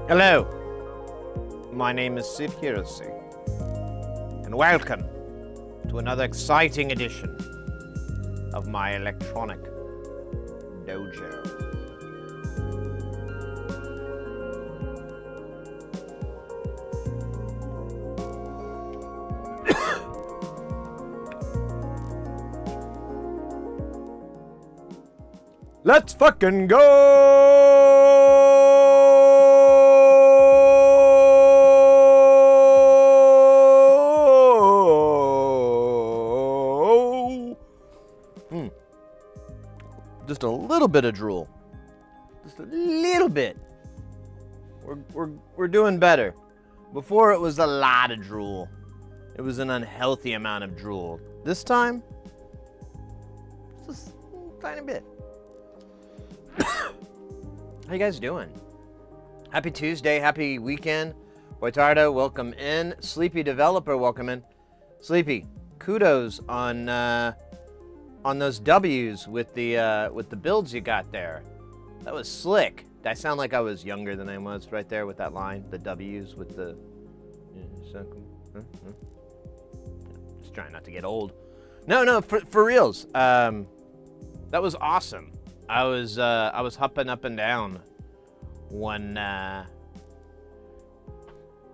Hello, my name is Sid Hirose, and welcome to another exciting edition of my electronic dojo. Let's fucking go! Just a little bit of drool. Just a little bit. We're doing better. Before it was a lot of drool. It was an unhealthy amount of drool. This time, just a tiny bit. How you guys doing? Happy Tuesday, happy weekend. Boitardo, welcome in. Sleepy Developer, welcome in. Sleepy, kudos on those W's with the builds you got there. That was slick. Did I sound like I was younger than I was right there with that line? The W's with the... Just trying not to get old. No, for reals. That was awesome. I was hopping up and down when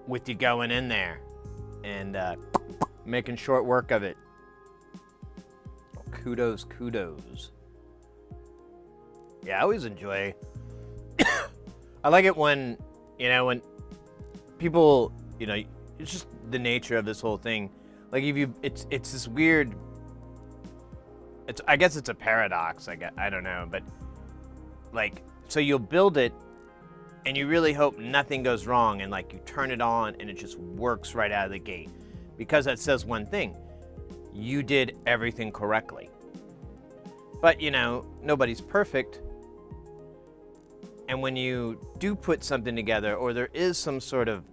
with you going in there and making short work of it. Kudos. Yeah, I always enjoy. I like it when when people it's just the nature of this whole thing. Like if you, it's this weird. I guess it's a paradox. I don't know, but like, so you'll build it, and you really hope nothing goes wrong, and like you turn it on, and it just works right out of the gate, because that says one thing: you did everything correctly. But nobody's perfect, and when you do put something together, or there is some sort of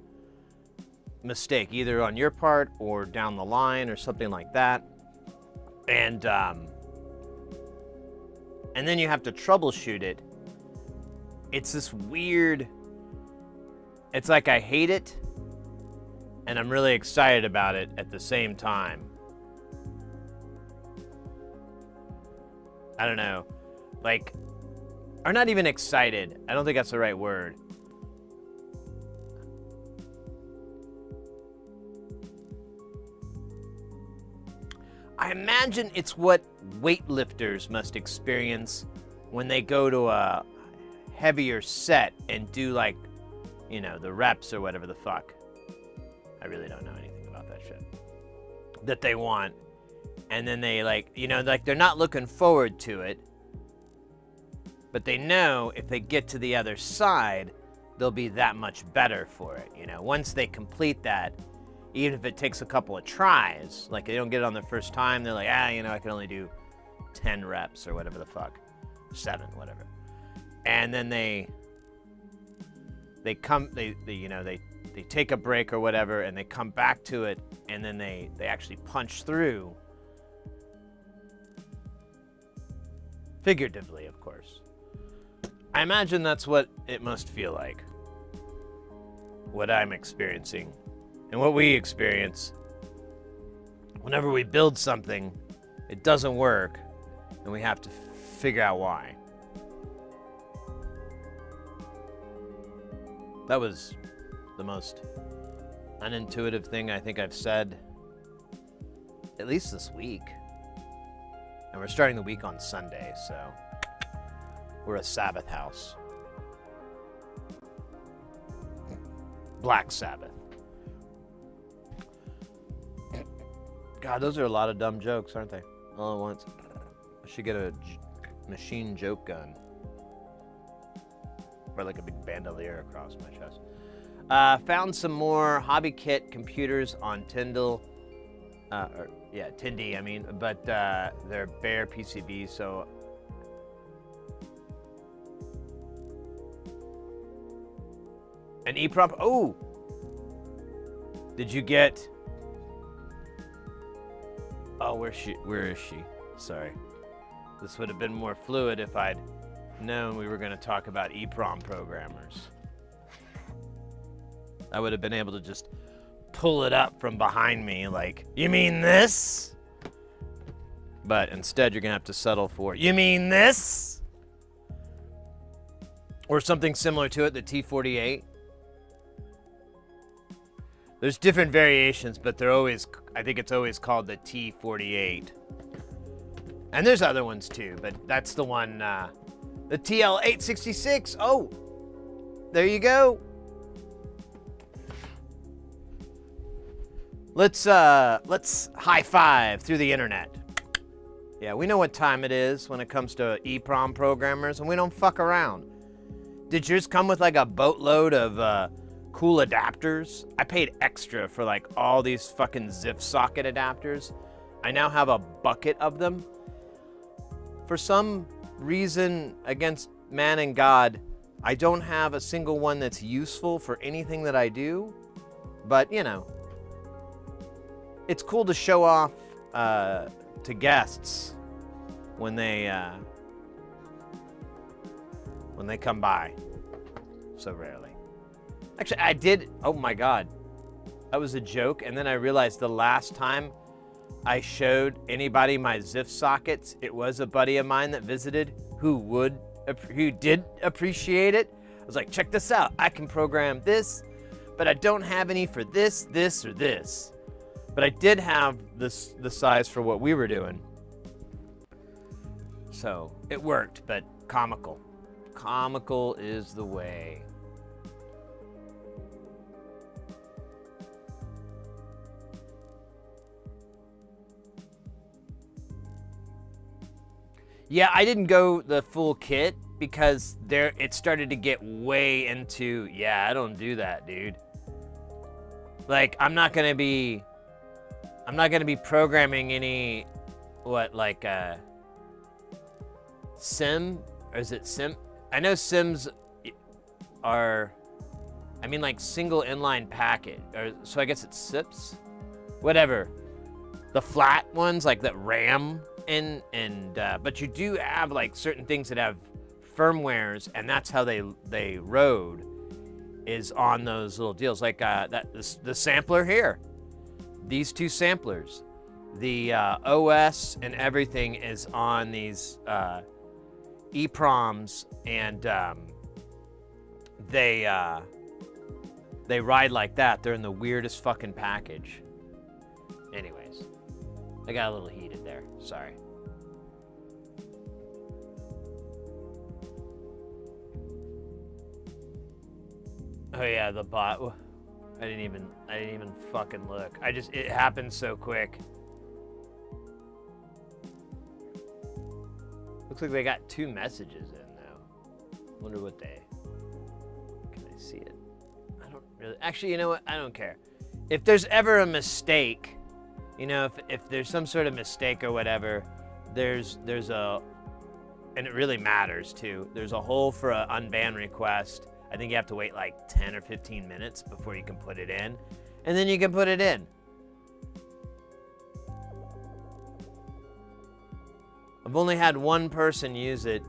mistake, either on your part or down the line, or something like that, and then you have to troubleshoot it. It's this weird, it's like I hate it, and I'm really excited about it at the same time. I don't know. Like, or not even excited. I don't think that's the right word. I imagine it's what weightlifters must experience when they go to a heavier set and do like, the reps or whatever the fuck. I really don't know anything about that shit. That they want. And then they like they're not looking forward to it. But they know if they get to the other side, they'll be that much better for it. Once they complete that, even if it takes a couple of tries, like they don't get it on the first time, they're like, I can only do 10 reps or whatever the fuck, 7, whatever. And then they take a break or whatever, and they come back to it, and then they actually punch through. Figuratively, of course. I imagine that's what it must feel like. What I'm experiencing. And what we experience whenever we build something, it doesn't work, and we have to figure out why. That was the most unintuitive thing I think I've said, at least this week. And we're starting the week on Sunday, so we're a Sabbath house. Black Sabbath. God, those are a lot of dumb jokes, aren't they? All at once. I should get a machine joke gun. Or like a big bandolier across my chest. Found some more hobby kit computers on Tyndall. Tindy, but they're bare PCBs, so... An EEPROM? Oh! Did you get... Oh, where is she? Sorry. This would have been more fluid if I'd known we were going to talk about EEPROM programmers. I would have been able to just pull it up from behind me like, you mean this? But instead you're gonna have to settle for, you mean this? Or something similar to it, the T48. There's different variations, but they're always, I think it's always called the T48. And there's other ones too, but that's the one, the TL866. Oh, there you go. Let's high five through the internet. Yeah, we know what time it is when it comes to EEPROM programmers, and we don't fuck around. Did yours come with like a boatload of cool adapters? I paid extra for like all these fucking zip socket adapters. I now have a bucket of them. For some reason, against man and God, I don't have a single one that's useful for anything that I do. But, you know, it's cool to show off to guests when they come by so rarely. Actually, I did. Oh my God, that was a joke. And then I realized the last time I showed anybody my ZIF sockets, it was a buddy of mine that visited who did appreciate it. I was like, check this out. I can program this, but I don't have any for this, this, or this. But I did have the size for what we were doing. So it worked, but comical. Comical is the way. Yeah, I didn't go the full kit because it started to get way into, yeah, I don't do that, dude. Like, I'm not gonna be programming any, sim, or is it sim? I know sims are, like single inline packet, or so I guess it's SIPs, whatever. The flat ones, like that RAM, but you do have like certain things that have firmwares, and that's how they rode, is on those little deals, like the sampler here. These two samplers, the OS and everything is on these EEPROMs, and they ride like that. They're in the weirdest fucking package. Anyways, I got a little heated there. Sorry. Oh yeah, the bot. I didn't even fucking look. It happened so quick. Looks like they got 2 messages in though. Wonder what they, can I see it? I don't really, actually, you know what? I don't care. If there's ever a mistake, you know, if there's some sort of mistake or whatever, there's a, and it really matters too, there's a hole for an unban request. I think you have to wait like 10 or 15 minutes before you can put it in, and then you can put it in. I've only had one person use it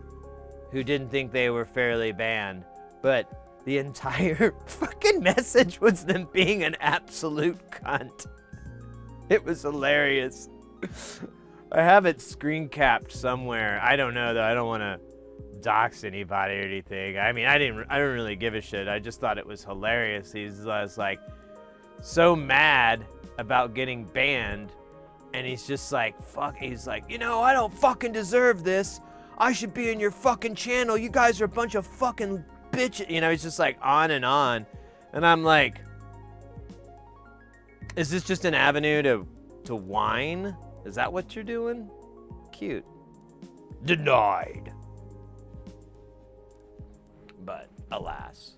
who didn't think they were fairly banned, but the entire fucking message was them being an absolute cunt. It was hilarious. I have it screen capped somewhere. I don't know though. I don't want to dox anybody or anything. I mean, I don't really give a shit. I just thought it was hilarious. He's like so mad about getting banned, and he's just like, fuck, he's like, you know, I don't fucking deserve this. I should be in your fucking channel. You guys are a bunch of fucking bitches. You know, he's just like on. And I'm like, is this just an avenue to whine? Is that what you're doing? Cute. Denied. But alas.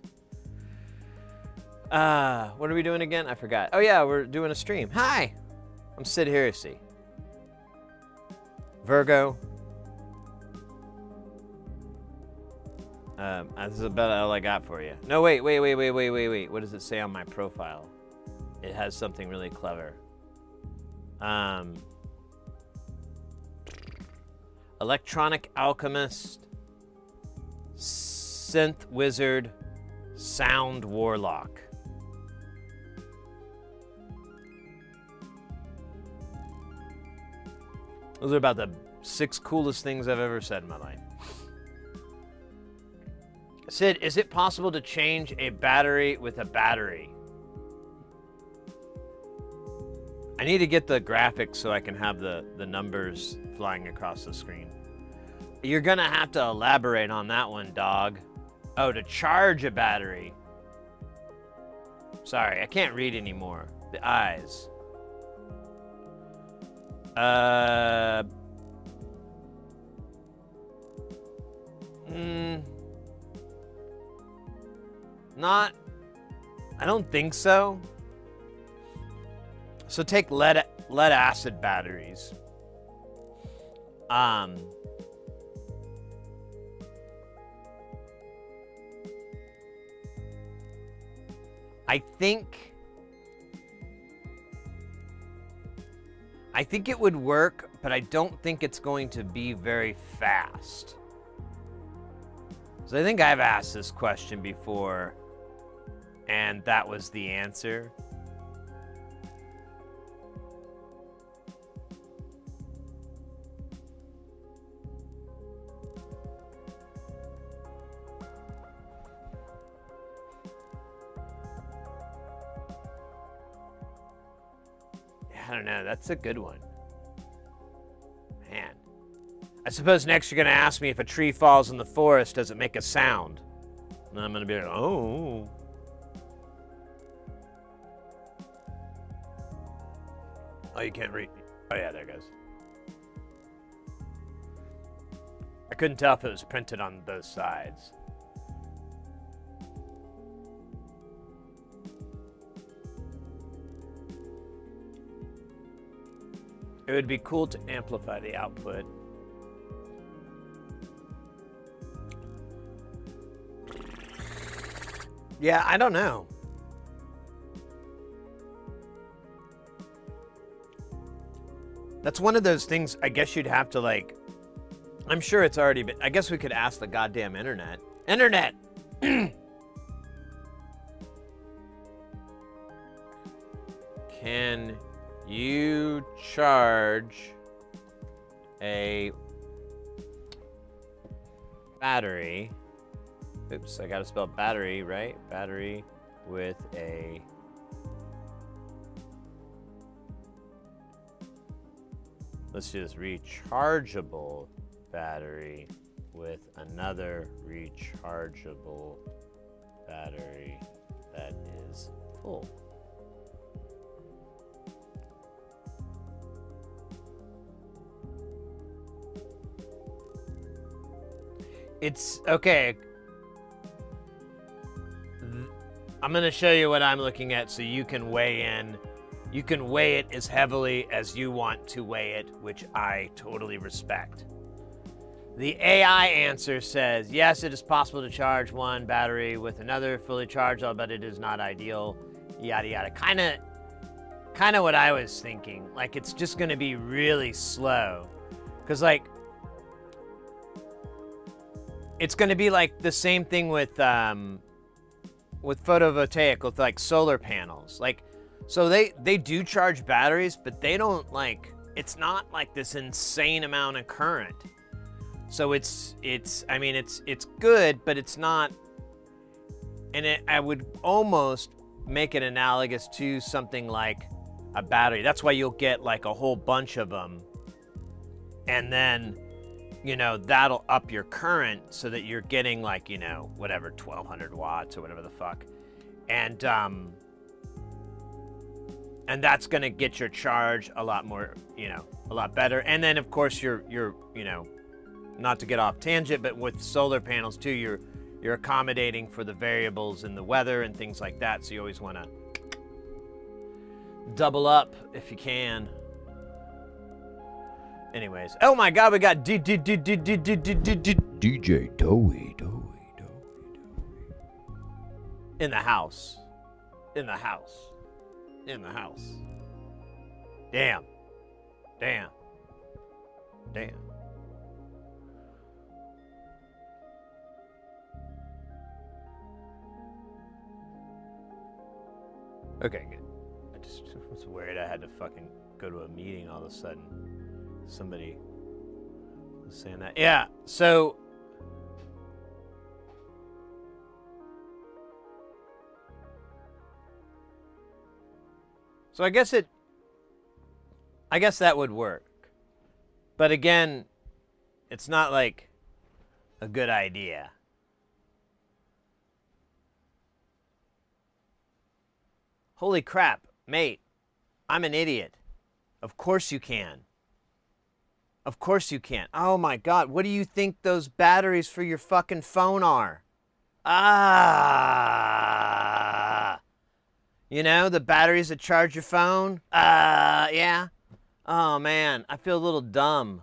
What are we doing again? I forgot. Oh yeah, we're doing a stream. Hi, I'm Sid Heresy. Virgo. This is about all I got for you. No, wait. What does it say on my profile? It has something really clever. Electronic Alchemist, Synth Wizard, Sound Warlock. Those are about the 6 coolest things I've ever said in my life. Sid, is it possible to change a battery with a battery? I need to get the graphics so I can have the numbers flying across the screen. You're gonna have to elaborate on that one, dog. Oh, to charge a battery. Sorry, I can't read anymore. The eyes. Not, I don't think so. So take lead acid batteries. I think it would work, but I don't think it's going to be very fast. So I think I've asked this question before, and that was the answer. I don't know. That's a good one. Man. I suppose next you're going to ask me if a tree falls in the forest, does it make a sound? And I'm going to be like, oh. Oh, you can't read. Oh, yeah, there it goes. I couldn't tell if it was printed on both sides. It would be cool to amplify the output. Yeah, I don't know. That's one of those things I guess you'd have to like, I'm sure it's already been, I guess we could ask the goddamn internet. Internet! Can you charge a battery? Oops, I gotta spell battery, right? Battery with a let's do this, rechargeable battery with another rechargeable battery that is full. It's okay. I'm going to show you what I'm looking at so you can weigh in. You can weigh it as heavily as you want to weigh it, which I totally respect. The AI answer says, yes, it is possible to charge one battery with another fully charged, but it is not ideal, yada, yada. Kind of what I was thinking. Like, it's just going to be really slow. Because, like, it's going to be like the same thing with photovoltaic, with like solar panels. Like, so they do charge batteries, but they don't like, it's not like this insane amount of current. So it's I mean, it's good, but it's not, and I would almost make it analogous to something like a battery. That's why you'll get like a whole bunch of them, and then, you know, that'll up your current so that you're getting like, you know, whatever, 1200 watts or whatever the fuck. And that's going to get your charge a lot more, you know, a lot better. And then of course you're, you know, not to get off tangent, but with solar panels too, you're accommodating for the variables in the weather and things like that. So you always want to double up if you can. Anyways, oh my God, we got DJ Dowie in the house. In the house. In the house. Damn. Damn. Damn. Okay, good. I just was worried I had to fucking go to a meeting all of a sudden. somebody was saying that. Yeah, so I guess that would work. But again, it's not like a good idea. Holy crap, mate. I'm an idiot. Of course you can. Of course you can. Oh my God, what do you think those batteries for your fucking phone are? Ah. You know, the batteries that charge your phone? Yeah. Oh man, I feel a little dumb.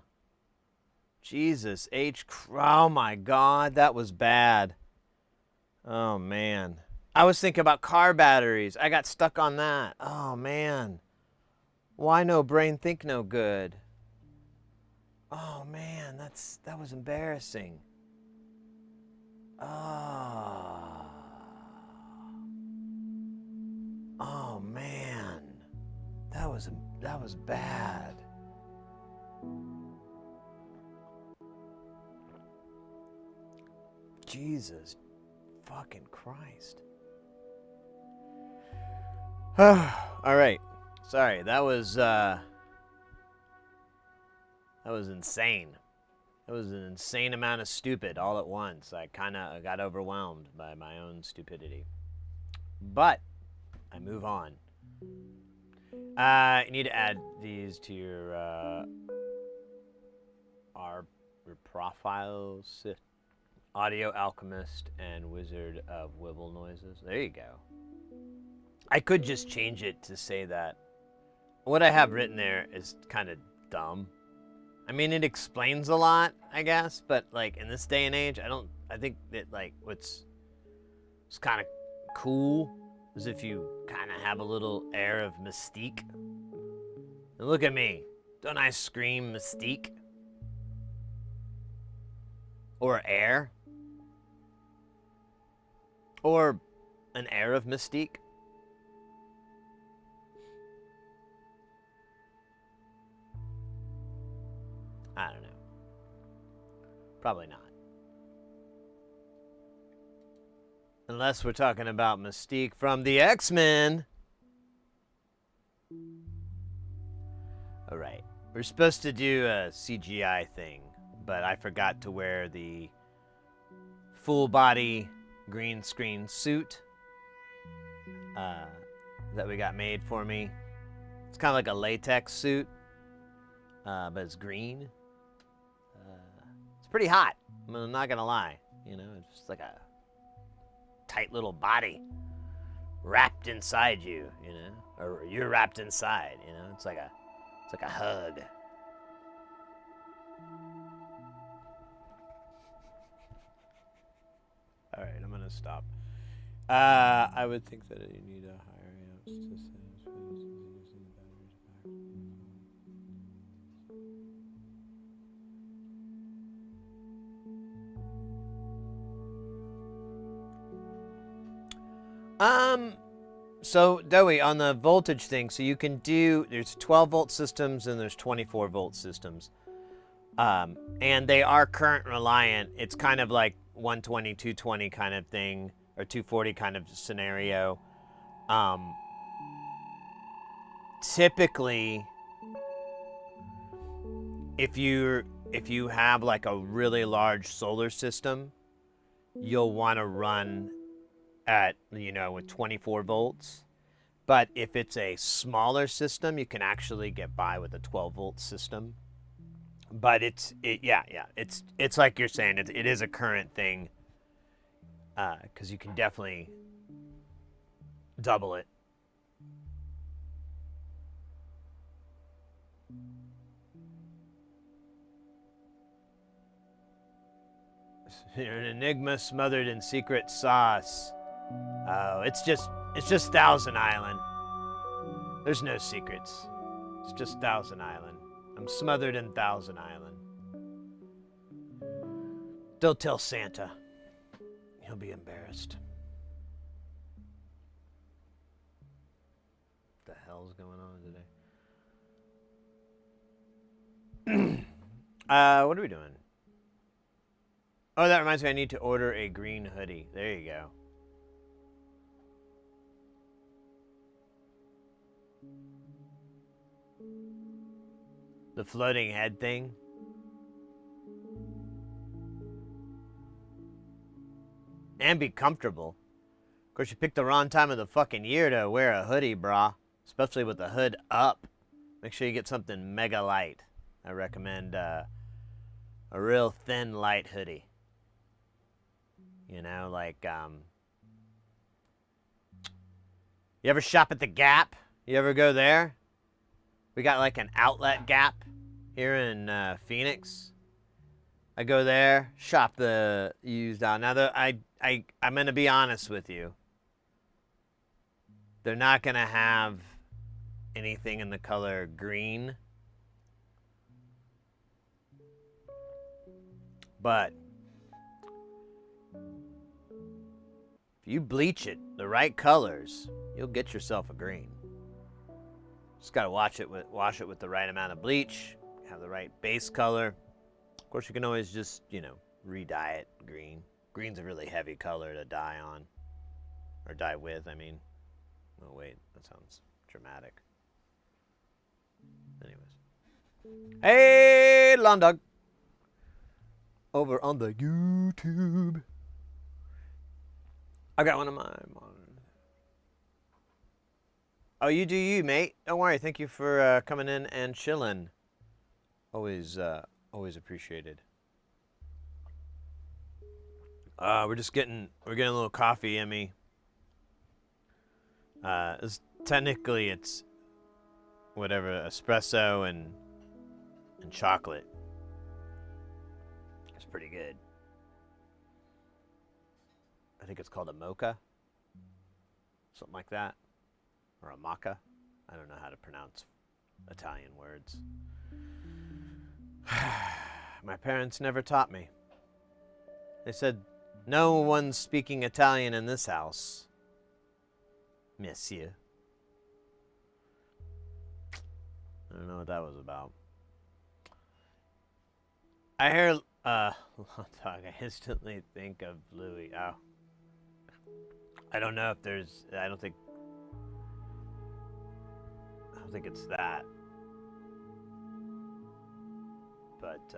Jesus H. Oh my God, that was bad. Oh man. I was thinking about car batteries. I got stuck on that. Oh man. Why no brain think no good? Oh man, that was embarrassing. Oh. Oh man. That was bad. Jesus fucking Christ. All right. Sorry, that was insane. It was an insane amount of stupid all at once. I kind of got overwhelmed by my own stupidity. But I move on. You need to add these to your profiles. Audio Alchemist and Wizard of Wibble Noises. There you go. I could just change it to say that. What I have written there is kind of dumb. I mean, it explains a lot, I guess, but like in this day and age, I think that like what's kind of cool is if you kind of have a little air of mystique. And look at me. Don't I scream mystique? Or air? Or an air of mystique? I don't know. Probably not. Unless we're talking about Mystique from the X-Men. All right. We're supposed to do a CGI thing, but I forgot to wear the full body green screen suit that we got made for me. It's kind of like a latex suit, but it's green. It's pretty hot. I'm not gonna lie. You know, it's just like a tight little body wrapped inside you. You know, or you're wrapped inside. You know, it's like a hug. All right, I'm gonna stop. I would think that you need a higher amps to satisfy using the batteries back. So Doey, on the voltage thing, so you can do, there's 12 volt systems and there's 24 volt systems. And they are current reliant. It's kind of like 120, 220 kind of thing, or 240 kind of scenario. Typically, if you have like a really large solar system, you'll want to run at, you know, with 24 volts. But if it's a smaller system, you can actually get by with a 12 volt system. But it's like you're saying, it is a current thing, because you can definitely double it. You're an enigma smothered in secret sauce. Oh, it's just Thousand Island. There's no secrets. It's just Thousand Island. I'm smothered in Thousand Island. Don't tell Santa. He'll be embarrassed. What the hell's going on today? What are we doing? Oh, that reminds me, I need to order a green hoodie. There you go. The floating head thing. And be comfortable. Of course, you picked the wrong time of the fucking year to wear a hoodie, brah. Especially with the hood up. Make sure you get something mega light. I recommend a real thin, light hoodie. You know, like, you ever shop at the Gap? You ever go there? We got like an outlet Gap here in Phoenix. I go there, shop the used out. Now, I'm going to be honest with you. They're not going to have anything in the color green. But if you bleach it the right colors, you'll get yourself a green. Just got to wash it with the right amount of bleach, have the right base color. Of course, you can always just, you know, re-dye it green. Green's a really heavy color to dye on. Or dye with, I mean. Oh, wait, that sounds dramatic. Anyways. Hey, Lawn Dog. Over on the YouTube. I got one of my monitors. Oh, you do you, mate. Don't worry. Thank you for coming in and chilling. Always appreciated. We're getting a little coffee in me. Technically it's whatever, espresso and chocolate. It's pretty good. I think it's called a mocha. Something like that. Or a maca. I don't know how to pronounce Italian words. My parents never taught me. They said, no one's speaking Italian in this house, monsieur. I don't know what that was about. I hear, Lawn Dog, I instantly think of Louis. Oh. I don't know if there's, I don't think it's that. But,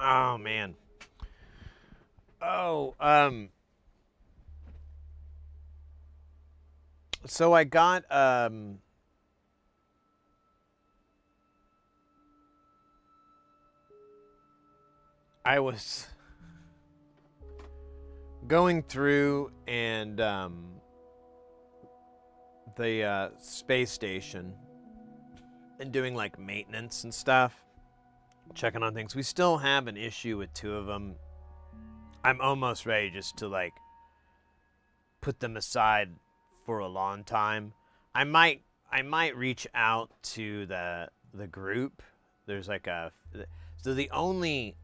oh, man. Oh, so I got, I was going through and the space station and doing like maintenance and stuff, checking on things. We still have an issue with 2 of them. I'm almost ready just to like put them aside for a long time. I might reach out to the group. There's like so the only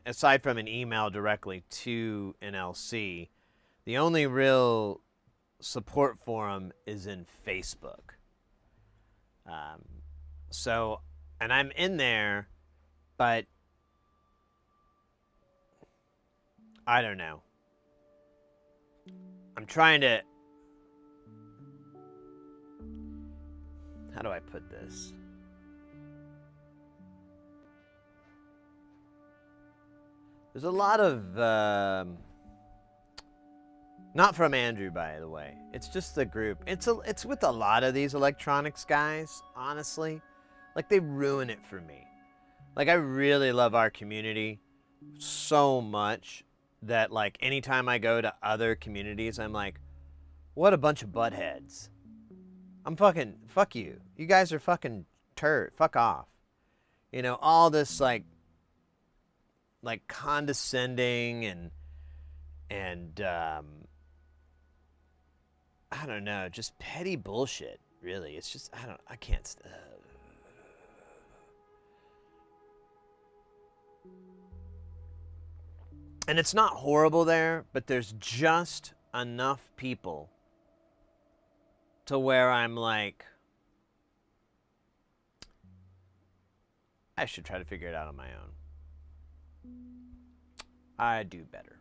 aside from an email directly to NLC, the only real support forum is in Facebook. So, and I'm in there, but I don't know. I'm trying to, how do I put this? There's a lot of, not from Andrew, by the way. It's just the group. It's with a lot of these electronics guys, honestly. Like, they ruin it for me. Like, I really love our community so much that, like, anytime I go to other communities, I'm like, what a bunch of buttheads. Fuck you. You guys are fucking fuck off. You know, all this, like condescending and I don't know, just petty bullshit, really. It's just, I can't. And it's not horrible there, but there's just enough people to where I'm like, I should try to figure it out on my own. I do better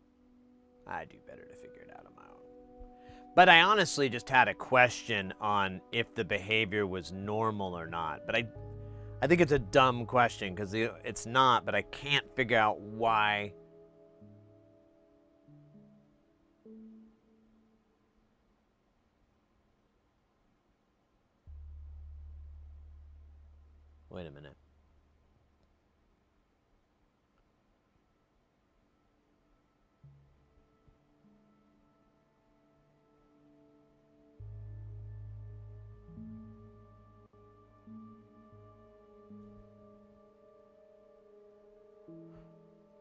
to figure it out on my own. But I honestly just had a question on if the behavior was normal or not. But I think it's a dumb question because it's not, but I can't figure out why. Wait a minute.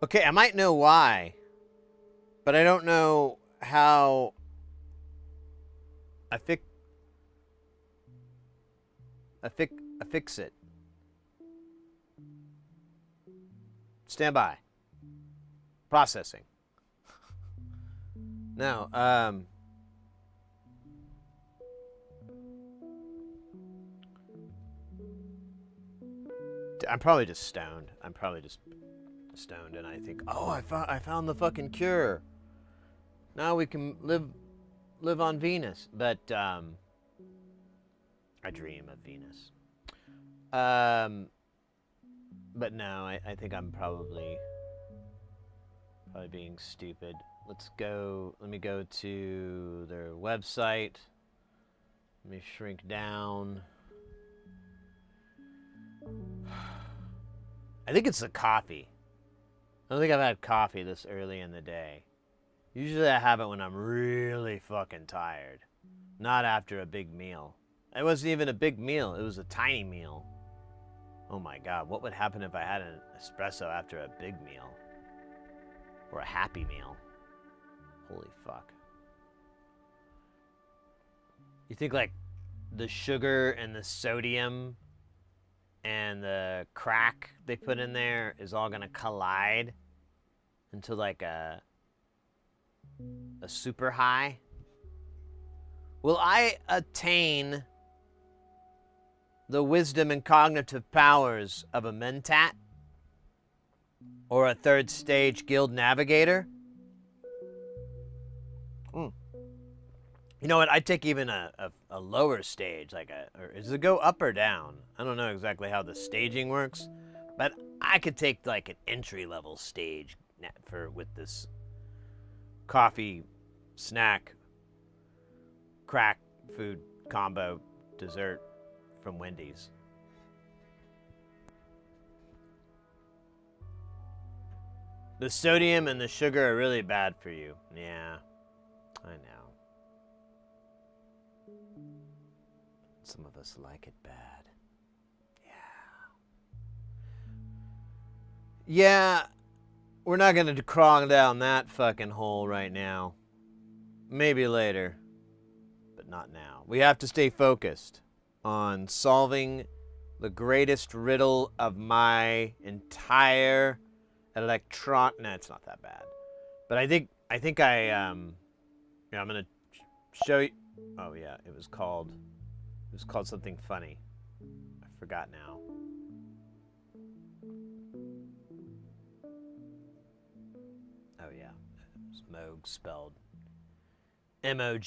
Okay, I might know why, but I don't know how I fix it. Stand by. Processing. No, I'm probably just stoned. I'm probably just stoned, and I think, oh, I found the fucking cure. Now we can live on Venus. But I dream of Venus. But no, I think I'm probably being stupid. Let me go to their website. Let me shrink down. I think it's the coffee. I don't think I've had coffee this early in the day. Usually I have it when I'm really fucking tired. Not after a big meal. It wasn't even a big meal. It was a tiny meal. Oh my God, what would happen if I had an espresso after a big meal? Or a happy meal? Holy fuck. You think like the sugar and the sodium and the crack they put in there is all gonna collide into like a super high? Will I attain the wisdom and cognitive powers of a mentat? Or a third stage guild navigator? You know what? I'd take even a lower stage, or does it go up or down? I don't know exactly how the staging works, but I could take like an entry level stage with this coffee, snack, crack food combo dessert from Wendy's. The sodium and the sugar are really bad for you. Yeah, I know. Some of us like it bad. Yeah, we're not gonna crawl down that fucking hole right now. Maybe later, but not now. We have to stay focused on solving the greatest riddle of my entire No, it's not that bad. But I think I'm gonna show you. Oh yeah, it was called something funny. I forgot now. Oh yeah, it was Moog spelled Mogue.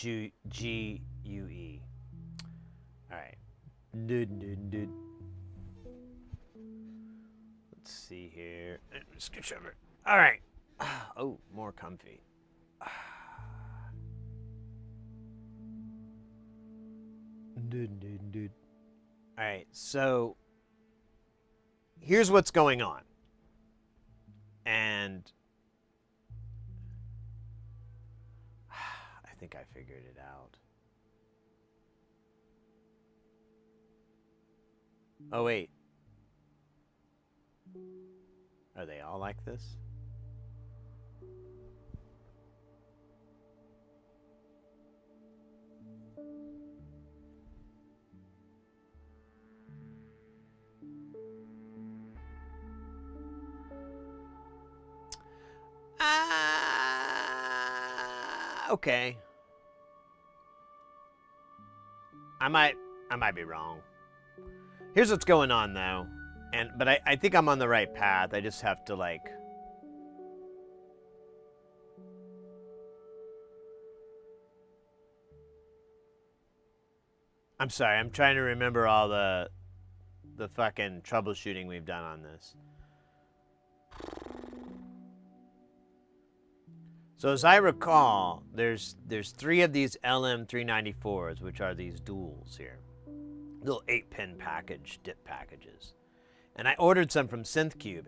All right. Let's see here. Scooch over. All right. Oh, more comfy. All right, so here's what's going on. And I think I figured it out. Oh, wait. Are they all like this? Okay. I might be wrong. Here's what's going on though. But I think I'm on the right path. I just have to like I'm sorry, I'm trying to remember all the fucking troubleshooting we've done on this. So as I recall, there's 3 of these LM394s, which are these duals here. Little 8-pin package, dip packages. And I ordered some from SynthCube,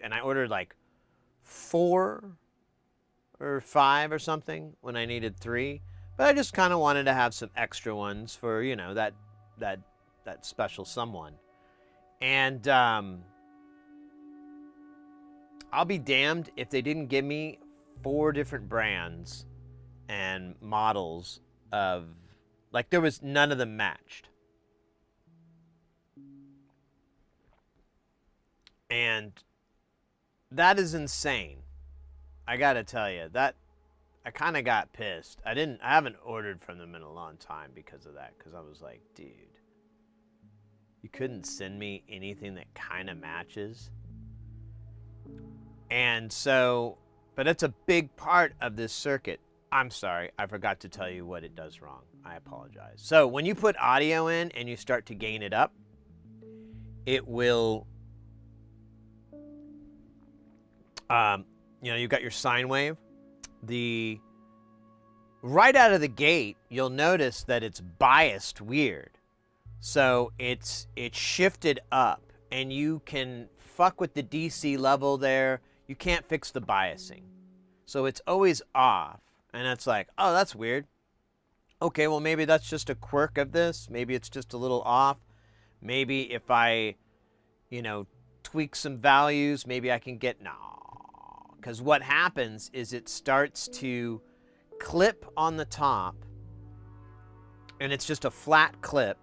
and I ordered like 4 or 5 or something when I needed 3. But I just kind of wanted to have some extra ones for, you know, that special someone. And I'll be damned if they didn't give me 4 different brands and models of, like, there was none of them matched. And that is insane. I gotta tell you, that I kind of got pissed. I haven't ordered from them in a long time because of that, because I was like, dude, you couldn't send me anything that kind of matches. And so, but it's a big part of this circuit. I'm sorry, I forgot to tell you what it does wrong. I apologize. So when you put audio in and you start to gain it up, it will, you know, you've got your sine wave. Right out of the gate, you'll notice that it's biased weird. So it's shifted up, and you can fuck with the DC level there. You can't fix the biasing. So it's always off, and it's like, oh, that's weird. Okay, well, maybe that's just a quirk of this. Maybe it's just a little off. Maybe if I, you know, tweak some values, maybe I can get, no. Because what happens is it starts to clip on the top, and it's just a flat clip,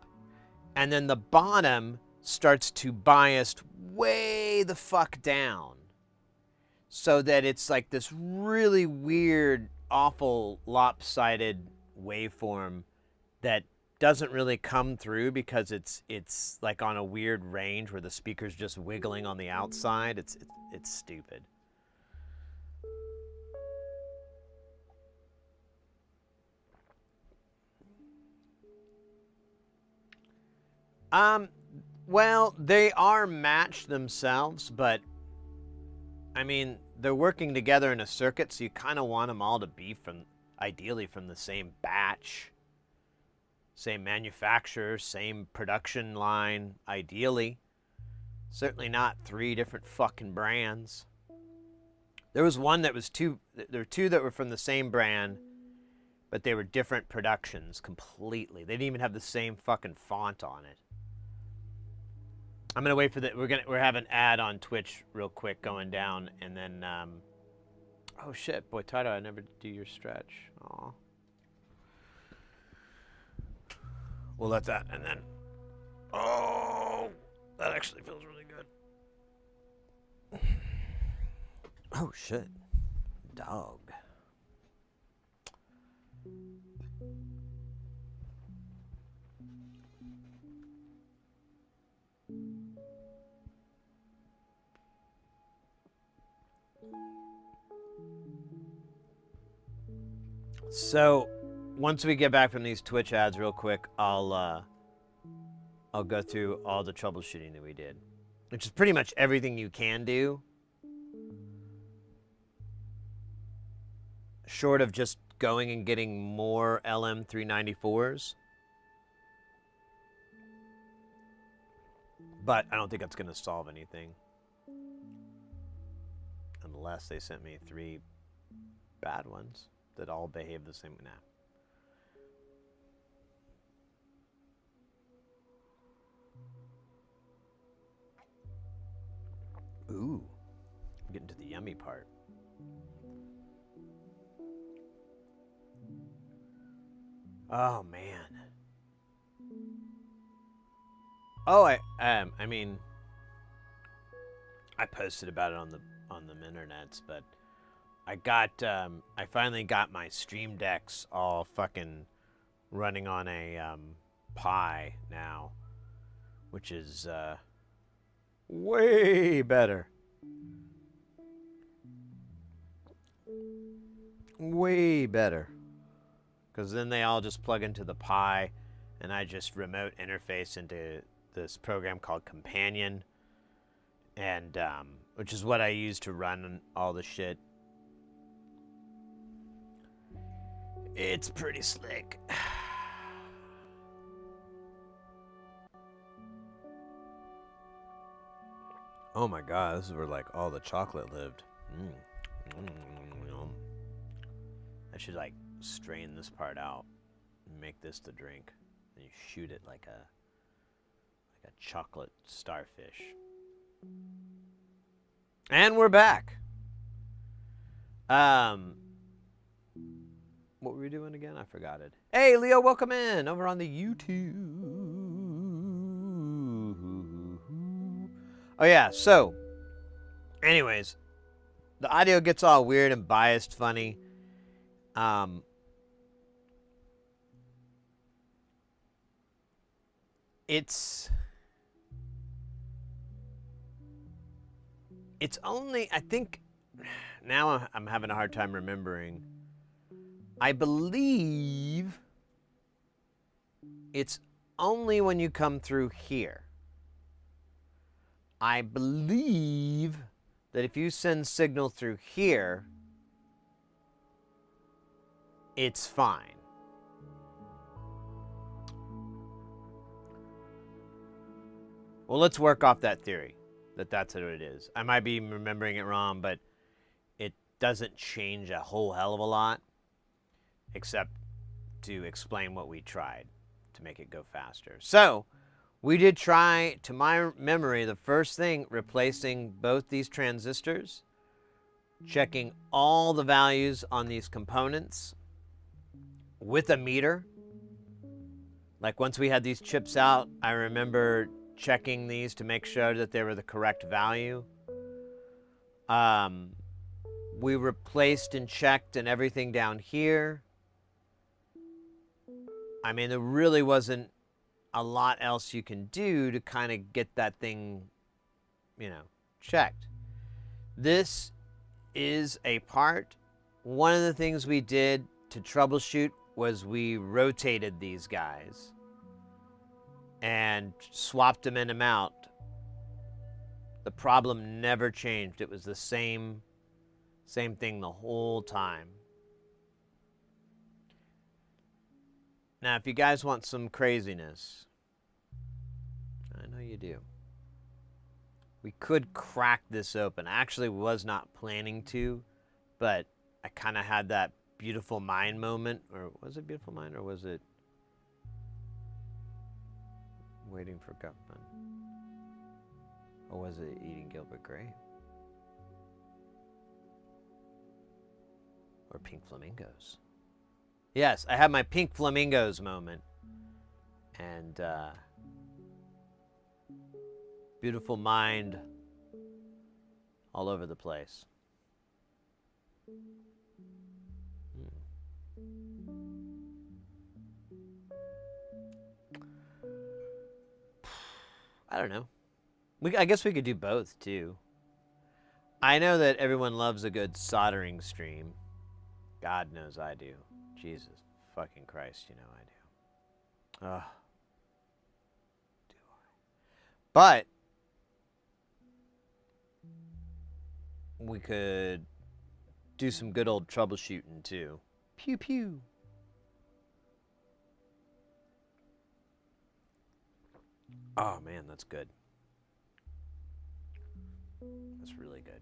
and then the bottom starts to bias way the fuck down, so that it's like this really weird, awful, lopsided waveform that doesn't really come through because it's like on a weird range where the speaker's just wiggling on the outside. It's stupid. Well, they are matched themselves, but I mean, they're working together in a circuit, so you kind of want them all to be ideally from the same batch, same manufacturer, same production line, ideally. Certainly not 3 different fucking brands. There was one that was there were 2 that were from the same brand, but they were different productions completely. They didn't even have the same fucking font on it. I'm gonna wait for the. We're having an ad on Twitch real quick going down, and then oh shit, boy, Tato, I never do your stretch. Aw. We'll let that, and then oh, that actually feels really good. Oh shit, dog. So, once we get back from these Twitch ads real quick, I'll go through all the troubleshooting that we did, which is pretty much everything you can do, short of just going and getting more LM394s. But I don't think that's going to solve anything, unless they sent me 3 bad ones that all behave the same now. Ooh, I'm getting to the yummy part. Oh man. Oh, I mean, I posted about it on the internets, but I finally got my Stream Decks all fucking running on a Pi now, which is way better. Way better. Because then they all just plug into the Pi, and I just remote interface into this program called Companion, and which is what I use to run all the shit. It's pretty slick. Oh my god, this is where like all the chocolate lived. I should like strain this part out and make this the drink. And you shoot it like a chocolate starfish. And we're back. What were we doing again? I forgot it. Hey Leo, welcome in over on the YouTube. Oh yeah, so anyways, the audio gets all weird and biased funny. It's only, I think, now I'm having a hard time remembering. I believe it's only when you come through here. I believe that if you send signal through here, it's fine. Well, let's work off that theory, that that's what it is. I might be remembering it wrong, but it doesn't change a whole hell of a lot, except to explain what we tried to make it go faster. So, we did try, to my memory, the first thing, replacing both these transistors, checking all the values on these components with a meter. Like once we had these chips out, I remember checking these to make sure that they were the correct value. We replaced and checked and everything down here. I mean, there really wasn't a lot else you can do to kind of get that thing, you know, checked. This is a part. One of the things we did to troubleshoot was we rotated these guys and swapped them in and out. The problem never changed. It was the same thing the whole time. Now, if you guys want some craziness, I know you do. We could crack this open. I actually was not planning to, but I kind of had that beautiful mind moment. Or was it beautiful mind, or was it waiting for Gutman? Or was it eating Gilbert Grape? Or Pink Flamingos? Yes, I had my Pink Flamingos moment. And beautiful mind all over the place. I don't know. I guess we could do both, too. I know that everyone loves a good soldering stream. God knows I do. Jesus fucking Christ, you know I do. Do I? But we could do some good old troubleshooting, too. Pew pew. Oh, man, that's good. That's really good.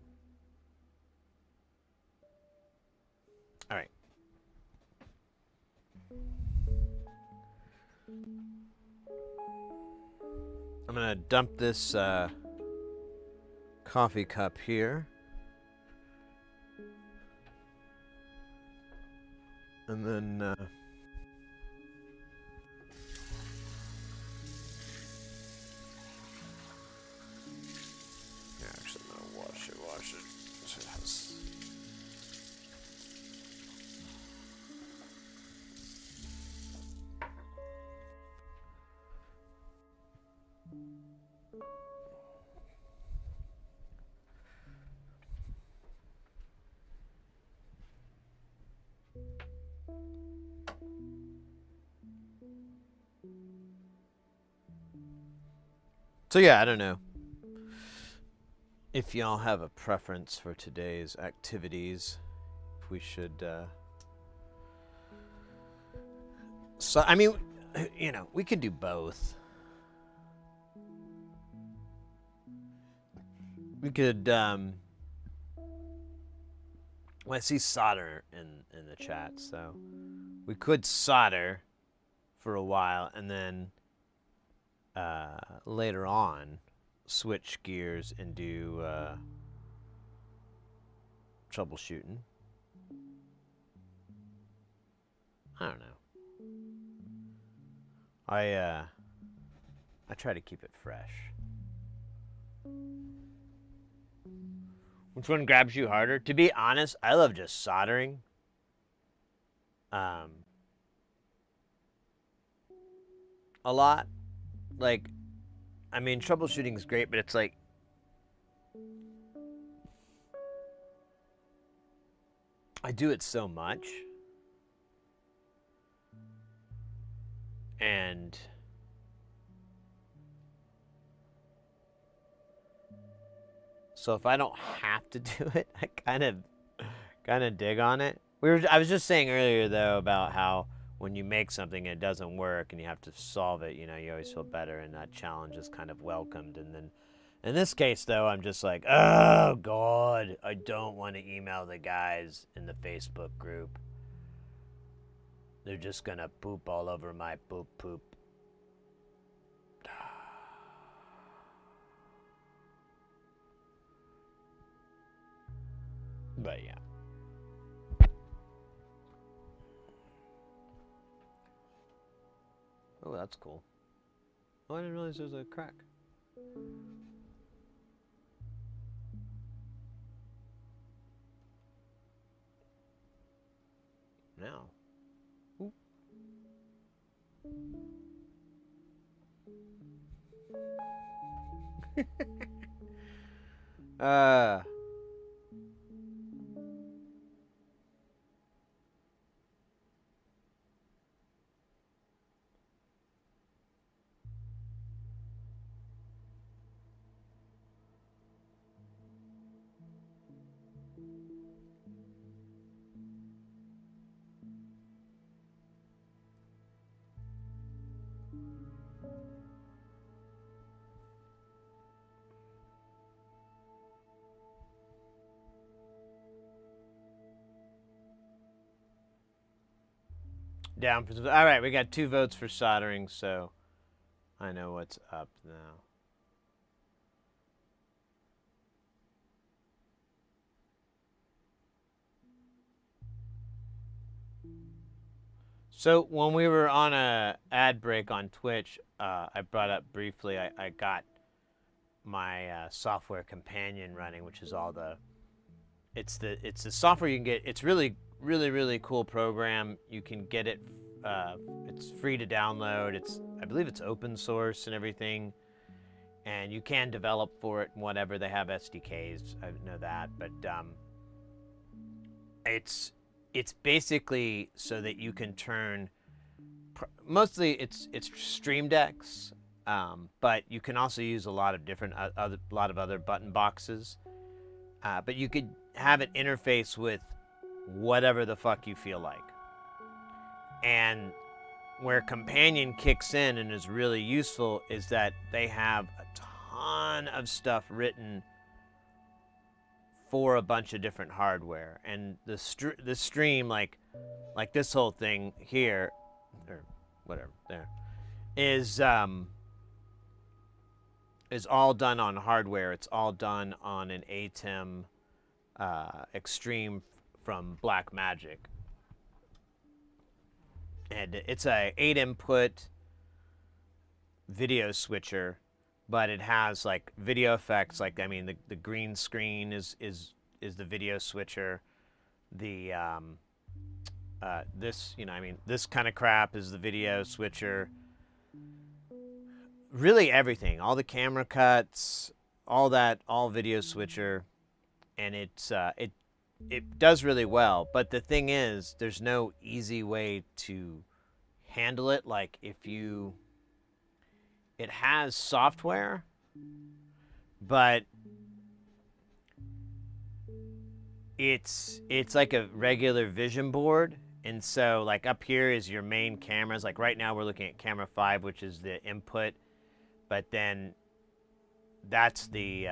All right. I'm going to dump this coffee cup here. And then... actually, I'm going to wash it so it has So yeah, I don't know if y'all have a preference for today's activities. If we should, so I mean, you know, we could do both. We could, well, I see solder in the chat, so we could solder for a while and then later on switch gears and do troubleshooting. I don't know. I try to keep it fresh. Which one grabs you harder? To be honest, I love just soldering. A lot. Like, I mean, troubleshooting is great, but it's like, I do it so much. And so if I don't have to do it, I kind of dig on it. I was just saying earlier though about how when you make something and it doesn't work and you have to solve it, you know, you always feel better, and that challenge is kind of welcomed. And then in this case though, I'm just like, oh God, I don't want to email the guys in the Facebook group. They're just gonna poop all over my poop. But yeah. Oh, that's cool. Oh, I didn't realize there was a crack. Now. Ooh. Down for all right. We got 2 votes for soldering, so I know what's up now. So when we were on a ad break on Twitch, I brought up briefly. I got my software companion running, which is all the. It's the software you can get. It's really cool program. You can get it. It's free to download. I believe it's open source and everything, and you can develop for it and whatever. They have SDKs. I know that, but it's basically so that you can turn. Mostly, it's Stream Decks, but you can also use a lot of different other button boxes. But you could have it interface with whatever the fuck you feel like. And where Companion kicks in and is really useful is that they have a ton of stuff written for a bunch of different hardware. And the stream, like this whole thing here, or whatever, there, is all done on hardware. It's all done on an ATEM Extreme from Blackmagic. And it's a 8-input video switcher, but it has like video effects. Like, I mean, the green screen is the video switcher. The this, you know, I mean, this kind of crap is the video switcher. Really everything, all the camera cuts, all that, all video switcher, and it's it does really well. But the thing is, there's no easy way to handle it. Like, it has software, but it's like a regular vision board. And so like up here is your main cameras. Like right now we're looking at camera 5, which is the input, but then that's the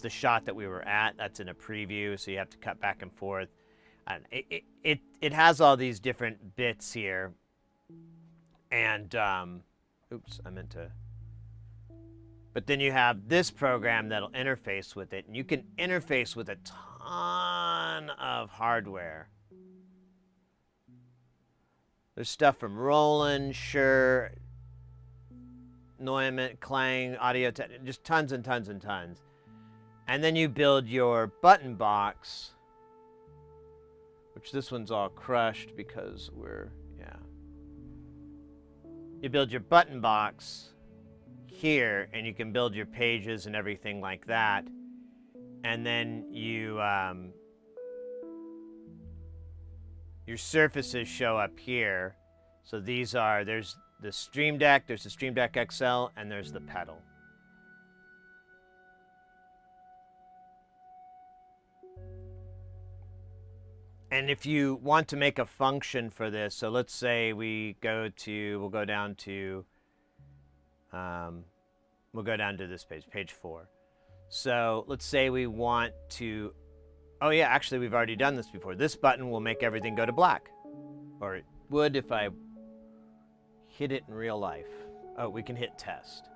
shot that we were at. That's in a preview, so you have to cut back and forth. And it has all these different bits here. And oops, I meant to. But then you have this program that'll interface with it, and you can interface with a ton of hardware. There's stuff from Roland, Shure, Neumann, Klang, Audio Tech, just tons and tons and tons. And then you build your button box, which this one's all crushed because you build your button box here, and you can build your pages and everything like that. And then you your surfaces show up here. So these are, there's the Stream Deck, there's the Stream Deck XL, and there's the pedal. And if you want to make a function for this, so let's say we'll go down to this page 4. So let's say we want to, oh yeah, actually we've already done this before. This button will make everything go to black. Or it would if I hit it in real life. Oh, we can hit test.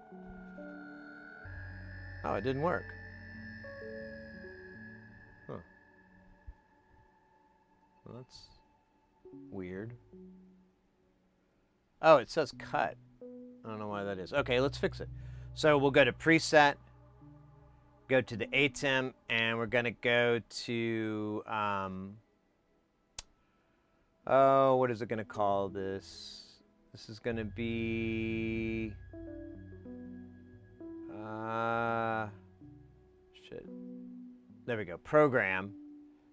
Oh, it didn't work. Huh. Well, that's weird. Oh, it says cut. I don't know why that is. Okay, let's fix it. So we'll go to preset, go to the ATEM, and we're going to go to, what is it going to call this? This is going to be, there we go, program.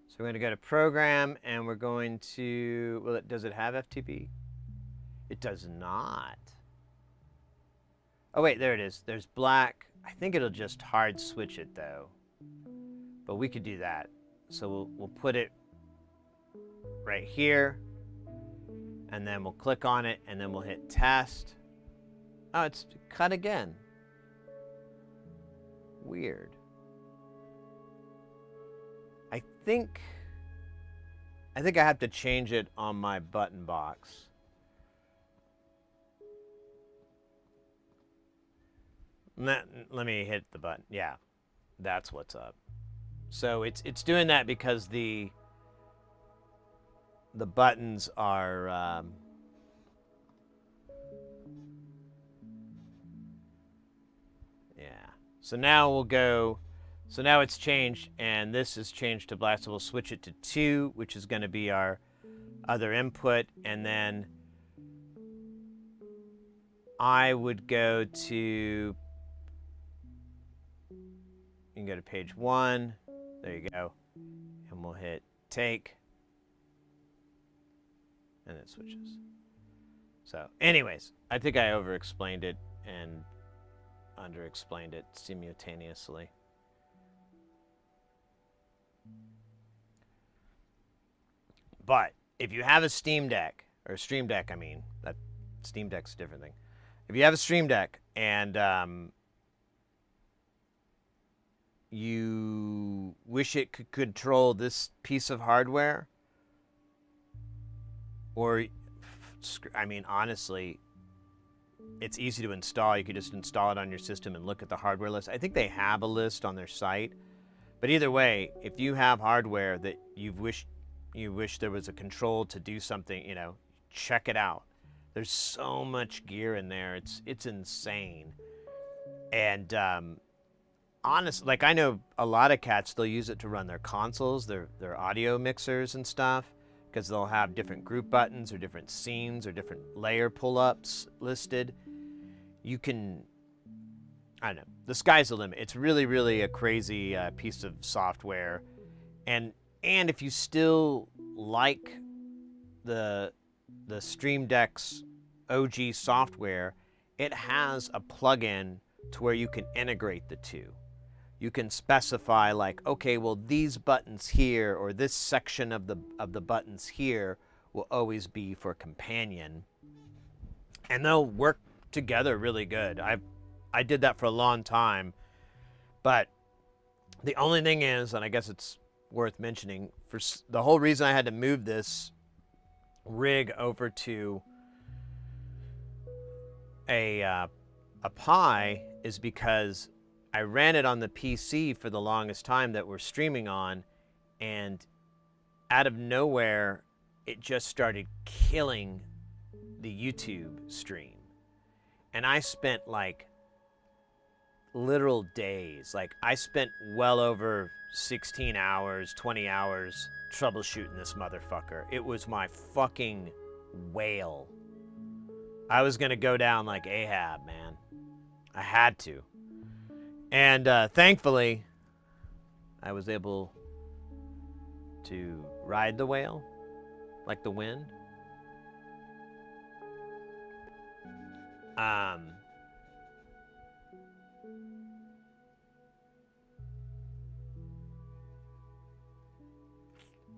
So we're going to go to program, and we're going to, well, does it have FTP? It does not. Oh wait, there it is. There's black. I think it'll just hard switch it though. But we could do that. So we'll put it right here, and then we'll click on it, and then we'll hit test. Oh, it's cut again. Weird. I think I have to change it on my button box. Let me hit the button. Yeah, that's what's up. So it's doing that because the buttons are yeah. So now we'll go. So now it's changed, and this is changed to black. So we'll switch it to 2, which is going to be our other input, and then I would go to. You can go to page 1. There you go. And we'll hit take. And it switches. So, anyways, I think I over-explained it and under-explained it simultaneously. But if you have a Steam Deck, or Stream Deck, I mean, that Steam Deck's a different thing. If you have a Stream Deck and you wish it could control this piece of hardware, or, I mean, honestly, it's easy to install. You could just install it on your system and look at the hardware list. I think they have a list on their site. But either way, if you have hardware that you wish there was a control to do something, you know, check it out. There's so much gear in there. It's insane. And honestly, like, I know a lot of cats, they'll use it to run their consoles, their audio mixers and stuff, because they'll have different group buttons or different scenes or different layer pull-ups listed. You can, I don't know, the sky's the limit. It's really, really a crazy piece of software. And if you still like the Stream Deck's OG software, it has a plugin to where you can integrate the two. You can specify like, okay, well, these buttons here or this section of the buttons here will always be for companion, and they'll work together really good. I did that for a long time, but the only thing is, and I guess it's worth mentioning, for the whole reason I had to move this rig over to a Pi is because I ran it on the PC for the longest time that we're streaming on, and out of nowhere, it just started killing the YouTube stream. And I spent like literal days. Like I spent well over 16 hours, 20 hours troubleshooting this motherfucker. It was my fucking whale. I was gonna go down like Ahab, man. I had to. And thankfully, I was able to ride the whale like the wind.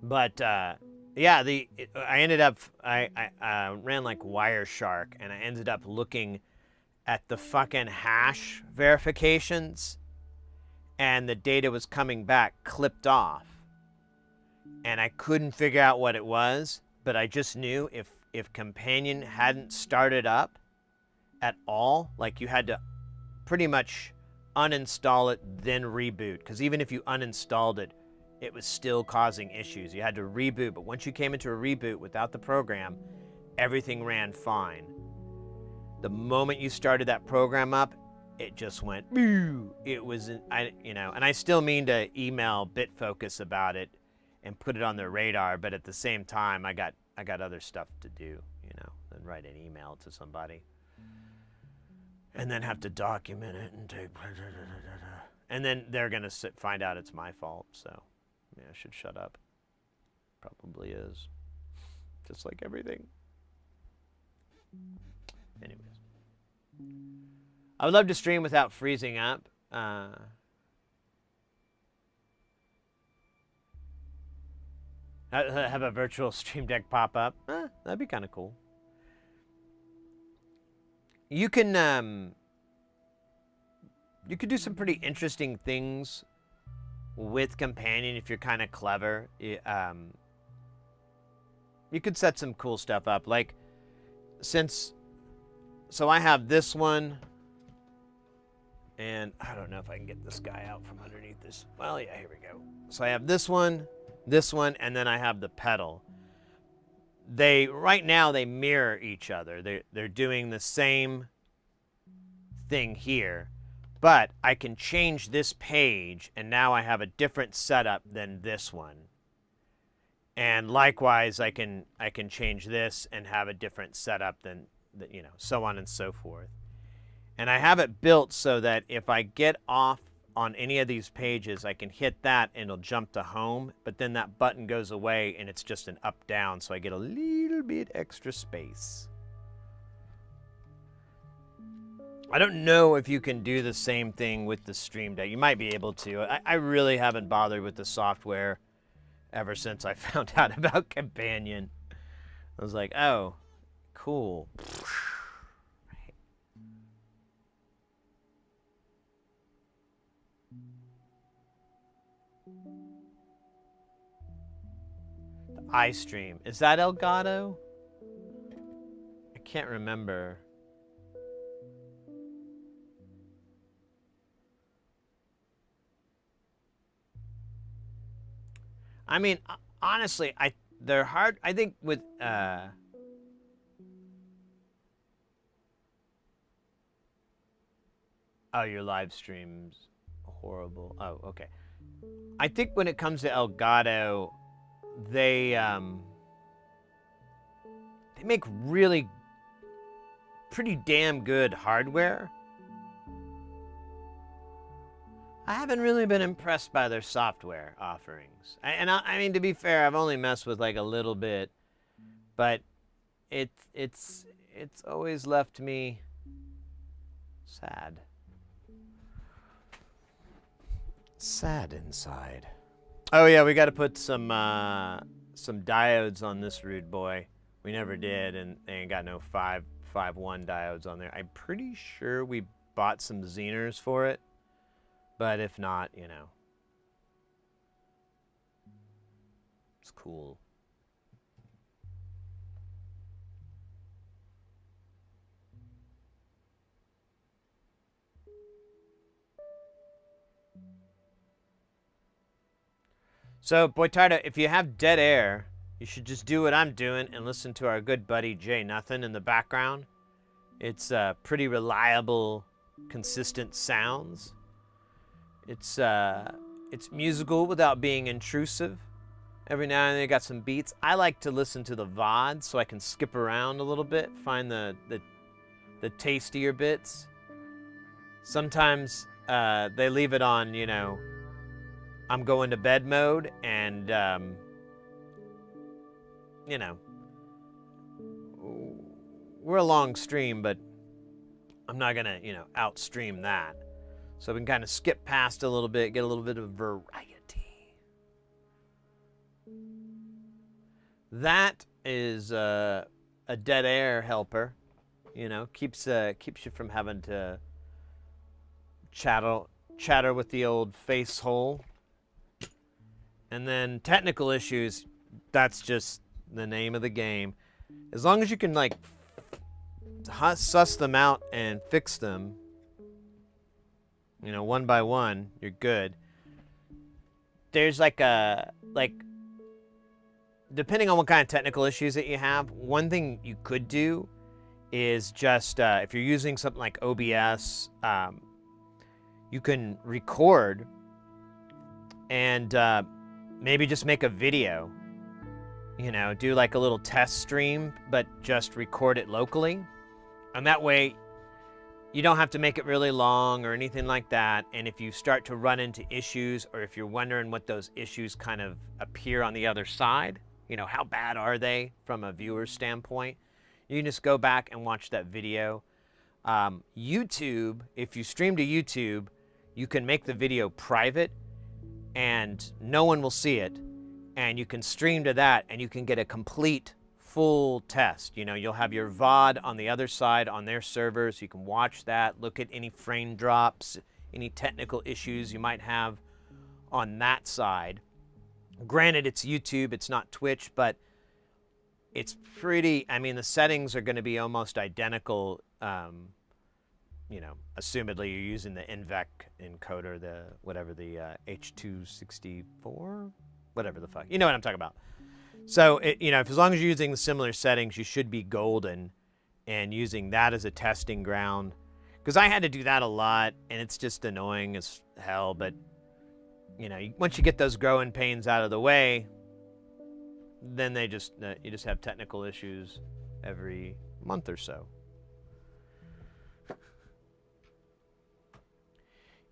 But yeah, I ran like Wireshark, and I ended up looking at the fucking hash verifications, and the data was coming back clipped off, and I couldn't figure out what it was, but I just knew if Companion hadn't started up at all, like you had to pretty much uninstall it then reboot, because even if you uninstalled it, it was still causing issues. You had to reboot, but once you came into a reboot without the program, everything ran fine. The moment you started that program up, it just went, boo. It was, and I still mean to email BitFocus about it and put it on their radar, but at the same time, I got other stuff to do, than write an email to somebody. And then have to document it and take, and then they're gonna find out it's my fault, so. Yeah, I should shut up. Probably is. Just like everything. Anyways. I would love to stream without freezing up. Have a virtual stream deck pop up. That'd be kind of cool. You can do some pretty interesting things with Companion if you're kind of clever. You could set some cool stuff up, like so I have this one, and I don't know if I can get this guy out from underneath this. Well, yeah, here we go. So I have this one, and then I have the pedal. Right now they mirror each other. They're doing the same thing here. But I can change this page, and now I have a different setup than this one. And likewise, I can change this and have a different setup than, so on and so forth. And I have it built so that if I get off on any of these pages, I can hit that and it'll jump to home, but then that button goes away and it's just an up-down, so I get a little bit extra space. I don't know if you can do the same thing with the Stream Deck. You might be able to. I really haven't bothered with the software ever since I found out about Companion. I was like, oh, cool. The iStream. Is that Elgato? I can't remember. I mean, honestly, they're hard. I think with oh, your live stream's horrible. Oh, okay. I think when it comes to Elgato, they make really pretty damn good hardware. I haven't really been impressed by their software offerings. I mean, to be fair, I've only messed with like a little bit, but it's always left me Sad. Sad inside. Oh yeah, we got to put some diodes on this rude boy. We never did, and they ain't got no 551 diodes on there. I'm pretty sure we bought some Zeners for it, but if not, you know, it's cool. So, Boytarda, if you have dead air, you should just do what I'm doing and listen to our good buddy Jay Nothing in the background. It's pretty reliable, consistent sounds. It's musical without being intrusive. Every now and then you got some beats. I like to listen to the VOD so I can skip around a little bit, find the tastier bits. Sometimes they leave it on, you know, I'm going to bed mode, and you know, we're a long stream, but I'm not gonna, you know, outstream that. So we can kind of skip past a little bit, get a little bit of variety. That is a dead air helper, you know, keeps you from having to chatter with the old face hole. And then technical issues, that's just the name of the game. As long as you can, like, suss them out and fix them, you know, one by one, you're good. There's depending on what kind of technical issues that you have, one thing you could do is just, if you're using something like OBS, you can record and maybe just make a video, you know, do like a little test stream, but just record it locally. And that way you don't have to make it really long or anything like that. And if you start to run into issues, or if you're wondering what those issues kind of appear on the other side, you know, how bad are they from a viewer's standpoint, you can just go back and watch that video. YouTube, if you stream to YouTube, you can make the video private and no one will see it, and you can stream to that and you can get a complete full test. You know, you'll have your VOD on the other side on their servers. You can watch that, look at any frame drops, any technical issues you might have on that side. Granted, it's YouTube, it's not Twitch, but it's pretty, I mean, the settings are going to be almost identical. You know, assumedly you're using the NVEC encoder, the H264, whatever the fuck. You know what I'm talking about. So, you know, as long as you're using the similar settings, you should be golden, and using that as a testing ground. Because I had to do that a lot, and it's just annoying as hell. But, you know, once you get those growing pains out of the way, then you just have technical issues every month or so.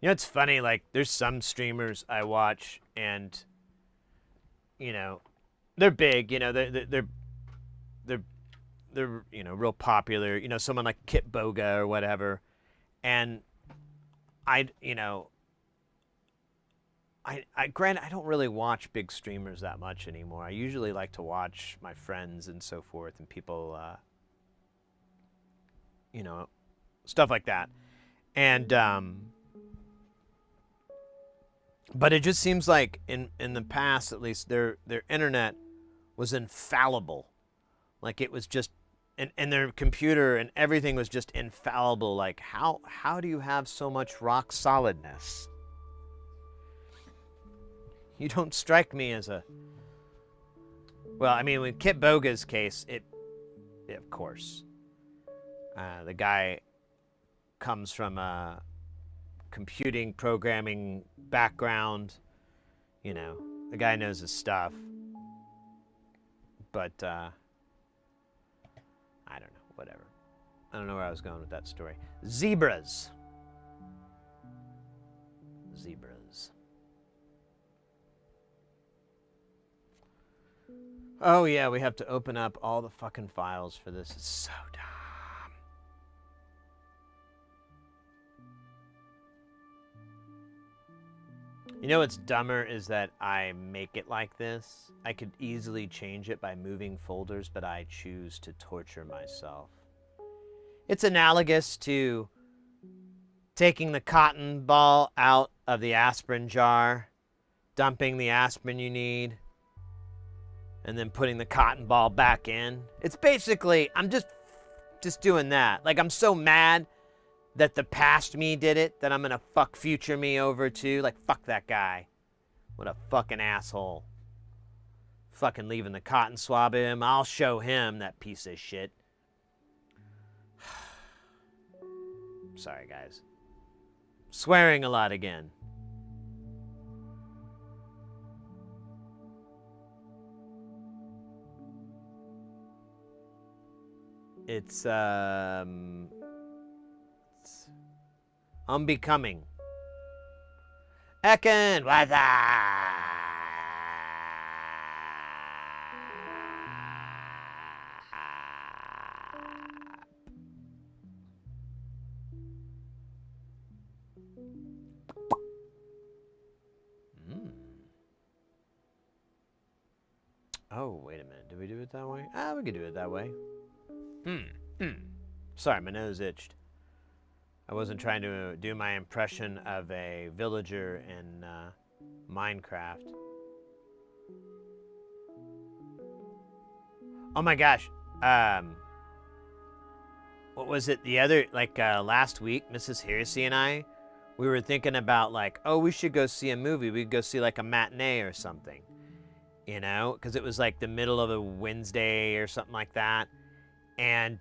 You know, it's funny, like, there's some streamers I watch, and, you know, they're big, you know, they're you know, real popular, you know, someone like Kit Boga or whatever, and granted, I don't really watch big streamers that much anymore. I usually like to watch my friends and so forth, and people, you know, stuff like that, and, but it just seems like in the past, at least, their internet was infallible. Like, it was just, and their computer and everything was just infallible. Like, how do you have so much rock solidness? You don't strike me as a, well, I mean, with Kit Boga's case, of course, the guy comes from a computing programming background, you know, the guy knows his stuff, but I don't know, whatever. I don't know where I was going with that story. Zebras. Oh yeah, we have to open up all the fucking files for this. It's so dumb. You know what's dumber is that I make it like this. I could easily change it by moving folders, but I choose to torture myself. It's analogous to taking the cotton ball out of the aspirin jar, dumping the aspirin you need, and then putting the cotton ball back in. It's basically, I'm just doing that. Like, I'm so mad that the past me did it that I'm gonna fuck future me over too. Like, fuck that guy. What a fucking asshole. Fucking leaving the cotton swab in him. I'll show him, that piece of shit. Sorry, guys. Swearing a lot again. It's unbecoming. Ekin, what's up? Oh, wait a minute. Did we do it that way? Ah, we could do it that way. Sorry, my nose itched. I wasn't trying to do my impression of a villager in Minecraft. Oh my gosh. What was it? The other, last week, Mrs. Hersey and I, we were thinking about, like, oh, we should go see a movie. We could go see, like, a matinee or something. You know? Because it was, like, the middle of a Wednesday or something like that. And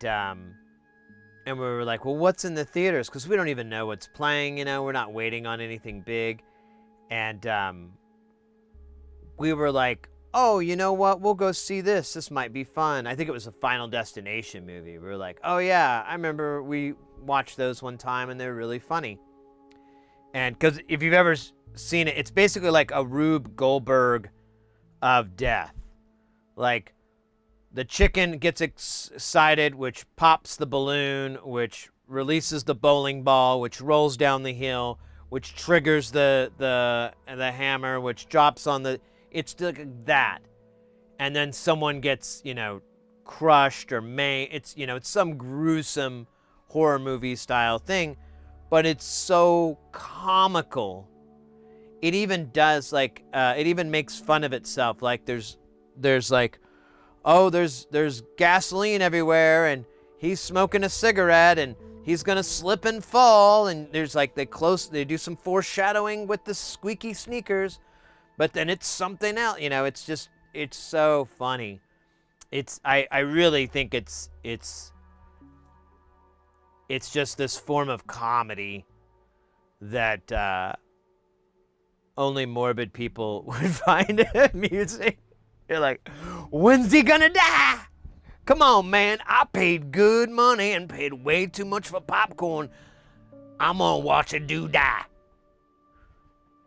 we were like, well, what's in the theaters? Because we don't even know what's playing, you know? We're not waiting on anything big. And we were like, oh, you know what? We'll go see this. This might be fun. I think it was a Final Destination movie. We were like, oh, yeah, I remember we watched those one time, and they're really funny. And because if you've ever seen it, it's basically like a Rube Goldberg of death. Like, the chicken gets excited, which pops the balloon, which releases the bowling ball, which rolls down the hill, which triggers the hammer, which drops on the... It's like that. And then someone gets, you know, crushed or it's, you know, it's some gruesome horror movie style thing, but it's so comical. It even does, like, it even makes fun of itself. Like, there's like, oh, there's gasoline everywhere, and he's smoking a cigarette, and he's gonna slip and fall, and there's like, they do some foreshadowing with the squeaky sneakers, but then it's something else, you know. It's just, it's so funny. I really think it's just this form of comedy that only morbid people would find amusing. You're like, when's he gonna die? Come on, man. I paid good money and paid way too much for popcorn. I'm gonna watch a dude die.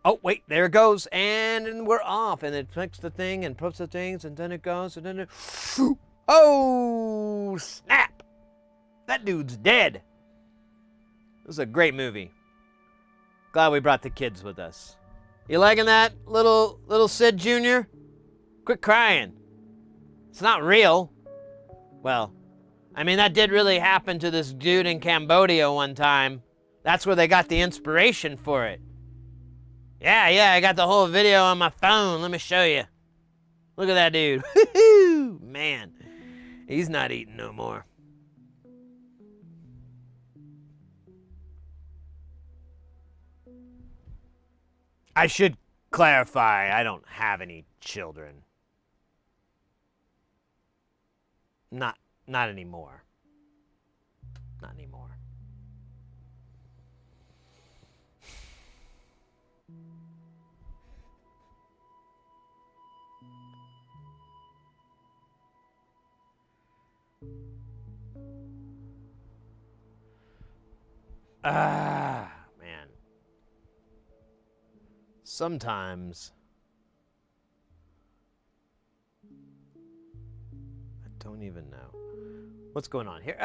Oh, wait, there it goes. And we're off. And it clicks the thing and puts the things, and then it goes, and then it... Oh, snap. That dude's dead. This is a great movie. Glad we brought the kids with us. You liking that, little Sid Jr.? Quit crying. It's not real. Well, I mean, that did really happen to this dude in Cambodia one time. That's where they got the inspiration for it. Yeah, I got the whole video on my phone. Let me show you. Look at that dude. Man, he's not eating no more. I should clarify, I don't have any children. Not anymore. Not anymore. Man. Sometimes I don't even know what's going on here.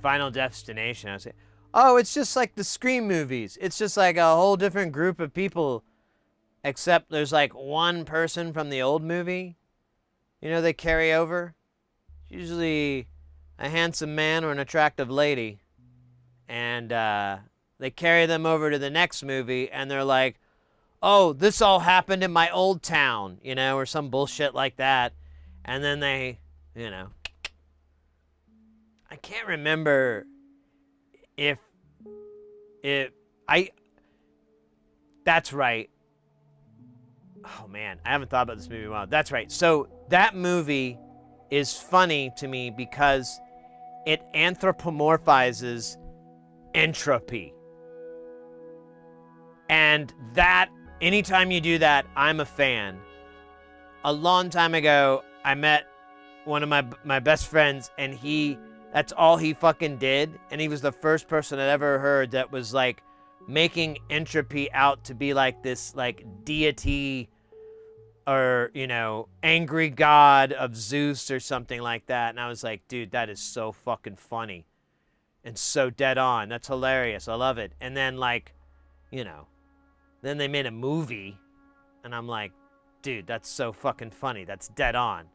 Final Destination. I was like, oh, it's just like the Scream movies. It's just like a whole different group of people, except there's like one person from the old movie. You know, they carry over. It's usually a handsome man or an attractive lady. And they carry them over to the next movie, and they're like, oh, this all happened in my old town, you know, or some bullshit like that. And then they, you know, I can't remember if that's right. Oh man, I haven't thought about this movie in a while. That's right. So that movie is funny to me because it anthropomorphizes entropy. And that, anytime you do that, I'm a fan. A long time ago, I met one of my best friends, and that's all he fucking did. And he was the first person I'd ever heard that was like making entropy out to be like this like deity or, you know, angry god of Zeus or something like that. And I was like, dude, that is so fucking funny and so dead on. That's hilarious. I love it. And then like, you know, then they made a movie and I'm like, dude, that's so fucking funny. That's dead on.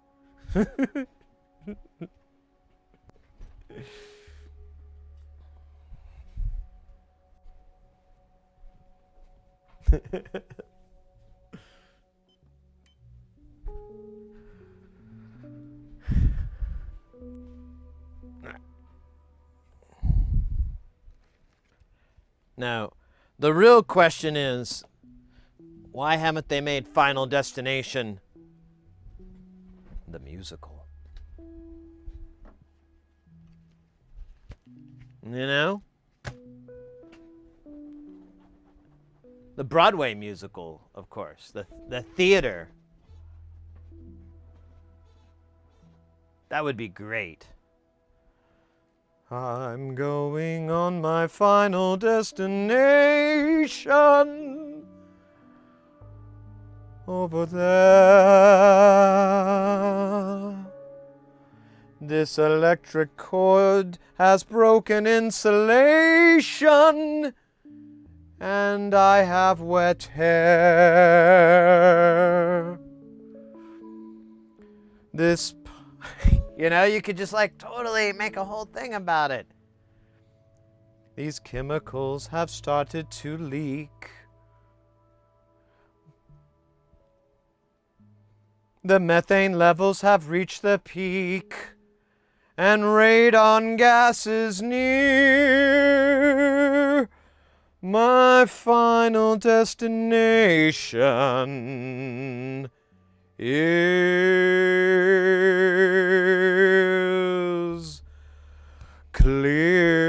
Now, the real question is, why haven't they made Final Destination the musical? You know? The Broadway musical, of course. The theater. That would be great. I'm going on my final destination over there. This electric cord has broken insulation, and I have wet hair. This, you know, you could just like totally make a whole thing about it. These chemicals have started to leak. The methane levels have reached the peak, and radon gas is near. My final destination is clear.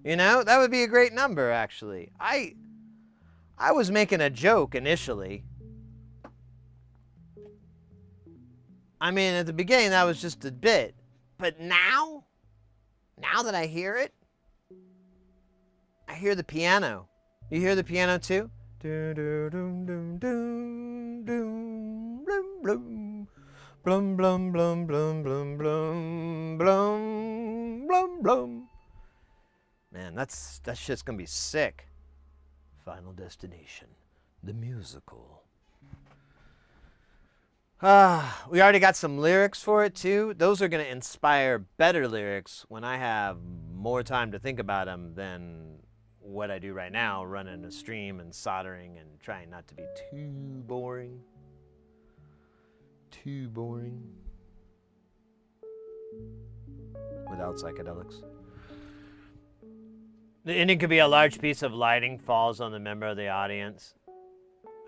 You know, that would be a great number, actually. I was making a joke initially. I mean, at the beginning, that was just a bit. But now that I hear it, I hear the piano. You hear the piano too? Blum, blum, blum, blum, blum, blum, blum, blum, blum. Man, that shit's gonna be sick. Final Destination, the musical. We already got some lyrics for it too. Those are gonna inspire better lyrics when I have more time to think about them than what I do right now, running a stream and soldering and trying not to be too boring. Too boring. Without psychedelics. The ending could be a large piece of lighting falls on the member of the audience.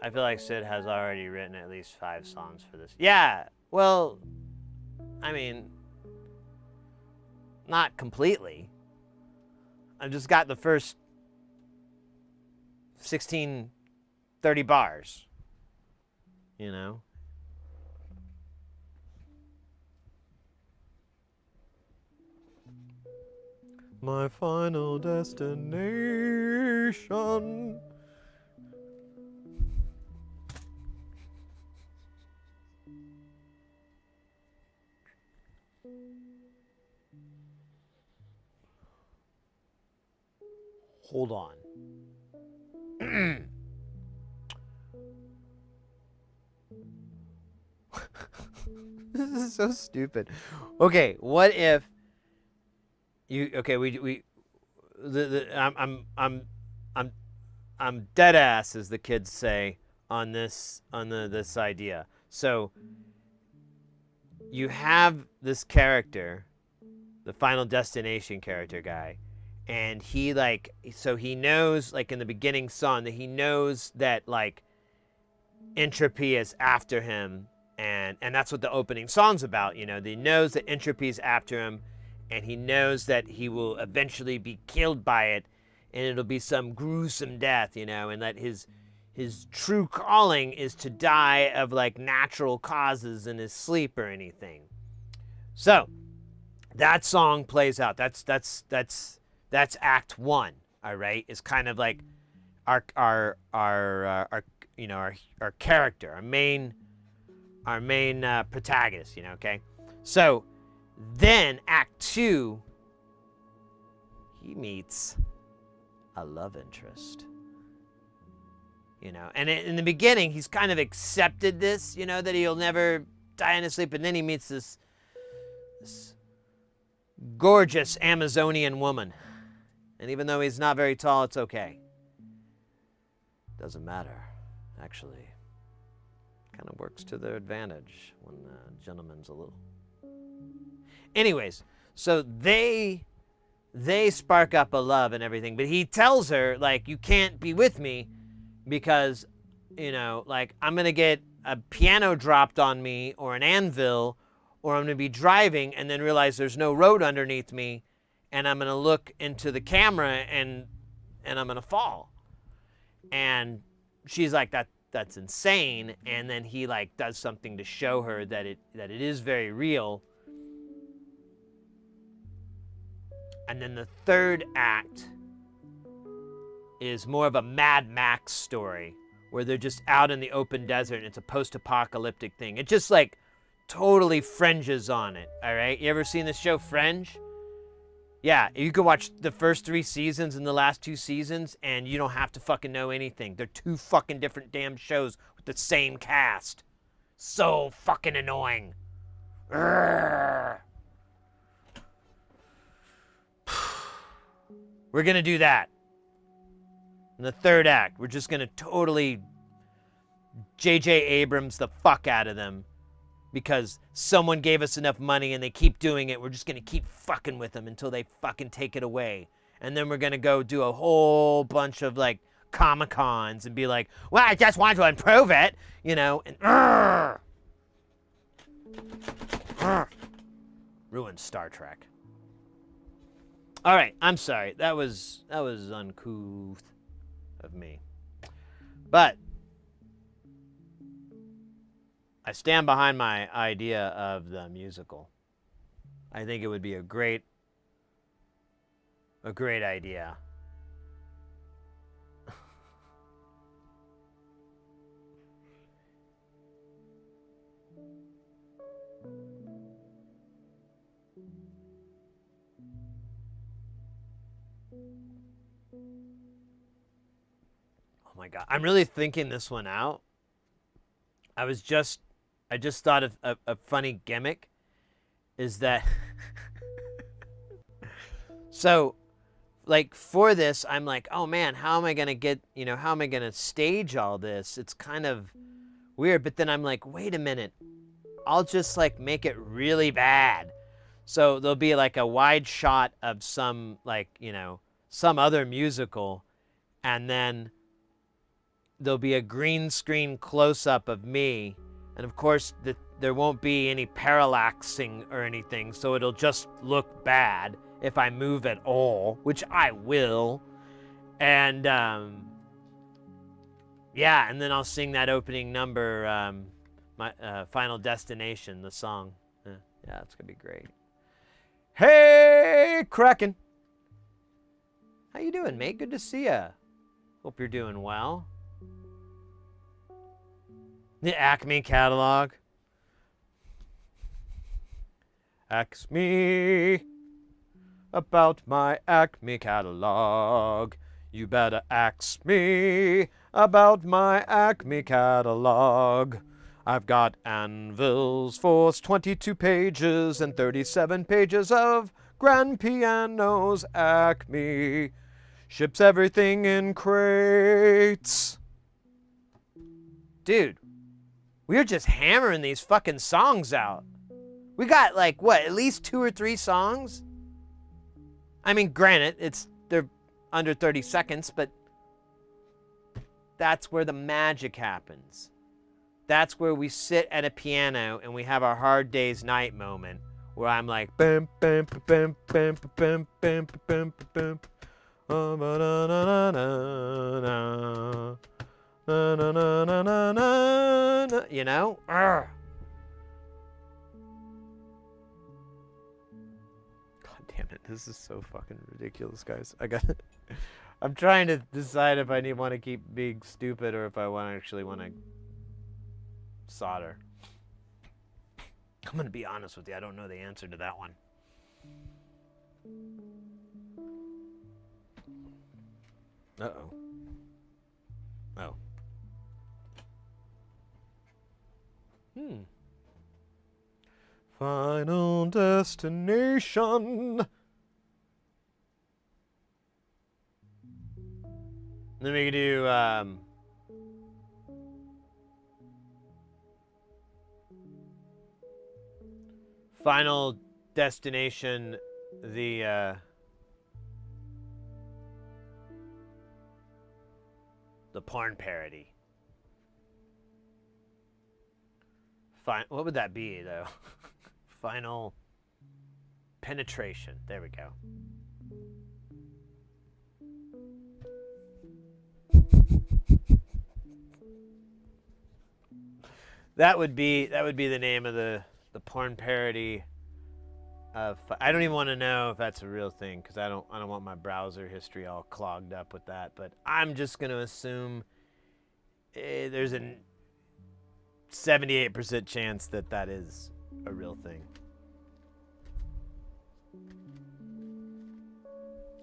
I feel like Sid has already written at least 5 songs for this. Yeah, well, I mean, not completely. I've just got the first 16, 30 bars, you know? My final destination. Hold on. This is so stupid. Okay, what if you? Okay, I'm dead ass, as the kids say, on this idea. So you have this character, the Final Destination character guy, and he he knows, like, in the beginning song, that he knows that, like, entropy is after him, and that's what the opening song's about. You know, he knows that entropy is after him, and he knows that he will eventually be killed by it, and it'll be some gruesome death, you know, and that his true calling is to die of, like, natural causes in his sleep or anything. So that song plays out. That's Act One. All right, it's kind of like our you know, our character, our main protagonist. You know, okay. So then Act Two, he meets a love interest. You know, and in the beginning, he's kind of accepted this, you know, that he'll never die in his sleep, and then he meets this gorgeous Amazonian woman. And even though he's not very tall, it's okay. Doesn't matter, actually. Kind of works to their advantage when the gentleman's a little. Anyways, so they spark up a love and everything, but he tells her, like, you can't be with me because, you know, like, I'm going to get a piano dropped on me or an anvil, or I'm going to be driving and then realize there's no road underneath me, and I'm going to look into the camera and I'm going to fall. And she's like, that's insane. And then he, like, does something to show her that it is very real. And then the third act is more of a Mad Max story, where they're just out in the open desert, and it's a post-apocalyptic thing. It just, like, totally fringes on it, all right? You ever seen the show Fringe? Yeah, you can watch the first 3 seasons and the last 2 seasons, and you don't have to fucking know anything. They're 2 fucking different damn shows with the same cast. So fucking annoying. Urgh. We're gonna do that. In the third act, we're just gonna totally J.J. Abrams the fuck out of them, because someone gave us enough money and they keep doing it. We're just gonna keep fucking with them until they fucking take it away. And then we're gonna go do a whole bunch of, like, Comic-Cons and be like, well, I just want to improve it, you know, and ruin Star Trek. All right, I'm sorry. That was uncouth of me. But I stand behind my idea of the musical. I think it would be a great idea. Oh my God, I'm really thinking this one out. I just thought of a funny gimmick, is that so, like, for this, I'm like, oh man, how am I gonna stage all this? It's kind of weird, but then I'm like, wait a minute, I'll just, like, make it really bad. So there'll be, like, a wide shot of some, like, you know, some other musical, and then there'll be a green screen close-up of me, and of course there won't be any parallaxing or anything, so it'll just look bad if I move at all, which I will. And yeah, and then I'll sing that opening number, my Final Destination, the song. Yeah, it's gonna be great. Hey, Kraken, how you doing, mate? Good to see ya. Hope you're doing well. The Acme catalog. Ask me about my Acme catalog. You better ask me about my Acme catalog. I've got anvils for 22 pages and 37 pages of grand pianos. Acme ships everything in crates. Dude, we're just hammering these fucking songs out. We got like, what, at least 2 or 3 songs? I mean, granted, they're under 30 seconds, but that's where the magic happens. That's where we sit at a piano and we have our hard day's night moment where I'm like, bam, bam, bam, bam, bam, bam, bam, bam, you know? Arrgh. Damn it, this is so fucking ridiculous, guys. I'm trying to decide if I want to keep being stupid or if I actually want to solder. I'm going to be honest with you, I don't know the answer to that one. Uh-oh. Oh. Final destination. Then we can do Final Destination, the porn parody. What would that be, though? Final Penetration. There we go. That would be the name of the porn parody of. I don't even want to know if that's a real thing because I don't want my browser history all clogged up with that. But I'm just gonna assume there's a 78% chance that is a real thing.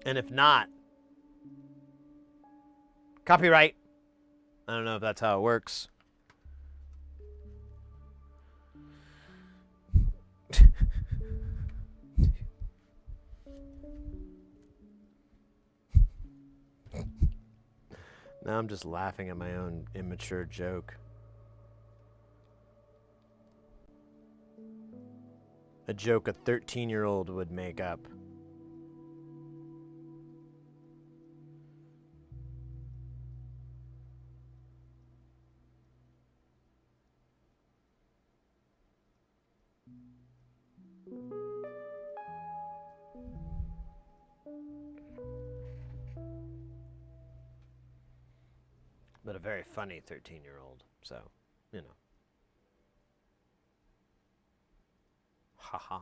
And if not, copyright. I don't know if that's how it works. Now I'm just laughing at my own immature joke. A joke a 13-year-old would make up. But a very funny 13-year-old, so, you know. Haha.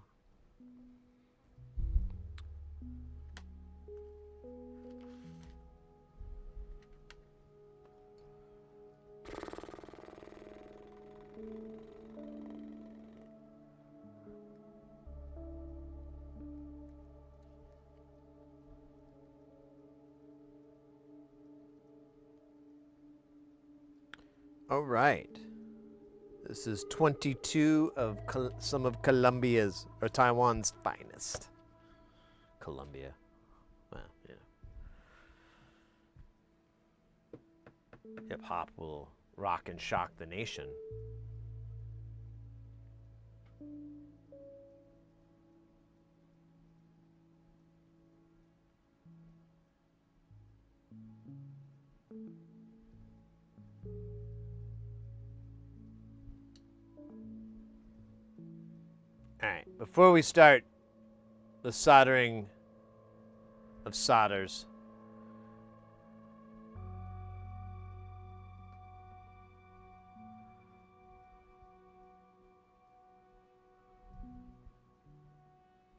All right. This is 22 of some of Colombia's or Taiwan's finest. Colombia. Well, yeah. Hip hop will rock and shock the nation. All right, before we start the soldering of solders,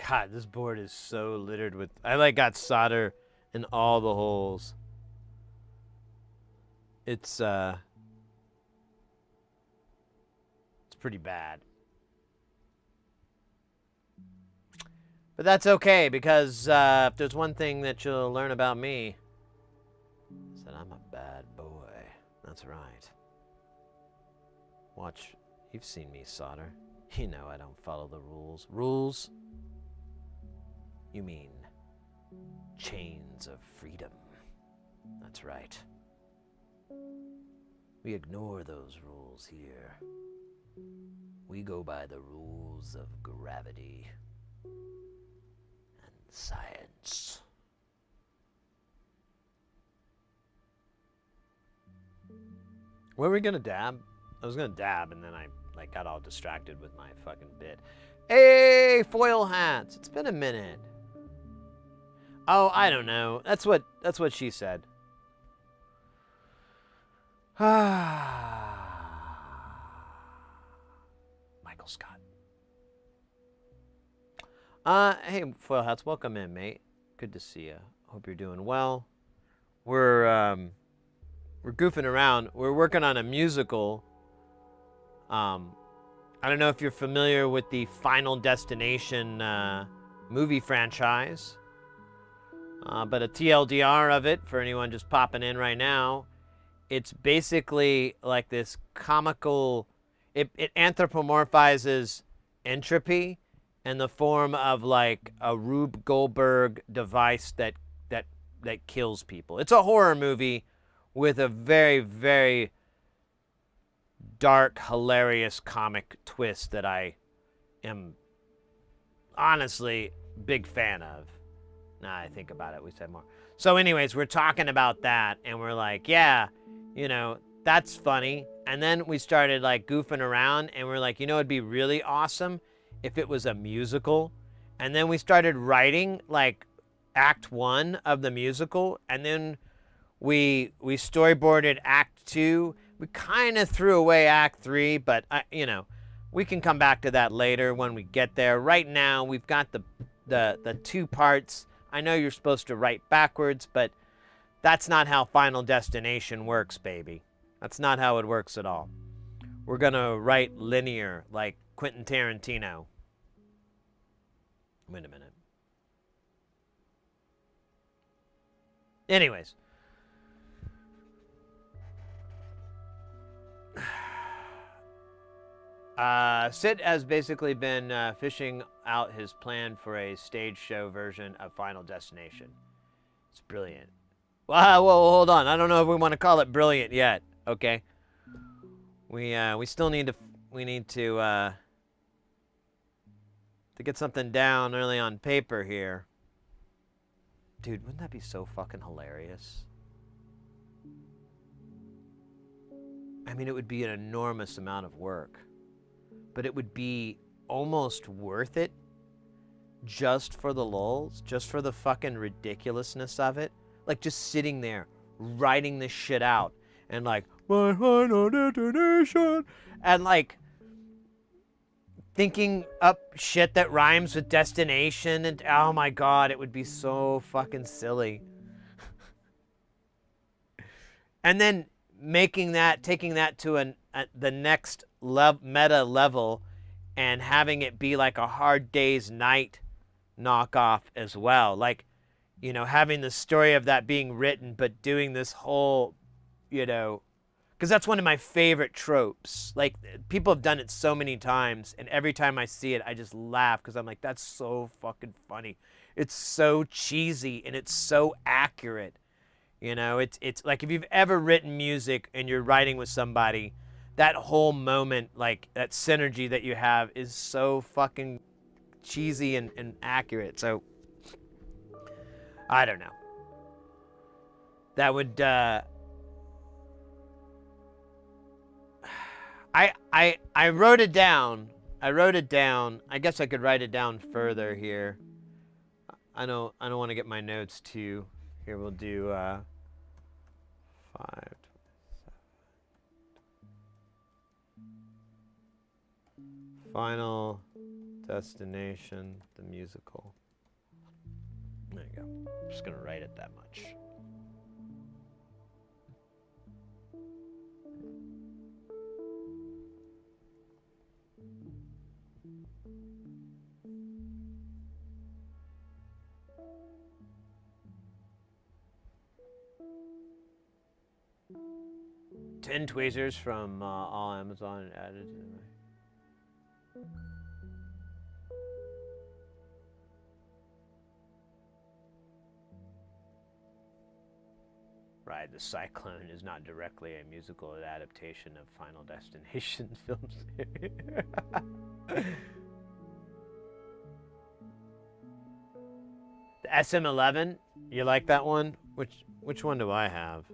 God, this board is so littered with, I got solder in all the holes. It's pretty bad. But that's okay, because if there's one thing that you'll learn about me, it's that I'm a bad boy. That's right. Watch. You've seen me solder. You know I don't follow the rules. Rules? You mean chains of freedom. That's right. We ignore those rules here. We go by the rules of gravity and science. Were we gonna dab? I was gonna dab, and then I got all distracted with my fucking bit. Hey, foil hats! It's been a minute. Oh, I don't know. That's what she said. Michael Scott. Hey, foil hats, welcome in, mate. Good to see you. Hope you're doing well. We're goofing around. We're working on a musical. I don't know if you're familiar with the Final Destination movie franchise, but a TLDR of it for anyone just popping in right now. It's basically like this comical. It anthropomorphizes entropy in the form of like a Rube Goldberg device that kills people. It's a horror movie with a very, very dark, hilarious comic twist that I am honestly big fan of. Now I think about it, we said more. So anyways, we're talking about that, and we're like, yeah, you know, that's funny. And then we started like goofing around, and we're like, you know, it'd be really awesome if it was a musical. And then we started writing like Act 1 of the musical, and then we storyboarded Act 2. We kind of threw away Act 3, but you know, we can come back to that later when we get there. Right now, we've got the two parts. I know you're supposed to write backwards, but that's not how Final Destination works, baby. That's not how it works at all. We're gonna write linear, like Quentin Tarantino. Wait a minute. Anyways. Sid has basically been fishing out his plan for a stage show version of Final Destination. It's brilliant. Well, hold on. I don't know if we want to call it brilliant yet. Okay. We still need to get something down early on paper here. Dude, wouldn't that be so fucking hilarious? I mean, it would be an enormous amount of work, but it would be almost worth it just for the lulz, just for the fucking ridiculousness of it. Like, just sitting there, writing this shit out, and like, my final destination, and like, thinking up shit that rhymes with destination, and oh my god, it would be so fucking silly. And then taking that to the next meta level, and having it be like a Hard Day's Night knockoff as well. Like, you know, having the story of that being written, but doing this whole, you know, because that's one of my favorite tropes. Like, people have done it so many times, and every time I see it, I just laugh, because I'm like, that's so fucking funny. It's so cheesy, and it's so accurate. You know, it's like, if you've ever written music and you're writing with somebody, that whole moment, like, that synergy that you have is so fucking cheesy and accurate. So, I don't know. That would, I wrote it down. I guess I could write it down further here. I don't want to get my notes too. Here, we'll do 5, 27. Final Destination, the musical. There you go. I'm just gonna write it that much. 10 tweezers from all Amazon added to my... Ride the Cyclone is not directly a musical adaptation of Final Destination films. The SM11, you like that one? Which one do I have?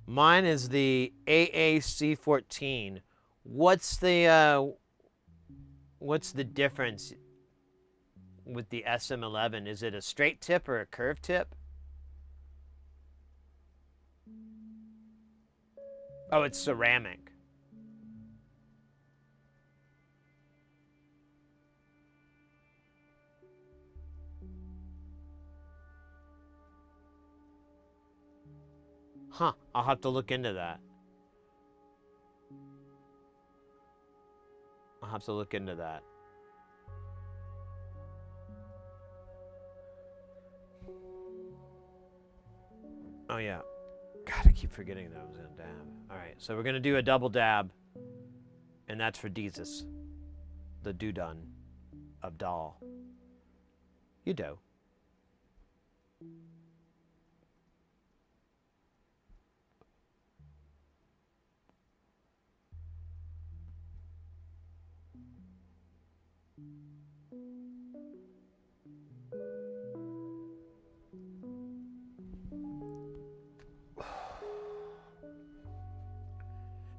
Mine is the AAC14. What's the difference with the SM11? Is it a straight tip or a curved tip? Oh, it's ceramic. Huh, I'll have to look into that. I'll have to look into that. Oh, yeah. God, I keep forgetting that I was going to dab. All right, so we're going to do a double dab, and that's for Jesus, the Dudun of Doll. You do.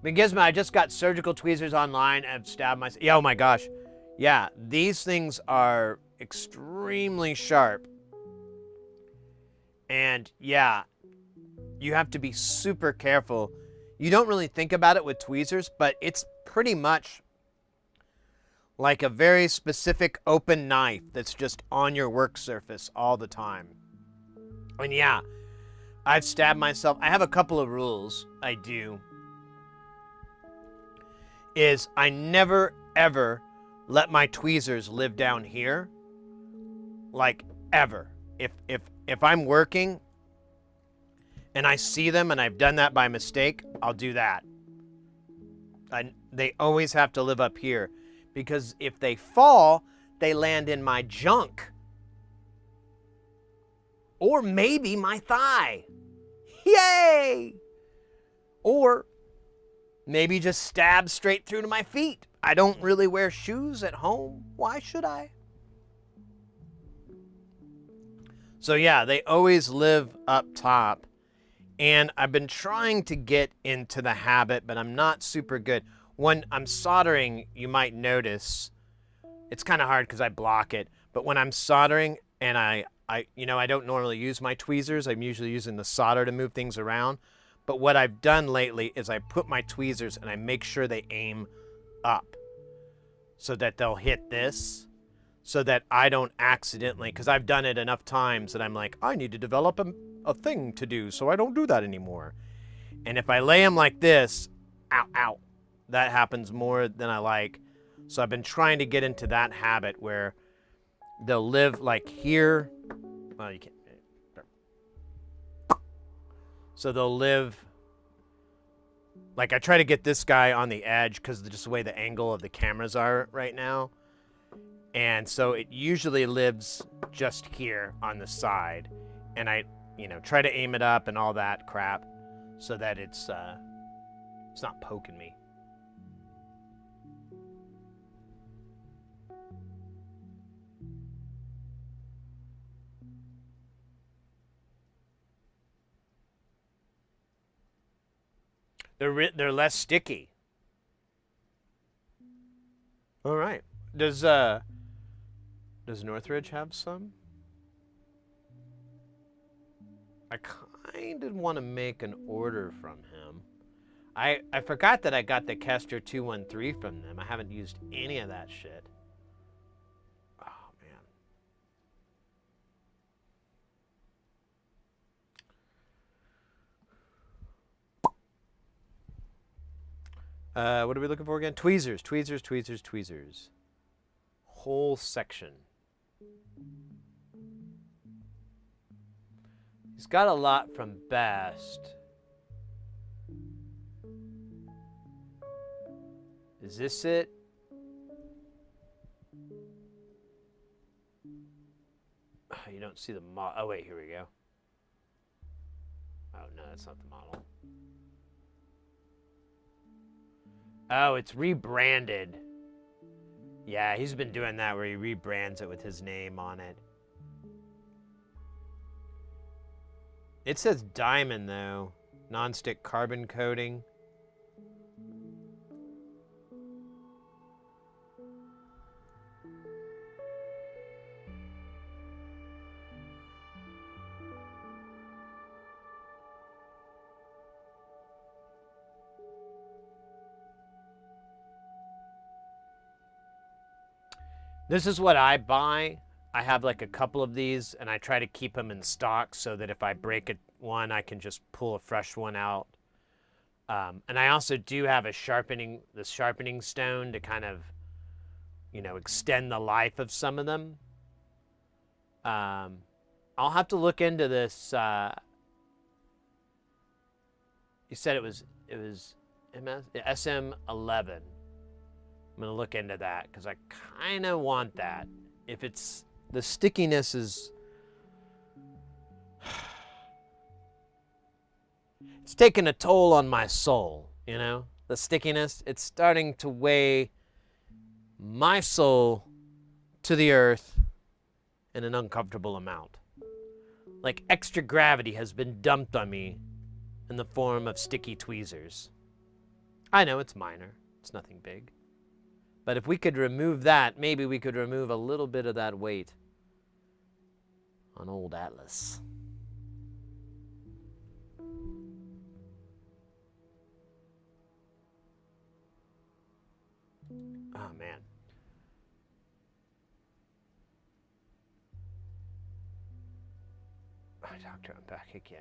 Gizmo, I just got surgical tweezers online. I've stabbed myself. Yeah, oh my gosh. Yeah, these things are extremely sharp. And yeah, you have to be super careful. You don't really think about it with tweezers, but it's pretty much like a very specific open knife that's just on your work surface all the time. And yeah, I've stabbed myself. I have a couple of rules I do. Is I never, ever let my tweezers live down here. Like, ever. If I'm working and I see them and I've done that by mistake, I'll do that. They always have to live up here. Because if they fall, they land in my junk. Or maybe my thigh. Yay! Or maybe just stab straight through to my feet. I don't really wear shoes at home. Why should I? So yeah, they always live up top. And I've been trying to get into the habit, but I'm not super good. When I'm soldering, you might notice, it's kind of hard because I block it, but when I'm soldering and I don't normally use my tweezers, I'm usually using the solder to move things around. But what I've done lately is I put my tweezers and I make sure they aim up so that they'll hit this, so that I don't accidentally, because I've done it enough times that I'm like, I need to develop a thing to do, so I don't do that anymore. And if I lay them like this, ow, ow, that happens more than I like. So I've been trying to get into that habit where they'll live like here. Well, you can't. So they'll live, like I try to get this guy on the edge because just the way the angle of the cameras are right now. And so it usually lives just here on the side. And I, try to aim it up and all that crap so that it's not poking me. They're less sticky. All right. Does Northridge have some? I kind of want to make an order from him. I forgot that I got the Kester 213 from them. I haven't used any of that shit. Oh, man. What are we looking for again? Tweezers, tweezers, tweezers, tweezers. Whole section. He's got a lot from Best. Is this it? Oh, you don't see the model. Oh, wait, here we go. Oh, no, that's not the model. Oh, it's rebranded. Yeah, he's been doing that where he rebrands it with his name on it. It says diamond, though. Non-stick carbon coating. This is what I buy. I have like a couple of these, and I try to keep them in stock so that if I break one, I can just pull a fresh one out. And I also do have the sharpening stone to kind of, extend the life of some of them. I'll have to look into this. You said it was SM11. I'm going to look into that because I kind of want that. If it's, the stickiness is, it's taking a toll on my soul, The stickiness, it's starting to weigh my soul to the earth in an uncomfortable amount. Like extra gravity has been dumped on me in the form of sticky tweezers. I know it's minor, it's nothing big. But if we could remove that, maybe we could remove a little bit of that weight on old Atlas. Oh, man. Doctor, I'm back again.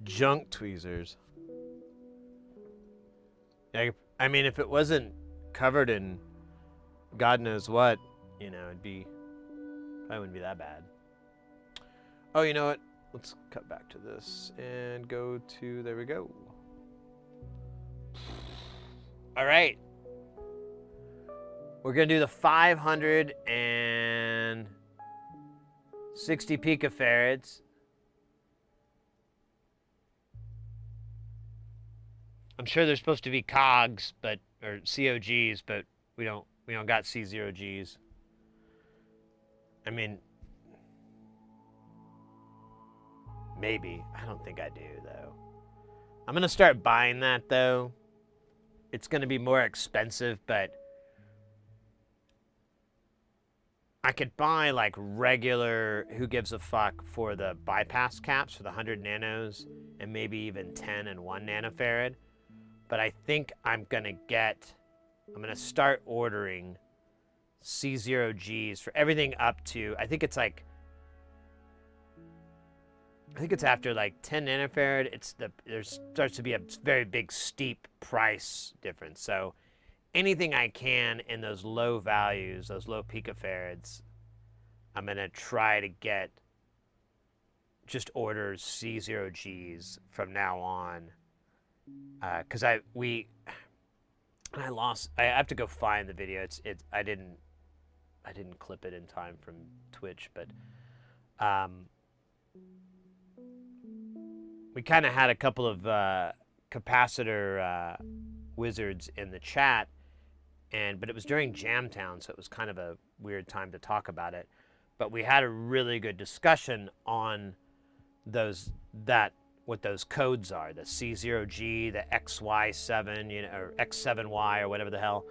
Junk tweezers. I mean, if it wasn't covered in God knows what, it'd probably wouldn't be that bad. Oh, you know what? Let's cut back to this and go to, there we go. All right. We're going to do the 560 picofarads. I'm sure there's supposed to be cogs, or COGs, but we don't got C0Gs. I mean, maybe. I don't think I do, though. I'm going to start buying that, though. It's going to be more expensive, but I could buy, like, regular who gives a fuck for the bypass caps for the 100 nanos and maybe even 10 and 1 nanofarad. But I think I'm going to start ordering C0Gs for everything up to, I think it's after like 10 nanofarad, there starts to be a very big steep price difference. So anything I can in those low values, those low picofarads, I'm going to try to just order C0Gs from now on. Because I have to go find the video. I didn't clip it in time from Twitch, but we kind of had a couple of capacitor wizards in the chat, but it was during Jamtown, so it was kind of a weird time to talk about it. But we had a really good discussion on what those codes are, the C0G, the XY7, or X7Y, or whatever the hell,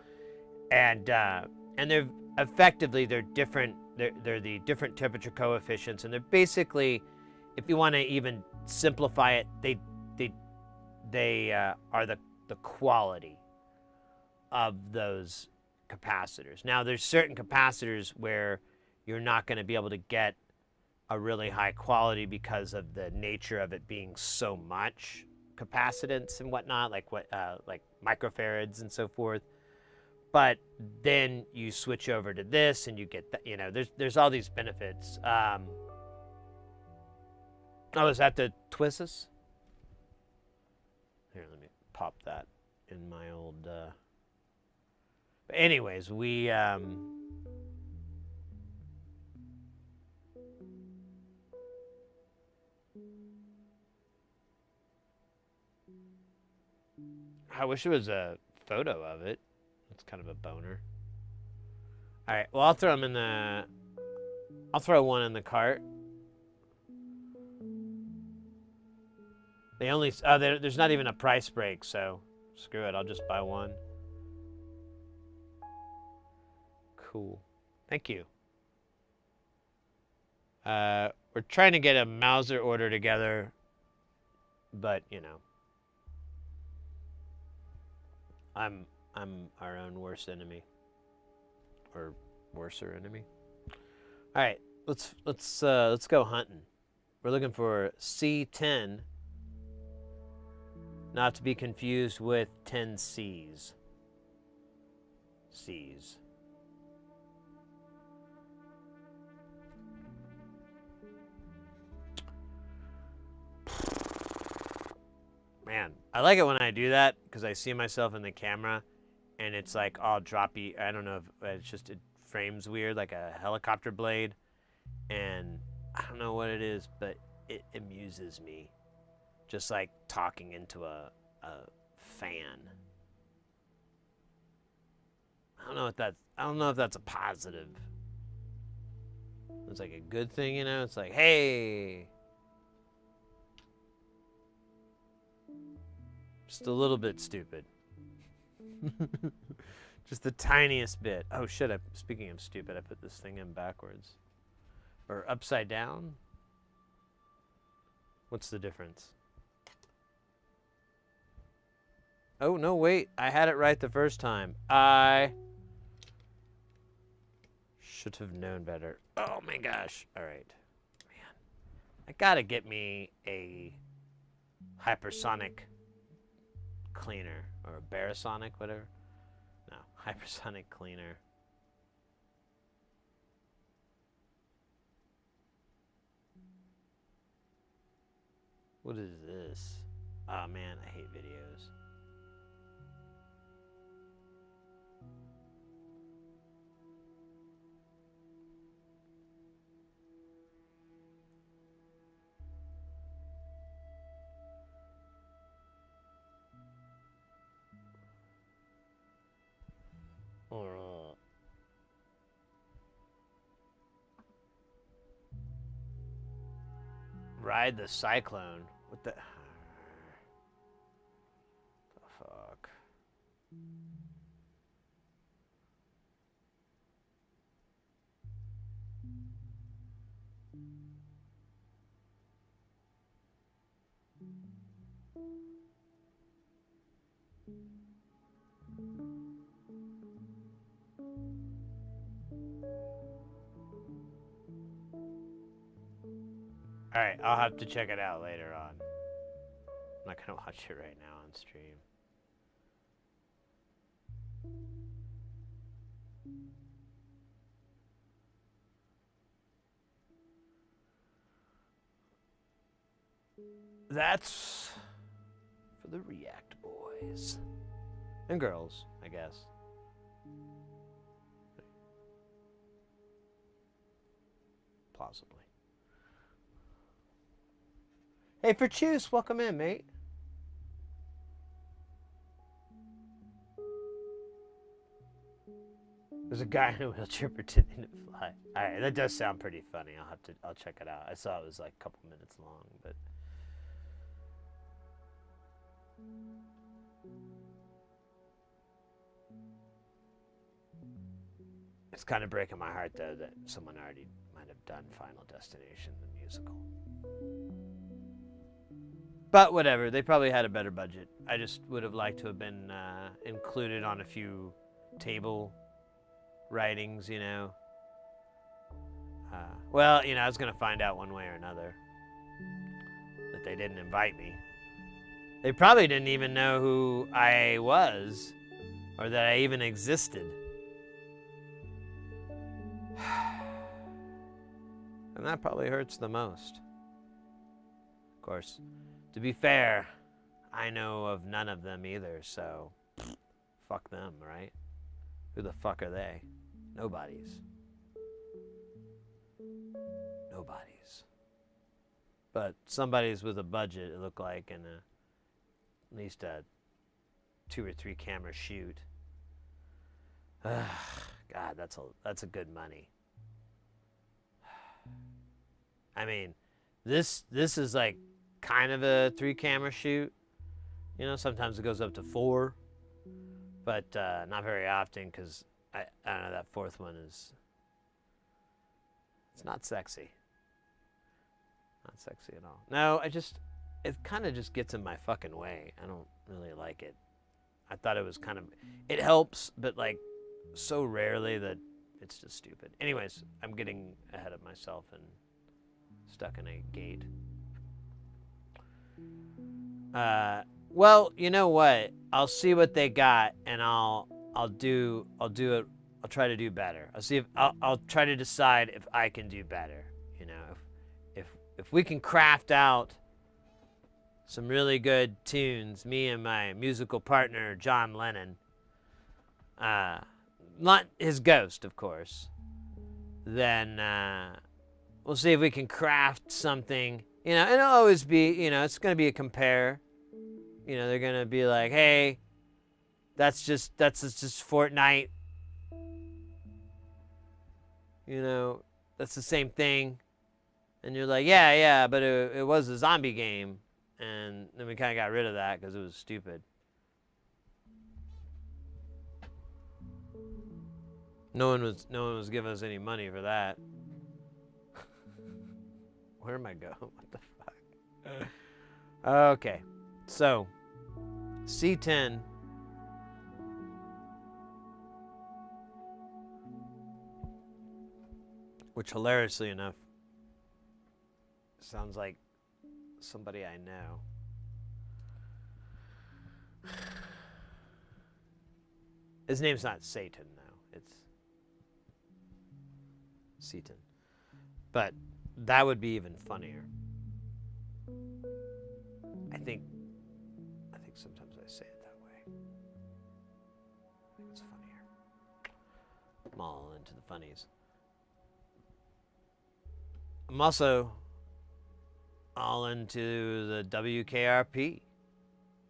and they're effectively different. They're the different temperature coefficients, and they're basically, if you want to even simplify it, they are the quality of those capacitors. Now, there's certain capacitors where you're not going to be able to get a really high quality because of the nature of it being so much capacitance and whatnot, like microfarads and so forth. but then you switch over to this and you get that, you know, there's all these benefits. Oh, is that the Twissus? Here, let me pop that in my old. But anyways, we. I wish there was a photo of it. It's kind of a boner. All right. Well, I'll throw them in the. I'll throw one in the cart. They only. There's not even a price break, so screw it. I'll just buy one. Cool. Thank you. We're trying to get a Mauser order together, but you know, I'm our own worst enemy, or worser enemy. All right, let's go hunting. We're looking for C10, not to be confused with 10 C's. C's. Man, I like it when I do that because I see myself in the camera and it's like all droppy. I don't know if it's just, it frames weird like a helicopter blade. And I don't know what it is, but it amuses me. Just like talking into a fan. I don't know if that's a positive. It's like a good thing, you know? It's like, hey. Just a little bit stupid. Just the tiniest bit. Oh shit, speaking of stupid, I put this thing in backwards. Or upside down? What's the difference? Oh, no, wait. I had it right the first time. I should have known better. Oh my gosh. All right. Man. I gotta get me a hypersonic cleaner or a barisonic, whatever. No, hypersonic cleaner. What is this? Oh man, I hate videos. Ride the cyclone. What the fuck? Alright, I'll have to check it out later on. I'm not gonna watch it right now on stream. That's for the React boys. And girls, I guess. Plausibly. Hey, for Choose, welcome in, mate. There's a guy in a wheelchair pretending to fly. All right, that does sound pretty funny. I'll check it out. I saw it was like a couple minutes long, but it's kind of breaking my heart though that someone already might have done Final Destination, the musical. But whatever, they probably had a better budget. I just would have liked to have been included on a few table writings, you know. Well, you know, I was going to find out one way or another that they didn't invite me. They probably didn't even know who I was or that I even existed. And that probably hurts the most. Of course, to be fair, I know of none of them either, so fuck them, right? Who the fuck are they? Nobodies. Nobodies. But somebody's with a budget, it looked like, and at least a 2 or 3 camera shoot. God, that's a good money. I mean, this is like kind of a 3 camera shoot. You know, sometimes it goes up to 4, but not very often, because I don't know, that 4th one it's not sexy. Not sexy at all. No, it kind of just gets in my fucking way. I don't really like it. I thought it was kind of, it helps, but like so rarely that it's just stupid. Anyways, I'm getting ahead of myself and stuck in a gate. Well, you know what? I'll see what they got, and I'll do it. I'll try to do better. I'll try to decide if I can do better. You know, if we can craft out some really good tunes, me and my musical partner John Lennon, not his ghost, of course, then we'll see if we can craft something. You know, and it'll always be, you know, it's going to be a compare. You know, they're going to be like, hey, that's just Fortnite. You know, that's the same thing. And you're like, yeah, but it was a zombie game. And then we kind of got rid of that because it was stupid. No one was giving us any money for that. Where am I going? What the fuck? Okay, so C10. Which, hilariously enough, sounds like somebody I know. His name's not Satan, though. It's Satan. But that would be even funnier. I think sometimes I say it that way. I think it's funnier. I'm all into the funnies. I'm also all into the WKRP.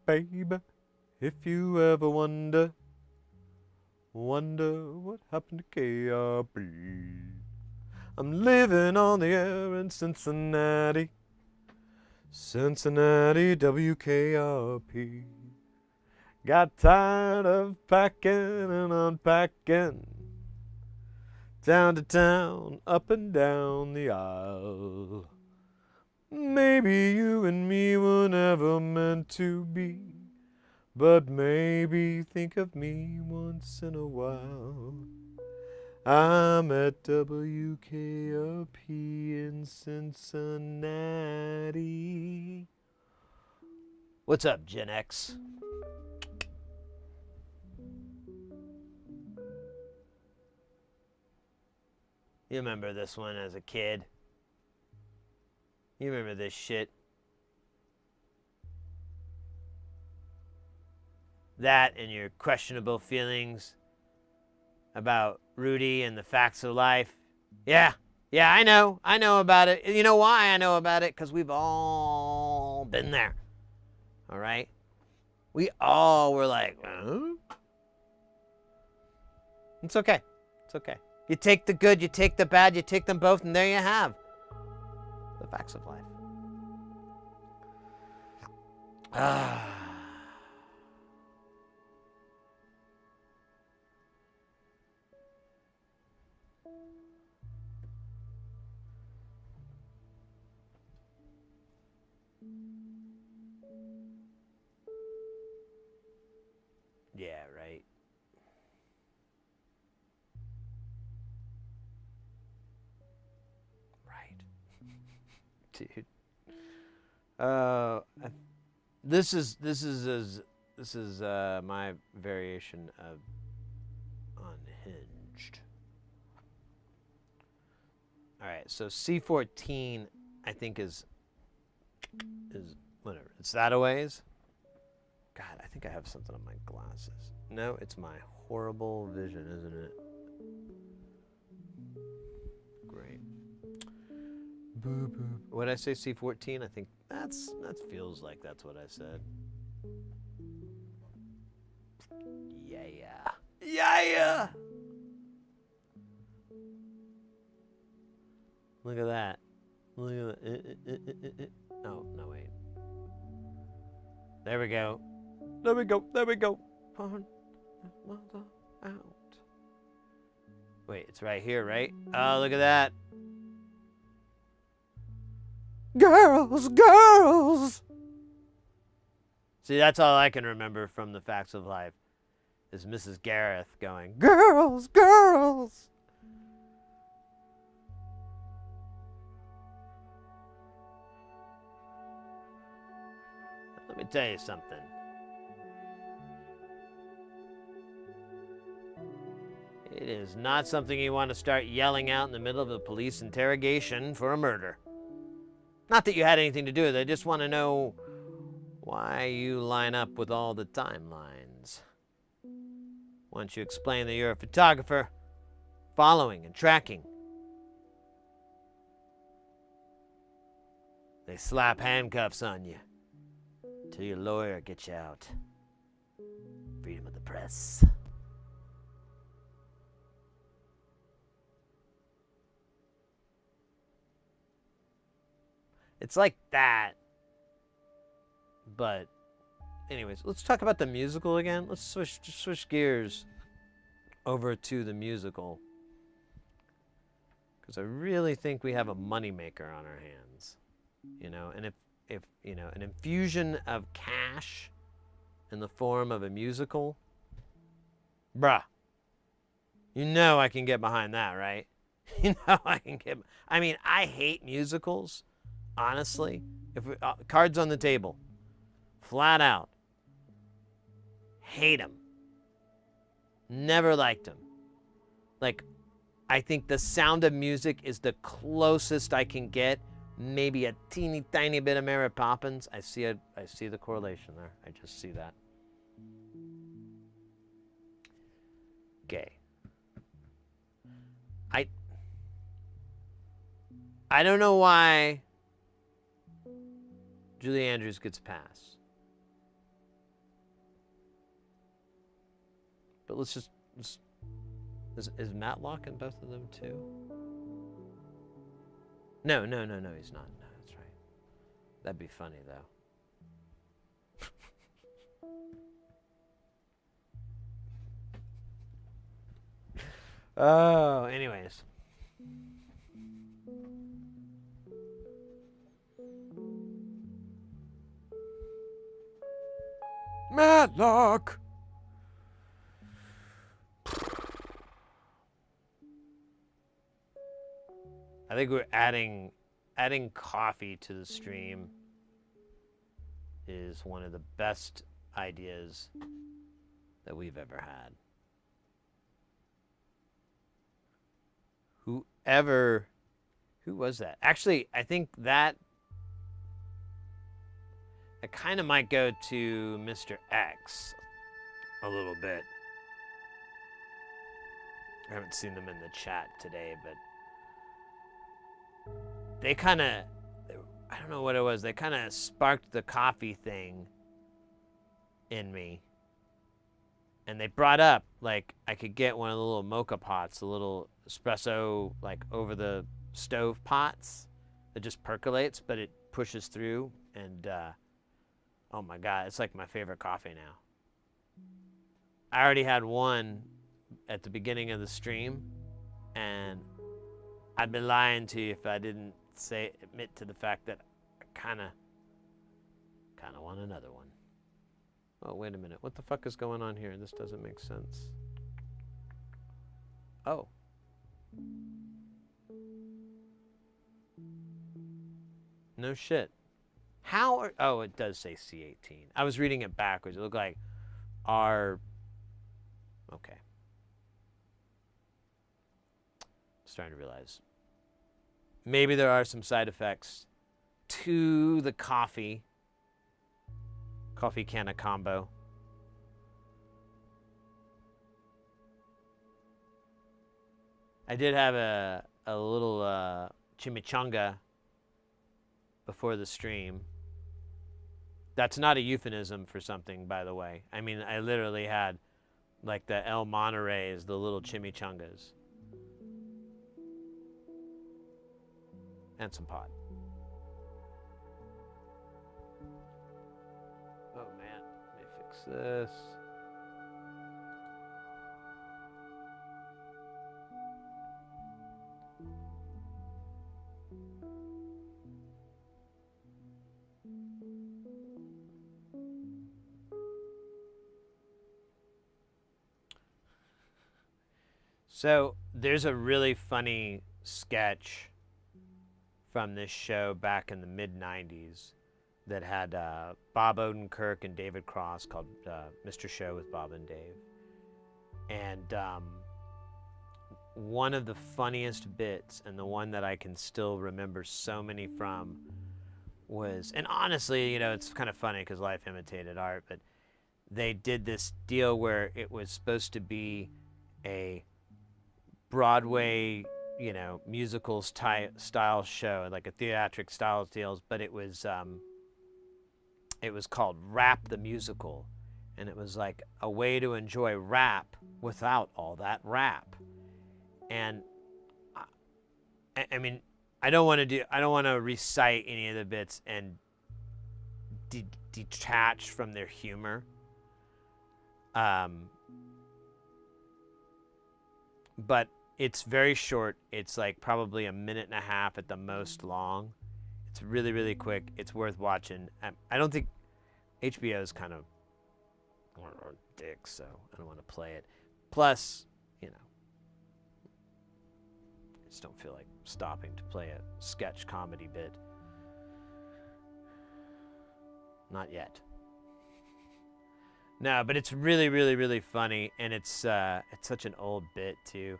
Baby, if you ever wonder what happened to KRP. I'm living on the air in Cincinnati, WKRP. Got tired of packing and unpacking, town to town, up and down the aisle. Maybe you and me were never meant to be, but maybe think of me once in a while. I'm at WKRP in Cincinnati. What's up, Gen X? You remember this one as a kid? You remember this shit? That and your questionable feelings about Rudy and the facts of life. Yeah, I know about it. You know why I know about it? Because we've all been there. All right? We all were like, huh? It's okay. It's okay. You take the good, you take the bad, you take them both, and there you have the facts of life. Yeah, right. Right. Dude. This is This is my variation of unhinged. All right, so C14, I think is whatever. It's that a ways. God, I think I have something on my glasses. No, it's my horrible vision, isn't it? Great. Boop, boop. What did I say? C14? I think that feels like that's what I said. Yeah. Yeah. Look at that. Look at that. Oh, no, wait. There we go. There we go. There we go. Mother out. Wait, it's right here, right? Oh, look at that. Girls, girls. See, that's all I can remember from the Facts of Life is Mrs. Gareth going, girls, girls. Let me tell you something. It is not something you want to start yelling out in the middle of a police interrogation for a murder. Not that you had anything to do with it, I just want to know why you line up with all the timelines. Once you explain that you're a photographer, following and tracking, they slap handcuffs on you till your lawyer gets you out. Freedom of the press. It's like that. But anyways, let's talk about the musical again. Let's switch gears over to the musical. Because I really think we have a moneymaker on our hands. You know, and if you know, an infusion of cash in the form of a musical, bruh, you know I can get behind that, right? You know I can get, I mean, I hate musicals, honestly. If we, cards on the table, flat out, hate them. Never liked them. Like, I think The Sound of Music is the closest I can get. Maybe a teeny tiny bit of Mary Poppins. I see the correlation there. I just see that. Okay. I don't know why Julie Andrews gets a pass. But let's is Matlock in both of them too? No, he's not. No, that's right. That'd be funny, though. Oh, anyways. Matlock! I think we're adding coffee to the stream is one of the best ideas that we've ever had. Who was that? Actually, I think that kind of might go to Mr. X a little bit. I haven't seen them in the chat today, but they kind of, I don't know what it was, they kind of sparked the coffee thing in me. And they brought up, like, I could get one of the little mocha pots, the little espresso, like, over the stove pots that just percolates, but it pushes through. And, oh my God, it's like my favorite coffee now. I already had one at the beginning of the stream, and I'd be lying to you if I didn't admit to the fact that I kind of want another one. Oh, wait a minute. What the fuck is going on here? This doesn't make sense. Oh. No shit. Oh, it does say C18. I was reading it backwards. It looked like are okay. Starting to realize maybe there are some side effects to the coffee canna combo. I did have a little chimichanga before the stream. That's not a euphemism for something, by the way. I mean, I literally had like the El Monterey's, the little chimichangas. And some pot. Oh man, let me fix this. So there's a really funny sketch from this show back in the mid-90s that had Bob Odenkirk and David Cross called Mr. Show with Bob and Dave. And one of the funniest bits, and the one that I can still remember so many from, was, and honestly, you know, it's kind of funny because life imitated art, but they did this deal where it was supposed to be a Broadway, you know, musical style show, like a theatric style deals, but it was called Rap the Musical, and it was like a way to enjoy rap without all that rap. And I mean, I don't want to recite any of the bits and detach from their humor. But it's very short. It's like probably a minute and a half at the most long. It's really, really quick. It's worth watching. I don't think HBO is kind of dicks, so I don't want to play it. Plus, you know, I just don't feel like stopping to play a sketch comedy bit. Not yet. No, but it's really, really, really funny, and it's such an old bit too.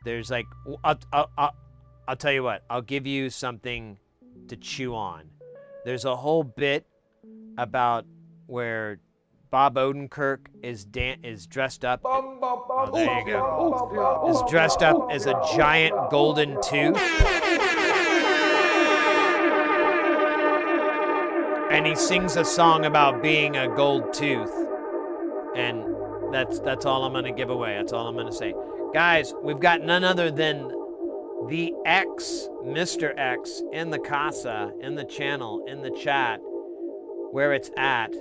There's like, I'll tell you what. I'll give you something to chew on. There's a whole bit about where Bob Odenkirk is dressed up. Oh, there you go. Is dressed up as a giant golden tooth, and he sings a song about being a gold tooth. And that's all I'm going to give away. That's all I'm going to say. Guys, we've got none other than the X, Mr. X, in the casa, in the channel, in the chat, where it's at.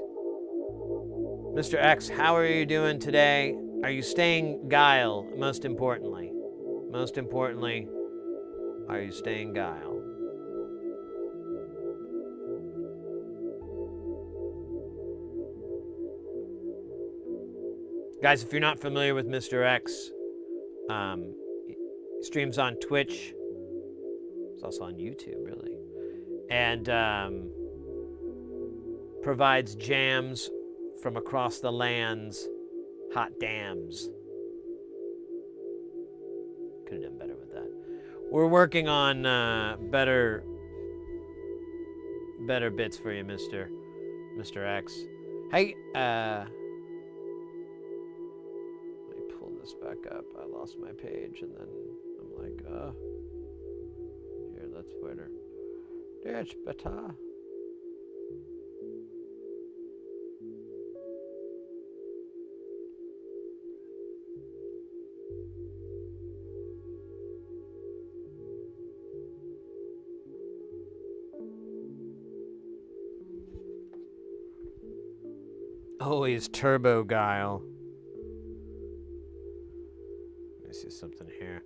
Mr. X, how are you doing today? Are you staying guile, most importantly? Most importantly, are you staying guile? Guys, if you're not familiar with Mr. X, streams on Twitch. It's also on YouTube, really. And provides jams from across the lands, hot dams. Could have done better with that. We're working on better bits for you, Mr. X. Hey, this back up. I lost my page, and then I'm like, here, that's better. That's better. Always turbo guile. I see something here.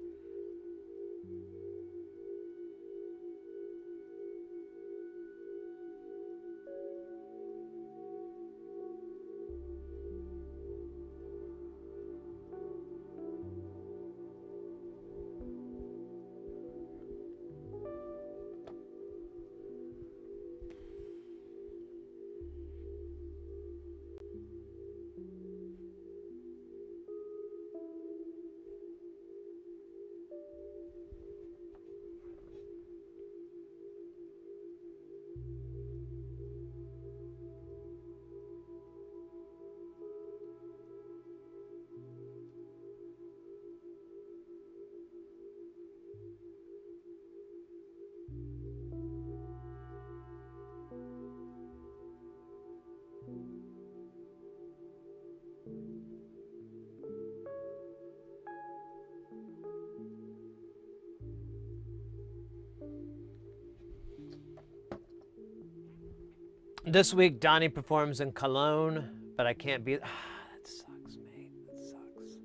This week, Donnie performs in Cologne, but I can't be. That sucks, mate. That sucks.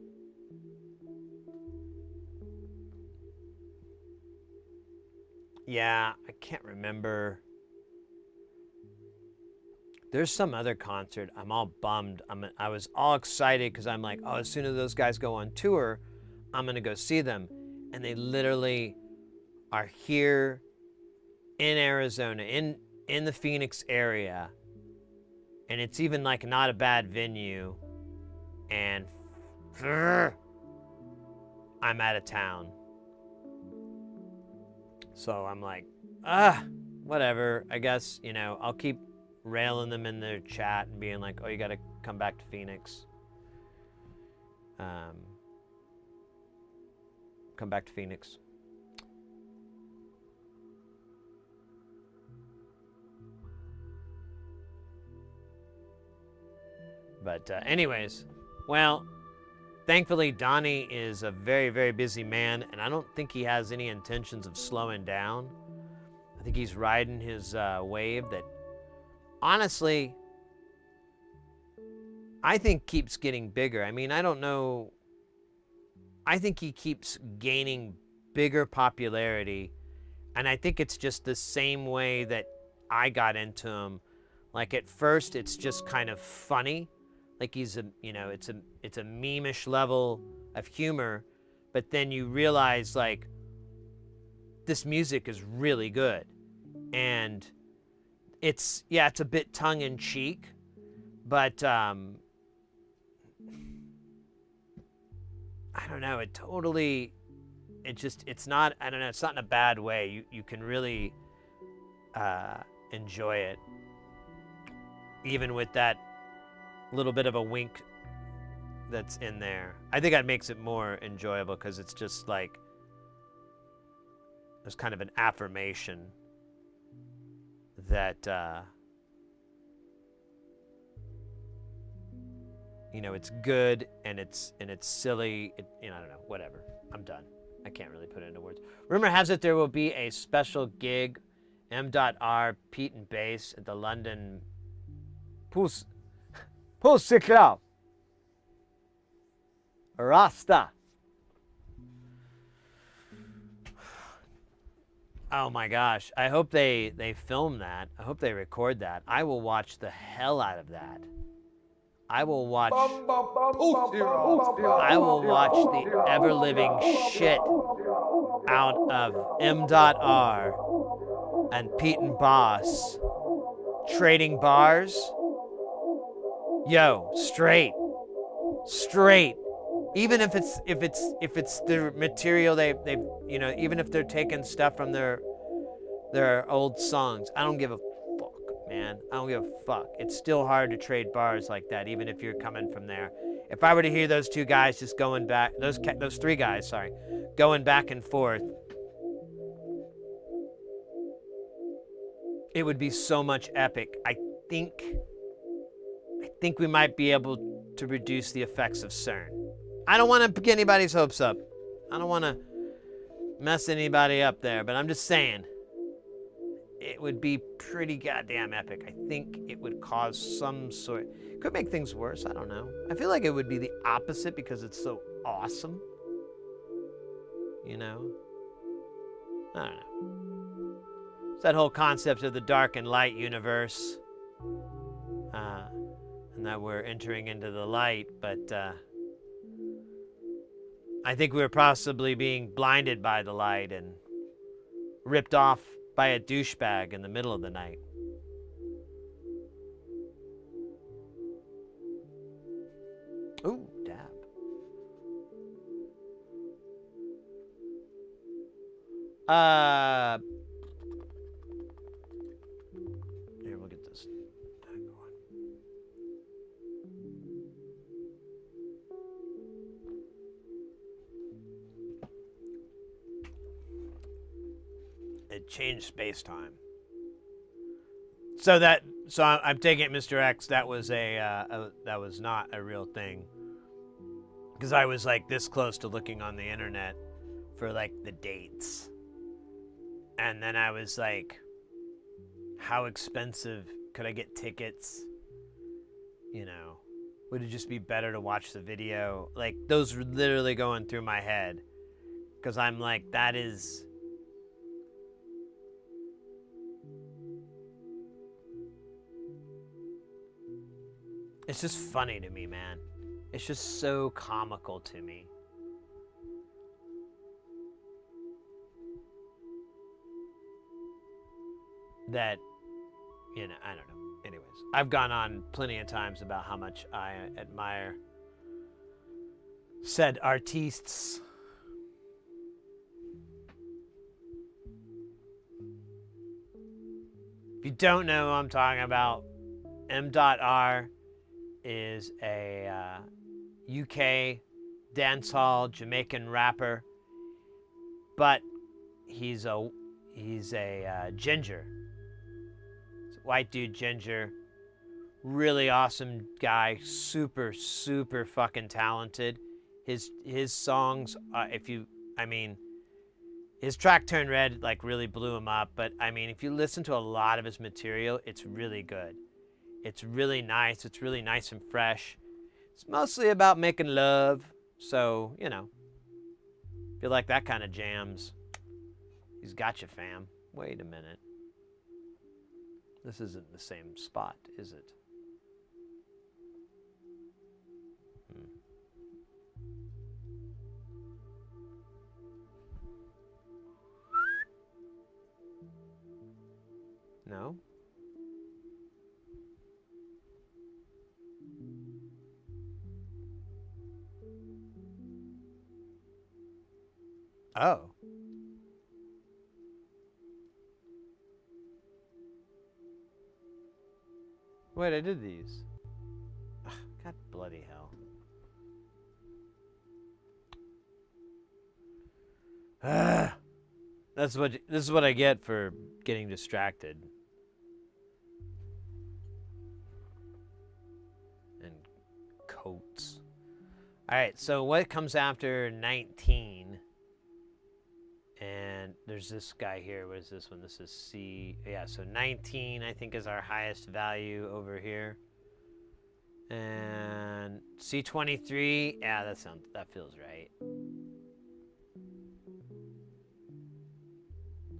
Yeah, I can't remember. There's some other concert. I'm all bummed. I was all excited because I'm like, oh, as soon as those guys go on tour, I'm going to go see them. And they literally are here in Arizona, in the Phoenix area. And it's even like not a bad venue. And I'm out of town. So I'm like, whatever. I guess, I'll keep railing them in their chat and being like, oh, you got to come back to Phoenix. Come back to Phoenix. But anyways, well, thankfully Donnie is a very, very busy man, and I don't think he has any intentions of slowing down. I think he's riding his wave that, honestly, I think keeps getting bigger. I mean, I don't know. I think he keeps gaining bigger popularity, and I think it's just the same way that I got into him. Like, at first, it's just kind of funny. Like, he's it's a meme-ish level of humor, but then you realize, like, this music is really good. And it's a bit tongue-in-cheek, but I don't know, it's not in a bad way. You can really enjoy it, even with that little bit of a wink that's in there. I think that makes it more enjoyable because it's just like there's kind of an affirmation that it's good and it's silly. I don't know, whatever. I'm done. I can't really put it into words. Rumor has it there will be a special gig, M.R. Pete and Bass at the London Pussyclub. Rasta. Oh my gosh. I hope they film that. I hope they record that. I will watch the hell out of that. I will watch the ever-living shit out of M.R. and Pete and Boss trading bars. Yo, straight. Even if it's the material they've even if they're taking stuff from their old songs, I don't give a fuck, man. I don't give a fuck. It's still hard to trade bars like that, even if you're coming from there. If I were to hear those two guys just going back, those three guys, sorry, going back and forth, it would be so much epic. I think we might be able to reduce the effects of CERN. I don't want to get anybody's hopes up. I don't want to mess anybody up there, but I'm just saying, it would be pretty goddamn epic. I think it would cause some sort... It could make things worse, I don't know. I feel like it would be the opposite because it's so awesome. I don't know. It's that whole concept of the dark and light universe. And that we're entering into the light, but I think we're possibly being blinded by the light and ripped off by a douchebag in the middle of the night. Ooh, dab. Here, we'll get this going. It changed space-time. So I'm taking it, Mr. X, that was that was not a real thing. Because I was like this close to looking on the internet for like the dates. And then I was like, how expensive could I get tickets? You know, would it just be better to watch the video? Like, those were literally going through my head. Because I'm like, that is... It's just funny to me, man. It's just so comical to me. That, you know, I don't know. Anyways, I've gone on plenty of times about how much I admire said artistes. If you don't know who I'm talking about, M.R is a UK dancehall Jamaican rapper, but he's a ginger. It's a white dude, ginger, really awesome guy, super fucking talented. His songs, his track Turn Red like really blew him up, but I mean, if you listen to a lot of his material, it's really good. It's really nice. It's really nice and fresh. It's mostly about making love. So, you know, if you like that kind of jams, he's got you, fam. Wait a minute. This isn't the same spot, is it? No? Oh. Wait, I did these. Ugh, God bloody hell. This is what I get for getting distracted. And coats. Alright, so what comes after 19? And there's this guy here. What is this one? This is C. Yeah, so 19, I think, is our highest value over here. And C23, yeah, that feels right.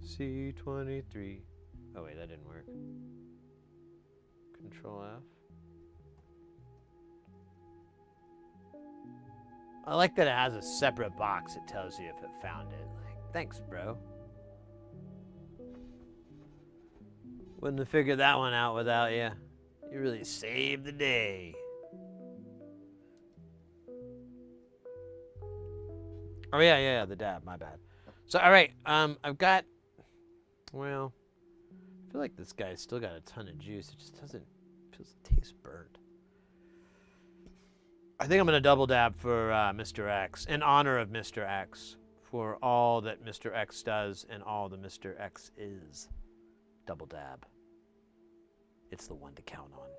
C23. Oh wait, that didn't work. Control F. I like that it has a separate box that tells you if it found it. Like, thanks, bro. Wouldn't have figured that one out without you. You really saved the day. Oh yeah, the dab. My bad. So all right, I've got. Well, I feel like this guy's still got a ton of juice. It just doesn't taste burnt. I think I'm gonna double dab for Mr. X in honor of Mr. X for all that Mr. X does and all that Mr. X is. Double dab. It's the one to count on.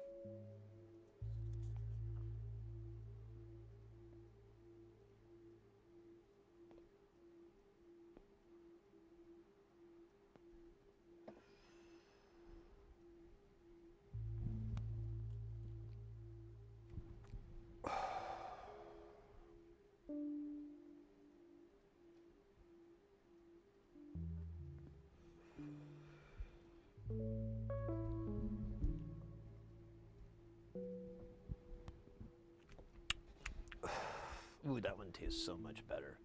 Ooh, that one tastes so much better.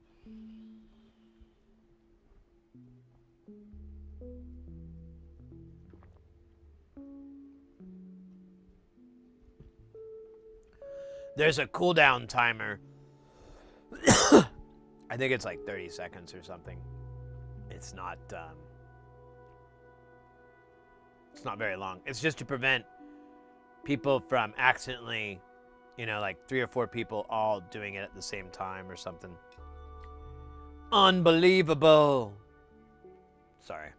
There's a cooldown timer. I think it's like 30 seconds or something. It's not very long. It's just to prevent people from accidentally, you know, like 3 or 4 people all doing it at the same time or something. Unbelievable. Sorry.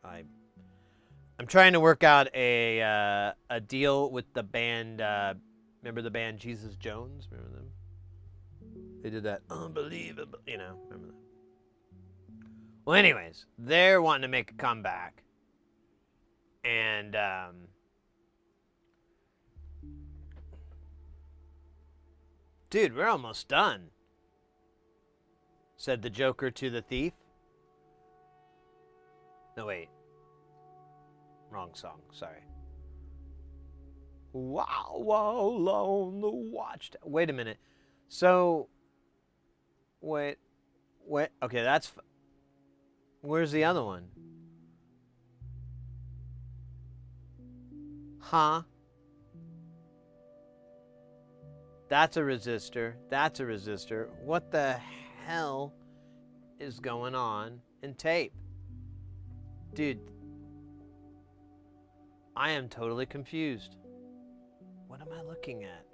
I'm trying to work out a deal with the band. Remember the band Jesus Jones? Remember them? They did that unbelievable, you know, remember that? Well, anyways, they're wanting to make a comeback. And dude, we're almost done, said the Joker to the thief. No, wait. Wrong song, sorry. Wow, wow, on the watch. Wait a minute. So, wait, okay, that's... Where's the other one? Huh? That's a resistor. That's a resistor. What the hell is going on in tape? Dude, I am totally confused. What am I looking at?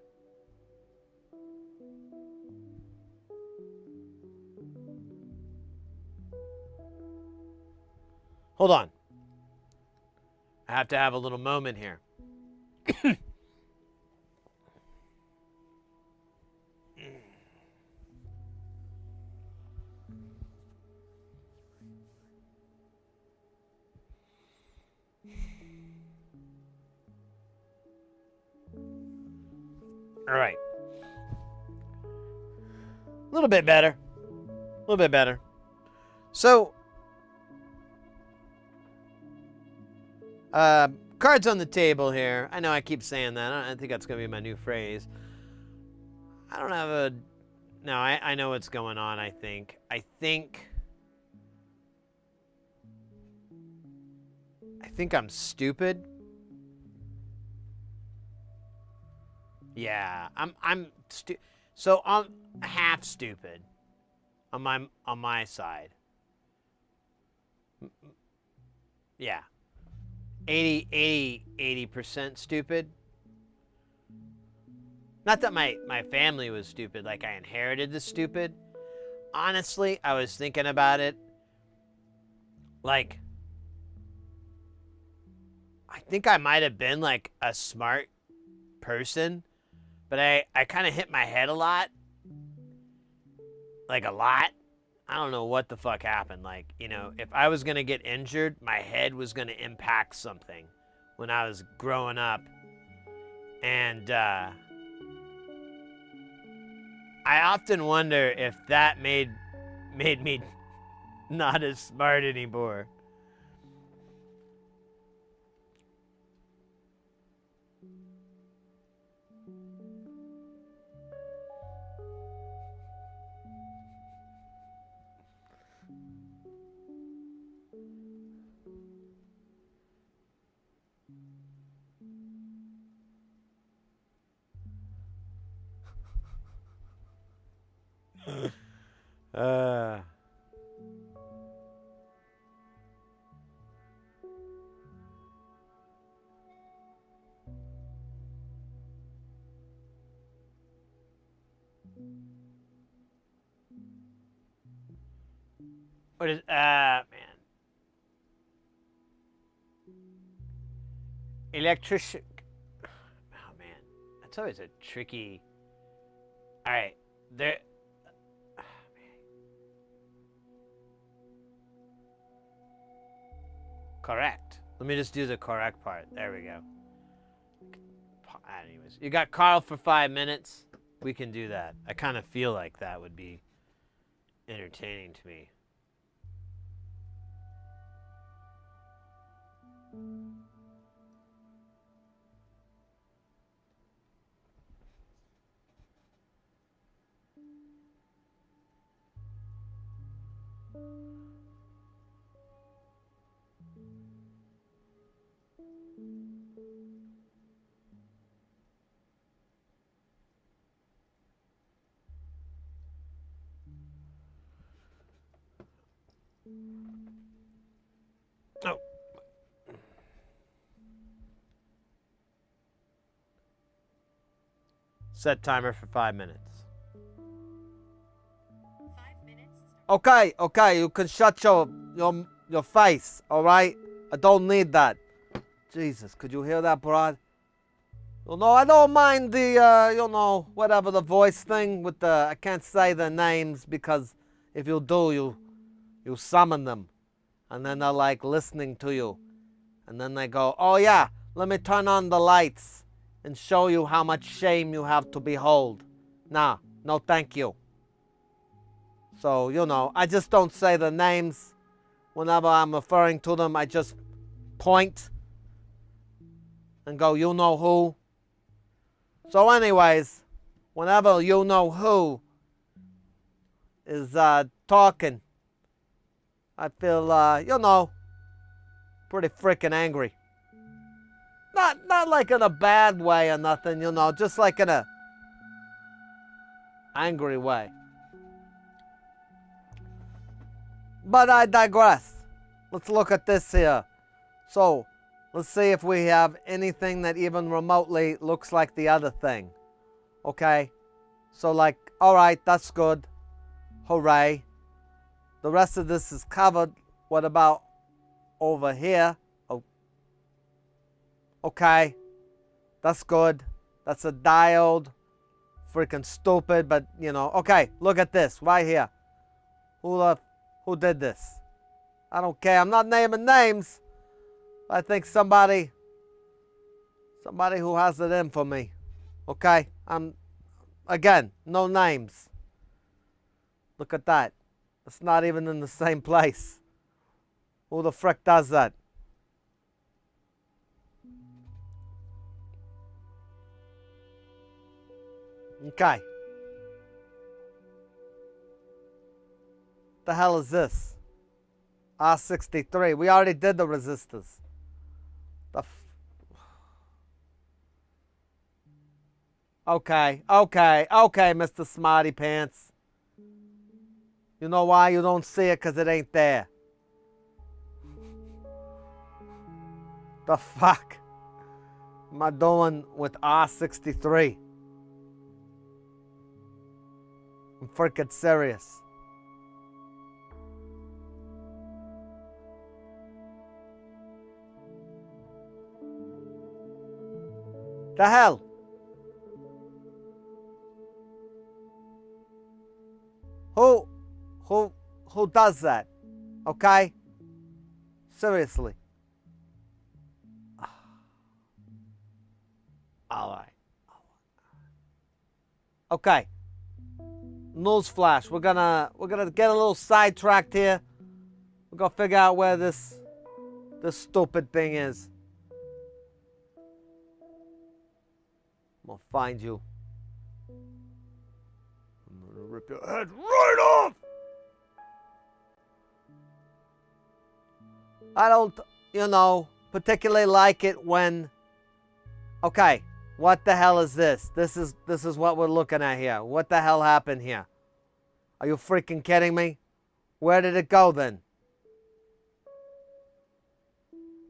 Hold on. I have to have a little moment here. All right. A little bit better. A little bit better. So, cards on the table here. I know I keep saying that. I think that's going to be my new phrase. I don't have a... No, I know what's going on, I think. I think I'm stupid. Yeah, so I'm half stupid on my side. Yeah. 80% stupid. Not that my family was stupid, like I inherited the stupid. Honestly, I was thinking about it. Like, I think I might have been like a smart person, but I kind of hit my head a lot. Like a lot. I don't know what the fuck happened. Like, you know, if I was going to get injured, my head was going to impact something when I was growing up. And I often wonder if that made me not as smart anymore. What is, man. Electrician. Oh, man. That's always a tricky. All right. There. Oh, correct. Let me just do the correct part. There we go. Anyways, you got Carl for 5 minutes. We can do that. I kind of feel like that would be entertaining to me. Oh. Set timer for 5 minutes. 5 minutes. Okay, you can shut your face, all right? I don't need that. Jesus, could you hear that, broad? You know, I don't mind the, you know, whatever the voice thing with the, I can't say their names because if you do, you summon them. And then they're like listening to you. And then they go, oh yeah, let me turn on the lights and show you how much shame you have to behold. Nah, no thank you. So, you know, I just don't say the names. Whenever I'm referring to them, I just point and go, you know who. So anyways, whenever you know who is talking, I feel, you know, pretty freaking angry. Not like in a bad way or nothing, you know, just like in a angry way. But I digress. Let's look at this here. So, let's see if we have anything that even remotely looks like the other thing. Okay? So like, alright, that's good. Hooray. The rest of this is covered. What about over here? Oh. Okay. That's good. That's a diode. Freaking stupid, but you know. Okay, look at this right here. Who did this? I don't care. I'm not naming names. I think somebody who has it in for me. Okay? Again, no names. Look at that. It's not even in the same place. Who the frick does that? Okay. The hell is this? R63. We already did the resistors. Okay, Mr. Smarty Pants. You know why you don't see it? Because it ain't there. The fuck am I doing with R63? I'm freaking serious. The hell? Who does that? Okay? Seriously. All right. Okay. Newsflash. We're gonna get a little sidetracked here. We're gonna figure out where this stupid thing is. I'm gonna find you. I'm gonna rip your head right off. I don't, you know, particularly like it when. Okay, what the hell is this? This is what we're looking at here. What the hell happened here? Are you freaking kidding me? Where did it go then?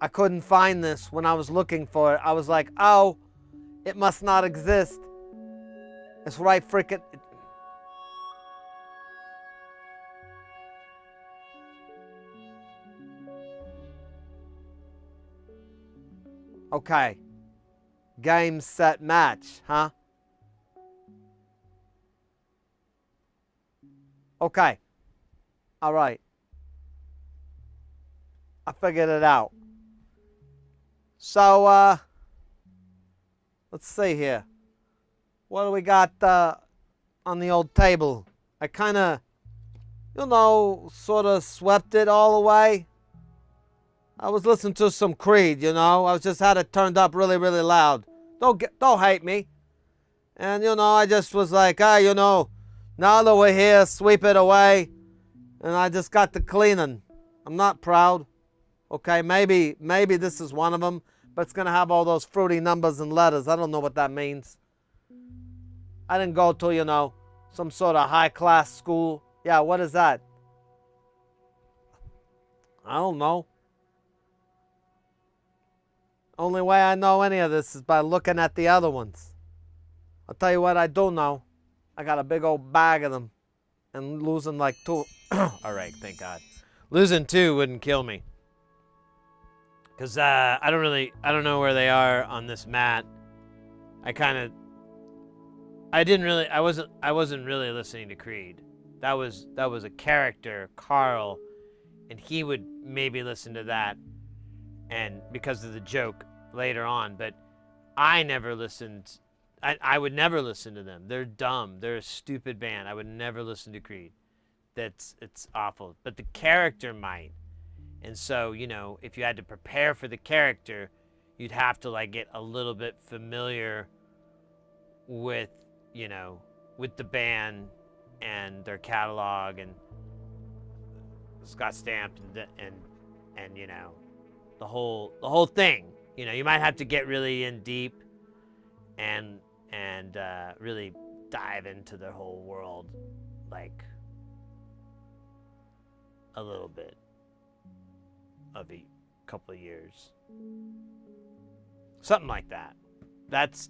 I couldn't find this when I was looking for it. I was like, oh, it must not exist. It's right freaking. Okay. Game, set, match, huh? Okay. All right. I figured it out. So, let's see here. What do we got on the old table? I kind of, you know, sort of swept it all away. I was listening to some Creed, you know. I just had it turned up really, really loud. Don't hate me. And, you know, I just was like, you know, now that we're here, sweep it away. And I just got to cleaning. I'm not proud. Okay, maybe this is one of them, but it's going to have all those fruity numbers and letters. I don't know what that means. I didn't go to, you know, some sort of high-class school. Yeah, what is that? I don't know. Only way I know any of this is by looking at the other ones. I'll tell you what I do know. I got a big old bag of them. And losing like 2. All right, thank God. Losing 2 wouldn't kill me. Because I don't know where they are on this mat. I wasn't really listening to Creed. That was a character, Carl, and he would maybe listen to that. and because of the joke later on. But I never listened. I would never listen to them. They're dumb. They're a stupid band. I would never listen to Creed. It's awful. But the character might. And so, you know, if you had to prepare for the character, you'd have to like get a little bit familiar with, you know, with the band and their catalog and Scott Stamped and you know, the whole thing. You know, you might have to get really in deep and really dive into the whole world, like a little bit of a couple of years, something like that. That's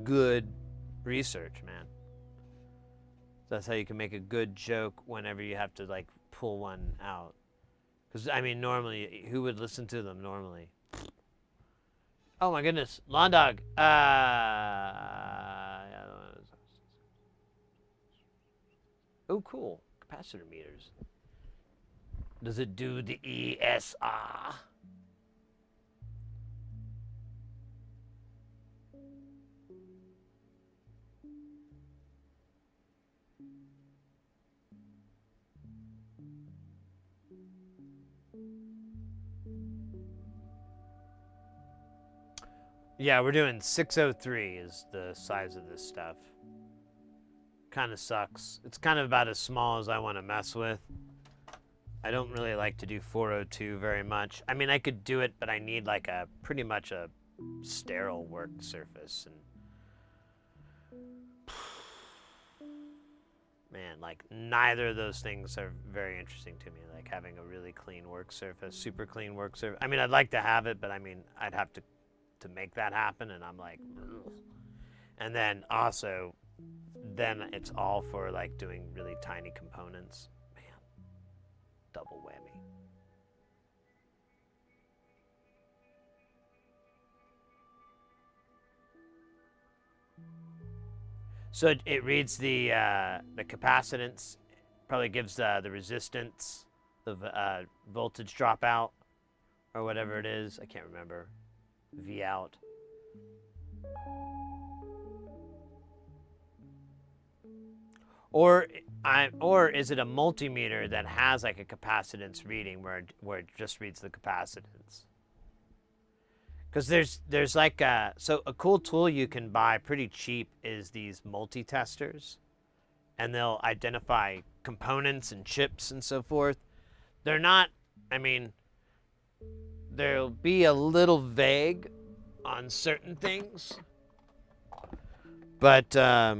good research, man. That's how you can make a good joke whenever you have to like pull one out. Because I mean, normally, who would listen to them normally? Oh my goodness, lawn dog. Oh, cool. Capacitor meters. Does it do the ESR? Yeah, we're doing 603 is the size of this stuff. Kind of sucks. It's kind of about as small as I want to mess with. I don't really like to do 402 very much. I mean, I could do it, but I need like a pretty much a sterile work surface. And man, like neither of those things are very interesting to me. Like having a really clean work surface, super clean work surface. I mean, I'd like to have it, but I mean, I'd have to make that happen, and I'm like, ugh. And then also, then it's all for like doing really tiny components. Man, double whammy. So it reads the capacitance, probably gives the resistance, the voltage dropout, or whatever it is. I can't remember. V out. Or is it a multimeter that has like a capacitance reading where it just reads the capacitance? Because there's like a cool tool you can buy pretty cheap is these multi-testers, and they'll identify components and chips and so forth. They're not, I mean, they'll be a little vague on certain things, but oh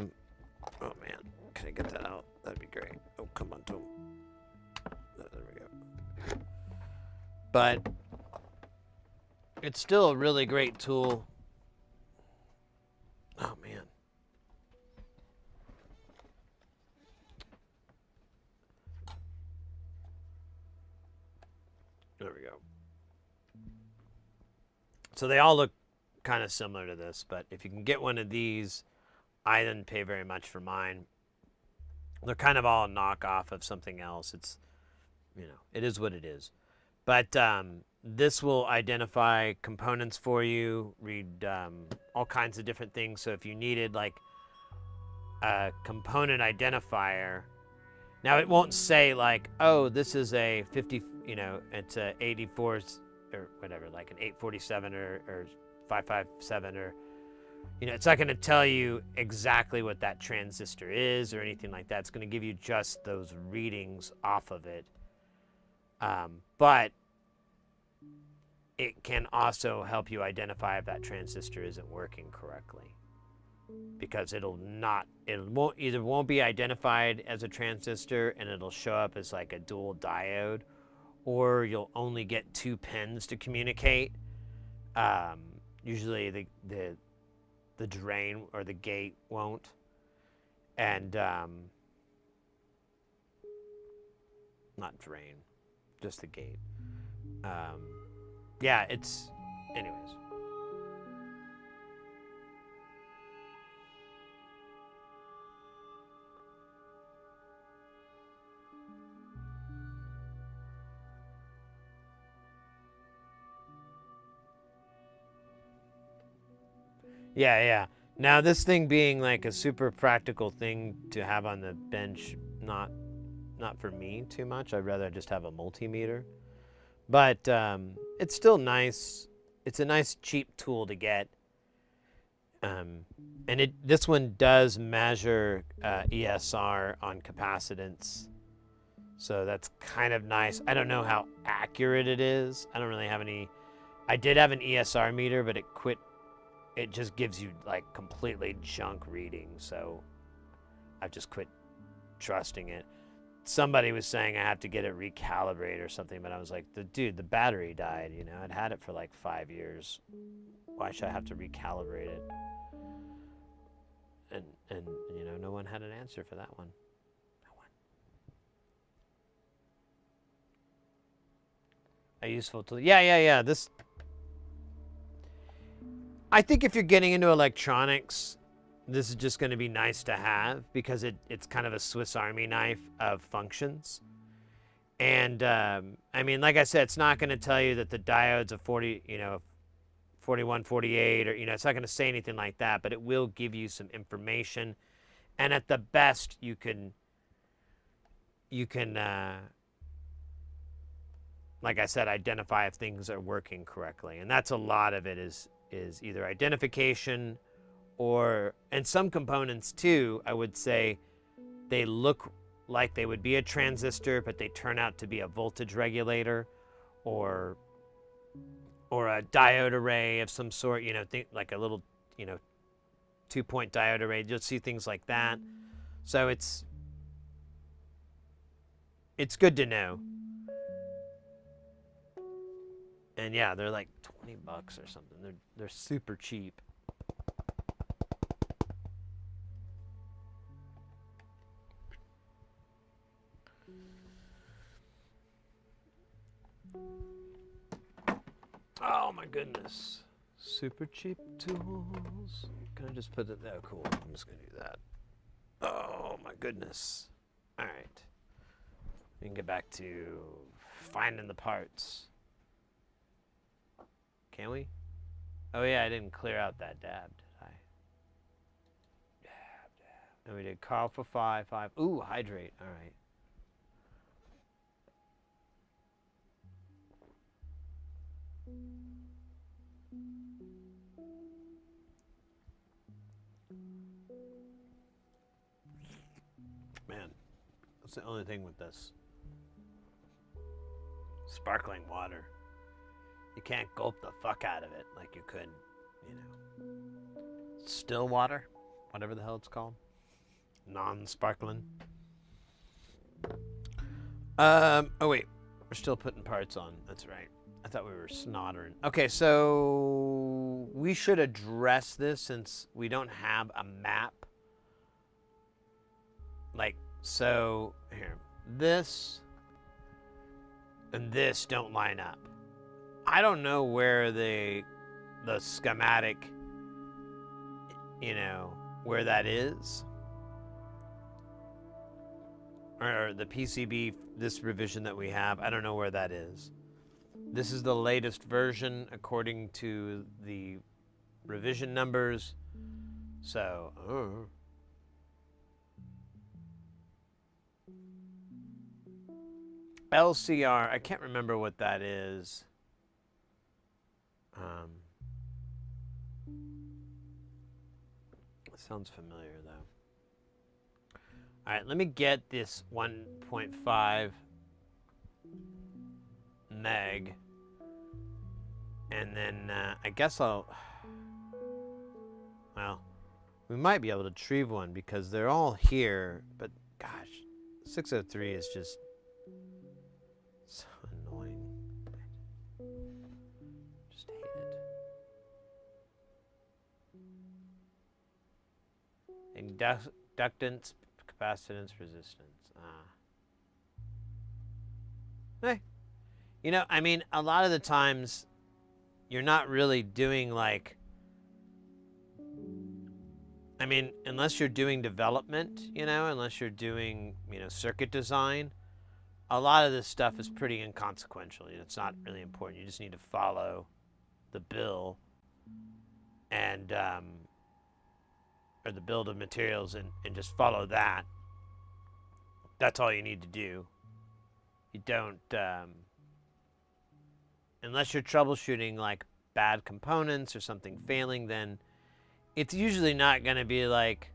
man, can I get that out? That'd be great. Oh, come on, Tom. There we go. But it's still a really great tool. Oh man. There we go. So they all look kind of similar to this, but if you can get one of these, I didn't pay very much for mine. They're kind of all a knockoff of something else. It's, you know, it is what it is. But this will identify components for you, read all kinds of different things. So if you needed like a component identifier, now it won't say like, oh, this is a 50, you know, it's a 84 or whatever, like an 847 or 557 or, you know, it's not going to tell you exactly what that transistor is or anything like that. It's going to give you just those readings off of it. But it can also help you identify if that transistor isn't working correctly, because it won't be identified as a transistor, and it'll show up as like a dual diode, or you'll only get 2 pins to communicate. Usually the drain or the gate won't, and not drain, just the gate. Yeah, it's, anyways. Yeah, yeah. Now this thing being like a super practical thing to have on the bench, not for me too much. I'd rather just have a multimeter. But it's still nice. It's a nice cheap tool to get. And this one does measure ESR on capacitance. So that's kind of nice. I don't know how accurate it is. I don't really have any. I did have an ESR meter, but it quit. It just gives you like completely junk readings. So I've just quit trusting it. Somebody was saying I have to get it recalibrated or something, but I was like, dude, the battery died. You know, I'd had it for like 5 years. Why should I have to recalibrate it? And you know, no one had an answer for that one. No one. A useful tool. Yeah. This. I think if you're getting into electronics, this is just going to be nice to have because it's kind of a Swiss Army knife of functions. And I mean, like I said, it's not going to tell you that the diode's a 4148, or it's not going to say anything like that, but it will give you some information. And at the best, you can like I said, identify if things are working correctly. And that's a lot of it is either identification, or, and some components too, I would say they look like they would be a transistor, but they turn out to be a voltage regulator, or a diode array of some sort, think like a little, 2-point diode array. You'll see things like that. So it's good to know. And yeah, they're like $20 or something. They're super cheap. Oh my goodness. Super cheap tools. Can I just put it there? Oh, cool. I'm just going to do that. Oh my goodness. All right. We can get back to finding the parts. Can we? Oh yeah, I didn't clear out that dab, did I? Dab. And we did Carl for 5. Ooh, hydrate. All right. Man, that's the only thing with this. Sparkling water. You can't gulp the fuck out of it like you could, still water, whatever the hell it's called. Non-sparkling. Oh wait, we're still putting parts on. That's right. I thought we were snottering. Okay, so we should address this since we don't have a map. Like, so here, this and this don't line up. I don't know where the schematic, where that is. Or the PCB, this revision that we have, I don't know where that is. This is the latest version according to the revision numbers. So, LCR, I can't remember what that is. Sounds familiar though. All right, let me get this 1.5 meg, and then I guess well, we might be able to retrieve one because they're all here, but gosh, 603 is just so annoying. Just hate it. Inductance, capacitance, resistance. Hey, I mean, a lot of the times you're not really doing unless you're doing development, unless you're doing, circuit design, a lot of this stuff is pretty inconsequential. It's not really important. You just need to follow the bill. And or the bill of materials and just follow that. That's all you need to do. You don't, unless you're troubleshooting like bad components or something failing, then it's usually not going to be like,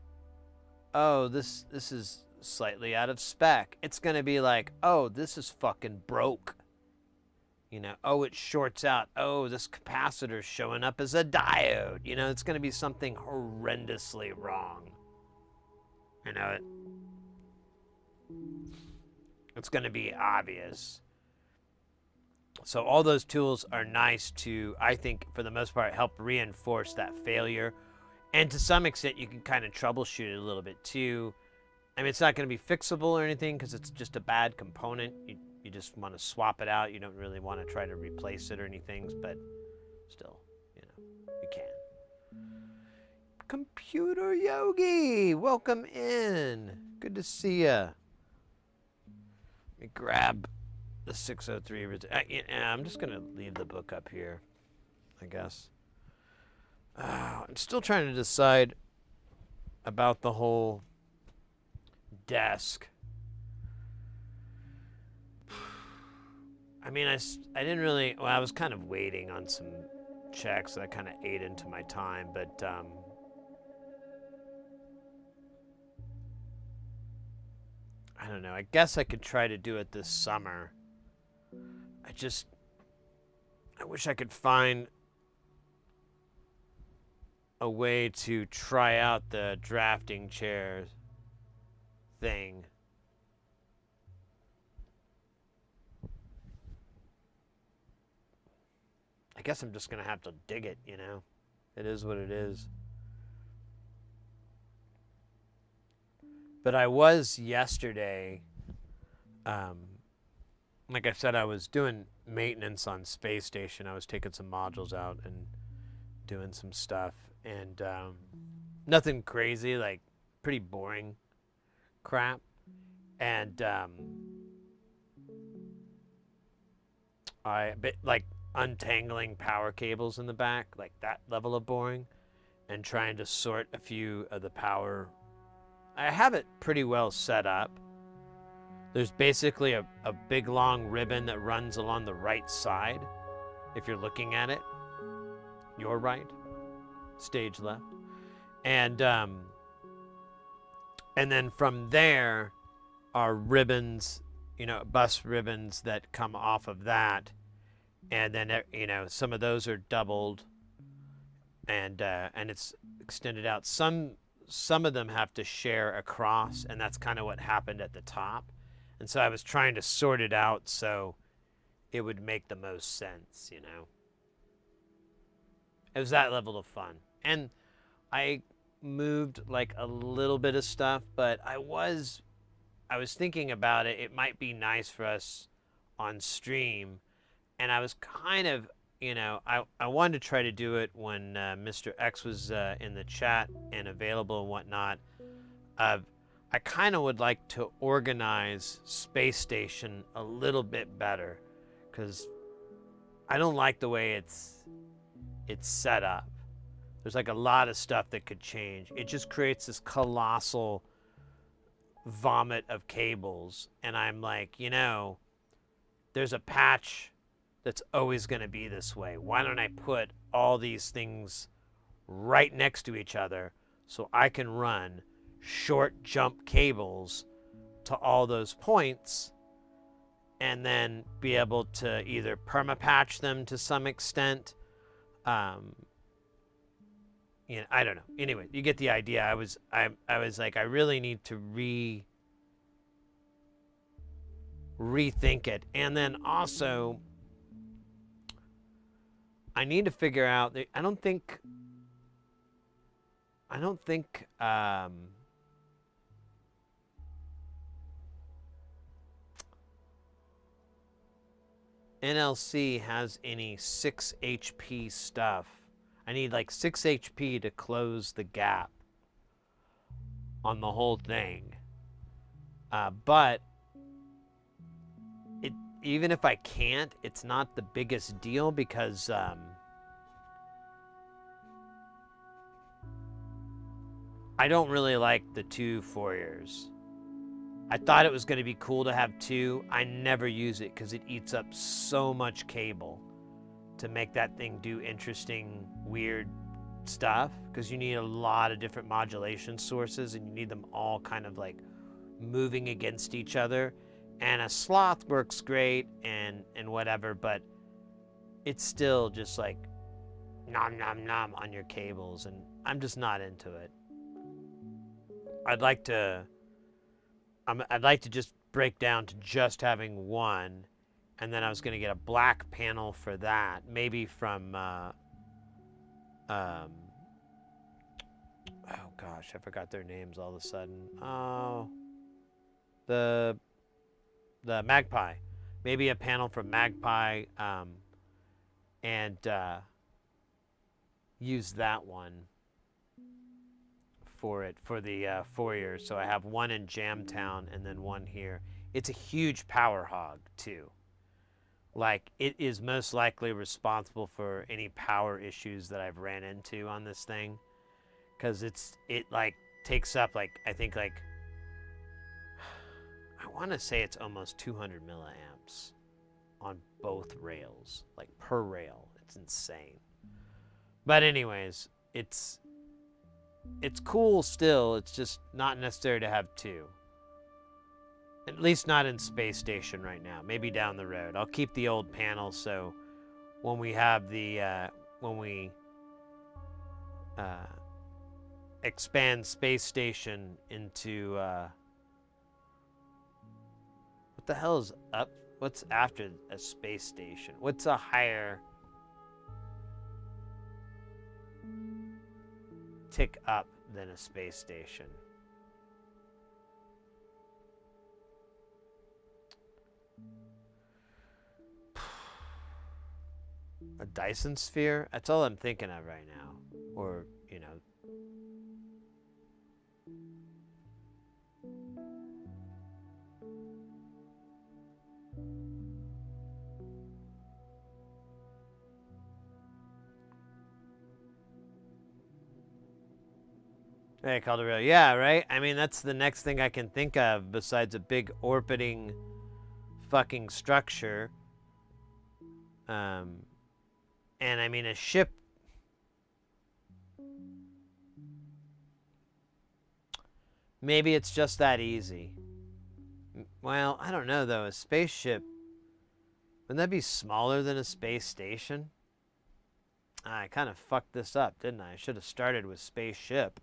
oh, this is slightly out of spec. It's going to be like, oh, this is fucking broke. You know, oh, it shorts out. Oh, this capacitor's showing up as a diode. You know, it's going to be something horrendously wrong. You know, it's going to be obvious. So all those tools are nice to, I think, for the most part, help reinforce that failure. And to some extent, you can kind of troubleshoot it a little bit too. I mean, it's not going to be fixable or anything because it's just a bad component. You just want to swap it out. You don't really want to try to replace it or anything, but still, you know, you can. Computer Yogi, welcome in. Good to see ya. Let me grab the 603. I'm just going to leave the book up here, I guess. I'm still trying to decide about the whole desk. I mean, I didn't really, well, I was kind of waiting on some checks that kind of ate into my time, but I don't know. I guess I could try to do it this summer. I wish I could find a way to try out the drafting chair thing. I guess I'm just gonna have to dig it, you know? It is what it is. But I was yesterday, like I said, I was doing maintenance on Space Station. I was taking some modules out and doing some stuff. And nothing crazy, like pretty boring crap. And like untangling power cables in the back, like that level of boring, and trying to sort a few of the power. I have it pretty well set up. There's basically a big long ribbon that runs along the right side. If you're looking at it, your right, stage left. And then from there are ribbons, you know, bus ribbons that come off of that. And then, you know, some of those are doubled and it's extended out. Some of them have to share across, and that's kind of what happened at the top. And so I was trying to sort it out so it would make the most sense, you know. It was that level of fun. And I moved like a little bit of stuff, but I was thinking about it. It might be nice for us on stream. And I was kind of, you know, I wanted to try to do it when Mr. X was in the chat and available and whatnot. I kind of would like to organize Space Station a little bit better because I don't like the way it's set up. There's like a lot of stuff that could change. It just creates this colossal vomit of cables. And I'm like, you know, there's a patch that's always going to be this way. Why don't I put all these things right next to each other so I can run short jump cables to all those points and then be able to either perma-patch them to some extent. You know, I don't know. Anyway, you get the idea. I was like, I really need to rethink it. And then also, I need to figure out. I don't think NLC has any 6 HP stuff. I need like 6 HP to close the gap on the whole thing. But even if I can't, it's not the biggest deal because I don't really like the 2 foyers. I thought it was going to be cool to have 2. I never use it because it eats up so much cable to make that thing do interesting, weird stuff, because you need a lot of different modulation sources and you need them all kind of like moving against each other. And a sloth works great and whatever, but it's still just like nom nom nom on your cables, and I'm just not into it. I'd like to just break down to just having 1, and then I was going to get a black panel for that, maybe from oh gosh, I forgot their names all of a sudden. Oh, the Magpie, maybe a panel from Magpie, and use that one for the foyer. So I have 1 in Jamtown and then 1 here. It's a huge power hog too. Like, it is most likely responsible for any power issues that I've ran into on this thing, because it like takes up like, I think like, I want to say it's almost 200 milliamps on both rails, like per rail. It's insane. But anyways, it's cool still. It's just not necessary to have 2. At least not in Space Station right now. Maybe down the road. I'll keep the old panel, so when we have the when we expand Space Station into what the hell is up? What's after a space station? What's a higher tick up than a space station? A Dyson sphere? That's all I'm thinking of right now. Or, you know. Hey, Calderel. Yeah, right? I mean, that's the next thing I can think of besides a big orbiting fucking structure. And I mean, a ship. Maybe it's just that easy. Well, I don't know, though. A spaceship, wouldn't that be smaller than a space station? I kind of fucked this up, didn't I? I should have started with spaceship.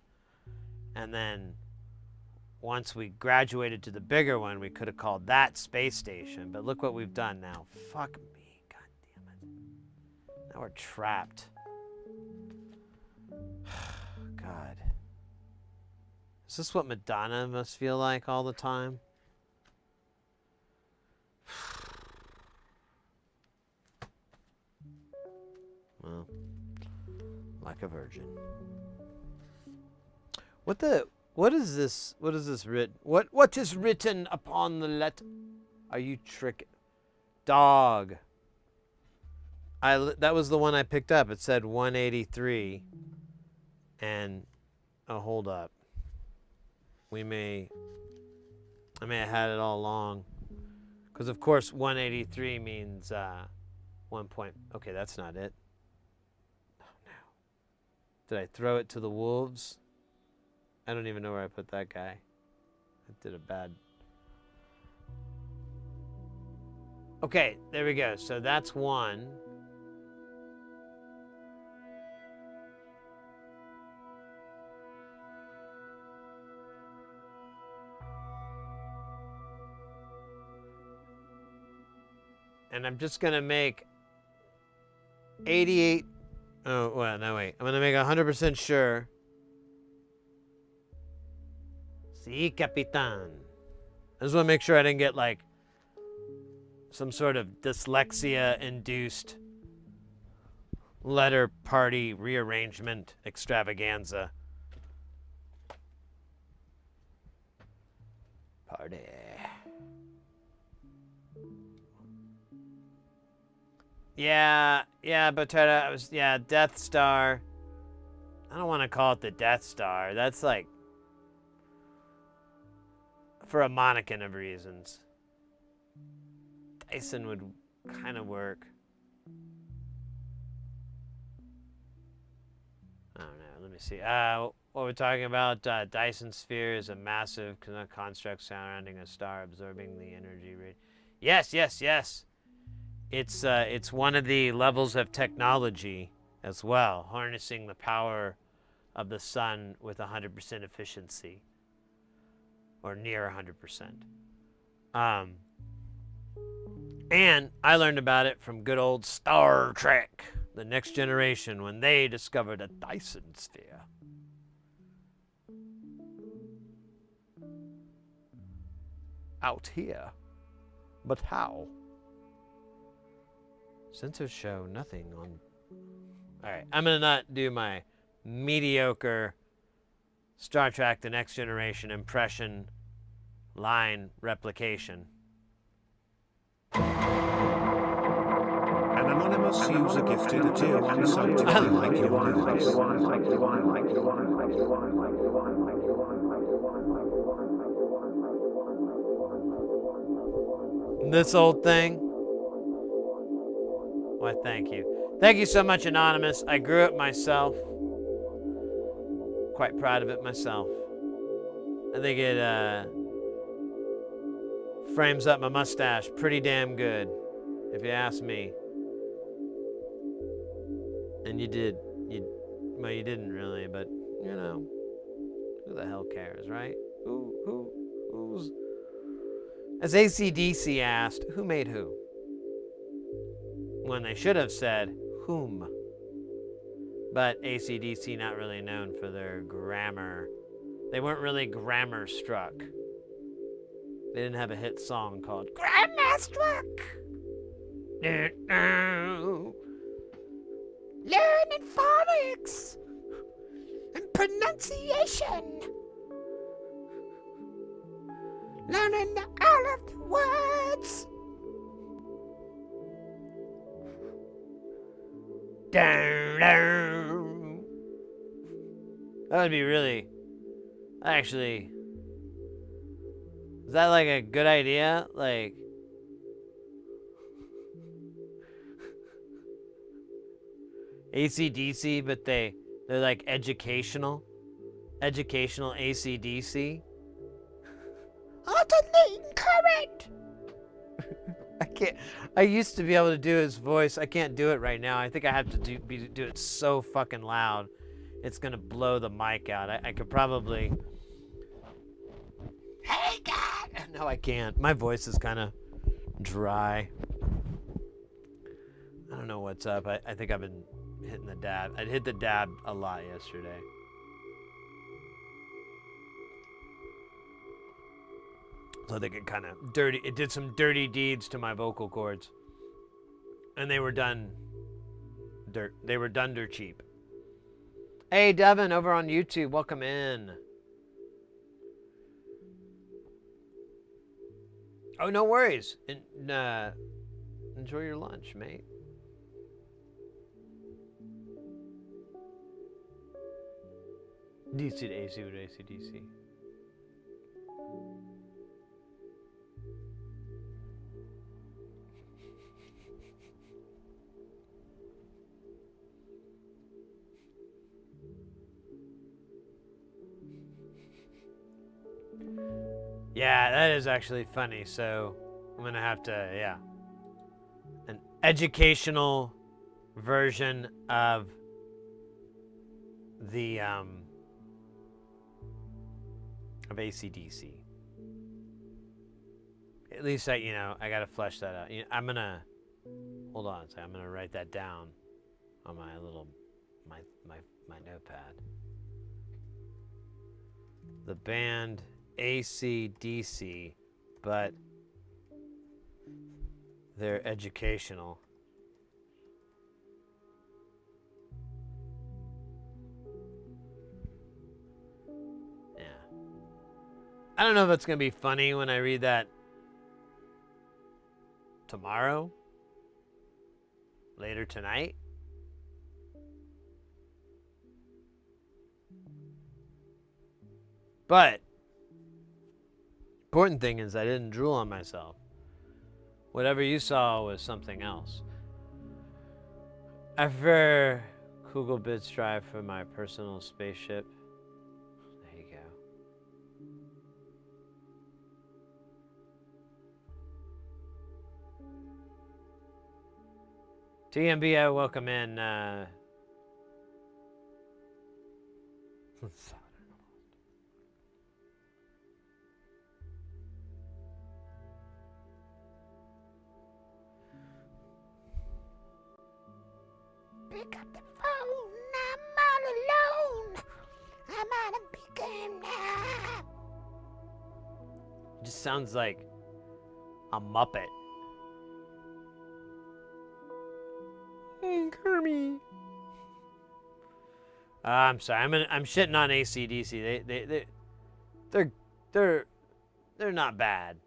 And then once we graduated to the bigger one, we could have called that space station. But look what we've done now. Fuck me. God damn it. Now we're trapped. God. Is this what Madonna must feel like all the time? Well, like a virgin. What is this written? What is written upon the letter? Are you trick? Dog. That was the one I picked up. It said 183. And oh, hold up. I may have had it all along. Because of course 183 means 1 point. Okay, that's not it. Oh no. Did I throw it to the wolves? I don't even know where I put that guy. I did a bad. Okay, there we go. So that's 1. And I'm just going to make 88. Oh, well, no, wait. I'm going to make 100% sure. Si, Capitan. I just want to make sure I didn't get, like, some sort of dyslexia-induced letter party rearrangement extravaganza. Party. Yeah, Botetta, Death Star. I don't want to call it the Death Star. That's like for a monicum of reasons. Dyson would kind of work. I don't know. Let me see. What we're talking about, Dyson sphere is a massive construct surrounding a star, absorbing the energy. Yes. It's one of the levels of technology as well, harnessing the power of the sun with 100% efficiency, or near 100%. And I learned about it from good old Star Trek, The Next Generation, when they discovered a Dyson sphere. Out here. But how? Sensors show nothing on... Alright, I'm going to not do my mediocre Star Trek The Next Generation impression line replication. An anonymous user gifted a tier 1 sub to like your voice. This old thing? Why, thank you. Thank you so much, Anonymous. I grew it myself. Quite proud of it myself. I think it frames up my mustache pretty damn good, if you ask me. And you did. Well, you didn't really, but, you know, who the hell cares, right? Who's... As AC/DC asked, who made who? When they should have said, whom. But AC/DC not really known for their grammar. They weren't really grammar struck. They didn't have a hit song called Grammar Struck. Learning phonics and pronunciation. Learning all of the words. Down. That would be really... Actually... Is that like a good idea? Like... AC/DC, but they're like educational. Educational AC/DC. Utterly incorrect! I used to be able to do his voice. I can't do it right now. I think I have to do it so fucking loud. It's gonna blow the mic out. I could probably... Hey, God! No, I can't. My voice is kind of dry. I don't know what's up. I think I've been hitting the dab. I hit the dab a lot yesterday. So I think it kind of dirty. It did some dirty deeds to my vocal cords, and they were done dirt. They were done dirt cheap. Hey, Devin, over on YouTube, welcome in. Oh, no worries. Enjoy your lunch, mate. DC to AC with AC/DC. Yeah, that is actually funny. So I'm gonna have to, yeah, an educational version of the of AC/DC. At least I gotta flesh that out. I'm gonna hold on a second. I'm gonna write that down on my little my notepad. The band AC/DC, but they're educational. Yeah. I don't know if it's going to be funny when I read that tomorrow, later tonight. But Important thing is I didn't drool on myself. Whatever you saw was something else. I prefer Kugelbits drive for my personal spaceship. There you go. TMBO, welcome in. Pick up the phone, I'm all alone. I'm on a beacon now. It just sounds like a Muppet. Kermie. I'm sorry. I'm shitting on AC/DC. They're not bad.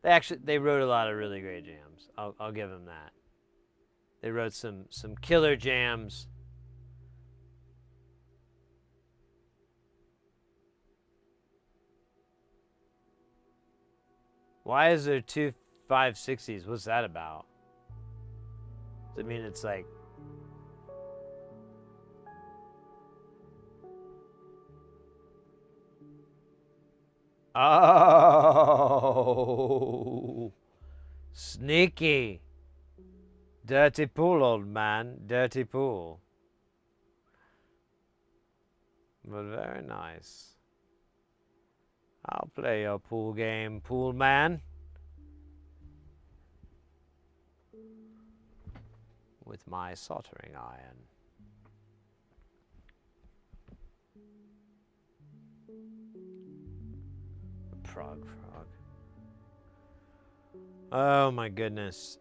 They wrote a lot of really great jams. I'll give them that. They wrote some killer jams. Why is there two 560s? What's that about? Does it mean it's like... Oh, sneaky. Dirty pool, old man. Dirty pool. But very nice. I'll play your pool game, pool man. With my soldering iron. Frog. Oh my goodness.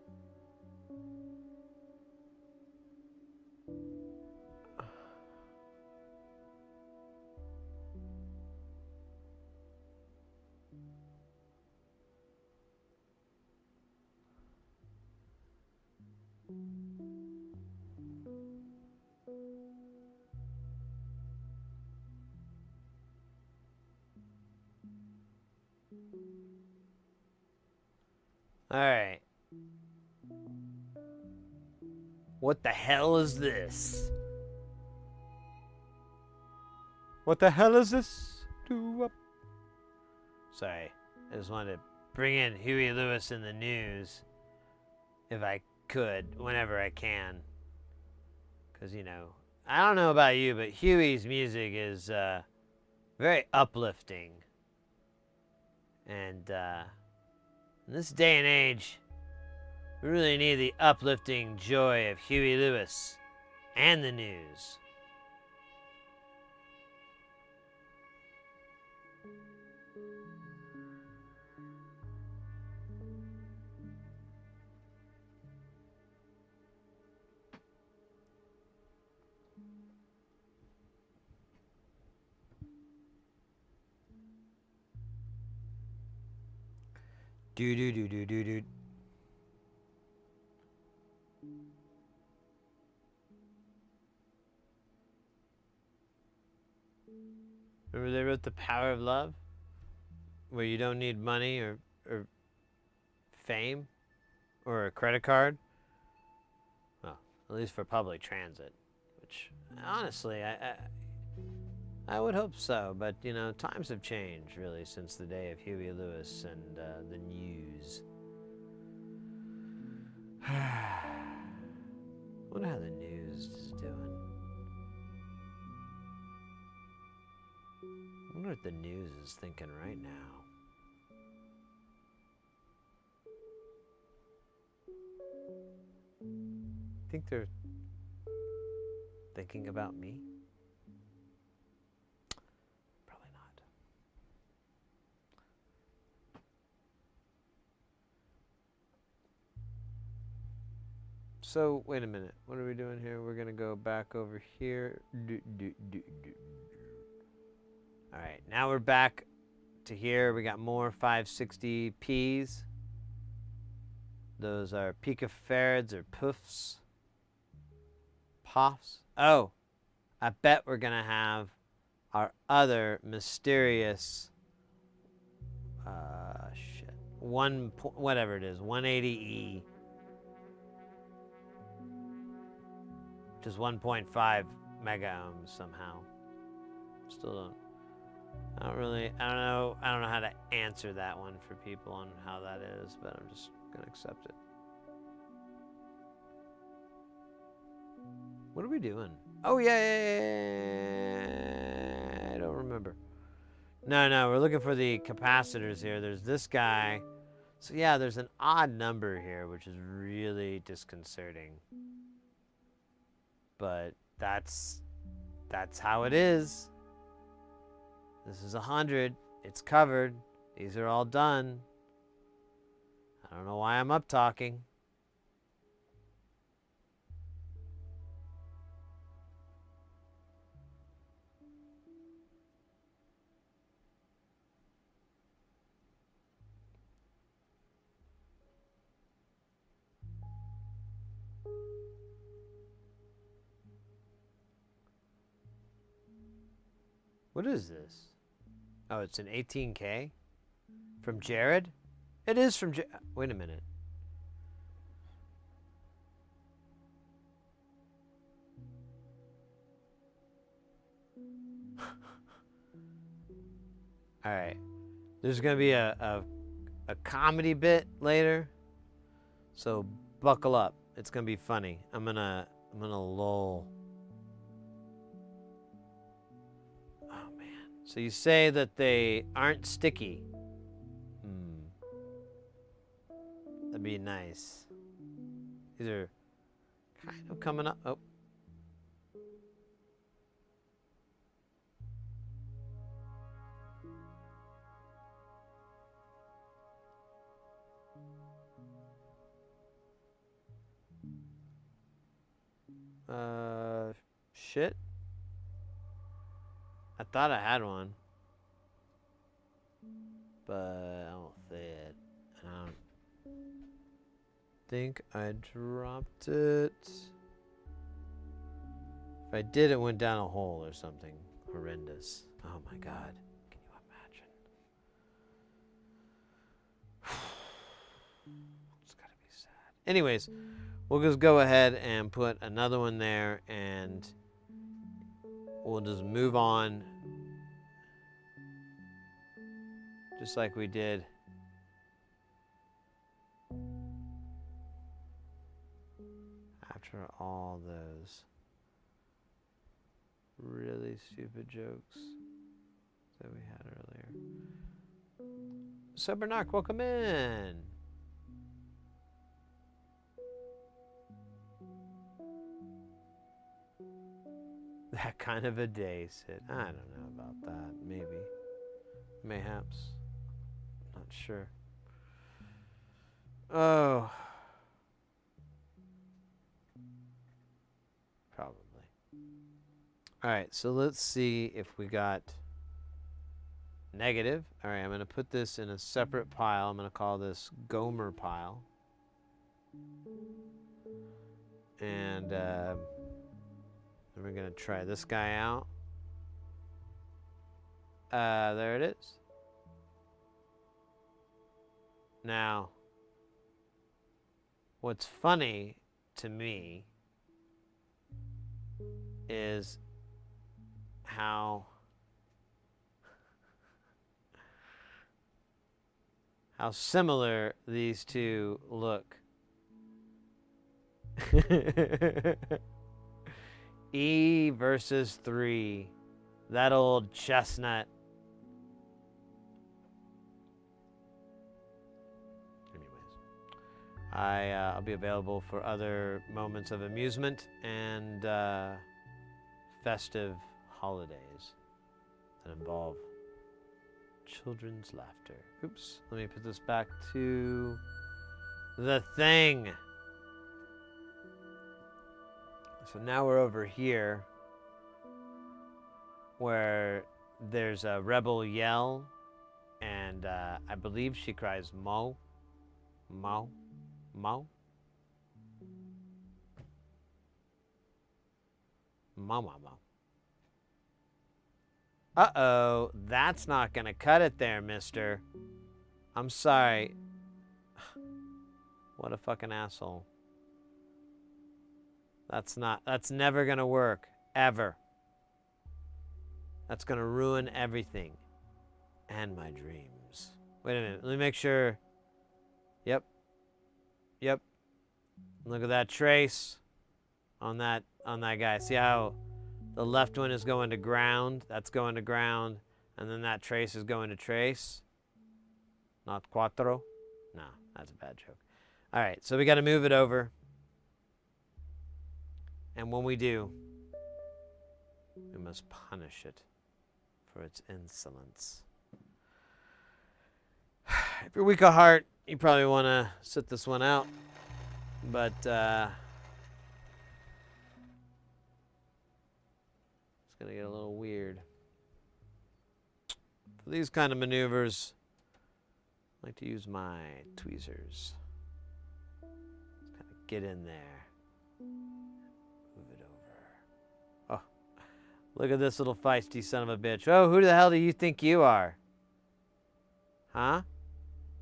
All right. What the hell is this? What the hell is this? Sorry. I just wanted to bring in Huey Lewis in the news. If I could, whenever I can. Because, you know, I don't know about you, but Huey's music is very uplifting. And in this day and age, we really need the uplifting joy of Huey Lewis and the news. Do. Remember they wrote The Power of Love? Where you don't need money or fame or a credit card? Well, at least for public transit. Which, honestly, I would hope so. But, you know, times have changed, really, since the day of Huey Lewis and the news. Wonder how the news is doing. I wonder what the news is thinking right now. Think they're thinking about me? Probably not. So, wait a minute. What are we doing here? We're going to go back over here. All right, now we're back to here. We got more 560Ps. Those are picofarads or puffs. Oh, I bet we're going to have our other mysterious, shit, whatever it is, 180E, which is 1.5 mega ohms somehow. Still don't. I don't know how to answer that one for people on how that is, but I'm just gonna accept it. What are we doing? Oh yeah, I don't remember. No, we're looking for the capacitors here. There's this guy. So yeah, there's an odd number here, which is really disconcerting. But that's how it is. This is 100. It's covered. These are all done. I don't know why I'm up talking. What is this? Oh, it's an 18K? From Jared? It is from Jared. Wait a minute. All right. There's going to be a comedy bit later. So buckle up. It's going to be funny. I'm going to lull. Oh man. So you say that they aren't sticky. That'd be nice. These are kind of coming up. Oh. Shit. I thought I had one. But I don't see it. I don't think I dropped it. If I did, it went down a hole or something horrendous. Oh my god. Can you imagine? It's gotta be sad. Anyways, we'll just go ahead and put another one there and we'll just move on. Just like we did. After all those really stupid jokes that we had earlier. Sobernark, welcome in. That kind of a day, Sid. I don't know about that. Maybe. Mayhaps. Not sure. Oh. Probably. Alright, so let's see if we got negative. Alright, I'm going to put this in a separate pile. I'm going to call this Gomer pile. And then we're going to try this guy out. There it is. Now, what's funny to me is how similar these two look. E versus 3. That old chestnut. I'll be available for other moments of amusement and festive holidays that involve children's laughter. Oops, let me put this back to the thing. So now we're over here where there's a rebel yell and I believe she cries Mo, Mo, Mo? Mo, Mo, Mo. Uh-oh, that's not gonna cut it there, mister. I'm sorry. What a fucking asshole. That's never gonna work. Ever. That's gonna ruin everything. And my dreams. Wait a minute, let me make sure. Yep. Yep. Look at that trace on that guy. See how the left one is going to ground? That's going to ground. And then that trace is going to trace. Not cuatro. No, that's a bad joke. All right, so we got to move it over. And when we do, we must punish it for its insolence. If you're weak of heart, you probably want to sit this one out. But it's going to get a little weird. For these kind of maneuvers, I like to use my tweezers. Just kind of get in there. Move it over. Oh, look at this little feisty son of a bitch. Oh, who the hell do you think you are? Huh?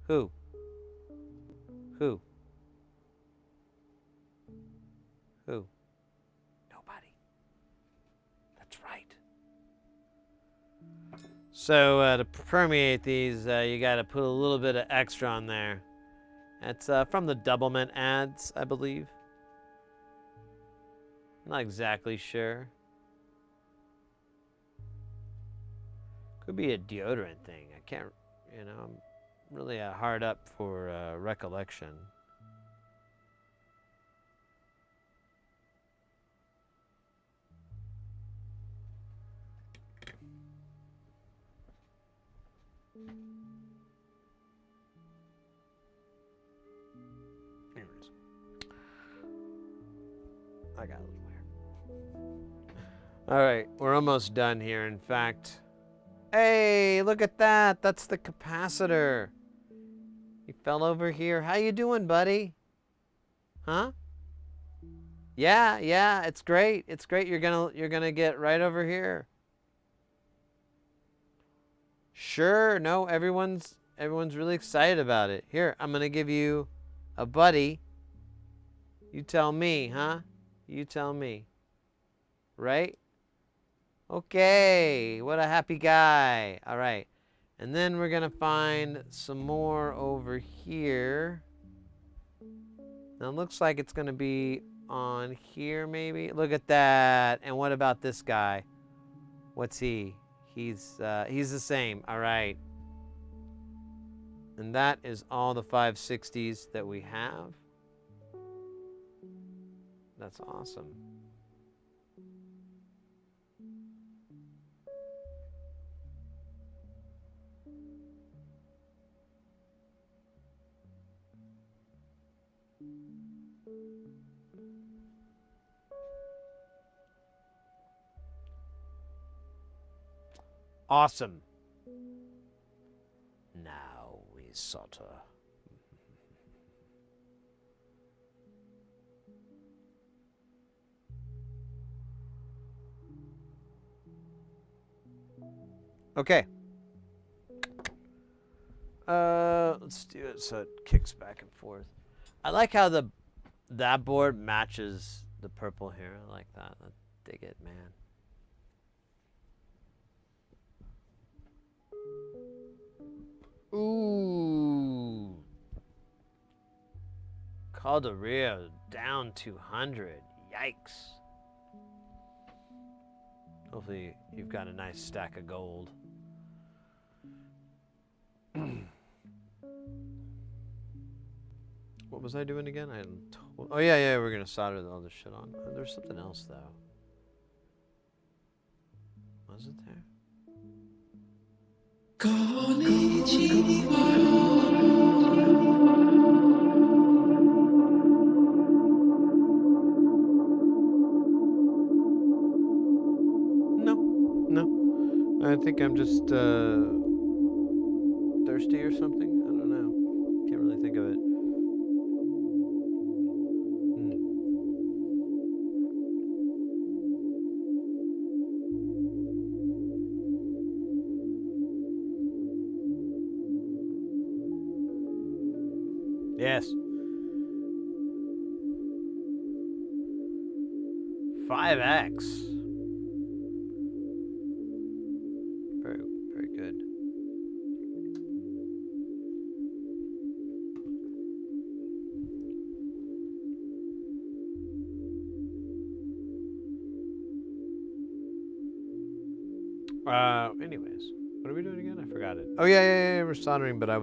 Who? Who? Who? Nobody. That's right. So to permeate these, you got to put a little bit of extra on there. It's from the Doublemint ads, I believe. Not exactly sure. Could be a deodorant thing. I can't, I'm really hard up for recollection. Anyways, I got a little weird. All right, we're almost done here. In fact, hey, look at that. That's the capacitor. He fell over here. How you doing, buddy? Huh? Yeah, it's great. It's great. You're gonna get right over here. Sure. No, everyone's really excited about it. Here, I'm gonna give you a buddy. You tell me, huh? You tell me. Right? Okay. What a happy guy. All right. And then we're gonna find some more over here. Now it looks like it's gonna be on here maybe. Look at that. And what about this guy? What's he? He's the same. All right. And that is all the 560s that we have. That's awesome. Awesome. Now we solder. Okay. Let's do it so it kicks back and forth. I like how that board matches the purple here. I like that. I dig it, man. Ooh. Calderia down 200. Yikes. Hopefully you've got a nice stack of gold. What was I doing again? Oh yeah, we're gonna solder all this shit on. There's something else though. Was it there? No. I think I'm just thirsty or something. I don't know. Can't really think of it. Yes. 5X. Very, very good. Anyways, what are we doing again? I forgot it. Oh yeah, we're soldering, but I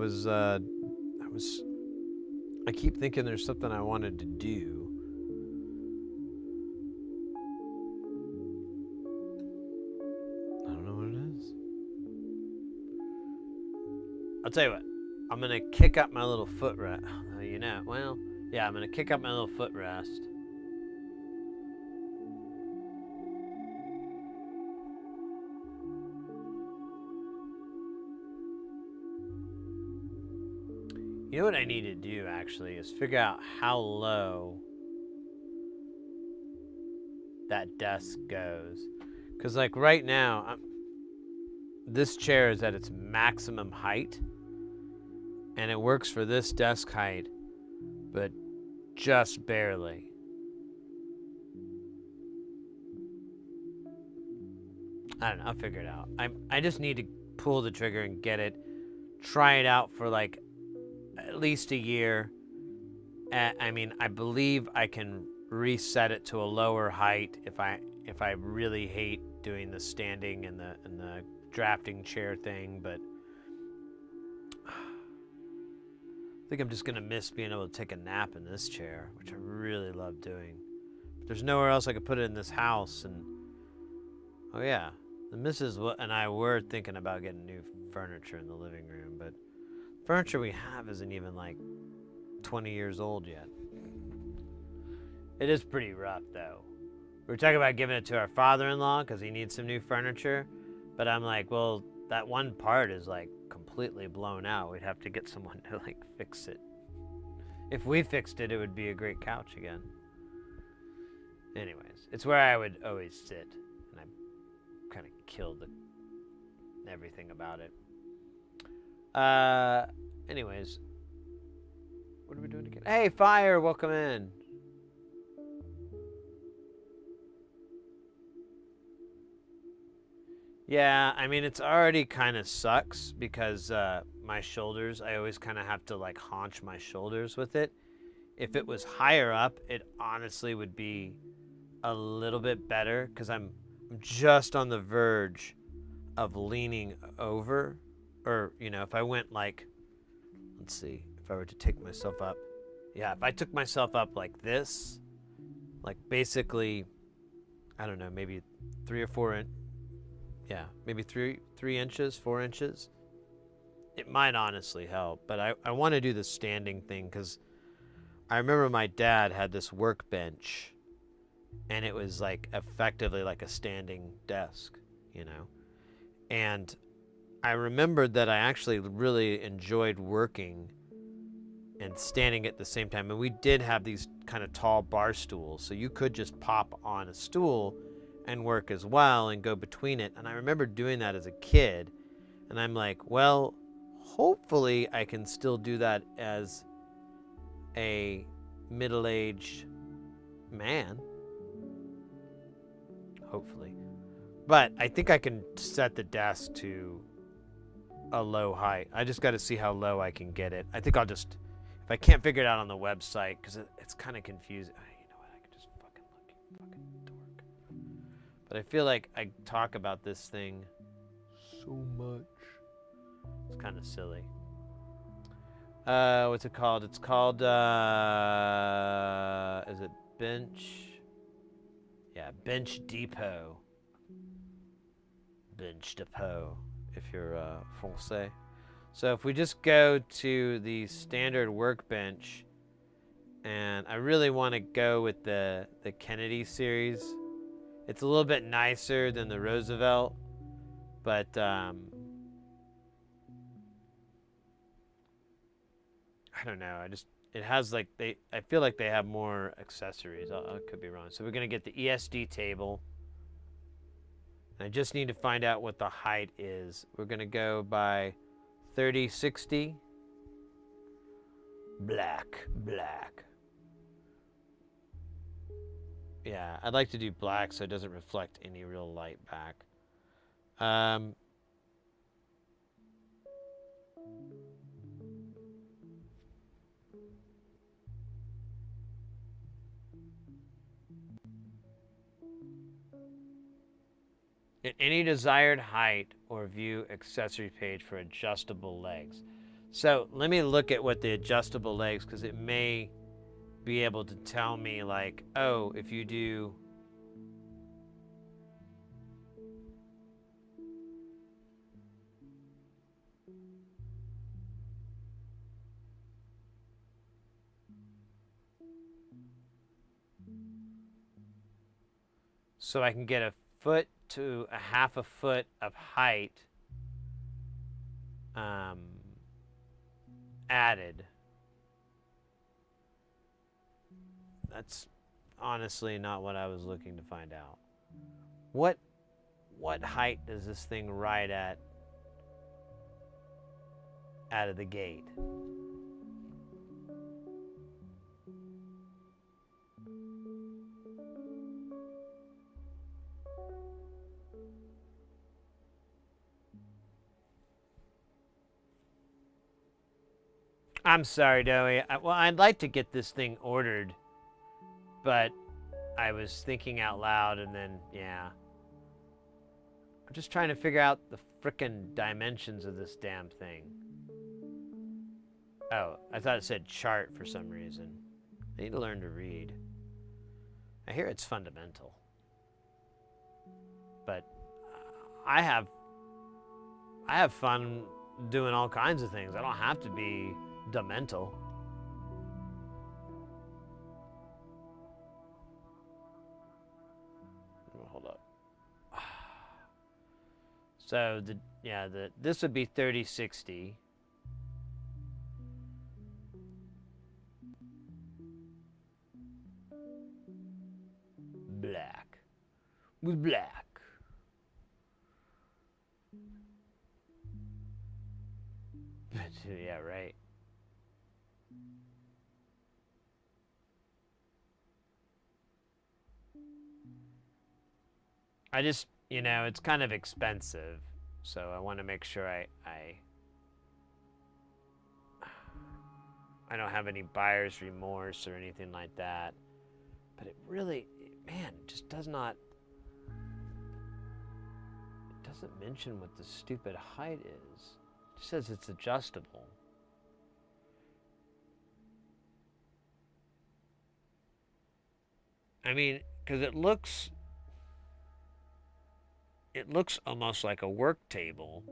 keep thinking there's something I wanted to do. I don't know what it is. I'll tell you what. I'm gonna kick up my little footrest. I'm gonna kick up my little footrest. You know what I need to do actually is figure out how low that desk goes. Because like right now, this chair is at its maximum height and it works for this desk height, but just barely. I don't know, I'll figure it out. I just need to pull the trigger and get it, try it out for like at least a year. I mean, I believe I can reset it to a lower height if I really hate doing the standing and the drafting chair thing, but I think I'm just gonna miss being able to take a nap in this chair, which I really love doing. But there's nowhere else I could put it in this house, and oh yeah, the missus and I were thinking about getting new furniture in the living room, but furniture we have isn't even like 20 years old yet. It is pretty rough though. We were talking about giving it to our father-in-law because he needs some new furniture, but I'm like, well, that one part is like completely blown out. We'd have to get someone to like fix it. If we fixed it, it would be a great couch again. Anyways, it's where I would always sit, and I kind of killed everything about it. Anyways, what are we doing again? Hey, Fire, welcome in. Yeah, I mean, it's already kind of sucks because my shoulders, I always kind of have to like haunch my shoulders with it. If it was higher up, it honestly would be a little bit better because I'm just on the verge of leaning over. Or, you know, if I went like, let's see, if I were to take myself up. Yeah, if I took myself up like this, like basically, I don't know, maybe 3 or 4 inches. Yeah, maybe 3 inches, 4 inches. It might honestly help, but I want to do the standing thing because I remember my dad had this workbench and it was like effectively like a standing desk, you know? And I remembered that I actually really enjoyed working and standing at the same time. And we did have these kind of tall bar stools, so you could just pop on a stool and work as well and go between it. And I remember doing that as a kid. And I'm like, well, hopefully I can still do that as a middle-aged man. Hopefully. But I think I can set the desk to a low height. I just got to see how low I can get it. I think I'll just, if I can't figure it out on the website, because it's kind of confusing. You know what? I can just fucking look, you fucking dork. But I feel like I talk about this thing so much. It's kind of silly. What's it called? It's called, is it Bench? Yeah, Bench Depot. Bench Depot, if you're Francais. So if we just go to the standard workbench, and I really want to go with the Kennedy series. It's a little bit nicer than the Roosevelt, but I don't know. It has like I feel like they have more accessories. I could be wrong. So we're gonna get the ESD table. I just need to find out what the height is. We're gonna go by 30-60. Black, black. Yeah, I'd like to do black so it doesn't reflect any real light back. At any desired height or view accessory page for adjustable legs. So let me look at what the adjustable legs, because it may be able to tell me like, oh, if you do so I can get a foot to a half a foot of height added. That's honestly not what I was looking to find out. What height does this thing ride at out of the gate? I'm sorry, Dowie. Well, I'd like to get this thing ordered, but I was thinking out loud, and then, yeah. I'm just trying to figure out the frickin' dimensions of this damn thing. Oh, I thought it said chart for some reason. I need to learn to read. I hear it's fundamental. But I have fun doing all kinds of things. I don't have to be demental. Hold up. So this would be 3060. Black. With black. Yeah, right. I just, it's kind of expensive, so I want to make sure I don't have any buyer's remorse or anything like that. But it really, man, it just doesn't mention what the stupid height is. It just says it's adjustable. I mean, because it looks almost like a work table.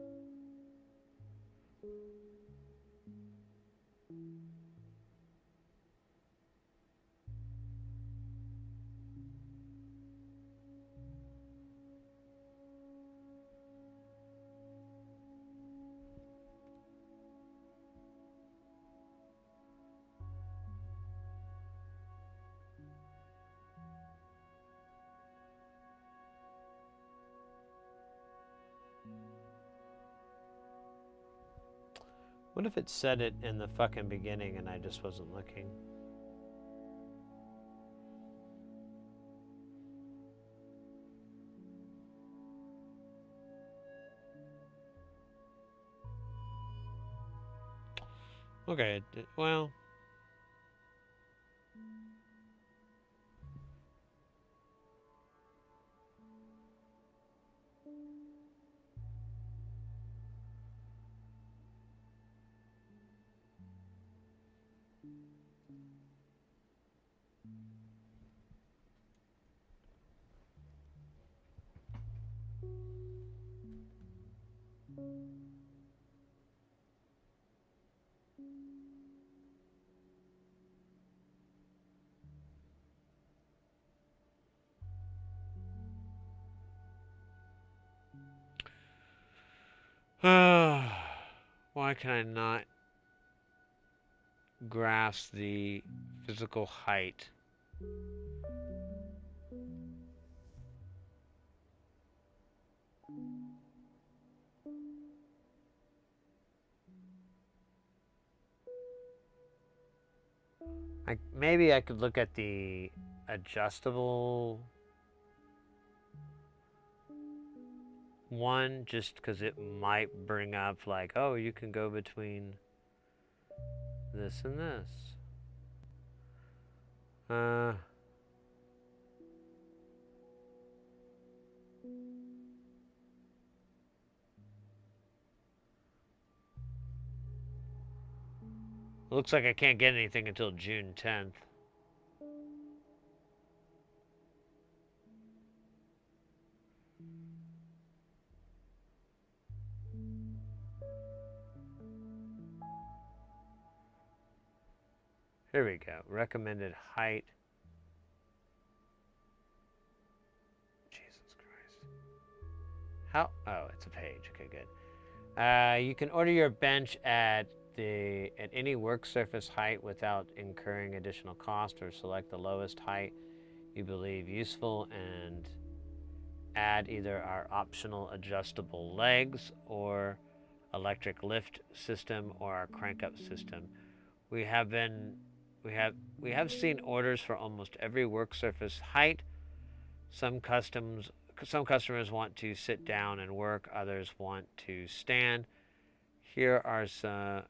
What if it said it in the fucking beginning and I just wasn't looking? Okay, well. Why can I not grasp the physical height? Maybe I could look at the adjustable one, just because it might bring up like, oh, you can go between this and this. Looks like I can't get anything until June 10th. Here we go. Recommended height. Jesus Christ. How? Oh, it's a page. Okay, good. You can order your bench at any work surface height without incurring additional cost, or select the lowest height you believe useful and add either our optional adjustable legs or electric lift system or our crank up system. We have seen orders for almost every work surface height. Some customers want to sit down and work, others want to stand. Here are some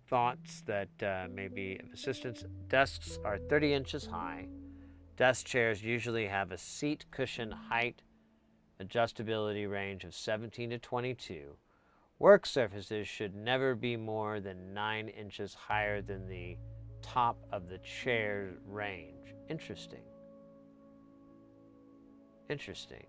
thoughts that may be of assistance. Desks are 30 inches high. Desk chairs usually have a seat cushion height adjustability range of 17 to 22. Work surfaces should never be more than 9 inches higher than the top of the chair range. Interesting. Interesting.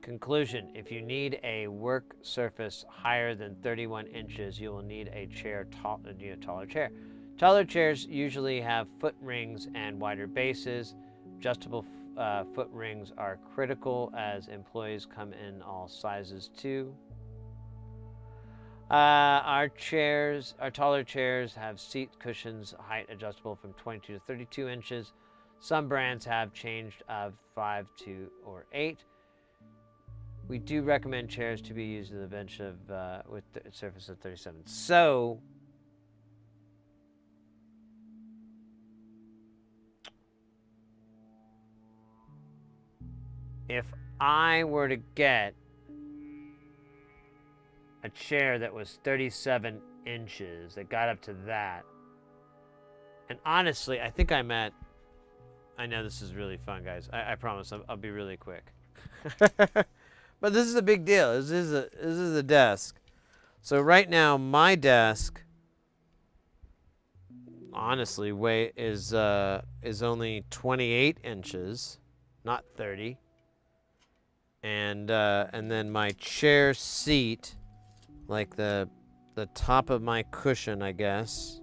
Conclusion: if you need a work surface higher than 31 inches, you will need a taller chair. Taller chairs usually have foot rings and wider bases. Adjustable foot rings are critical as employees come in all sizes too. Our taller chairs have seat cushions height adjustable from 22 to 32 inches. Some brands have changed of 5 to or 8. We do recommend chairs to be used with a bench of with a surface of 37. So if I were to get a chair that was 37 inches, that got up to that, and honestly, I think I'm at, I know this is really fun, guys. I promise I'll be really quick. But this is a big deal. This is a desk. So right now, my desk, honestly, is only 28 inches, not 30. And then my chair seat, like the top of my cushion, I guess,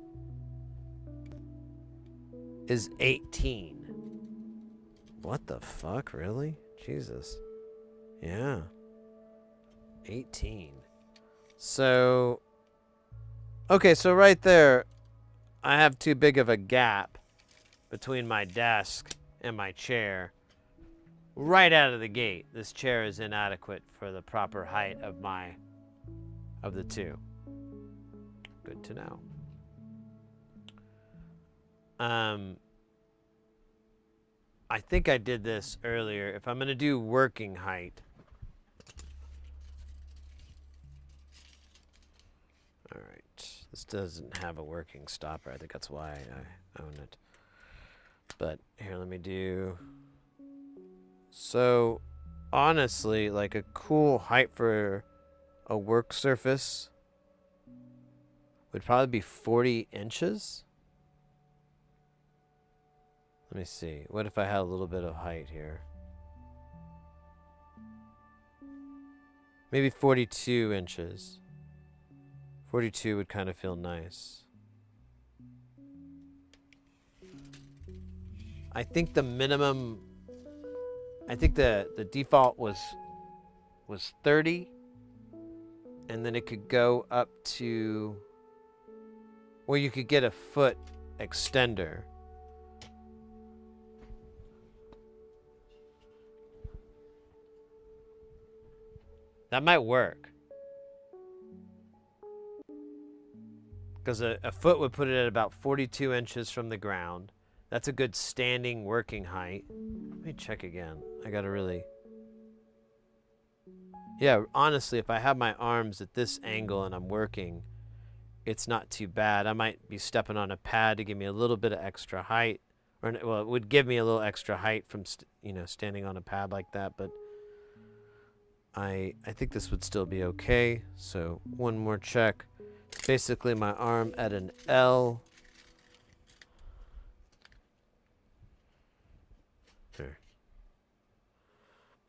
is 18. What the fuck, really? Jesus. Yeah. 18. So, okay, so right there, I have too big of a gap between my desk and my chair. Right out of the gate, this chair is inadequate for the proper height of the two. Good to know. I think I did this earlier. If I'm going to do working height, all right, this doesn't have a working stopper. I think that's why I own it. But here, let me do. So, honestly, like a cool height for a work surface would probably be 40 inches. Let me see. What if I had a little bit of height here? Maybe 42 inches. 42 would kind of feel nice. I think the minimum, I think the default was 30, and then it could go up to, well, you could get a foot extender. That might work. Because a foot would put it at about 42 inches from the ground. That's a good standing working height. Let me check again. I gotta really... Yeah, honestly, if I have my arms at this angle and I'm working, it's not too bad. I might be stepping on a pad to give me a little bit of extra height. Or, well, it would give me a little extra height from, standing on a pad like that, but I think this would still be okay. So one more check. It's basically my arm at an L. There.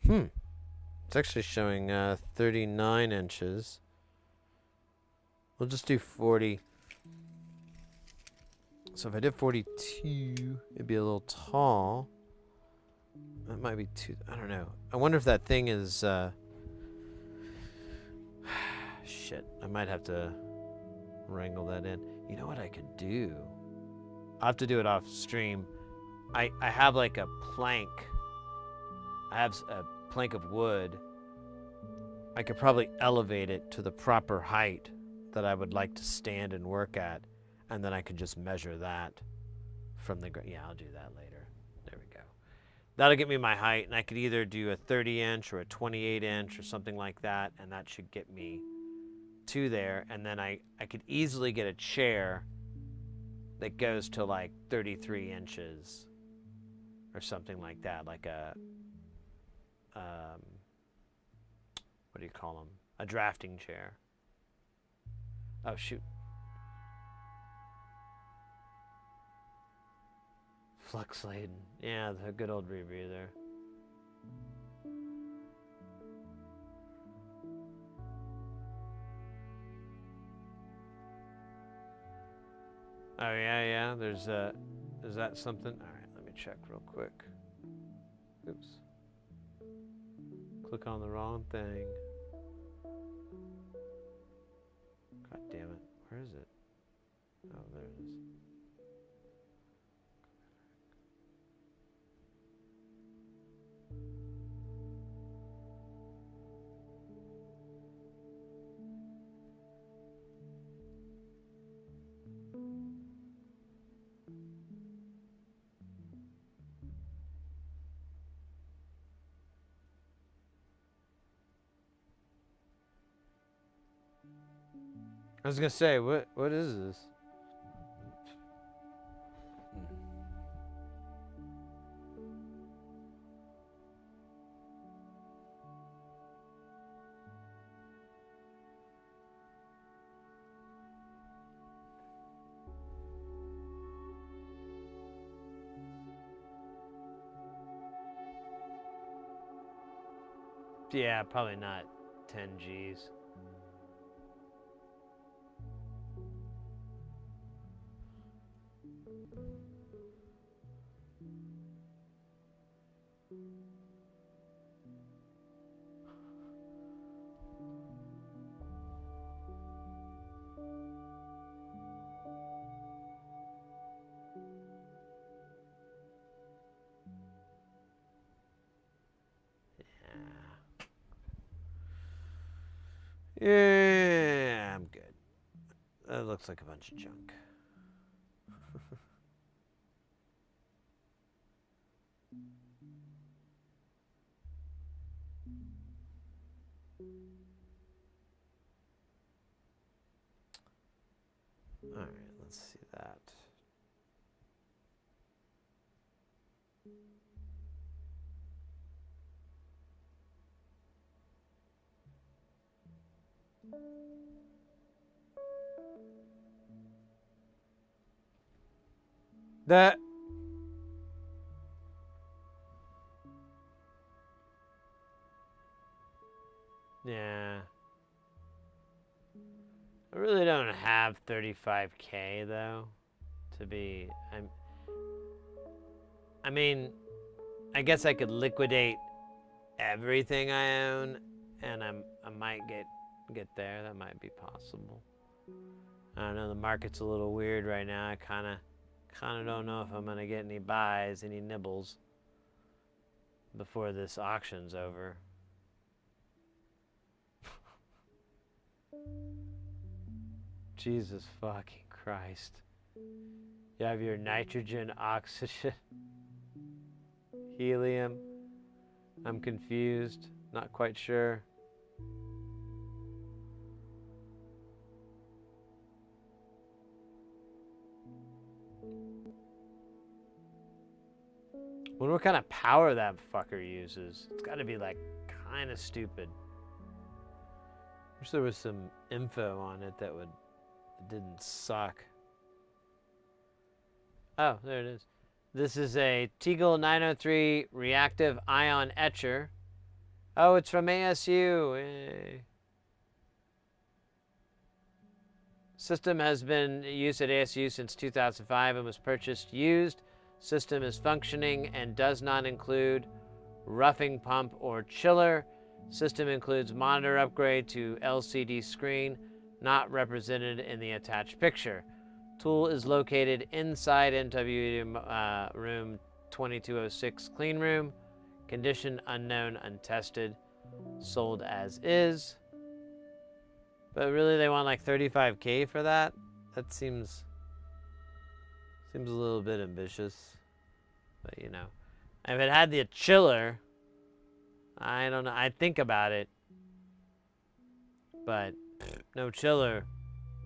It's actually showing 39 inches. We'll just do 40. So if I did 42, it'd be a little tall. That might be too... I don't know. I wonder if that thing is... Shit. I might have to wrangle that in. You know what I could do? I'll have to do it off stream. I have like a plank. I have a plank of wood. I could probably elevate it to the proper height that I would like to stand and work at. And then I could just measure that from the ground. Yeah, I'll do that later. There we go. That'll get me my height, and I could either do a 30-inch or a 28-inch or something like that, and that should get me to there. And then I could easily get a chair that goes to like 33 inches or something like that, like a, what do you call them? A drafting chair. Oh, shoot. Flux laden. Yeah, the good old rebreather. Oh yeah. There's is that something? All right, let me check real quick. Oops. Click on the wrong thing. God damn it. Where is it? Oh, there it is. I was gonna say, what is this? Yeah, probably not 10 G's. Yeah, I'm good. That looks like a bunch of junk. All right, let's see that. That. Yeah. I really don't have 35K though, to be. I mean, I guess I could liquidate everything I own, and I might get there. That might be possible. I don't know. The market's a little weird right now. I kind of don't know if I'm gonna get any buys, any nibbles before this auction's over. Jesus fucking Christ. You have your nitrogen, oxygen, helium. I'm confused. Not quite sure. Wonder what kind of power that fucker uses. It's got to be like kind of stupid. Wish there was some info on it that didn't suck. Oh, there it is. This is a Teagle 903 reactive ion etcher. Oh, it's from ASU. Hey. System has been used at ASU since 2005 and was purchased used. System is functioning and does not include roughing pump or chiller. System includes monitor upgrade to LCD screen, not represented in the attached picture. Tool is located inside NW room 2206 clean room. Condition unknown, untested. Sold as is. But really they want like $35K for that? That seems a little bit ambitious. But you know, if it had the chiller, I don't know, I'd think about it. But no chiller.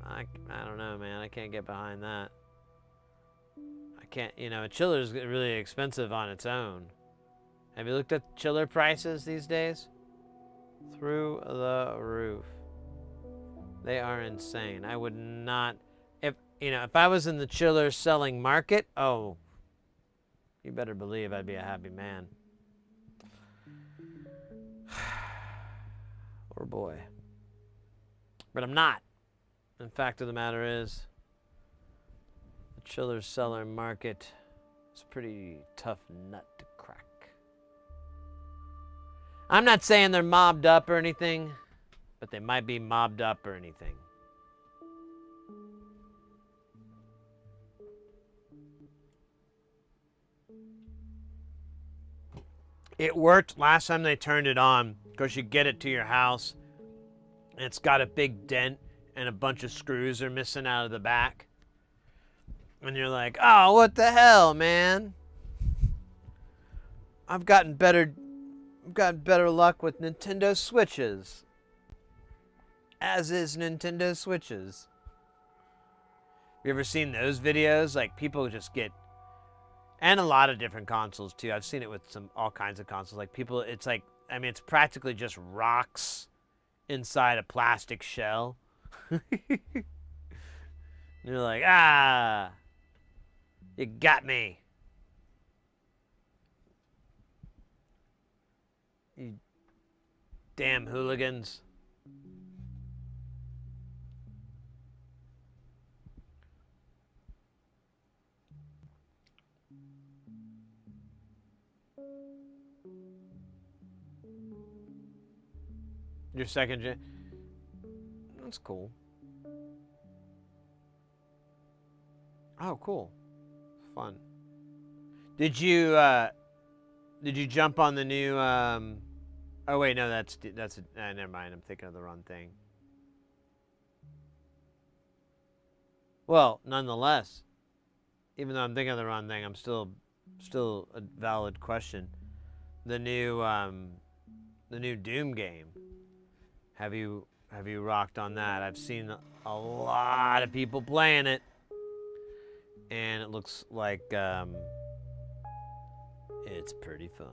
I don't know, man. I can't get behind that. I can't, you know, a chiller is really expensive on its own. Have you looked at chiller prices these days? Through the roof. They are insane. I would not, if I was in the chiller selling market, oh, you better believe I'd be a happy man. Oh boy. But I'm not. The fact of the matter is, the chiller seller market is a pretty tough nut to crack. I'm not saying they're mobbed up or anything, but they might be mobbed up or anything. It worked last time they turned it on, because you get it to your house, and it's got a big dent, and a bunch of screws are missing out of the back. And you're like, oh, what the hell, man? I've gotten better luck with Nintendo Switches. As is Nintendo Switches. You ever seen those videos? Like, people just get, and a lot of different consoles too. I've seen it with all kinds of consoles. Like, people, it's like, I mean, it's practically just rocks inside a plastic shell. You're like, ah, you got me. You damn hooligans. Your second gen? That's cool. Oh, cool. Fun. Did you jump on the new oh wait, no, that's never mind. I'm thinking of the wrong thing. Well, nonetheless, even though I'm thinking of the wrong thing, I'm still a valid question. The new Doom game. Have you rocked on that? I've seen a lot of people playing it, and it looks like it's pretty fun.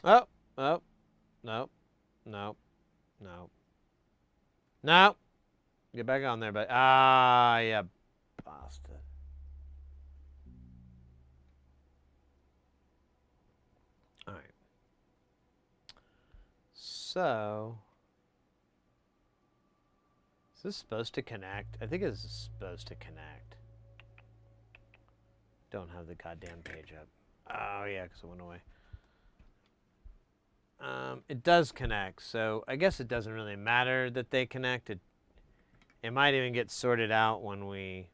Oh, oh, no, no, no, no. Get back on there, but yeah, bastard. All right. So, is this supposed to connect? I think it's supposed to connect. Don't have the goddamn page up. Oh yeah, because it went away. It does connect, so I guess it doesn't really matter that they connect. It might even get sorted out when we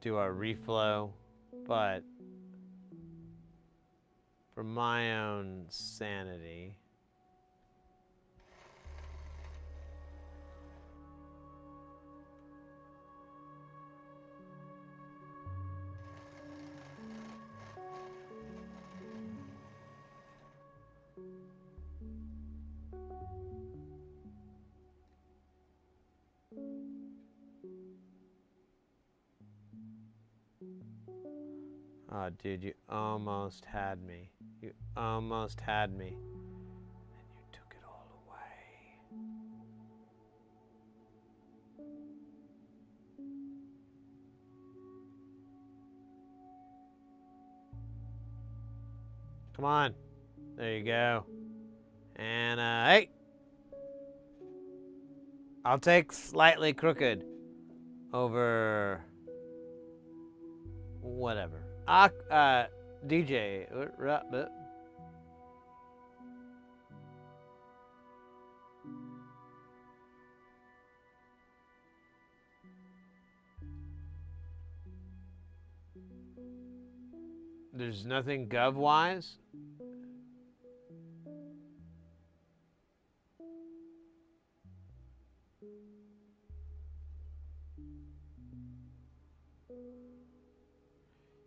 do our reflow, but for my own sanity, oh, dude, you almost had me. You almost had me. And you took it all away. Come on. There you go. And, hey! I'll take slightly crooked over whatever. DJ. There's nothing gov-wise?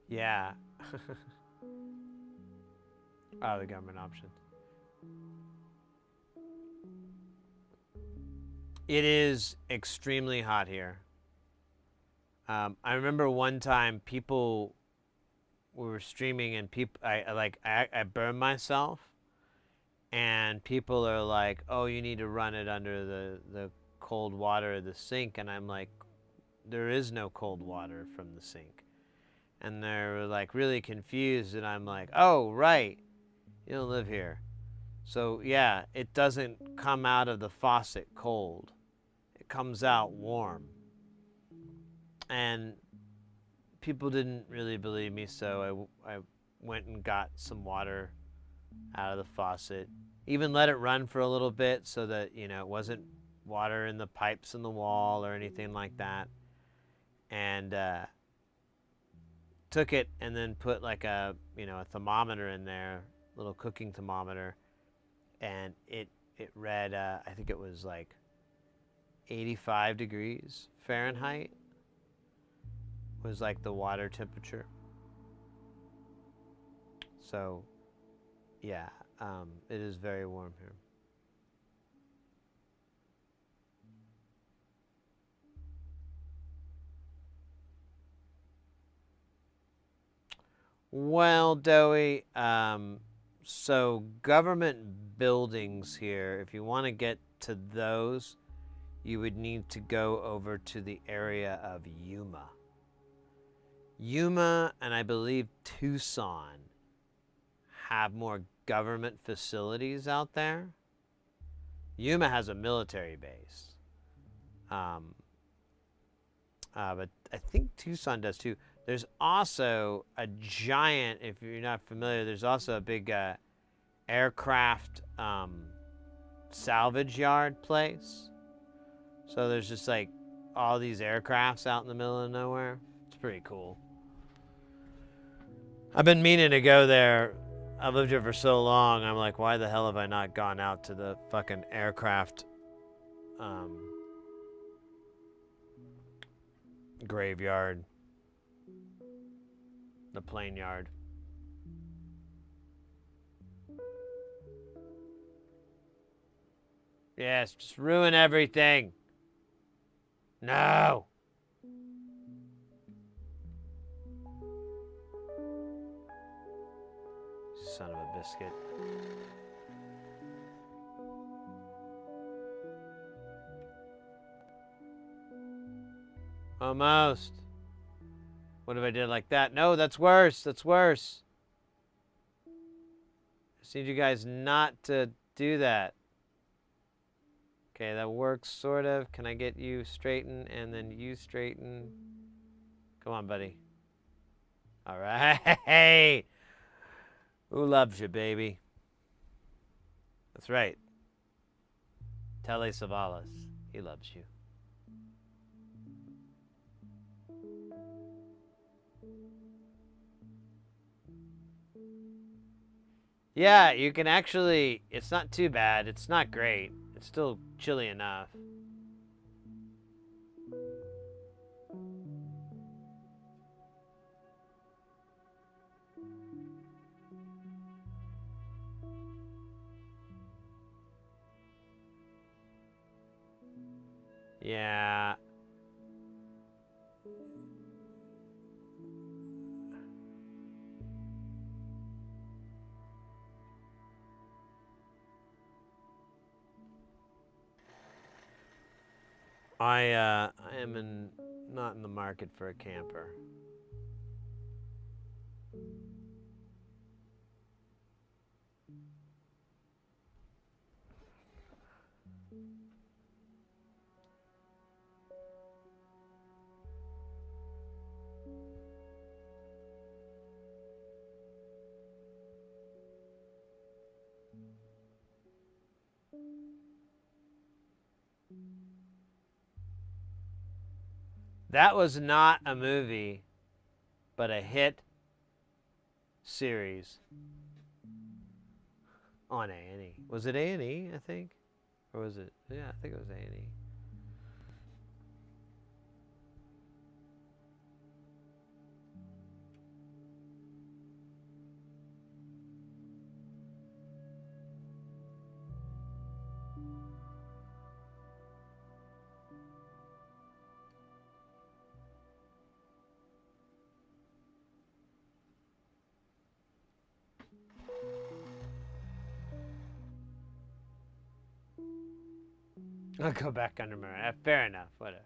Yeah. Oh, the government options. It is extremely hot here. I remember one time we were streaming and I burned myself, and people are like, "Oh, you need to run it under the cold water of the sink," and I'm like, "There is no cold water from the sink," and they're like really confused, and I'm like, "Oh, right, you don't live here." So yeah, it doesn't come out of the faucet cold. It comes out warm. And people didn't really believe me, so I went and got some water out of the faucet. Even let it run for a little bit so that, it wasn't water in the pipes in the wall or anything like that. And took it and then put like a thermometer in there, little cooking thermometer, and it read I think it was like 85 degrees Fahrenheit was like the water temperature. So yeah, it is very warm here. Well, Doey, so government buildings here, if you want to get to those, you would need to go over to the area of Yuma. Yuma and I believe Tucson have more government facilities out there. Yuma has a military base. But I think Tucson does too. There's also a giant, if you're not familiar, there's also a big aircraft salvage yard place. So there's just like all these aircrafts out in the middle of nowhere. It's pretty cool. I've been meaning to go there. I've lived here for so long. I'm like, why the hell have I not gone out to the fucking aircraft graveyard, the plane yard? Yes, just ruin everything. No. son of a biscuit. Almost. What if I did it like that? No, that's worse. That's worse. I just need you guys not to do that. Okay, that works sort of. Can I get you straighten and then you straighten? Come on, buddy. All right. Who loves you, baby? That's right. Telly Savalas. He loves you. Yeah, you can actually, it's not too bad. It's not great. It's still chilly enough. Yeah. I am not in the market for a camper. That was not a movie, but a hit series on A&E. Was it A&E, I think? Or was it? Yeah, I think it was A&E. I'll go back under my... fair enough, whatever.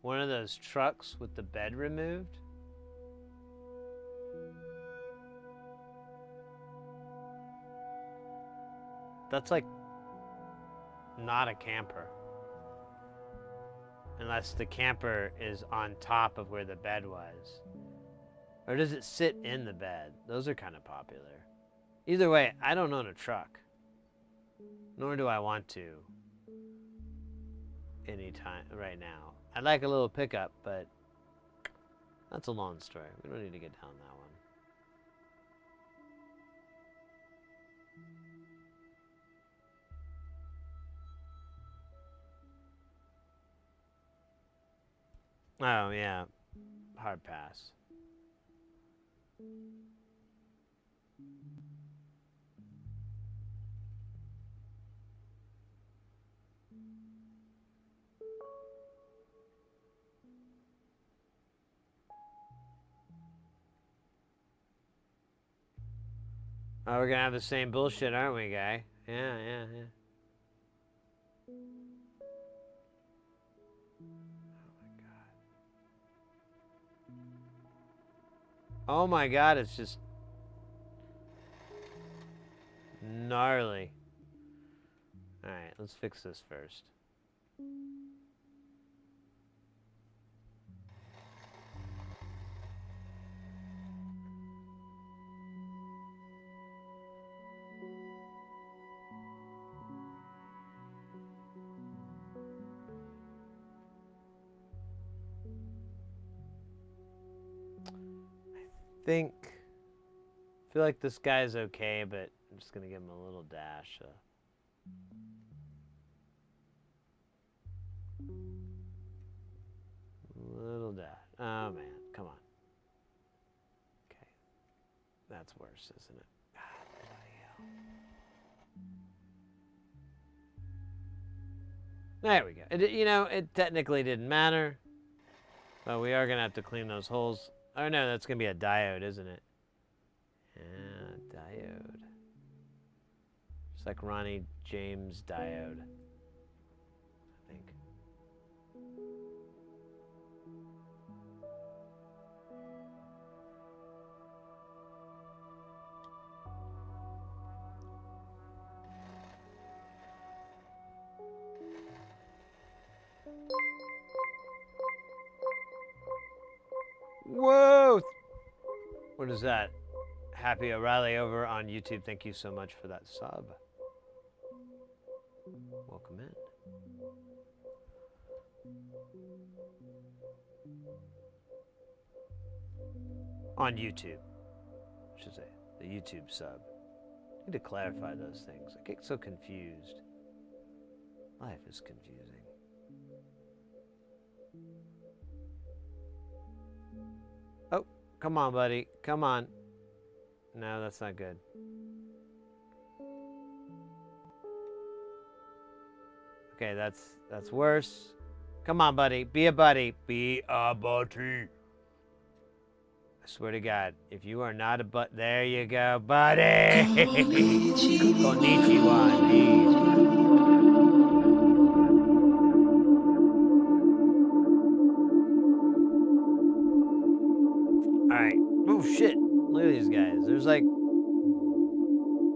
One of those trucks with the bed removed? That's like not a camper. Unless the camper is on top of where the bed was. Or does it sit in the bed? Those are kind of popular. Either way, I don't own a truck. Nor do I want to. Anytime, right now. I'd like a little pickup, but that's a long story. We don't need to get down that one. Oh, yeah. Hard pass. Oh, we're gonna have the same bullshit, aren't we, guy? Yeah, yeah, yeah. Oh my god, it's just gnarly. Alright, let's fix this first. I feel like this guy's okay, but I'm just gonna give him a little dash. Little dash. Oh man, come on. Okay, that's worse, isn't it? Ah, bloody hell. There we go. It technically didn't matter. Well, we are gonna have to clean those holes. Oh no, that's gonna be a diode, isn't it? Yeah, diode. It's like Ronnie James diode, I think. Whoa! What is that? Happy O'Reilly over on YouTube. Thank you so much for that sub. Welcome in. On YouTube, I should say. The YouTube sub. I need to clarify those things. I get so confused. Life is confusing. Oh, come on, buddy. Come on. No, that's not good. Okay, that's worse. Come on, buddy. Be a buddy. Be a buddy. I swear to God, if you are not a there you go, buddy. Konnichiwa, indeed. All right. Oh shit! Look at these guys. There's like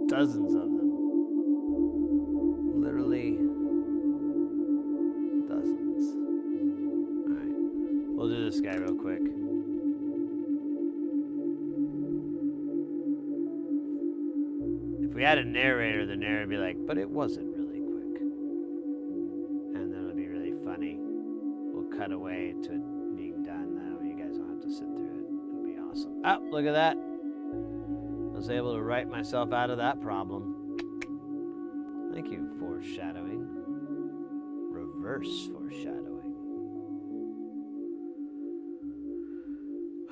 dozens of them. Literally dozens. All right. We'll do this guy real quick. If we had a narrator, the narrator would be like, but it wasn't really quick. And then it'll be really funny. We'll cut away to it being done, though. You guys don't have to sit through it. It'll be awesome. Oh, look at that. I was able to write myself out of that problem. Thank you, foreshadowing. Reverse foreshadowing.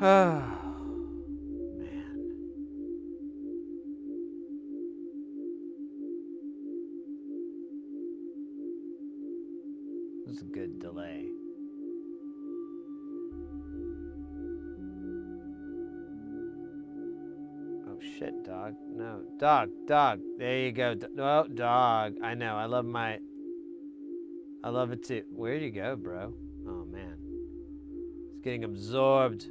Man. This is a good delay. Oh shit, dog. No. Dog. There you go. Oh, dog. I know. I love it too. Where'd you go, bro? Oh man. He's getting absorbed.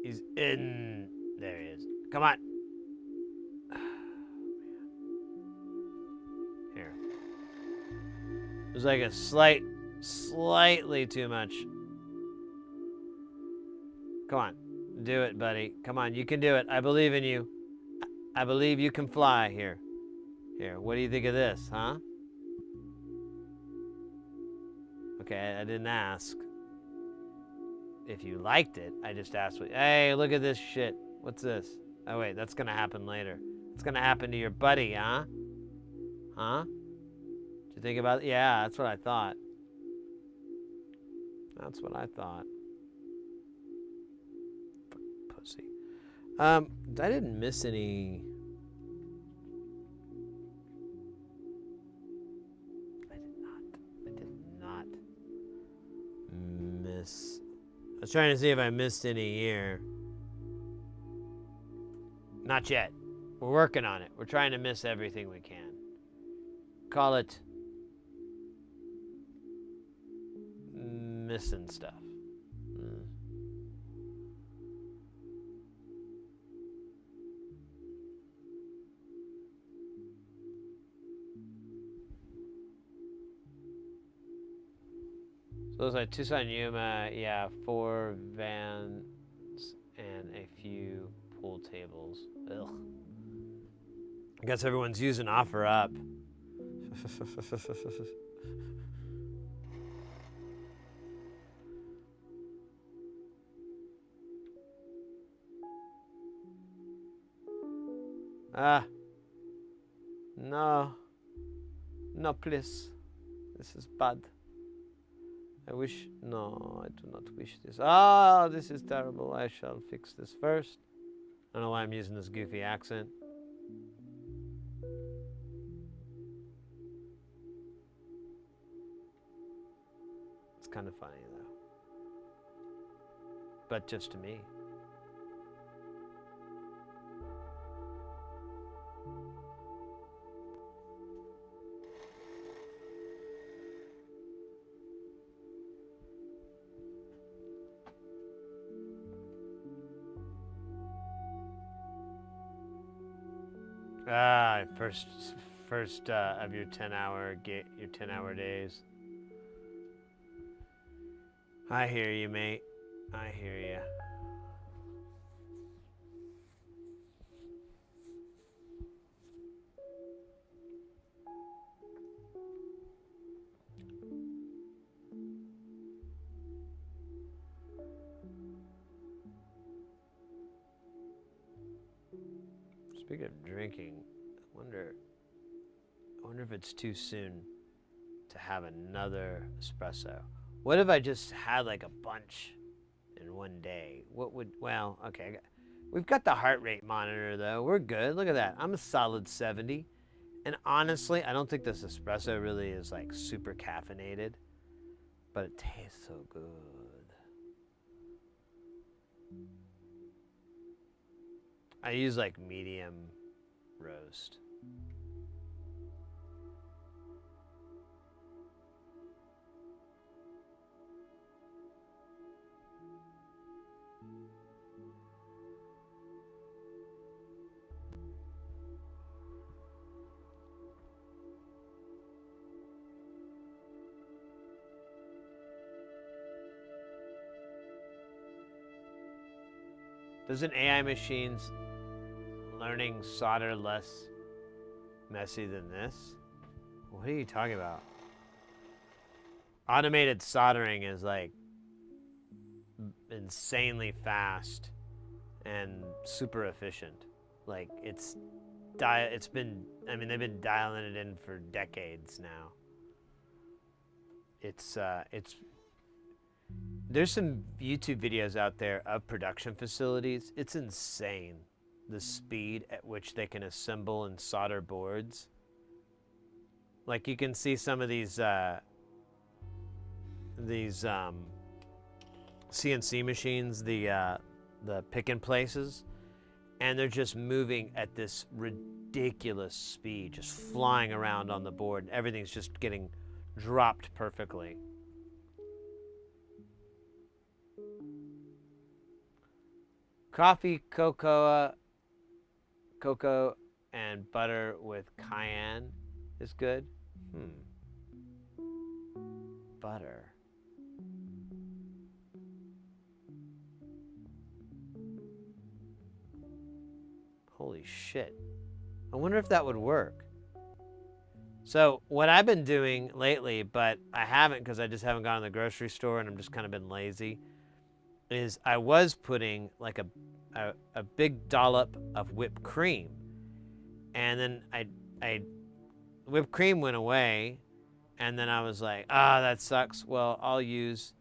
He's in. There he is. Come on. Here. There's like a slightly too much. Come on. Do it, buddy. Come on. You can do it. I believe in you. I believe you can fly. Here. What do you think of this, huh? Okay, I didn't ask if you liked it. I just asked, hey, look at this shit. What's this? Oh, wait, that's going to happen later. It's going to happen to your buddy, huh? Huh? Did you think about it? Yeah, that's what I thought. That's what I thought. Pussy. I didn't miss any... I did not miss... I was trying to see if I missed any here. Not yet. We're working on it. We're trying to miss everything we can. Call it missing stuff. So it's like Tucson, Yuma, yeah, 4 vans and a few pool tables. Ugh. I guess everyone's using OfferUp. No. No, please. This is bad. No, I do not wish this. This is terrible. I shall fix this first. I don't know why I'm using this goofy accent. It's kind of funny, though. but just to me. Ah, first of your 10-hour your 10-hour days. I hear you, mate. I hear you. Speaking of drinking, I wonder if it's too soon to have another espresso. What if I just had like a bunch in one day? What would, well, okay. We've got the heart rate monitor though. We're good. Look at that. I'm a solid 70. And honestly, I don't think this espresso really is like super caffeinated, but it tastes so good. I use like medium roast. Doesn't AI machines learning solder less messy than this? What are you talking about? Automated soldering is like insanely fast and super efficient. Like it's been, I mean, they've been dialing it in for decades now. It's there's some YouTube videos out there of production facilities. It's insane the speed at which they can assemble and solder boards. Like you can see some of these CNC machines, the pick and places, and they're just moving at this ridiculous speed, just flying around on the board. Everything's just getting dropped perfectly. Coffee, cocoa, and butter with cayenne is good. Butter. Holy shit. I wonder if that would work. So what I've been doing lately, but I haven't because I just haven't gone to the grocery store and I'm just kind of been lazy, is I was putting like a big dollop of whipped cream, and then I whipped cream went away, and then I was like, that sucks. Well, I'll use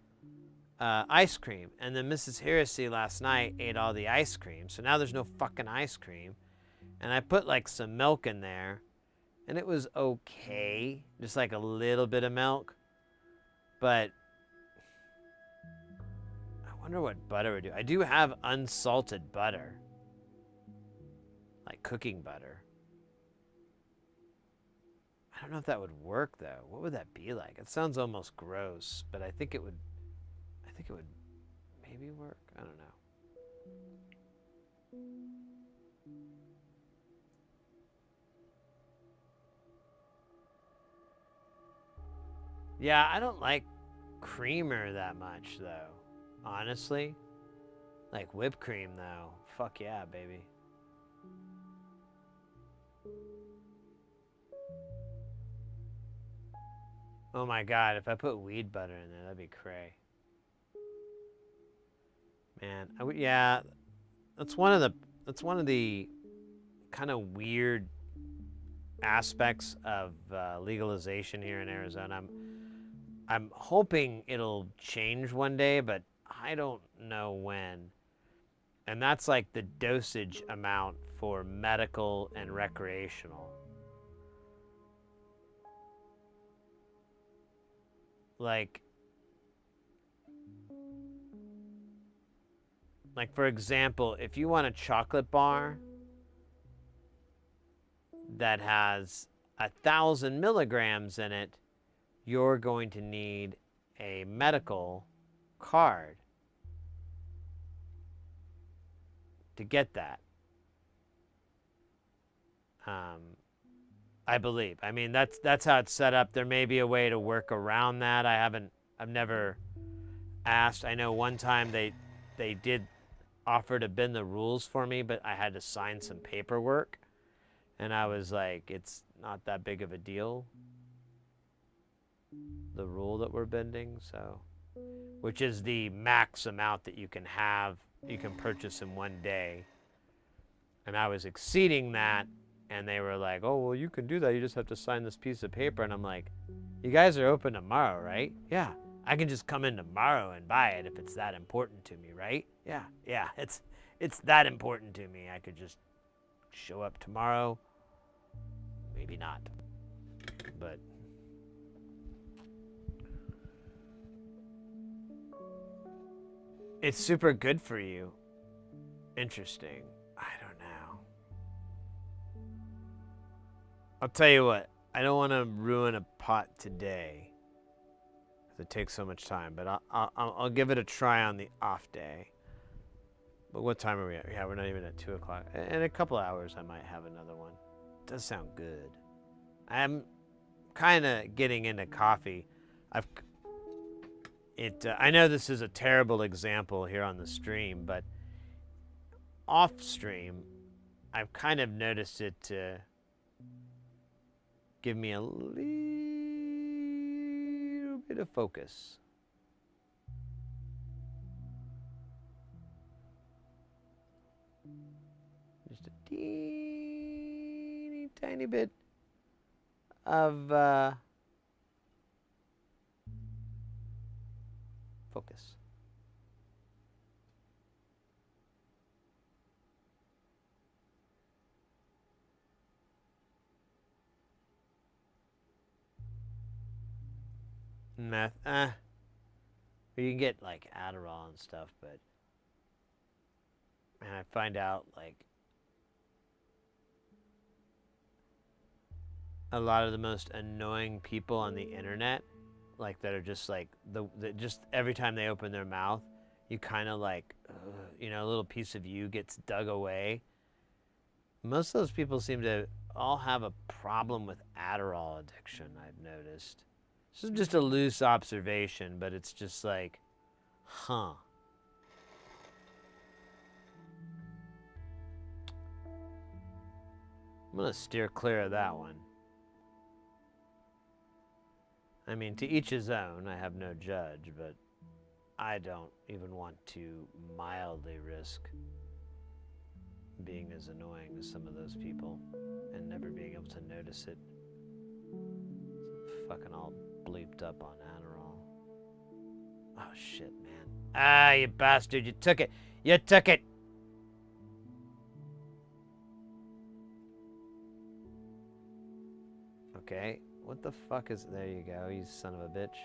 ice cream. And then Mrs. Heresy last night ate all the ice cream, so now there's no fucking ice cream. And I put like some milk in there, and it was okay, just like a little bit of milk, but I wonder what butter would do. I do have unsalted butter, like cooking butter. I don't know if that would work though. What would that be like? It sounds almost gross, but I think it would maybe work. I don't know. Yeah, I don't like creamer that much though. Honestly, like whipped cream though. Fuck yeah, baby. Oh my god, if I put weed butter in there, that'd be cray. Man, yeah, that's one of the kind of weird aspects of legalization here in Arizona. I'm hoping it'll change one day, but I don't know when. And that's like the dosage amount for medical and recreational. Like, Like, for example, if you want a chocolate bar that has 1,000 milligrams in it, you're going to need a medical card to get that. I believe. I mean, that's how it's set up. There may be a way to work around that. I've never asked. I know one time they did offer to bend the rules for me, but I had to sign some paperwork, and I was like, it's not that big of a deal, the rule that we're bending, so, which is the max amount that you can purchase in one day. And I was exceeding that, and they were like, oh, well, you can do that. You just have to sign this piece of paper. And I'm like, you guys are open tomorrow, right? Yeah. I can just come in tomorrow and buy it if it's that important to me, right? Yeah, it's that important to me. I could just show up tomorrow. Maybe not. But it's super good for you. Interesting. I don't know. I'll tell you what. I don't want to ruin a pot today. It takes so much time, but I'll give it a try on the off day. But what time are we at? Yeah, we're not even at 2 o'clock. In a couple hours, I might have another one. It does sound good. I'm kind of getting into coffee. I know this is a terrible example here on the stream, but off stream, I've kind of noticed it to give me a little bit of focus. Just a teeny tiny bit of focus. Meth, you can get like Adderall and stuff, but man, I find out like a lot of the most annoying people on the internet, like that are just like just every time they open their mouth, you kind of like, a little piece of you gets dug away. Most of those people seem to all have a problem with Adderall addiction, I've noticed. This is just a loose observation, but it's just like, huh. I'm going to steer clear of that one. I mean, to each his own. I have no judge, but I don't even want to mildly risk being as annoying as some of those people and never being able to notice it. It's fucking all bleeped up on Adderall. Oh, shit, man. Ah, you bastard. You took it. You took it. Okay. What the fuck is... There you go, you son of a bitch.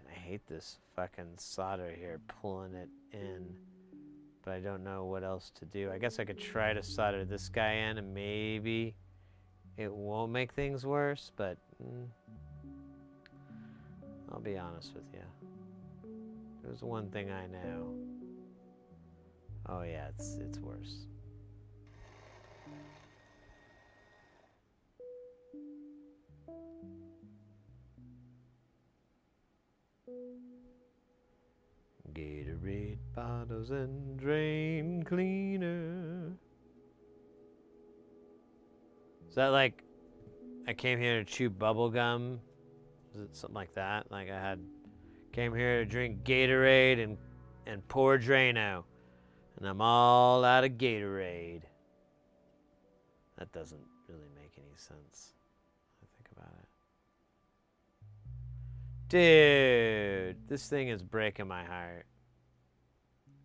I hate this fucking solder here, pulling it in, but I don't know what else to do. I guess I could try to solder this guy in and maybe it won't make things worse, but I'll be honest with you. There's one thing I know. Oh yeah, it's worse. Gatorade bottles and drain cleaner. Is that like I came here to chew bubble gum? Is it something like that? Like came here to drink Gatorade and pour Drano, and I'm all out of Gatorade. That doesn't really make any sense. I think about it. Dude, this thing is breaking my heart.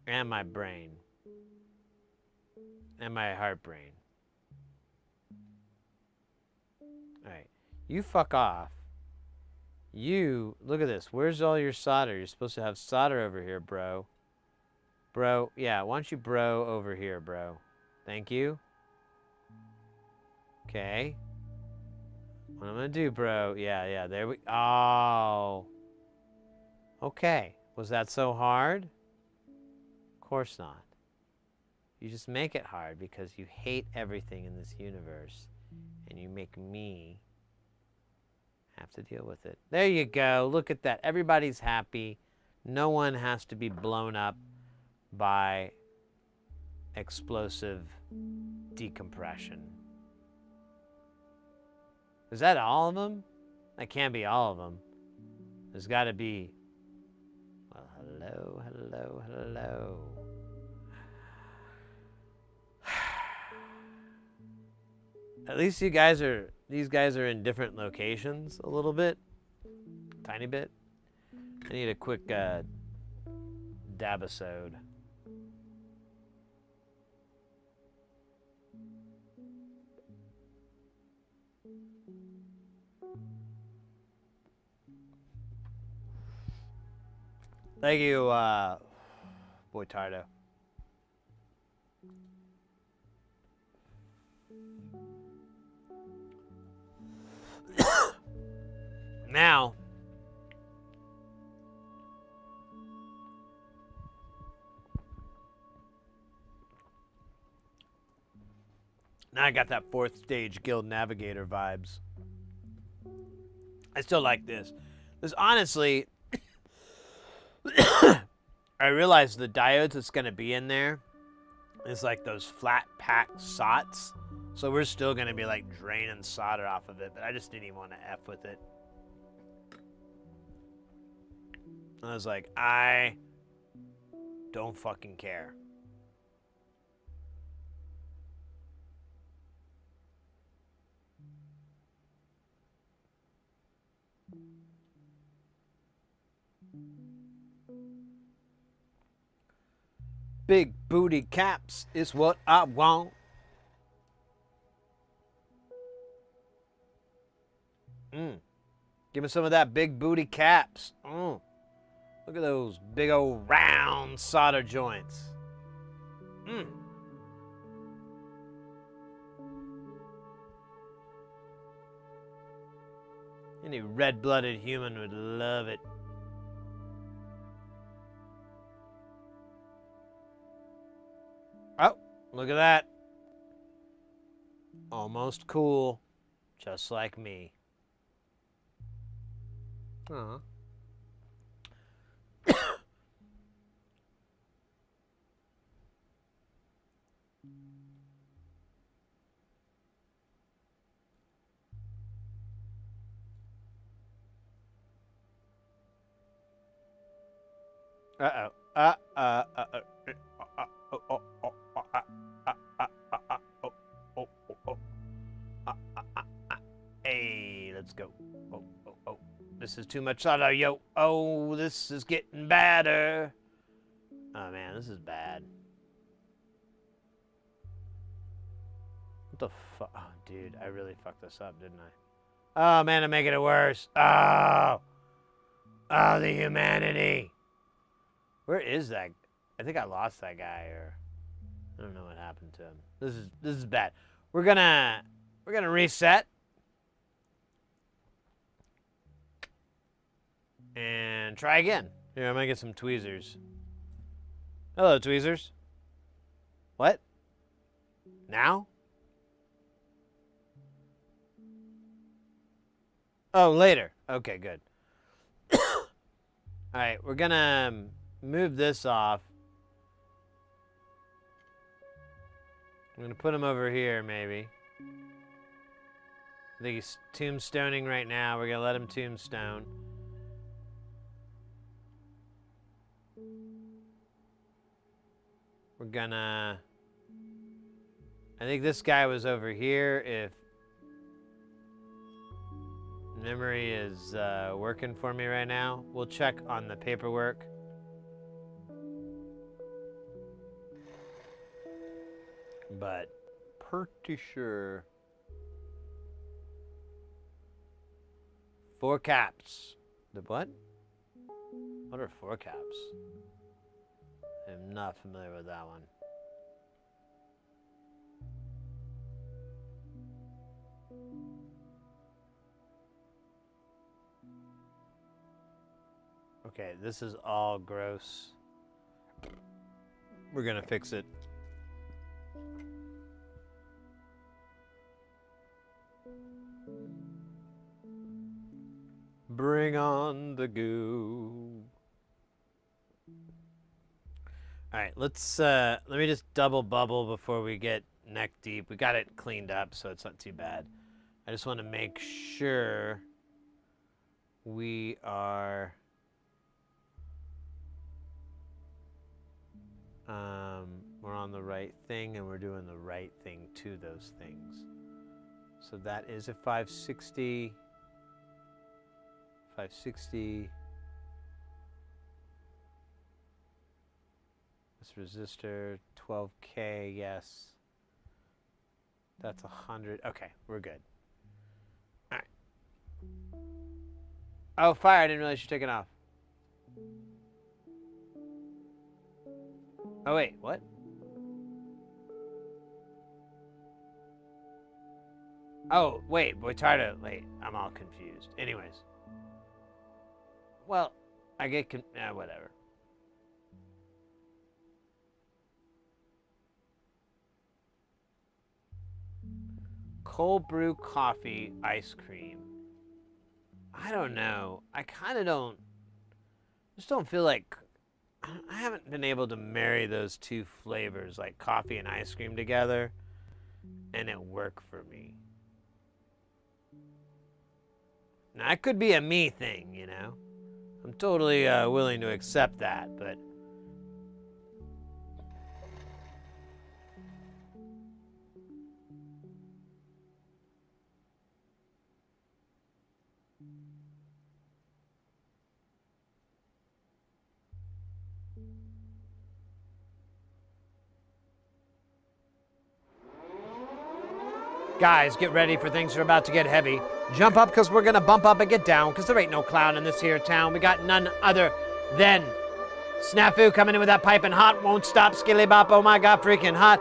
And my brain. And my heart brain. Alright. You fuck off. You, look at this. Where's all your solder? You're supposed to have solder over here, bro. Bro, yeah, why don't you bro over here, bro? Thank you. Okay. What I'm gonna do, bro? Yeah, there we... Oh. Okay. Was that so hard? Of course not. You just make it hard because you hate everything in this universe. And you make me have to deal with it. There you go. Look at that. Everybody's happy. No one has to be blown up by explosive decompression. Is that all of them? That can't be all of them. There's got to be... Well, hello, hello, hello. At least these guys are in different locations a little bit. Tiny bit. I need a quick dabisode. Thank you, Boy Tardo. Now, I got that fourth stage Guild Navigator vibes. I still like this. This honestly, I realize the diodes that's going to be in there is like those flat pack sots. So we're still going to be like draining solder off of it, but I just didn't even want to F with it. I was like, I don't fucking care. Big booty caps is what I want. Give me some of that big booty caps. Look at those big old round solder joints. Any red-blooded human would love it. Oh, look at that. Almost cool, just like me. Aw. Hey, let's go. Oh. This is too much solder, yo. Oh, this is getting badder. Oh, man, this is bad. What the fuck? Oh, dude, I really fucked this up, didn't I? Oh, man, I'm making it worse. Oh, the humanity. Where is that? I think I lost that guy, or I don't know what happened to him. This is bad. We're gonna reset and try again. Here, I'm gonna get some tweezers. Hello, tweezers. What? Now? Oh, later. Okay, good. All right, we're gonna move this off. I'm gonna put him over here, maybe. I think he's tombstoning right now. We're gonna let him tombstone. We're gonna... I think this guy was over here if... Memory is working for me right now. We'll check on the paperwork. But pretty sure 4 caps. The what? What are 4 caps? I'm not familiar with that one. Okay, this is all gross. We're gonna fix it. Bring on the goo. All right, let me just double bubble before we get neck deep. We got it cleaned up, so it's not too bad. I just want to make sure we are we're on the right thing and we're doing the right thing to those things. So that is a 560. 560. This resistor, 12K, yes. That's 100. Okay, we're good. All right. Oh, fire! I didn't realize you're taking off. Oh wait, what? Oh wait, we're tired of. Wait, I'm all confused. Anyways. Well, I get whatever. Cold brew coffee ice cream. I don't know. I kind of don't. Just don't feel like. I haven't been able to marry those two flavors, like coffee and ice cream, together, and it work for me. Now, it could be a me thing, you know? I'm totally willing to accept that, but. Guys, get ready for things that are about to get heavy. Jump up, because we're going to bump up and get down, because there ain't no clown in this here town. We got none other than Snafu coming in with that piping hot, won't stop, skilly bop, oh my god, freaking hot.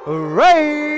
Hooray!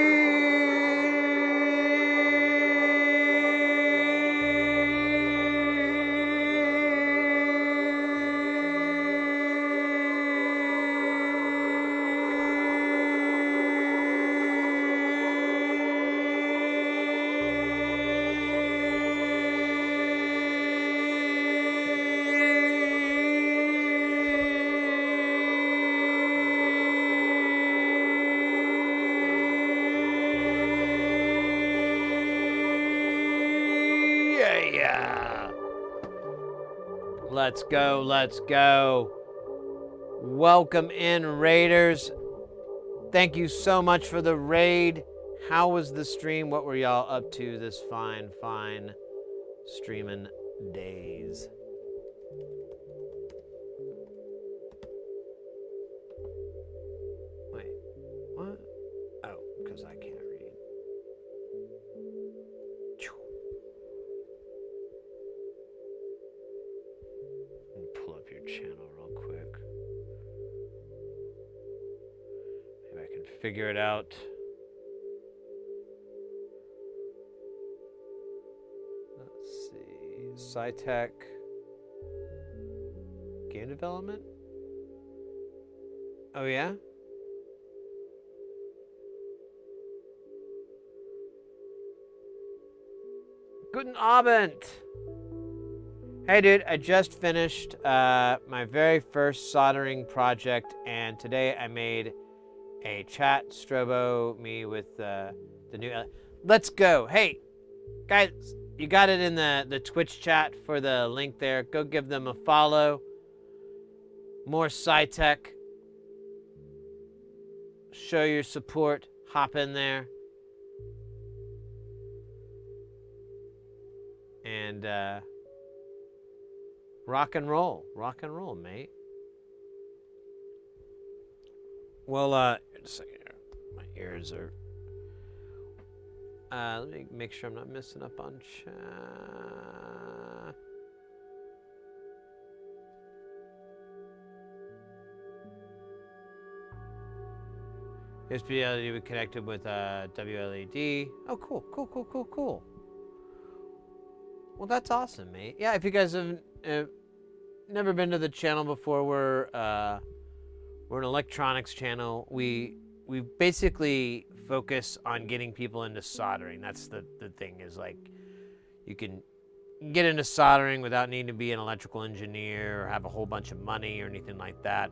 Let's go, let's go. Welcome in, Raiders. Thank you so much for the raid. How was the stream? What were y'all up to this fine streaming days? Wait, what? Oh, because I can't read. Pull up your channel real quick. Maybe I can figure it out. Let's see. SciTech. Game development? Oh, yeah? Guten Abend! Hey dude, I just finished my very first soldering project, and today I made a chat strobo me with the new. Let's go! Hey, guys, you got it in the Twitch chat for the link there. Go give them a follow. More SciTech. Show your support. Hop in there. and rock and roll, mate. Well, just a second here. My ears are. Let me make sure I'm not missing up on chat. USB LED we connected with WLED. Oh, cool. Well, that's awesome, mate. Yeah, if you guys have never been to the channel before, we're an electronics channel. We basically focus on getting people into soldering. That's the thing is like you can get into soldering without needing to be an electrical engineer or have a whole bunch of money or anything like that.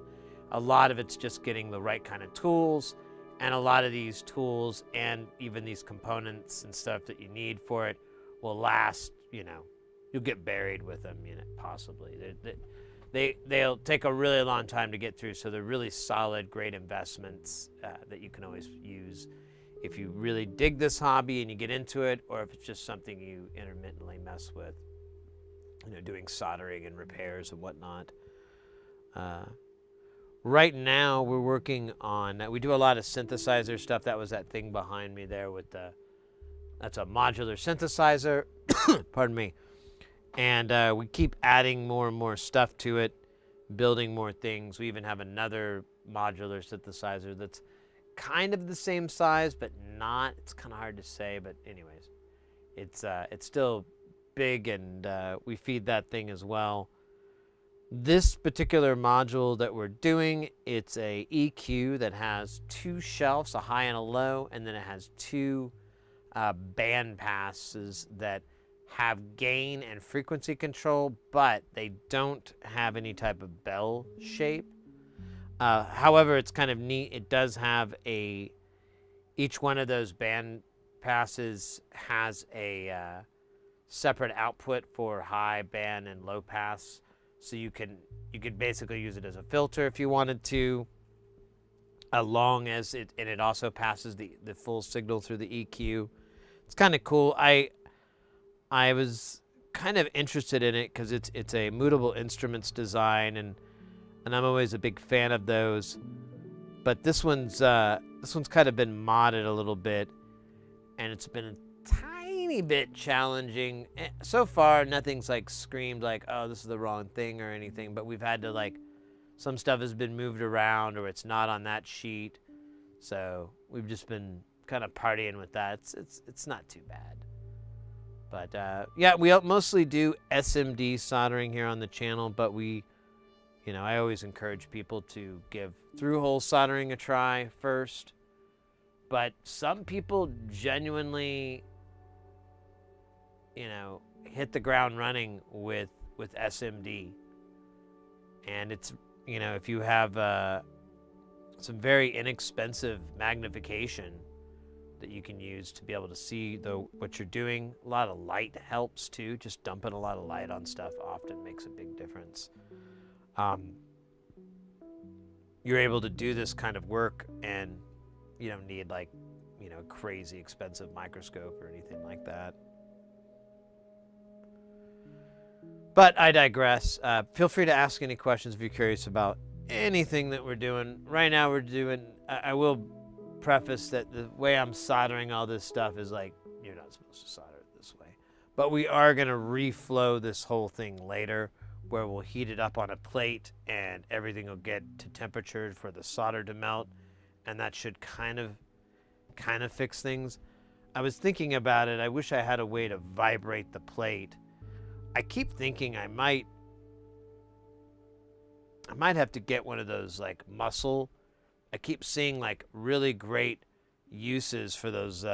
A lot of it's just getting the right kind of tools, and a lot of these tools and even these components and stuff that you need for it will last, you know, you'll get buried with them, you know, possibly. They'll take a really long time to get through, so they're really solid, great investments that you can always use if you really dig this hobby and you get into it, or if it's just something you intermittently mess with, you know, doing soldering and repairs and whatnot. Right now, we're working on, we do a lot of synthesizer stuff. That was that thing behind me there with that's a modular synthesizer, pardon me. And we keep adding more and more stuff to it, building more things. We even have another modular synthesizer that's kind of the same size, but not. It's kind of hard to say, but anyways, it's still big, and we feed that thing as well. This particular module that we're doing, it's a EQ that has two shelves, a high and a low, and then it has two band passes that have gain and frequency control, but they don't have any type of bell shape. However, it's kind of neat. It does have each one of those band passes has a separate output for high band and low pass. So you could basically use it as a filter if you wanted to, as long as it also passes the full signal through the EQ. It's kind of cool. I was kind of interested in it because it's a mutable instruments design, and I'm always a big fan of those. But this one's kind of been modded a little bit, and it's been a tiny bit challenging. So far, nothing's like screamed like, oh, this is the wrong thing or anything, but we've had to like, some stuff has been moved around or it's not on that sheet. So we've just been kind of partying with that. It's not too bad. But yeah, we mostly do SMD soldering here on the channel, but I always encourage people to give through-hole soldering a try first. But some people genuinely, hit the ground running with SMD. And it's, if you have some very inexpensive magnification that you can use to be able to see what you're doing. A lot of light helps too. Just dumping a lot of light on stuff often makes a big difference. You're able to do this kind of work, and you don't need crazy expensive microscope or anything like that. But I digress. Feel free to ask any questions if you're curious about anything that we're doing. Right now I will preface that the way I'm soldering all this stuff is like, you're not supposed to solder it this way. But we are going to reflow this whole thing later, where we'll heat it up on a plate and everything will get to temperature for the solder to melt, and that should kind of fix things. I was thinking about it. I wish I had a way to vibrate the plate. I keep thinking I might have to get one of those like muscle. I keep seeing like really great uses for those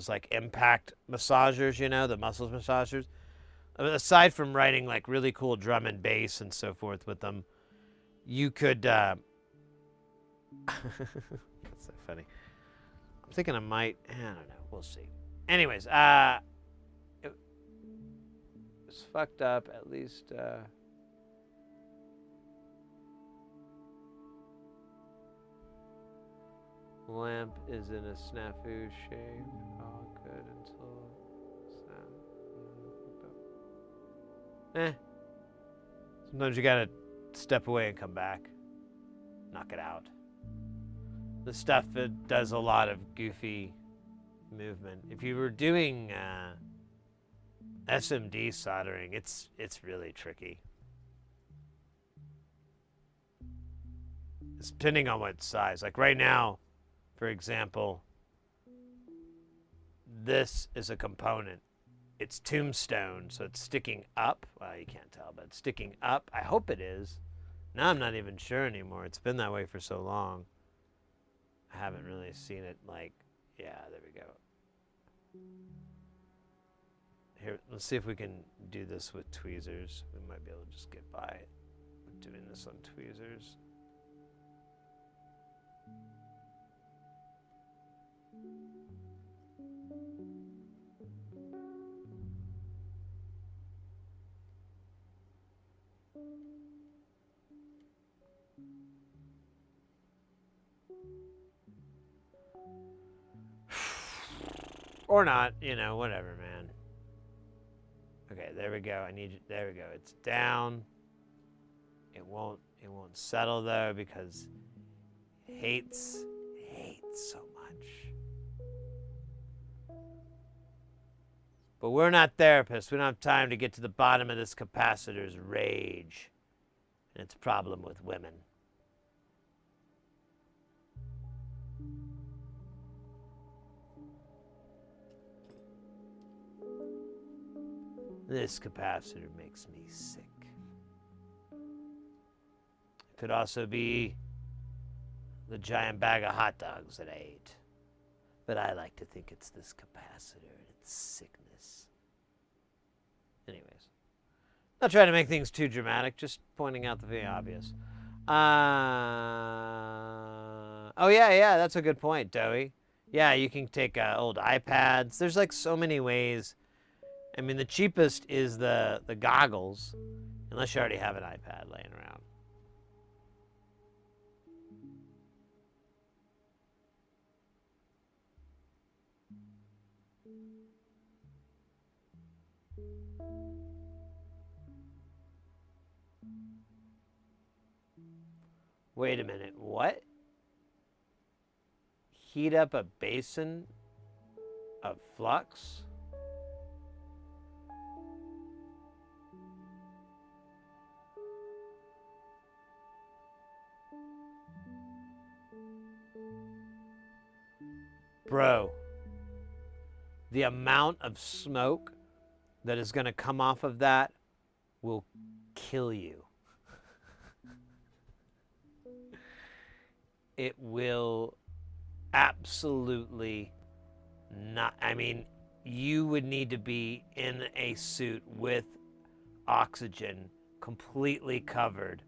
like impact massagers, the muscles massagers. Aside from writing like really cool drum and bass and so forth with them, you could. That's so funny. I'm thinking I might. I don't know. We'll see. Anyways, it's fucked up. At least. Lamp is in a snafu shape. All good until snap. Sometimes you gotta step away and come back. Knock it out. The stuff that does a lot of goofy movement. If you were doing SMD soldering, it's really tricky. It's depending on what size. Like right now, for example, this is a component. It's tombstone, so it's sticking up. Well, you can't tell, but it's sticking up. I hope it is. Now I'm not even sure anymore. It's been that way for so long. I haven't really seen it like, yeah, there we go. Here, let's see if we can do this with tweezers. We might be able to just get by doing this on tweezers. Or not, you know, whatever, man. Okay, there we go. I need you. There we go. It's down. It won't settle though because it hates so much. But we're not therapists. We don't have time to get to the bottom of this capacitor's rage and its problem with women. This capacitor makes me sick. It could also be the giant bag of hot dogs that I ate. But I like to think it's this capacitor and its sickness. Anyways. Not trying to make things too dramatic, just pointing out the very obvious. Oh yeah, that's a good point, Doey. Yeah, you can take old iPads. There's like so many ways. I mean, the cheapest is the goggles, unless you already have an iPad laying around. Wait a minute, what? Heat up a basin of flux? Bro, the amount of smoke that is going to come off of that will kill you. It will absolutely not. I mean, you would need to be in a suit with oxygen, completely covered.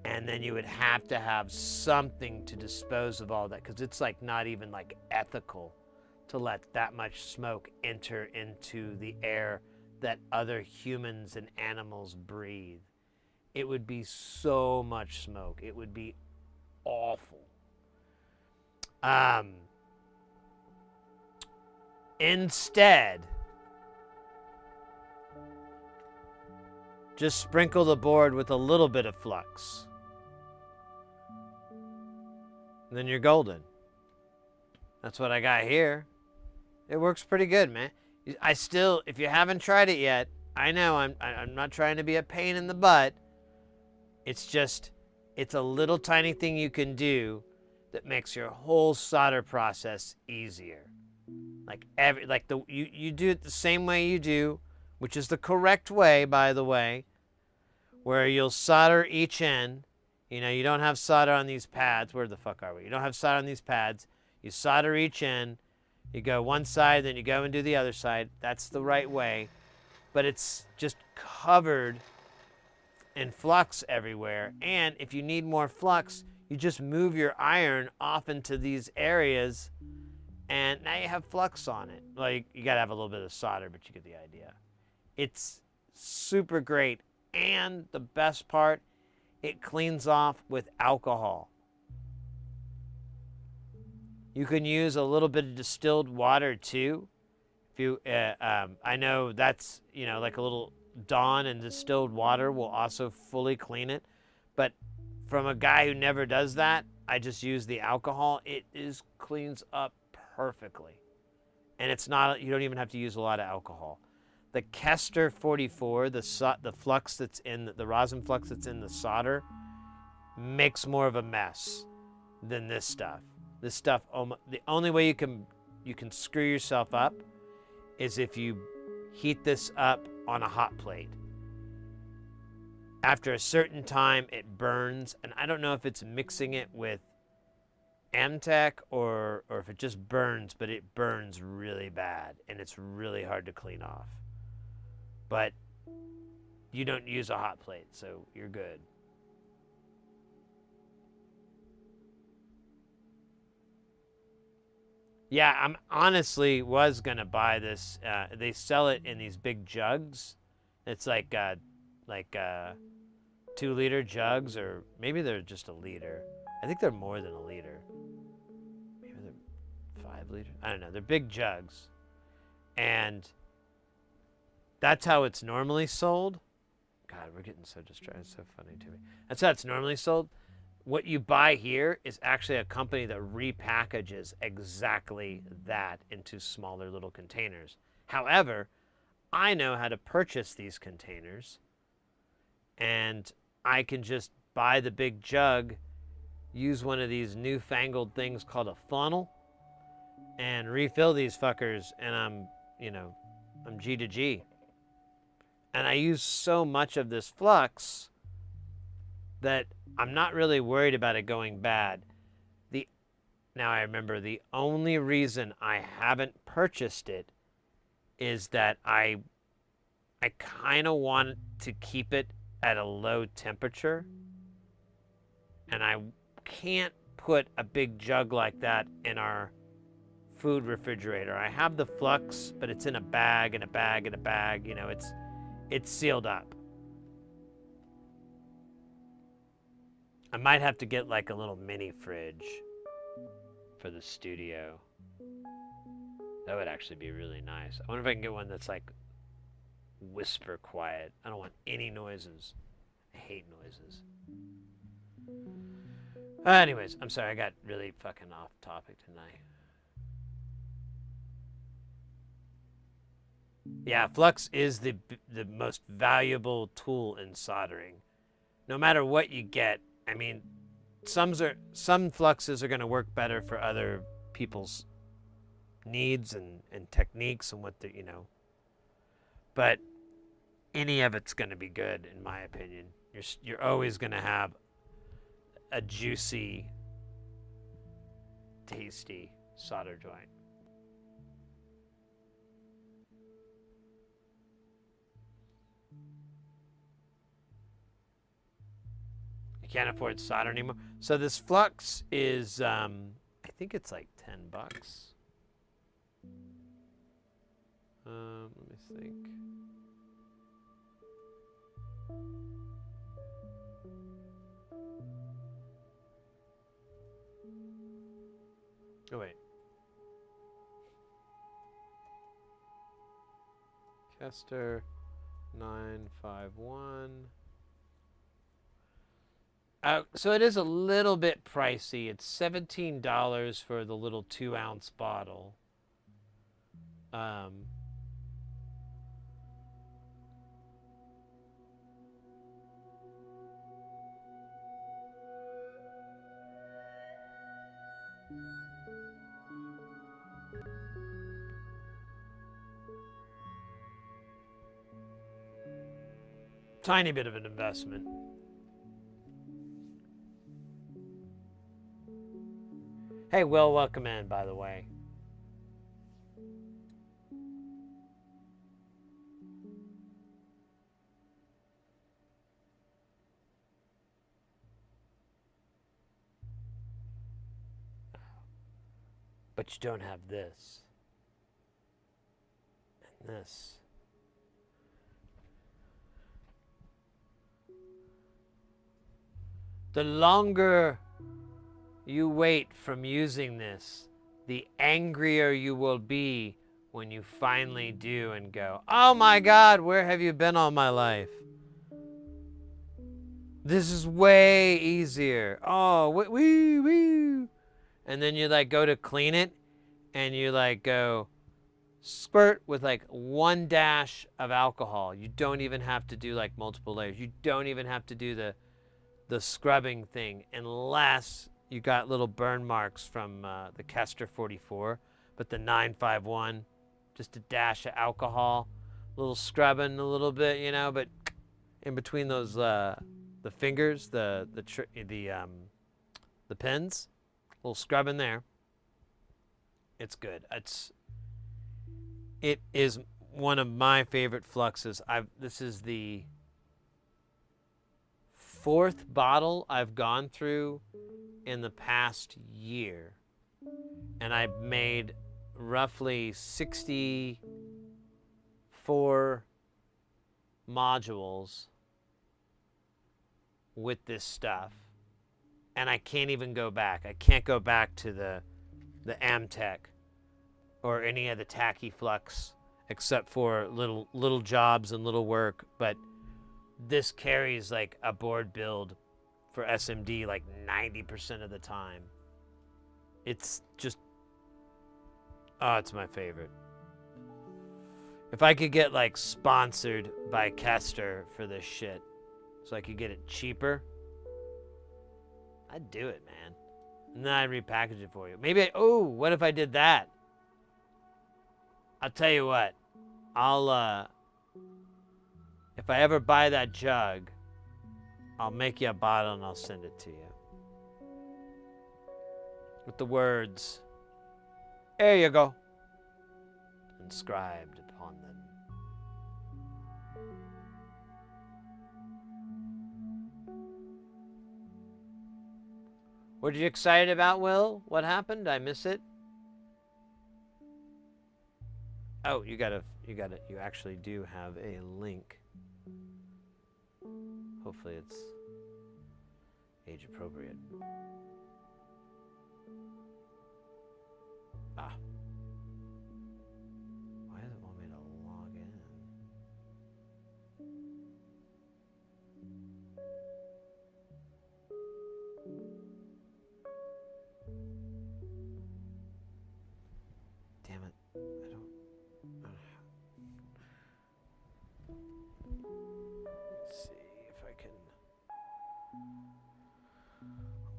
And then you would have to have something to dispose of all that, because it's like not even like ethical to let that much smoke enter into the air that other humans and animals breathe. It would be so much smoke. It would be awful. Instead, just sprinkle the board with a little bit of flux. And then you're golden. That's what I got here. It works pretty good, man. I still, if you haven't tried it yet, I know I'm not trying to be a pain in the butt. It's just, it's a little tiny thing you can do that makes your whole solder process easier. You do it the same way you do, which is the correct way, by the way, where you'll solder each end. You know, you don't have solder on these pads. Where the fuck are we? You don't have solder on these pads. You solder each end. You go one side, then you go and do the other side. That's the right way. But it's just covered in flux everywhere. And if you need more flux, you just move your iron off into these areas, and now you have flux on it. Like, you gotta have a little bit of solder, but you get the idea. It's super great. And the best part, it cleans off with alcohol. You can use a little bit of distilled water too. If you, I know that's, you know, like a little Dawn and distilled water will also fully clean it. But from a guy who never does that, I just use the alcohol. It cleans up perfectly. And it's not, you don't even have to use a lot of alcohol. The Kester 44, the flux that's in, the rosin flux that's in the solder, makes more of a mess than this stuff. This stuff, the only way you can screw yourself up is if you heat this up on a hot plate. After a certain time, it burns, and I don't know if it's mixing it with Amtech or if it just burns, but it burns really bad, and it's really hard to clean off. But you don't use a hot plate, so you're good. Yeah, I'm honestly was gonna buy this. They sell it in these big jugs. It's like 2-liter jugs, or maybe they're just a liter. I think they're more than a liter. Maybe they're 5 liter. I don't know. They're big jugs, and that's how it's normally sold. God, we're getting so distracted. It's so funny to me. That's how it's normally sold. What you buy here is actually a company that repackages exactly that into smaller little containers. However, I know how to purchase these containers, and I can just buy the big jug, use one of these newfangled things called a funnel, and refill these fuckers, and I'm G to G. And I use so much of this flux that I'm not really worried about it going bad. Now I remember the only reason I haven't purchased it is that I kind of want to keep it at a low temperature, and I can't put a big jug like that in our food refrigerator. I have the flux, but it's in a bag, it's sealed up. I might have to get like a little mini fridge for the studio. That would actually be really nice. I wonder if I can get one that's like whisper quiet. I don't want any noises. I hate noises. Anyways, I'm sorry, I got really fucking off topic tonight. Yeah, flux is the most valuable tool in soldering. No matter what you get, I mean, some fluxes are going to work better for other people's needs and techniques and what they, but any of it's going to be good, in my opinion. You're always going to have a juicy, tasty solder joint. You can't afford solder anymore. So this flux is, I think it's like $10. Let me think. Oh, wait. Kester 951. So it is a little bit pricey. It's $17 for the little 2-ounce bottle. Tiny bit of an investment. Hey, Will, welcome in, by the way. But you don't have this. And this. The longer you wait from using this, the angrier you will be when you finally do and go, oh my God, where have you been all my life? This is way easier. Oh, wee, wee. And then you like go to clean it and you like go squirt with like 1 dash of alcohol. You don't even have to do like multiple layers. You don't even have to do the scrubbing thing unless you got little burn marks from the Kester 44. But the 951, just a dash of alcohol, a little scrubbing a little bit, you know, but in between those the fingers, the pins, a little scrub in there. It's good. It is one of my favorite fluxes. This is the 4th bottle I've gone through in the past year, and I've made roughly 64 modules with this stuff, and I can't even go back. I can't go back to the Amtech or any of the tacky flux except for little jobs and little work, but this carries like a board build for SMD like 90% of the time. It's just, oh, it's my favorite. If I could get like sponsored by Kester for this shit so I could get it cheaper, I'd do it, man. And then I'd repackage it for you. Maybe what if I did that? I'll tell you what. If I ever buy that jug, I'll make you a bottle and I'll send it to you. With the words, there you go, inscribed upon them. What are you excited about, Will? What happened? Did I miss it? Oh, you actually do have a link. Hopefully it's age appropriate. Ah. Why does it want me to log in? Damn it. Let's see if I can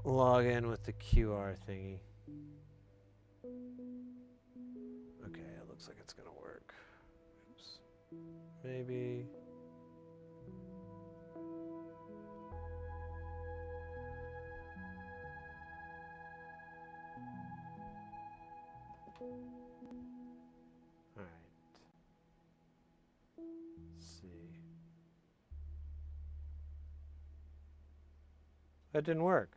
log in with the QR thingy. Okay, it looks like it's gonna work. Oops. Maybe. All right. Let's see. That didn't work.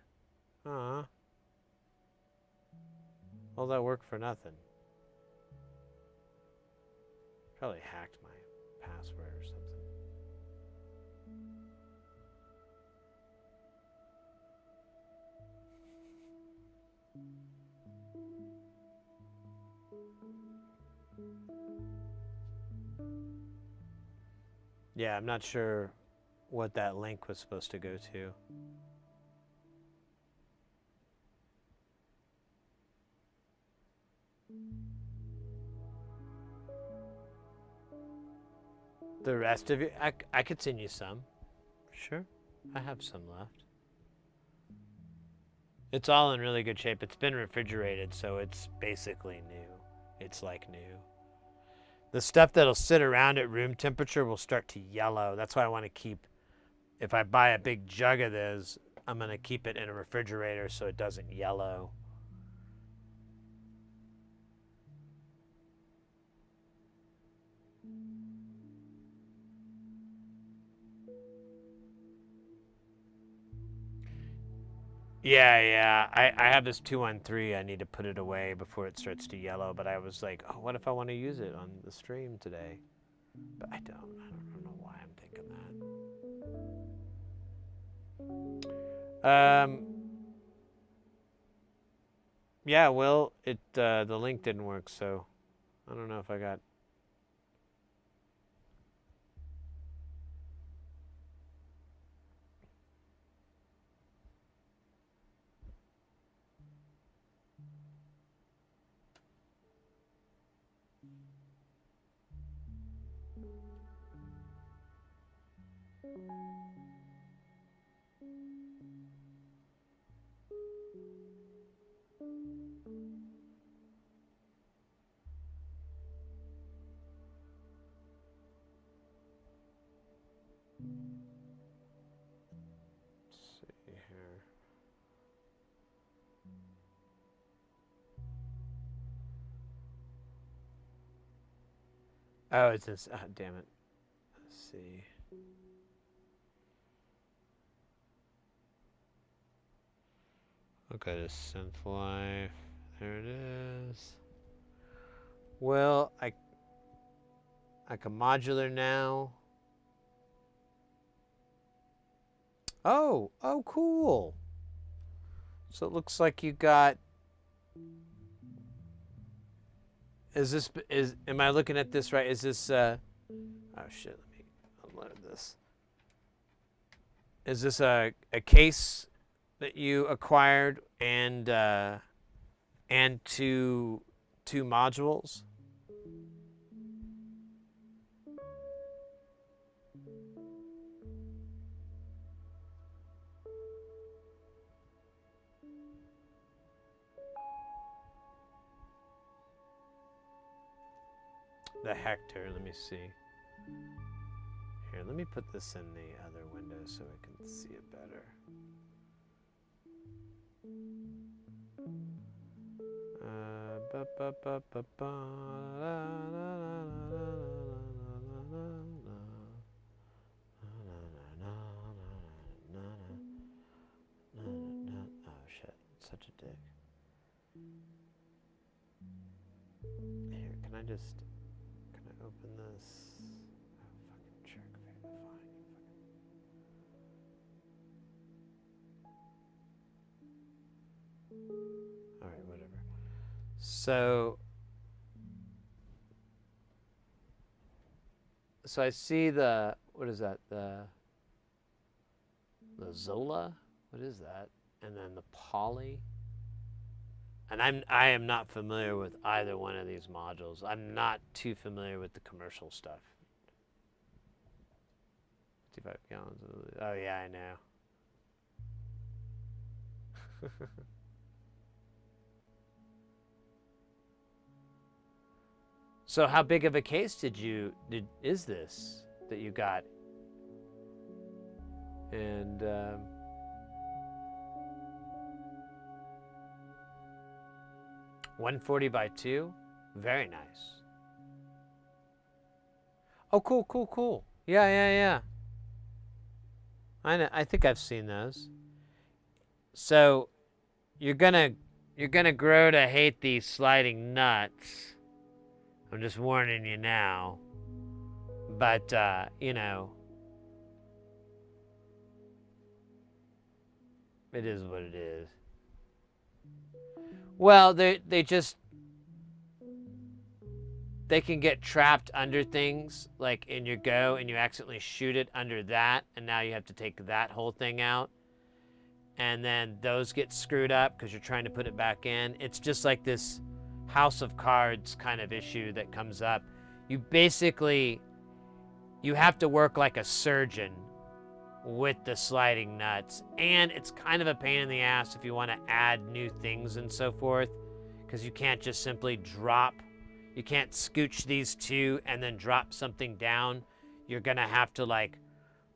All that work for nothing. Probably hacked my password or something. Yeah, I'm not sure what that link was supposed to go to. The rest of you, I could send you some. Sure, I have some left. It's all in really good shape. It's been refrigerated, so it's basically new. It's like new. The stuff that'll sit around at room temperature will start to yellow. That's why I want to keep, if I buy a big jug of this, I'm going to keep it in a refrigerator so it doesn't yellow. Yeah. I have this 213. I need to put it away before it starts to yellow. But I was like, oh, what if I want to use it on the stream today? But I don't know why I'm thinking that. Yeah, well, the link didn't work, so I don't know if I got... Let's see here. Oh, it's this. Oh, damn it. Let's see. Okay, to synth life. There it is. Well, I can modular now. Oh, cool. So it looks like you got. Am I looking at this right? Is this oh shit, let me unload this. Is this a case that you acquired and two modules? The Hector, let me see. Here, let me put this in the other window so I can see it better. Oh shit, such a dick. Here, can I open this? Oh, fucking jerk, fine, Alright, whatever. So I see the, what is that? The Zola? What is that? And then the Poly. And I am not familiar with either one of these modules. I'm not too familiar with the commercial stuff. 55 gallons. Oh yeah, I know. So how big of a case is this that you got? And 140 by 2, very nice. Oh, cool. Yeah. I know. I think I've seen those. So, you're gonna grow to hate these sliding nuts. I'm just warning you now. But you know, it is what it is. Well, they can get trapped under things, like in your Go, and you accidentally shoot it under that, and now you have to take that whole thing out. And then those get screwed up because you're trying to put it back in. It's just like this house of cards kind of issue that comes up. You have to work like a surgeon with the sliding nuts, and it's kind of a pain in the ass if you want to add new things and so forth, because you can't just simply you can't scooch these two and then drop something down. You're gonna have to like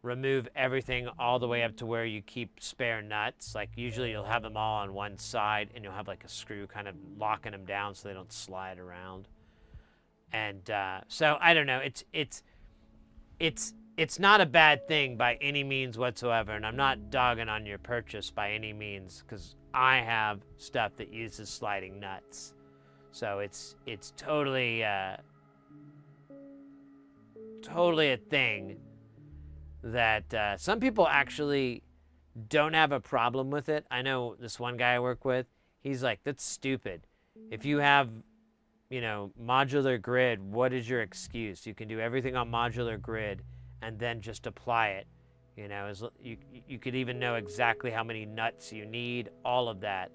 remove everything all the way up to where you keep spare nuts. Like usually you'll have them all on one side and you'll have like a screw kind of locking them down so they don't slide around. And so I don't know, it's not a bad thing by any means whatsoever, and I'm not dogging on your purchase by any means, because I have stuff that uses sliding nuts. So it's totally totally a thing that some people actually don't have a problem with it. I know this one guy I work with, he's like, that's stupid. If you have, you know, modular grid, what is your excuse? You can do everything on modular grid and then just apply it. You know, you could even know exactly how many nuts you need, all of that.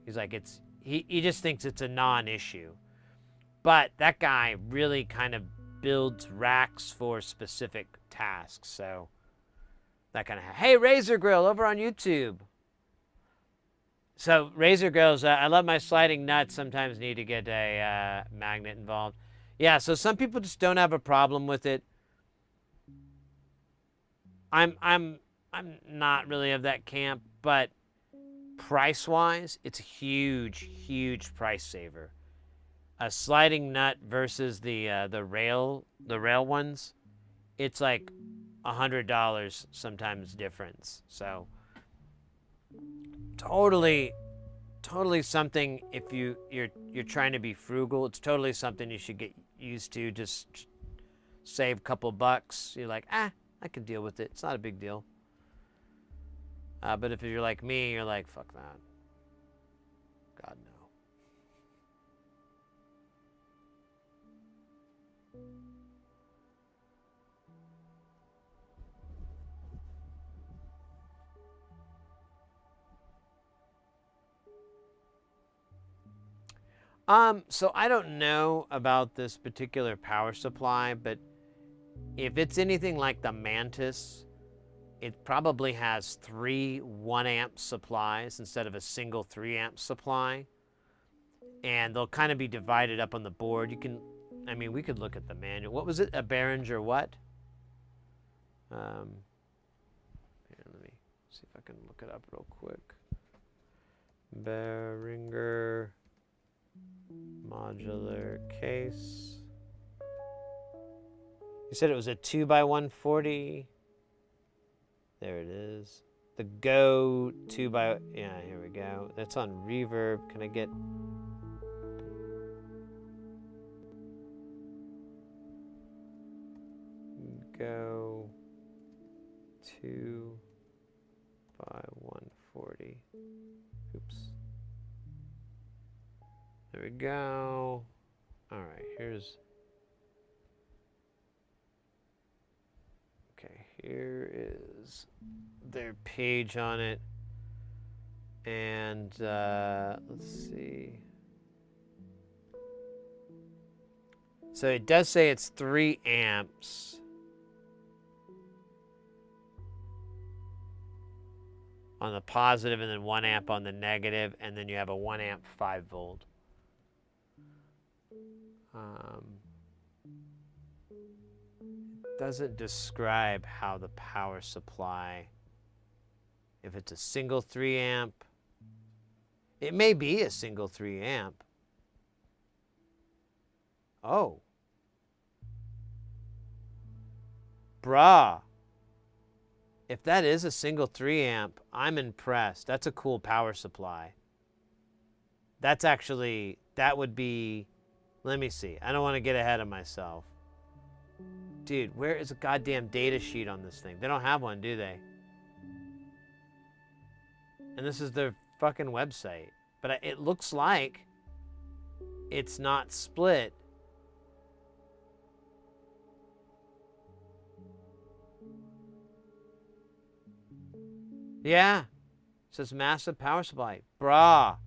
He's like, he just thinks it's a non-issue. But that guy really kind of builds racks for specific tasks. So that kind of, hey, Razor Grill over on YouTube. So Razor Grills, I love my sliding nuts. Sometimes need to get a magnet involved. Yeah, so some people just don't have a problem with it. I'm not really of that camp, but price-wise, it's a huge price saver. A sliding nut versus the rail ones, it's like $100 sometimes difference. So totally something, if you're trying to be frugal, it's totally something you should get used to. Just save a couple bucks. You're like, I can deal with it. It's not a big deal. But if you're like me, you're like, fuck that. God, no. So I don't know about this particular power supply, but if it's anything like the Mantis, it probably has 3 1-amp supplies instead of a single 3-amp supply. And they'll kind of be divided up on the board. You can, I mean, we could look at the manual. What was it? A Behringer what? Here, let me see if I can look it up real quick. Behringer modular case. You said it was a 2x140. There it is. The Go 2x, yeah, here we go. That's on reverb. Can I get... Go 2x140. Oops. There we go. All right, here's... Okay, here is their page on it. And let's see. So it does say it's 3 amps. On the positive, and then 1 amp on the negative, and then you have a 1 amp 5 volt. Doesn't describe how the power supply, if it's a single 3 amp, it may be a single 3 amp. Oh. Bruh. If that is a single 3 amp, I'm impressed. That's a cool power supply. That's actually, that would be, let me see. I don't want to get ahead of myself. Dude, where is a goddamn data sheet on this thing? They don't have one, do they? And this is their fucking website. But it looks like it's not split. Yeah. It says massive power supply. Brah.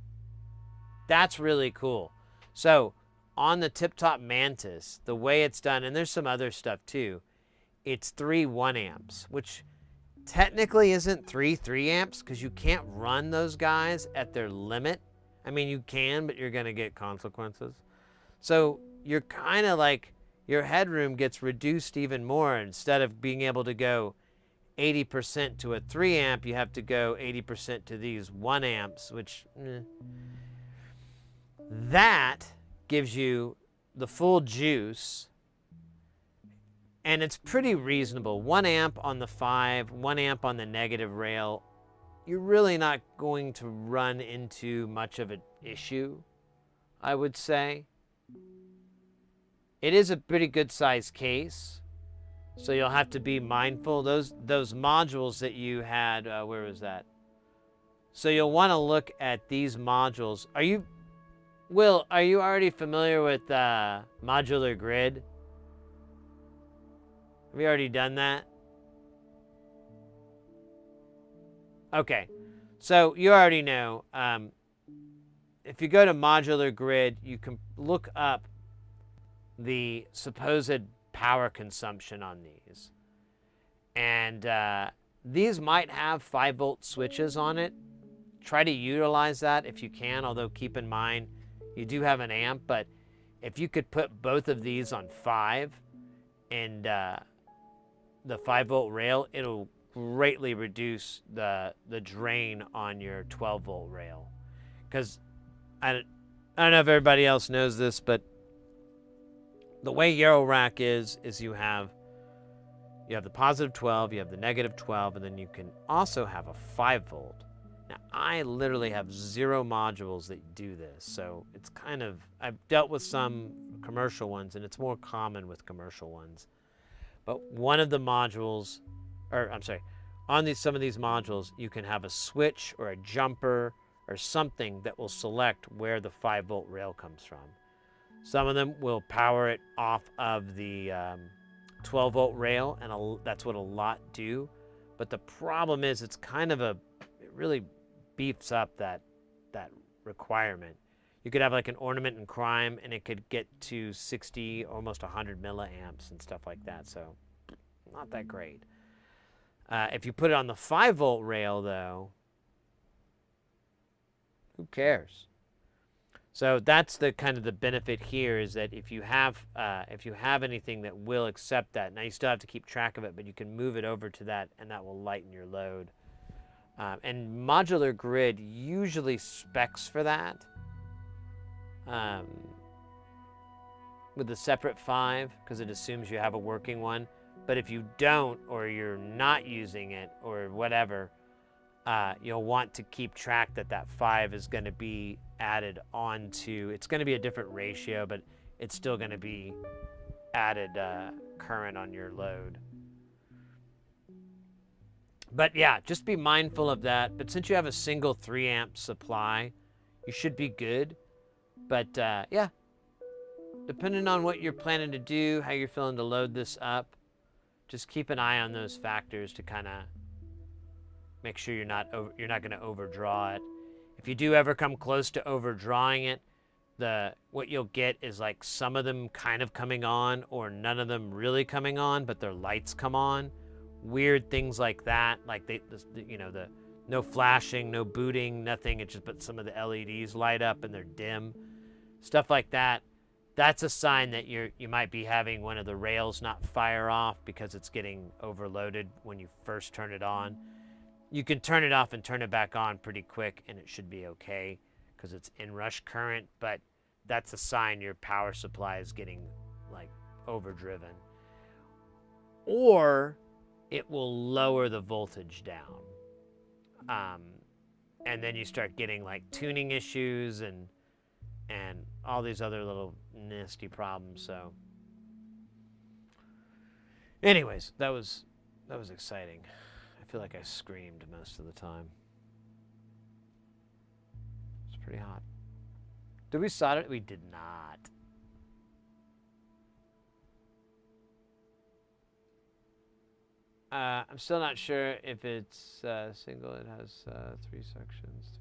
That's really cool. So, on the Tip Top Mantis, the way it's done, and there's some other stuff too, it's 3 1 amps, which technically isn't 3 3 amps because you can't run those guys at their limit. I mean, you can, but you're going to get consequences. So you're kind of like, your headroom gets reduced even more. Instead of being able to go 80% to a 3 amp, you have to go 80% to these 1 amps, which that gives you the full juice, and it's pretty reasonable. 1 amp on the 5, 1 amp on the negative rail. You're really not going to run into much of an issue, I would say. It is a pretty good size case, so you'll have to be mindful. Those modules that you had, where was that? So you'll want to look at these modules. Are you Will, are you already familiar with modular grid? Have you already done that? Okay, so you already know. If you go to modular grid, you can look up the supposed power consumption on these. And these might have 5-volt switches on it. Try to utilize that if you can, although keep in mind you do have an amp, but if you could put both of these on 5 and the 5-volt rail, it'll greatly reduce the drain on your 12-volt rail. Because I don't know if everybody else knows this, but the way eurorack is you have the positive 12, you have the negative 12, and then you can also have a 5-volt. Now, I literally have 0 modules that do this, so it's kind of, I've dealt with some commercial ones, and it's more common with commercial ones. But one of the modules, or I'm sorry, on some of these modules, you can have a switch or a jumper or something that will select where the 5-volt rail comes from. Some of them will power it off of the 12-volt rail, and that's what a lot do. But the problem is it really beefs up that requirement. You could have like an ornament in crime, and it could get to 60, almost 100 milliamps and stuff like that. So not that great. If you put it on the 5-volt rail, though, who cares? So that's the kind of the benefit here, is that if you have anything that will accept that, now you still have to keep track of it, but you can move it over to that, and that will lighten your load. And modular grid usually specs for that with a separate 5, because it assumes you have a working one. But if you don't, or you're not using it, or whatever, you'll want to keep track that 5 is going to be added onto. It's going to be a different ratio, but it's still going to be added current on your load. But yeah, just be mindful of that. But since you have a single 3-amp supply, you should be good. But yeah, depending on what you're planning to do, how you're feeling to load this up, just keep an eye on those factors to kind of make sure you're not going to overdraw it. If you do ever come close to overdrawing it, what you'll get is like some of them kind of coming on, or none of them really coming on, but their lights come on. Weird things like that, like the no flashing, no booting, nothing. It's just, but some of the LEDs light up and they're dim, stuff like that. That's a sign that you might be having one of the rails not fire off because it's getting overloaded when you first turn it on. You can turn it off and turn it back on pretty quick, and it should be okay because it's inrush current, but that's a sign your power supply is getting like overdriven. Or it will lower the voltage down. And then you start getting like tuning issues and all these other little nasty problems. So anyways, that was exciting. I feel like I screamed most of the time. It's pretty hot. Did we solder it? We did not. I'm still not sure if it's single. It has 3 sections.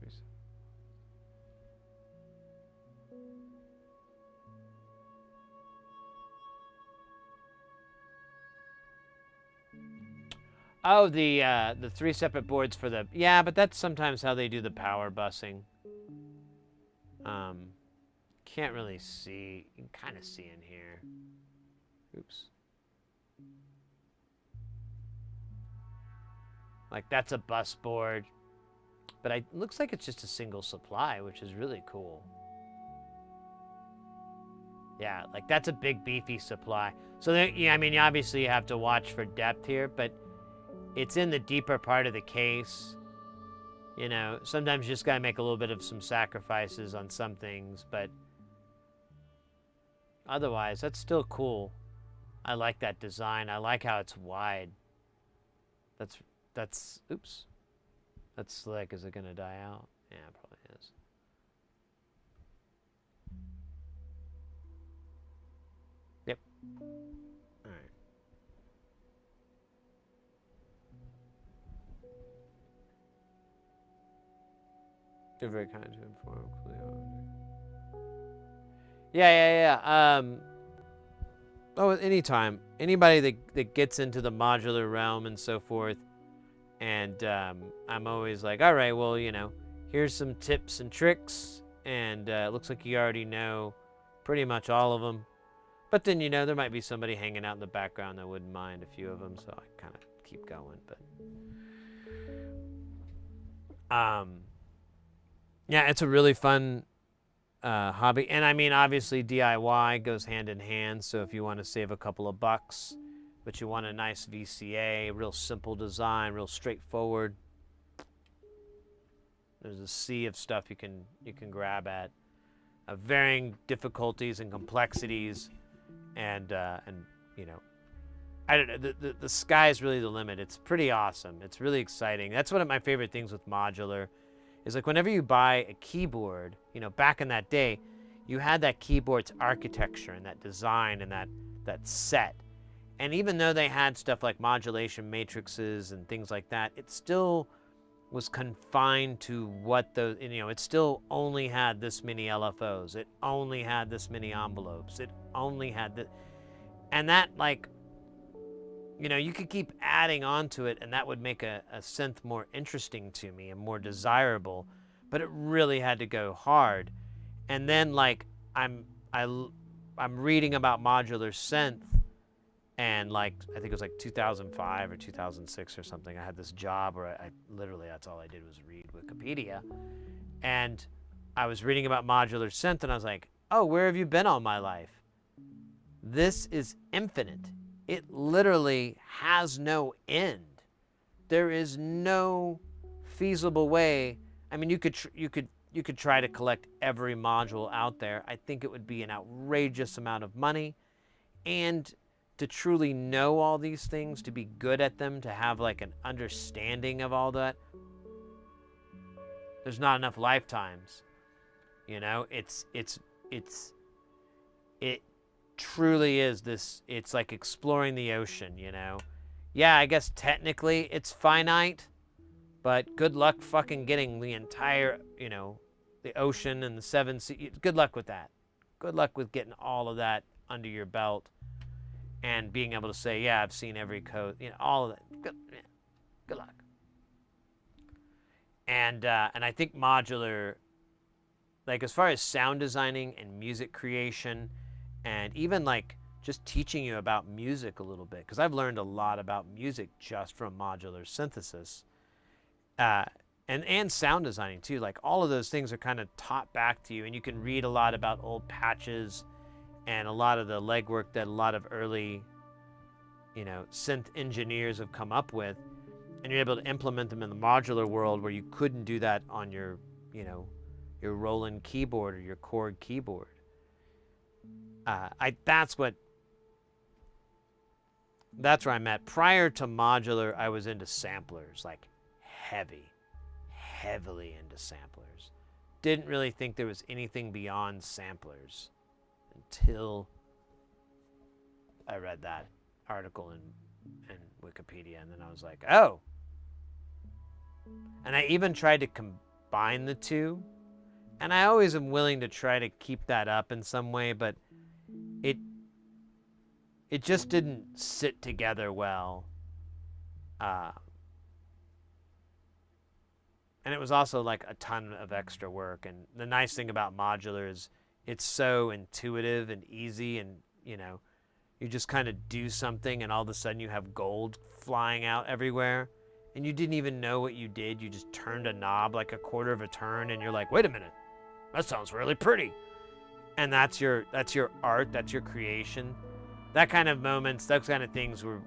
Oh, the 3 separate boards for the, yeah, but that's sometimes how they do the power busing. Can't really see. You can kind of see in here. Oops. Like that's a bus board, but it looks like it's just a single supply, which is really cool. Yeah, like that's a big beefy supply. So there, yeah, I mean, obviously you have to watch for depth here, but it's in the deeper part of the case. You know, sometimes you just gotta make a little bit of some sacrifices on some things, but otherwise, that's still cool. I like that design. I like how it's wide. That's, oops. That's slick. Is it gonna die out? Yeah, it probably is. All right. You're very kind to inform. Yeah. Oh, anytime. Anybody that gets into the modular realm and so forth, and I'm always like, all right, well, here's some tips and tricks, and it looks like you already know pretty much all of them. But then, there might be somebody hanging out in the background that wouldn't mind a few of them, so I kind of keep going. But yeah, it's a really fun hobby. And I mean, obviously DIY goes hand in hand. So if you want to save a couple of bucks, but you want a nice VCA, real simple design, real straightforward, there's a sea of stuff you can grab at, of varying difficulties and complexities, and I don't know, the sky's really the limit. It's pretty awesome. It's really exciting. That's one of my favorite things with modular. Is like whenever you buy a keyboard, back in that day, you had that keyboard's architecture and that design and that set. And even though they had stuff like modulation matrices and things like that, it still was confined to what it still only had this many LFOs. It only had this many envelopes. It only had that. And that, you could keep adding on to it, and that would make a synth more interesting to me and more desirable, but it really had to go hard. And then, I'm reading about modular synth, and I think it was 2005 or 2006 or something. I had this job where I literally, that's all I did was read Wikipedia, and I was reading about modular synth, and I was like, oh, where have you been all my life? This is infinite. It literally has no end. There is no feasible way. I mean, you could try to collect every module out there. I think it would be an outrageous amount of money, and to truly know all these things, to be good at them, to have an understanding of all that, there's not enough lifetimes. It truly is this. It's like exploring the ocean. Yeah, I guess technically it's finite, but good luck fucking getting the entire, the ocean and the seven seas. Good luck with that. Good luck with getting all of that under your belt and being able to say, yeah, I've seen every coast, all of that. Good luck. And I think modular, as far as sound designing and music creation, and even just teaching you about music a little bit, because I've learned a lot about music just from modular synthesis, and sound designing too. All of those things are kind of taught back to you, and you can read a lot about old patches and a lot of the legwork that a lot of early, synth engineers have come up with, and you're able to implement them in the modular world where you couldn't do that on your, your Roland keyboard or your Korg keyboard. That's where I'm at. Prior to modular, I was into samplers, heavily into samplers. Didn't really think there was anything beyond samplers until I read that article in Wikipedia, and then I was like, oh. And I even tried to combine the two, and I always am willing to try to keep that up in some way, but it just didn't sit together well. And it was also a ton of extra work. And the nice thing about modular is it's so intuitive and easy, and you just kind of do something and all of a sudden you have gold flying out everywhere, and you didn't even know what you did. You just turned a knob a quarter of a turn, and you're like, wait a minute, that sounds really pretty. And that's your art, that's your creation. That kind of moments, those kind of things were,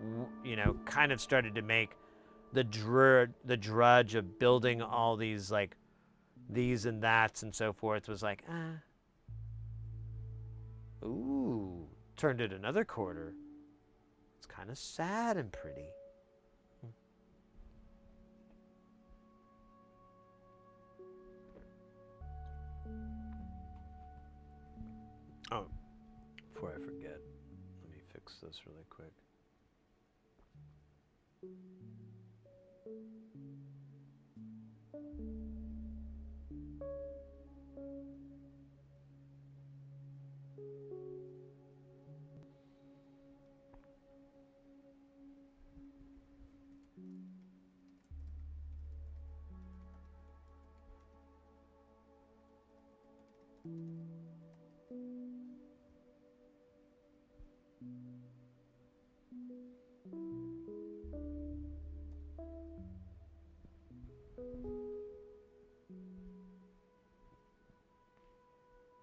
kind of started to make the drudge of building all these these and that's and so forth was ooh, turned it another quarter. It's kind of sad and pretty. Oh, before I forget, let me fix this really quick.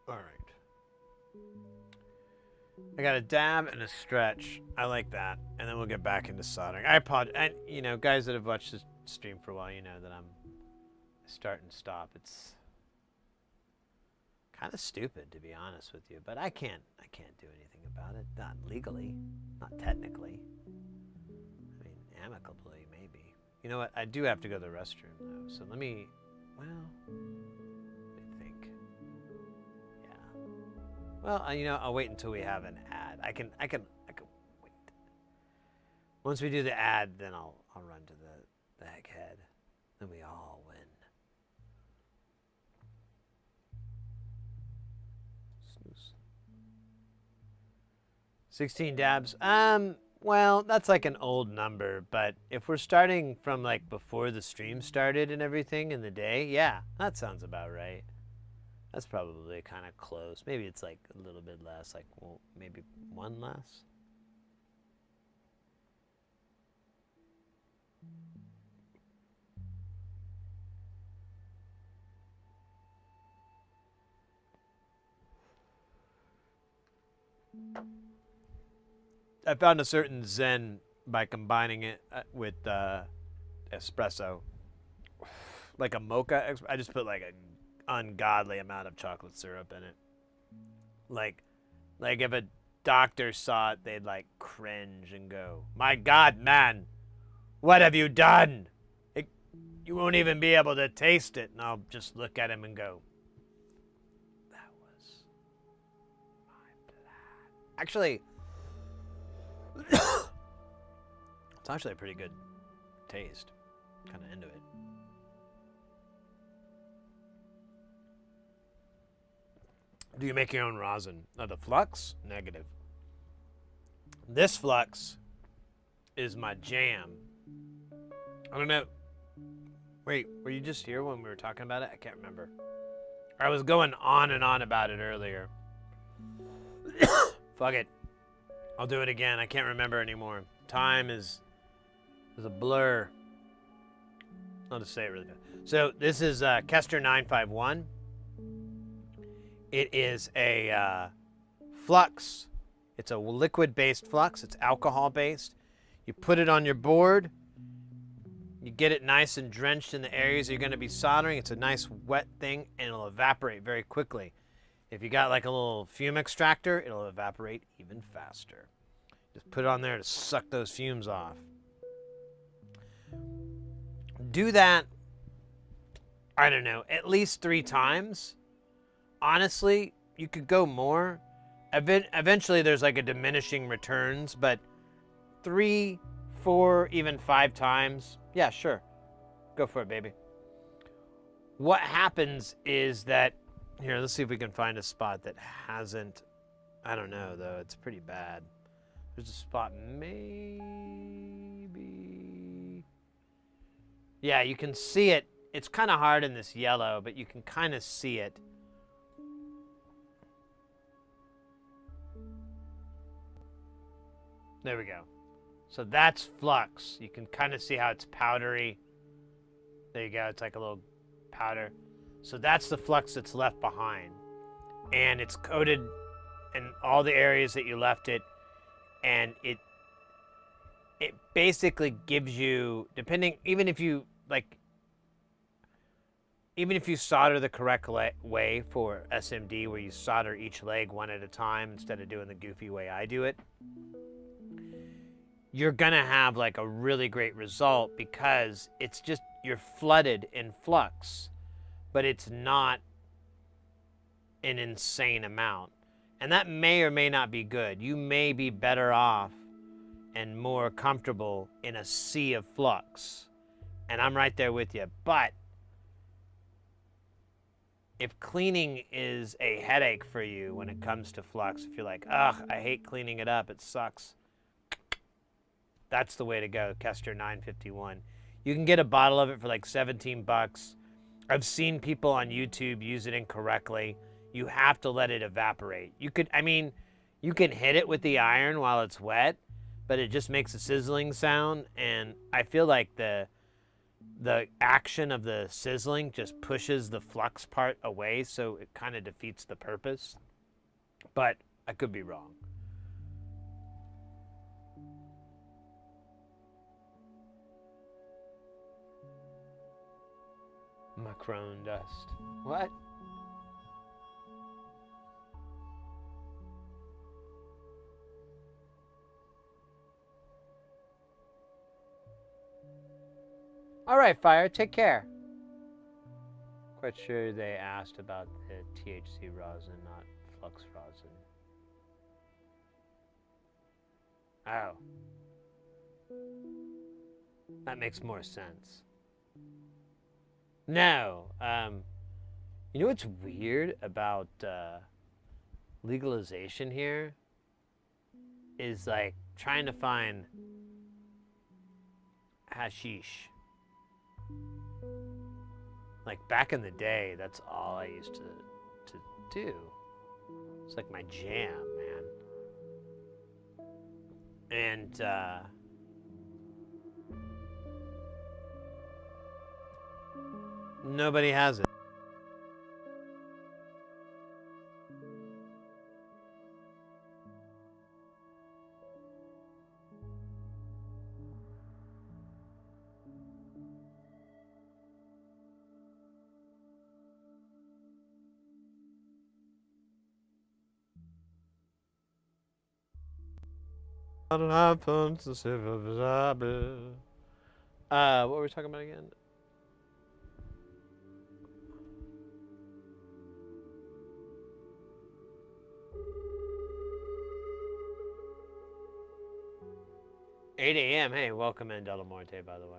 All right. I got a dab and a stretch. I like that. And then we'll get back into soldering. I apologize. And, you know, guys that have watched this stream for a while, you know that I'm start and stop. It's kind of stupid, to be honest with you. But I can't do anything about it. Not legally. Not technically. I mean, amicably, maybe. You know what? I do have to go to the restroom, though. So let me, well, let me think. Yeah. Well, you know, I'll wait until we have an ad. I can wait. Once we do the ad, then I'll run to the egghead. Then we all win. Snooze. 16 dabs. Well, that's like an old number, but if we're starting from like before the stream started and everything in the day, yeah, that sounds about right. That's probably kind of close. Maybe it's like a little bit less, like, well, maybe one less. I found a certain zen by combining it with espresso. Like a mocha, I just put like an ungodly amount of chocolate syrup in it. Like if a doctor saw it, they'd like cringe and go, "My God, man, what have you done? You won't even be able to taste it." And I'll just look at him and go, "That was my plan." Actually, it's actually a pretty good taste. Kind of into it. Do you make your own rosin? The flux? Negative. This flux is my jam. I don't know. Wait, were you just here when we were talking about it? I can't remember. I was going on and on about it earlier. Fuck it. I'll do it again. I can't remember anymore. Time is a blur. I'll just say it really fast. So this is Kester 951. It is a flux. It's a liquid-based flux. It's alcohol-based. You put it on your board. You get it nice and drenched in the areas you're going to be soldering. It's a nice wet thing, and it'll evaporate very quickly. If you got like a little fume extractor, it'll evaporate even faster. Just put it on there to suck those fumes off. Do that, I don't know, at least 3 times. Honestly, you could go more. Eventually, there's like a diminishing returns, but 3, 4, even 5 times, yeah, sure. Go for it, baby. What happens is that, here, let's see if we can find a spot that hasn't, I don't know, though. It's pretty bad. There's a spot, maybe. Yeah, you can see it. It's kind of hard in this yellow, but you can kind of see it. There we go. So that's flux. You can kind of see how it's powdery. There you go. It's like a little powder. So that's the flux that's left behind. And it's coated in all the areas that you left it. And it basically gives you, depending, even if you solder the correct way for SMD, where you solder each leg one at a time instead of doing the goofy way I do it, you're gonna have like a really great result, because it's just, you're flooded in flux, but it's not an insane amount. And that may or may not be good. You may be better off and more comfortable in a sea of flux. And I'm right there with you. But if cleaning is a headache for you when it comes to flux, if you're like, ugh, I hate cleaning it up, it sucks, that's the way to go. Kester 951. You can get a bottle of it for like 17 bucks. I've seen people on YouTube use it incorrectly. You have to let it evaporate. You can hit it with the iron while it's wet, but it just makes a sizzling sound. And I feel like the action of the sizzling just pushes the flux part away, so it kind of defeats the purpose. But I could be wrong. Macron dust. What? All right, Fire, take care. Quite sure they asked about the THC rosin, not flux rosin. Oh. That makes more sense. No. You know what's weird about legalization here? Is like trying to find hashish. Like back in the day, that's all I used to do. It's like my jam, man. And nobody has it. What happens to civilization? What were we talking about again? $8 a.m. Hey, welcome in Del Monte, by the way.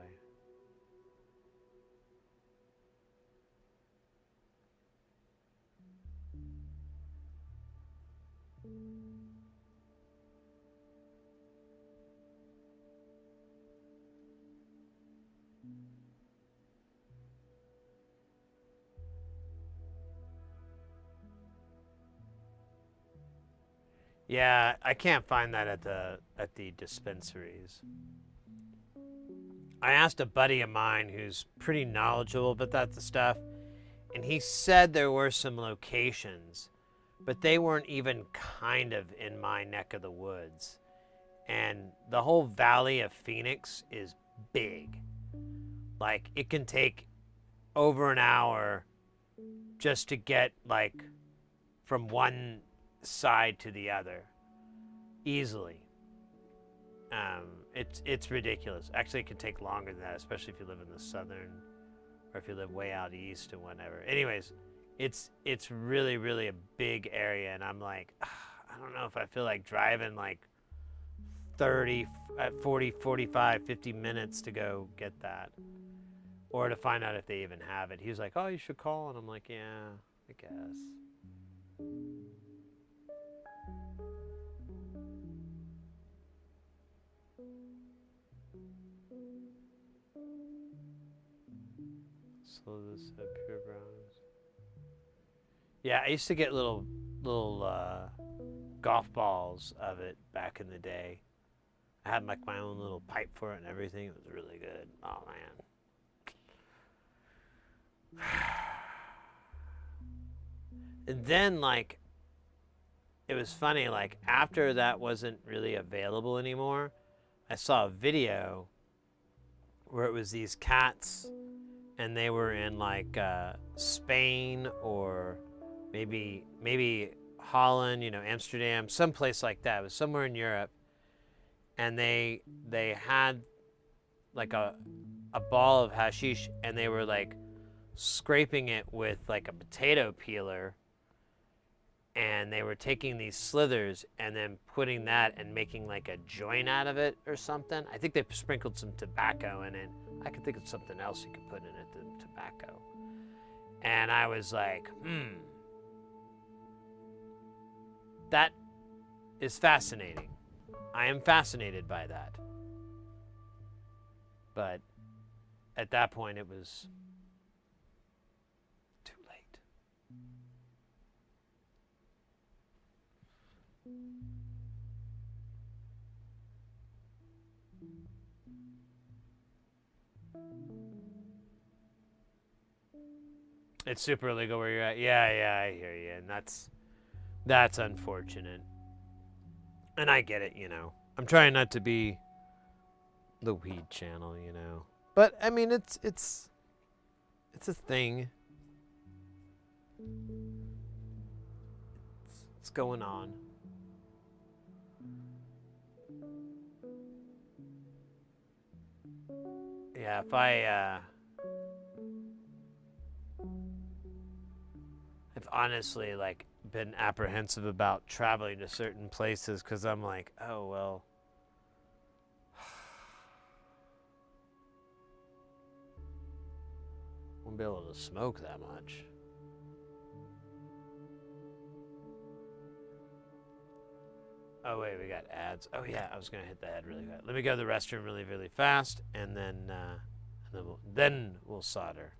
Yeah, I can't find that at the dispensaries. I asked a buddy of mine who's pretty knowledgeable about that stuff, and he said there were some locations, but they weren't even kind of in my neck of the woods. And the whole Valley of Phoenix is big. Like, it can take over an hour just to get, like, from one side to the other easily. It's ridiculous. Actually, it could take longer than that, especially if you live in the southern, or if you live way out east and whatever. Anyways, it's really, really a big area, and I'm like, I don't know if I feel like driving like 40, 45, 50 minutes to go get that, or to find out if they even have it. He was like, oh, you should call, and I'm like, yeah, I guess. So this pure browns. Yeah, I used to get little golf balls of it back in the day. I had like my own little pipe for it and everything. It was really good. Oh man. And then like, it was funny, like after that wasn't really available anymore, I saw a video where it was these cats, and they were in like Spain or maybe Holland, you know, Amsterdam, someplace like that. It was somewhere in Europe, and they had like a ball of hashish, and they were like scraping it with like a potato peeler, and they were taking these slithers and then putting that and making like a joint out of it or something. I think they sprinkled some tobacco in it. I could think of something else you could put in it than tobacco. And I was like, that is fascinating. I am fascinated by that. But at that point, it was too late. It's super illegal where you're at. Yeah, I hear you. And that's unfortunate. And I get it, you know. I'm trying not to be the weed channel, you know. But I mean, it's a thing. It's going on. Yeah, if I've honestly like been apprehensive about traveling to certain places because I'm like, oh well, won't be able to smoke that much. Oh wait, we got ads. Oh yeah, I was gonna hit the ad really fast. Let me go to the restroom really, really fast, and then we'll solder.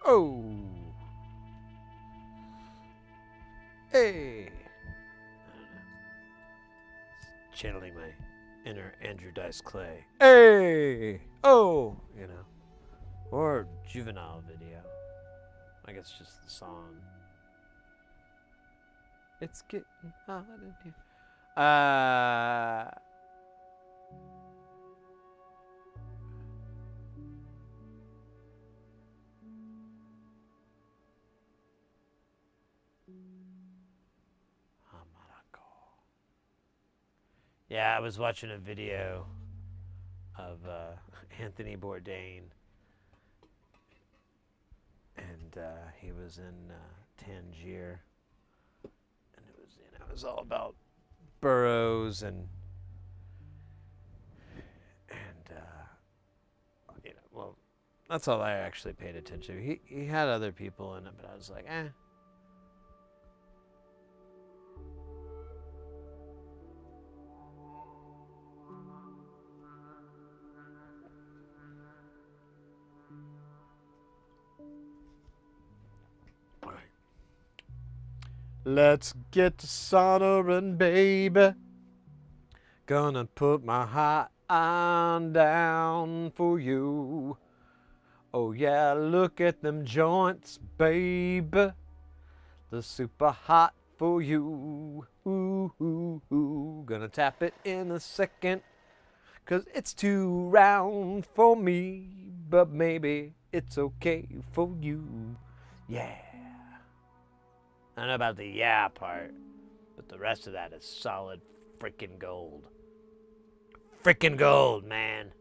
Oh. Hey. Channeling my inner Andrew Dice Clay. Hey. Oh. You know. Or Juvenile video. I guess just the song. It's getting hot in here. Yeah, I was watching a video of Anthony Bourdain, and he was in Tangier, and it was all about burros and well, that's all I actually paid attention to. He had other people in it, but I was like, eh. Let's get to soldering, baby. Gonna put my hot I'm down for you. Oh yeah, look at them joints, baby. They're super hot for you. Ooh, ooh, ooh. Gonna tap it in a second, 'cause it's too round for me. But maybe it's okay for you. Yeah. I don't know about the yeah part, but the rest of that is solid freaking gold. Freaking gold, man.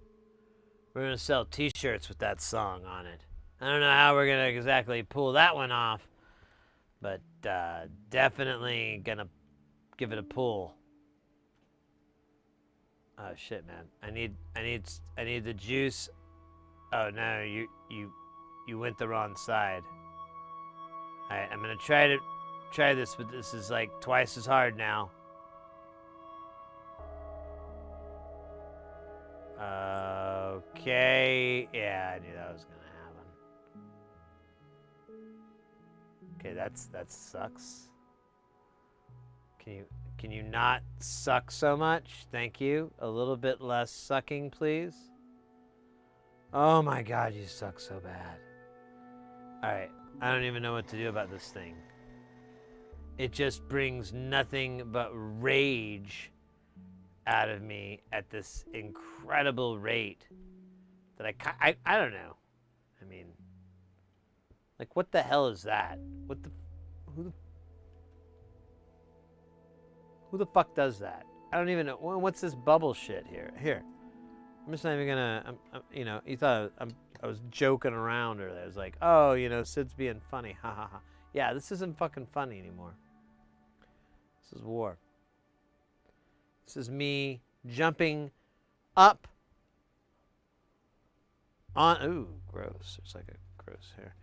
We're gonna sell t-shirts with that song on it. I don't know how we're gonna exactly pull that one off, but definitely gonna give it a pull. Oh shit, man. I need the juice. Oh no, you went the wrong side. Alright, I'm gonna try this, but this is like twice as hard now. Okay, yeah, I knew that was gonna happen. Okay, that sucks. Can you not suck so much? Thank you. A little bit less sucking, please. Oh my god, you suck so bad. Alright, I don't even know what to do about this thing. It just brings nothing but rage out of me at this incredible rate that I don't know. I mean, like, what the hell is that? Who the fuck does that? I don't even know. What's this bubble shit here? Here, I'm just not even gonna. You know, you thought I was joking around earlier. I was like, oh, you know, Sid's being funny. Ha ha ha. Yeah, this isn't fucking funny anymore. This is war. This is me jumping up on. Ooh, gross. It's like a gross hair.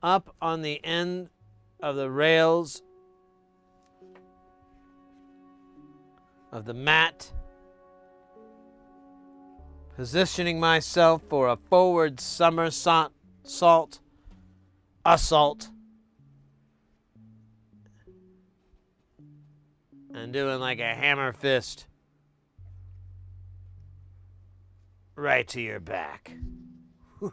Up on the end of the rails of the mat, positioning myself for a forward somersault assault, and doing like a hammer fist right to your back. It's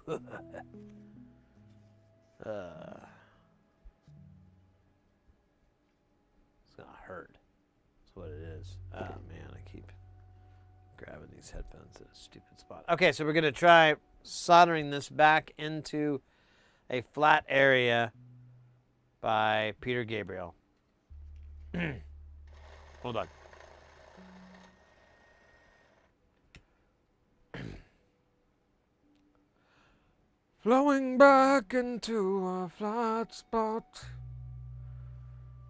gonna hurt. That's what it is. Oh man, I keep grabbing these headphones at a stupid spot. Okay, so we're gonna try soldering this back into a flat area by Peter Gabriel. Hold on. Flowing back into a flat spot,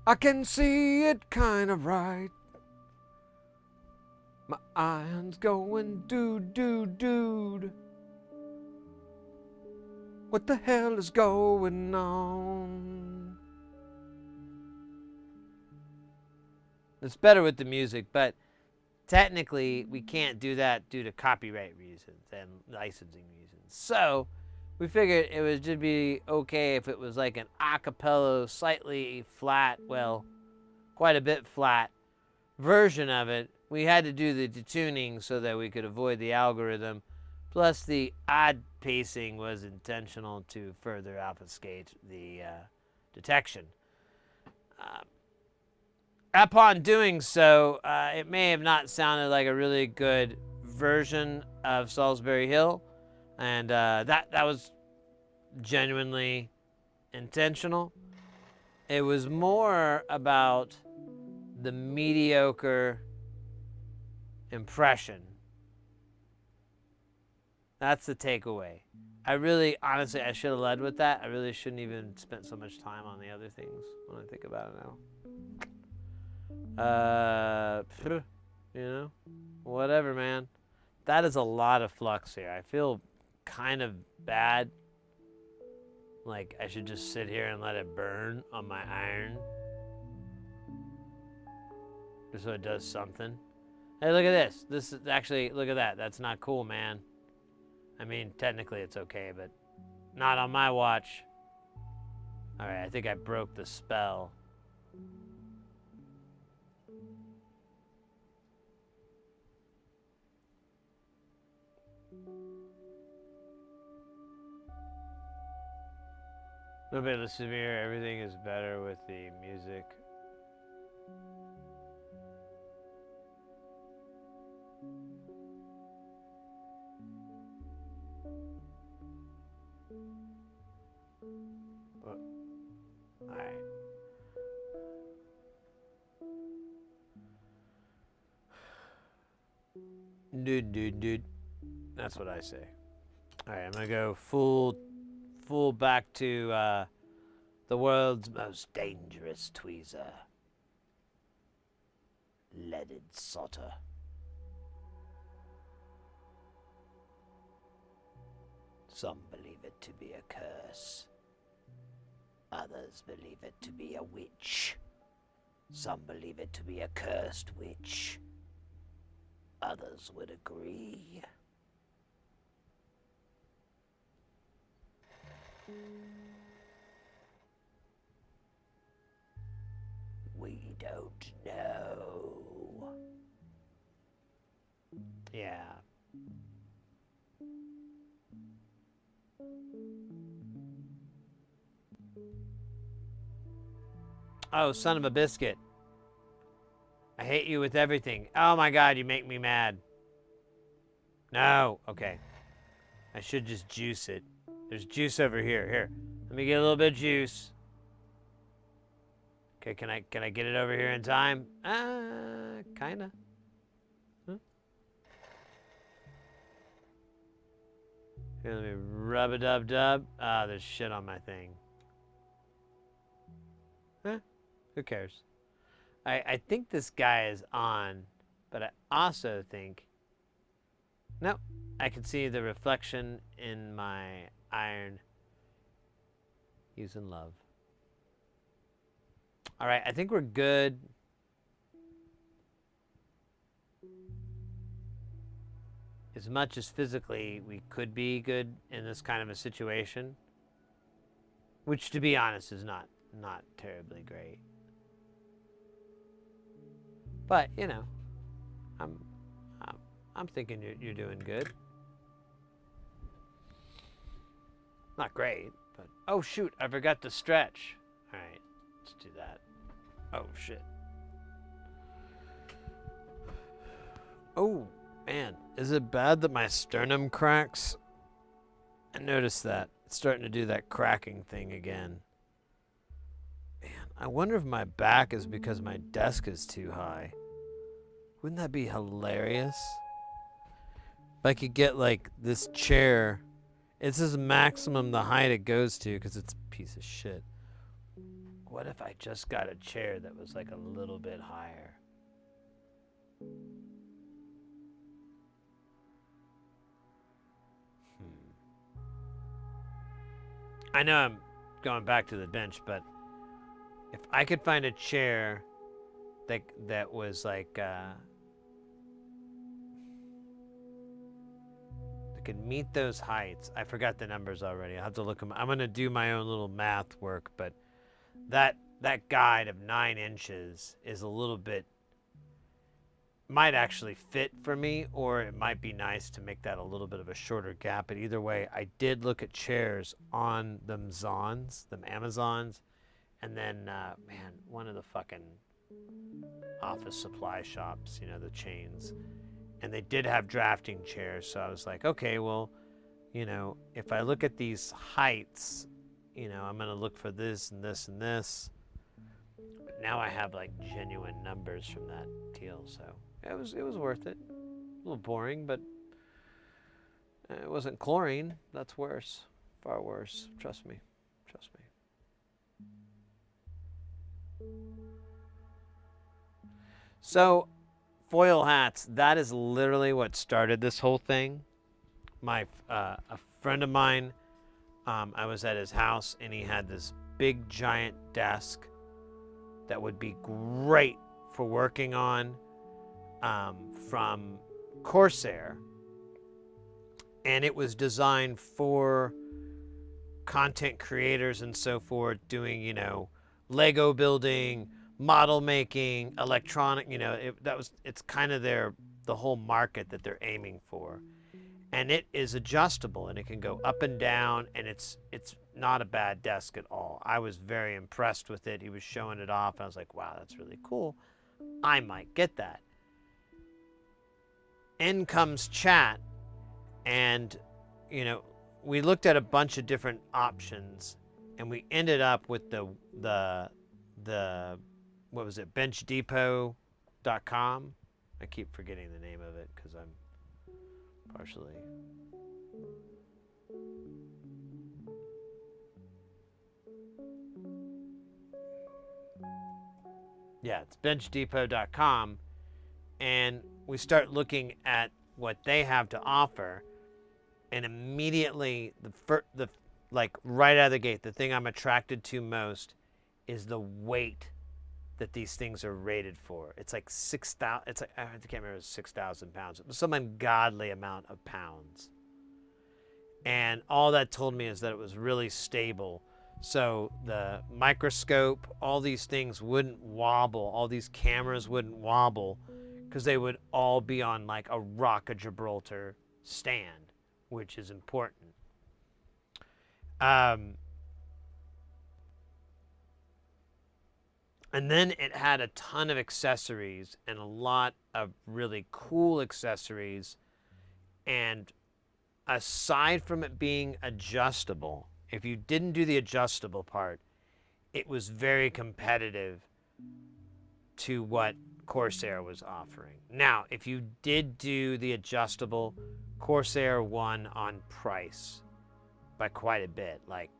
I can see it kind of right. My iron's going dude. What the hell is going on? It's better with the music, but technically we can't do that due to copyright reasons and licensing reasons. So we figured it would just be okay if it was like an a cappella, slightly flat, well, quite a bit flat version of it. We had to do the detuning so that we could avoid the algorithm. Plus, the odd pacing was intentional to further obfuscate the detection. Upon doing so, it may have not sounded like a really good version of Salisbury Hill, and that was genuinely intentional. It was more about the mediocre impression. That's the takeaway. Honestly, I should have led with that. I really shouldn't even spent so much time on the other things when I think about it now. You know, whatever, man. That is a lot of flux here. I feel kind of bad. Like I should just sit here and let it burn on my iron. Just so it does something. Hey, look at this. This is actually, look at that. That's not cool, man. I mean, technically it's okay, but not on my watch. All right, I think I broke the spell. A little bit of severe. Everything is better with the music. Well, all right. Dude. That's what I say. All right, I'm gonna go full back to the world's most dangerous tweezer. Leaded solder. Some believe it to be a curse. Others believe it to be a witch. Some believe it to be a cursed witch. Others would agree. We don't know. Yeah. Oh, son of a biscuit. I hate you with everything. Oh my God, you make me mad. No. Okay. I should just juice it. There's juice over here. Here. Let me get a little bit of juice. Okay, can I get it over here in time? Kinda. Huh? Here, let me rub-a-dub-dub. Ah, there's shit on my thing. Huh? Who cares? I think this guy is on, but I also think... No, I can see the reflection in my iron using love. All right, I think we're good. As much as physically we could be good in this kind of a situation, which to be honest is not terribly great. But, you know, I'm thinking you're doing good. Not great, but oh shoot, I forgot to stretch. All right, let's do that. Oh shit. Oh man, is it bad that my sternum cracks? I noticed that. It's starting to do that cracking thing again. Man, I wonder if my back is because my desk is too high. Wouldn't that be hilarious? If I could get like this chair. This is maximum the height it goes to because it's a piece of shit. What if I just got a chair that was like a little bit higher? I know I'm going back to the bench, but if I could find a chair that was like that could meet those heights. I forgot the numbers already. I'll have to look them. I'm gonna do my own little math work, but that guide of 9 inches is a little bit, might actually fit for me, or it might be nice to make that a little bit of a shorter gap. But either way, I did look at chairs on them Amazons, and then man, one of the fucking office supply shops, you know, the chains, and they did have drafting chairs. So I was like, okay, well, you know, if I look at these heights, you know, I'm gonna look for this and this and this. But now I have like genuine numbers from that deal, so it was worth it. A little boring, but it wasn't chlorine. That's worse, far worse. Trust me. So, foil hats. That is literally what started this whole thing. A friend of mine, I was at his house, and he had this big giant desk that would be great for working on, from Corsair, and it was designed for content creators and so forth, doing, you know, Lego building, model making, electronic, you know, it's kind of the whole market that they're aiming for. and it is adjustable, and it can go up and down, and it's not a bad desk at all. I was very impressed with it. He was showing it off, and I was like, wow, that's really cool. I might get that. In comes chat, and we looked at a bunch of different options, and we ended up with the what was it, benchdepot.com. I keep forgetting the name of it because I'm partially. Yeah, it's benchdepot.com, and we start looking at what they have to offer, and immediately the like right out of the gate, the thing I'm attracted to most is the weight that these things are rated for. It's like 6,000. It's like, I can't remember, 6,000 pounds. It was some ungodly amount of pounds, and all that told me is that it was really stable. So the microscope, all these things wouldn't wobble. All these cameras wouldn't wobble because they would all be on like a Rock of Gibraltar stand, which is important. And then it had a ton of accessories and a lot of really cool accessories. And aside from it being adjustable, if you didn't do the adjustable part, it was very competitive to what Corsair was offering. Now, if you did do the adjustable, Corsair won on price by quite a bit, like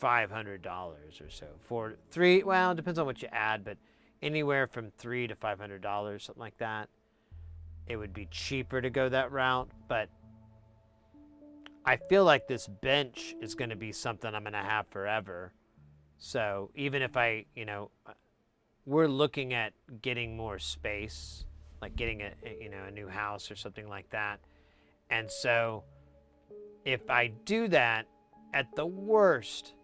$500 or so. For three, well, it depends on what you add, but anywhere from $300 to $500, something like that. It would be cheaper to go that route, but I feel like this bench is going to be something I'm going to have forever. So even if we're looking at getting more space, like getting a new house or something like that. And so if I do that, at the worst,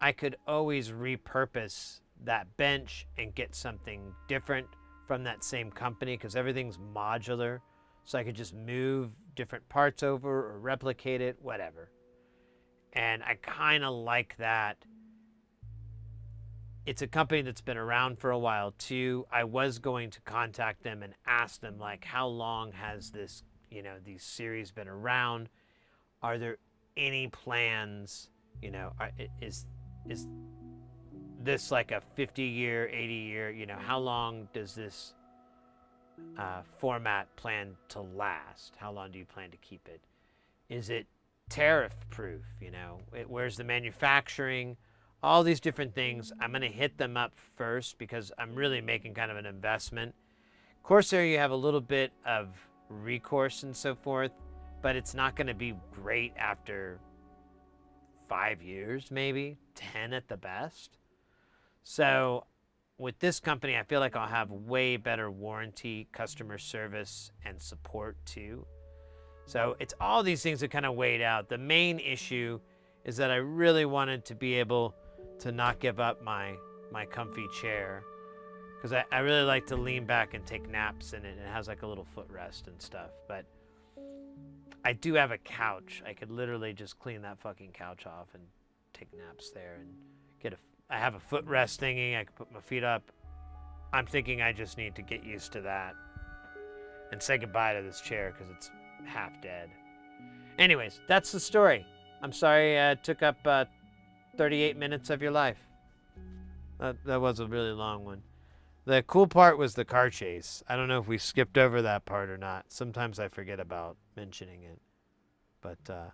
I could always repurpose that bench and get something different from that same company because everything's modular. So I could just move different parts over or replicate it, whatever. And I kind of like that. It's a company that's been around for a while too. I was going to contact them and ask them, like, how long has this, these series been around? Are there any plans, is this like a 50-year, 80-year, how long does this format plan to last? How long do you plan to keep it? Is it tariff proof? Where's the manufacturing? All these different things. I'm going to hit them up first because I'm really making kind of an investment. Corsair, you have a little bit of recourse and so forth, but it's not going to be great after 5 years, maybe 10 at the best. So with this company, I feel like I'll have way better warranty, customer service, and support too. So it's all these things that kind of weighed out. The main issue is that I really wanted to be able to not give up my comfy chair because I really like to lean back and take naps in it. And it has like a little footrest and stuff. But I do have a couch. I could literally just clean that fucking couch off and take naps there and I have a footrest thingy. I can put my feet up. I'm thinking I just need to get used to that and say goodbye to this chair because it's half dead. Anyways, that's the story. I'm sorry I took up 38 minutes of your life. That was a really long one. The cool part was the car chase. I don't know if we skipped over that part or not. Sometimes I forget about mentioning it. But a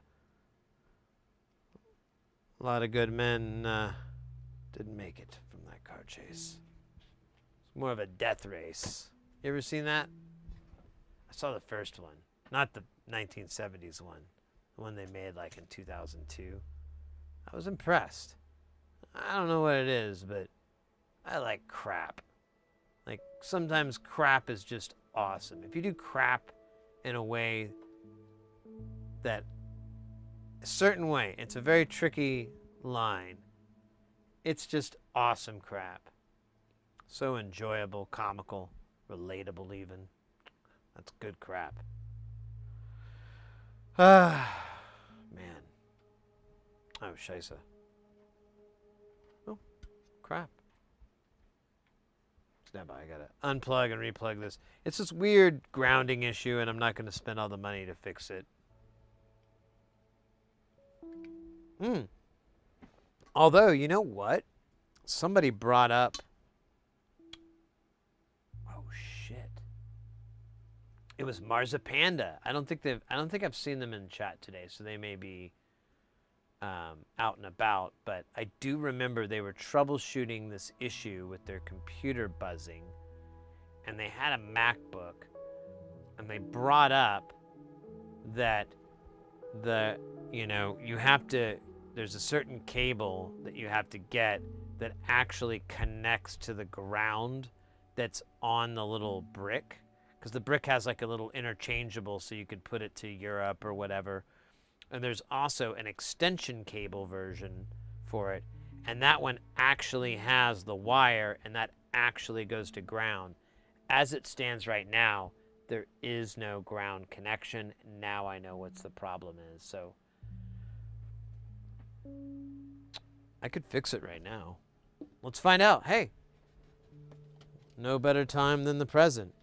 lot of good men didn't make it from that car chase. It's more of a death race. You ever seen that? I saw the first one, not the 1970s one, the one they made like in 2002. I was impressed. I don't know what it is, but I like crap. Like sometimes crap is just awesome. If you do crap in a way that a certain way, it's a very tricky line. It's just awesome crap. So enjoyable, comical, relatable even. That's good crap. Man. Oh, scheisse. Oh, crap. Stand by, I gotta unplug and replug this. It's this weird grounding issue, and I'm not gonna spend all the money to fix it. Although, you know what? Somebody brought up... Oh, shit. It was Marzipanda. I don't think I've seen them in chat today, so they may be out and about, but I do remember they were troubleshooting this issue with their computer buzzing, and they had a MacBook, and they brought up that you have to, there's a certain cable that you have to get that actually connects to the ground that's on the little brick, because the brick has like a little interchangeable, so you could put it to Europe or whatever. And there's also an extension cable version for it, and that one actually has the wire, and that actually goes to ground. As it stands right now, there is no ground connection. Now I know what the problem is, so I could fix it right now. Let's find out. Hey, no better time than the present.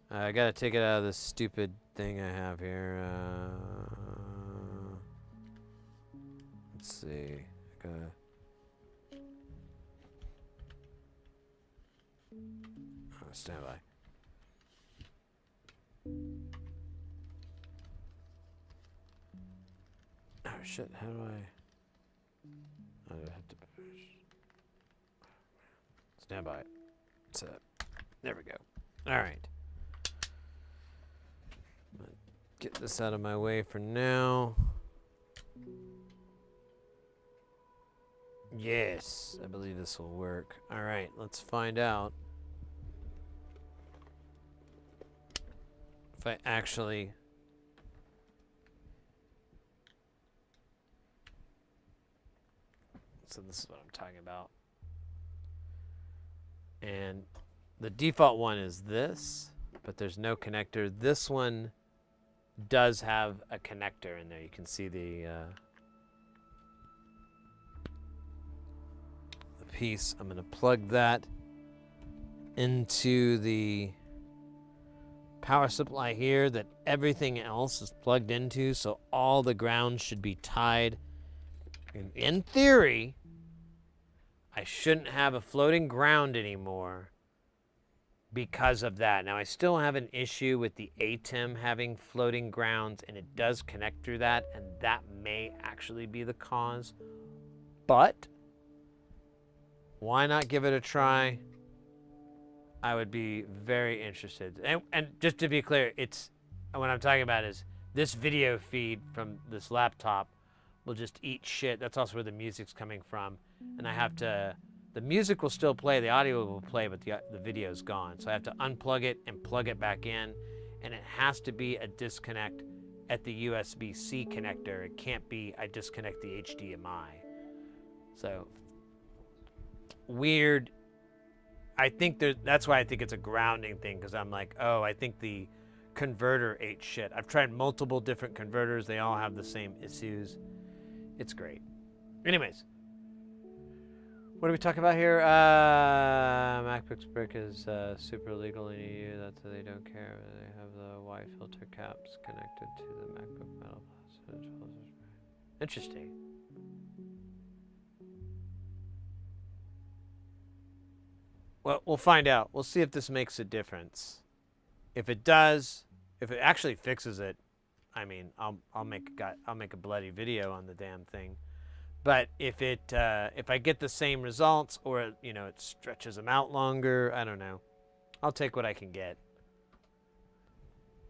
I gotta take it out of this stupid thing I have here. Let's see. Stand by. Oh shit! How do I have to stand by. So there we go. All right. Get this out of my way for now. Yes, I believe this will work. All right, let's find out if I actually... So this is what I'm talking about. And the default one is this, but there's no connector. This one does have a connector in there. You can see the piece. I'm going to plug that into the power supply here that everything else is plugged into, so all the ground should be tied. And in theory, I shouldn't have a floating ground anymore because of that. Now, I still have an issue with the ATEM having floating grounds, and it does connect through that, and that may actually be the cause. But why not give it a try? I would be very interested. And just to be clear, it's what I'm talking about is this video feed from this laptop will just eat shit. That's also where the music's coming from. And I have to, the music will still play, the audio will play, but the video's gone. So I have to unplug it and plug it back in. And it has to be a disconnect at the USB-C connector. It can't be, I disconnect the HDMI. So, weird. I think that's why I think it's a grounding thing, because I'm like, oh, I think the converter ate shit. I've tried multiple different converters. They all have the same issues. It's great. Anyways, what are we talking about here? MacBook's brick is super legal in EU. That's they don't care. They have the Y filter caps connected to the MacBook metal plastic. Interesting. Well, we'll find out. We'll see if this makes a difference. If it does, if it actually fixes it, I mean, I'll make a bloody video on the damn thing. But if I get the same results, or it stretches them out longer, I don't know. I'll take what I can get.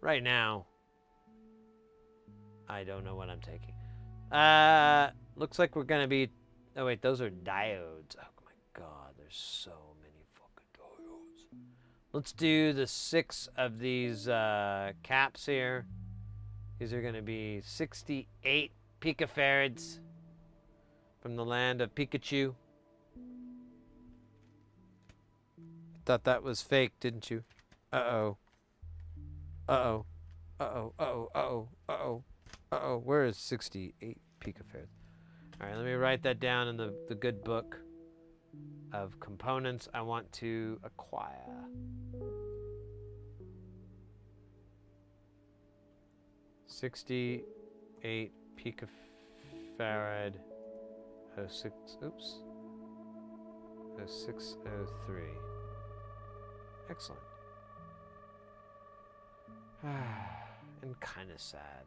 Right now, I don't know what I'm taking. Looks like we're gonna be. Oh wait, those are diodes. Oh my God, there's so many fucking diodes. Let's do the 6 of these caps here. These are gonna be 68 picofarads from the land of Pikachu. Thought that was fake, didn't you? Uh-oh. Uh-oh. Uh-oh. Uh-oh. Uh-oh. Uh-oh. Uh-oh, where is 68 picofarads? All right, let me write that down in the good book of components I want to acquire. 68 picofarad 06, oops, 0603. Excellent. And kind of sad.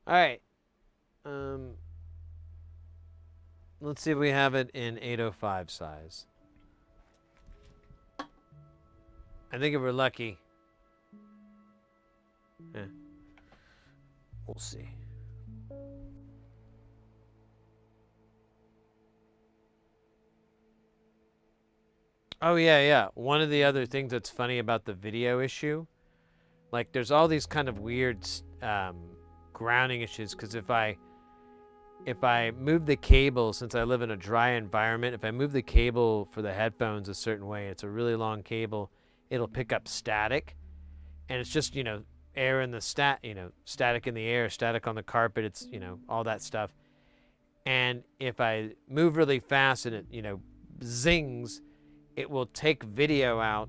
All right. Let's see if we have it in 805 size. I think if we're lucky. Yeah. We'll see. Oh, yeah. One of the other things that's funny about the video issue, like there's all these kind of weird grounding issues, because if I move the cable, since I live in a dry environment, if I move the cable for the headphones a certain way, it's a really long cable, it'll pick up static. And it's just, air in the static in the air, static on the carpet, it's, all that stuff. And if I move really fast and it, zings, it will take video out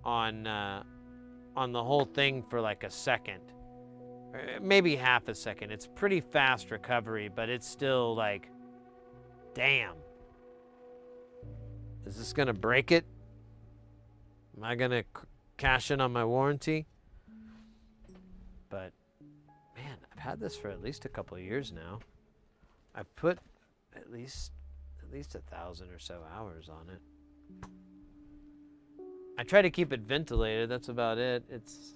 on the whole thing for like a second. Maybe half a second. It's pretty fast recovery, but it's still like, damn. Is this gonna break it? Am I gonna cash in on my warranty? But man, I've had this for at least a couple of years now. I've put at least 1,000 or so hours on it. I try to keep it ventilated, that's about it. It's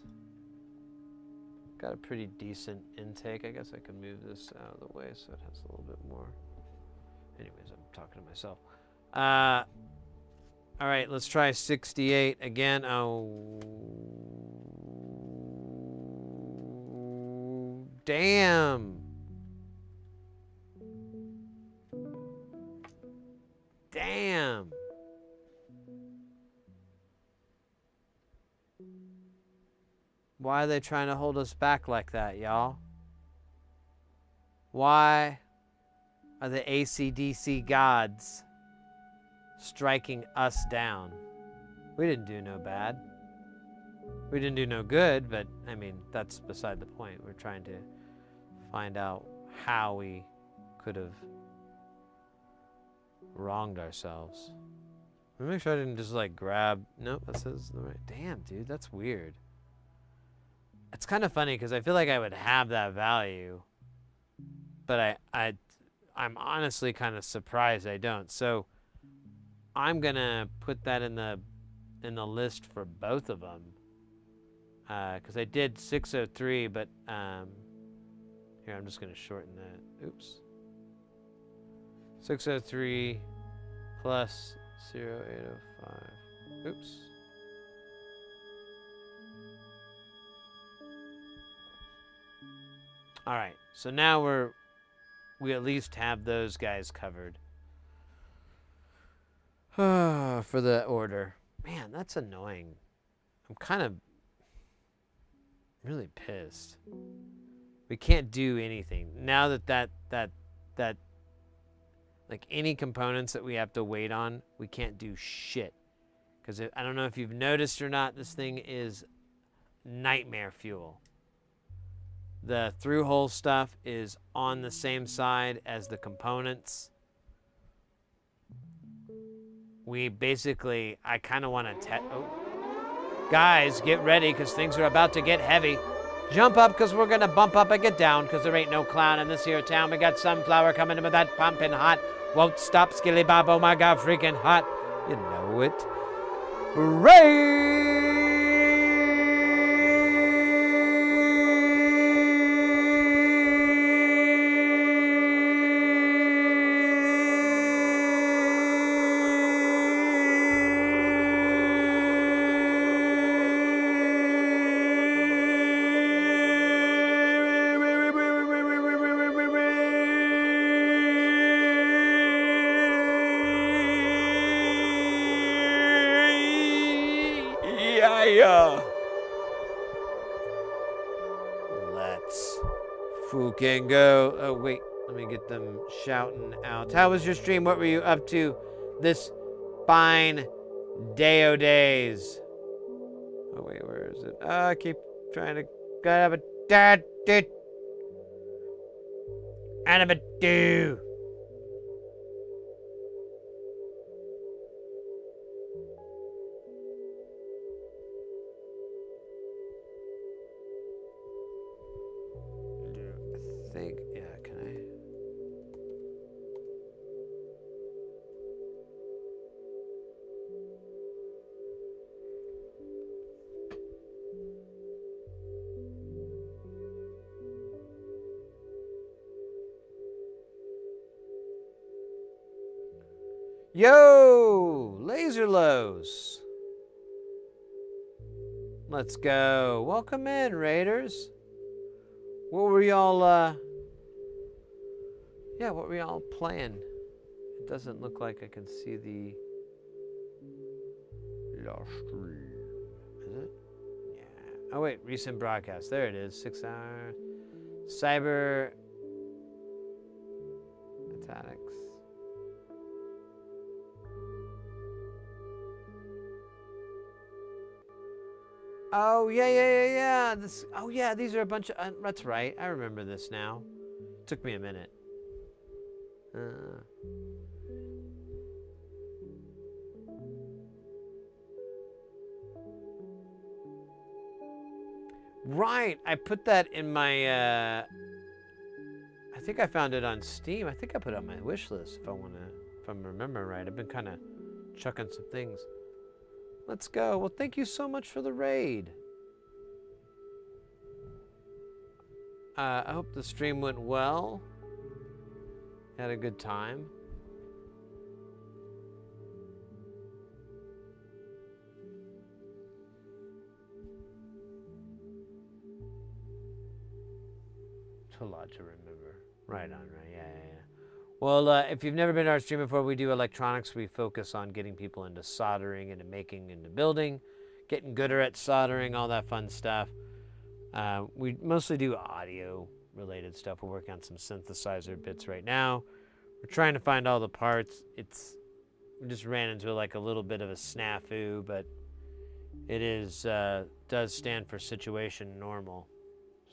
got a pretty decent intake. I guess I could move this out of the way so it has a little bit more. Anyways, I'm talking to myself. All right, let's try 68 again. Oh, damn. Damn. Why are they trying to hold us back like that, y'all? Why are the AC/DC gods striking us down? We didn't do no bad. We didn't do no good, but I mean, that's beside the point. We're trying to find out how we could have wronged ourselves. Let me make sure I didn't just like grab. Nope, that says the right. Damn, dude, that's weird. It's kind of funny because I feel like I would have that value, but I'm honestly kind of surprised I don't. So I'm gonna put that in the list for both of them because I did 603, but here I'm just gonna shorten that. Oops. 603 plus 0805. Oops. All right, so now we at least have those guys covered for the order. Man, that's annoying. I'm kind of really pissed. We can't do anything now that like any components that we have to wait on, we can't do shit. Because I don't know if you've noticed or not, this thing is nightmare fuel. The through-hole stuff is on the same side as the components. We basically, I kind of want to guys, get ready because things are about to get heavy. Jump up because we're going to bump up and get down because there ain't no clown in this here town. We got sunflower coming in with that pumping hot. Won't stop, skilly bob, oh my God, freaking hot. You know it. Ray! Fool can go. Oh, wait. Let me get them shouting out. How was your stream? What were you up to this fine day-o days? Oh, wait, where is it? I keep trying to grab a dad. Animate do. I think, yeah, can I? Yo, Laser Lows. Let's go. Welcome in, Raiders. What were y'all, yeah, what were y'all playing? It doesn't look like I can see the stream. Is it? Yeah. Oh, wait, recent broadcast. There it is. 6 hours. Cyber attacks. Oh, yeah. This. Oh, yeah, these are a bunch of... that's right. I remember this now. Took me a minute. Right. I put that in my... I think I found it on Steam. I think I put it on my wish list if I'm remembering right. I've been kind of chucking some things. Let's go. Well, thank you so much for the raid. I hope the stream went well. Had a good time. It's a lot to remember. Right on, right. Yeah. Well, if you've never been to our stream before, we do electronics. We focus on getting people into soldering, into making, into building, getting gooder at soldering, all that fun stuff. We mostly do audio-related stuff. We're working on some synthesizer bits right now. We're trying to find all the parts. We just ran into like a little bit of a snafu, but it is does stand for situation normal.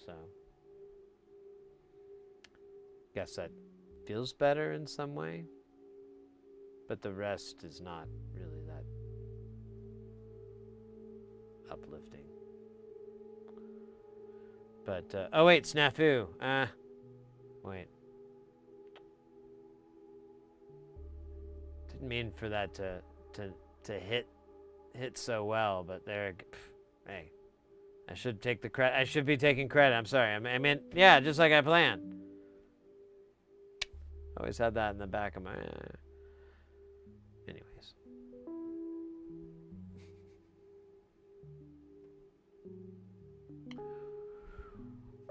So, guess that feels better in some way, but the rest is not really that uplifting. But oh wait, snafu. Wait. Didn't mean for that to hit so well, but there. Hey, I should take the credit. I should be taking credit. I'm sorry. I mean, yeah, just like I planned. Always had that in the back of my. Anyways.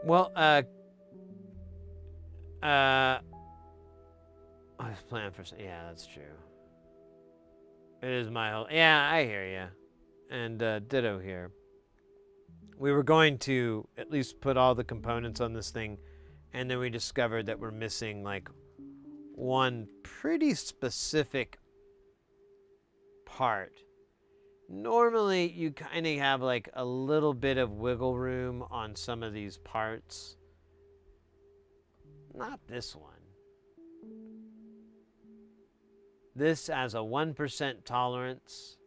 Well, I was planning for. Yeah, that's true. It is my whole. Yeah, I hear you. And ditto here. We were going to at least put all the components on this thing, and then we discovered that we're missing like one pretty specific part. Normally, you kind of have like a little bit of wiggle room on some of these parts. Not this one. This has a 1% tolerance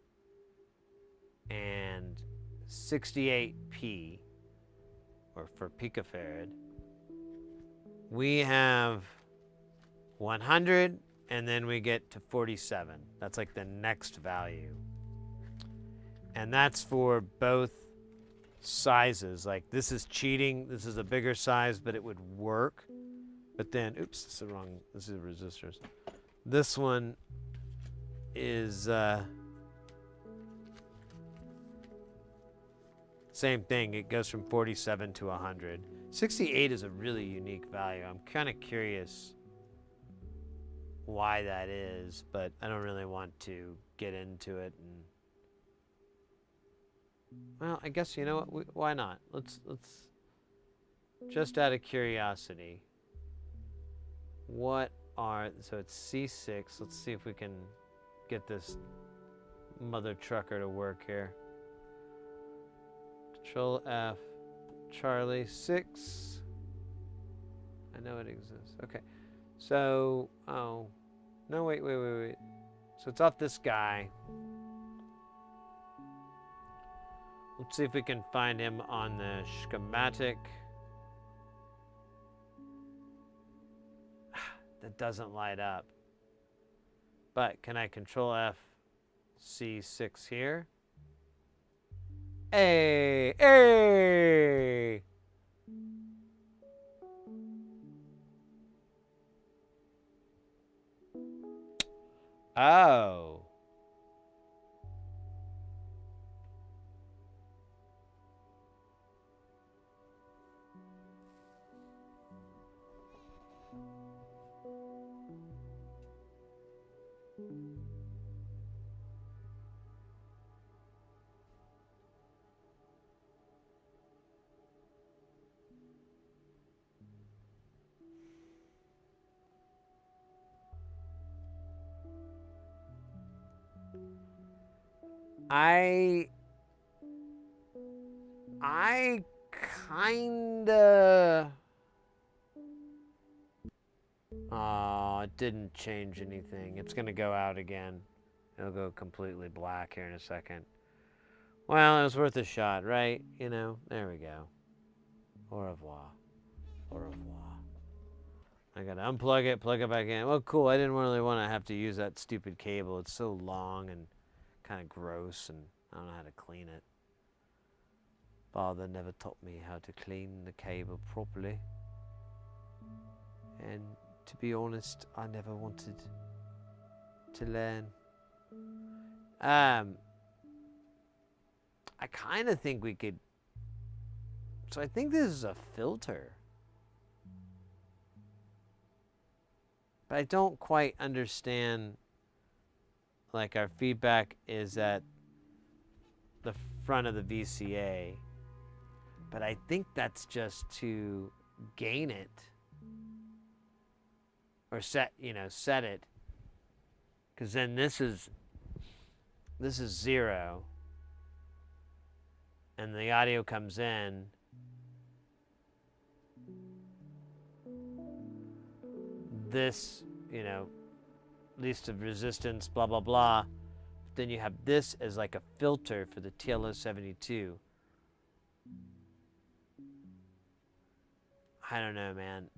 and 68p, or for picofarad. We have 100, and then we get to 47. That's like the next value. And that's for both sizes. Like this is cheating. This is a bigger size, but it would work. But then, oops, this is wrong. This is resistors. This one is same thing. It goes from 47 to 100. 68 is a really unique value. I'm kind of curious why that is, but I don't really want to get into it. And well, I guess you know what? Why not? Let's just out of curiosity, what are, so it's C6. Let's see if we can get this mother trucker to work here. Control F, Charlie 6. I know it exists. Okay. So, oh, no, wait. So it's off this guy. Let's see if we can find him on the schematic. That doesn't light up. But can I Control F C6 here? Hey! Oh. I kinda... Oh, it didn't change anything. It's gonna go out again. It'll go completely black here in a second. Well, it was worth a shot, right? You know, there we go. Au revoir. Au revoir. I gotta unplug it, plug it back in. Well, cool. I didn't really want to have to use that stupid cable. It's so long and kind of gross, and I don't know how to clean it. Father never taught me how to clean the cable properly. And to be honest, I never wanted to learn. I kind of think we could... So I think this is a filter. But I don't quite understand... Like, our feedback is at the front of the VCA. But I think that's just to gain it. Or set it. Because then this is 0. And the audio comes in. This, least of resistance, blah, blah, blah. Then you have this as like a filter for the TL072. I don't know, man.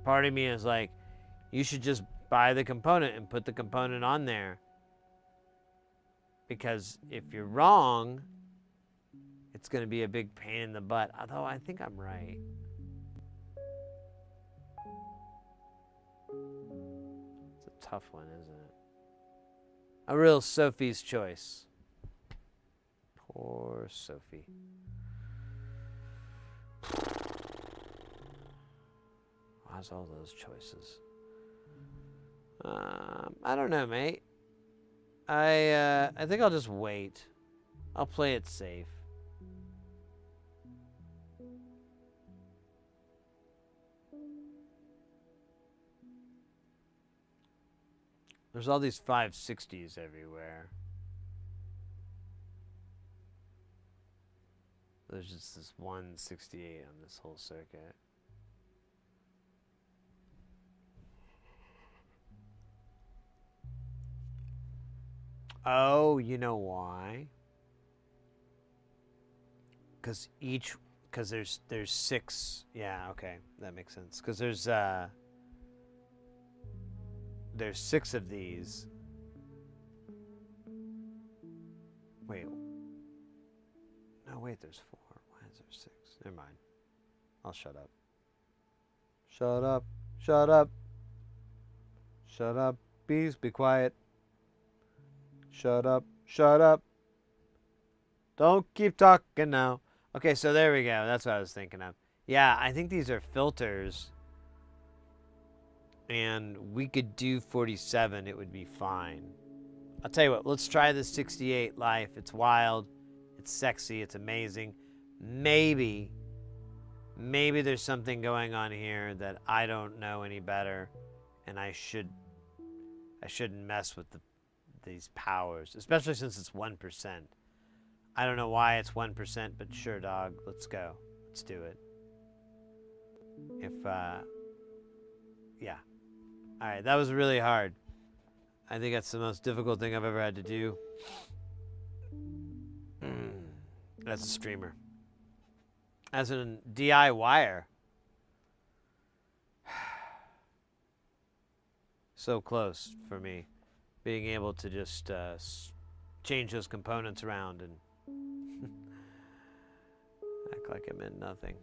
Part of me is like, you should just buy the component and put the component on there. Because if you're wrong, it's going to be a big pain in the butt. Although I think I'm right. It's a tough one, isn't it? A real Sophie's choice. Poor Sophie. Why's all those choices? I don't know, mate. I think I'll just wait. I'll play it safe. There's all these 560s everywhere. There's just this 168 on this whole circuit. Oh, you know why? Because there's 6. Yeah, okay, that makes sense. Because there's 6 of these. Wait. No, wait, there's 4. Why is there 6? Never mind. I'll shut up. Shut up. Shut up. Shut up. Bees, be quiet. Shut up. Shut up. Don't keep talking now. Okay, so there we go. That's what I was thinking of. Yeah, I think these are filters. And we could do 47. It would be fine. I'll tell you what. Let's try this 68 Life. It's wild. It's sexy. It's amazing. maybe there's something going on here that I don't know any better, and I shouldn't mess with these powers, especially since it's 1%. I don't know why it's 1%, but sure, dog, let's go. Let's do it. Yeah. All right, that was really hard. I think that's the most difficult thing I've ever had to do. As a streamer. As a DIYer. So close for me. Being able to just change those components around and act like it meant nothing.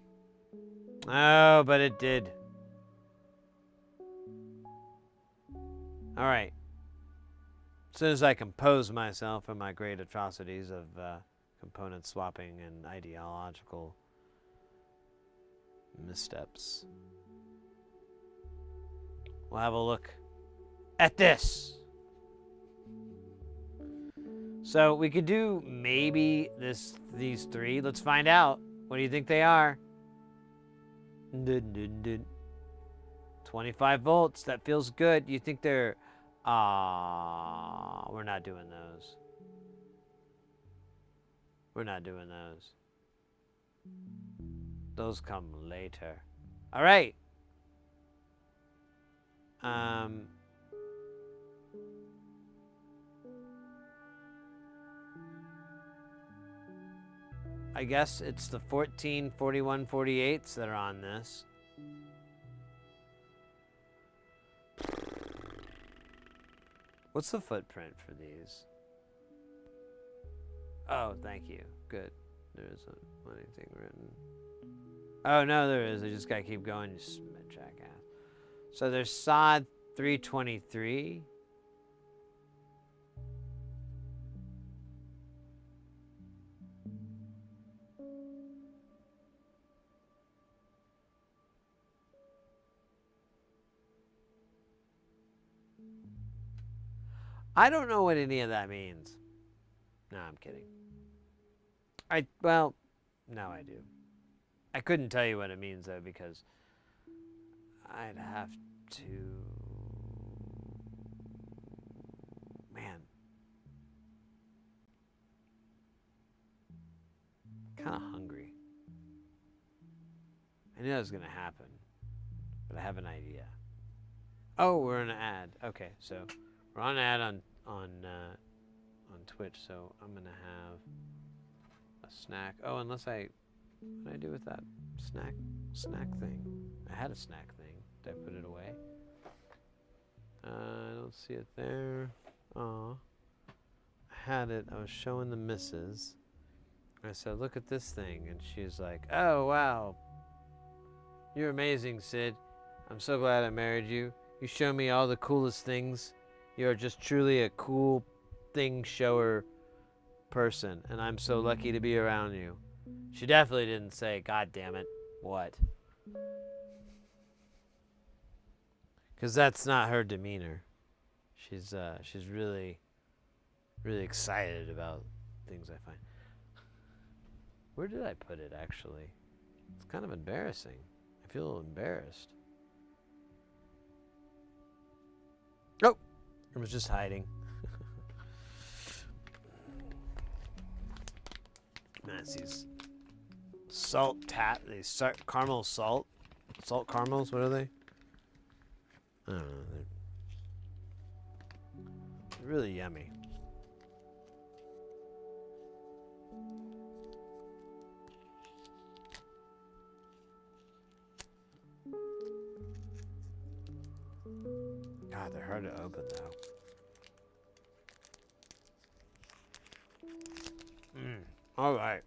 Oh, but it did. All right. As soon as I compose myself from my great atrocities of component swapping and ideological missteps, we'll have a look at this. So we could do maybe these three. Let's find out. What do you think they are? 25 volts. That feels good. You think they're... we're not doing those. We're not doing those. Those come later. All right. I guess it's the 14, 41, 48s that are on this. What's the footprint for these? Oh, thank you. Good. There isn't anything written. Oh, no, there is. I just got to keep going. You jackass. So there's SOD 323. I don't know what any of that means. No, I'm kidding. Well, no, I do. I couldn't tell you what it means, though, because I'd have to... Man. Kind of hungry. I knew that was going to happen, but I have an idea. Oh, we're in an ad. Okay, so we're on an ad on Twitch, so I'm going to have a snack. Oh, unless what did I do with that snack thing? I had a snack thing. Did I put it away? I don't see it there. Oh, I had it. I was showing the missus. I said, look at this thing. And she's like, oh, wow. You're amazing, Sid. I'm so glad I married you. You show me all the coolest things. You're just truly a cool thing shower person. And I'm so lucky to be around you. She definitely didn't say, God damn it, what? Because that's not her demeanor. She's really, really excited about things I find. Where did I put it, actually? It's kind of embarrassing. I feel embarrassed. Oh! It was just hiding. That's these caramel salt caramels, what are they? I don't know. They're really yummy. God, they're hard to open though. All right.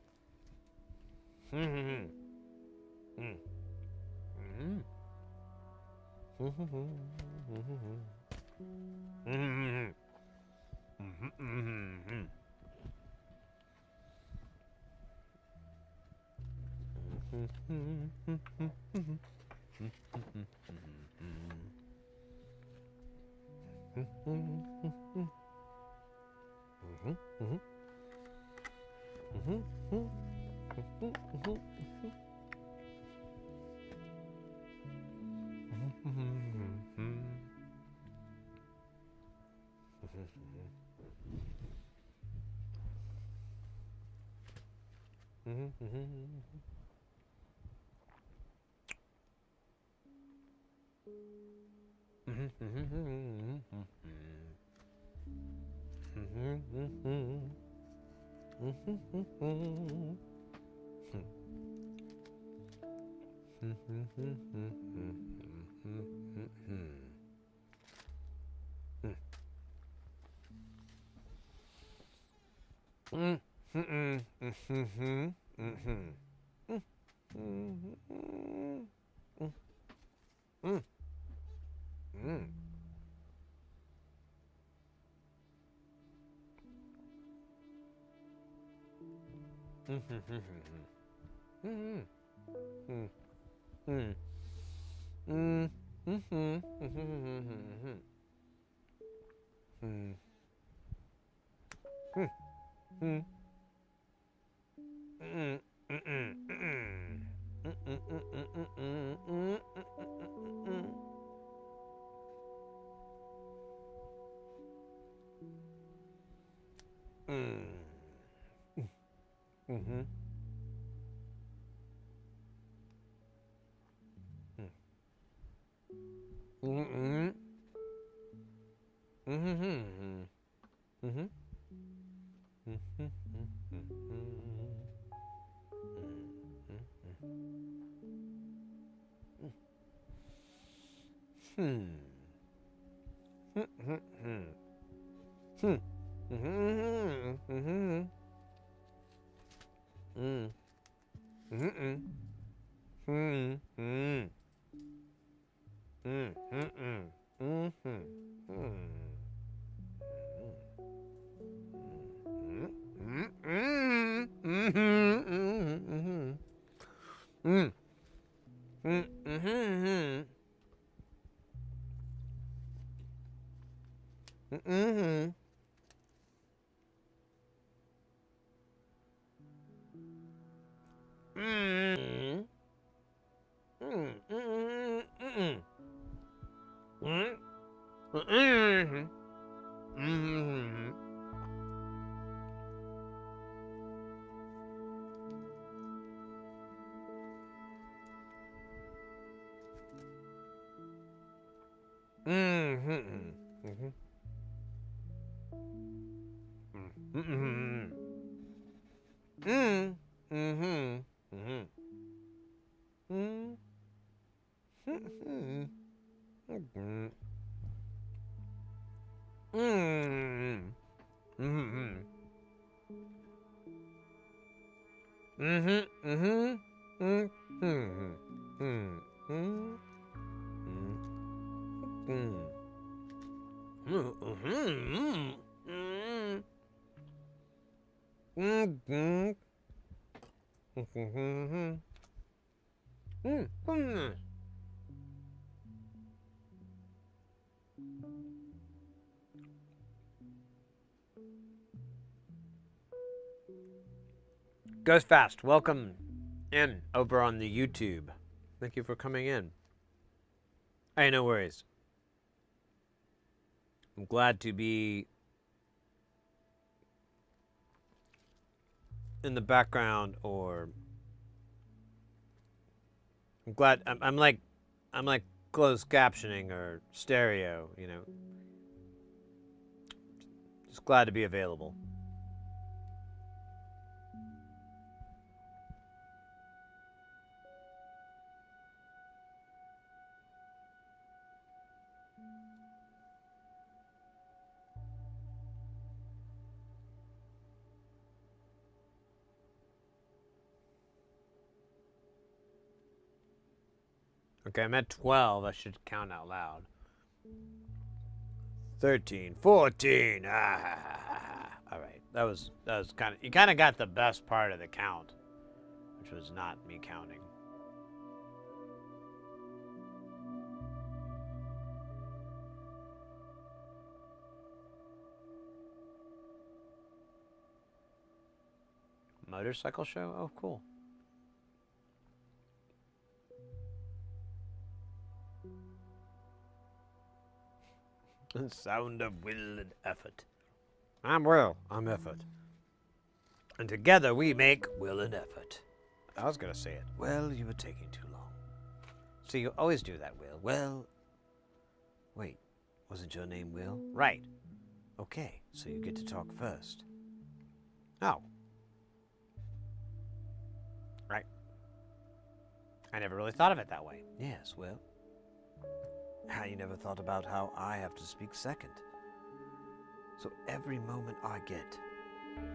Goes fast. Welcome in over on the YouTube. Thank you for coming in. Hey, no worries. I'm glad to be in the background, or I'm like closed captioning or stereo, you know. Just glad to be available. Okay, I'm at 12. I should count out loud. 13, 14. All right. That was kind of, you kind of got the best part of the count, which was not me counting. Motorcycle show? Oh, cool. The sound of will and effort. I'm Will. I'm effort. And together we make will and effort. I was going to say it. Well, you were taking too long. So you always do that, Will. Well, wait. Wasn't your name Will? Right. Okay, so you get to talk first. Oh. Right. I never really thought of it that way. Yes, well. How you never thought about how I have to speak second. So every moment I get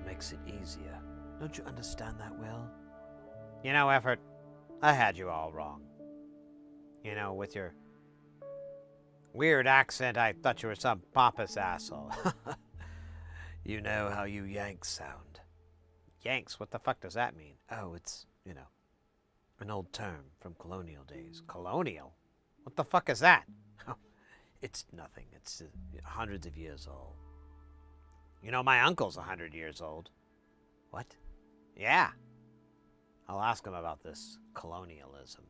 makes it easier. Don't you understand that, Will? You know, Effort, I had you all wrong. You know, with your weird accent, I thought you were some pompous asshole. You know how you Yanks sound. Yanks? What the fuck does that mean? Oh, it's, you know, an old term from colonial days. Colonial? What the fuck is that? It's nothing. It's hundreds of years old. You know, my uncle's 100 years old. What? Yeah. I'll ask him about this colonialism.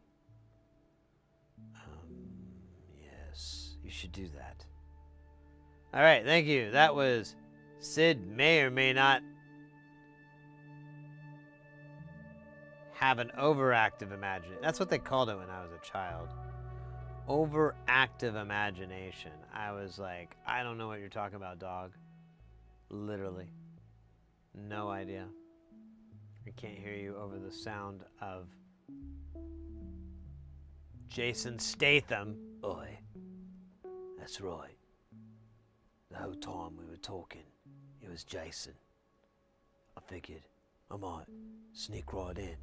Yes, you should do that. All right, thank you. That was Sid may or may not have an overactive imagination. That's what they called it when I was a child. Overactive imagination. I was like, I don't know what you're talking about, dog. Literally. No idea. I can't hear you over the sound of Jason Statham. Oi. That's right. The whole time we were talking, it was Jason. I figured I might sneak right in.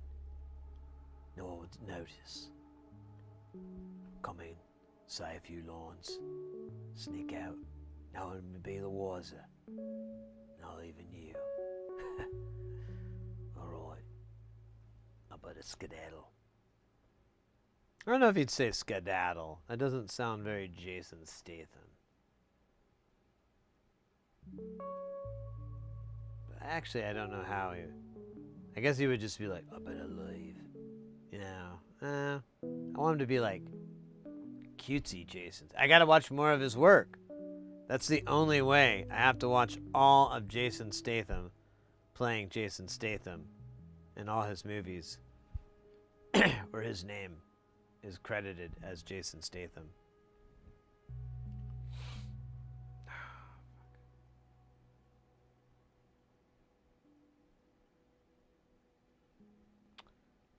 No one would notice. Come in, say a few lines, sneak out. No one would be the wiser. Not even you. Alright. I better skedaddle. I don't know if you'd say skedaddle. That doesn't sound very Jason Statham. But actually, I don't know how he... I guess he would just be like, I better leave. You know? I want him to be like cutesy Jason. I gotta watch more of his work. That's the only way. I have to watch all of Jason Statham playing Jason Statham in all his movies where his name is credited as Jason Statham.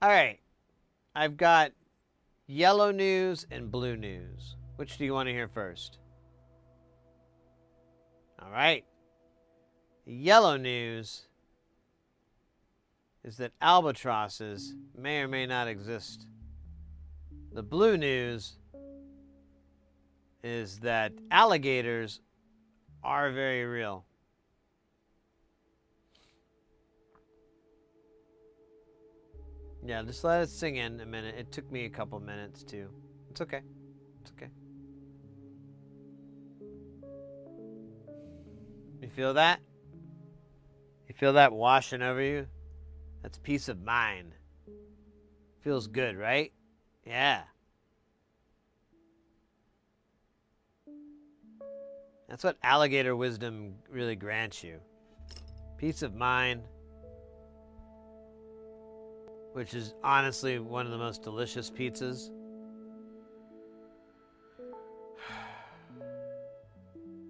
All right. I've got yellow news and blue news. Which do you want to hear first? All right. The yellow news is that albatrosses may or may not exist. The blue news is that alligators are very real. Yeah, just let it sink in a minute. It took me a couple minutes too. It's okay. It's okay. You feel that? You feel that washing over you? That's peace of mind. Feels good, right? Yeah. That's what alligator wisdom really grants you. Peace of mind. Which is honestly one of the most delicious pizzas.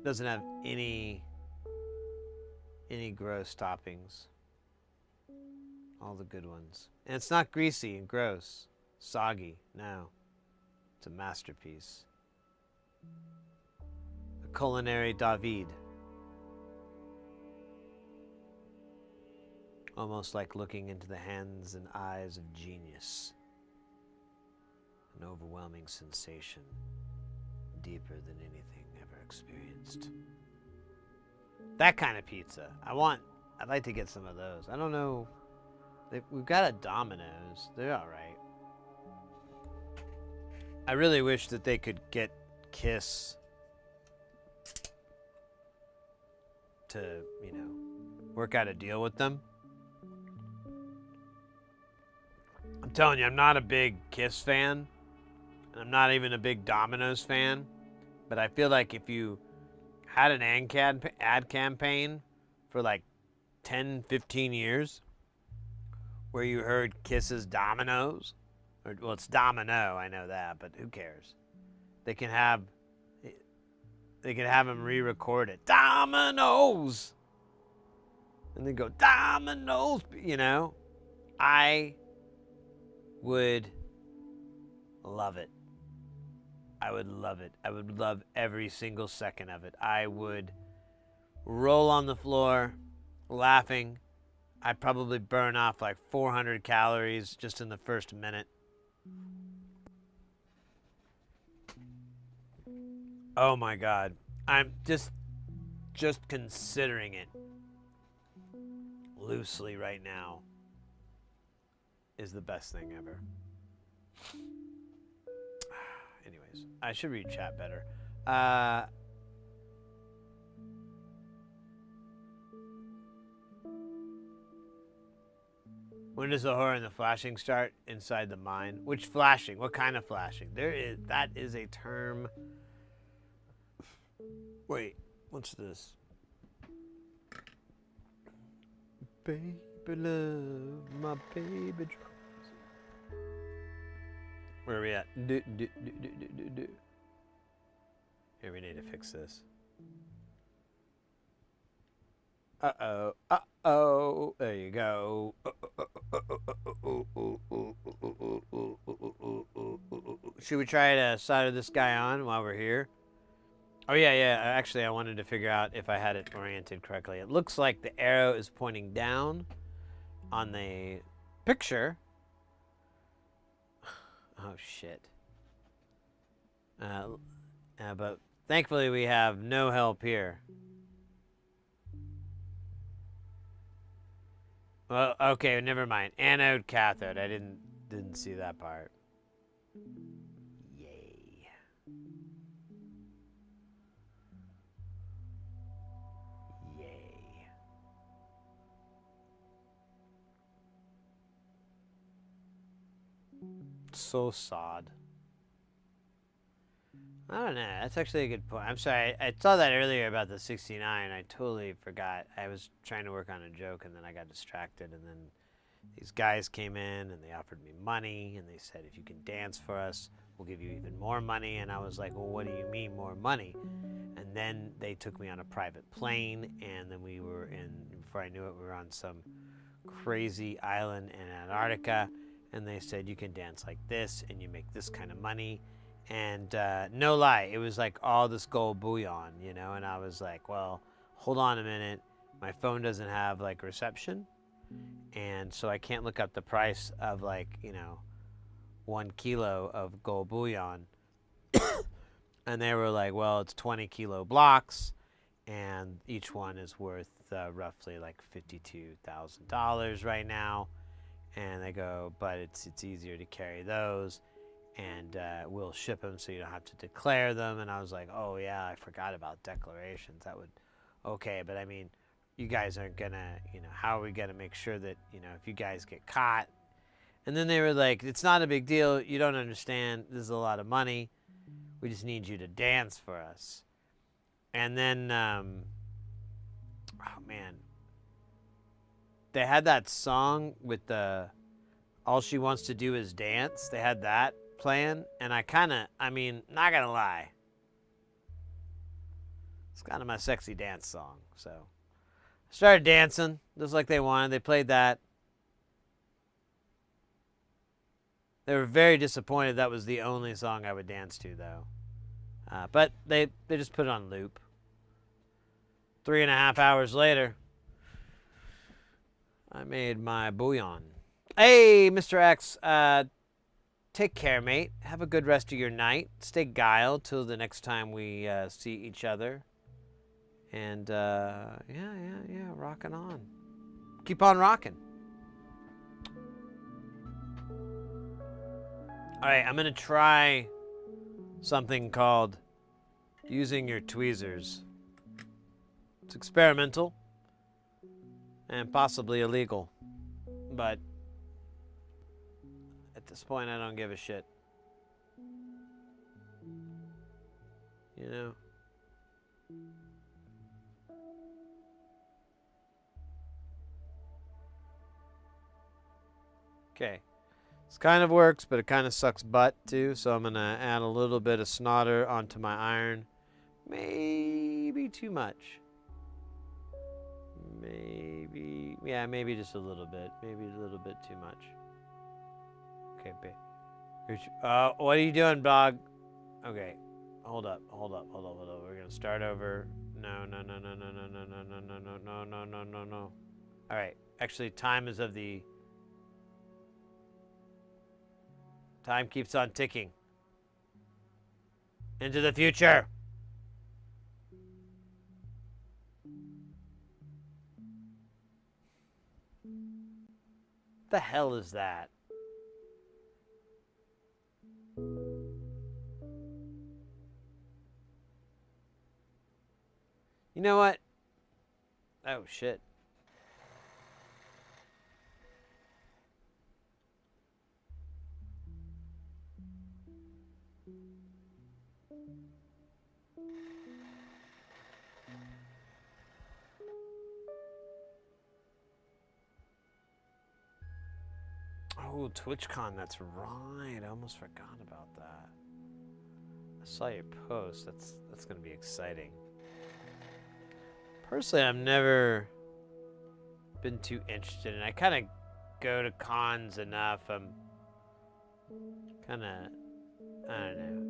Doesn't have any gross toppings. All the good ones. And it's not greasy and gross. Soggy. No. It's a masterpiece. A culinary David. Almost like looking into the hands and eyes of genius. An overwhelming sensation, deeper than anything ever experienced. That kind of pizza. I'd like to get some of those. I don't know. We've got a Domino's. They're all right. I really wish that they could get Kiss to, work out a deal with them. I'm telling you, I'm not a big Kiss fan. And I'm not even a big Domino's fan. But I feel like if you had an ad campaign for like 10, 15 years where you heard Kiss's Domino's, or, well, it's Domino, I know that, but who cares? They can have them re-record it. Domino's! And then go, Domino's! You know? I would love it. I would love it. I would love every single second of it. I would roll on the floor laughing. I'd probably burn off like 400 calories just in the first minute. Oh my God. I'm just considering it loosely right now is the best thing ever. Anyways, I should read chat better. When does the horror and the flashing start inside the mind? Which flashing? What kind of flashing? That is a term. Wait, what's this? Baby love, my baby drugs. Where are we at? Here, we need to fix this. Uh-oh. Uh-oh. There you go. Should we try to solder this guy on while we're here? Oh, yeah. Actually, I wanted to figure out if I had it oriented correctly. It looks like the arrow is pointing down on the picture. Oh, shit. But thankfully, we have no help here. Well, okay, never mind. Anode, cathode. I didn't see that part. Yay. Yay. So sod. I don't know. That's actually a good point. I'm sorry. I saw that earlier about the 69. I totally forgot. I was trying to work on a joke, and then I got distracted. And then these guys came in, and they offered me money. And they said, if you can dance for us, we'll give you even more money. And I was like, well, what do you mean more money? And then they took me on a private plane. And then before I knew it, we were on some crazy island in Antarctica. And they said, you can dance like this, and you make this kind of money. And no lie, it was like all this gold bullion, you know? And I was like, well, hold on a minute. My phone doesn't have like reception. And so I can't look up the price of 1 kilo of gold bullion. And they were like, well, it's 20 kilo blocks. And each one is worth roughly like $52,000 right now. And they go, but it's easier to carry those. And we'll ship them so you don't have to declare them. And I was like, oh, yeah, I forgot about declarations. That would, okay, but I mean, you guys aren't going to, how are we going to make sure that, if you guys get caught? And then they were like, it's not a big deal. You don't understand. This is a lot of money. We just need you to dance for us. And then, oh, man. They had that song with the All She Wants to Do Is Dance. They had that playing, and not gonna lie, it's kind of my sexy dance song. So I started dancing just like they wanted. They played that. They were very disappointed that was the only song I would dance to, though. But they just put it on loop. 3.5 hours later, I made my bouillon. Hey, Mr. X, take care, mate. Have a good rest of your night. Stay guile till the next time we see each other. And, yeah, rocking on. Keep on rocking. All right, I'm going to try something called using your tweezers. It's experimental and possibly illegal, but this point, I don't give a shit. You know? Okay. This kind of works, but it kind of sucks butt too, so I'm going to add a little bit of snodder onto my iron. Maybe too much. Maybe, yeah, maybe just a little bit. Maybe a little bit too much. Okay, what are you doing, dog? Okay, hold up. We're gonna start over. No. All right, actually, time keeps on ticking. Into the future. The hell is that? You know what? Oh, shit. Oh, TwitchCon, that's right. I almost forgot about that. I saw your post. That's going to be exciting. Personally, I've never been too interested, and I kind of go to cons enough. I'm kind of, I don't know.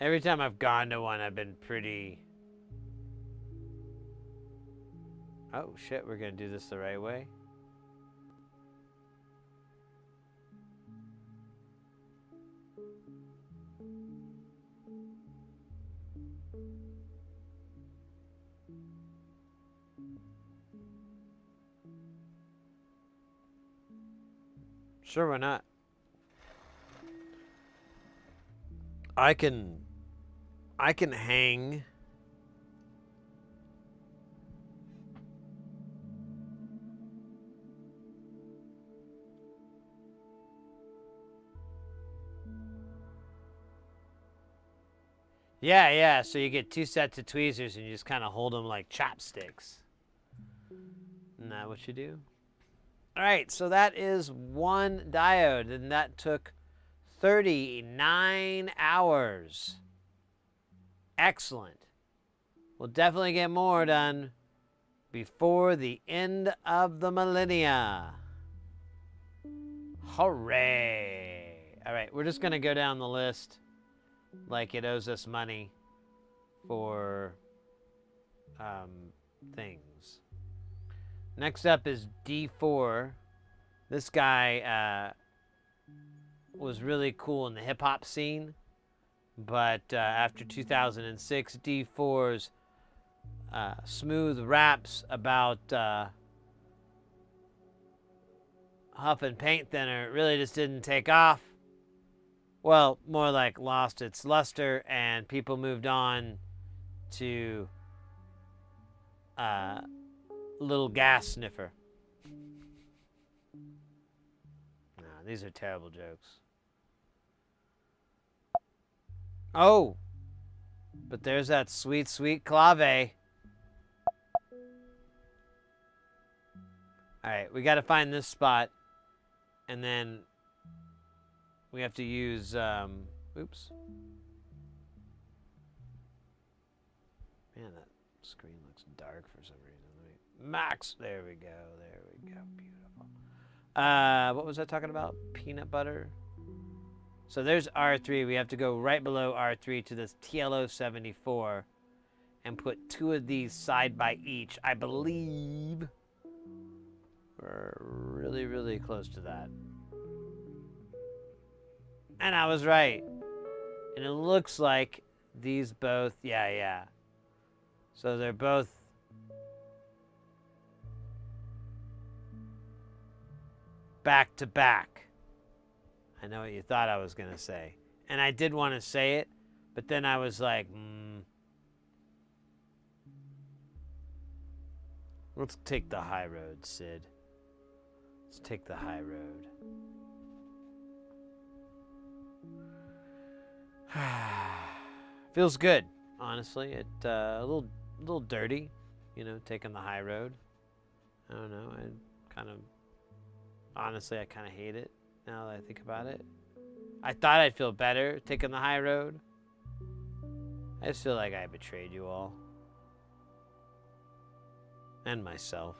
Every time I've gone to one, I've been pretty... Oh, shit, we're going to do this the right way? Sure, why not? I can hang. Yeah, so you get 2 sets of tweezers and you just kind of hold them like chopsticks. Isn't that what you do? All right, so that is one diode, and that took 39 hours. Excellent. We'll definitely get more done before the end of the millennia. Hooray. All right, we're just going to go down the list like it owes us money for things. Next up is D4. This guy was really cool in the hip-hop scene, but after 2006, D4's smooth raps about huffing paint thinner really just didn't take off. Well, more like lost its luster, and people moved on to Little Gas Sniffer. Nah, these are terrible jokes. Oh, but there's that sweet, sweet clave. All right, we got to find this spot, and then we have to use, oops. Man, that screen looks dark for some reason. Max, there we go, beautiful. What was I talking about? Peanut butter. So there's R3. We have to go right below R3 to this TLO74 and put 2 of these side by each. I believe we're really, really close to that. And I was right. And it looks like these both, yeah. So they're both back to back. I know what you thought I was going to say. And I did want to say it, but then I was like, Let's take the high road, Sid. Let's take the high road. Feels good, honestly. It a little dirty, you know, taking the high road. I don't know. Honestly, I kind of hate it now that I think about it. I thought I'd feel better taking the high road. I just feel like I betrayed you all. And myself.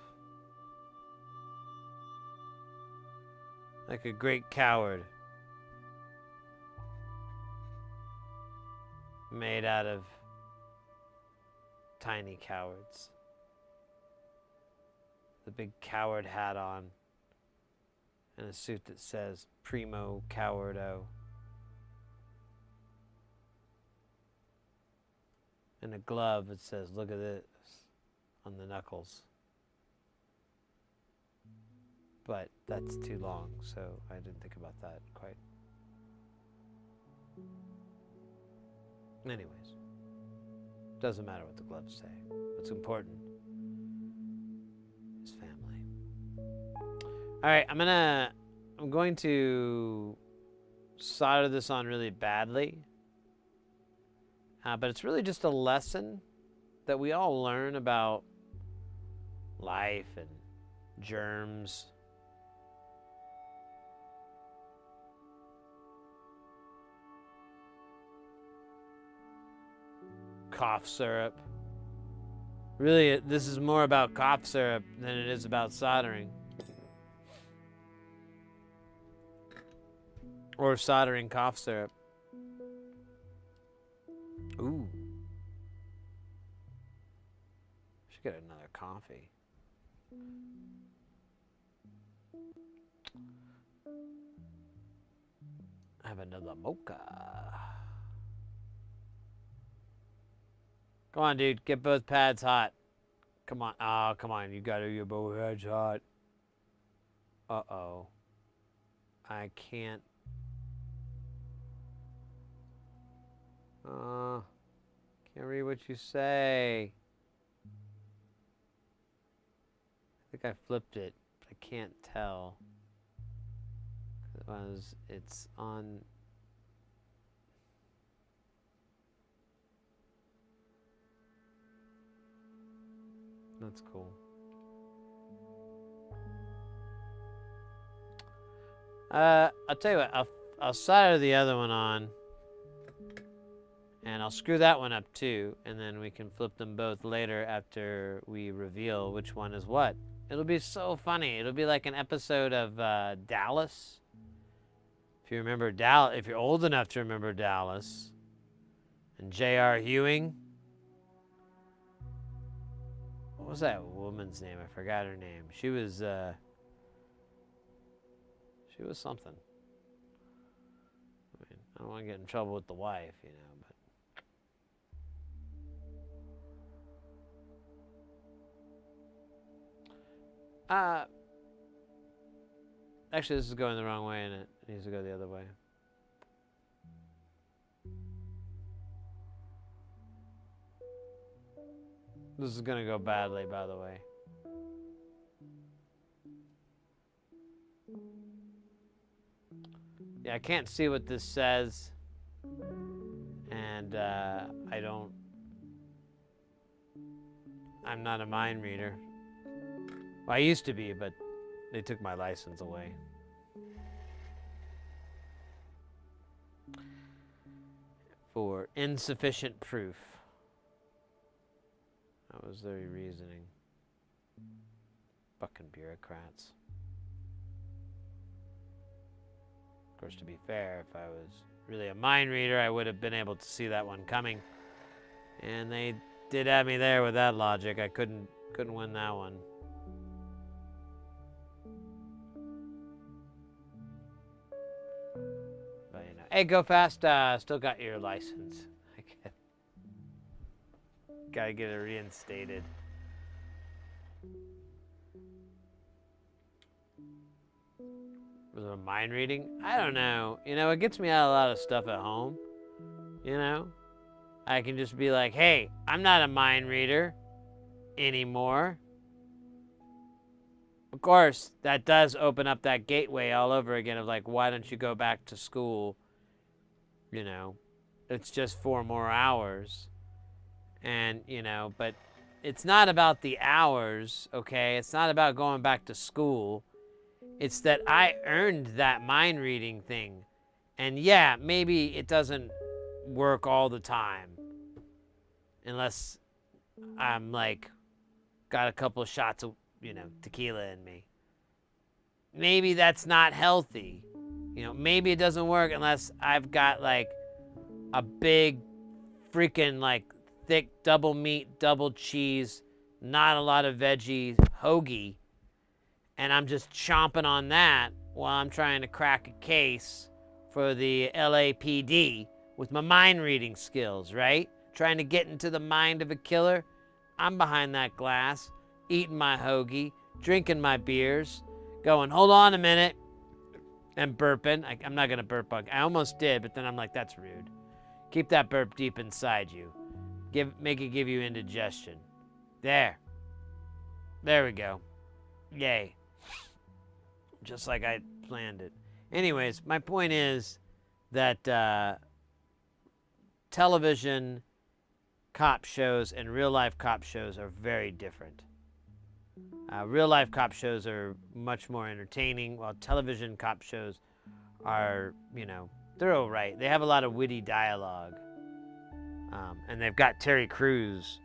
Like a great coward. Made out of tiny cowards. The big coward hat on. And a suit that says Primo Cowardo. And a glove that says, look at this, on the knuckles. But that's too long, so I didn't think about that quite. Anyways, doesn't matter what the gloves say. What's important is family. All right, I'm going to solder this on really badly. But it's really just a lesson that we all learn about life and germs. Cough syrup. Really, this is more about cough syrup than it is about soldering. Or soldering cough syrup. Ooh. Should get another coffee. Have another mocha. Come on, dude. Get both pads hot. Come on. Oh, come on. You gotta get both pads hot. Uh-oh. I can't. Can't read what you say. I think I flipped it, but I can't tell. It's on. That's cool. I'll tell you what. I'll solder the other one on. And I'll screw that one up too, and then we can flip them both later after we reveal which one is what. It'll be so funny. It'll be like an episode of Dallas. If you remember Dallas, if you're old enough to remember Dallas, and J.R. Ewing. What was that woman's name? I forgot her name. She was something. I mean, I don't want to get in trouble with the wife, you know. Actually, this is going the wrong way, and it needs to go the other way. This is going to go badly, by the way. Yeah, I can't see what this says, and I'm not a mind reader. Well, I used to be, but they took my license away. For insufficient proof. That was their reasoning. Fucking bureaucrats. Of course, to be fair, if I was really a mind reader, I would have been able to see that one coming. And they did have me there with that logic. I couldn't win that one. Hey, go fast. Still got your license. Gotta get it reinstated. Was it a mind reading? I don't know. You know, it gets me out of a lot of stuff at home. You know? I can just be like, hey, I'm not a mind reader anymore. Of course, that does open up that gateway all over again of like, why don't you go back to school? You know, it's just 4 more hours. And, you know, but it's not about the hours, okay? It's not about going back to school. It's that I earned that mind reading thing. And yeah, maybe it doesn't work all the time. Unless I'm like, got a couple of shots of, you know, tequila in me. Maybe that's not healthy. You know, maybe it doesn't work unless I've got like a big freaking like thick double meat, double cheese, not a lot of veggies hoagie. And I'm just chomping on that while I'm trying to crack a case for the LAPD with my mind reading skills, right? Trying to get into the mind of a killer. I'm behind that glass, eating my hoagie, drinking my beers, going, hold on a minute, and burping. I'm not going to burp. I almost did, but then I'm like, that's rude. Keep that burp deep inside you. Make it give you indigestion. There. There we go. Yay. Just like I planned it. Anyways, my point is that television cop shows and real life cop shows are very different. Real life cop shows are much more entertaining, while television cop shows are, you know, they're all right. They have a lot of witty dialogue. And they've got Terry Crews,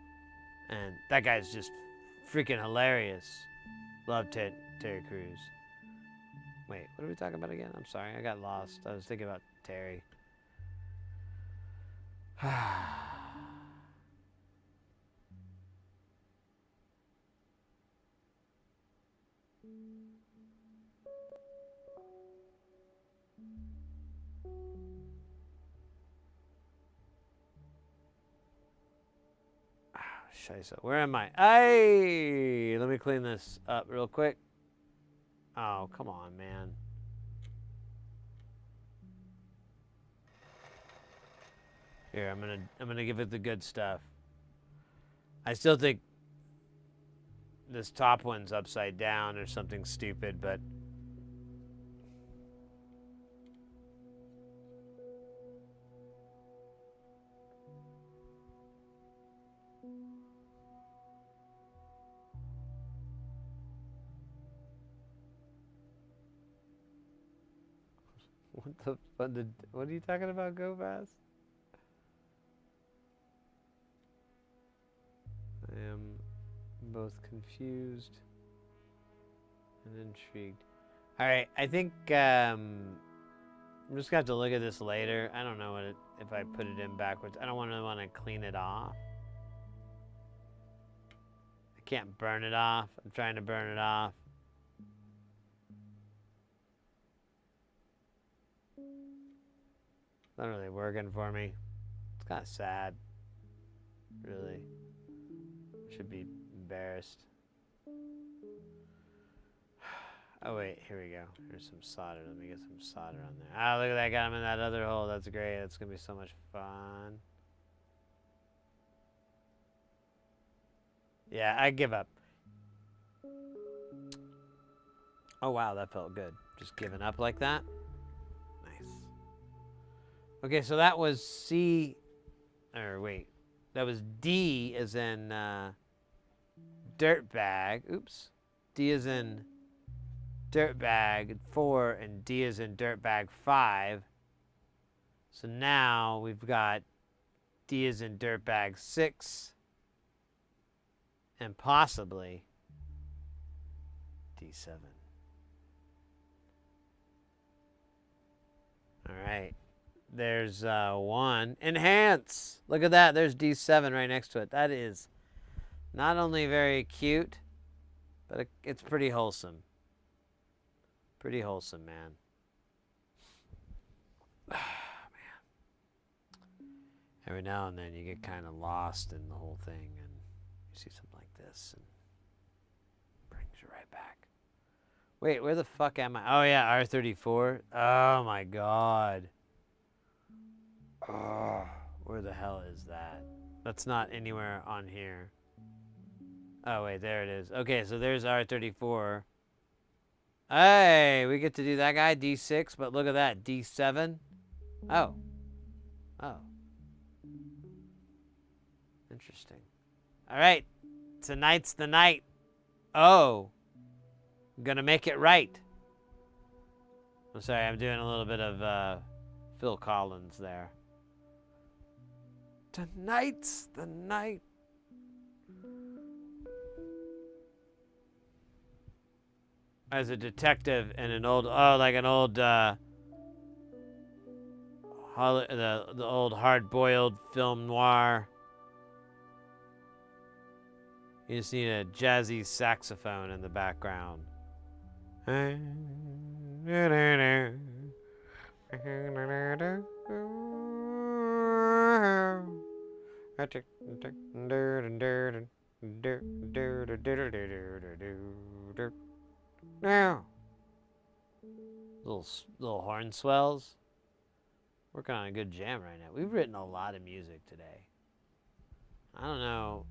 and that guy's just freaking hilarious. Love Terry Crews. Wait, what are we talking about again? I'm sorry, I got lost. I was thinking about Terry. Scheisse. Where am I? Hey, let me clean this up real quick. Oh, come on, man. Here, I'm gonna give it the good stuff. I still think this top one's upside down or something stupid, but what are you talking about, Go Fast? I am both confused and intrigued. All right, I think I'm just gonna have to look at this later. I don't know if I put it in backwards. I don't want to clean it off. I can't burn it off. I'm trying to burn it off. Not really working for me. It's kind of sad. Really. Should be embarrassed. Oh wait, here we go. Here's some solder. Let me get some solder on there. Ah, look at that. Got him in that other hole. That's great. That's gonna be so much fun. Yeah, I give up. Oh wow, that felt good. Just giving up like that. Nice. Okay, so that was C, or wait, that was D as in dirtbag. Oops. D as in dirtbag 4 and D as in dirtbag 5. So now we've got D as in dirtbag 6 and possibly D7. All right. There's 1. Enhance. Look at that. There's D7 right next to it. That is not only very cute, but it's pretty wholesome. Pretty wholesome, man. Man. Every now and then you get kind of lost in the whole thing and you see something like this and it brings you right back. Wait, where the fuck am I? Oh yeah, R34. Oh my god. Oh, where the hell is that? That's not anywhere on here. Oh wait, there it is. Okay, so there's R34. Hey, we get to do that guy, D6, but look at that, D7. Oh. Oh. Interesting. All right. Tonight's the night. Oh. I'm gonna make it right. I'm sorry, I'm doing a little bit of Phil Collins there. Tonight's the night. As a detective in an old, like an old, the old hard-boiled film noir. You just need a jazzy saxophone in the background. Little horn swells. Working on a good jam right now. We've written a lot of music today. I don't know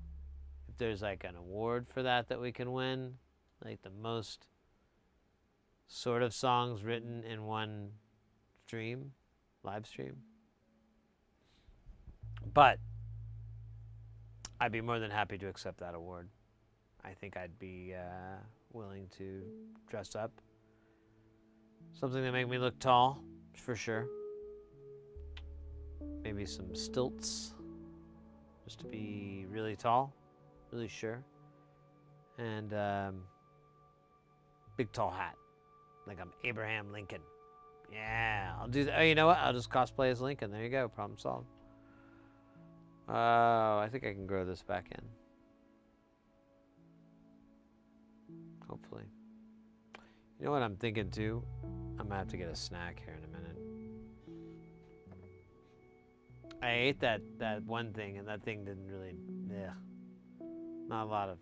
if there's like an award for that we can win, like the most sort of songs written in one stream, live stream. But I'd be more than happy to accept that award. I think I'd be willing to dress up. Something that make me look tall, for sure. Maybe some stilts, just to be really tall, really sure. And big tall hat, like I'm Abraham Lincoln. Yeah, I'll do that. Oh, you know what? I'll just cosplay as Lincoln. There you go, problem solved. Oh, I think I can grow this back in. Hopefully. You know what I'm thinking too? I'm gonna have to get a snack here in a minute. I ate that one thing, and that thing didn't really. Yeah, not a lot of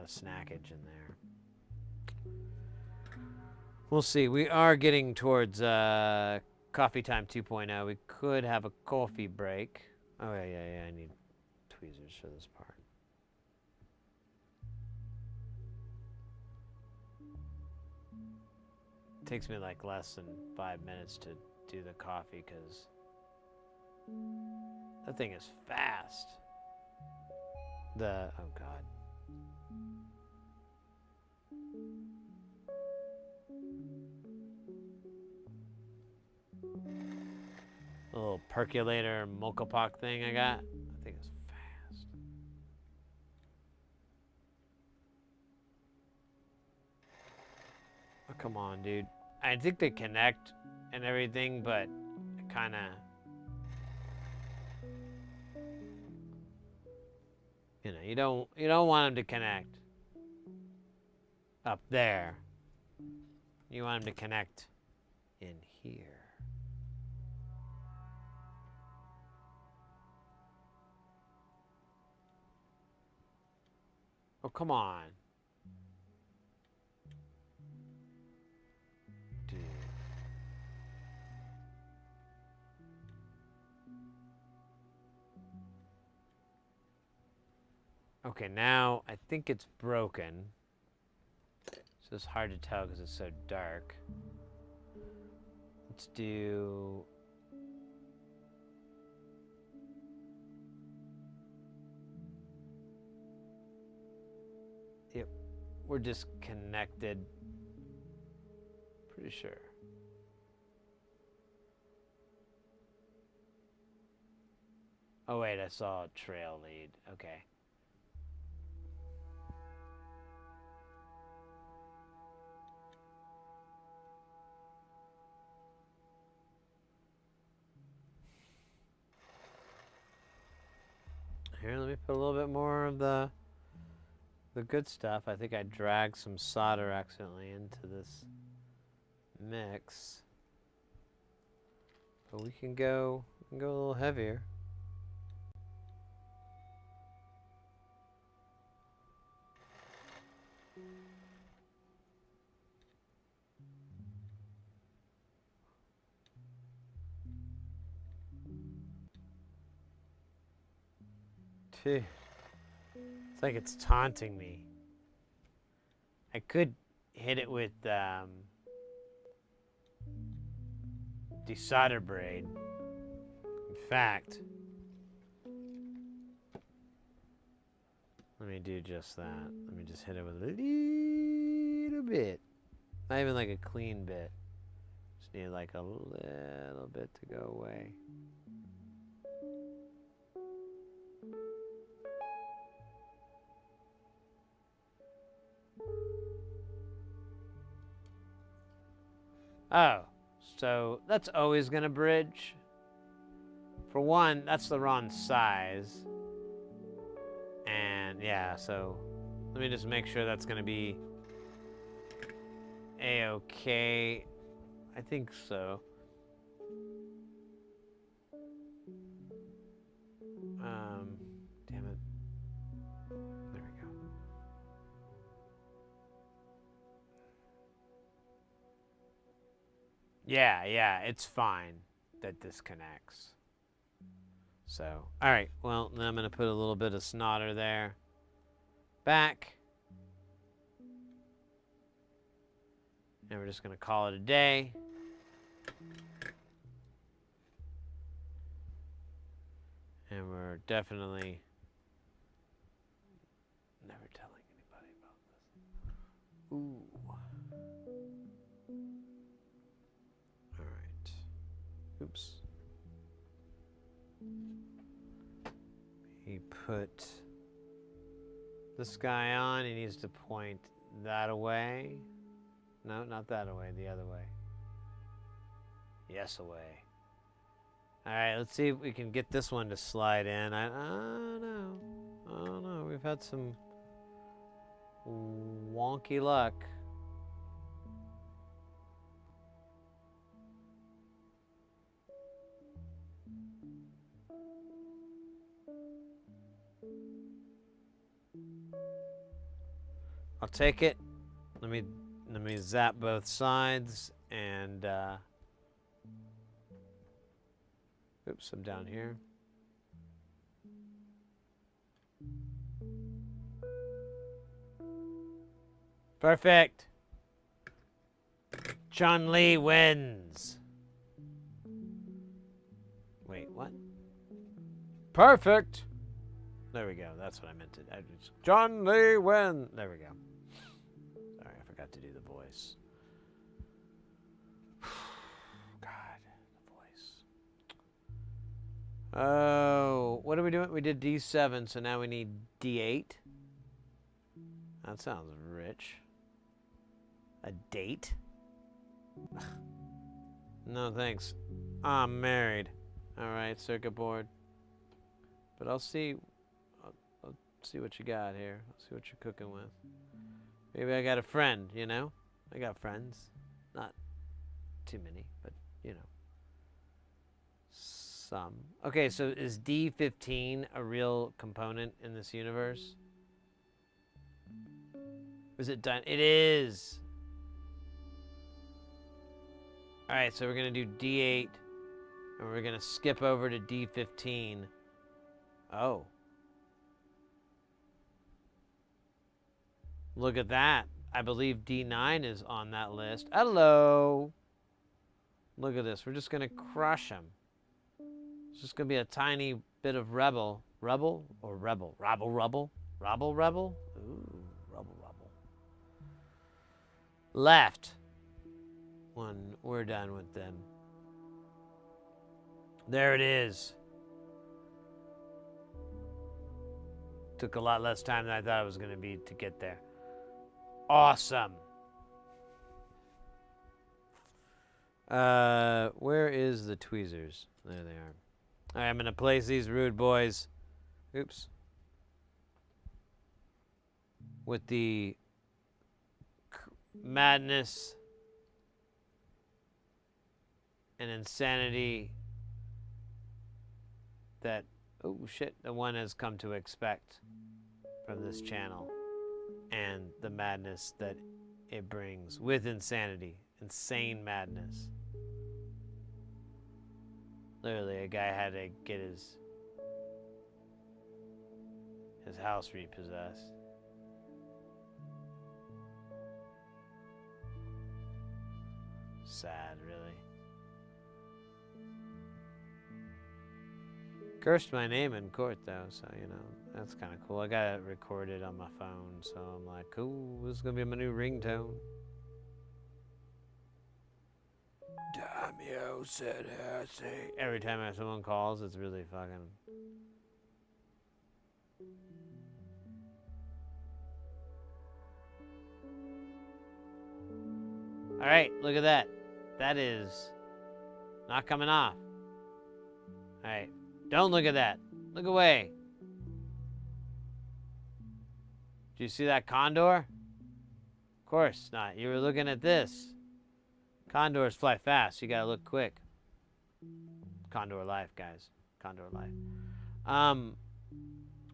snackage in there. We'll see. We are getting towards coffee time 2.0. We could have a coffee break. Oh yeah. I need tweezers for this part. It takes me like less than 5 minutes to do the coffee because that thing is fast. Oh God. The little percolator mocha pot thing I got. That thing is fast. Oh, come on, dude. I think they connect and everything, but it kind of, you don't want them to connect up there. You want them to connect in here. Oh, come on. Dude. Okay, now I think it's broken. So it's hard to tell because it's so dark. Let's do... Yep, we're disconnected. Pretty sure. Oh wait, I saw a trail lead. Okay. Here, let me put a little bit more of the good stuff. I think I dragged some solder accidentally into this mix. But we can go a little heavier. It's like it's taunting me. I could hit it with desolder braid. In fact, let me do just that. Let me just hit it with a little bit. Not even like a clean bit. Just need like a little bit to go away. Oh, so that's always gonna bridge. For one, that's the wrong size. And yeah, so let me just make sure that's gonna be A-okay. I think so. Damn it. There we go. Yeah, it's fine that this connects. So, all right, well, then I'm going to put a little bit of snodder there. Back. And we're just going to call it a day. And we're definitely never telling anybody about this. Ooh. All right. Oops. He put this guy on. He needs to point that away. No, not that away. The other way. Yes, away. All right, let's see if we can get this one to slide in. I don't know. I don't know. We've had some wonky luck. I'll take it. Let me zap both sides and oops, I'm down here. Perfect. John Lee wins. Wait, what? Perfect. There we go. That's what I meant to. John Lee wins. There we go. Sorry, I forgot to do the voice. God, the voice. Oh, what are we doing? We did D7, so now we need D8. That sounds rich. A date? No, thanks. I'm married. All right, circuit board. But I'll see. I'll see what you got here. I'll see what you're cooking with. Maybe I got a friend, you know? I got friends. Not too many, but, you know. Some. Okay, so is D15 a real component in this universe? Is it done? It is. All right, so we're going to do D8, and we're going to skip over to D15. Oh. Look at that. I believe D9 is on that list. Hello. Look at this. We're just going to crush him. It's just going to be a tiny bit of rebel. Rebel or rebel? Rabble, rubble? Rabble, rebel? Ooh, rubble, rubble. Left. When we're done with them. There it is. Took a lot less time than I thought it was going to be to get there. Awesome. Where is the tweezers? There they are. All right, I'm going to place these rude boys. Oops. With the madness and insanity that, oh shit, the one has come to expect from this channel, and the madness that it brings with insanity, insane madness. Literally, a guy had to get his house repossessed. sad, really. Cursed my name in court, though, so, you know, that's kind of cool. I got it recorded on my phone, so I'm like, cool, this is going to be my new ringtone. Damn you, said Hassie. Every time someone calls, it's really fucking... Alright, look at that. That is not coming off. Alright, don't look at that. Look away. Do you see that condor? Of course not. You were looking at this. Condors fly fast. You gotta look quick. Condor life, guys. Condor life.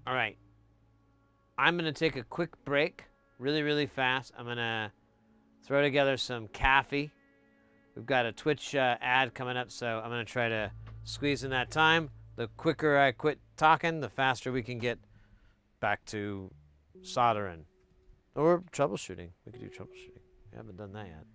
Alright. I'm gonna take a quick break. Really, really fast. I'm gonna throw together some coffee. We've got a Twitch ad coming up, so I'm going to try to squeeze in that time. The quicker I quit talking, the faster we can get back to soldering. Or troubleshooting. We could do troubleshooting. We haven't done that yet.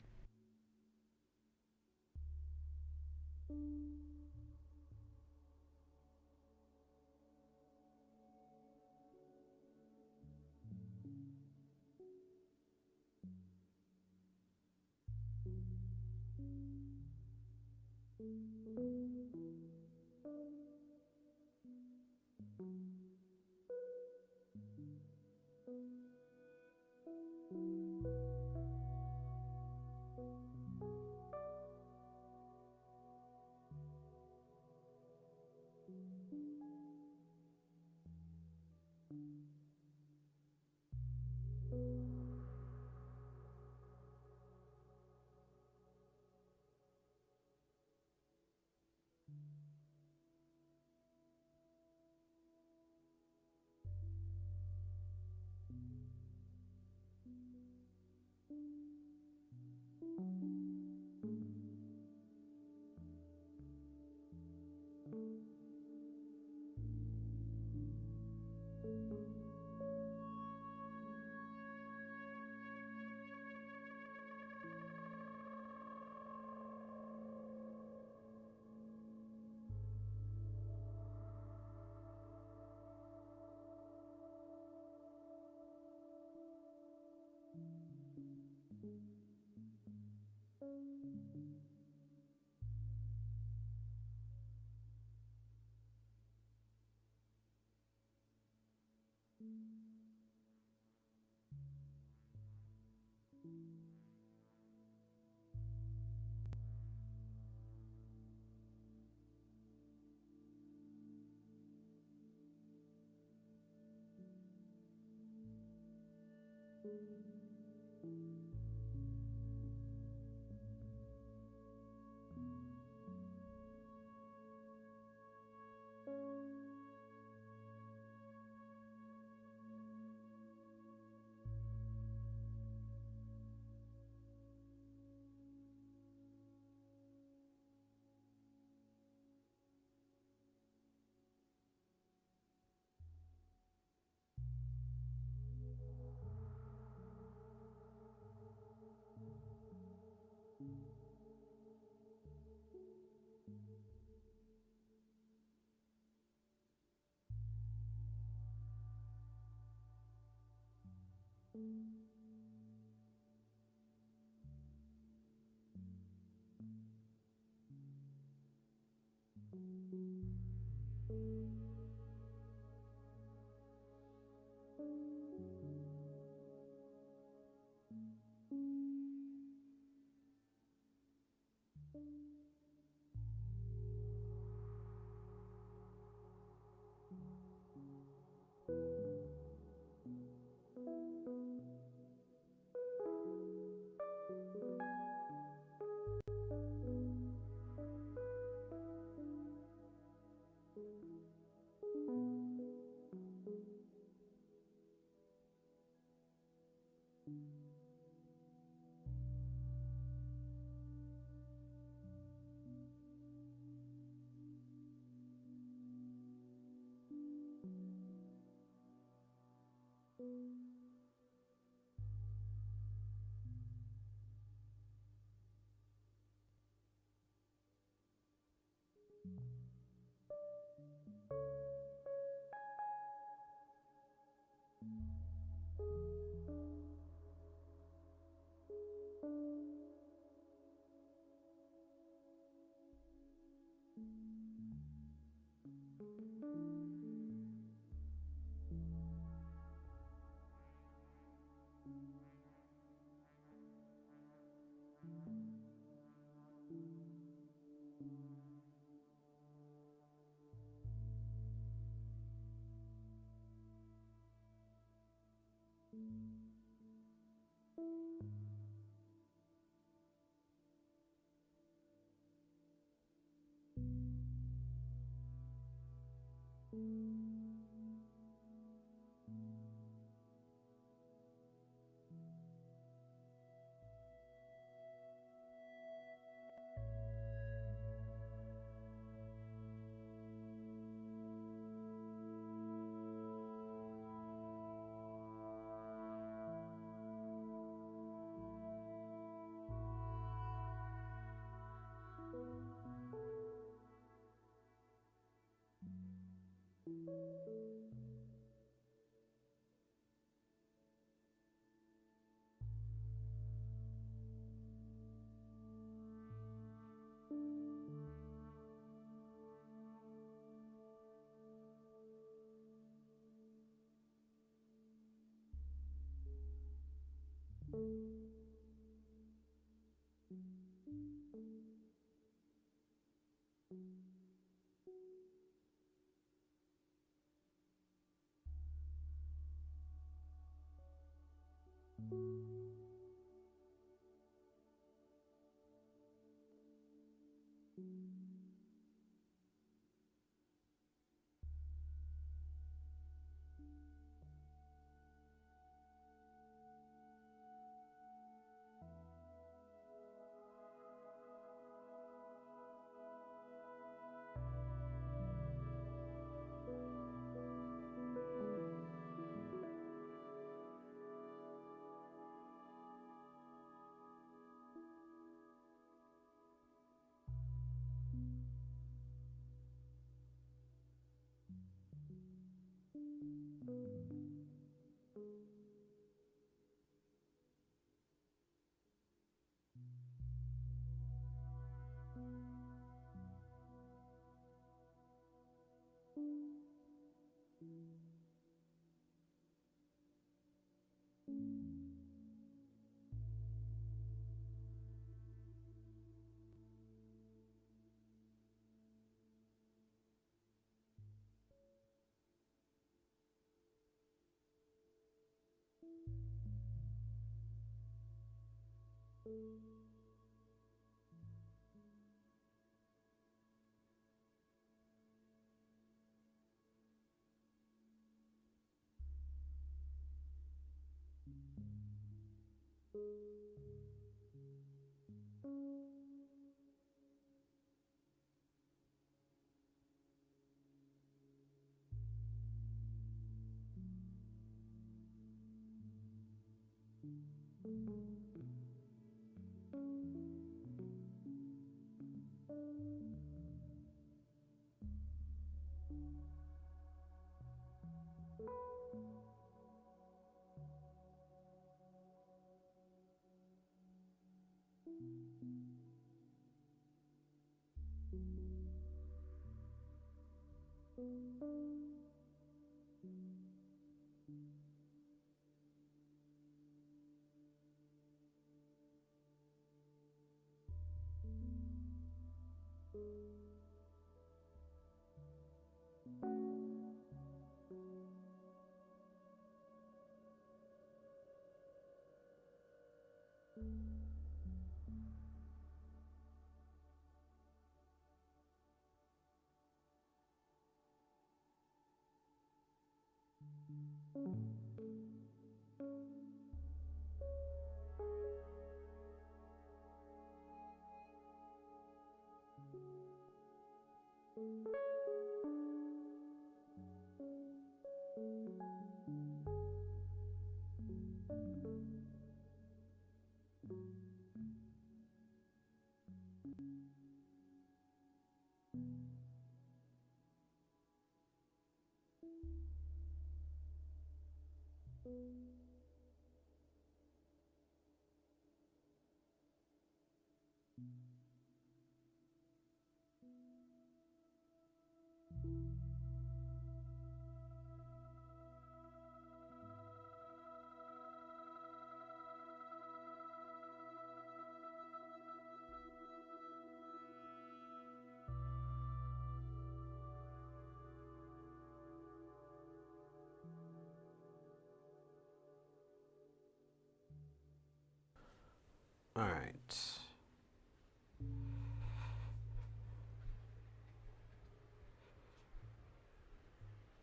All right.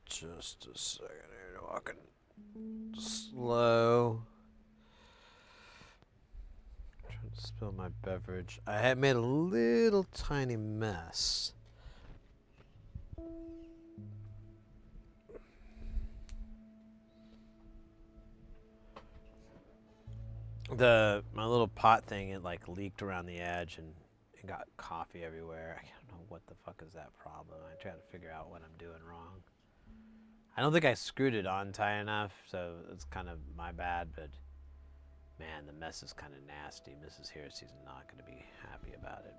Just a second here, walking slow. Trying to spill my beverage. I had made a little tiny mess. My little pot thing, it like leaked around the edge and it got coffee everywhere. I don't know what the fuck is that problem. I try to figure out what I'm doing wrong. I don't think I screwed it on tight enough, so it's kind of my bad, but man, the mess is kind of nasty. Mrs. Hersey's not going to be happy about it.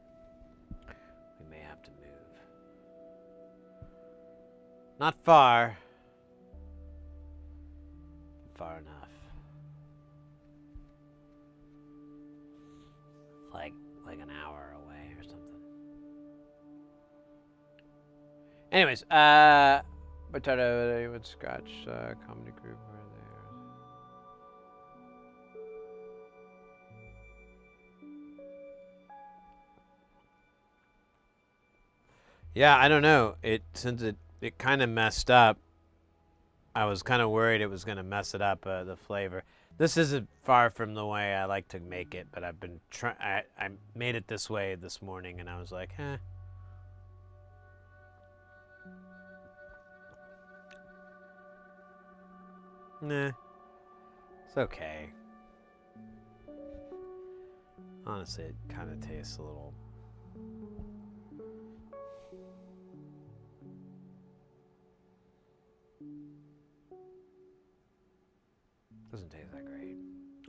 We may have to move. Not far. Far enough. Like an hour away or something. Anyways, Potato would scratch comedy group where they Yeah, I don't know. Since it kind of messed up. I was kind of worried it was going to mess it up, the flavor. This isn't far from the way I like to make it, but I've been I made it this way this morning, and I was like, nah, it's okay. Honestly, it kind of tastes a little. Doesn't taste that great.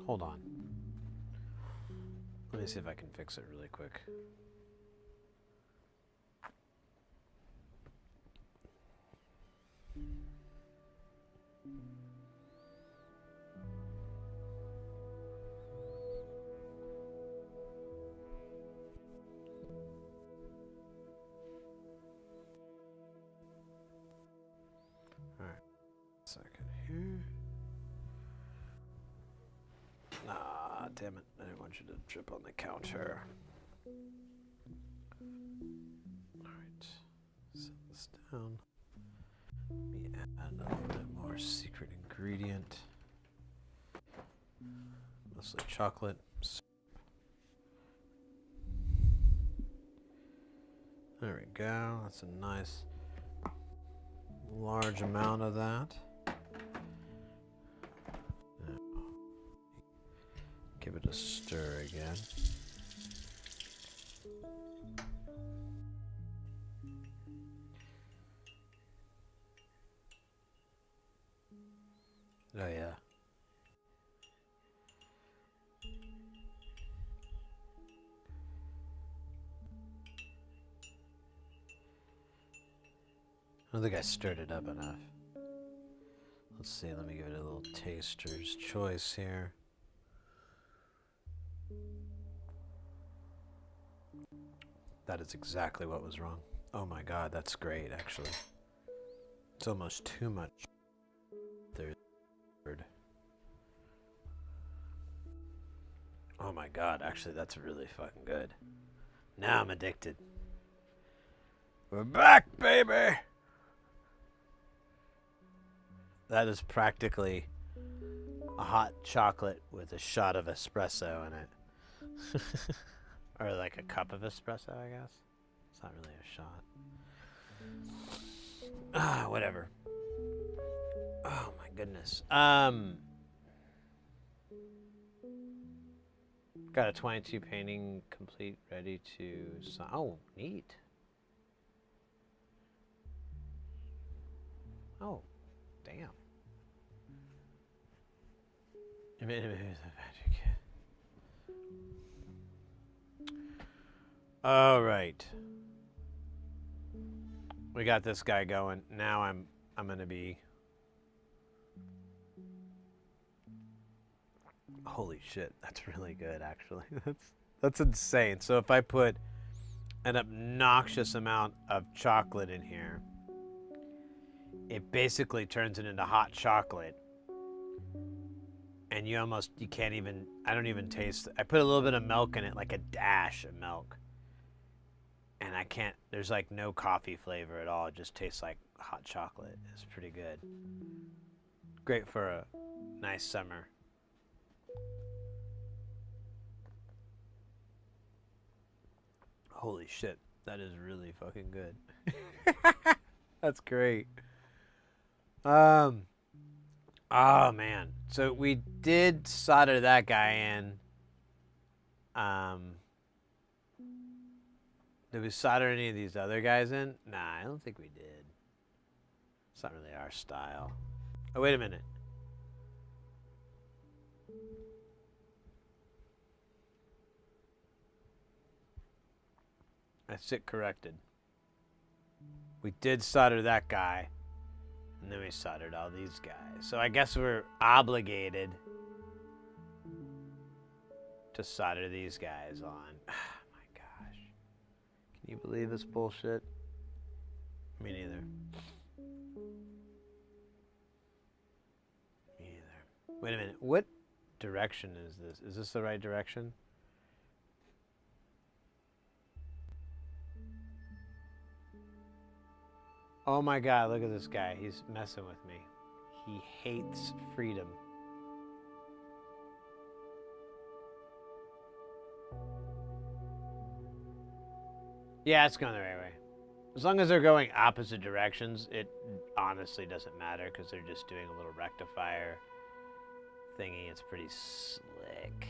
Hold on. Let me see if I can fix it really quick. All right. Second here. Ah, damn it. I didn't want you to trip on the counter. Alright. Set this down. Let me add a little bit more secret ingredient. Mostly chocolate. There we go. That's a nice large amount of that. Give it a stir again. Oh yeah. I don't think I stirred it up enough. Let's see, let me give it a little taster's choice here. That is exactly what was wrong. Oh my god, that's great, actually. It's almost too much. Third. Oh my god, actually, that's really fucking good. Now I'm addicted. We're back, baby! That is practically a hot chocolate with a shot of espresso in it. Or like a cup of espresso, I guess. It's not really a shot. Ah, whatever. Oh my goodness. Got a 22 painting complete, ready to sign. Oh, neat. Oh, damn. All right. We got this guy going. Now I'm gonna be. Holy shit, that's really good actually. That's insane. So if I put an obnoxious amount of chocolate in here, it basically turns it into hot chocolate. and you can't even, I don't even taste, I put a little bit of milk in it, like a dash of milk, and I can't, there's like no coffee flavor at all. It just tastes like hot chocolate. It's pretty good. Great for a nice summer. Holy shit, that is really fucking good. That's great. Oh man. So we did solder that guy in. Did we solder any of these other guys in? Nah, I don't think we did. It's not really our style. Oh, wait a minute. I sit corrected. We did solder that guy, and then we soldered all these guys. So I guess we're obligated to solder these guys on. My gosh. Can you believe this bullshit? Me neither. Me neither. Wait a minute. What direction is this? Is this the right direction? Oh my god, look at this guy. He's messing with me. He hates freedom. Yeah, it's going the right way. As long as they're going opposite directions, it honestly doesn't matter because they're just doing a little rectifier thingy. It's pretty slick.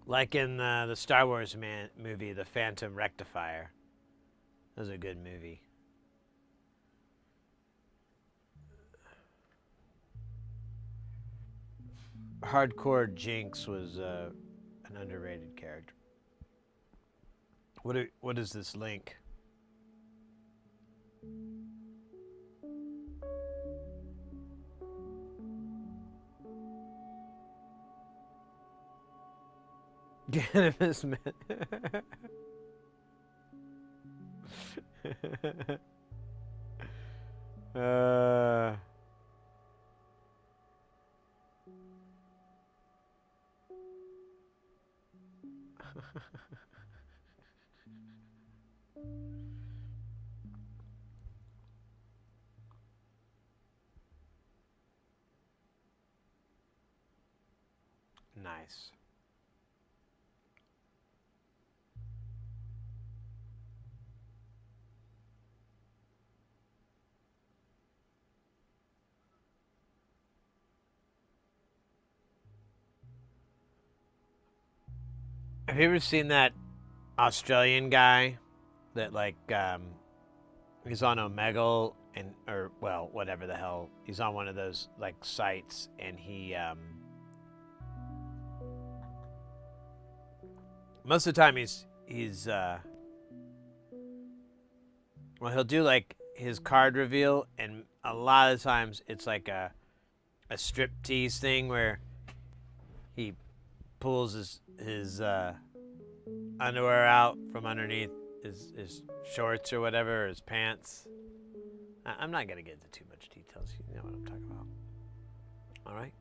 Like in the Star Wars movie, The Phantom Rectifier. That was a good movie. Hardcore Jinx was an underrated character. What is this link? Cannabis man. Nice. Have you ever seen that Australian guy that he's on Omegle or whatever the hell, he's on one of those like sites, and he most of the time he's he'll do like his card reveal, and a lot of times it's like a strip tease thing where he pulls his underwear out from underneath his shorts or whatever, or his pants. I'm not gonna get into too much details. You know what I'm talking about. All right.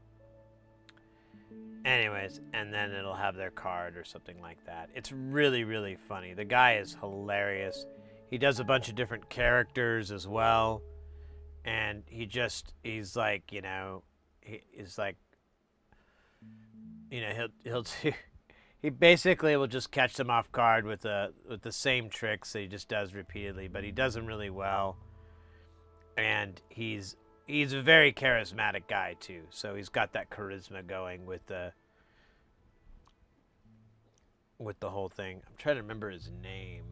Anyways, and then it'll have their card or something like that. It's really, really funny. The guy is hilarious. He does a bunch of different characters as well, and he's like, he's like, he'll do. He basically will just catch them off guard with the same tricks that he just does repeatedly, but he does them really well. And he's a very charismatic guy too, so he's got that charisma going with the whole thing. I'm trying to remember his name.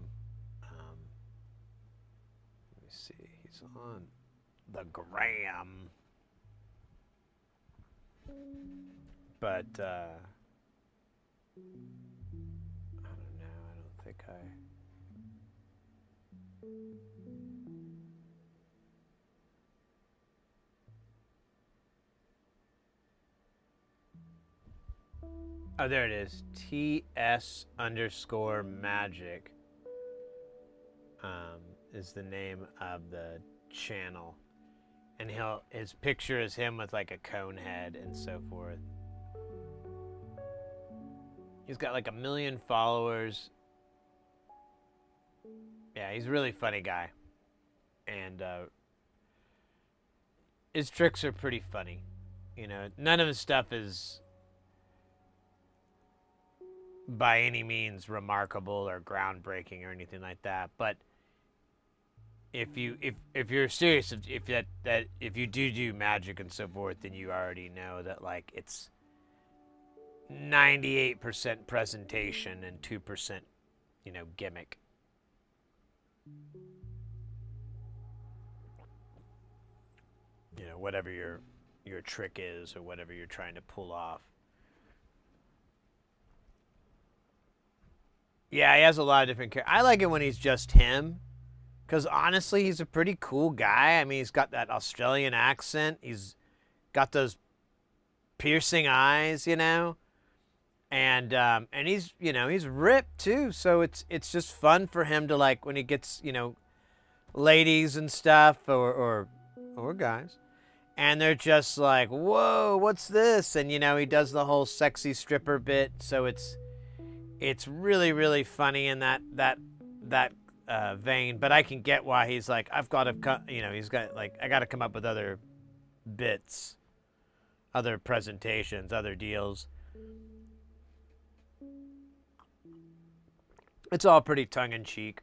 Let me see. He's on the gram, but I don't know. I don't think I. Oh, there it is. TS_magic is the name of the channel. and his picture is him with like a cone head and so forth. He's got like 1 million followers. Yeah, he's a really funny guy. And his tricks are pretty funny. You know, none of his stuff is by any means remarkable or groundbreaking or anything like that. But if you're serious, if you do magic and so forth, then you already know that like it's 98% presentation and 2%, gimmick. Whatever your trick is or whatever you're trying to pull off. Yeah, he has a lot of different characters. I like it when he's just him, because honestly, he's a pretty cool guy. I mean, he's got that Australian accent. He's got those piercing eyes, and he's he's ripped too. So it's just fun for him to, like, when he gets ladies and stuff or guys, and they're just like, whoa, what's this? And he does the whole sexy stripper bit. So it's really, really funny in that vein. But I can get why he's like, I've got to, he's got like, I got to come up with other bits, other presentations, other deals. It's all pretty tongue-in-cheek.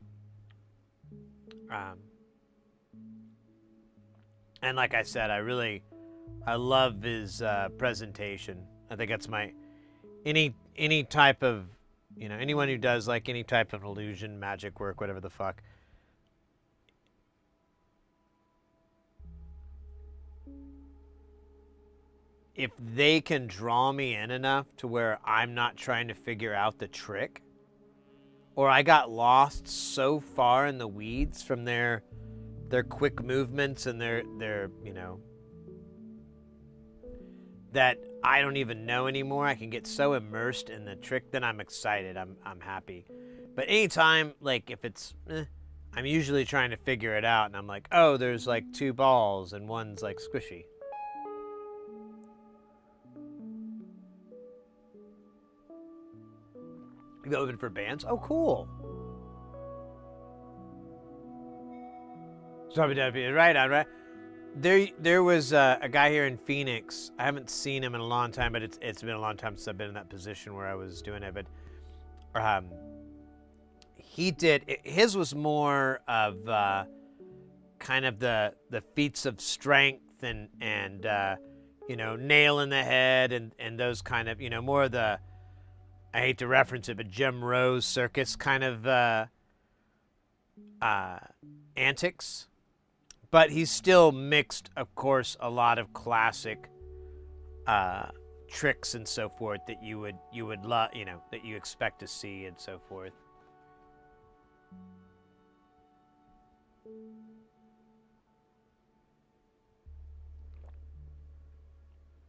And like I said, I love his presentation. I think that's any type of, anyone who does like any type of illusion, magic work, whatever the fuck. If they can draw me in enough to where I'm not trying to figure out the trick, or I got lost so far in the weeds from their quick movements and their that I don't even know anymore. I can get so immersed in the trick, then I'm excited. I'm happy. But anytime, like, if it's, I'm usually trying to figure it out, and I'm like, oh, there's like 2 balls and one's like squishy. You open for bands? Oh, cool. Right on, right. There was a guy here in Phoenix. I haven't seen him in a long time, but it's been a long time since I've been in that position where I was doing it. But his was more of kind of the feats of strength and nail in the head and those kind of, more of the, I hate to reference it, but Jim Rose circus kind of antics. But he's still mixed, of course, a lot of classic tricks and so forth that you would love, that you expect to see and so forth.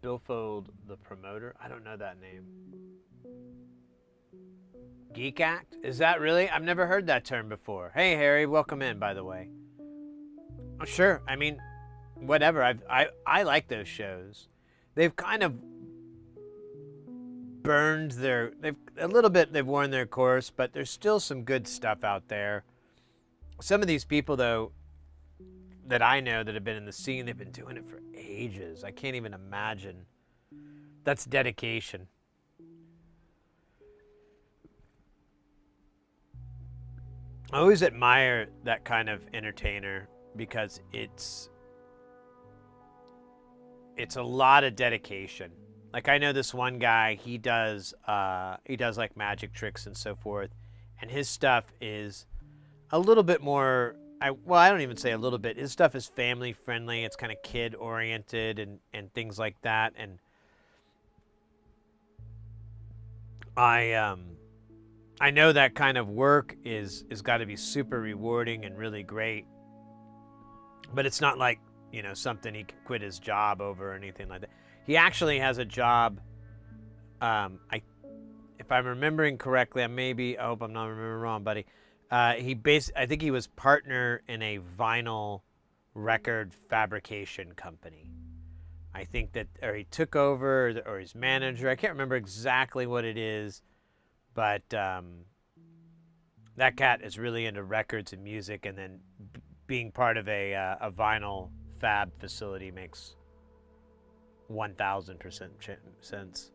Billfold the promoter? I don't know that name. Geek Act? Is that really? I've never heard that term before. Hey, Harry, welcome in, by the way. Oh, sure. I mean, whatever. I like those shows. They've kind of burned they've worn their course, but there's still some good stuff out there. Some of these people, though, that I know that have been in the scene, they've been doing it for ages. I can't even imagine. That's dedication. I always admire that kind of entertainer because it's a lot of dedication. Like, I know this one guy, he does like magic tricks and so forth, and his stuff is a little bit more, I don't even say a little bit. His stuff is family friendly. It's kind of kid oriented and things like that. And I know that kind of work is got to be super rewarding and really great. But it's not like, something he could quit his job over or anything like that. He actually has a job. If I'm remembering correctly, I hope I'm not remembering wrong, buddy. I think he was partner in a vinyl record fabrication company. I think that, or he took over, or his manager. I can't remember exactly what it is, but that cat is really into records and music, and then being part of a vinyl fab facility makes 1,000% sense.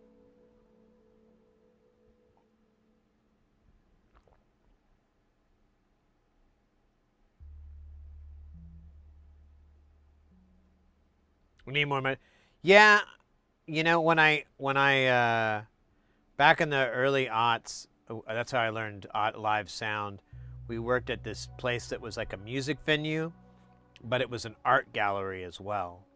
We need more money. Yeah, you know, when I back in the early aughts, that's how I learned live sound. We worked at this place that was like a music venue, but it was an art gallery as well.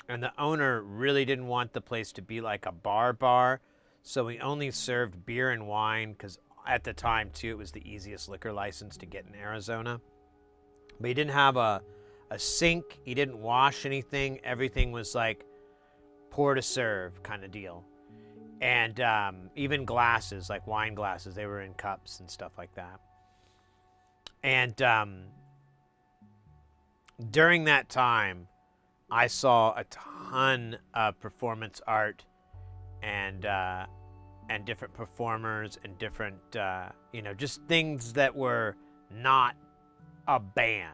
And the owner really didn't want the place to be like a bar, so we only served beer and wine, because at the time too, it was the easiest liquor license to get in Arizona. But he didn't have a sink. He didn't wash anything. Everything was like pour to serve kind of deal. And even glasses, like wine glasses, they were in cups and stuff like that. And during that time, I saw a ton of performance art and different performers and different, just things that were not a band.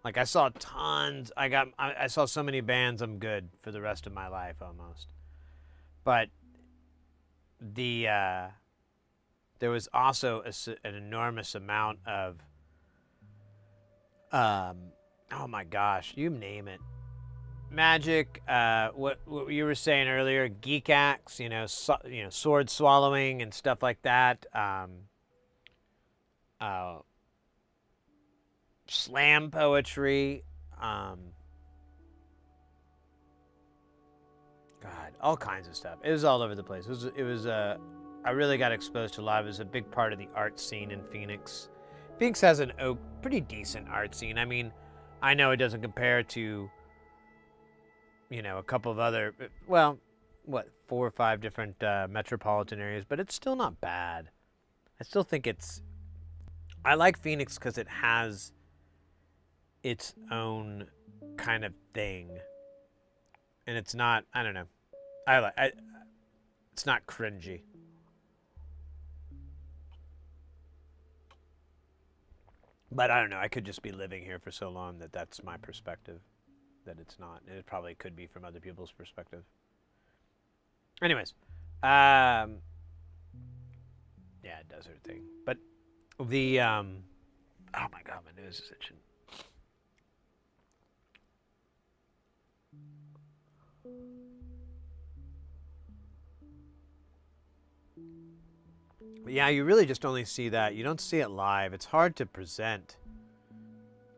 Like I saw tons. I saw so many bands. I'm good for the rest of my life almost. But there was also an enormous amount of oh my gosh, you name it, magic. What you were saying earlier, geek acts. Sword swallowing and stuff like that. Slam poetry. God, all kinds of stuff. It was all over the place. It was I really got exposed to a lot. It was a big part of the art scene in Phoenix. Phoenix has a pretty decent art scene. I mean, I know it doesn't compare to, a couple of other, 4 or 5 different metropolitan areas, but it's still not bad. I still think I like Phoenix because it has its own kind of thing. And it's not, I don't know. It's not cringy. But I don't know. I could just be living here for so long that's my perspective, that it's not. And it probably could be from other people's perspective. Anyways, yeah, desert thing. But the oh my God, my nose is itching. But yeah, you really just only see that. You don't see it live. It's hard to present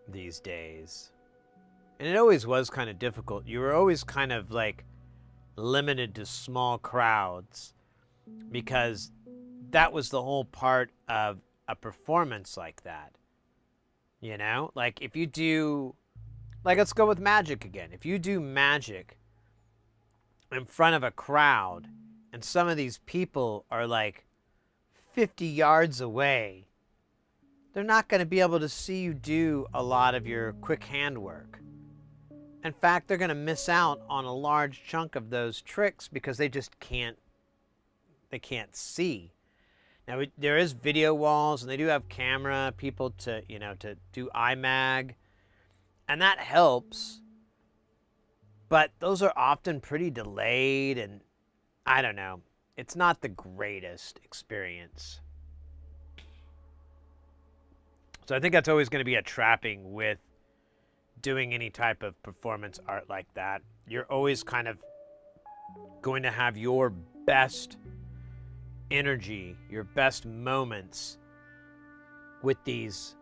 these days. And it always was kind of difficult. You were always kind of like limited to small crowds, because that was the whole part of a performance like that. Like if you do, like let's go with magic again. If you do magic in front of a crowd and some of these people are like 50 yards away, they're not going to be able to see you do a lot of your quick hand work. In fact, they're going to miss out on a large chunk of those tricks because they just can't see. Now, there is video walls, and they do have camera people to do IMAG, and that helps. But those are often pretty delayed, and I don't know. It's not the greatest experience. So I think that's always going to be a trapping with doing any type of performance art like that. You're always kind of going to have your best energy, your best moments with these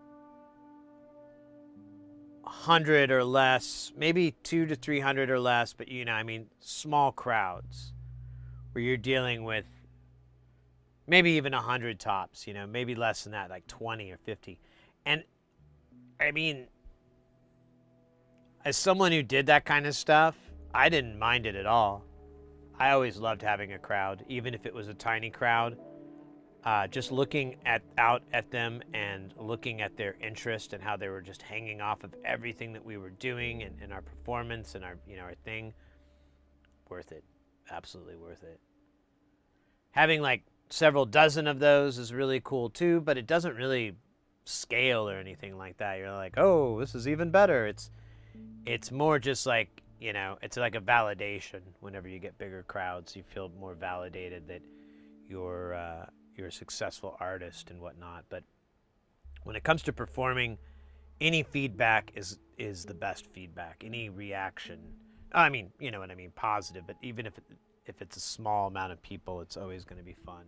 100 or less, maybe 200 to 300 or less, but small crowds where you're dealing with maybe even 100 tops, maybe less than that, like 20 or 50. And I mean, as someone who did that kind of stuff, I didn't mind it at all. I always loved having a crowd, even if it was a tiny crowd. just looking out at them and looking at their interest and how they were just hanging off of everything that we were doing and our performance and our thing. Worth it. Absolutely worth it. Having like several dozen of those is really cool too, but it doesn't really scale or anything like that. You're like, oh, this is even better. It's more just like, it's like a validation. Whenever you get bigger crowds, you feel more validated that you're a successful artist and whatnot. But when it comes to performing, any feedback is the best feedback. Any reaction, I mean, you know what I mean, positive. But even if it's a small amount of people, it's always going to be fun.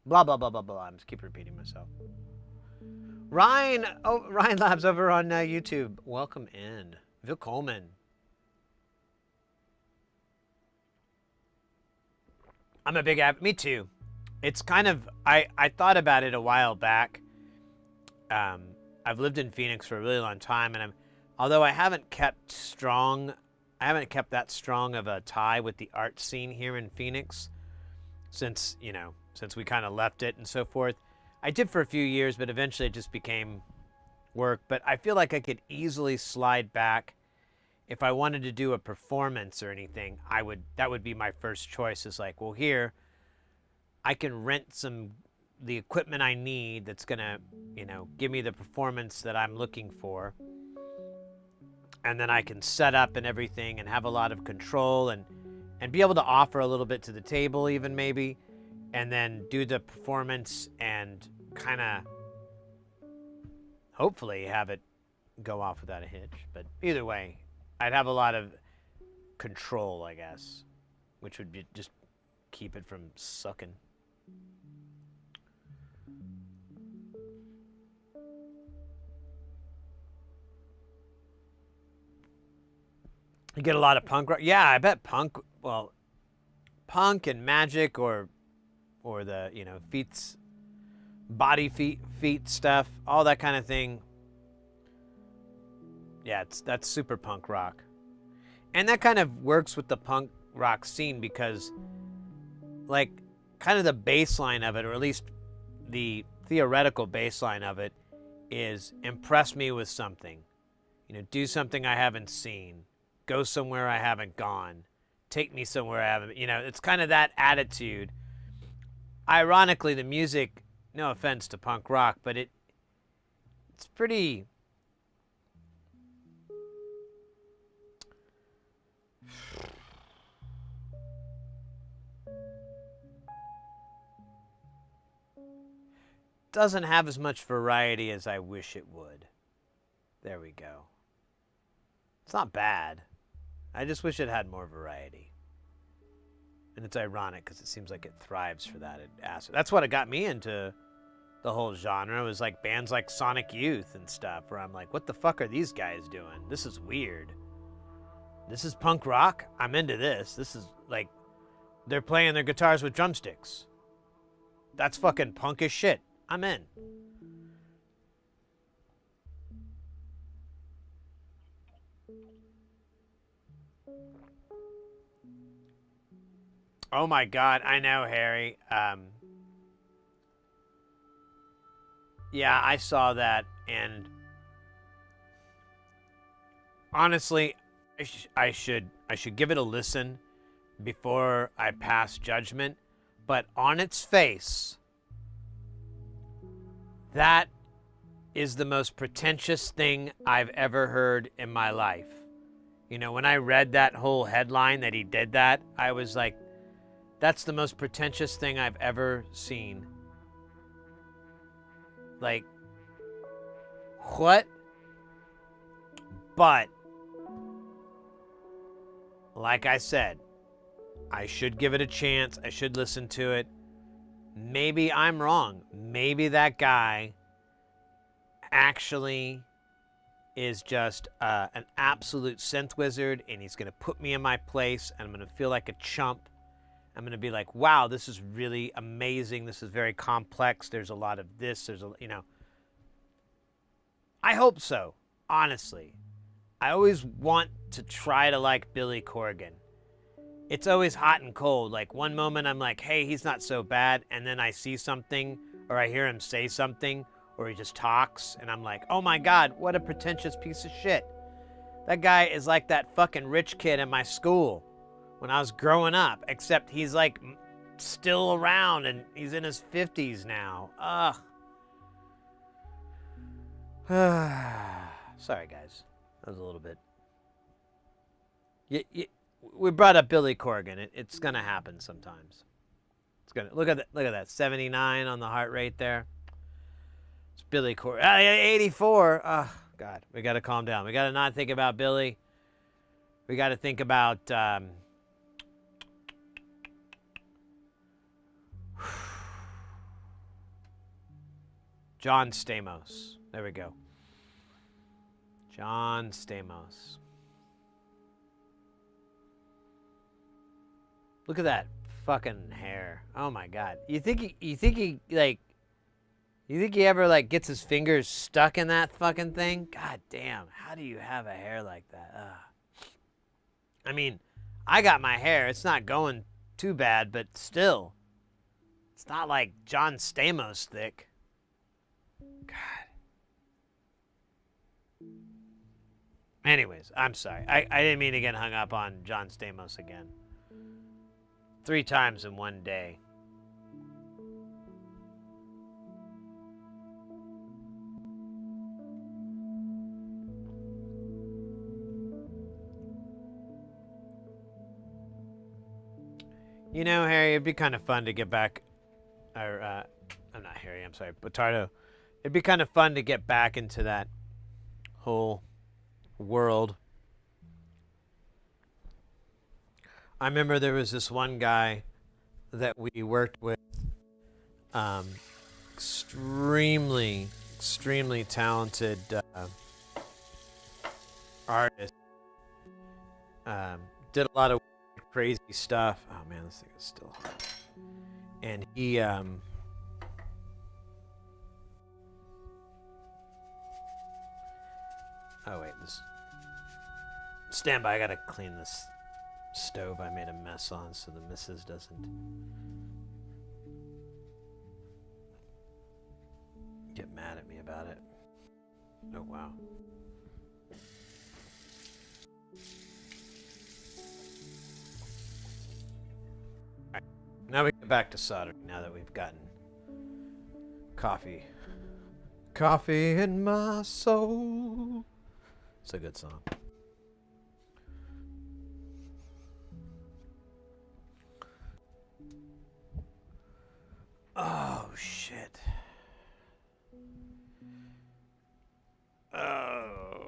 Blah blah blah blah blah. I'm just keep repeating myself. Ryan Labs over on YouTube. Welcome in, Willkommen. I'm a big me too. It's kind of, I thought about it a while back. I've lived in Phoenix for a really long time, and although I haven't kept that strong of a tie with the art scene here in Phoenix since we kind of left it and so forth. I did for a few years, but eventually it just became work. But I feel like I could easily slide back. If I wanted to do a performance or anything, that would be my first choice, is like, well, here I can rent the equipment I need that's gonna, give me the performance that I'm looking for. And then I can set up and everything and have a lot of control and be able to offer a little bit to the table even maybe, and then do the performance and kind of hopefully have it go off without a hitch. But either way, I'd have a lot of control, I guess, which would be just keep it from sucking. You get a lot of punk rock. Yeah, I bet punk and magic or the, feet stuff, all that kind of thing. Yeah, that's super punk rock. And that kind of works with the punk rock scene because, like, kind of the baseline of it, or at least the theoretical baseline of it, is impress me with something. Do something I haven't seen. Go somewhere I haven't gone. Take me somewhere I haven't, it's kind of that attitude. Ironically, the music, no offense to punk rock, but it's pretty... doesn't have as much variety as I wish it would. There we go. It's not bad. I just wish it had more variety. And it's ironic because it seems like it thrives for that. That's what it got me into the whole genre, was like bands like Sonic Youth and stuff, where I'm like, what the fuck are these guys doing? This is weird. This is punk rock? I'm into this. This is like, they're playing their guitars with drumsticks. That's fucking punk as shit. I'm in. Oh my God, I know, Harry. Yeah, I saw that, and honestly, I should give it a listen before I pass judgment. But on its face, that is the most pretentious thing I've ever heard in my life. When I read that whole headline that he did that, I was like, that's the most pretentious thing I've ever seen. Like, what? But, like I said, I should give it a chance. I should listen to it. Maybe I'm wrong. Maybe that guy actually is just an absolute synth wizard, and he's going to put me in my place, and I'm going to feel like a chump. I'm going to be like, wow, this is really amazing. This is very complex. There's a lot of this. I hope so, honestly. I always want to try to like Billy Corgan. It's always hot and cold. Like, one moment I'm like, hey, he's not so bad. And then I see something or I hear him say something, or he just talks, and I'm like, oh my God, what a pretentious piece of shit. That guy is like that fucking rich kid in my school when I was growing up, except he's like still around and he's in his 50s now. Ugh. Sorry, guys. That was a little bit. We brought up Billy Corgan. It's gonna happen sometimes. It's gonna look at that 79 on the heart rate there. It's Billy Corgan. 84. Oh God, we gotta calm down. We gotta not think about Billy. We gotta think about. John Stamos. There we go. John Stamos. Look at that fucking hair. Oh my God. You think he ever like gets his fingers stuck in that fucking thing? God damn. How do you have a hair like that? Ugh. I mean, I got my hair. It's not going too bad, but still. It's not like John Stamos thick. God. Anyways, I'm sorry. I didn't mean to get hung up on John Stamos again. 3 times in one day. You know, Harry, it'd be kind of fun to get back. I'm not Harry, I'm sorry, Botardo. It'd be kind of fun to get back into that whole world. I remember there was this one guy that we worked with, extremely talented artist. Did a lot of crazy stuff. Oh man, this thing is still hot. And he oh wait, this stand by, I gotta clean this stove I made a mess on so the missus doesn't get mad at me about it. Oh wow. Alright, now we get back to soldering now that we've gotten coffee. Coffee in my soul. It's a good song. Oh, shit. Oh.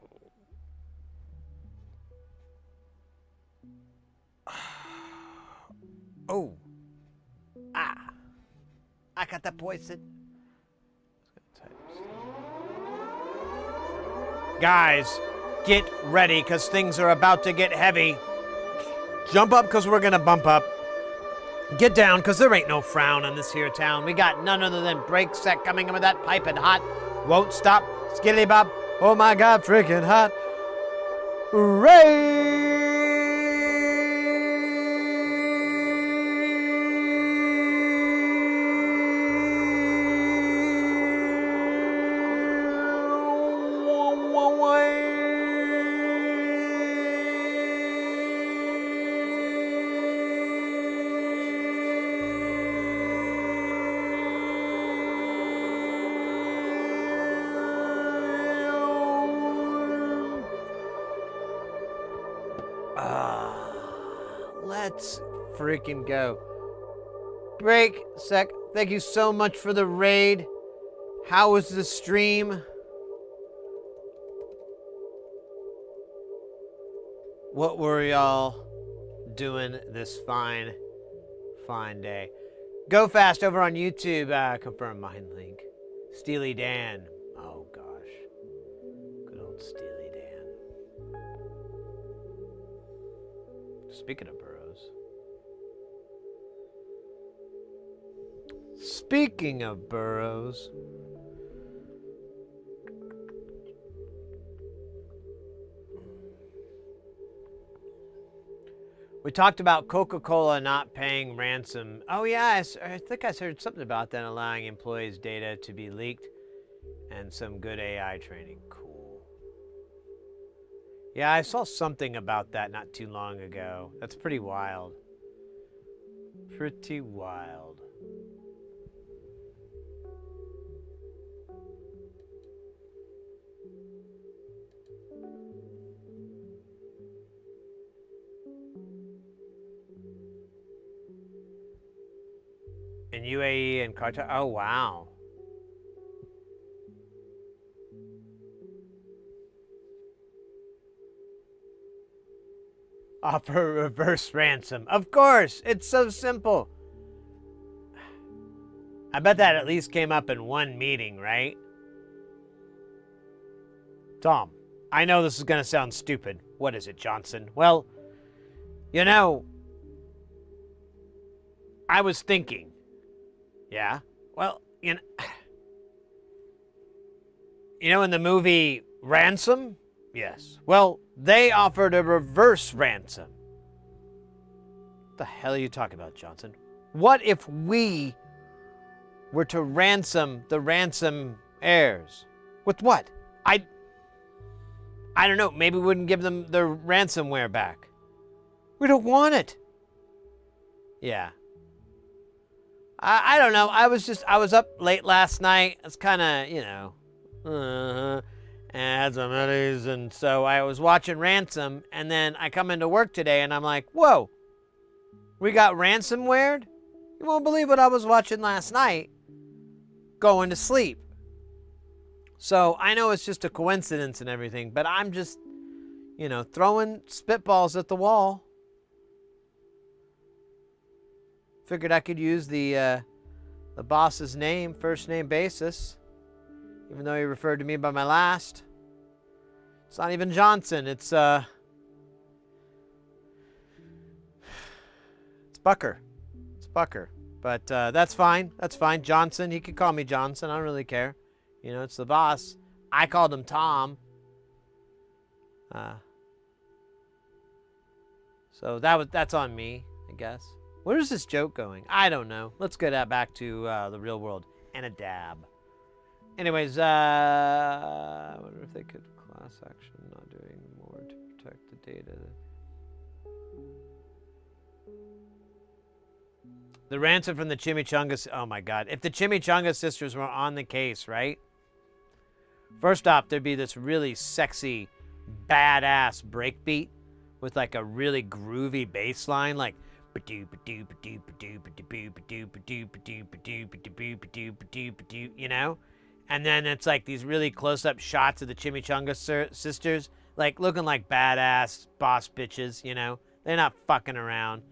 Oh. Ah. I got the poison. Guys, get ready, because things are about to get heavy. Jump up, because we're going to bump up. Get down, because there ain't no frown in this here town. We got none other than Break Set coming in with that piping hot. Won't stop. Skitty Bob. Oh my God, freaking hot. Let's freaking go. Break Sec, thank you so much for the raid. How was the stream? What were y'all doing this fine day? Go Fast over on YouTube. Confirm Mind Link. Steely Dan. Oh gosh. Good old Steely Dan. Speaking of burrows. Speaking of burrows. We talked about Coca-Cola not paying ransom. Oh yeah, I think I heard something about that, allowing employees' data to be leaked and some good AI training. Cool. Yeah, I saw something about that not too long ago. That's pretty wild. Pretty wild. In UAE and Qatar. Oh, wow. Offer reverse ransom. Of course, it's so simple. I bet that at least came up in one meeting, right? Tom, I know this is going to sound stupid. What is it, Johnson? Well, you know, I was thinking. Yeah? Well, you know in the movie Ransom? Yes. Well, they offered a reverse ransom. What the hell are you talking about, Johnson? What if we were to ransom the ransom heirs? With what? I don't know. Maybe we wouldn't give them their ransomware back. We don't want it. Yeah. I don't know. I was up late last night. It's kind of, and I had some hoodies, and so I was watching Ransom, and then I come into work today, and I'm like, whoa, we got ransomwared? You won't believe what I was watching last night going to sleep. So I know it's just a coincidence and everything, but I'm just, throwing spitballs at the wall. Figured I could use the boss's name, first name basis, even though he referred to me by my last. It's not even Johnson. It's Bucker. It's Bucker. But that's fine. That's fine. Johnson. He could call me Johnson. I don't really care. It's the boss. I called him Tom. So that's on me, I guess. Where is this joke going? I don't know. Let's get back to the real world and a dab. Anyways, I wonder if they could class action not doing more to protect the data. The ransom from the Chimichangas. Oh my God. If the Chimichanga sisters were on the case, right? First off, there'd be this really sexy, badass breakbeat with like a really groovy bass line, like and then it's like these really close-up shots of the Chimichanga sisters, like looking like badass boss bitches. They're not fucking around.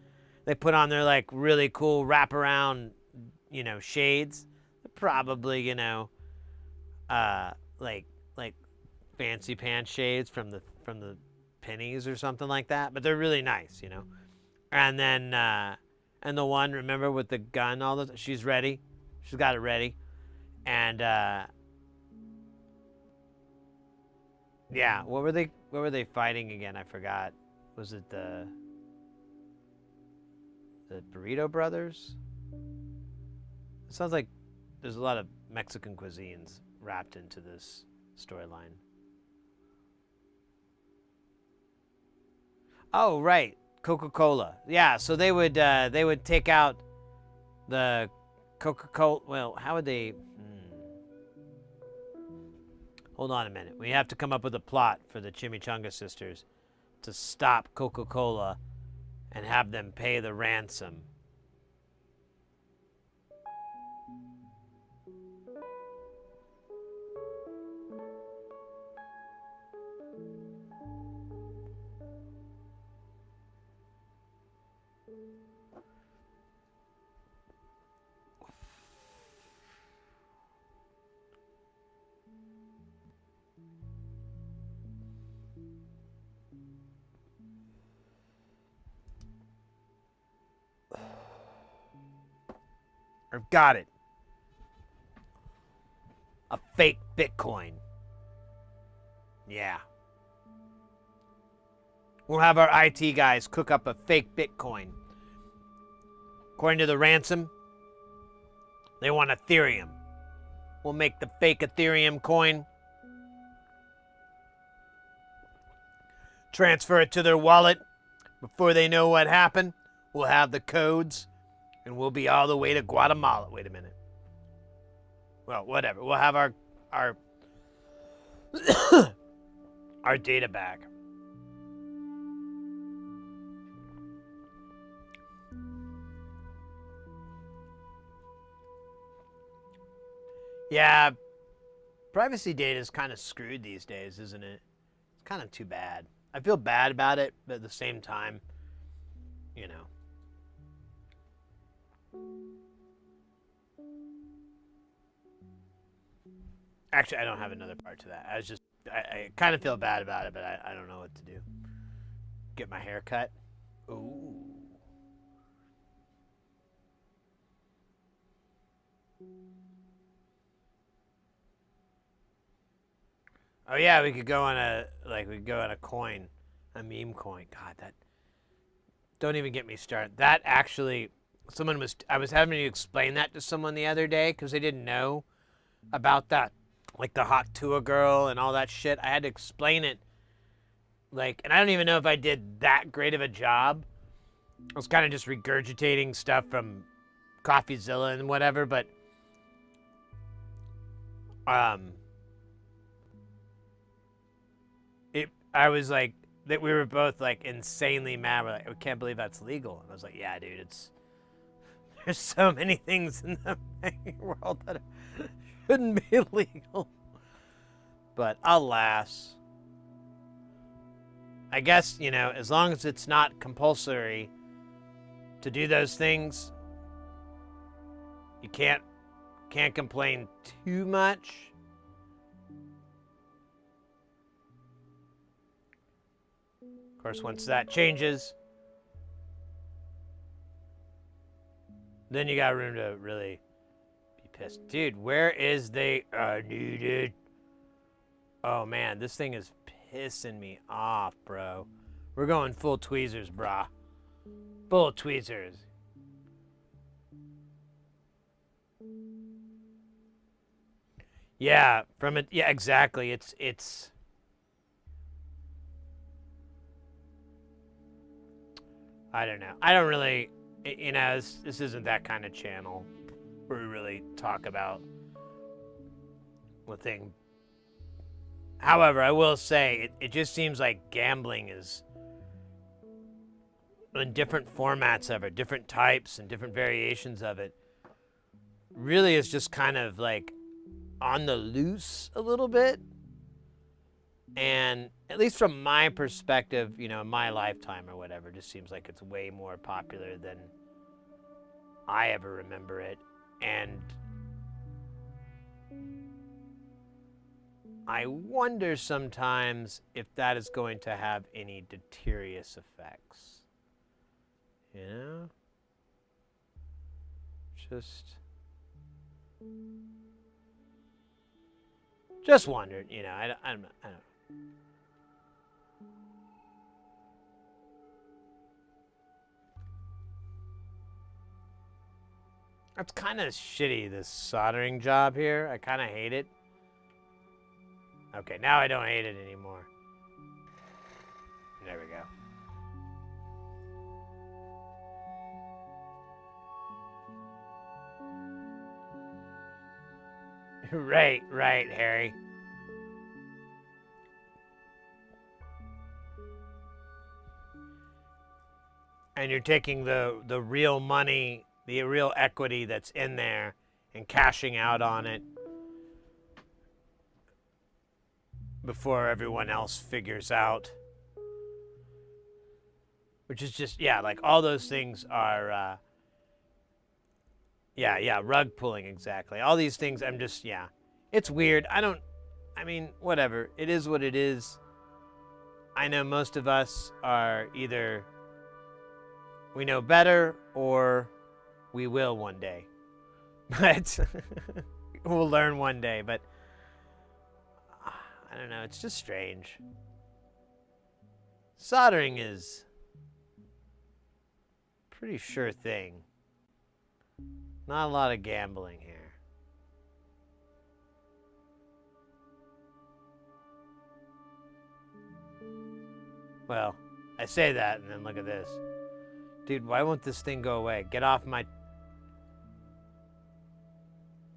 They put on their like really cool wraparound, shades. Probably, like fancy pants shades from the pennies or something like that. But they're really nice, And then, and the one, remember, with the gun, she's ready. She's got it ready. And, yeah, what were they fighting again? I forgot. Was it the Burrito Brothers? It sounds like there's a lot of Mexican cuisines wrapped into this storyline. Oh, right. Coca-Cola. Yeah, so they would take out the Coca-Cola. Well, how would they? Hold on a minute. We have to come up with a plot for the Chimichanga sisters to stop Coca-Cola and have them pay the ransom. I've got it. A fake Bitcoin. Yeah. We'll have our IT guys cook up a fake Bitcoin. According to the ransom, they want Ethereum. We'll make the fake Ethereum coin, transfer it to their wallet. Before they know what happened, we'll have the codes, and we'll be all the way to Guatemala. Wait a minute. Well, whatever. We'll have our our data back. Yeah, privacy data is kind of screwed these days, isn't it? It's kind of too bad. I feel bad about it, but at the same time, you know. Actually, I don't have another part to that. I kind of feel bad about it, but I don't know what to do. Get my hair cut. Ooh. Oh yeah, we could go on a coin, a meme coin. God, that. Don't even get me started. That actually, I was having to explain that to someone the other day because they didn't know about that, like the hot Tua girl and all that shit. I had to explain it, and I don't even know if I did that great of a job. I was kind of just regurgitating stuff from CoffeeZilla and whatever, but I was like, that we were both like insanely mad. We're like, I can't believe that's legal. And I was like, yeah, dude, there's so many things in the banking world that shouldn't be legal. But alas, I guess, as long as it's not compulsory to do those things, you can't complain too much. Of course, once that changes, then you got room to really be pissed. Dude, where is they needed? Oh man, this thing is pissing me off, bro. We're going full tweezers, brah. Full tweezers. Yeah, yeah, exactly. It's I don't know. I don't really, this isn't that kind of channel where we really talk about the thing. However, I will say, it just seems like gambling is, in different formats of it, different types and different variations of it, really is just kind of like on the loose a little bit. And at least from my perspective, in my lifetime or whatever, just seems like it's way more popular than I ever remember it. And I wonder sometimes if that is going to have any deleterious effects. Just wondered, I don't know. That's kind of shitty, this soldering job here. I kind of hate it. Okay, now I don't hate it anymore. There we go. Right, Harry. And you're taking the real money, the real equity that's in there and cashing out on it before everyone else figures out. Which is just, like all those things are, rug pulling, exactly. All these things, it's weird. Whatever. It is what it is. I know most of us are either we know better or we will one day. But we'll learn one day. But I don't know. It's just strange. Soldering is a pretty sure thing. Not a lot of gambling here. Well, I say that and then look at this. Dude, why won't this thing go away? Get off my...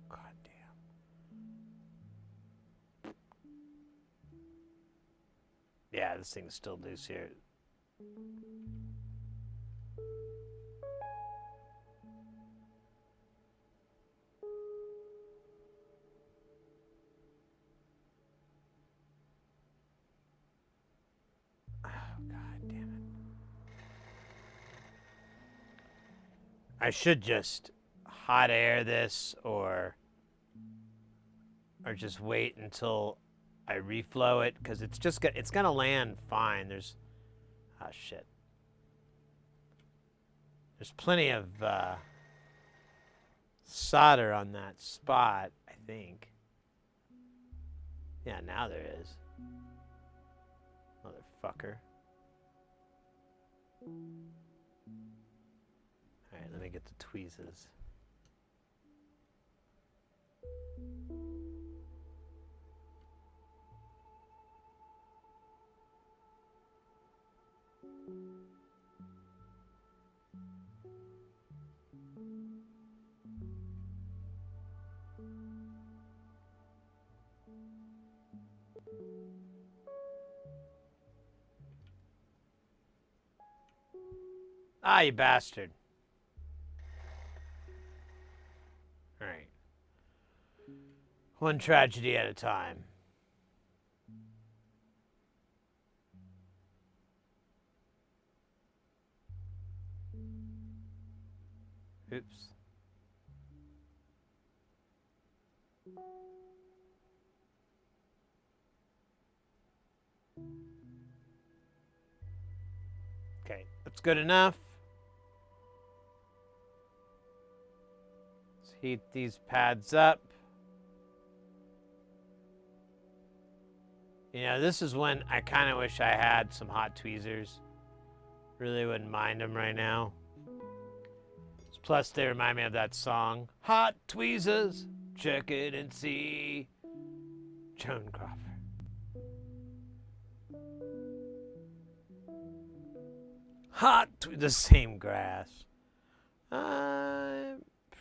God damn. Yeah, this thing's still loose here. I should just hot air this or just wait until I reflow it, because it's gonna land fine. There's shit. There's plenty of solder on that spot, I think. Yeah, now there is. Motherfucker. Alright, let me get the tweezers. Ah, you bastard. Alright. One tragedy at a time. Oops. Okay, that's good enough. Let's heat these pads up. You know, this is when I kind of wish I had some hot tweezers. Really wouldn't mind them right now. Plus, they remind me of that song, Hot Tweezers, check it and see. Joan Crawford. The same grass.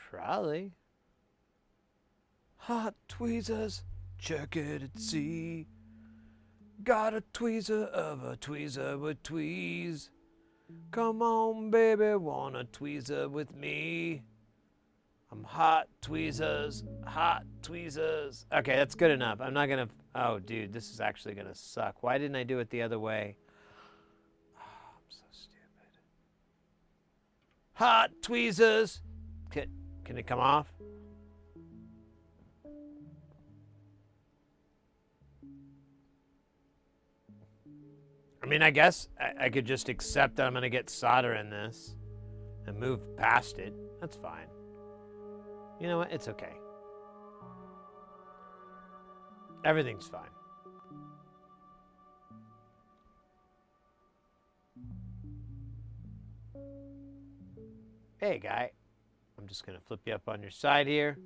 Probably. Hot tweezers, check it and see. Got a tweezer of a tweezer with tweeze. Come on, baby, wanna tweezer with me? I'm hot tweezers, hot tweezers. Okay, that's good enough. I'm not gonna... Oh, dude, this is actually gonna suck. Why didn't I do it the other way? Oh, I'm so stupid. Hot tweezers. Can it come off? I mean, I guess I could just accept that I'm going to get solder in this and move past it. That's fine. You know what? It's okay. Everything's fine. Hey, guy. I'm just going to flip you up on your side here,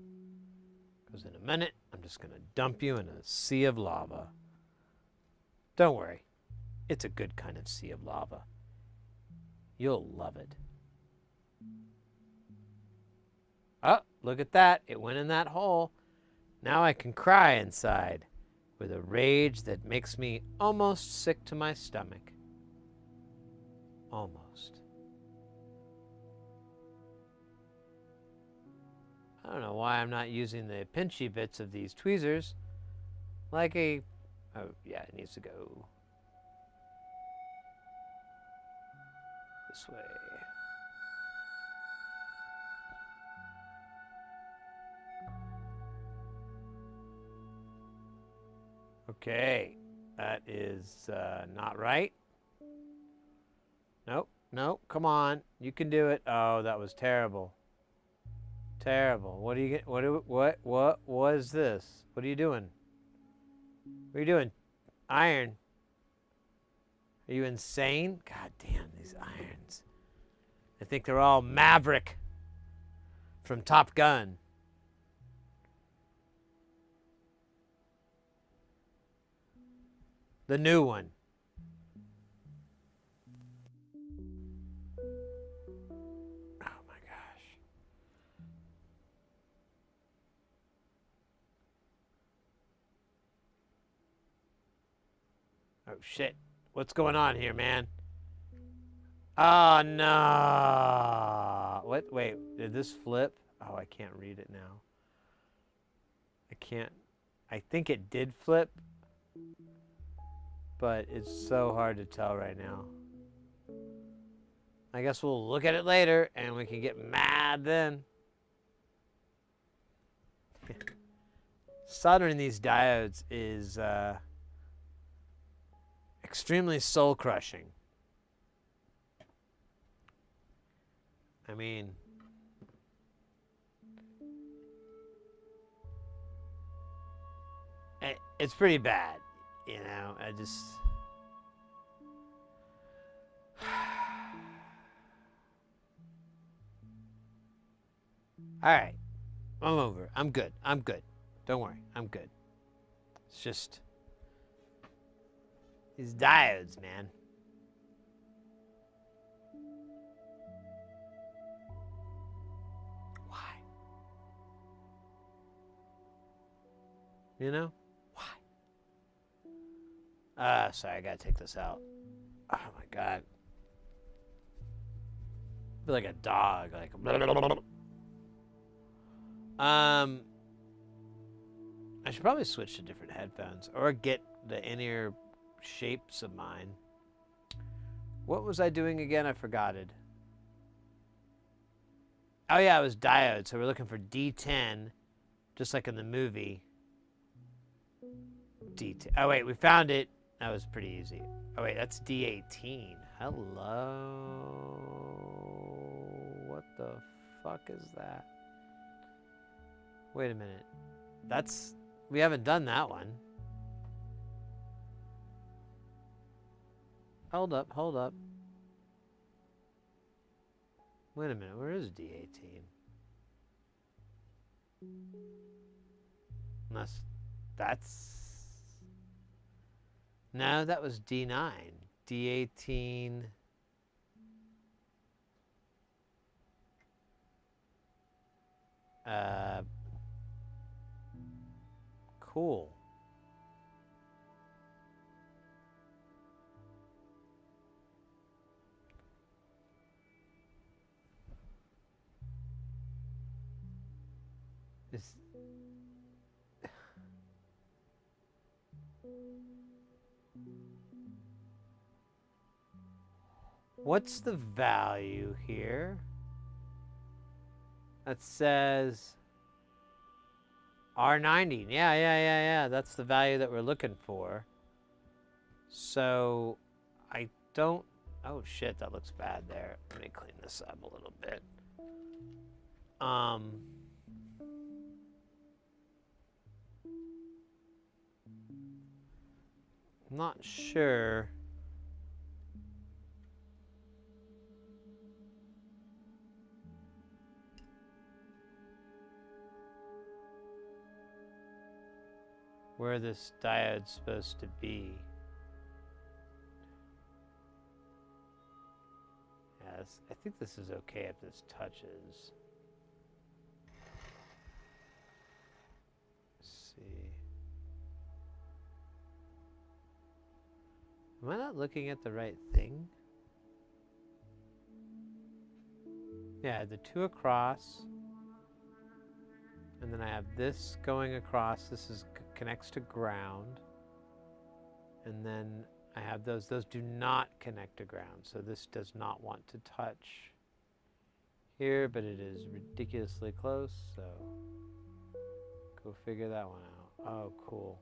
because in a minute, I'm just going to dump you in a sea of lava. Don't worry. It's a good kind of sea of lava. You'll love it. Oh, look at that. It went in that hole. Now I can cry inside with a rage that makes me almost sick to my stomach. Almost. I don't know why I'm not using the pinchy bits of these tweezers like a... Oh, yeah, it needs to go this way. Okay, that is not right. Nope, nope, come on. You can do it. Oh, that was terrible. Terrible. What do you get? What was this? What are you doing? What are you doing? Iron. Are you insane? God damn, these irons. I think they're all Maverick from Top Gun. The new one. Oh my gosh. Oh shit. What's going on here, man? Oh no. What? Wait, did this flip? Oh, I can't read it now. I can't. I think it did flip, but it's so hard to tell right now. I guess we'll look at it later and we can get mad then. Soldering these diodes is extremely soul crushing. I mean, it's pretty bad, you know. I just all right, I'm over. I'm good. I'm good. Don't worry. I'm good. It's just these diodes, man. Why? You know? Why? Sorry, I gotta take this out. Oh my god. I feel like a dog, like I should probably switch to different headphones or get the in-ear shapes of mine. What was I doing again? I forgot it. Oh yeah, it was diode. So we're looking for D10, just like in the movie. D10. Oh wait, we found it. That was pretty easy. Oh wait, that's D18. Hello. What the fuck is that? Wait a minute. We haven't done that one. Hold up. Wait a minute, where is D18? Unless that's... No, that was D9. D18... Cool. This... What's the value here? That says R90. Yeah. That's the value that we're looking for. So I don't... Oh shit, that looks bad there. Let me clean this up a little bit. I'm not sure. Where this diode's supposed to be. Yes, I think this is okay if this touches. Let's see. Am I not looking at the right thing? Yeah, the two across. And then I have this going across. This is connects to ground. And then I have those. Those do not connect to ground. So this does not want to touch here, but it is ridiculously close. So go figure that one out. Oh, cool.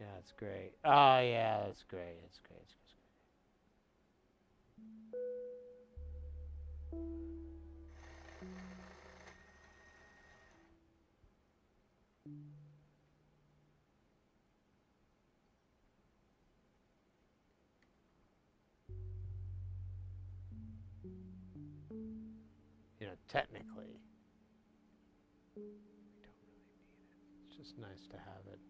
Yeah, it's great. Oh, yeah, that's great. It's great. It's great. You know, technically. We don't really need it. It's just nice to have it.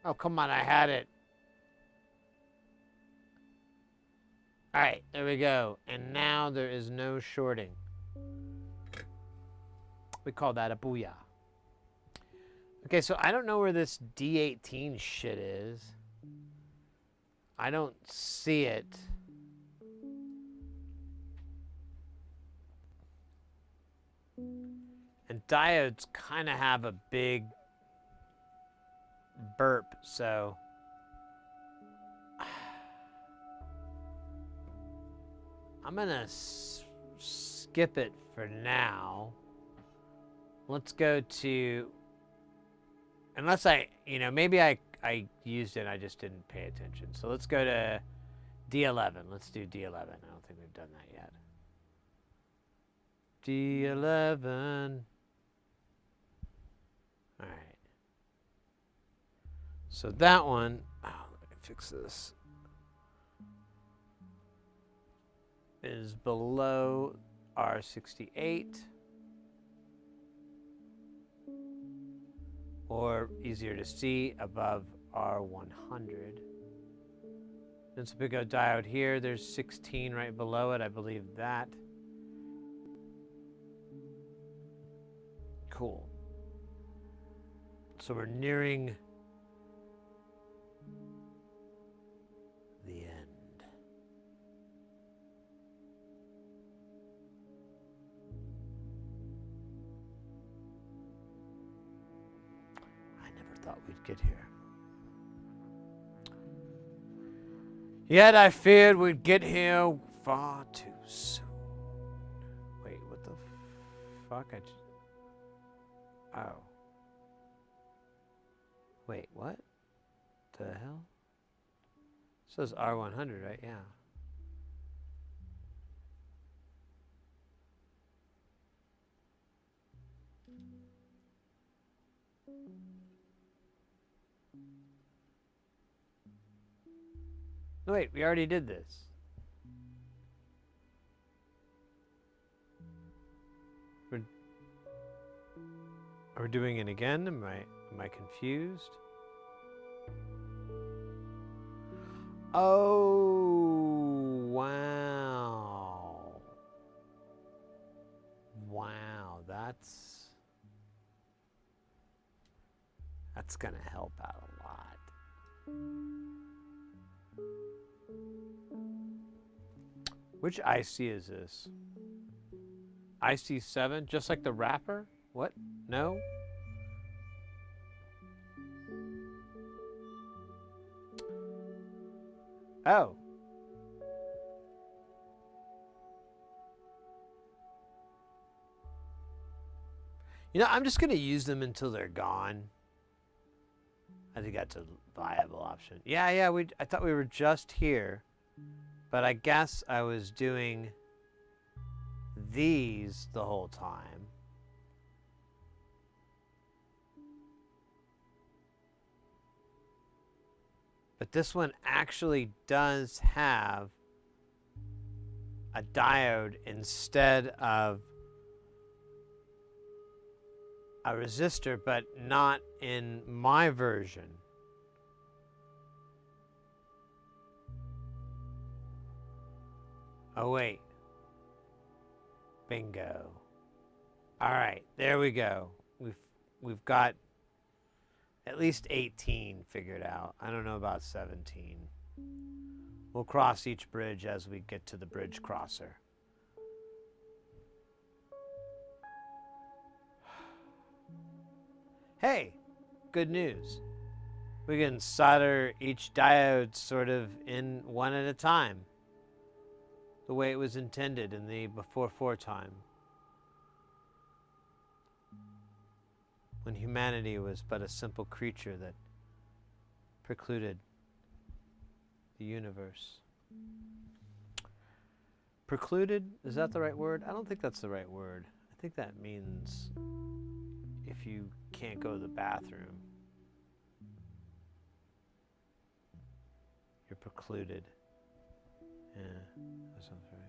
Oh, come on, I had it. All right, there we go. And now there is no shorting. We call that a booyah. Okay, so I don't know where this D18 shit is. I don't see it. And diodes kind of have a big burp, so I'm gonna skip it for now. Let's go to, unless maybe I used it and I just didn't pay attention. So let's go to D11. Let's do D11. I don't think we've done that yet. D11. All right. So that one, let me fix this, is below R68, or easier to see, above R100. There's a big old diode here. There's 16 right below it. I believe that. Cool. So we're nearing the end. I never thought we'd get here. Yet I feared we'd get here far too soon. Wait, what the fuck? Oh. Wait, what the hell? It says R100, right? Yeah. No, wait, we already did this. Are we doing it again? Am I confused? Oh, wow. Wow, that's gonna help out a lot. Which IC is this? IC7, just like the wrapper? What? No? Oh. You know, I'm just going to use them until they're gone. I think that's a viable option. Yeah, I thought we were just here. But I guess I was doing these the whole time. But this one actually does have a diode instead of a resistor, but not in my version. Oh, wait. Bingo. All right, there we go. We've got at least 18 figured out. I don't know about 17. We'll cross each bridge as we get to the bridge crosser. Hey, good news. We can solder each diode sort of in one at a time, the way it was intended in the before time, when humanity was but a simple creature that precluded the universe. Precluded? Is that the right word? I don't think that's the right word. I think that means if you can't go to the bathroom. precluded. Yeah, that sounds right.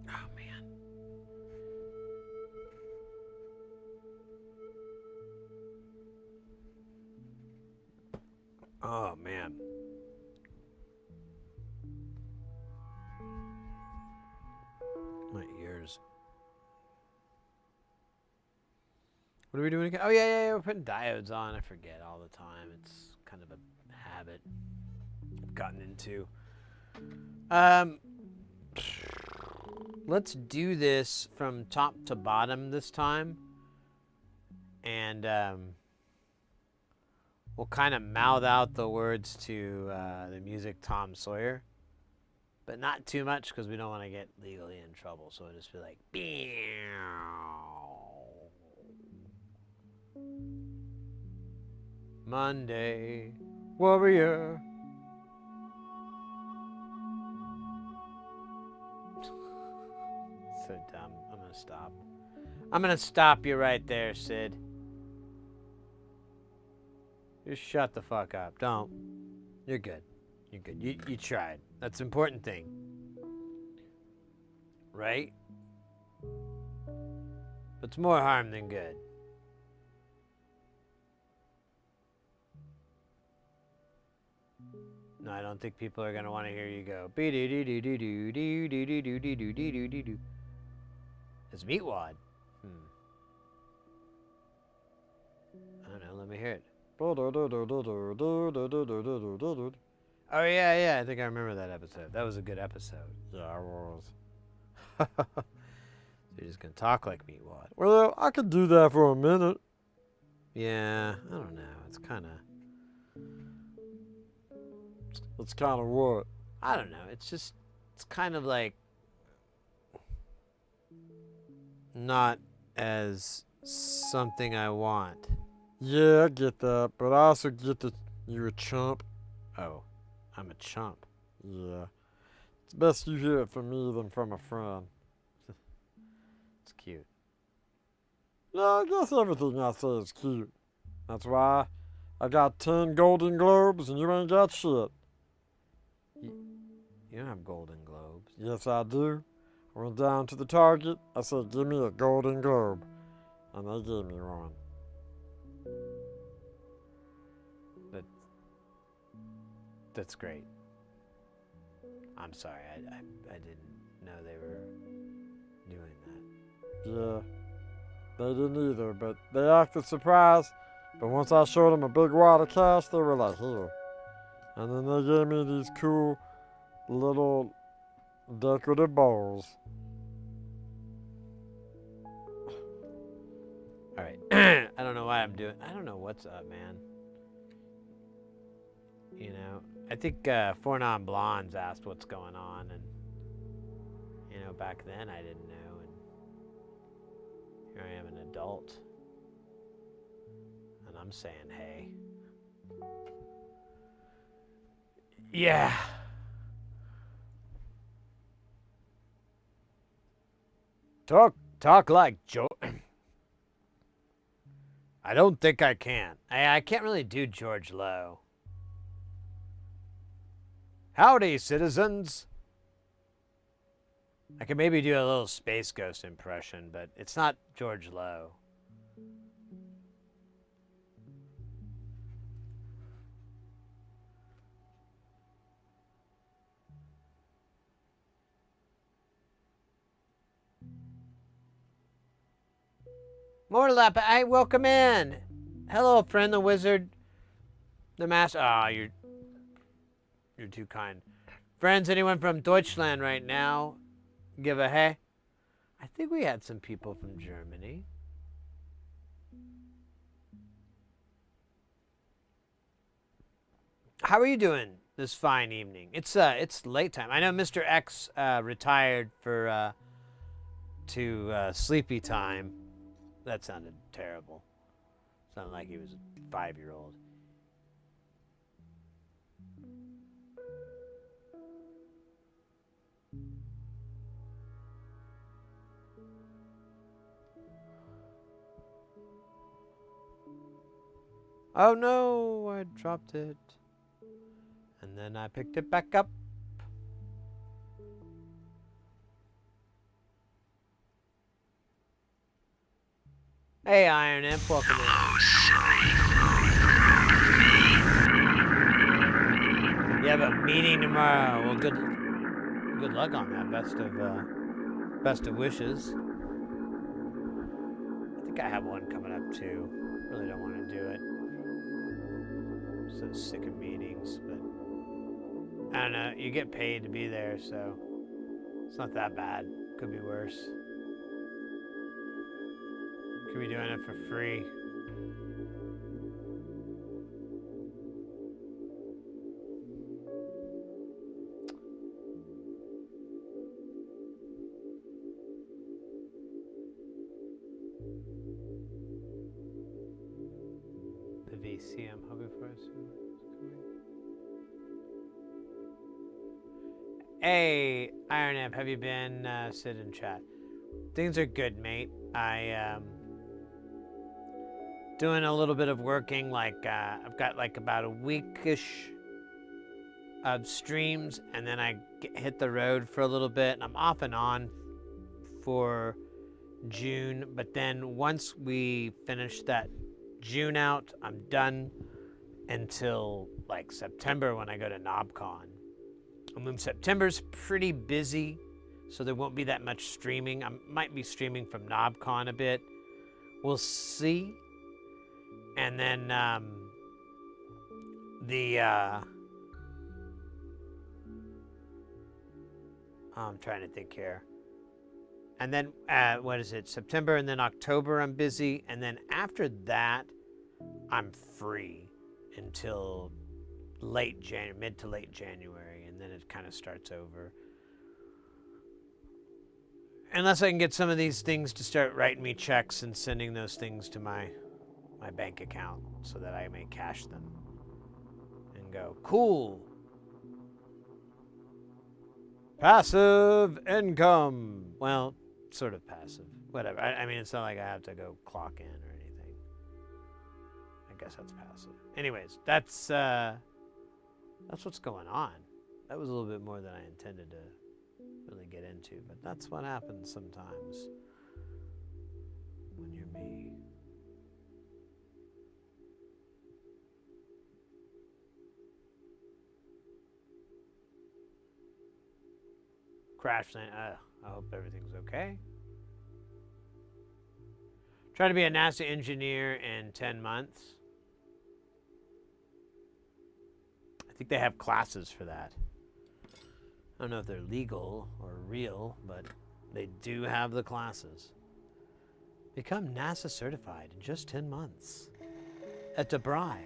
Oh, man. Oh, man. My ears. What are we doing again? Oh, yeah, we're putting diodes on. I forget all the time. It's kind of a habit I've gotten into. Let's do this from top to bottom this time. And we'll kind of mouth out the words to the music Tom Sawyer. But not too much because we don't want to get legally in trouble. So it'll just be like, Monday, Warrior. So dumb. I'm going to stop. I'm going to stop you right there, Sid. Just shut the fuck up. Don't. You're good. You're good. You tried. That's the important thing. Right? But it's more harm than good. No, I don't think people are going to want to hear you go. It's Meatwad. I don't know. Let me hear it. Oh, yeah. I think I remember that episode. That was a good episode. Yeah, it was. So you're just going to talk like Meatwad. Well, I could do that for a minute. Yeah, I don't know. It's kind of... It's kind of what? I don't know. It's just... It's kind of like... Not as something I want. Yeah, I get that, but I also get that you're a chump. Oh, I'm a chump. Yeah. It's best you hear it from me than from a friend. It's cute. Yeah, I guess everything I say is cute. That's why I got 10 Golden Globes and you ain't got shit. You don't have Golden Globes. Yes, I do. I went down to the Target. I said, give me a Golden Globe. And they gave me one. That's great. I'm sorry. I didn't know they were doing that. Yeah. They didn't either, but they acted surprised. But once I showed them a big wad of cash, they were like, here. And then they gave me these cool little decorative bowls. All right. I don't know why I'm doing... I don't know what's up, man. You know, I think Four Non Blondes asked what's going on, and you know, back then I didn't know, and here I am, an adult, and I'm saying, hey, yeah. Talk like Joe. I don't think I can. I can't really do George Lowe. Howdy, citizens. I can maybe do a little Space Ghost impression, but it's not George Lowe. Morlap, I welcome in. Hello, friend the wizard. The master. Ah, you're too kind. Friends, anyone from Deutschland right now? Give a hey. I think we had some people from Germany. How are you doing this fine evening? It's late time. I know Mr. X retired for to sleepy time. That sounded terrible. Sounded like he was a 5-year-old. Oh no, I dropped it. And then I picked it back up. Hey, Iron Imp, welcome in. You have a meeting tomorrow. Well, good luck on that. Best of wishes. I think I have one coming up too. Really don't want to do it. So sick of meetings, but I don't know. You get paid to be there, so it's not that bad. Could be worse. Could be doing it for free. The VC I'm hoping for is coming. Hey, Iron Amp, have you been sit in chat? Things are good, mate. I doing a little bit of working. Like I've got like about a weekish of streams, and then I hit the road for a little bit. And I'm off and on for June, but then once we finish that June out, I'm done until like September when I go to KnobCon. And then September's pretty busy, so there won't be that much streaming. I might be streaming from KnobCon a bit. We'll see. And then I'm trying to think here. And then, what is it? September and then October I'm busy. And then after that, I'm free until mid to late January. And then it kind of starts over. Unless I can get some of these things to start writing me checks and sending those things to my bank account so that I may cash them and go, cool. Passive income. Well, sort of passive. Whatever. I mean, it's not like I have to go clock in or anything. I guess that's passive. Anyways, that's what's going on. That was a little bit more than I intended to really get into, but that's what happens sometimes when you're me. Crash land. I hope everything's okay. Trying to be a NASA engineer in 10 months. I think they have classes for that. I don't know if they're legal or real, but they do have the classes. Become NASA certified in just 10 months. At DeBry.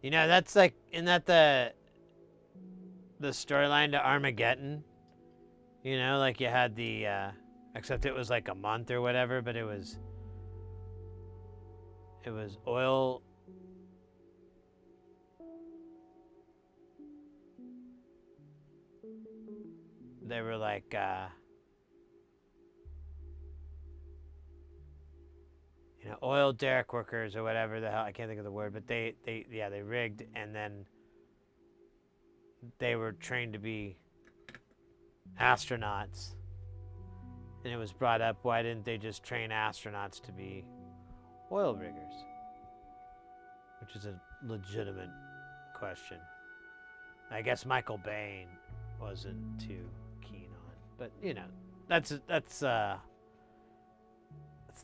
You know, that's like, isn't that the storyline to Armageddon? You know, like you had the, except it was like a month or whatever, but it was oil. They were like, you know, oil derrick workers or whatever the hell, I can't think of the word, but they rigged, and then they were trained to be astronauts. And it was brought up, why didn't they just train astronauts to be oil riggers? Which is a legitimate question. I guess Michael Bain wasn't too keen on, but you know, that's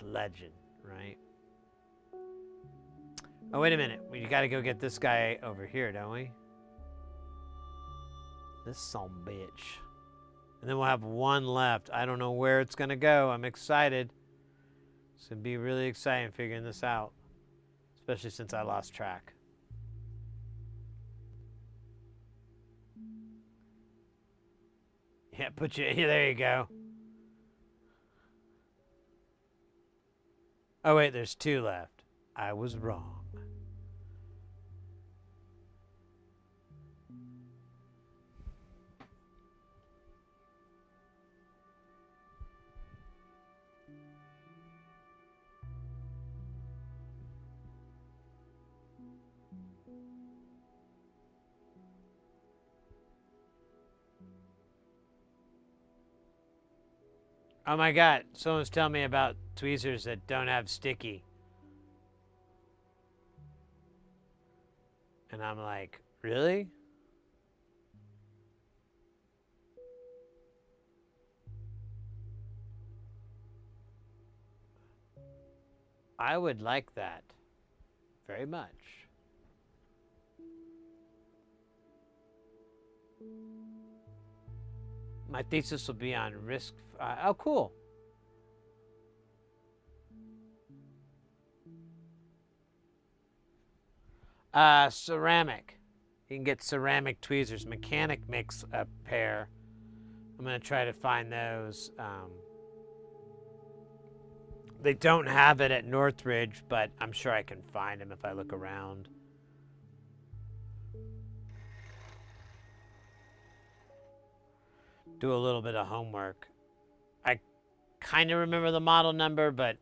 legend. Right? Oh, wait a minute. We got to go get this guy over here, don't we? This son of a bitch. And then we'll have one left. I don't know where it's going to go. I'm excited. It's going to be really exciting figuring this out. Especially since I lost track. Yeah, there you go. Oh, wait, there's 2 left. I was wrong. Oh my God, someone's telling me about tweezers that don't have sticky. And I'm like, really? I would like that very much. My thesis will be on risk. Oh, cool. Ceramic. You can get ceramic tweezers. Mechanic makes a pair. I'm going to try to find those. They don't have it at Northridge, but I'm sure I can find them if I look around. Do a little bit of homework. I kind of remember the model number, but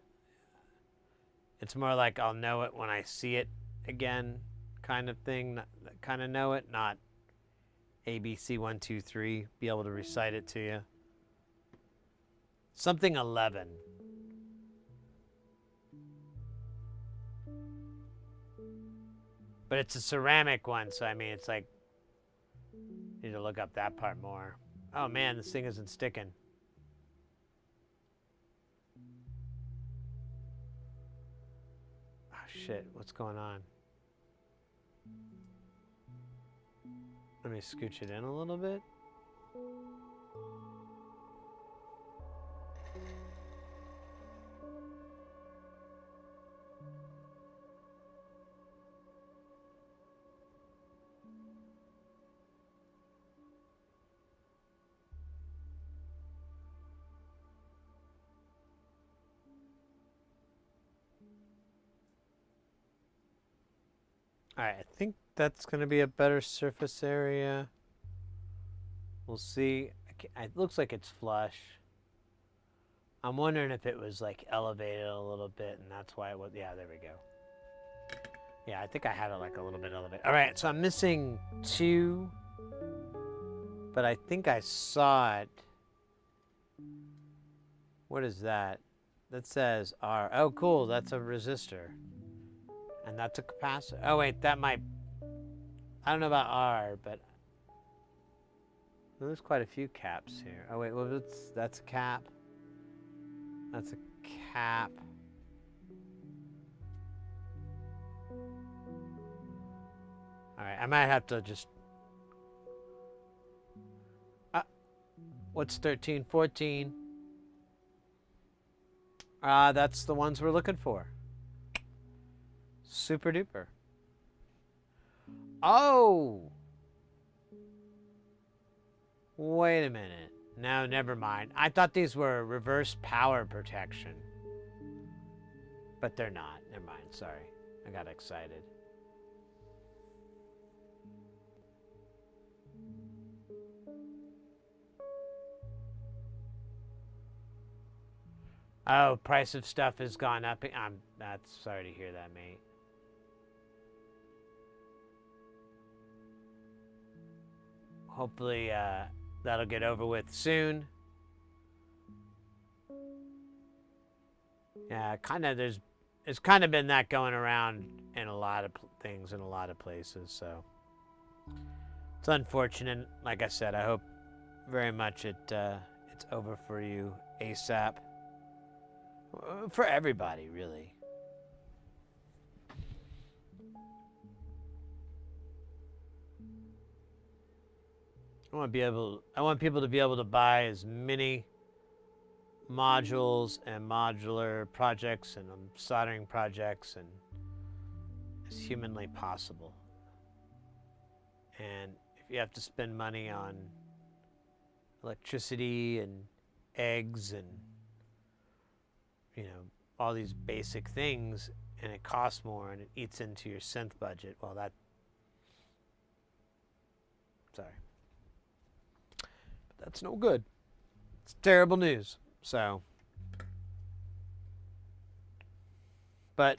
it's more like I'll know it when I see it again kind of thing. Kind of know it, not ABC 1, 2, 3, be able to recite it to you. Something 11. But it's a ceramic one, so I mean, it's like, need to look up that part more. Oh man, this thing isn't sticking. Oh shit, what's going on? Let me scooch it in a little bit. All right, I think that's going to be a better surface area. We'll see. It looks like it's flush. I'm wondering if it was like elevated a little bit, and that's why it was. Yeah, there we go. Yeah, I think I had it like a little bit elevated. All right, so I'm missing 2, but I think I saw it. What is that? That says R. Oh, cool. That's a resistor. And that's a capacitor. Oh, wait, that might... I don't know about R, but... Well, there's quite a few caps here. Oh, wait, well, that's a cap. That's a cap. All right, I might have to just... what's 13, 14? That's the ones we're looking for. Super duper. Oh! Wait a minute. No, never mind. I thought these were reverse power protection. But they're not. Never mind. Sorry. I got excited. Oh, price of stuff has gone up. That's sorry to hear that, mate. Hopefully that'll get over with soon. Yeah, it's kind of been that going around in a lot of things in a lot of places, so it's unfortunate. Like I said, I hope very much it's over for you ASAP. For everybody, really. I want people to be able to buy as many modules and modular projects and soldering projects and as humanly possible. And if you have to spend money on electricity and eggs and all these basic things, and it costs more and it eats into your synth budget, well, sorry. But that's no good. It's terrible news. So, but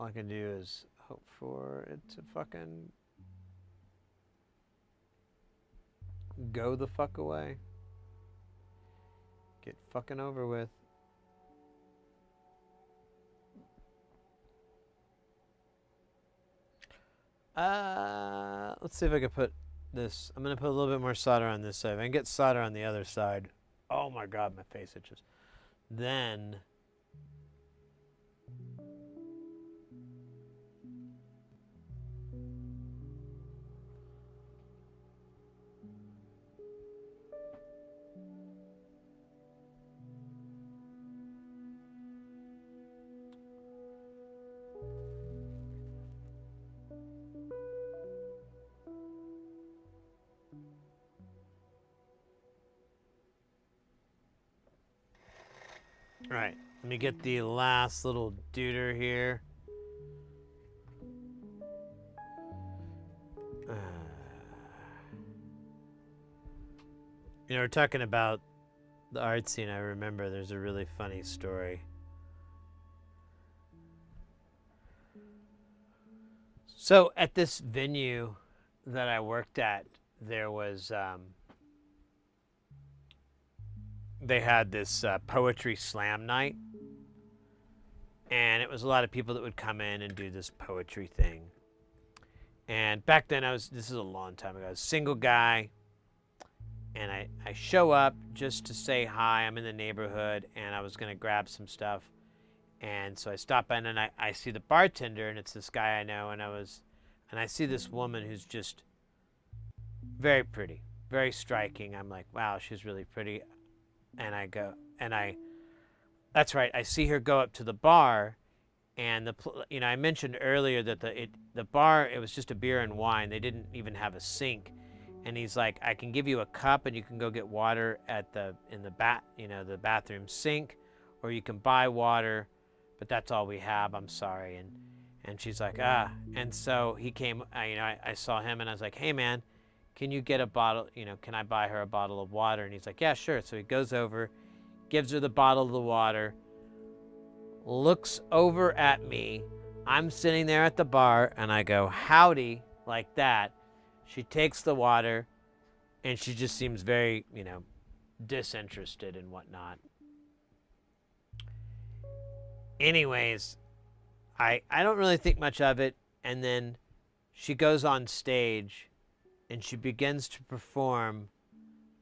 All I can do is hope for it to fucking go the fuck away. Get fucking over with. Let's see if I can put this. I'm gonna put a little bit more solder on this side. If I can get solder on the other side. Oh my god, my face itches. Then all right, let me get the last little deuter here. You know, we're talking about the art scene. I remember there's a really funny story. So at this venue that I worked at, there was they had this poetry slam night, and it was a lot of people that would come in and do this poetry thing. And back then this is a long time ago, I was a single guy, and I show up just to say hi. I'm in the neighborhood, and I was gonna grab some stuff, and so I stop in, and I see the bartender, and it's this guy I know, and I see this woman who's just very pretty, very striking. I'm like, wow, she's really pretty. And I go, that's right, I see her go up to the bar, and I mentioned earlier that the bar, it was just a beer and wine. They didn't even have a sink. And he's like, I can give you a cup and you can go get water in the bathroom sink, or you can buy water, but that's all we have, I'm sorry. And she's like, and so he came, I saw him, and I was like, hey man, can you get a bottle, can I buy her a bottle of water? And he's like, yeah, sure. So he goes over, gives her the bottle of the water, looks over at me. I'm sitting there at the bar, and I go, howdy, like that. She takes the water, and she just seems very, disinterested and whatnot. Anyways, I don't really think much of it. And then she goes on stage, and she begins to perform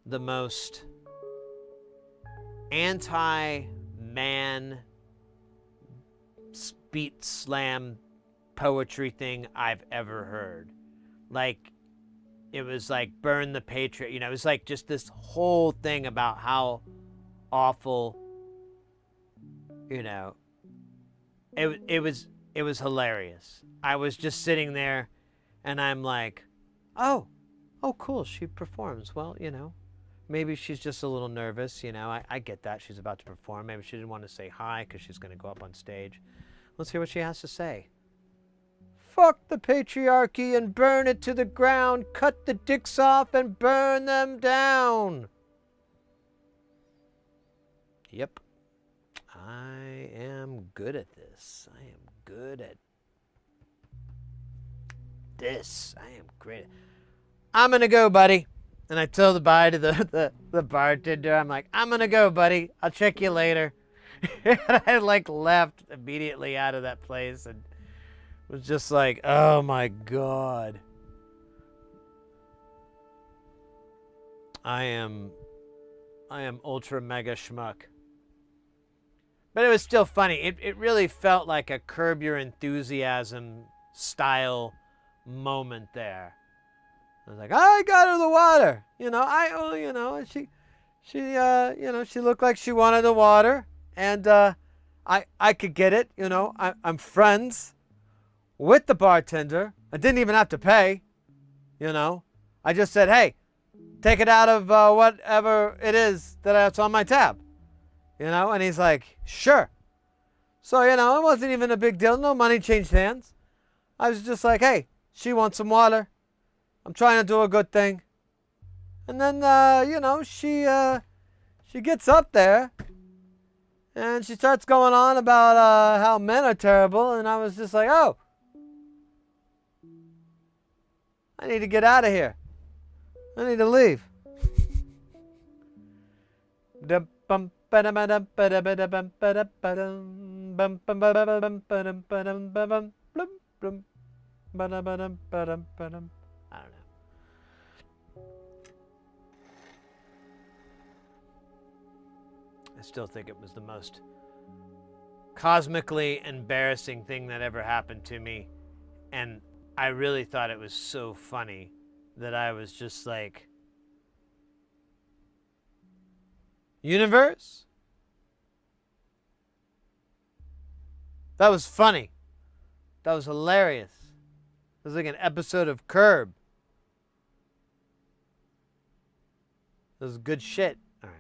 the most anti-man beat slam poetry thing I've ever heard. Like, it was like Burn the Patriot. It was like just this whole thing about how awful, it was hilarious. I was just sitting there, and I'm like, oh, cool, she performs. Well, maybe she's just a little nervous, I get that. She's about to perform. Maybe she didn't want to say hi because she's going to go up on stage. Let's hear what she has to say. Fuck the patriarchy and burn it to the ground. Cut the dicks off and burn them down. Yep. I am good at this. I am good at this. I am great. I'm going to go, buddy. And I told the bye to the bartender. I'm like, I'm going to go, buddy. I'll check you later. And I left immediately out of that place and was just like, oh my God. I am ultra mega schmuck. But it was still funny. It really felt like a Curb Your Enthusiasm style moment there. I was like, I got her the water. She looked like she wanted the water, and I could get it. I'm friends with the bartender. I didn't even have to pay. I just said, hey, take it out of whatever it is that's on my tab. And he's like, sure. So, it wasn't even a big deal. No money changed hands. I was just like, hey, she wants some water. I'm trying to do a good thing. And then, she gets up there And she starts going on about how men are terrible, and I was just like, oh, I need to get out of here. I need to leave. I don't know. I still think it was the most cosmically embarrassing thing that ever happened to me. And I really thought it was so funny that I was just like, universe? That was funny. That was hilarious. It was like an episode of Curb. It was good shit. All right.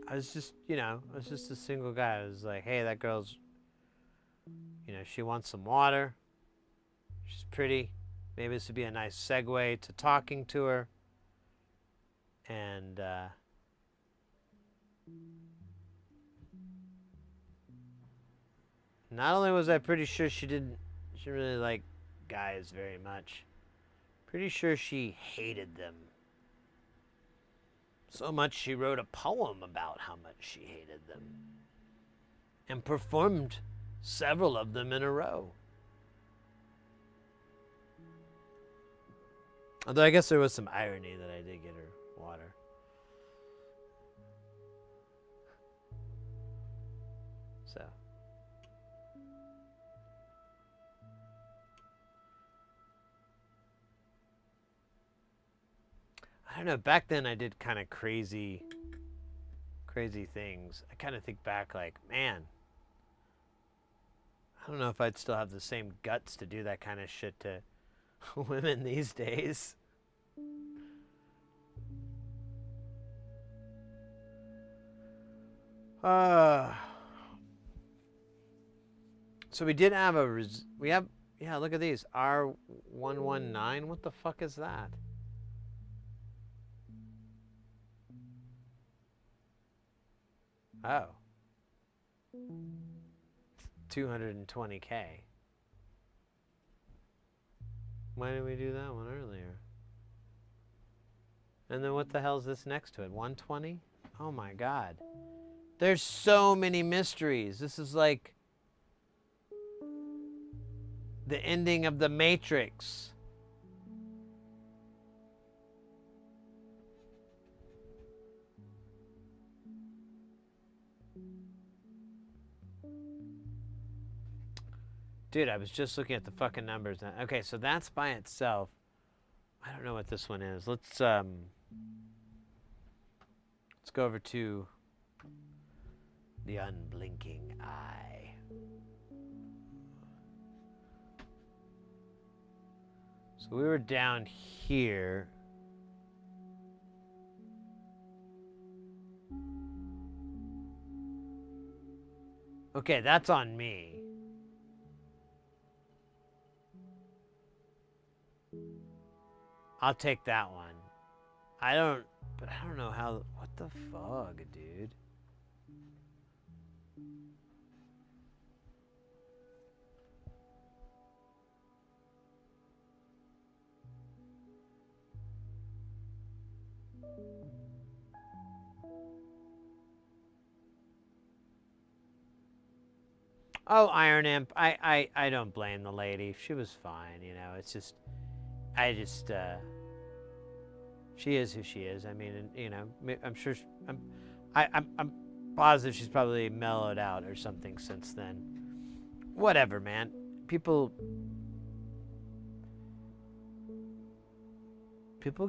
I was just, I was just a single guy. I was like, hey, that girl's, she wants some water. She's pretty. Maybe this would be a nice segue to talking to her. And not only was I pretty sure she didn't really like guys very much, pretty sure she hated them. So much she wrote a poem about how much she hated them. And performed several of them in a row. Although I guess there was some irony that I did get her water. So. I don't know, back then I did kind of crazy things. I kind of think back like, man, I don't know if I'd still have the same guts to do that kind of shit to women these days. So we did have yeah, look at these. R119, what the fuck is that? Oh. 220K. Why didn't we do that one earlier? And then what the hell is this next to it? 120? Oh my god. There's so many mysteries. This is like the ending of the Matrix. Dude, I was just looking at the fucking numbers. Okay, so that's by itself. I don't know what this one is. Let's go over to the unblinking eye. So we were down here. Okay, that's on me. I'll take that one. I don't know how, what the fuck, dude? Oh, Iron Imp. I don't blame the lady. She was fine, It's just, she is who she is. I mean, I'm sure, I'm positive she's probably mellowed out or something since then. Whatever, man. People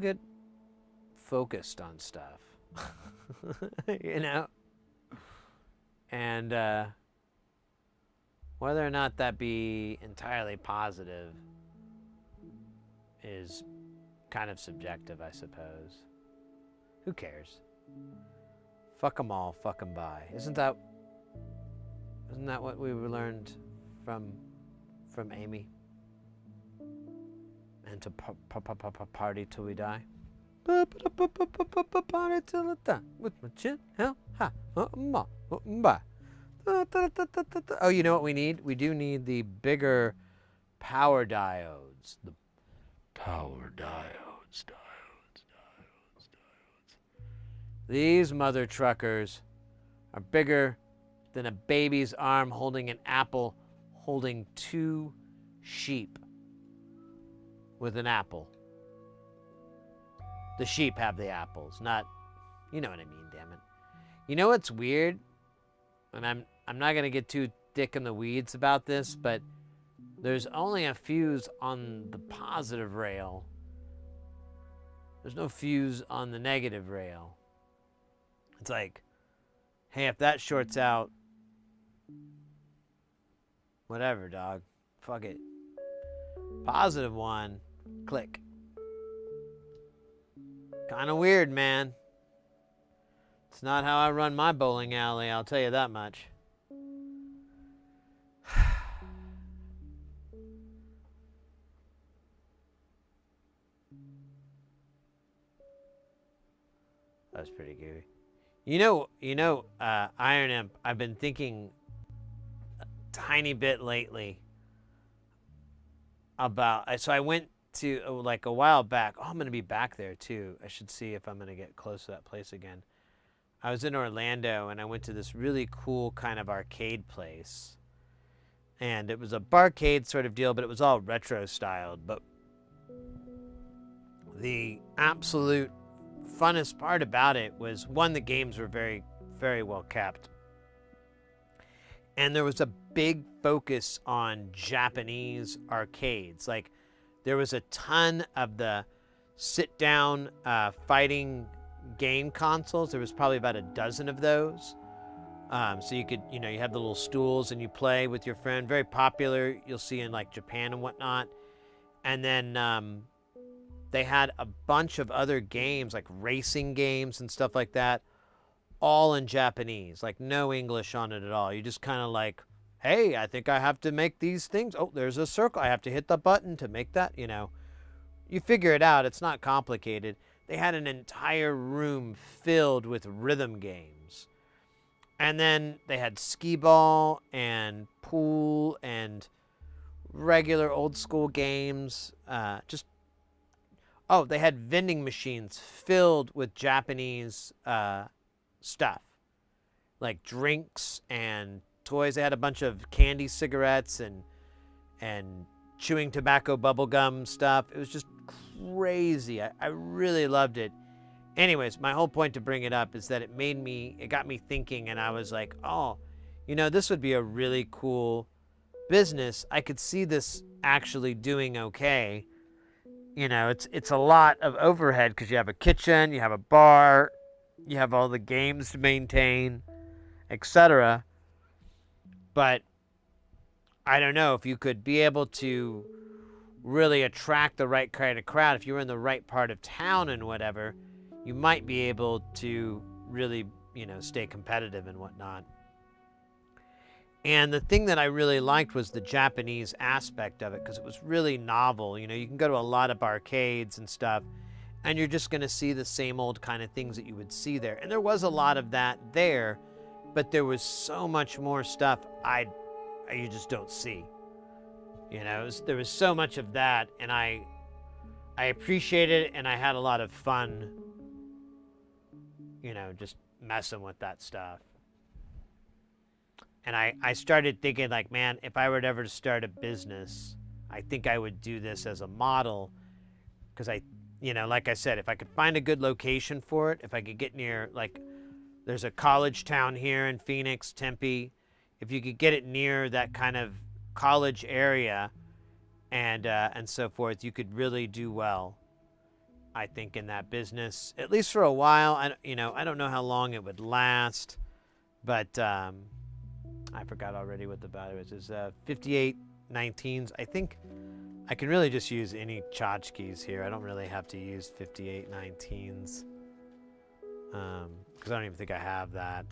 get focused on stuff, and whether or not that be entirely positive is kind of subjective, I suppose. Who cares? Fuck 'em all, fuck 'em by. Isn't that what we learned from Amy? And to party till we die. Party till I die with my chin held high. Bye. Oh, you know what we need? We do need the bigger power diodes. The power diodes. These mother truckers are bigger than a baby's arm holding an apple, holding 2 sheep with an apple. The sheep have the apples, not, you know what I mean, damn it. You know what's weird? And I'm not gonna get too thick in the weeds about this, but there's only a fuse on the positive rail. There's no fuse on the negative rail. It's like, hey, if that shorts out, whatever, dog. Fuck it. Positive one, click. Kind of weird, man. It's not how I run my bowling alley, I'll tell you that much. That was pretty gooey. You know, Iron Imp, I've been thinking a tiny bit lately about, so I went to, like a while back, I'm going to be back there too. I should see if I'm going to get close to that place again. I was in Orlando and I went to this really cool kind of arcade place. And it was a barcade sort of deal, but it was all retro styled. But the absolute funnest part about it was, one, the games were very, very well kept. And there was a big focus on Japanese arcades. Like, there was a ton of the sit-down fighting game consoles. There was probably about a dozen of those. So you could, you have the little stools and you play with your friend. Very popular. You'll see in like Japan and whatnot. And then they had a bunch of other games, like racing games and stuff like that, all in Japanese, like no English on it at all. You just kind of like, hey, I think I have to make these things. Oh, there's a circle. I have to hit the button to make that, You figure it out. It's not complicated. They had an entire room filled with rhythm games. And then they had skee ball and pool and regular old school games. They had vending machines filled with Japanese stuff, like drinks and toys. They had a bunch of candy cigarettes and chewing tobacco bubblegum stuff. It was just crazy. I really loved it. Anyways, my whole point to bring it up is that it got me thinking, and I was like, oh, this would be a really cool business. I could see this actually doing okay. It's a lot of overhead because you have a kitchen, you have a bar, you have all the games to maintain, etc. But I don't know if you could be able to really attract the right kind of crowd. If you were in the right part of town and whatever, you might be able to really, stay competitive and whatnot. And the thing that I really liked was the Japanese aspect of it, because it was really novel. You can go to a lot of arcades and stuff, and you're just going to see the same old kind of things that you would see there. And there was a lot of that there, but there was so much more stuff you just don't see. There was so much of that, and I appreciated it, and I had a lot of fun, just messing with that stuff. And I started thinking, like, man, if I were ever to start a business, I think I would do this as a model. Because like I said, if I could find a good location for it, if I could get near, like, there's a college town here in Phoenix, Tempe. If you could get it near that kind of college area and so forth, you could really do well, I think, in that business, at least for a while. I don't know how long it would last, but I forgot already what the value is. It's 5819s. I think I can really just use any tchotchkes here. I don't really have to use 5819s. because I don't even think I have that.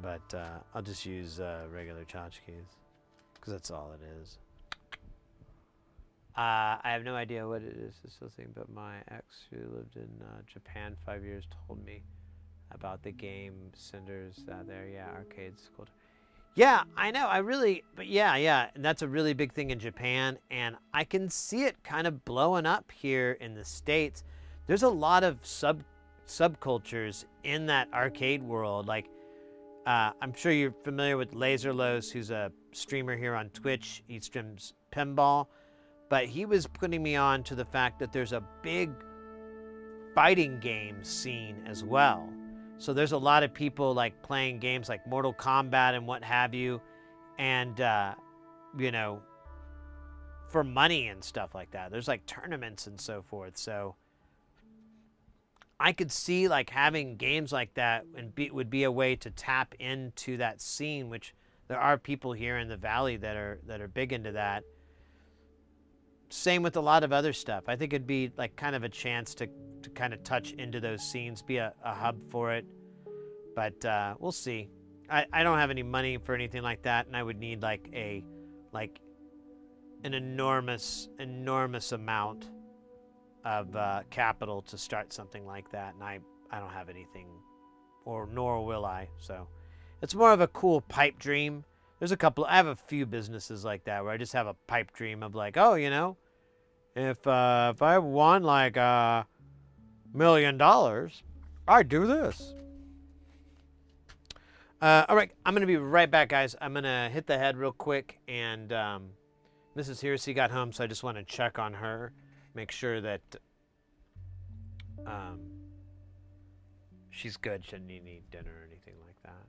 But I'll just use regular tchotchkes because that's all it is. I have no idea what it is. It's still thing, but my ex who lived in Japan 5 years told me about the game Solderers there. Yeah, arcades. Cool. Yeah, I know. But yeah. And that's a really big thing in Japan, and I can see it kind of blowing up here in the States. There's a lot of subcultures in that arcade world. Like, I'm sure you're familiar with Laserlos, who's a streamer here on Twitch. He streams pinball, but he was putting me on to the fact that there's a big fighting game scene as well. So there's a lot of people like playing games like Mortal Kombat and what have you, and you know, for money and stuff like that. There's like tournaments and so forth. So I could see like having games like that would be a way to tap into that scene, which there are people here in the valley that are big into that. Same with a lot of other stuff. I think it'd be like kind of a chance to kind of touch into those scenes, be a hub for it. But we'll see. I don't have any money for anything like that, and I would need like an enormous amount of capital to start something like that, and I don't have anything, nor will I. So it's more of a cool pipe dream. I have a few businesses like that where I just have a pipe dream of like, oh, you know, if I won like $1 million, I'd do this. All right, I'm gonna be right back, guys. I'm gonna hit the head real quick, and Mrs. Hersey got home, so I just want to check on her, make sure that she's good. Shouldn't need any dinner or anything like that.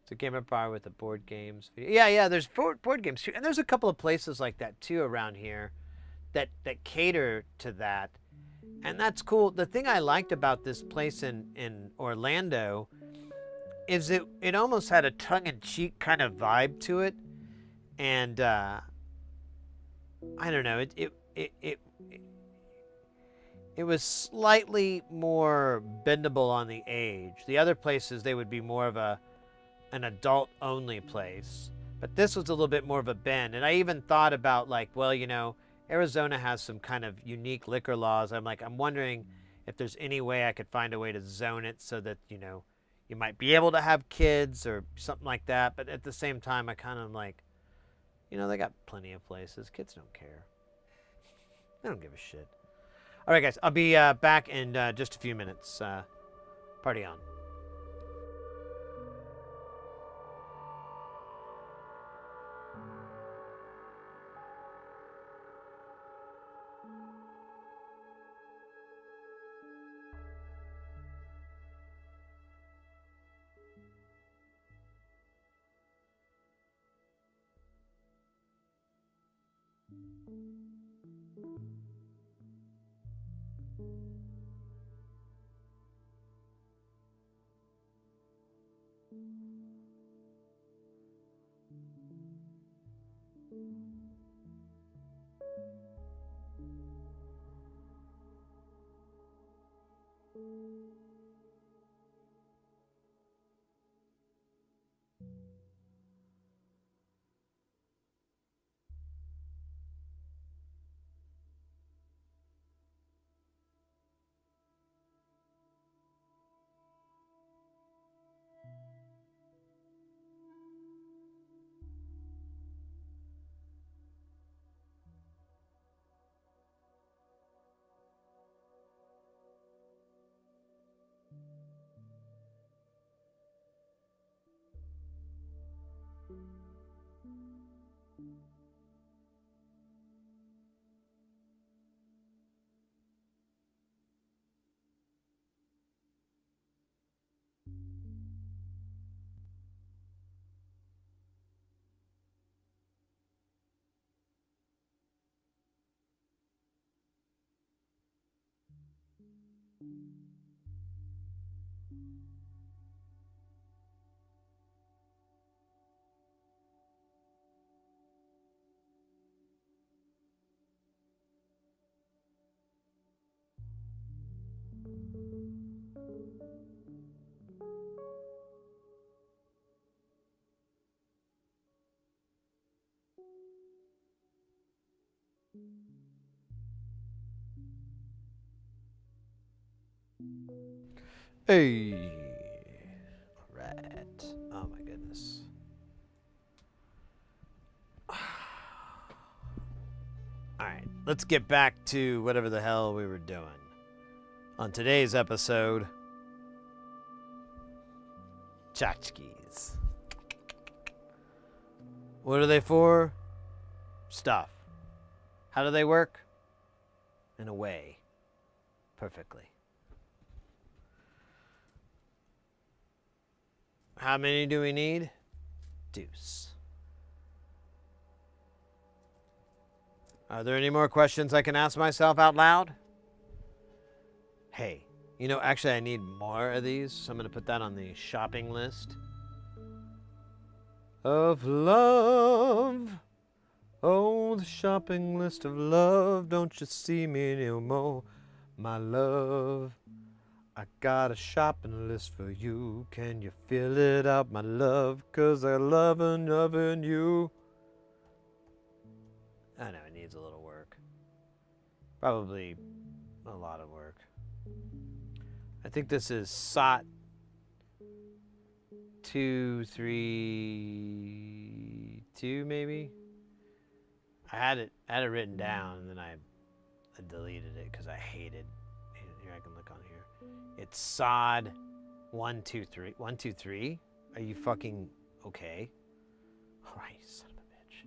It's a gamer bar with the board games. Yeah, there's board games too, and there's a couple of places like that too around here that cater to that, and that's cool. The thing I liked about this place in Orlando is it almost had a tongue-in-cheek kind of vibe to it, and I don't know, it was slightly more bendable on the age. The other places, they would be more of an adult-only place. But this was a little bit more of a bend. And I even thought about, like, well, you know, Arizona has some kind of unique liquor laws. I'm wondering if there's any way I could find a way to zone it so that, you know, you might be able to have kids or something like that. But at the same time, I kind of like, you know, they got plenty of places. Kids don't care. They don't give a shit. All right, guys, I'll be back in just a few minutes. Party on. Hey. All right. Oh my goodness. All right. Let's get back to whatever the hell we were doing. On today's episode, tchotchkes. What are they for? Stuff. How do they work? In a way. Perfectly. How many do we need? Deuce. Are there any more questions I can ask myself out loud? Hey, you know, actually I need more of these, so I'm going to put that on the shopping list. Of love. Oh, the shopping list of love. Don't you see me no more, my love. I got a shopping list for you. Can you fill it out, my love? 'Cause I love and loving you. I know it needs a little work. Probably a lot of work. I think this is SOT 232 maybe. I had it written down and then I deleted it because I hated. Here I can look on here. It's SOD 123. 123? Are you fucking okay? All right, son of a bitch.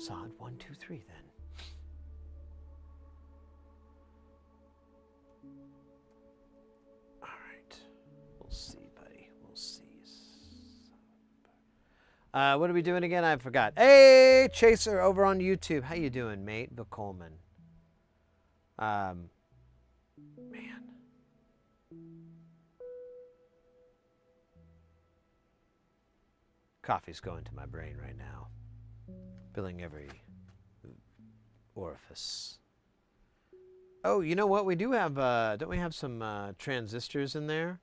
SOD 123 then. All right, we'll see, buddy. We'll see. What are we doing again? I forgot. Hey, Chaser over on YouTube. How you doing, mate? The Coleman. Man. Coffee's going to my brain right now. Filling every orifice. Oh, you know what? We do have, don't we have some transistors in there?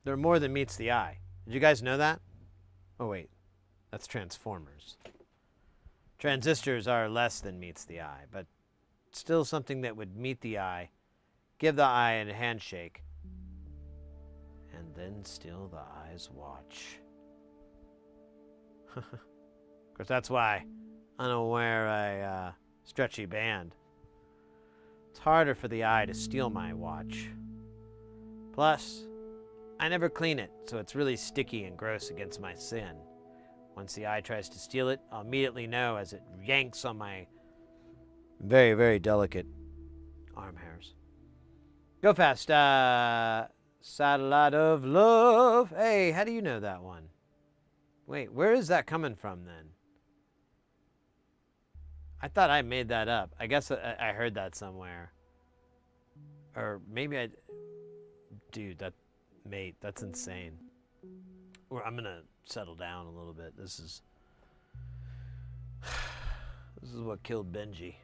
They're more than meets the eye. Did you guys know that? Oh, wait. That's transformers. Transistors are less than meets the eye, but still something that would meet the eye, give the eye a handshake, and then still the eyes watch. Of course, that's why I don't wear a stretchy band. It's harder for the eye to steal my watch. Plus, I never clean it, so it's really sticky and gross against my sin. Once the eye tries to steal it, I'll immediately know as it yanks on my very, very delicate arm hairs. Go fast. Satellite of Love. Hey, how do you know that one? Wait, where is that coming from then? I thought I made that up. I guess I heard that somewhere. Or maybe I... Dude, mate, that's insane. Or I'm gonna settle down a little bit. This is what killed Benji.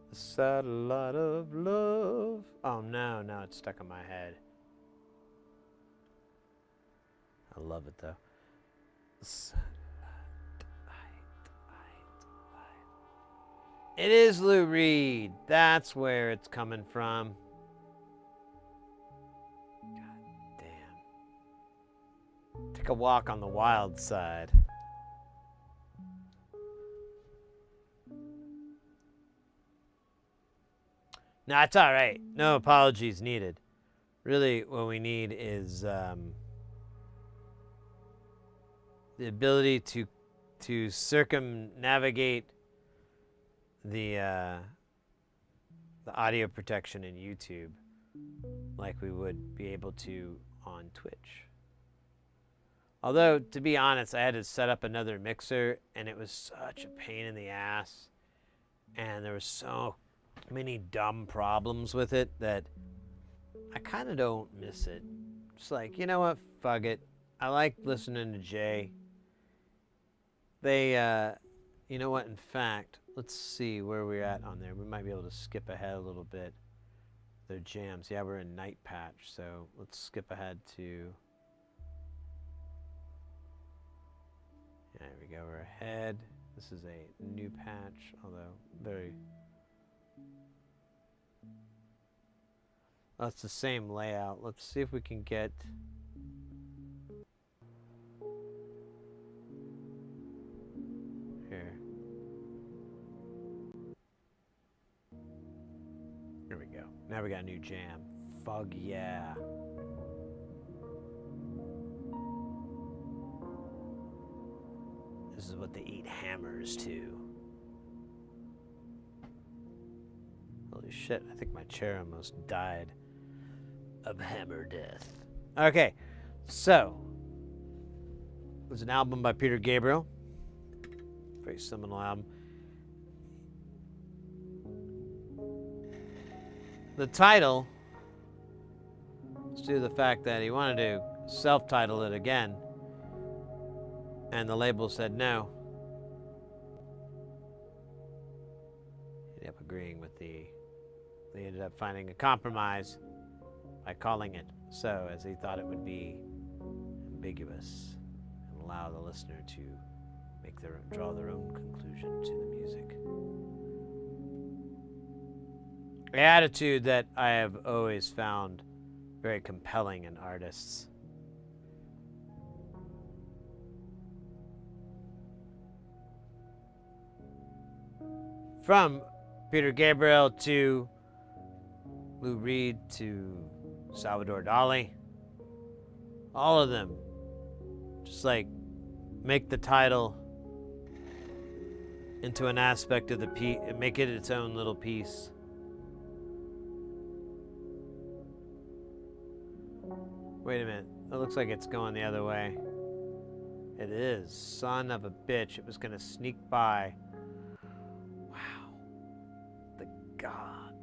The satellite of love. Oh no, now it's stuck in my head. I love it though. It is Lou Reed. That's where it's coming from. God damn. Take a walk on the wild side. No, it's all right. No apologies needed. Really, what we need is the ability to circumnavigate the audio protection in YouTube like we would be able to on Twitch. Although, to be honest, I had to set up another mixer, and it was such a pain in the ass, and there were so many dumb problems with it that I kind of don't miss it. Just like, you know what, fuck it. I like listening to Jay. They, you know what? In fact, let's see where we're at on there. We might be able to skip ahead a little bit. Their jams. Yeah, we're in Night Patch, so let's skip ahead to. There we go. We're ahead. This is a new patch, although very. Oh, it's the same layout. Let's see if we can get. Here. Here we go. Now we got a new jam. Fug yeah. This is what they eat hammers to. Holy shit, I think my chair almost died of hammer death. Okay, so it was an album by Peter Gabriel. Very seminal album. The title is due to the fact that he wanted to self-title it again, and the label said no. He ended up agreeing with they ended up finding a compromise by calling it so, as he thought it would be ambiguous and allow the listener to draw their own conclusion to the music. The attitude that I have always found very compelling in artists. From Peter Gabriel to Lou Reed to Salvador Dali, all of them just like make the title into an aspect of the piece, make it its own little piece. Wait a minute, it looks like it's going the other way. It is. Son of a bitch, it was gonna sneak by. Wow. The God.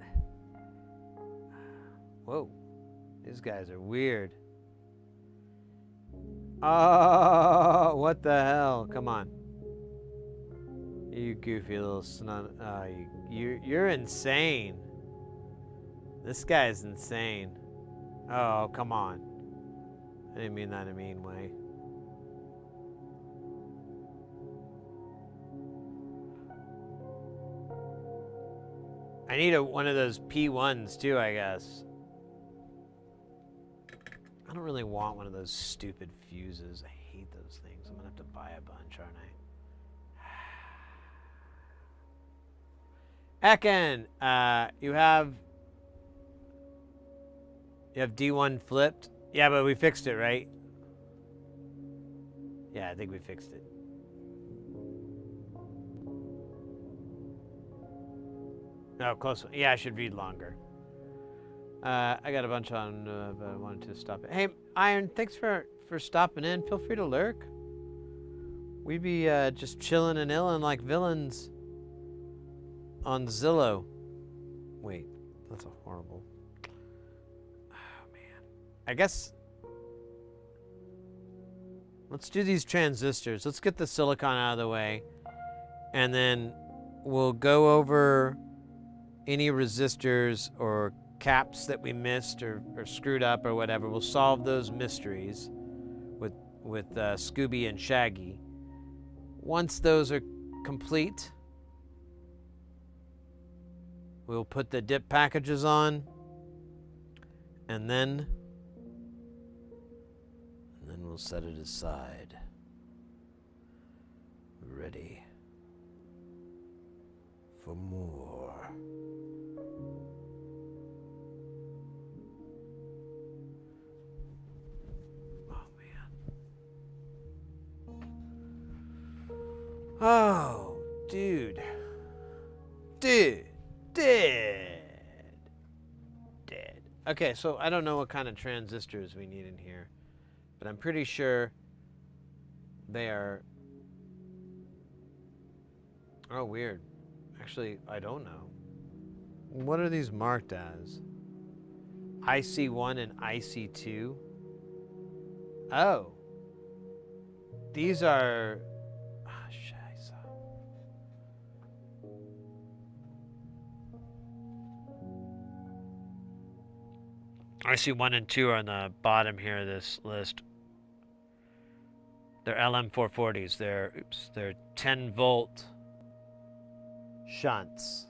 Whoa. These guys are weird. Oh, what the hell? Come on. You goofy little snot. You're insane. This guy's insane. Oh, come on. I didn't mean that in a mean way. I need one of those P1s too, I guess. I don't really want one of those stupid fuses. I hate those things. I'm gonna have to buy a bunch, aren't I? Ekken, you have D1 flipped. Yeah, but we fixed it, right? Yeah, I think we fixed it. No, close one. Yeah, I should read longer. I got a bunch on, but I wanted to stop it. Hey, Iron, thanks for stopping in. Feel free to lurk. We be just chilling and illin' like villains on Zillow. Wait, that's a horrible. Oh, man. I guess let's do these transistors. Let's get the silicon out of the way, and then we'll go over any resistors or caps that we missed or screwed up or whatever. We'll solve those mysteries with Scooby and Shaggy. Once those are complete, we'll put the dip packages on, and then we'll set it aside. Ready for more. Oh, man. Oh, dude. Dead. Okay, so I don't know what kind of transistors we need in here, but I'm pretty sure they are. Oh, weird. Actually, I don't know. What are these marked as? IC1 and IC2? Oh. these are... Ah, scheiße. I see 1 and 2 are on the bottom here of this list. They're LM440s. They're 10 volt shunts.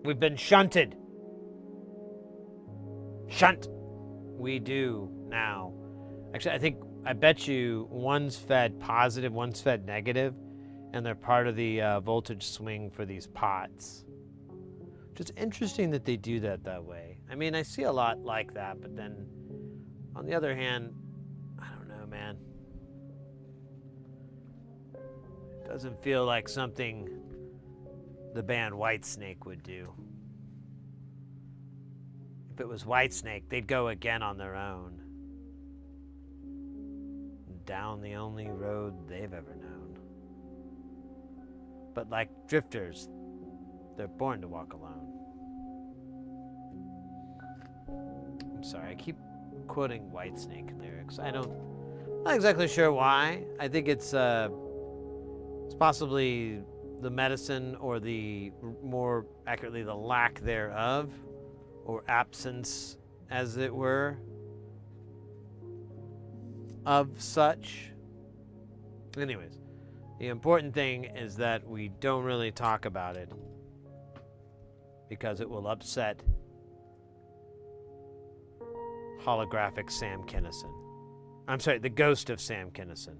We've been shunted. Shunt. We do now. Actually, I bet you one's fed positive, one's fed negative, and they're part of the voltage swing for these pots. Just interesting that they do that way. I mean, I see a lot like that, but then on the other hand, I don't know, man. It doesn't feel like something the band Whitesnake would do. If it was Whitesnake, they'd go again on their own. Down the only road they've ever known. But like drifters, they're born to walk alone. I'm sorry, I keep quoting Whitesnake lyrics. Not exactly sure why. I think it's possibly the medicine, or the more accurately the lack thereof, or absence, as it were, of such. Anyways, the important thing is that we don't really talk about it because it will upset holographic Sam Kinison. I'm sorry, the ghost of Sam Kinison.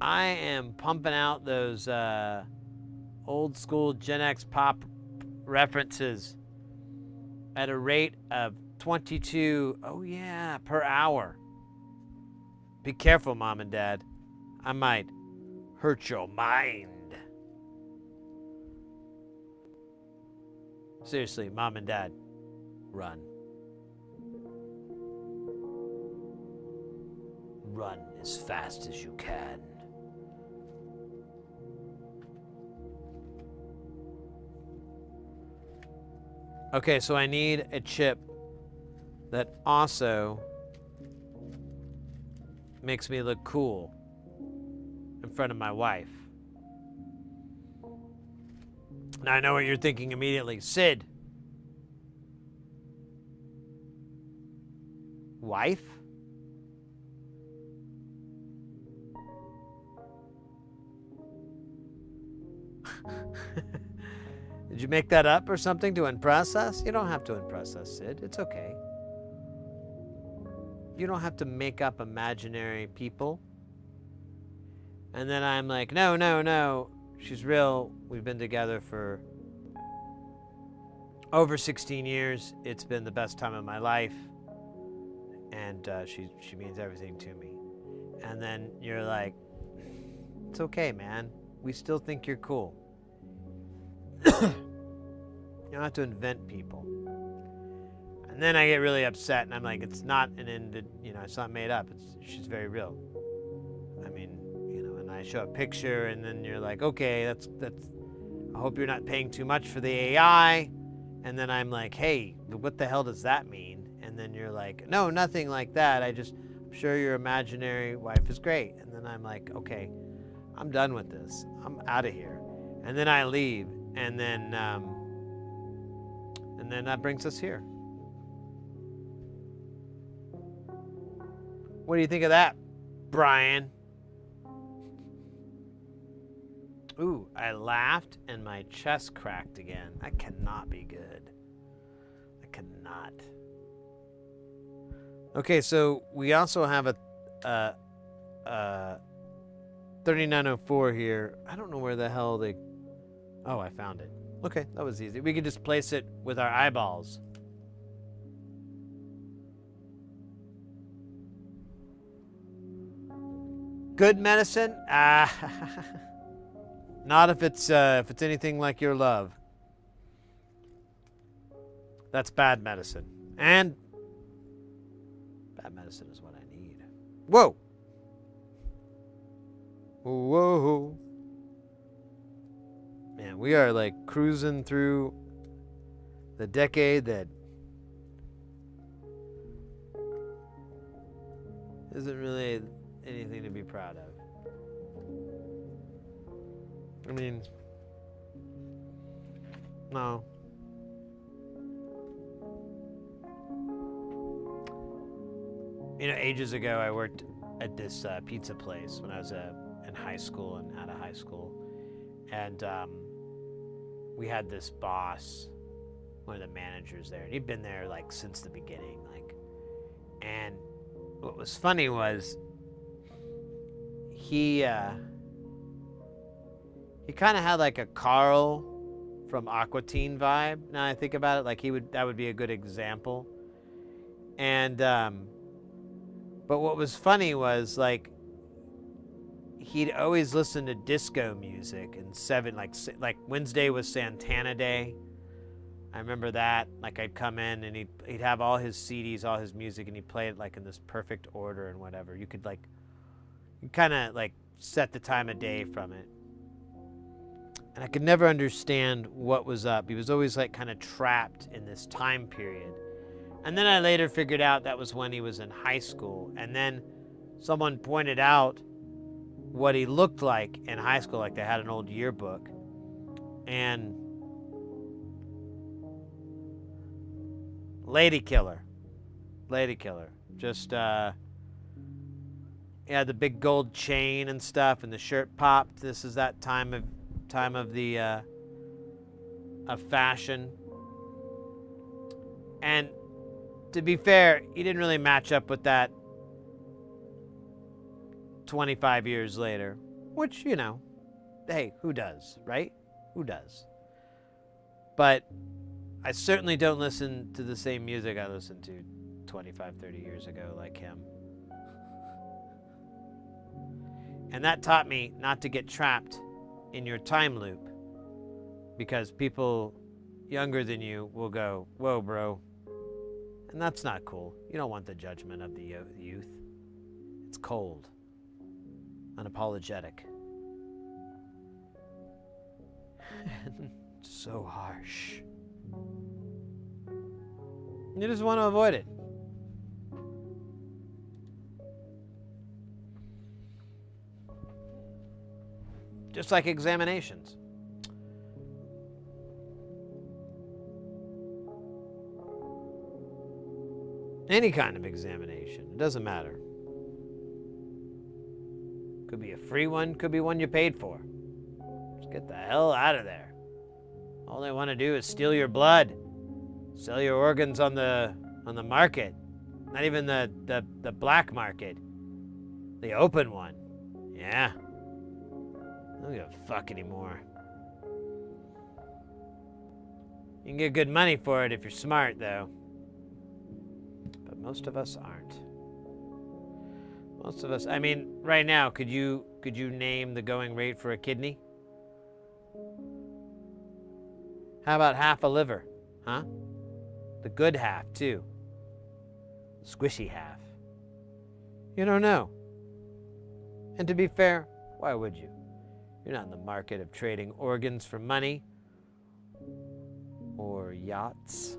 I am pumping out those old school Gen X pop references at a rate of 22, oh yeah, per hour. Be careful, Mom and Dad. I might hurt your mind. Seriously, Mom and Dad, run. Run as fast as you can. Okay, so I need a chip that also makes me look cool in front of my wife. Now I know what you're thinking immediately. Sid. Wife? Did you make that up or something to impress us? You don't have to impress us, Sid. It's okay. You don't have to make up imaginary people. And then I'm like, no. She's real. We've been together for over 16 years. It's been the best time of my life. And she means everything to me. And then you're like, it's okay, man. We still think you're cool. You don't have to invent people. And then I get really upset, and I'm like, it's not it's not made up. She's very real. I mean, and I show a picture, and then you're like, okay, that's. I hope you're not paying too much for the AI. And then I'm like, hey, what the hell does that mean? And then you're like, no, nothing like that. I'm sure your imaginary wife is great. And then I'm like, okay, I'm done with this. I'm out of here. And then I leave, and then that brings us here. What do you think of that, Brian? Ooh, I laughed and my chest cracked again. That cannot be good. I cannot. Okay, so we also have a 3904 here. I don't know where the hell they... Oh, I found it. Okay, that was easy. We could just place it with our eyeballs. Good medicine? Not if it's anything like your love. That's bad medicine. And bad medicine is what I need. Whoa. Whoa. man. We are like cruising through the decade that isn't really anything to be proud of. I mean, no. You know, ages ago, I worked at this pizza place when I was in high school and out of high school. And we had this boss, one of the managers there, and he'd been there like since the beginning. And what was funny was he kind of had like a Carl from Aqua Teen vibe. Now I think about it, like that would be a good example. And but what was funny was like he'd always listen to disco music and like Wednesday was Santana Day. I remember that. Like I'd come in and he'd have all his CDs, all his music, and he'd play it like in this perfect order and whatever. You could you kind of like set the time of day from it. And I could never understand what was up. He was always like kind of trapped in this time period. And then I later figured out that was when he was in high school. And then someone pointed out what he looked like in high school, like they had an old yearbook. And lady killer. Just, yeah, the big gold chain and stuff, and the shirt popped. This is that time of the of fashion. And to be fair, he didn't really match up with that 25 years later, which, you know, hey, who does, right? Who does? But I certainly don't listen to the same music I listened to 25, 30 years ago like him. And that taught me not to get trapped in your time loop, because people younger than you will go, whoa, bro. And that's not cool. You don't want the judgment of the youth. It's cold, unapologetic, and so harsh. You just want to avoid it. Just like examinations. Any kind of examination, it doesn't matter. Could be a free one, could be one you paid for. Just get the hell out of there. All they want to do is steal your blood, sell your organs on the market. Not even the black market, the open one. Yeah. I don't give a fuck anymore. You can get good money for it if you're smart, though. But most of us aren't. Most of us, I mean, right now, could you name the going rate for a kidney? How about half a liver, huh? The good half, too. The squishy half. You don't know. And to be fair, why would you? You're not in the market of trading organs for money or yachts.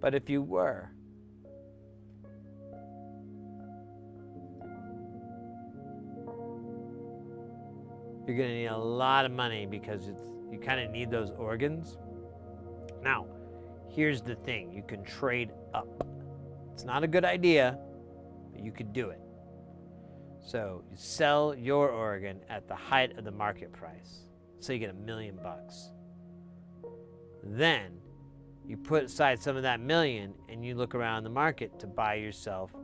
But if you were, you're going to need a lot of money, because you kind of need those organs. Now, here's the thing. You can trade up. It's not a good idea, but you could do it. So you sell your organ at the height of the market price. So you get $1 million. Then you put aside some of that million and you look around the market to buy yourself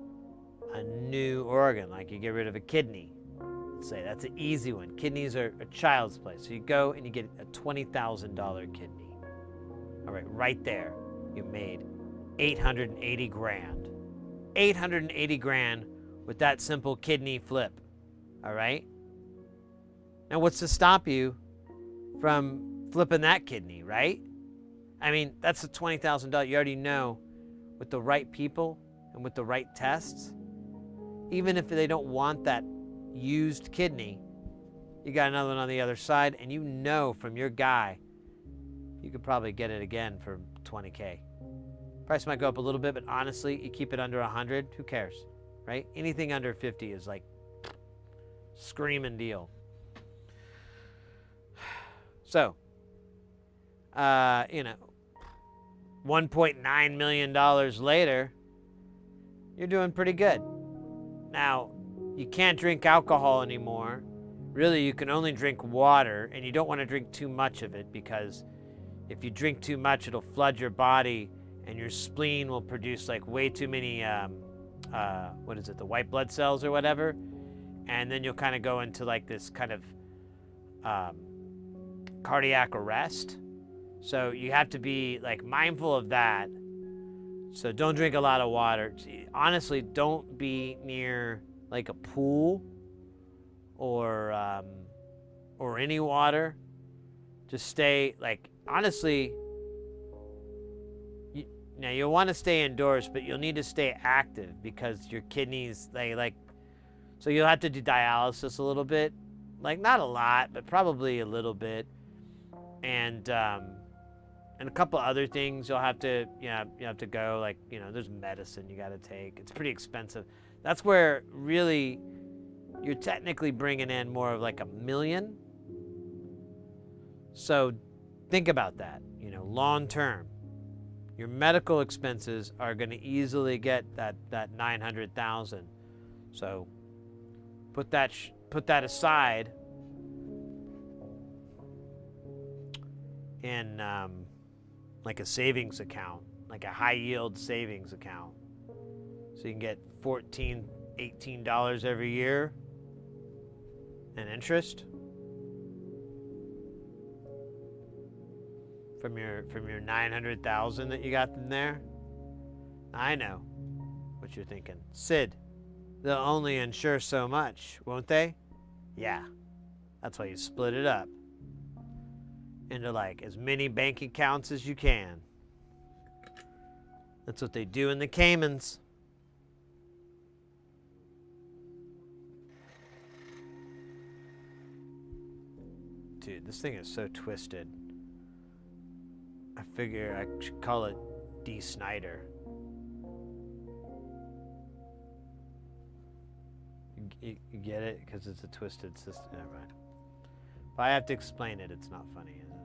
a new organ, like you get rid of a kidney. Let's say that's an easy one. Kidneys are a child's play. So you go and you get a $20,000 kidney. All right, right there, you made 880 grand. 880 grand with that simple kidney flip. All right? Now, what's to stop you from flipping that kidney, right? I mean, that's a $20,000. You already know, with the right people and with the right tests, even if they don't want that used kidney, You got another one on the other side, and you know from your guy, you could probably get it again for $20K. Price might go up a little bit, but honestly, you keep it under 100, who cares, right? Anything under 50 is like screaming deal. So, $1.9 million later, you're doing pretty good. Now, you can't drink alcohol anymore. Really, you can only drink water, and you don't want to drink too much of it because if you drink too much, it'll flood your body, and your spleen will produce like way too many, the white blood cells or whatever, and then you'll kind of go into like this kind of cardiac arrest. So you have to be like mindful of that. So don't drink a lot of water. Honestly, don't be near like a pool or any water. Just stay like, honestly, you'll want to stay indoors, but you'll need to stay active because your kidneys, so you'll have to do dialysis a little bit, like not a lot, but probably a little bit. And a couple other things you'll have to, you have to go, like, there's medicine you got to take. It's pretty expensive. That's where really you're technically bringing in more of like $1 million. So think about that, long term. Your medical expenses are going to easily get that 900,000. So put that aside in like a savings account, like a high yield savings account. So you can get $14, $18 every year in interest from your 900,000 that you got in there. I know what you're thinking. Sid, they'll only insure so much, won't they? Yeah, that's why you split it up into like as many bank accounts as you can. That's what they do in the Caymans. Dude, this thing is so twisted. I figure I should call it D. Snyder. You get it? Because it's a twisted system. Never mind. If I have to explain it, it's not funny, isn't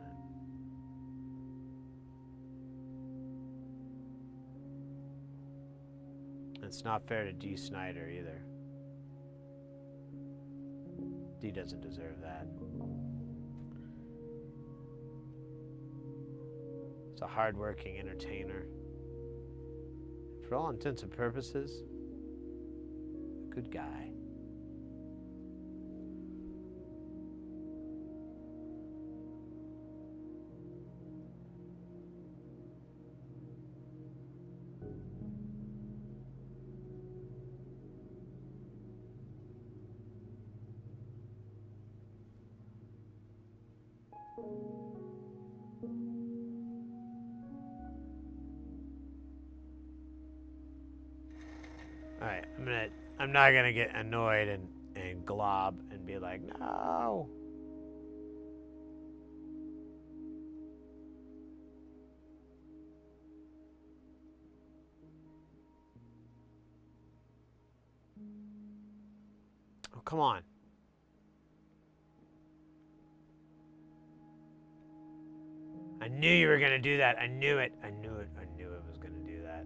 it? It's not fair to D. Snyder either. D doesn't deserve that. He's a hard-working entertainer. For all intents and purposes, a good guy. All right, I'm not gonna get annoyed and glob and be like, no. Oh, come on. I knew you were gonna do that. I knew it. I knew it. I knew it was gonna do that.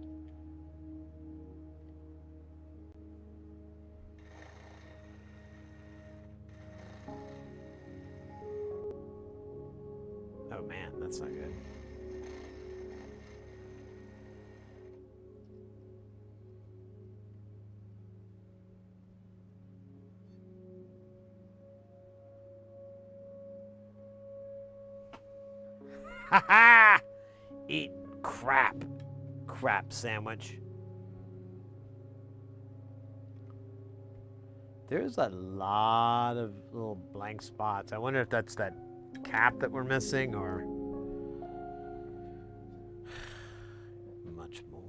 Oh man, that's not good. Ha ha! Eat crap. Crap sandwich. There's a lot of little blank spots. I wonder if that's that cap that we're missing or much more.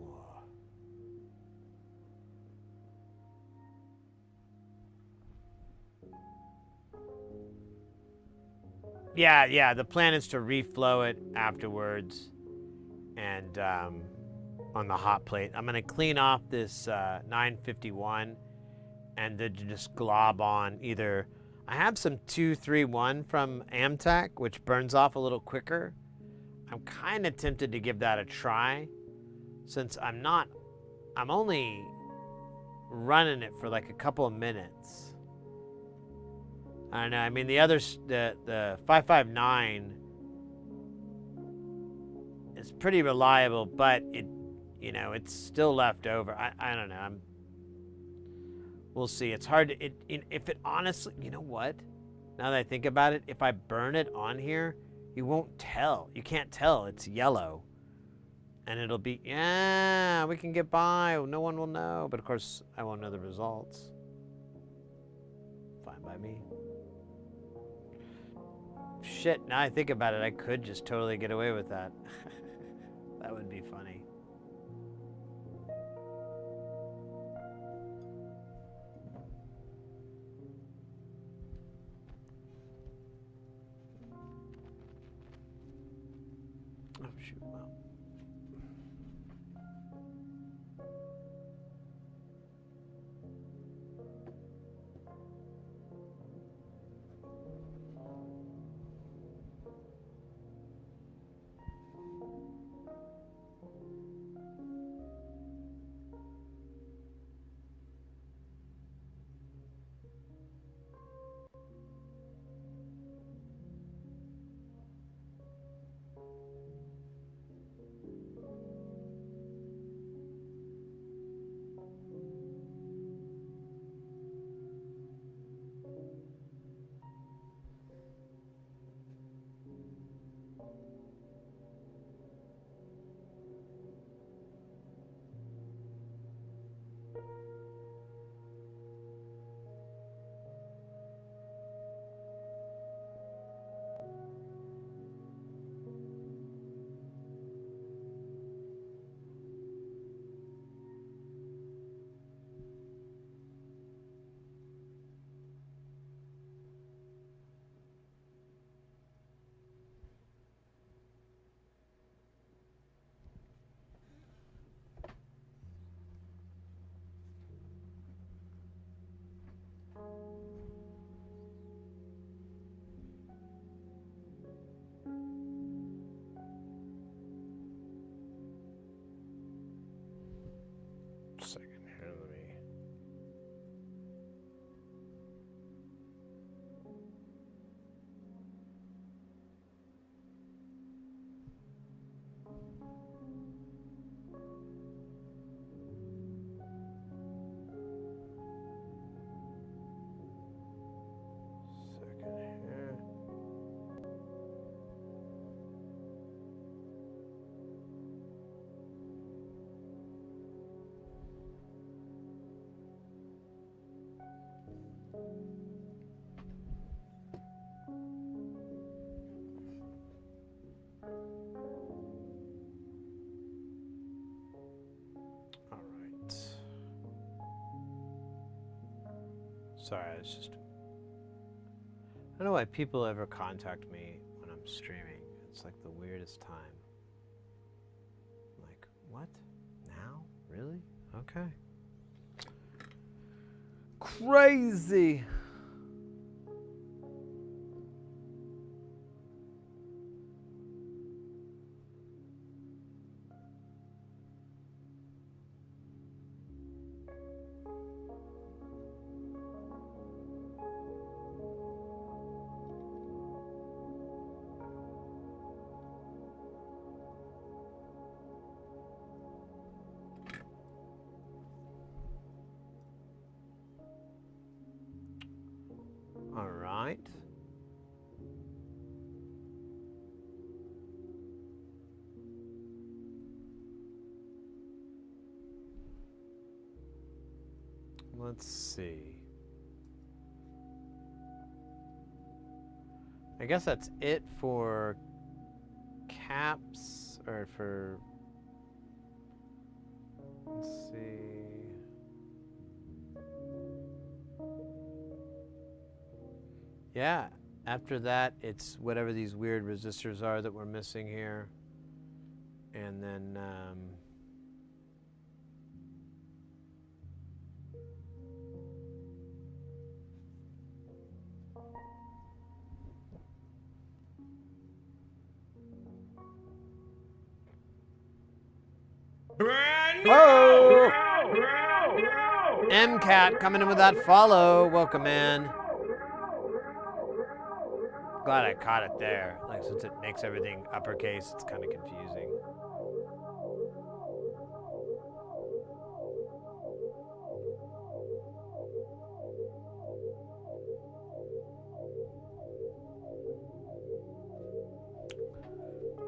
Yeah. The plan is to reflow it afterwards, and on the hot plate. I'm gonna clean off this 951, and then just glob on either. I have some 231 from Amtech, which burns off a little quicker. I'm kind of tempted to give that a try, since I'm only running it for like a couple of minutes. I don't know. I mean, the others, the 559 is pretty reliable, but it's still left over. I don't know. We'll see. It's hard to, if it honestly, you know what? Now that I think about it, if I burn it on here, you won't tell. You can't tell. It's yellow. And it'll be, yeah, we can get by. No one will know. But of course, I won't know the results. Fine by me. Shit, now I think about it, I could just totally get away with that. That would be funny. Oh, shoot, well. Second here, let me. Second here. All right. Sorry, it's just. I don't know why people ever contact me when I'm streaming. It's like the weirdest time. I'm like, what? Now? Really? Okay. Crazy. All right. Let's see. I guess that's it for caps, or for, let's see. Yeah, After that, it's whatever these weird resistors are that we're missing here. And then, Whoa! MCAT coming in with that follow. Welcome in. Glad I caught it there. Like, since it makes everything uppercase, it's kind of confusing.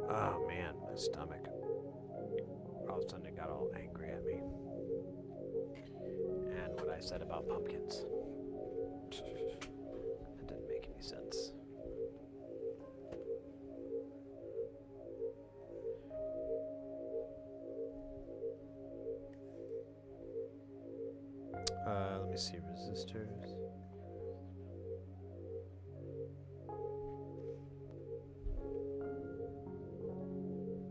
Oh man, my stomach. All of a sudden it got all angry at me. And what I said about pumpkins. That didn't make any sense. Let me see, resistors.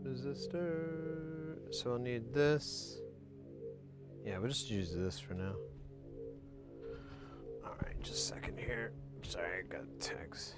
Resistor. So I'll need this. Yeah, we'll just use this for now. All right, just a second here. Sorry, I got a text.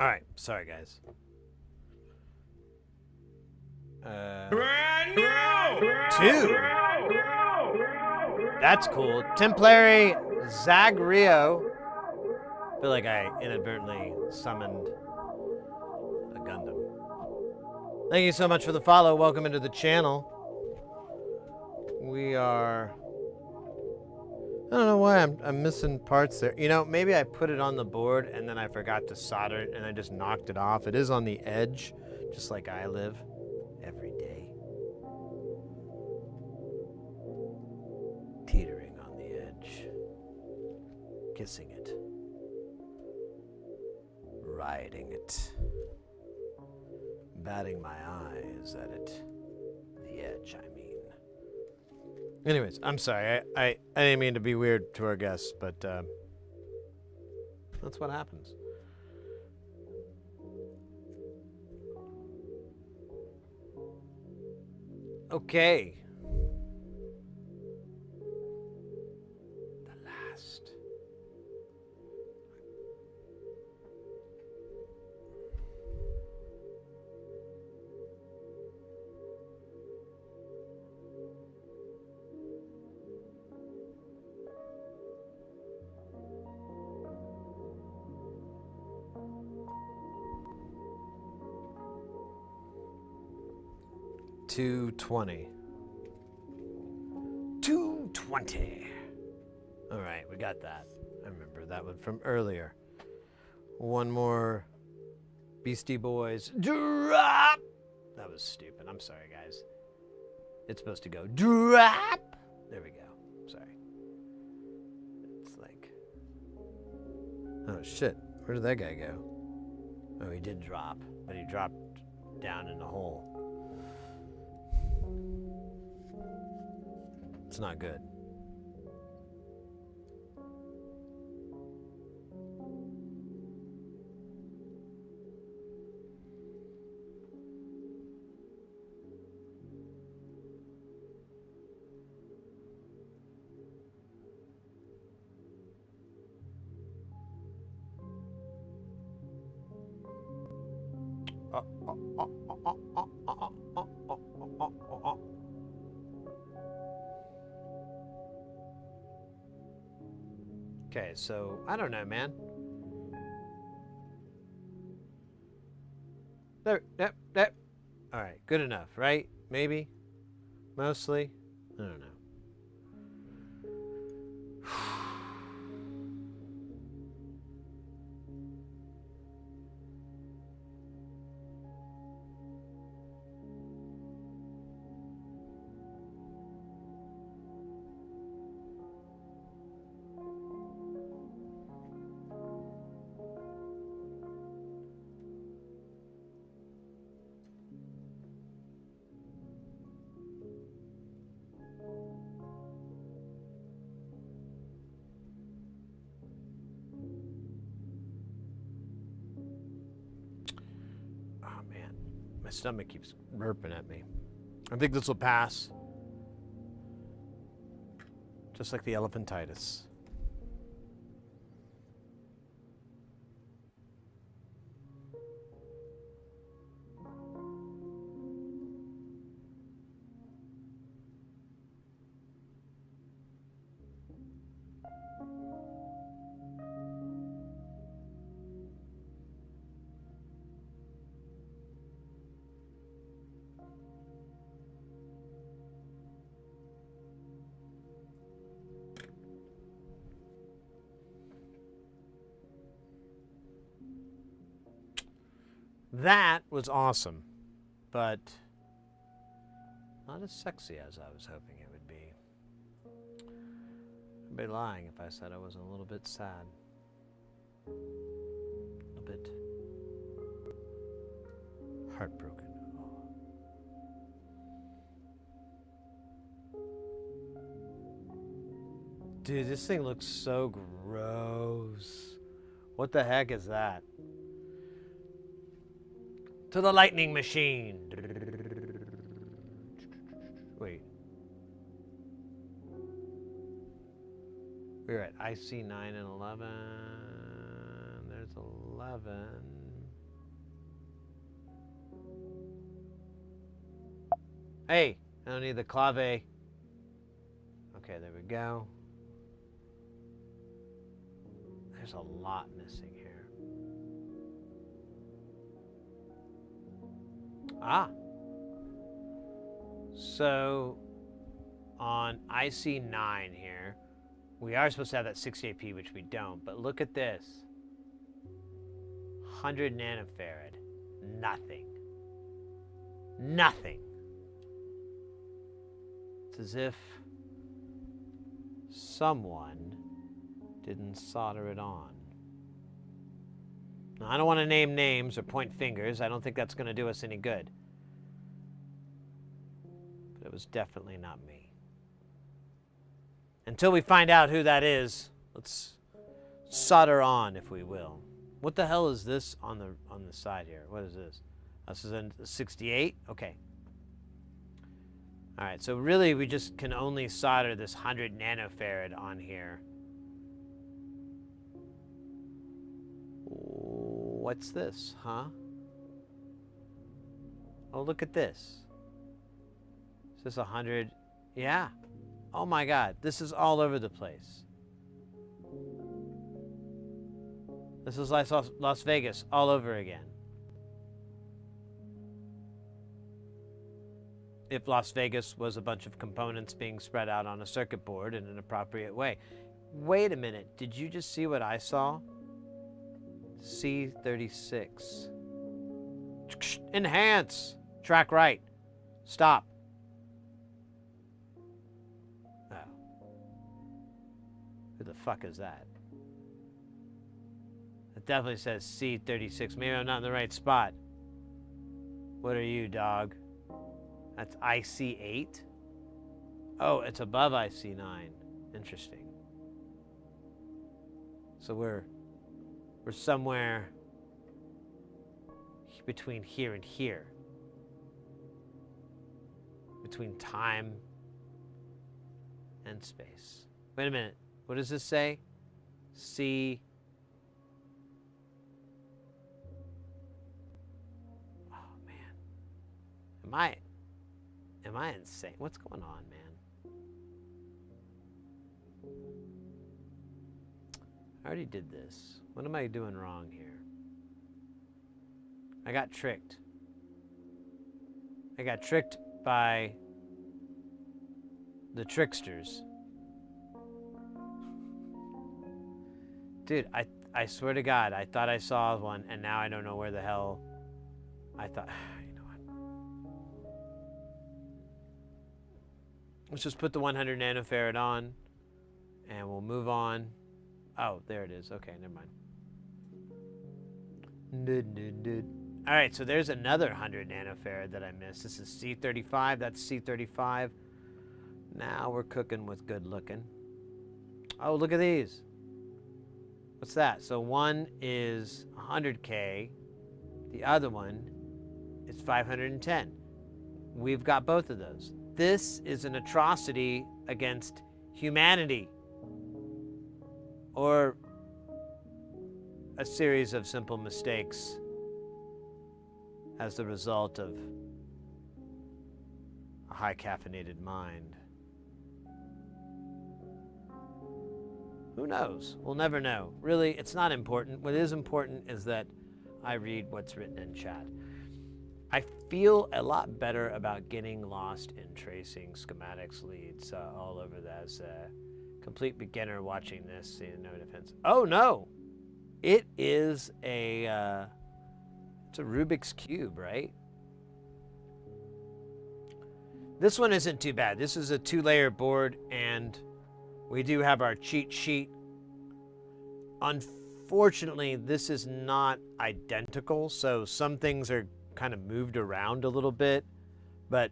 All right, sorry guys. Two. That's cool. Templary Zagrio. I feel like I inadvertently summoned a Gundam. Thank you so much for the follow. Welcome into the channel. We are... I don't know why I'm missing parts there. You know, maybe I put it on the board and then I forgot to solder it and I just knocked it off. It is on the edge, just like I live every day. Teetering on the edge. Kissing it. Riding it. Batting my eyes at it. The edge, I mean. Anyways, I'm sorry. I didn't mean to be weird to our guests, but that's what happens. Okay. The last. $220. $220. All right, we got that. I remember that one from earlier. One more Beastie Boys. Drop! That was stupid. I'm sorry, guys. It's supposed to go drop. There we go. Sorry. It's like... Oh, shit. Where did that guy go? Oh, he did drop, but he dropped down in the hole. It's not good. Okay, so I don't know, man. There. All right, good enough, right? Maybe, mostly. I don't know. Oh man, my stomach keeps burping at me. I think this will pass. Just like the elephantitis. That was awesome, but not as sexy as I was hoping it would be. I'd be lying if I said I wasn't a little bit sad. A little bit heartbroken. Dude, this thing looks so gross. What the heck is that? To the lightning machine. Wait. We're at IC 9 and 11. There's 11. Hey, I don't need the clave. Okay, there we go. There's a lot missing here. Ah. So on IC9 here, we are supposed to have that 68p, which we don't, but look at this. 100 nanofarad. Nothing. Nothing. It's as if someone didn't solder it on. Now, I don't want to name names or point fingers. I don't think that's going to do us any good. But it was definitely not me. Until we find out who that is, let's solder on, if we will. What the hell is this on the side here? What is this? This is a 68? Okay. All right, so really we just can only solder this 100 nanofarad on here. What's this, huh? Oh, look at this. Is this 100? Yeah. Oh my God, this is all over the place. This is like Las Vegas all over again. If Las Vegas was a bunch of components being spread out on a circuit board in an appropriate way. Wait a minute, did you just see what I saw? C36. Enhance. Track right. Stop. Oh. Who the fuck is that? It definitely says C36. Maybe I'm not in the right spot. What are you, dog? That's IC8? Oh, it's above IC9. Interesting. So we're somewhere between here and here. Between time and space. Wait a minute. What does this say? C I insane? What's going on, man? I already did this. What am I doing wrong here? I got tricked. I got tricked by the tricksters. Dude, I swear to God, I thought I saw one, and now I don't know where the hell I thought. You know what? Let's just put the 100 nanofarad on, and we'll move on. Oh, there it is. Okay, never mind. All right, so there's another 100 nanofarad that I missed. This is C35. That's C35. Now we're cooking with good looking. Oh, look at these. What's that? So one is 100K. The other one is 510. We've got both of those. This is an atrocity against humanity, or a series of simple mistakes as the result of a high caffeinated mind. Who knows? We'll never know. Really, it's not important. What is important is that I read what's written in chat. I feel a lot better about getting lost in tracing schematics leads all over that. As a complete beginner watching this, no defense. Oh no! It is it's a Rubik's Cube, right? This one isn't too bad. This is a 2-layer board, and we do have our cheat sheet. Unfortunately, this is not identical, so some things are kind of moved around a little bit, but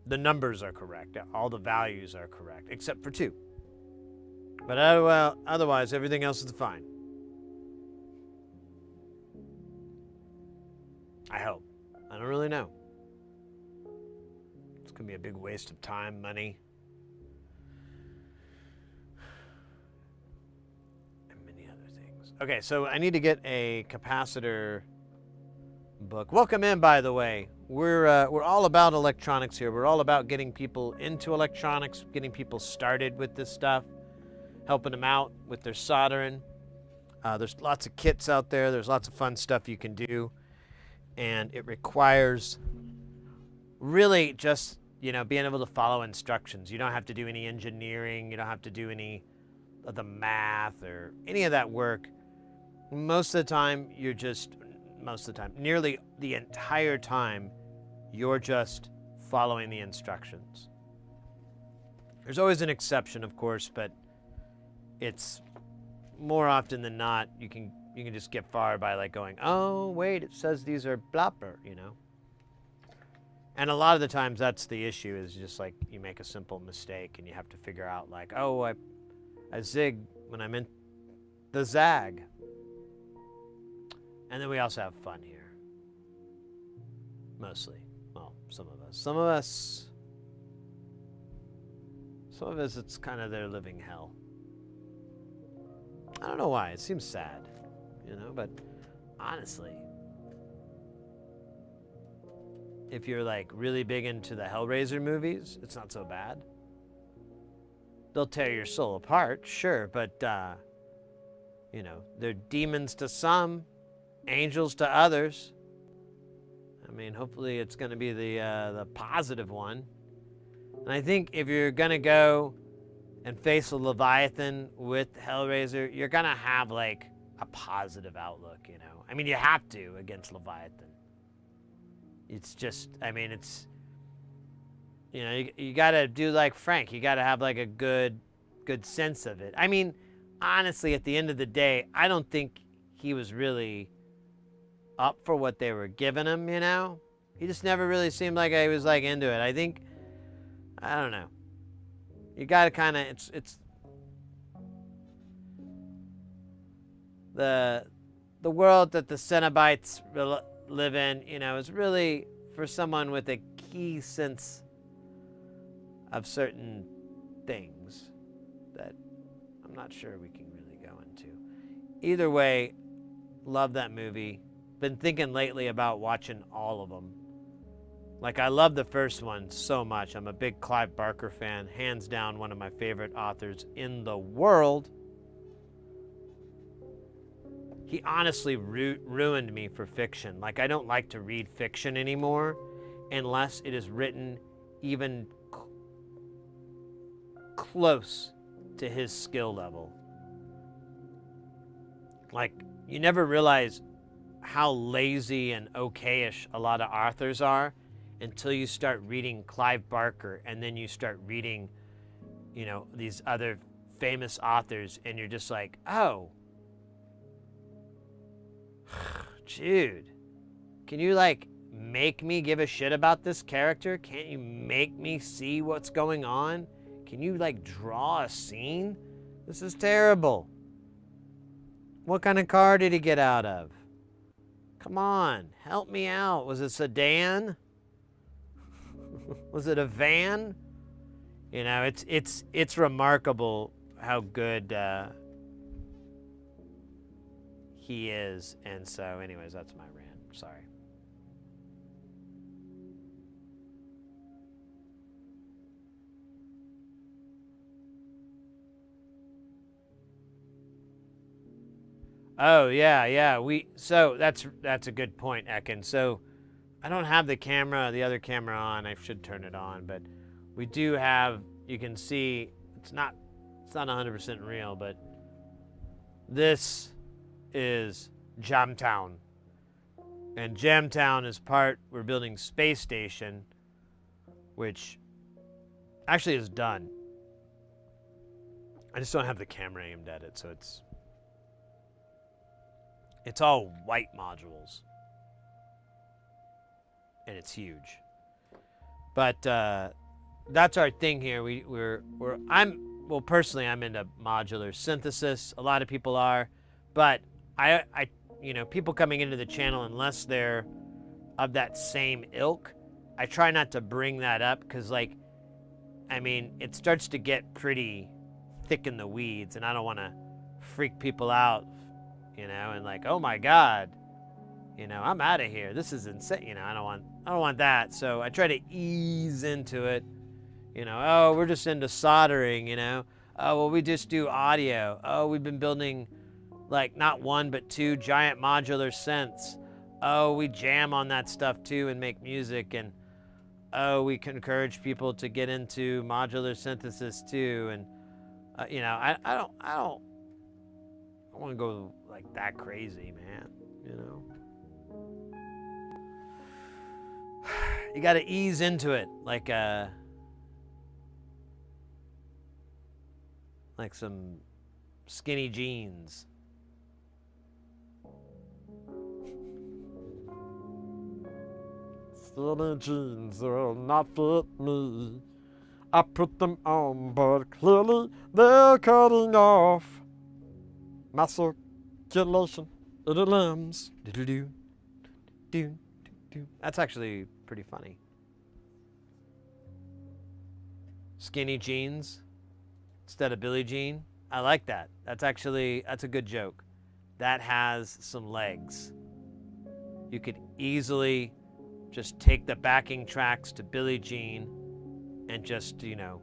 the numbers are correct. All the values are correct, except for 2. But otherwise, everything else is fine. I hope. I don't really know. It's going to be a big waste of time, money, and many other things. Okay, so I need to get a capacitor book. Welcome in, by the way. We're all about electronics here. We're all about getting people into electronics, getting people started with this stuff, helping them out with their soldering. There's lots of kits out there. There's lots of fun stuff you can do. And it requires really just, being able to follow instructions. You don't have to do any engineering. You don't have to do any of the math or any of that work. Most of the time, nearly the entire time, you're just following the instructions. There's always an exception, of course, but it's more often than not, you can just get far by like going, oh, wait, it says these are blopper, And a lot of the times that's the issue, is just like you make a simple mistake and you have to figure out like, oh, I zig when I meant the zag. And then we also have fun here. Mostly. Well, some of us, it's kind of their living hell. I don't know why. It seems sad. But honestly, if you're like really big into the Hellraiser movies, it's not so bad. They'll tear your soul apart, sure, but they're demons to some, angels to others. I mean, hopefully it's going to be the positive one. And I think if you're going to go and face a Leviathan with Hellraiser, you're going to have like a positive outlook, I mean, you have to against Leviathan. It's just, you got to do like Frank. You got to have like a good sense of it. I mean, honestly, at the end of the day, I don't think he was really up for what they were giving him, He just never really seemed like he was like into it. I think, I don't know. You got to kind of, it's the world that the Cenobites live in, is really for someone with a key sense of certain things that I'm not sure we can really go into. Either way, love that movie. Been thinking lately about watching all of them. Like, I love the first one so much. I'm a big Clive Barker fan. Hands down, one of my favorite authors in the world. He honestly ruined me for fiction. Like, I don't like to read fiction anymore unless it is written even close to his skill level. Like, you never realize how lazy and okayish a lot of authors are until you start reading Clive Barker, and then you start reading, you know, these other famous authors, and you're just like, oh, dude, can you like make me give a shit about this character? Can't you make me see what's going on? Can you like draw a scene? This is terrible. What kind of car did he get out of? Come on, help me out. Was it a sedan? Was it a van? You know, it's remarkable how good he is. And so, anyways, that's my rant. Sorry. Oh yeah. So that's a good point, Ekin. So I don't have the other camera on. I should turn it on, but we do have. You can see it's not 100% real, but this is Jamtown, and Jamtown is we're building Space Station, which actually is done. I just don't have the camera aimed at it, so it's all white modules. And it's huge. But that's our thing here. Personally, I'm into modular synthesis. A lot of people are, but I people coming into the channel, unless they're of that same ilk, I try not to bring that up because, like, I mean, it starts to get pretty thick in the weeds, and I don't want to freak people out, you know, and like, oh my God, you know, I'm out of here. This is insane. You know, I don't want that. So I try to ease into it. You know, oh, we're just into soldering, you know. Oh, well, we just do audio. Oh, we've been building like not one, but two giant modular synths. Oh, we jam on that stuff too and make music. And oh, we can encourage people to get into modular synthesis too. And, you know, I don't want to go like that crazy, man, you know. You got to ease into it like some skinny jeans. Skinny jeans will not fit me. I put them on, but clearly they're cutting off my circulation in the limbs. Do. That's actually pretty funny. Skinny jeans instead of Billie Jean. I like that. That's a good joke. That has some legs. You could easily just take the backing tracks to Billie Jean and just, you know,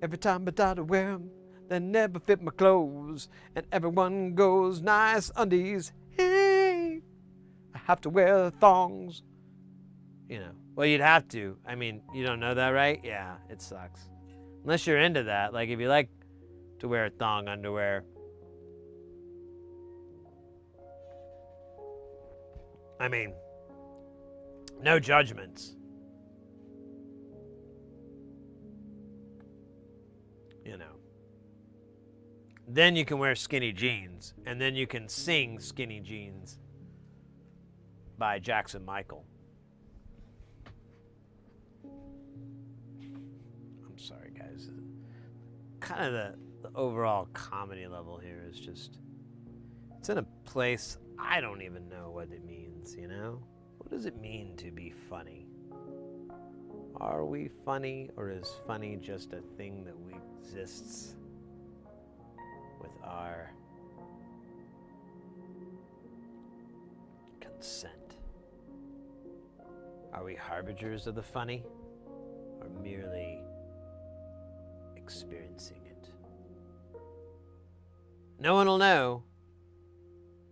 every time I try to wear them, they never fit my clothes, and everyone goes nice undies. Hey, I have to wear thongs. You know, well, you'd have to. I mean, you don't know that, right? Yeah, it sucks. Unless you're into that. Like, if you like to wear thong underwear. I mean, no judgments. You know. Then you can wear skinny jeans, and then you can sing Skinny Jeans by Jackson Michael. I'm sorry, guys. Kind of the overall comedy level here is just, it's in a place I don't even know what it means, you know? What does it mean to be funny? Are we funny, or is funny just a thing that we exists with our consent? Are we harbingers of the funny, or merely experiencing it? No one will know,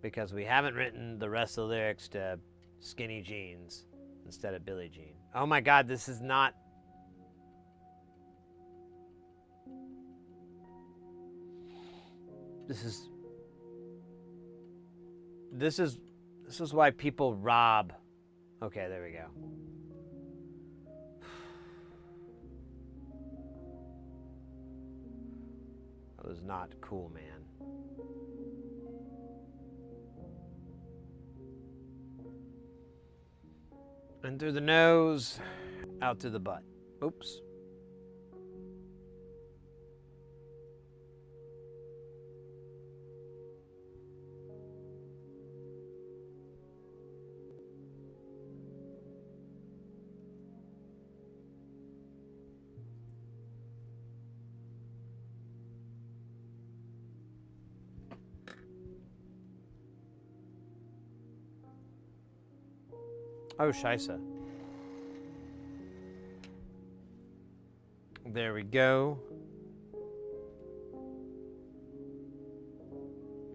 because we haven't written the rest of the lyrics to Skinny Jeans instead of Billie Jean. Oh my God, this is not... This is why people rob. Okay, there we go. That was not cool, man. In through the nose, out through the butt. Oops. Oh, scheisse. There we go.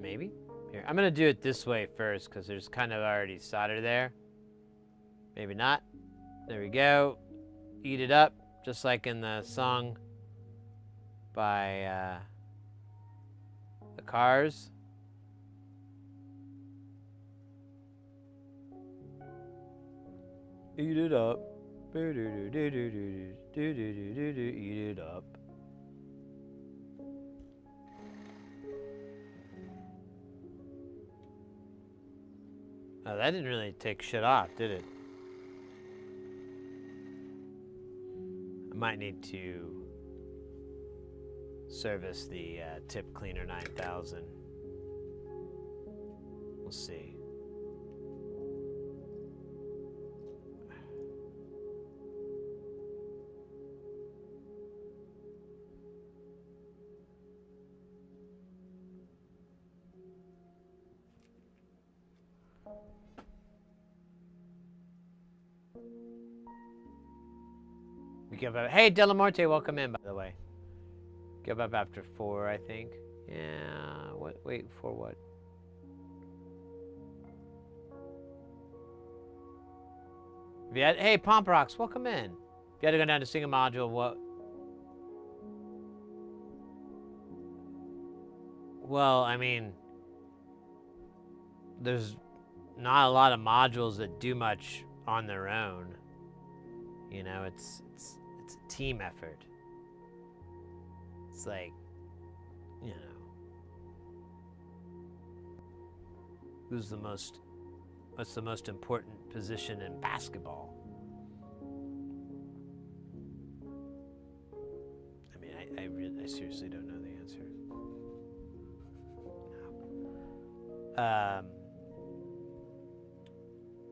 Maybe? Here, I'm gonna do it this way first because there's kind of already solder there. Maybe not. There we go. Eat it up, just like in the song by the Cars. Eat it up. Eat it up. Oh, that didn't really take shit off, did it? I might need to service the Tip Cleaner 9000. We'll see. We give up. Hey, Delamorte, welcome in, by the way. Give up after 4, I think. Yeah. What? Wait for what? If you had, hey, Pomp Rocks, welcome in. If you had to go down to sing a module, what? Well, I mean, there's not a lot of modules that do much on their own. You know, it's a team effort. It's like, you know, what's the most important position in basketball? I mean, I seriously don't know the answer. No.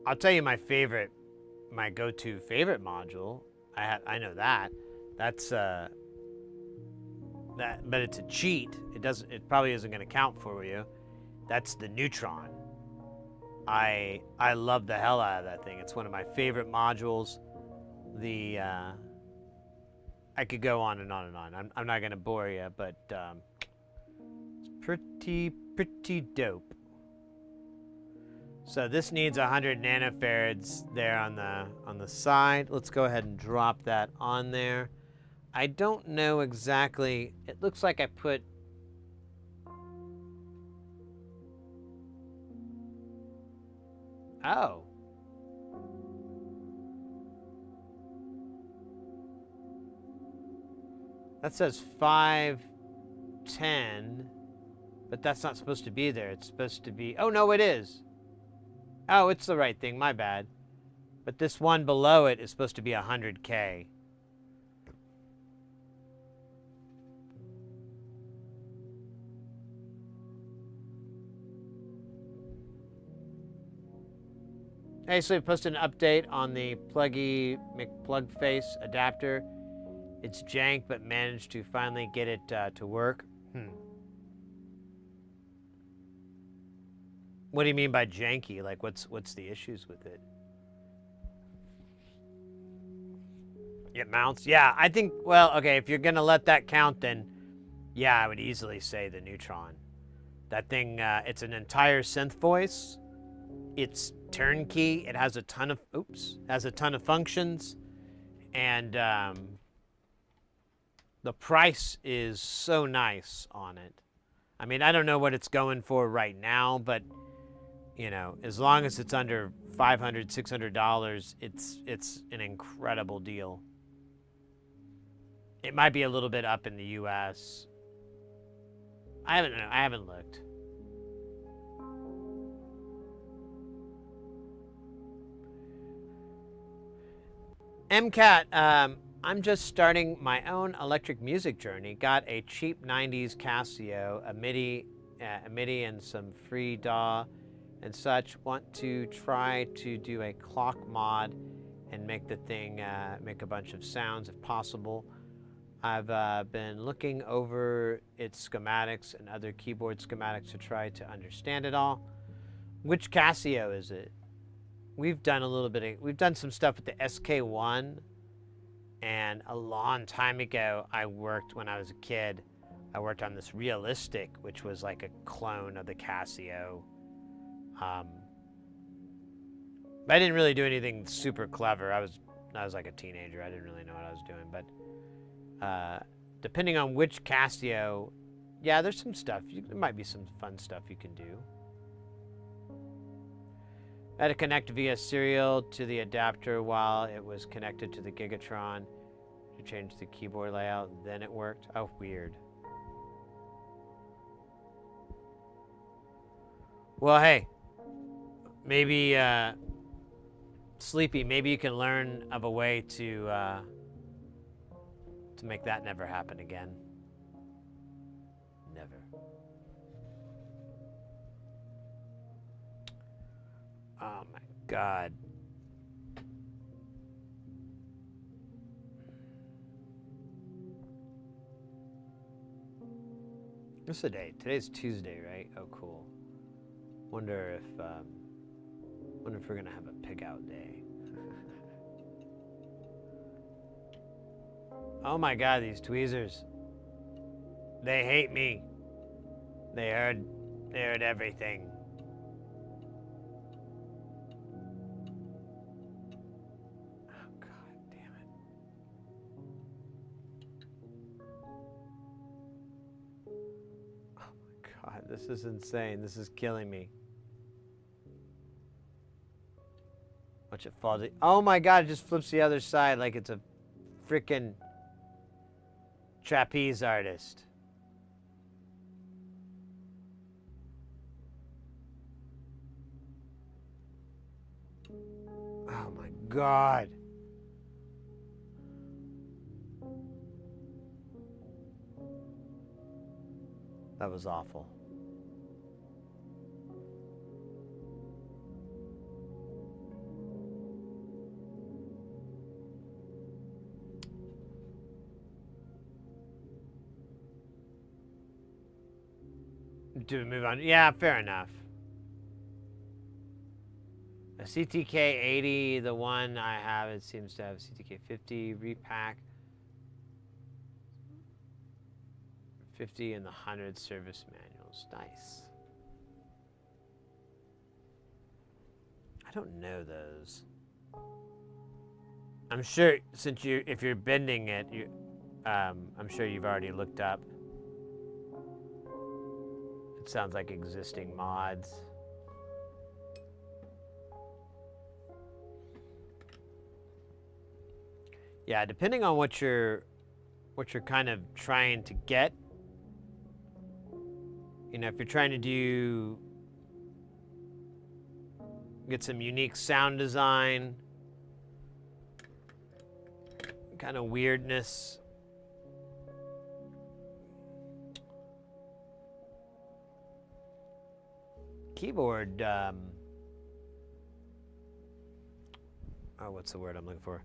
I'll tell you my go-to favorite module. I know that. That's that, but it's a cheat. It probably isn't going to count for you. That's the Neutron. I love the hell out of that thing. It's one of my favorite modules. I could go on and on and on. I'm not going to bore you, but it's pretty dope. So this needs 100 nanofarads there on the side. Let's go ahead and drop that on there. I don't know exactly. It looks like I put... Oh. That says 510, but that's not supposed to be there. It's supposed to be... Oh, no, it is. Oh, it's the right thing. My bad. But this one below it is supposed to be 100K. Hey, so we posted an update on the Pluggy McPlugface adapter. It's jank, but managed to finally get it to work. What do you mean by janky? Like, what's the issues with it? It mounts? Yeah, I think, well, okay, if you're going to let that count, then yeah, I would easily say the Neutron. That thing, it's an entire synth voice. It's turnkey. It has a ton of, functions. And the price is so nice on it. I mean, I don't know what it's going for right now, but, you know, as long as it's under $500, $600, it's an incredible deal. It might be a little bit up in the U.S. I haven't looked. MCAT, I'm just starting my own electric music journey. Got a cheap 90s Casio, a MIDI and some free DAW and such. Want to try to do a clock mod and make the thing make a bunch of sounds if possible. I've been looking over its schematics and other keyboard schematics to try to understand it all. Which Casio is it? We've done we've done some stuff with the SK1, and a long time ago, when I was a kid, I worked on this Realistic, which was like a clone of the Casio. But I didn't really do anything super clever. I was like a teenager. I didn't really know what I was doing, but depending on which Casio, yeah, there's some stuff. There might be some fun stuff you can do. I had to connect via serial to the adapter while it was connected to the Gigatron to change the keyboard layout. Then it worked. Oh, weird. Well, hey, maybe Sleepy, maybe you can learn of a way to make that never happen again. Never. Oh my God. What's the date? Today's Tuesday, right? Oh, cool. Wonder if we're gonna have a pig out day. Oh my God, these tweezers. They hate me. They heard everything. Oh God damn it. Oh my God, this is insane. This is killing me. Watch it fall. Oh my God, it just flips the other side like it's a freaking trapeze artist. Oh my God. That was awful. Do we move on? Yeah, fair enough. A CTK 80, the one I have, it seems to have CTK 50 repack. 50 and the 100 service manuals. Nice. I don't know those. I'm sure if you're bending it, I'm sure you've already looked up. It sounds like existing mods. Yeah, depending on what you're kind of trying to get. You know, if you're trying to get some unique sound design, kind of weirdness. Keyboard, what's the word I'm looking for?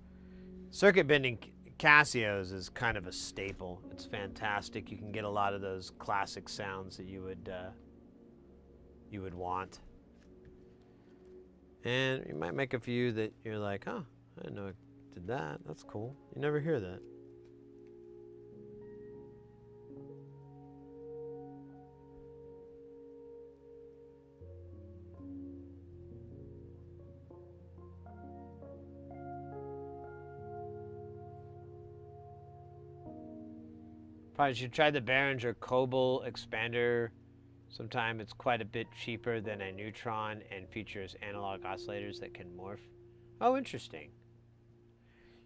Circuit bending Casios is kind of a staple. It's fantastic. You can get a lot of those classic sounds that you would want. And you might make a few that you're like, oh, I didn't know Did that. That's cool. You never hear that. Probably should try the Behringer Cobalt expander sometime. It's quite a bit cheaper than a neutron and features analog oscillators that can morph. Oh, interesting.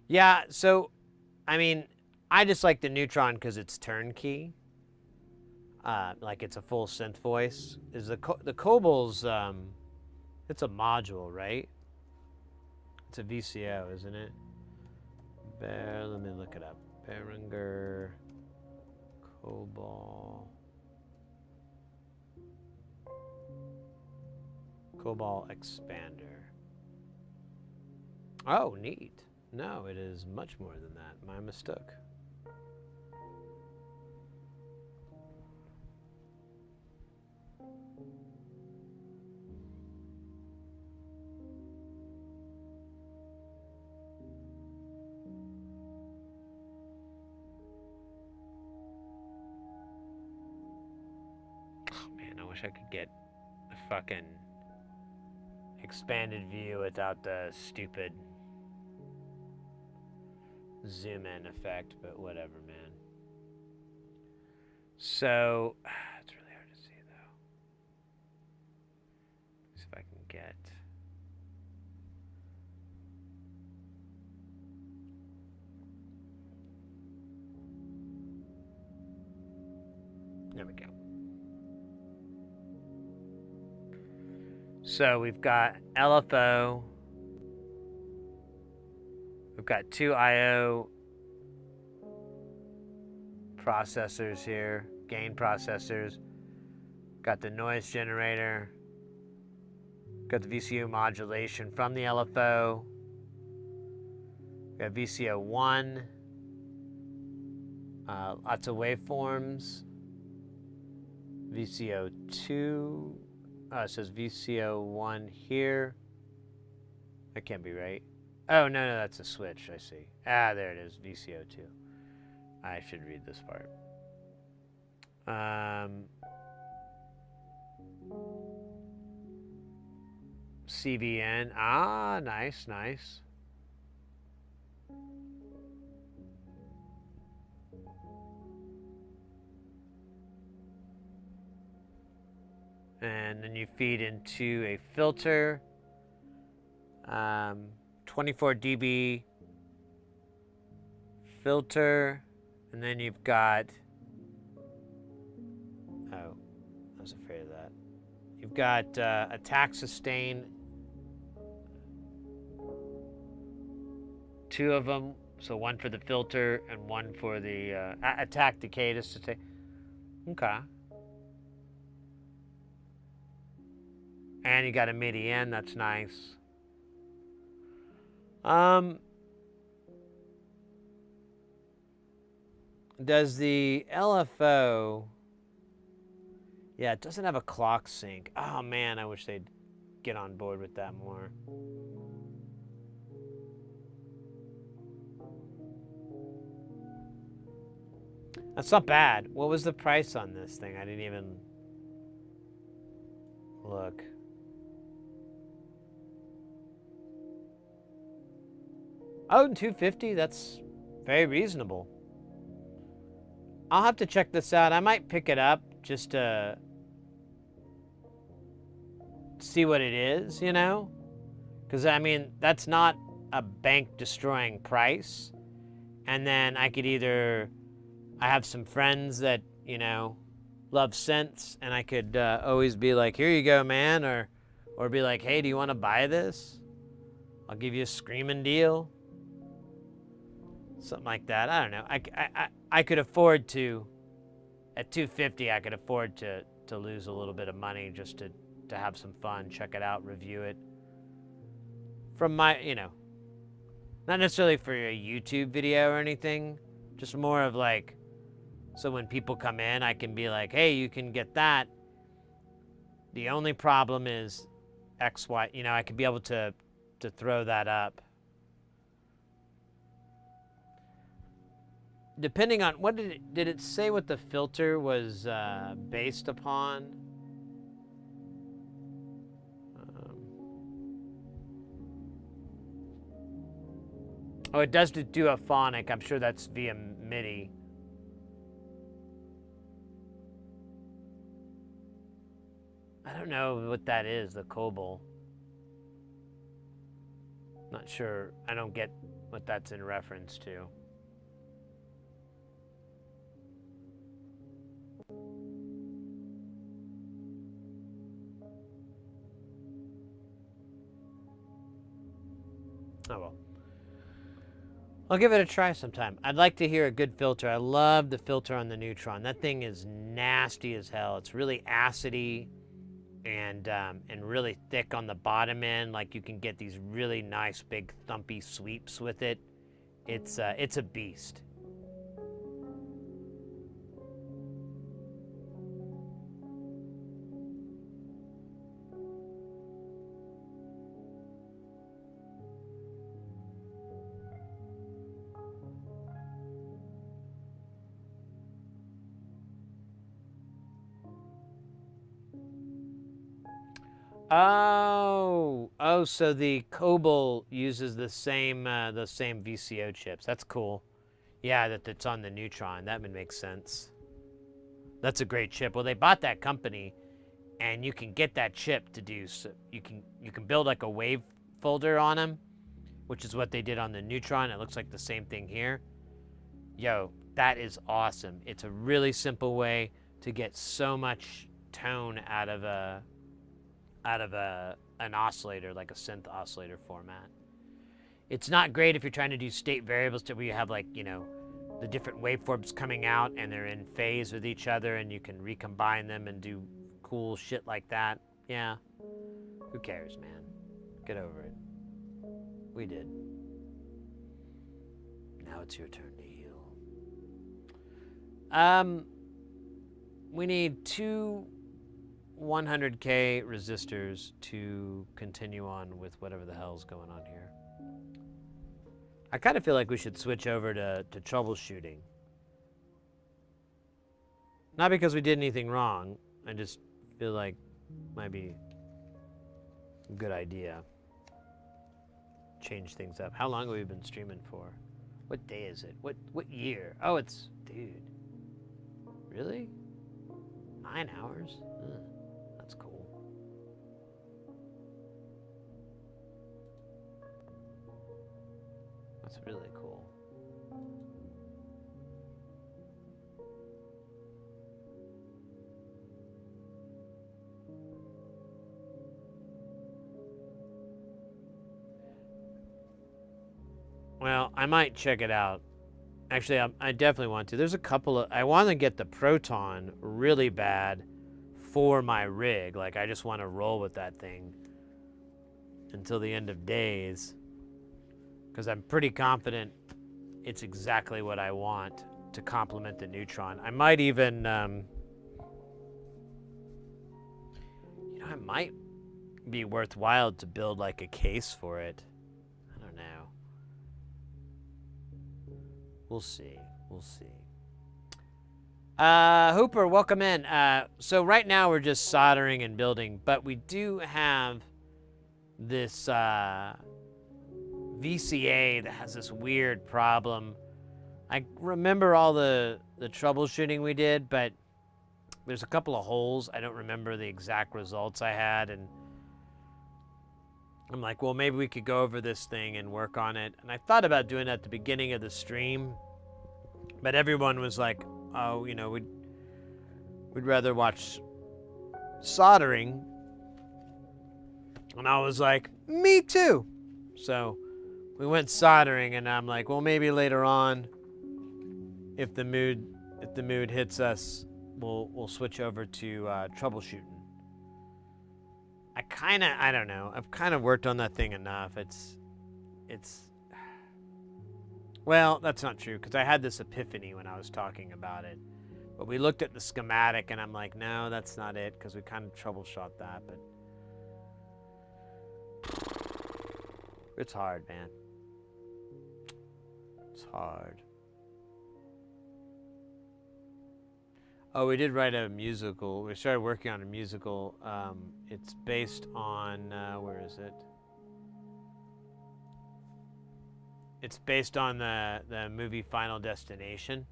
Yeah, so, I mean, I just like the neutron because it's turnkey. Like it's a full synth voice. Is the Cobalt's, it's a module, right? It's a VCO, isn't it? Let me look it up. Behringer Cobalt expander. Oh, neat. No, it is much more than that. My mistake. Man, I wish I could get a fucking expanded view without the stupid zoom in effect, but whatever, man. So, it's really hard to see though. See if I can get. There we go. So we've got LFO. We've got 2 I/O processors here, gain processors. Got the noise generator. Got the VCO modulation from the LFO. Got VCO 1. Lots of waveforms. VCO 2. It says VCO 1 here. That can't be right. Oh, no, that's a switch. I see. Ah, there it is. VCO 2. I should read this part. CVN. Ah, nice, nice. And then you feed into a filter. 24 dB filter. And then you've got, oh, I was afraid of that. You've got attack sustain, 2 of them. So 1 for the filter and 1 for the attack decay to sustain. Okay. And you got a MIDI in, that's nice. Does the LFO, yeah, it doesn't have a clock sync. Oh man, I wish they'd get on board with that more. That's not bad. What was the price on this thing? I didn't even look. Oh, $250? That's very reasonable. I'll have to check this out. I might pick it up just to see what it is, you know? Because, I mean, that's not a bank-destroying price. And then I could either... I have some friends that, you know, love synths, and I could always be like, here you go, man. Or be like, hey, do you want to buy this? I'll give you a screaming deal. Something like that. I don't know. I could afford to, at $250, I could afford to lose a little bit of money just to have some fun, check it out, review it. From my, you know, not necessarily for a YouTube video or anything, just more of like, so when people come in, I can be like, hey, you can get that. The only problem is X, Y, you know, I could be able to throw that up. depending on what did it say what the filter was based upon? Oh, it does do a phonic. I'm sure that's via MIDI. I don't know what that is, the Cobol. Not sure. I don't get what that's in reference to. Oh well. I'll give it a try sometime. I'd like to hear a good filter. I love the filter on the Neutron. That thing is nasty as hell. It's really acidy and really thick on the bottom end. Like you can get these really nice big thumpy sweeps with it. It's a beast. Oh, so the Cobol uses the same VCO chips. That's cool. Yeah, that's on the Neutron. That would make sense. That's a great chip. Well, they bought that company, and you can get that chip to do. So you can build like a wave folder on them, which is what they did on the Neutron. It looks like the same thing here. Yo, that is awesome. It's a really simple way to get so much tone out of an oscillator, like a synth oscillator format. It's not great if you're trying to do state variables where you have like, you know, the different waveforms coming out and they're in phase with each other and you can recombine them and do cool shit like that. Yeah. Who cares, man? Get over it. We did. Now it's your turn to heal. We need 2 100K resistors to continue on with whatever the hell's going on here. I kind of feel like we should switch over to troubleshooting. Not because we did anything wrong. I just feel like it might be a good idea. Change things up. How long have we been streaming for? What day is it? What year? Oh, it's... Dude. Really? 9 hours? Ugh. That's cool. That's really cool. Well, I might check it out. Actually, I definitely want to. There's a couple of... I want to get the Proton really bad for my rig. Like, I just want to roll with that thing until the end of days, because I'm pretty confident it's exactly what I want to complement the Neutron. I might even, you know, it might be worthwhile to build like a case for it. I don't know. We'll see. We'll see. Hooper, welcome in. So right now we're just soldering and building, but we do have this VCA that has this weird problem. I remember all the troubleshooting we did, but there's a couple of holes. I don't remember the exact results I had, and I'm like, well, maybe we could go over this thing and work on it. And I thought about doing it at the beginning of the stream, but everyone was like, oh, you know, we'd rather watch soldering. And I was like, me too. So we went soldering, and I'm like, well, maybe later on, if the mood hits us, we'll switch over to troubleshooting. I don't know. I've kind of worked on that thing enough. It's well, that's not true, because I had this epiphany when I was talking about it. But we looked at the schematic, and I'm like, no, that's not it, because we kind of troubleshot that, but it's hard, man. It's hard. Oh, we did write a musical. We started working on a musical. It's based on, where is it? It's based on the movie Final Destination.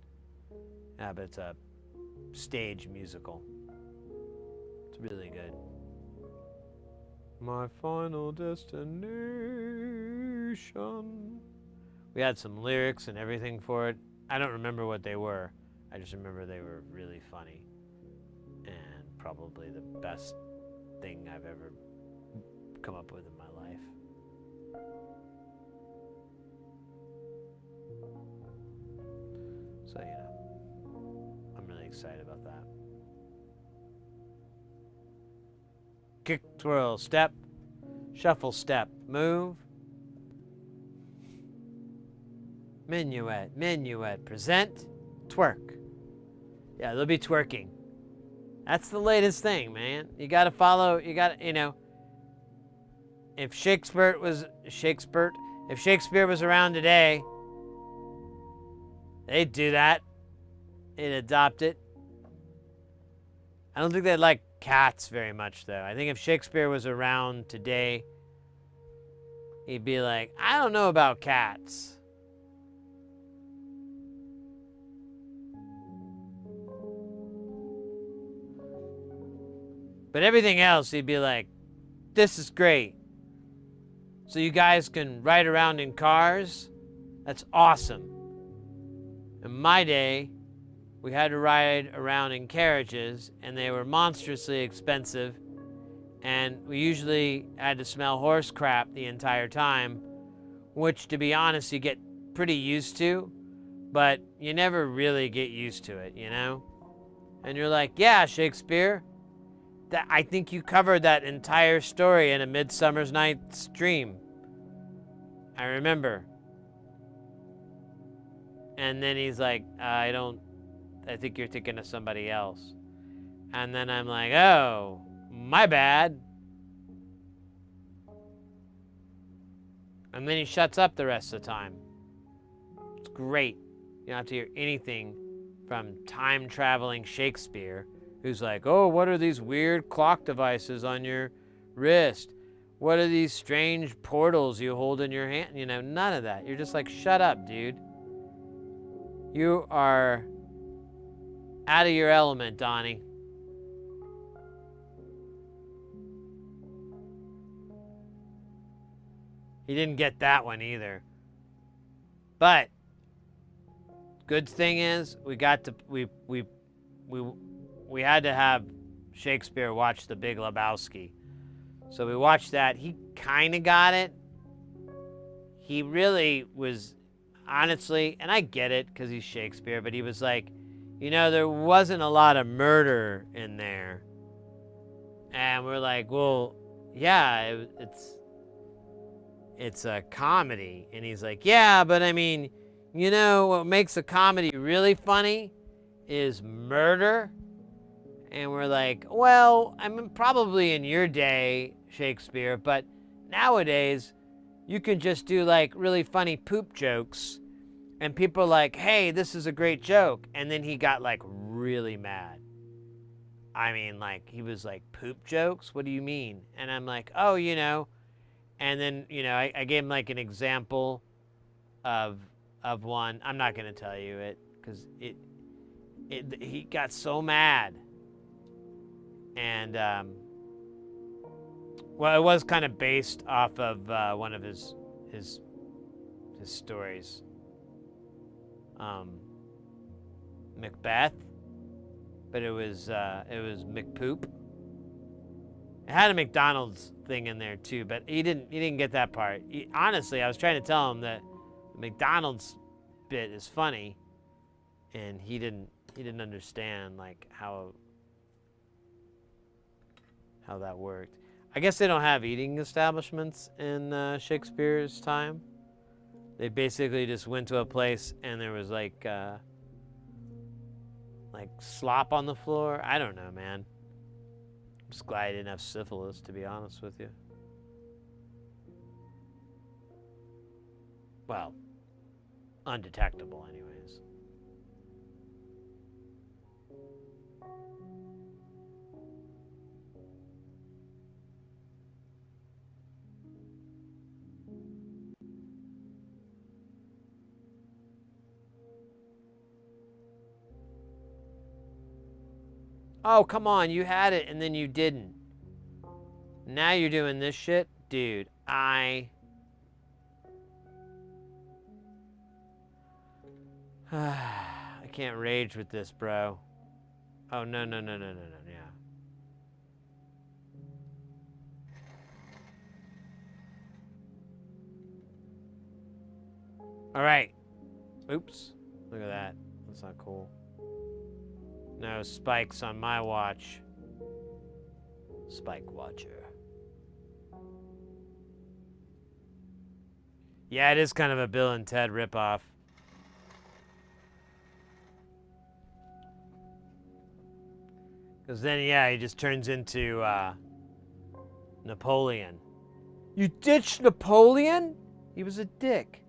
But it's a stage musical. It's really good. My final destination. We had some lyrics and everything for it. I don't remember what they were. I just remember they were really funny. And probably the best thing I've ever come up with in my life. So, you know, I'm really excited about that. Kick, twirl, step, shuffle, step, move. Minuet, minuet, present, twerk. Yeah, they'll be twerking. That's the latest thing, man. You gotta follow, you know, if Shakespeare was around today, they'd do that. They'd adopt it. I don't think they'd like cats very much, though. I think if Shakespeare was around today, he'd be like, I don't know about cats. But everything else, he'd be like, this is great. So you guys can ride around in cars? That's awesome. In my day, we had to ride around in carriages, and they were monstrously expensive, and we usually had to smell horse crap the entire time, which, to be honest, you get pretty used to, but you never really get used to it, you know? And you're like, yeah, Shakespeare, I think you covered that entire story in A Midsummer's Night's Dream. I remember. And then he's like, I think you're thinking of somebody else. And then I'm like, oh, my bad. And then he shuts up the rest of the time. It's great. You don't have to hear anything from time-traveling Shakespeare, who's like, oh, what are these weird clock devices on your wrist? What are these strange portals you hold in your hand? You know, none of that. You're just like, shut up, dude. You are out of your element, Donnie. He didn't get that one either. But good thing is we had to have Shakespeare watch The Big Lebowski. So we watched that. He kind of got it. He really was, honestly, and I get it because he's Shakespeare, but he was like, you know, there wasn't a lot of murder in there. And we're like, well, yeah, it's a comedy. And he's like, yeah, but I mean, you know, what makes a comedy really funny is murder. And we're like, well, I mean, probably in your day, Shakespeare, but nowadays, you can just do like really funny poop jokes, and people are like, hey, this is a great joke. And then he got like really mad. I mean, like, he was like, poop jokes? What do you mean? And I'm like, oh, you know. And then, you know, I gave him like an example of one. I'm not going to tell you it because he got so mad. And, well, it was kind of based off of one of his stories. Macbeth, but it was McPoop. It had a McDonald's thing in there too, but he didn't get that part. Honestly, I was trying to tell him that the McDonald's bit is funny, and he didn't understand like how that worked. I guess they don't have eating establishments in Shakespeare's time. They basically just went to a place and there was like slop on the floor. I don't know, man. I'm just glad I didn't have syphilis, to be honest with you. Well, undetectable anyways. Oh, come on, you had it and then you didn't. Now you're doing this shit? Dude, I can't rage with this, bro. Oh, no, yeah. All right. Oops. Look at that. That's not cool. No spikes on my watch. Spike watcher. Yeah, it is kind of a Bill and Ted ripoff. Because then, yeah, he just turns into Napoleon. You ditched Napoleon? He was a dick.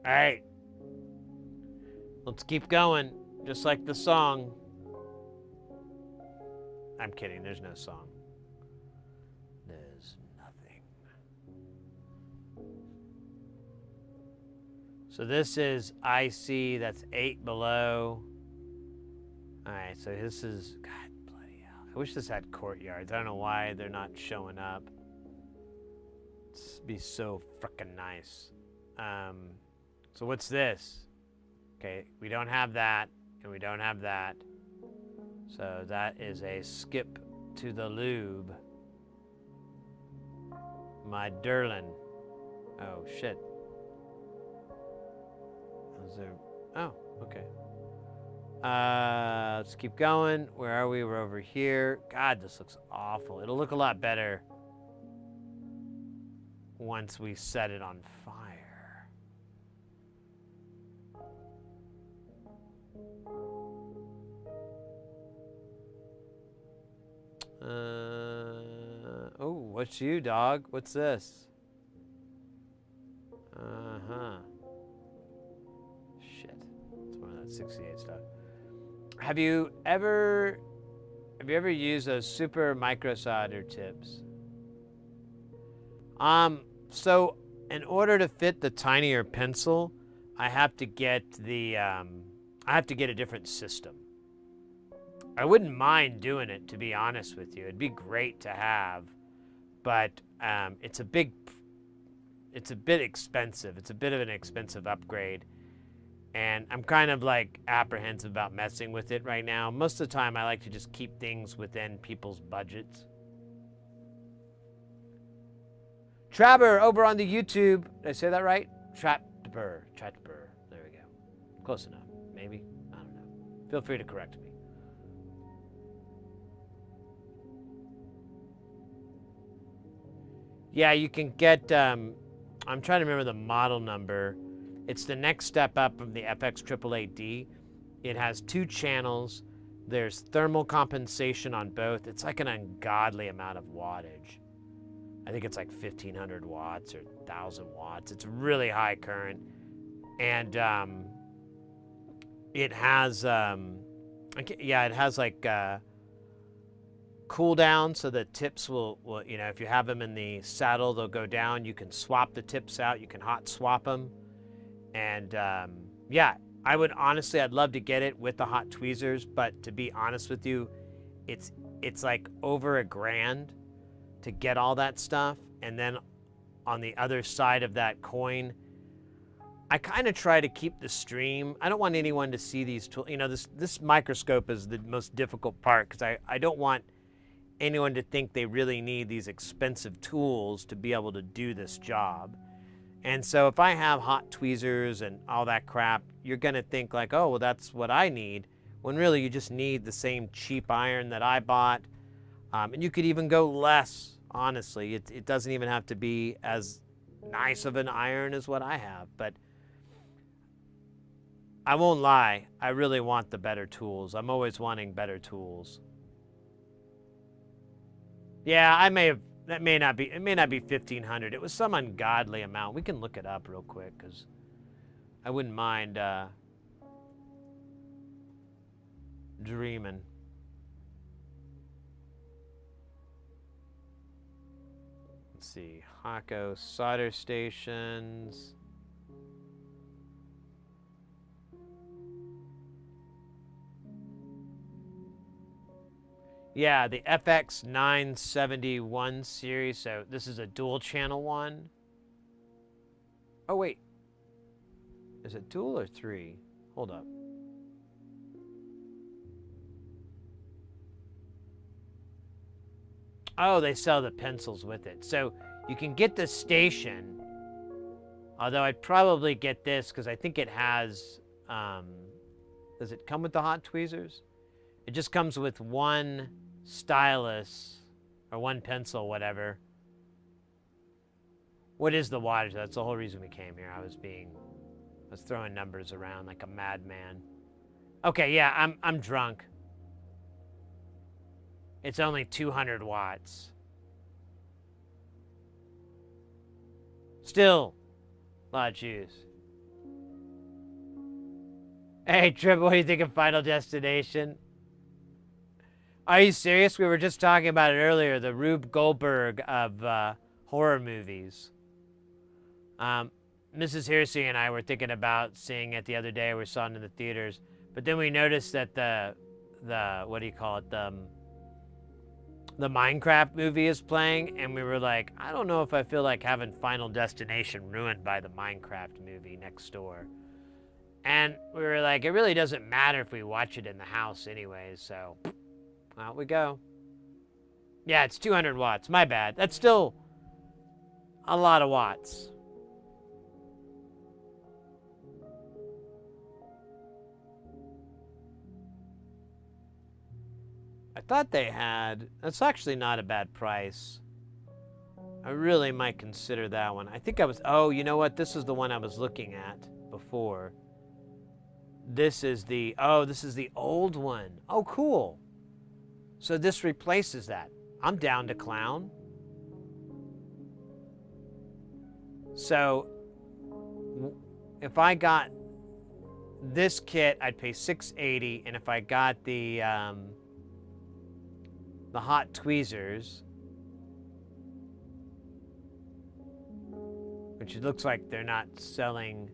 All right. Let's keep going, just like the song. I'm kidding, there's no song. There's nothing. So this is IC, that's 8 below. All right, so this is, God bloody hell. I wish this had courtyards. I don't know why they're not showing up. It'd be so frickin' nice. So what's this? Okay, we don't have that, and we don't have that. So that is a skip to the lube. My Derlin. Oh, shit. Is there... Oh, okay. Let's keep going. Where are we? We're over here. God, this looks awful. It'll look a lot better once we set it on fire. Oh, what's you, dog? What's this? Uh-huh. Shit. It's one of that 68 stuff. Have you ever used those super micro solder tips? So in order to fit the tinier pencil, I have to get a different system. I wouldn't mind doing it, to be honest with you. It'd be great to have, but it's a bit expensive. It's a bit of an expensive upgrade, and I'm kind of like apprehensive about messing with it right now. Most of the time, I like to just keep things within people's budgets. Trapper over on the YouTube. Did I say that right? Trapper. There we go. Close enough. Maybe. I don't know. Feel free to correct me. Yeah, you can get, I'm trying to remember the model number. It's the next step up from the FX888D. It has 2 channels. There's thermal compensation on both. It's like an ungodly amount of wattage. I think it's like 1,500 watts or 1,000 watts. It's really high current. And it has, it has like cool down, so the tips will, you know, if you have them in the saddle, they'll go down. You can swap the tips out. You can hot swap them. And yeah, I would honestly, I'd love to get it with the hot tweezers, but to be honest with you, it's like over $1,000 to get all that stuff. And then on the other side of that coin, I kind of try to keep the stream. I don't want anyone to see these tools. You know, this microscope is the most difficult part, because I don't want anyone to think they really need these expensive tools to be able to do this job. And so if I have hot tweezers and all that crap, you're gonna think like, oh, well, that's what I need, when really you just need the same cheap iron that I bought. And you could even go less, honestly. It doesn't even have to be as nice of an iron as what I have, but I won't lie, I really want the better tools. I'm always wanting better tools. Yeah, it may not be 1,500. It was some ungodly amount. We can look it up real quick, because I wouldn't mind. dreaming. Let's see, Hako solder stations. Yeah, the FX 971 series. So this is a dual channel one. Oh wait, is it dual or 3? Hold up. Oh, they sell the pencils with it. So you can get the station, although I'd probably get this because I think it has, does it come with the hot tweezers? It just comes with one stylus or one pencil, whatever. What is the wattage? That's the whole reason we came here. I was throwing numbers around like a madman. Okay, yeah, I'm drunk. It's only 200 watts. Still, a lot of juice. Hey, Trip, what do you think of Final Destination? Are you serious? We were just talking about it earlier, the Rube Goldberg of horror movies. Mrs. Hersey and I were thinking about seeing it the other day. We saw it in the theaters. But then we noticed that the what do you call it? The Minecraft movie is playing, and we were like, I don't know if I feel like having Final Destination ruined by the Minecraft movie next door. And we were like, it really doesn't matter if we watch it in the house anyways, so out we go. Yeah, it's 200 watts. My bad. That's still a lot of watts. I thought they had, that's actually not a bad price. I really might consider that one. I think I was, oh, you know what? This is the one I was looking at before. This is the, oh, this is the old one. Oh, cool. So this replaces that. I'm down to clown. So if I got this kit, I'd pay $680, and if I got the hot tweezers, which it looks like they're not selling.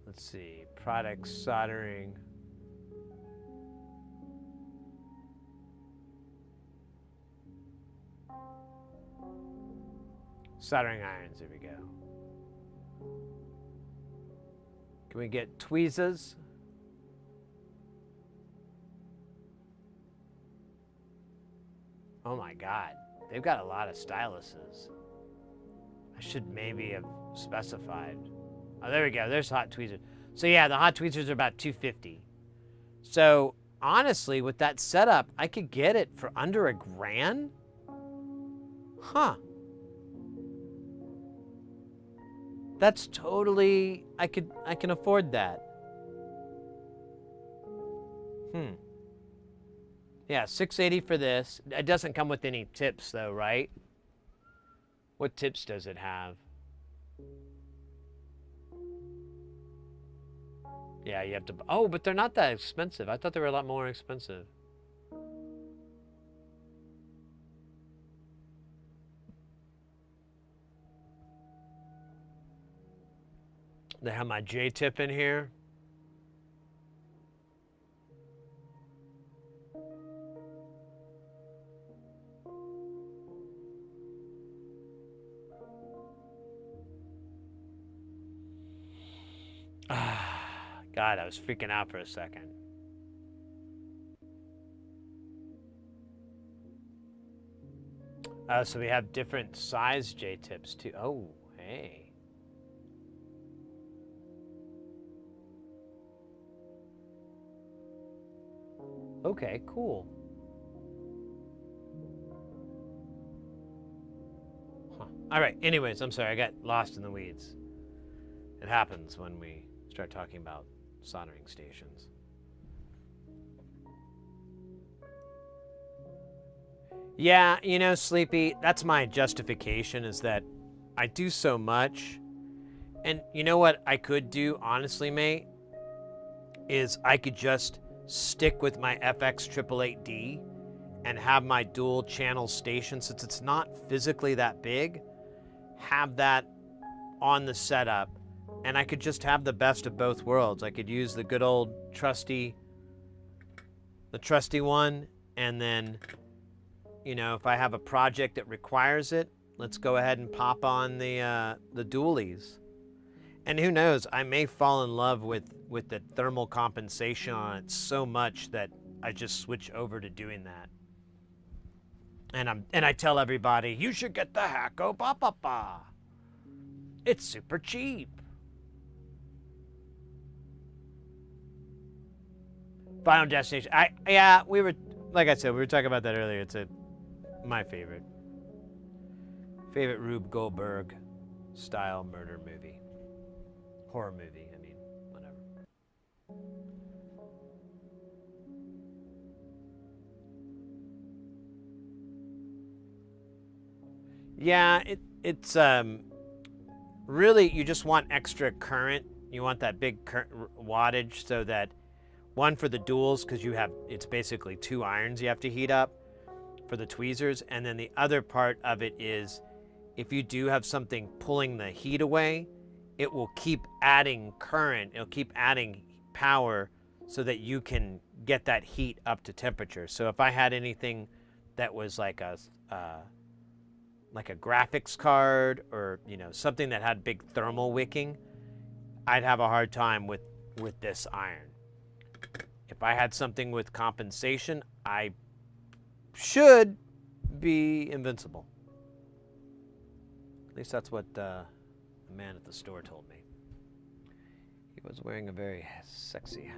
Let's see, product soldering. Soldering irons, there we go. Can we get tweezers? Oh my God, they've got a lot of styluses. I should maybe have specified. Oh, there we go. There's hot tweezers. So yeah, the hot tweezers are about $250. So honestly, with that setup, I could get it for under $1,000. Huh. That's totally, I can afford that. Yeah, $680 for this. It doesn't come with any tips though, right? What tips does it have? Yeah, you have to, oh, but they're not that expensive. I thought they were a lot more expensive. They have my J-tip in here. God, I was freaking out for a second. So we have different size J-tips too. Oh, hey. Okay, cool. All right, anyways, I'm sorry, I got lost in the weeds. It happens when we start talking about soldering stations. Yeah, you know, Sleepy, that's my justification, is that I do so much. And you know what I could do, honestly, mate, is I could just stick with my FX 888D and have my dual channel station, since it's not physically that big, have that on the setup, and I could just have the best of both worlds. I could use the good old trusty one, and then, you know, if I have a project that requires it, let's go ahead and pop on the dualies. And who knows, I may fall in love with the thermal compensation on it so much that I just switch over to doing that. And I tell everybody, you should get the Hacko Ba. It's super cheap. Final Destination. Yeah, we were, like I said, we were talking about that earlier. It's my favorite Rube Goldberg style murder movie. Horror movie, I mean, whatever. Yeah, it's really, you just want extra current. You want that big wattage, so that one for the duals, because it's basically 2 irons you have to heat up for the tweezers, and then the other part of it is if you do have something pulling the heat away, it will keep adding current, it'll keep adding power so that you can get that heat up to temperature. So if I had anything that was like a graphics card, or, you know, something that had big thermal wicking, I'd have a hard time with this iron. If I had something with compensation, I should be invincible. At least that's what the man at the store told me. He was wearing a very sexy hat.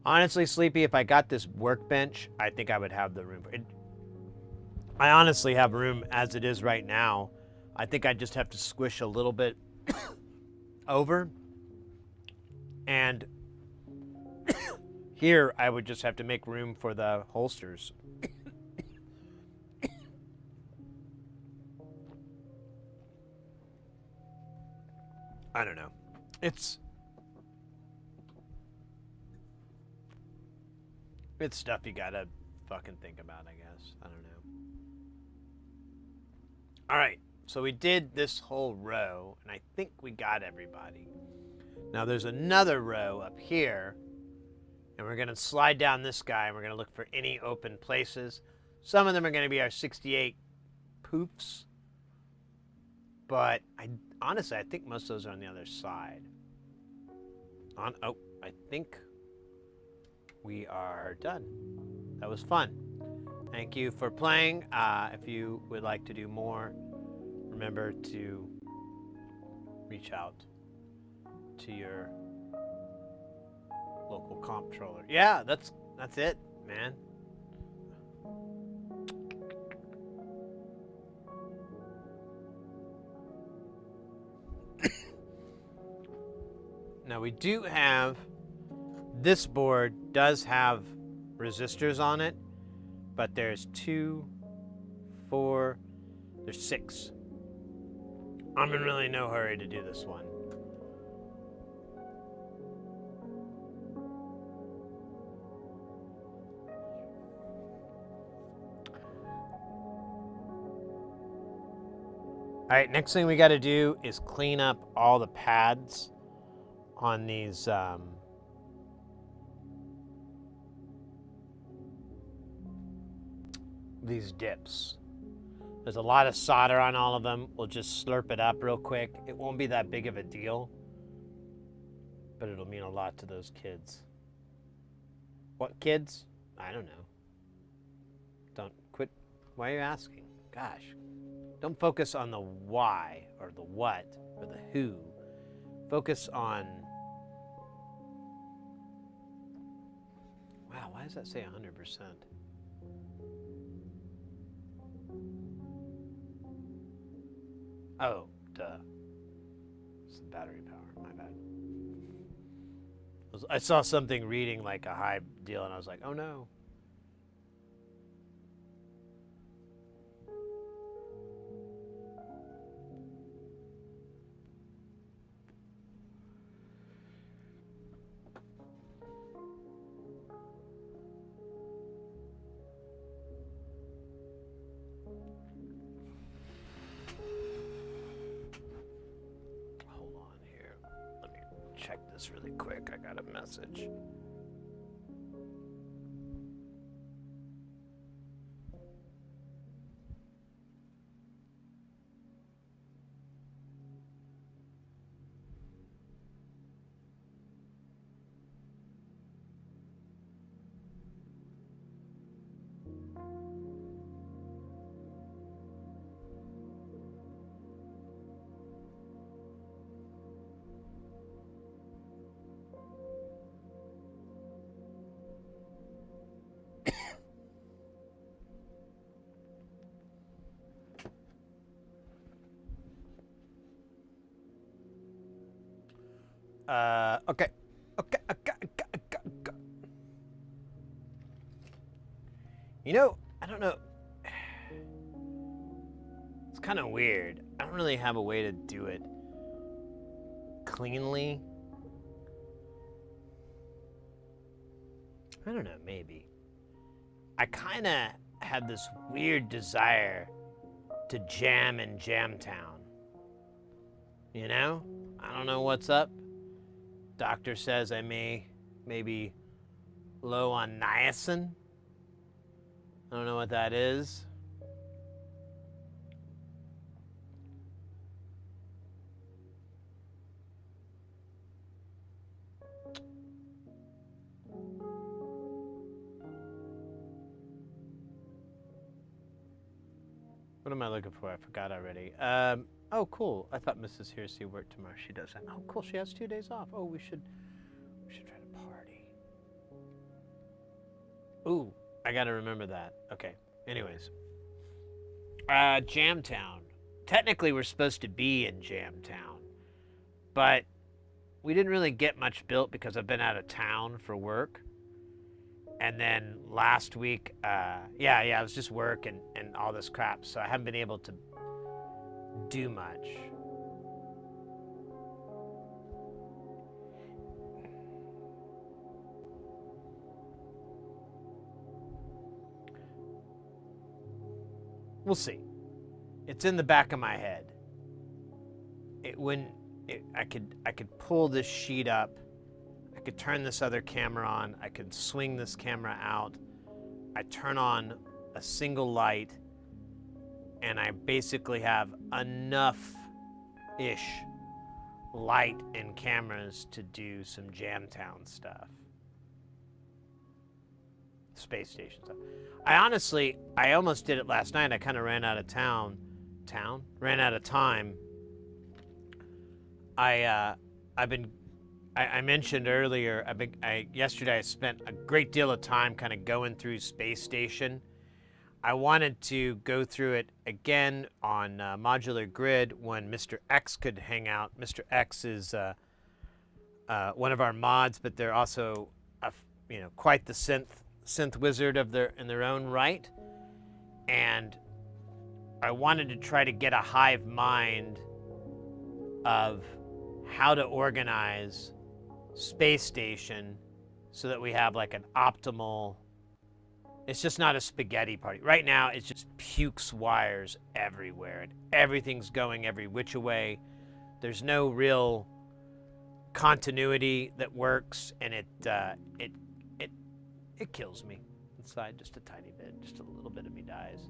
Honestly, Sleepy, if I got this workbench, I think I would have the room for it. I honestly have room as it is right now. I think I just have to squish a little bit over. And here, I would just have to make room for the holsters. I don't know. It's stuff you gotta fucking think about, I guess. I don't know. All right, so we did this whole row, and I think we got everybody. Now there's another row up here, and we're gonna slide down this guy, and we're gonna look for any open places. Some of them are gonna be our 68 poofs, but honestly, I think most of those are on the other side. I think we are done. That was fun. Thank you for playing. If you would like to do more, remember to reach out to your local comptroller. Yeah, that's it, man. Now we do have, this board does have resistors on it, but there's 2, 4, there's 6. I'm in really no hurry to do this one. All right, next thing we got to do is clean up all the pads on these dips. There's a lot of solder on all of them. We'll just slurp it up real quick. It won't be that big of a deal, but it'll mean a lot to those kids. What kids? I don't know. Don't quit. Why are you asking? Gosh. Don't focus on the why or the what or the who. Focus on God, why does that say 100%? Oh, duh. It's the battery power. My bad. I saw something reading like a high deal, and I was like, oh no. Hold on here. Let me check this really quick. I got a message. Okay. You know, I don't know. It's kind of weird. I don't really have a way to do it cleanly. I don't know, maybe. I kind of had this weird desire to jam in Jamtown. You know? I don't know what's up. Doctor says I may be low on niacin. I don't know what that is. What am I looking for? I forgot already. Oh, cool. I thought Mrs. Hearsay worked tomorrow. She doesn't. Oh, cool. She has 2 days off. Oh, we should try to party. Ooh, I gotta remember that. Okay. Anyways, Jamtown. Technically, we're supposed to be in Jamtown, but we didn't really get much built because I've been out of town for work. And then last week, it was just work and all this crap, so I haven't been able to do much. We'll see. It's in the back of my head. I could pull this sheet up. I could turn this other camera on. I could swing this camera out. I turn on a single light, and I basically have enough-ish light and cameras to do some Jamtown stuff. Space station stuff. I almost did it last night. I kind of ran out of ran out of time. I mentioned earlier, yesterday I spent a great deal of time kind of going through Space Station. I wanted to go through it again on Modular Grid when Mr. X could hang out. Mr. X is one of our mods, but they're also quite the synth wizard in their own right. And I wanted to try to get a hive mind of how to organize Space Station so that we have like an optimal. It's just not a spaghetti party. Right now, it's just pukes wires everywhere, and everything's going every which way. There's no real continuity that works, and it kills me inside just a tiny bit. Just a little bit of me dies.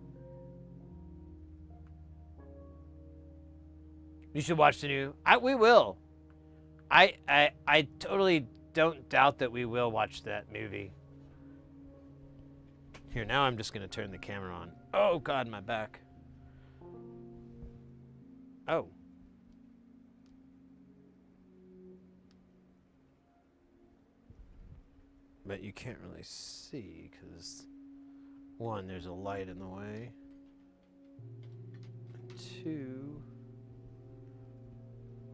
You should watch the new. We will. I totally don't doubt that we will watch that movie. Here, now I'm just going to turn the camera on. Oh, God, my back. Oh. but you can't really see because, one, there's a light in the way. Two,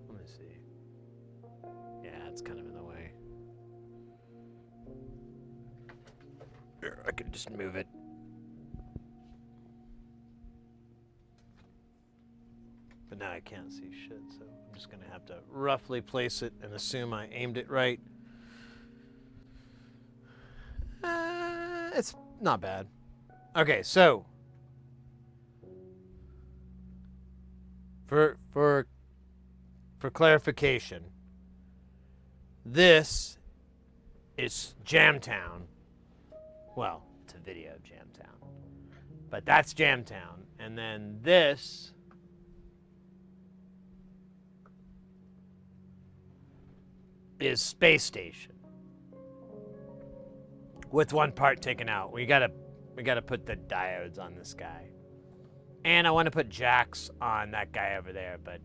let me see. Yeah, it's kind of in the way. Here, I could just move it. But now I can't see shit, so I'm just gonna have to roughly place it and assume I aimed it right. It's not bad. Okay, so for clarification, this is Jamtown. Well, it's a video of Jamtown, but that's Jamtown, and then this is Space Station with one part taken out. We gotta put the diodes on this guy, and I want to put jacks on that guy over there. But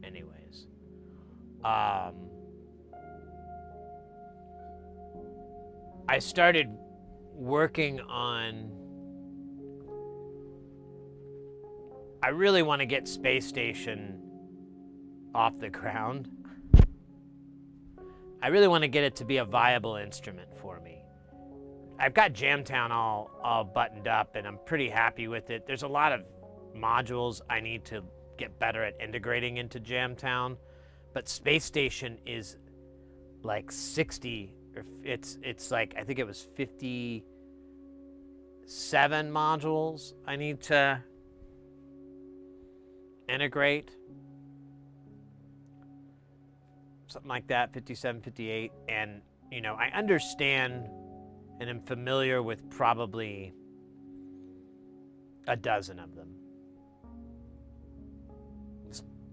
anyways, I started working on. I really want to get Space Station off the ground. I really want to get it to be a viable instrument for me. I've got Jamtown all buttoned up, and I'm pretty happy with it. There's a lot of modules I need to get better at integrating into Jamtown, but Space Station is like 60, or it's like, I think it was 57 modules I need to integrate. Something like that, 57, 58. And, you know, I understand and am familiar with probably a dozen of them.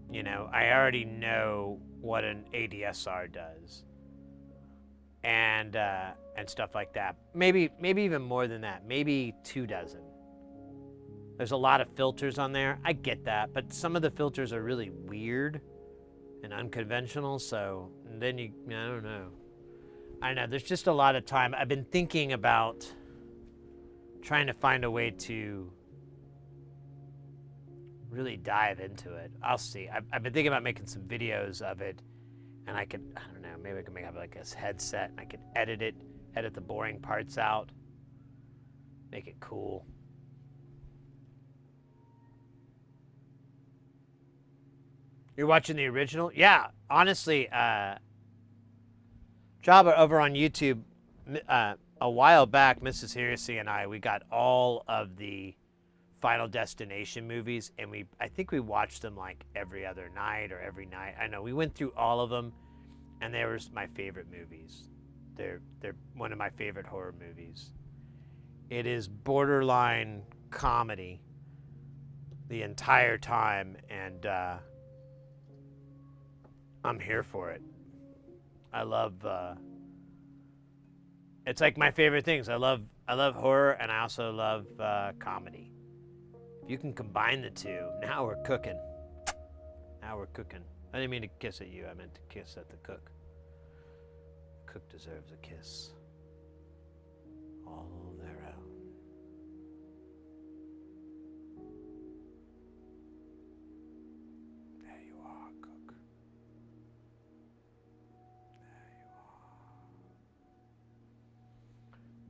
You know, I already know what an ADSR does. And stuff like that. Maybe even more than that. Maybe 24. There's a lot of filters on there. I get that, but some of the filters are really weird and unconventional, so then I don't know. There's just a lot of time. I've been thinking about trying to find a way to really dive into it. I'll see. I've been thinking about making some videos of it, and I don't know, maybe I could make up like a headset, and I could edit the boring parts out, make it cool. You're watching the original? Yeah, honestly, Jabba over on YouTube, a while back, Mrs. Heresy and we got all of the Final Destination movies, and I think we watched them like every other night or every night. I know, we went through all of them, and they were my favorite movies. They're one of my favorite horror movies. It is borderline comedy the entire time, and I'm here for it. I love. It's like my favorite things. I love horror, and I also love comedy. If you can combine the two, now we're cooking. Now we're cooking. I didn't mean to kiss at you. I meant to kiss at the cook. Cook deserves a kiss. All their own. There you are, cook.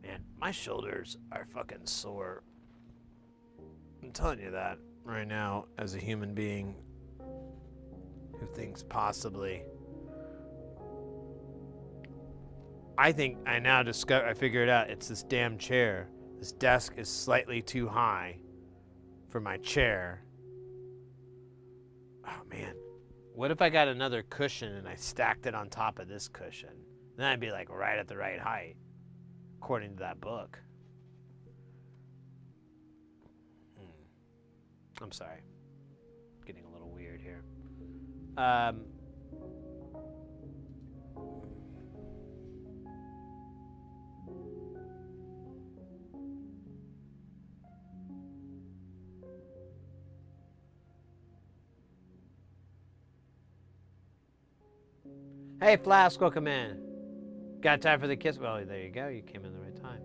Man, my shoulders are fucking sore. I'm telling you that right now as a human being who thinks possibly. I think I now I figured out it's this damn chair. This desk is slightly too high for my chair. Oh man. What if I got another cushion and I stacked it on top of this cushion? Then I'd be like right at the right height, according to that book. I'm sorry. Getting a little weird here. Hey, Flask, welcome in. Got time for the kiss? Well, there you go. You came in the right time.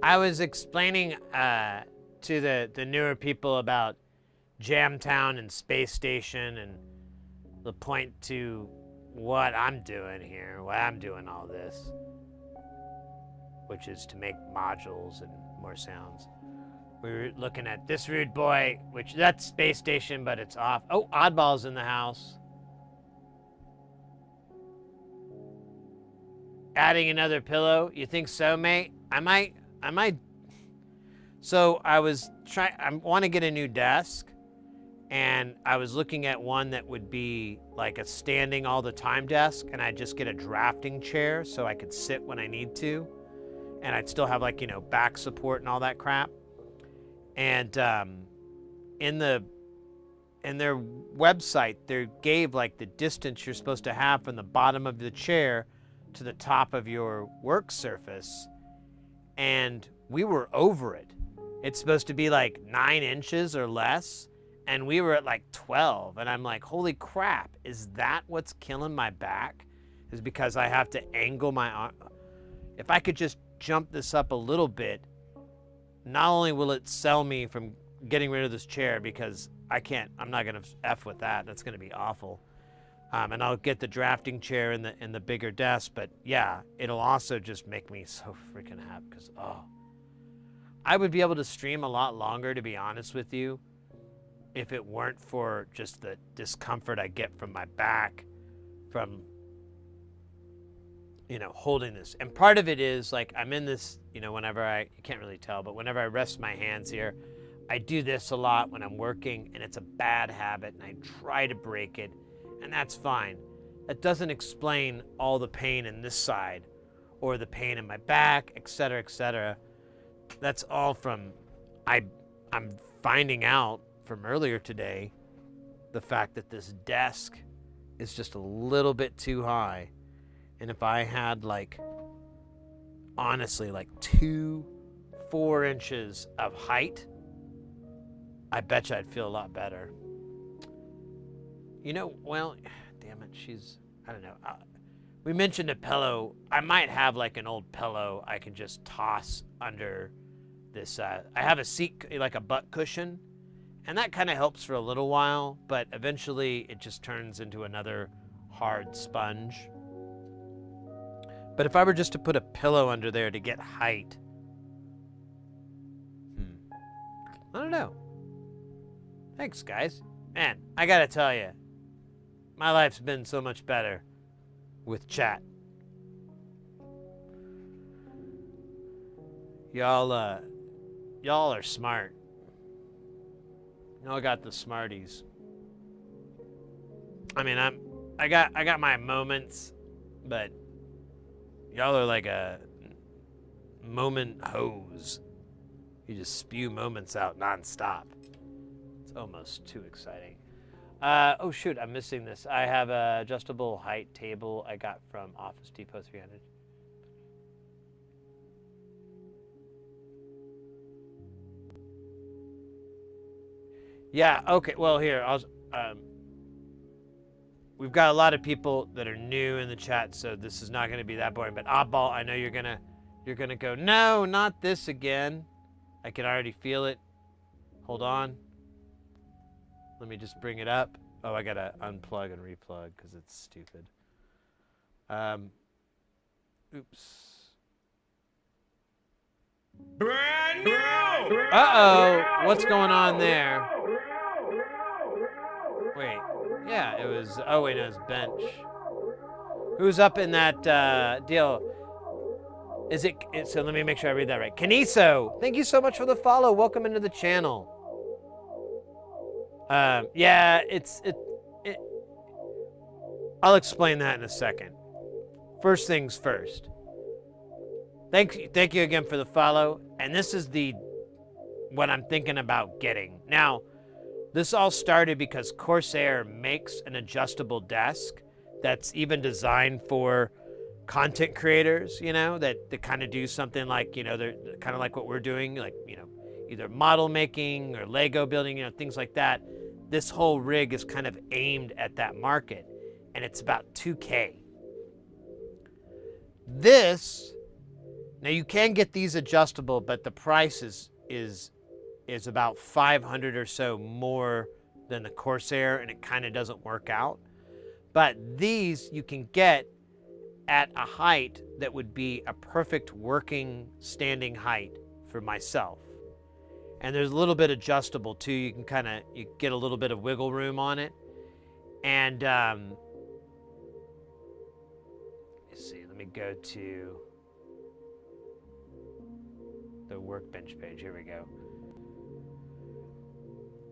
I was explaining to the newer people about Jamtown and Space Station and the point to what I'm doing here, why I'm doing all this, which is to make modules and more sounds. We were looking at this rude boy, which that's Space Station, but it's off. Oh, Oddball's in the house. Adding another pillow? You think so, mate? I might. So I want to get a new desk, and I was looking at one that would be like a standing all the time desk, and I'd just get a drafting chair so I could sit when I need to, and I'd still have like, you know, back support and all that crap. And in their website, they gave like the distance you're supposed to have from the bottom of the chair to the top of your work surface, and we were over it. It's supposed to be like 9 inches or less, and we were at like 12, and I'm like, holy crap, is that what's killing my back? Is because I have to angle my arm. If I could just jump this up a little bit, not only will it sell me from getting rid of this chair, because I'm not gonna F with that, that's gonna be awful. And I'll get the drafting chair in the bigger desk, but yeah, it'll also just make me so freaking happy, because, I would be able to stream a lot longer, to be honest with you, if it weren't for just the discomfort I get from my back, from, you know, holding this. And part of it is, like, I'm in this, you know, you can't really tell, but whenever I rest my hands here, I do this a lot when I'm working, and it's a bad habit, and I try to break it, and that's fine. That doesn't explain all the pain in this side, or the pain in my back, etc., etc. That's all from, I'm finding out from earlier today, the fact that this desk is just a little bit too high. And if I had, like, honestly, like 4 inches of height, I bet you I'd feel a lot better. You know, well, damn it, I don't know. We mentioned a pillow. I might have like an old pillow I can just toss under this. I have a seat, like a butt cushion, and that kind of helps for a little while, but eventually it just turns into another hard sponge. But if I were just to put a pillow under there to get height, I don't know. Thanks, guys. Man, I gotta tell you, my life's been so much better with chat. Y'all are smart. Y'all got the smarties. I mean, I got my moments, but y'all are like a moment hose. You just spew moments out nonstop. It's almost too exciting. Oh shoot, I'm missing this. I have a adjustable height table I got from Office Depot 300. Yeah, okay, well here, we've got a lot of people that are new in the chat, so this is not gonna be that boring, but Oddball, I know you're gonna go, no, not this again. I can already feel it. Hold on. Let me just bring it up. Oh, I gotta unplug and replug because it's stupid. Oops. Brand new! Uh-oh, what's going on there? Wait, yeah, it was, oh wait, no, it was Bench. Who's up in that deal? Is it, so let me make sure I read that right. Kaniso, thank you so much for the follow. Welcome into the channel. Yeah, I'll explain that in a second. First things first. Thank you again for the follow. And this is what I'm thinking about getting. Now, this all started because Corsair makes an adjustable desk that's even designed for content creators, you know, that kind of do something like, you know, they're kind of like what we're doing, like, you know, either model making or Lego building, you know, things like that. This whole rig is kind of aimed at that market, and it's about $2K. This, now you can get these adjustable, but the price is about 500 or so more than the Corsair, and it kind of doesn't work out. But these you can get at a height that would be a perfect working standing height for myself. And there's a little bit adjustable too. You can you get a little bit of wiggle room on it. And let's see, let me go to the workbench page. Here we go.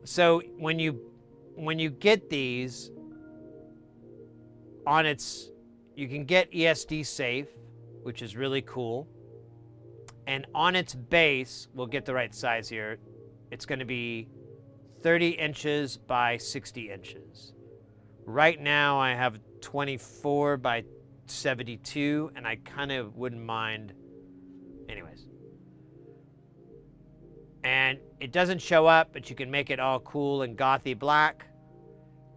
So when you get these on you can get ESD safe, which is really cool. And on its base, we'll get the right size here. It's going to be 30 inches by 60 inches. Right now I have 24 by 72, and I kind of wouldn't mind. Anyways. And it doesn't show up, but you can make it all cool and gothy black.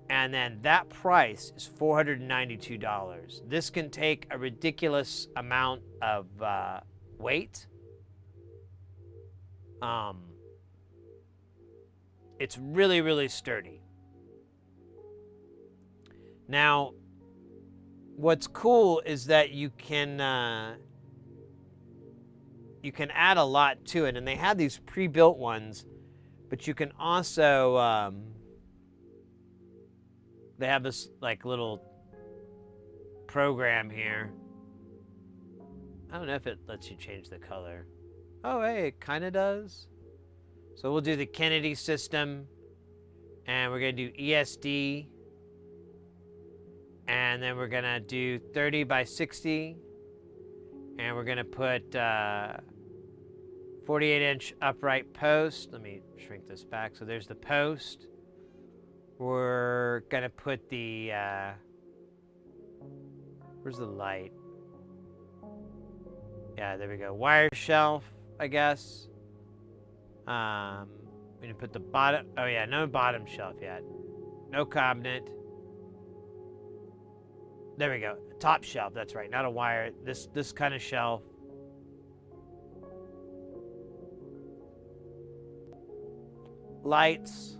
And then that price is $492. This can take a ridiculous amount of weight. It's really, really sturdy. Now, what's cool is that you can add a lot to it, and they have these pre-built ones, but you can also they have this like little program here. I don't know if it lets you change the color. Oh, hey, it kind of does. So we'll do the Kennedy system, and we're going to do ESD, and then we're going to do 30 by 60, and we're going to put 48-inch upright post. Let me shrink this back. So there's the post. We're going to put the, where's the light? Yeah, there we go. Wire shelf, I guess. We're gonna put the bottom. Oh yeah, no bottom shelf yet. No cabinet. There we go. Top shelf. That's right. Not a wire. This kind of shelf. Lights.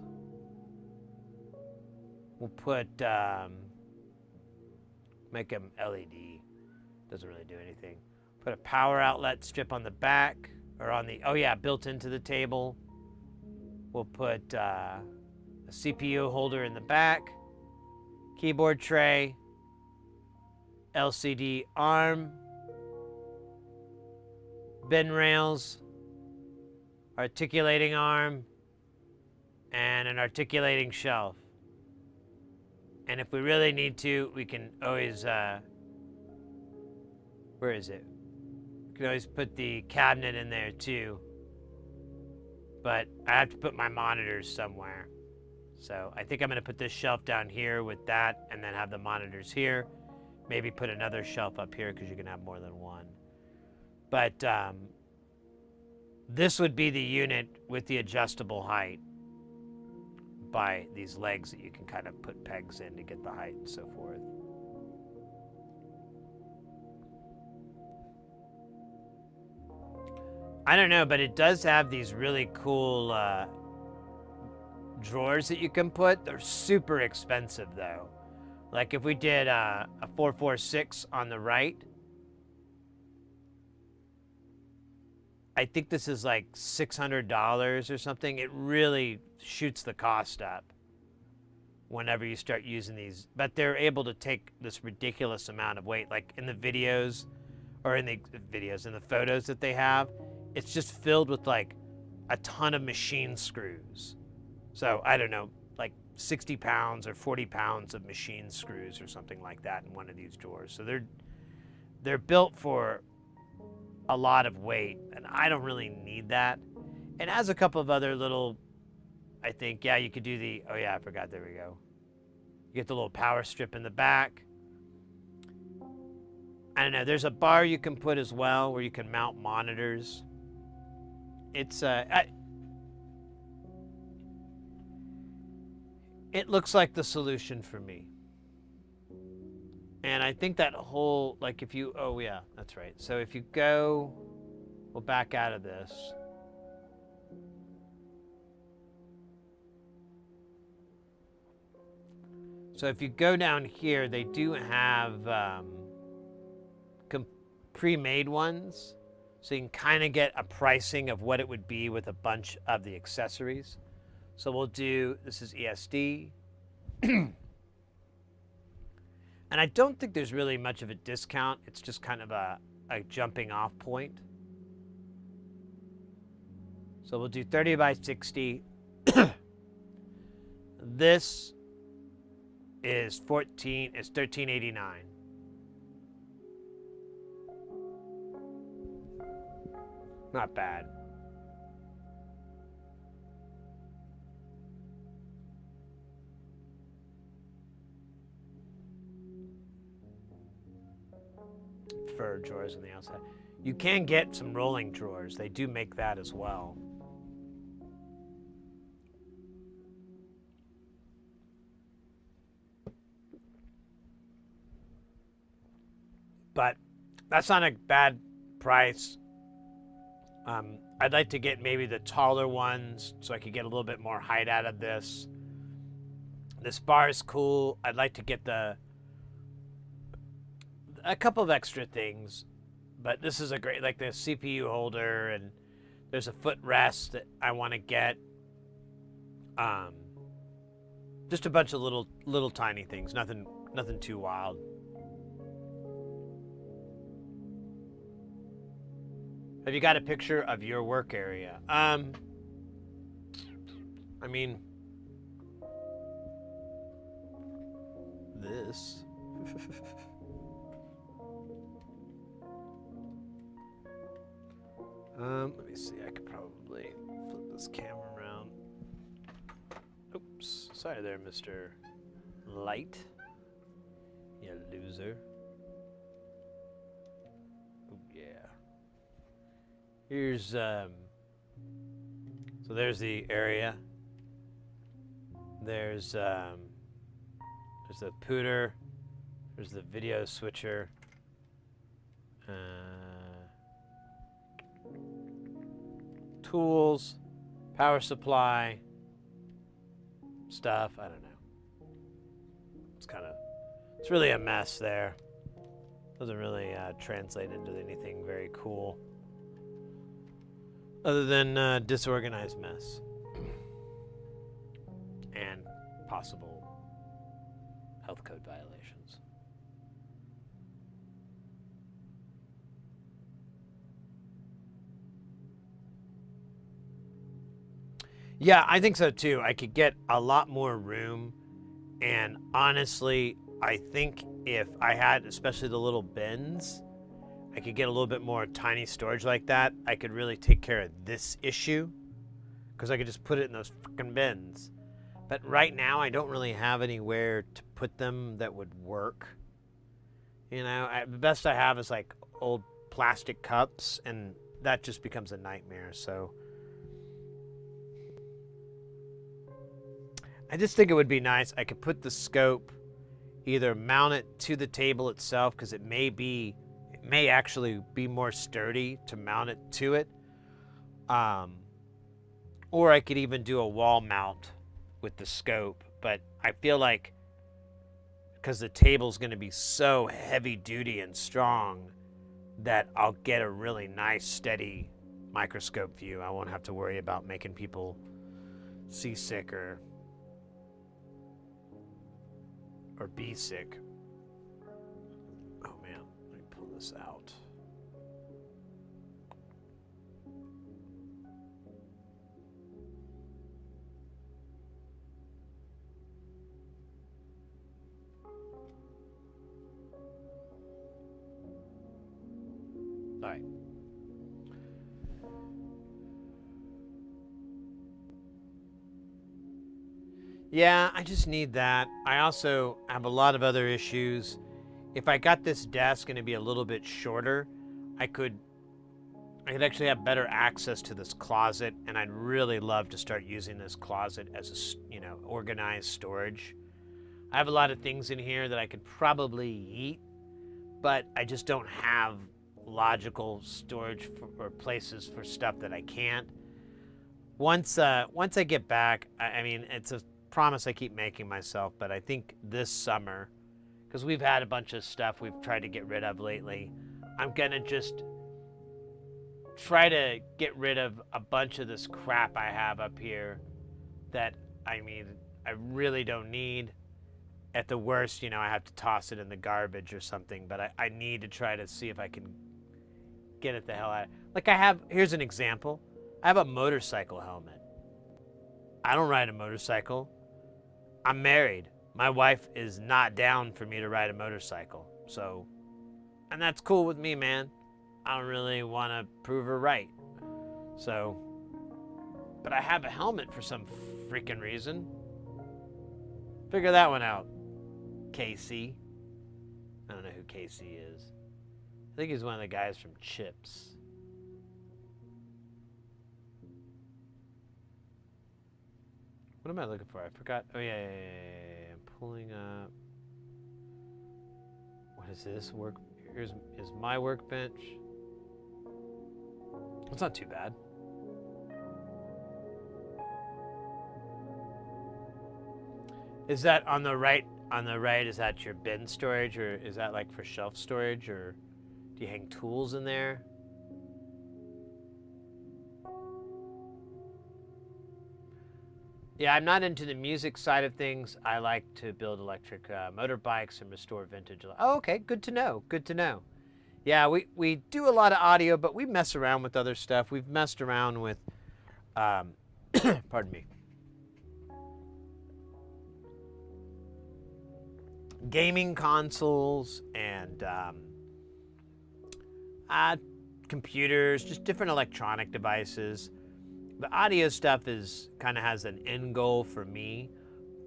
We'll put make them LED. Doesn't really do anything. Put a power outlet strip on the back, or on the, oh yeah, built into the table. We'll put a CPU holder in the back, keyboard tray, LCD arm, bin rails, articulating arm, and an articulating shelf. And if we really need to, we can always, where is it? We can always put the cabinet in there too. But I have to put my monitors somewhere. So I think I'm gonna put this shelf down here with that, and then have the monitors here. Maybe put another shelf up here because you can have more than one. But this would be the unit with the adjustable height by these legs that you can kind of put pegs in to get the height and so forth. I don't know, but it does have these really cool drawers that you can put. They're super expensive though. Like if we did a 446 on the right, I think this is like $600 or something. It really shoots the cost up whenever you start using these. But they're able to take this ridiculous amount of weight. Like in the videos, or in the photos that they have, it's just filled with like a ton of machine screws. So I don't know, like 60 pounds or 40 pounds of machine screws or something like that in one of these drawers. So they're built for a lot of weight, and I don't really need that. It has a couple of other little, I think, yeah, you could do the, oh yeah, I forgot, there we go. You get the little power strip in the back. I don't know, there's a bar you can put as well where you can mount monitors. It's, it looks like the solution for me. And I think that whole, like if you, oh yeah, that's right. So if you go, we'll back out of this. So if you go down here, they do have pre-made ones. So you can kind of get a pricing of what it would be with a bunch of the accessories. So we'll do, this is ESD. And I don't think there's really much of a discount. It's just kind of a jumping off point. So we'll do 30 by 60. This is $13.89. Not bad. Fur drawers on the outside. You can get some rolling drawers. They do make that as well. But that's not a bad price. I'd like to get maybe the taller ones so I could get a little bit more height out of this. This bar is cool. I'd like to get a couple of extra things, but this is a great, like the CPU holder, and there's a footrest that I want to get. Just a bunch of little tiny things, nothing too wild. Have you got a picture of your work area? I mean, this. Let me see. I could probably flip this camera around. Oops. Sorry there, Mr. Light. You loser. Oh, yeah. Here's, so there's the area. There's the pooter. There's the video switcher. Tools, power supply, stuff. I don't know. It's really a mess there. Doesn't really translate into anything very cool. Other than disorganized mess. And possible health code violations. Yeah, I think so too. I could get a lot more room. And honestly, I think if I had, especially the little bins, I could get a little bit more tiny storage like that. I could really take care of this issue because I could just put it in those freaking bins. But right now, I don't really have anywhere to put them that would work. You know, the best I have is like old plastic cups, and that just becomes a nightmare. So I just think it would be nice. I could put the scope, either mount it to the table itself because it may actually be more sturdy to mount it to it. Or I could even do a wall mount with the scope. But I feel like because the table's going to be so heavy duty and strong that I'll get a really nice steady microscope view. I won't have to worry about making people seasick or be sick. Oh man, let me pull this out. All right. Yeah, I just need that. I also have a lot of other issues. If I got this desk going to be a little bit shorter, I could actually have better access to this closet, and I'd really love to start using this closet as a, organized storage. I have a lot of things in here that I could probably eat, but I just don't have logical storage or places for stuff that I can't. Once I get back, I mean, it's a promise I keep making myself, but I think this summer, because we've had a bunch of stuff we've tried to get rid of lately, I'm gonna just try to get rid of a bunch of this crap I have up here that, I mean, I really don't need. At the worst, you know, I have to toss it in the garbage or something, but I need to try to see if I can get it the hell out. Like here's an example. I have a motorcycle helmet. I don't ride a motorcycle. I'm married. My wife is not down for me to ride a motorcycle. So, and that's cool with me, man. I don't really want to prove her right. So, but I have a helmet for some freaking reason. Figure that one out, Casey. I don't know who Casey is. I think he's one of the guys from Chips. What am I looking for? I forgot. Oh, yeah. I'm pulling up. What is this? Here's my workbench. It's not too bad. Is that on the right? On the right, is that your bin storage, or is that like for shelf storage, or do you hang tools in there? Yeah, I'm not into the music side of things. I like to build electric motorbikes and restore vintage. Oh, okay, good to know. Good to know. Yeah, we do a lot of audio, but we mess around with other stuff. We've messed around with, pardon me, gaming consoles and computers, just different electronic devices. The audio stuff kind of has an end goal for me,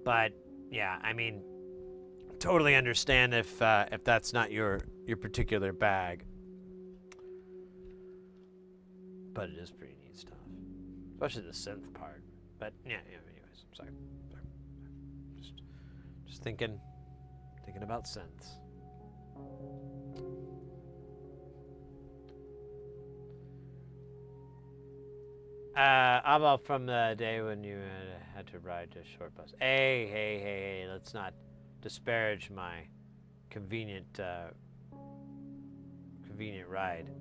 but yeah, I mean, totally understand if that's not your particular bag. But it is pretty neat stuff, especially the synth part. But yeah. Anyways, I'm sorry. Just thinking about synths. How about from the day when you had to ride a short bus? Hey, let's not disparage my convenient ride.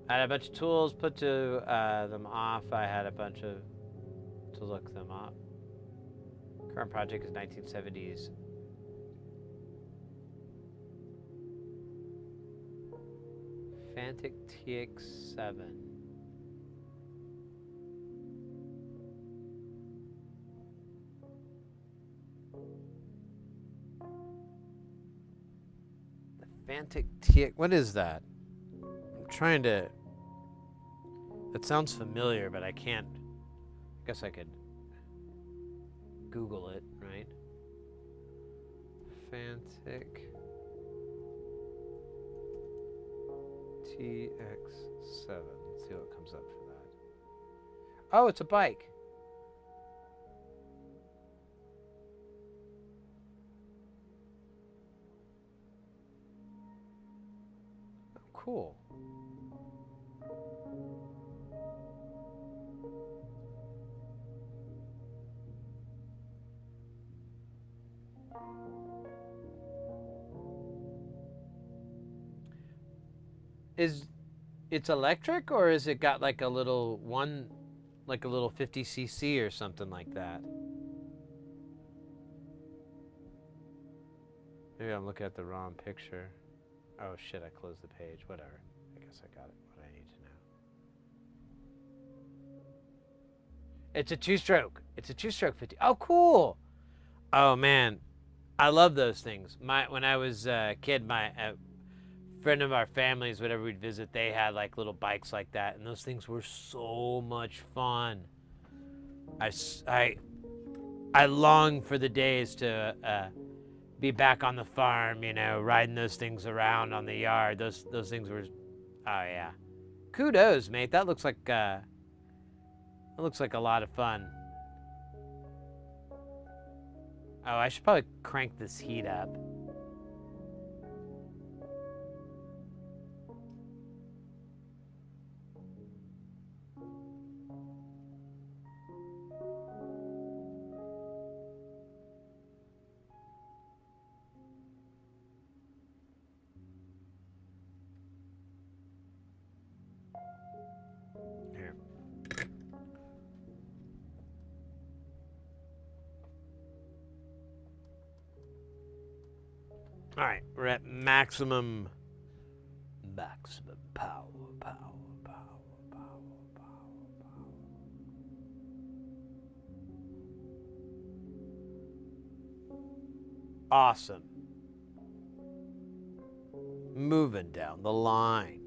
I had a bunch of tools put to them off. I had a bunch to look them up. Current project is 1970s. Fantic TX7. The Fantic TX. What is that? I'm trying to. That sounds familiar, but I can't. I guess I could Google it, right? Fantic TX7. Let's see what comes up for that. Oh, it's a bike. Oh, cool. It's electric, or is it got like a little 50cc or something like that? Maybe I'm looking at the wrong picture. Oh shit, I closed the page. Whatever. I guess I got it. What I need to know. It's a two-stroke. It's a two-stroke 50. Oh, cool. Oh man, I love those things. When I was a kid, my friend of our families, whenever we'd visit, they had like little bikes like that, and those things were so much fun. I long for the days to be back on the farm, you know, riding those things around on the yard. Those things were, oh yeah, kudos, mate. That looks like a lot of fun. Oh, I should probably crank this heat up. Here. All right, we're at maximum power. Awesome. Moving down the line.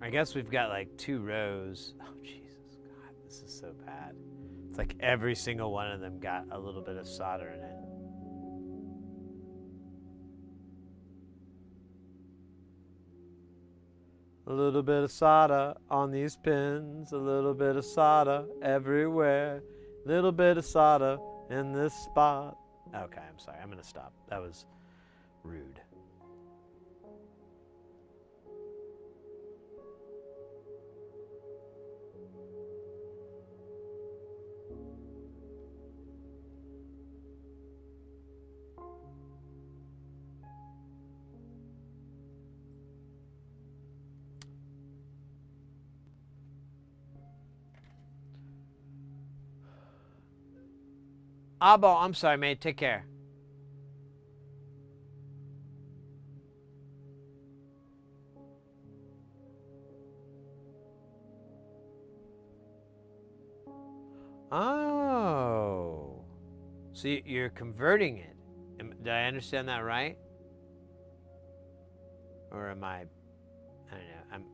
I guess we've got like 2 rows. Oh, Jesus, God, this is so bad. It's like every single one of them got a little bit of solder in it. A little bit of solder on these pins, a little bit of solder everywhere, little bit of solder in this spot. Okay, I'm sorry. I'm going to stop. That was rude. Abo, I'm sorry, mate. Take care. Oh. So you're converting it. Did I understand that right? Or am I don't know.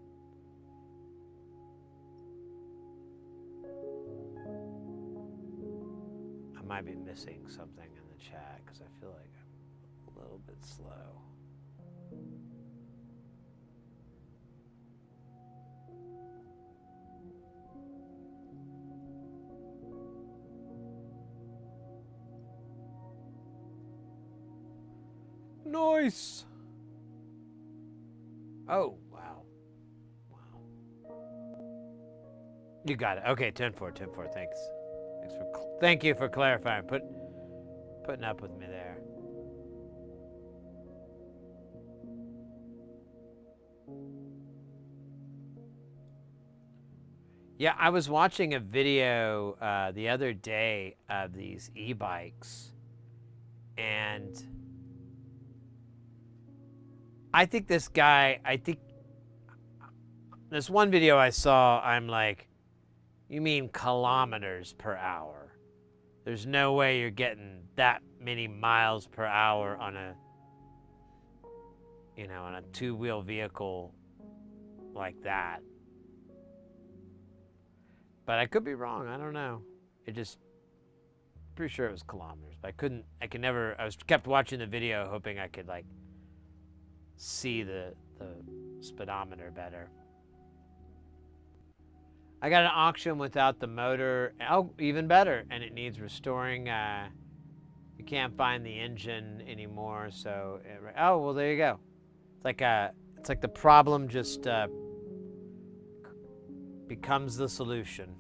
I might be missing something in the chat because I feel like I'm a little bit slow. Nice. Oh, wow. You got it. Okay, 10-4, 10-4. Thanks. Thank you for clarifying. Putting up with me there. Yeah, I was watching a video the other day of these e-bikes, and I think this one video I saw, I'm like, you mean kilometers per hour? There's no way you're getting that many miles per hour on a, on a 2-wheel vehicle like that. But I could be wrong. I don't know. Pretty sure it was kilometers. But I kept watching the video hoping I could like see the speedometer better. I got an auction without the motor. Oh, even better. And it needs restoring. You can't find the engine anymore. So, oh well, there you go. It's like the problem just becomes the solution.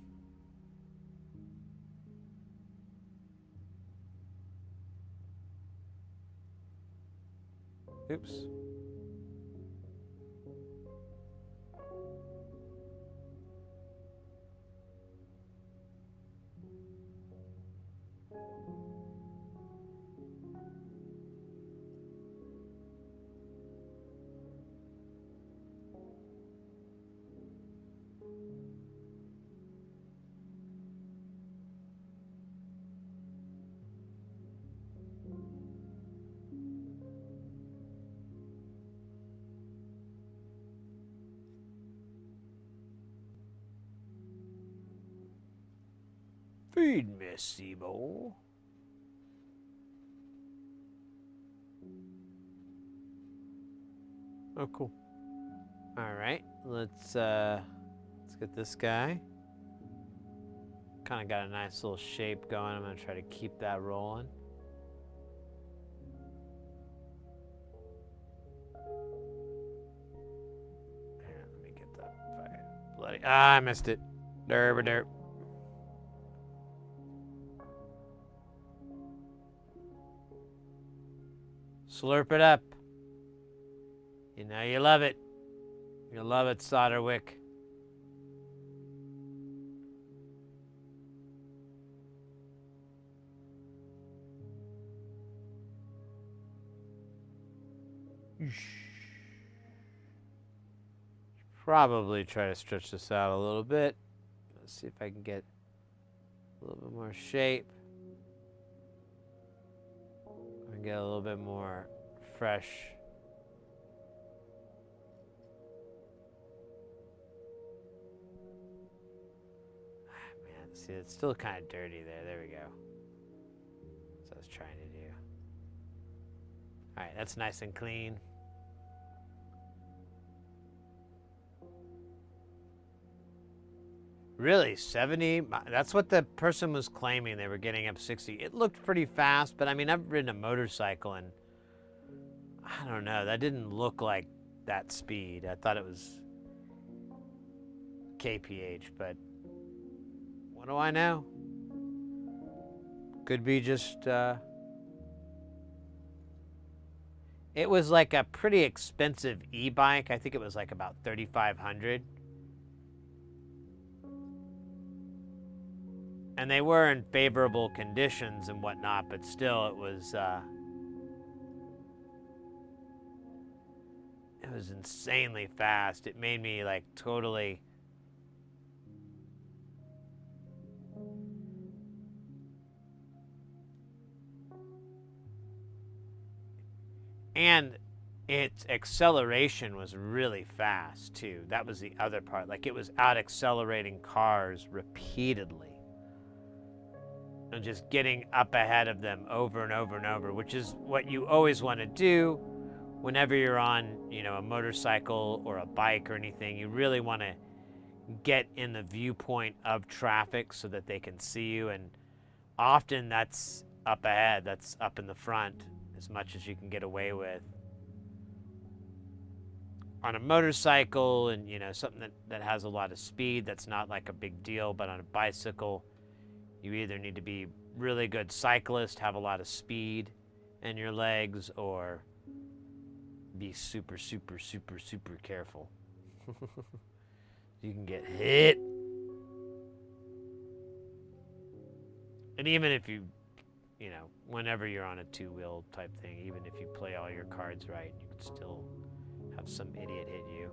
Oops. Feed me, Seabowl. Oh, cool. All right, let's get this guy. Kind of got a nice little shape going. I'm gonna try to keep that rolling. buddy. Ah, I missed it. Derp, derp. Slurp it up. You know you love it. You love it, Solderwick. Probably try to stretch this out a little bit. Let's see if I can get a little bit more shape. And get a little bit more fresh. Man, see, it's still kind of dirty there. There we go. That's what I was trying to do. All right, that's nice and clean. Really, 70? That's what the person was claiming. They were getting up 60. It looked pretty fast, but I mean, I've ridden a motorcycle and I don't know, that didn't look like that speed. I thought it was kph, but what do I know? Could be just, it was like a pretty expensive e-bike. I think it was like about $3,500. And they were in favorable conditions and whatnot, but still it was insanely fast. It made me like totally and its acceleration was really fast too. That was the other part. Like it was out accelerating cars repeatedly. And just getting up ahead of them over and over and over, which is what you always want to do whenever you're on, you know, a motorcycle or a bike or anything. You really want to get in the viewpoint of traffic so that they can see you, and often that's up ahead, that's up in the front, as much as you can get away with. On a motorcycle and, you know, something that has a lot of speed, that's not like a big deal, but on a bicycle, you either need to be really good cyclist, have a lot of speed in your legs, or be super, super, super, super careful. You can get hit. And even if you know, whenever you're on a two-wheel type thing, even if you play all your cards right, you could still have some idiot hit you.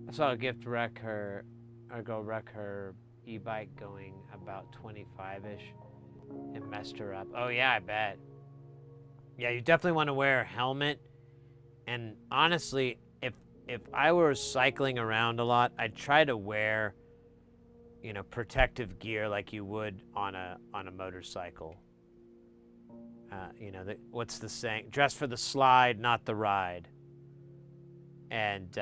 I saw a gift wreck her, or go wreck her e-bike going about 25-ish. It messed her up. Oh yeah, I bet. Yeah, you definitely want to wear a helmet. And honestly, if I were cycling around a lot, I'd try to wear, you know, protective gear like you would on a motorcycle. You know, what's the saying? Dress for the slide, not the ride. And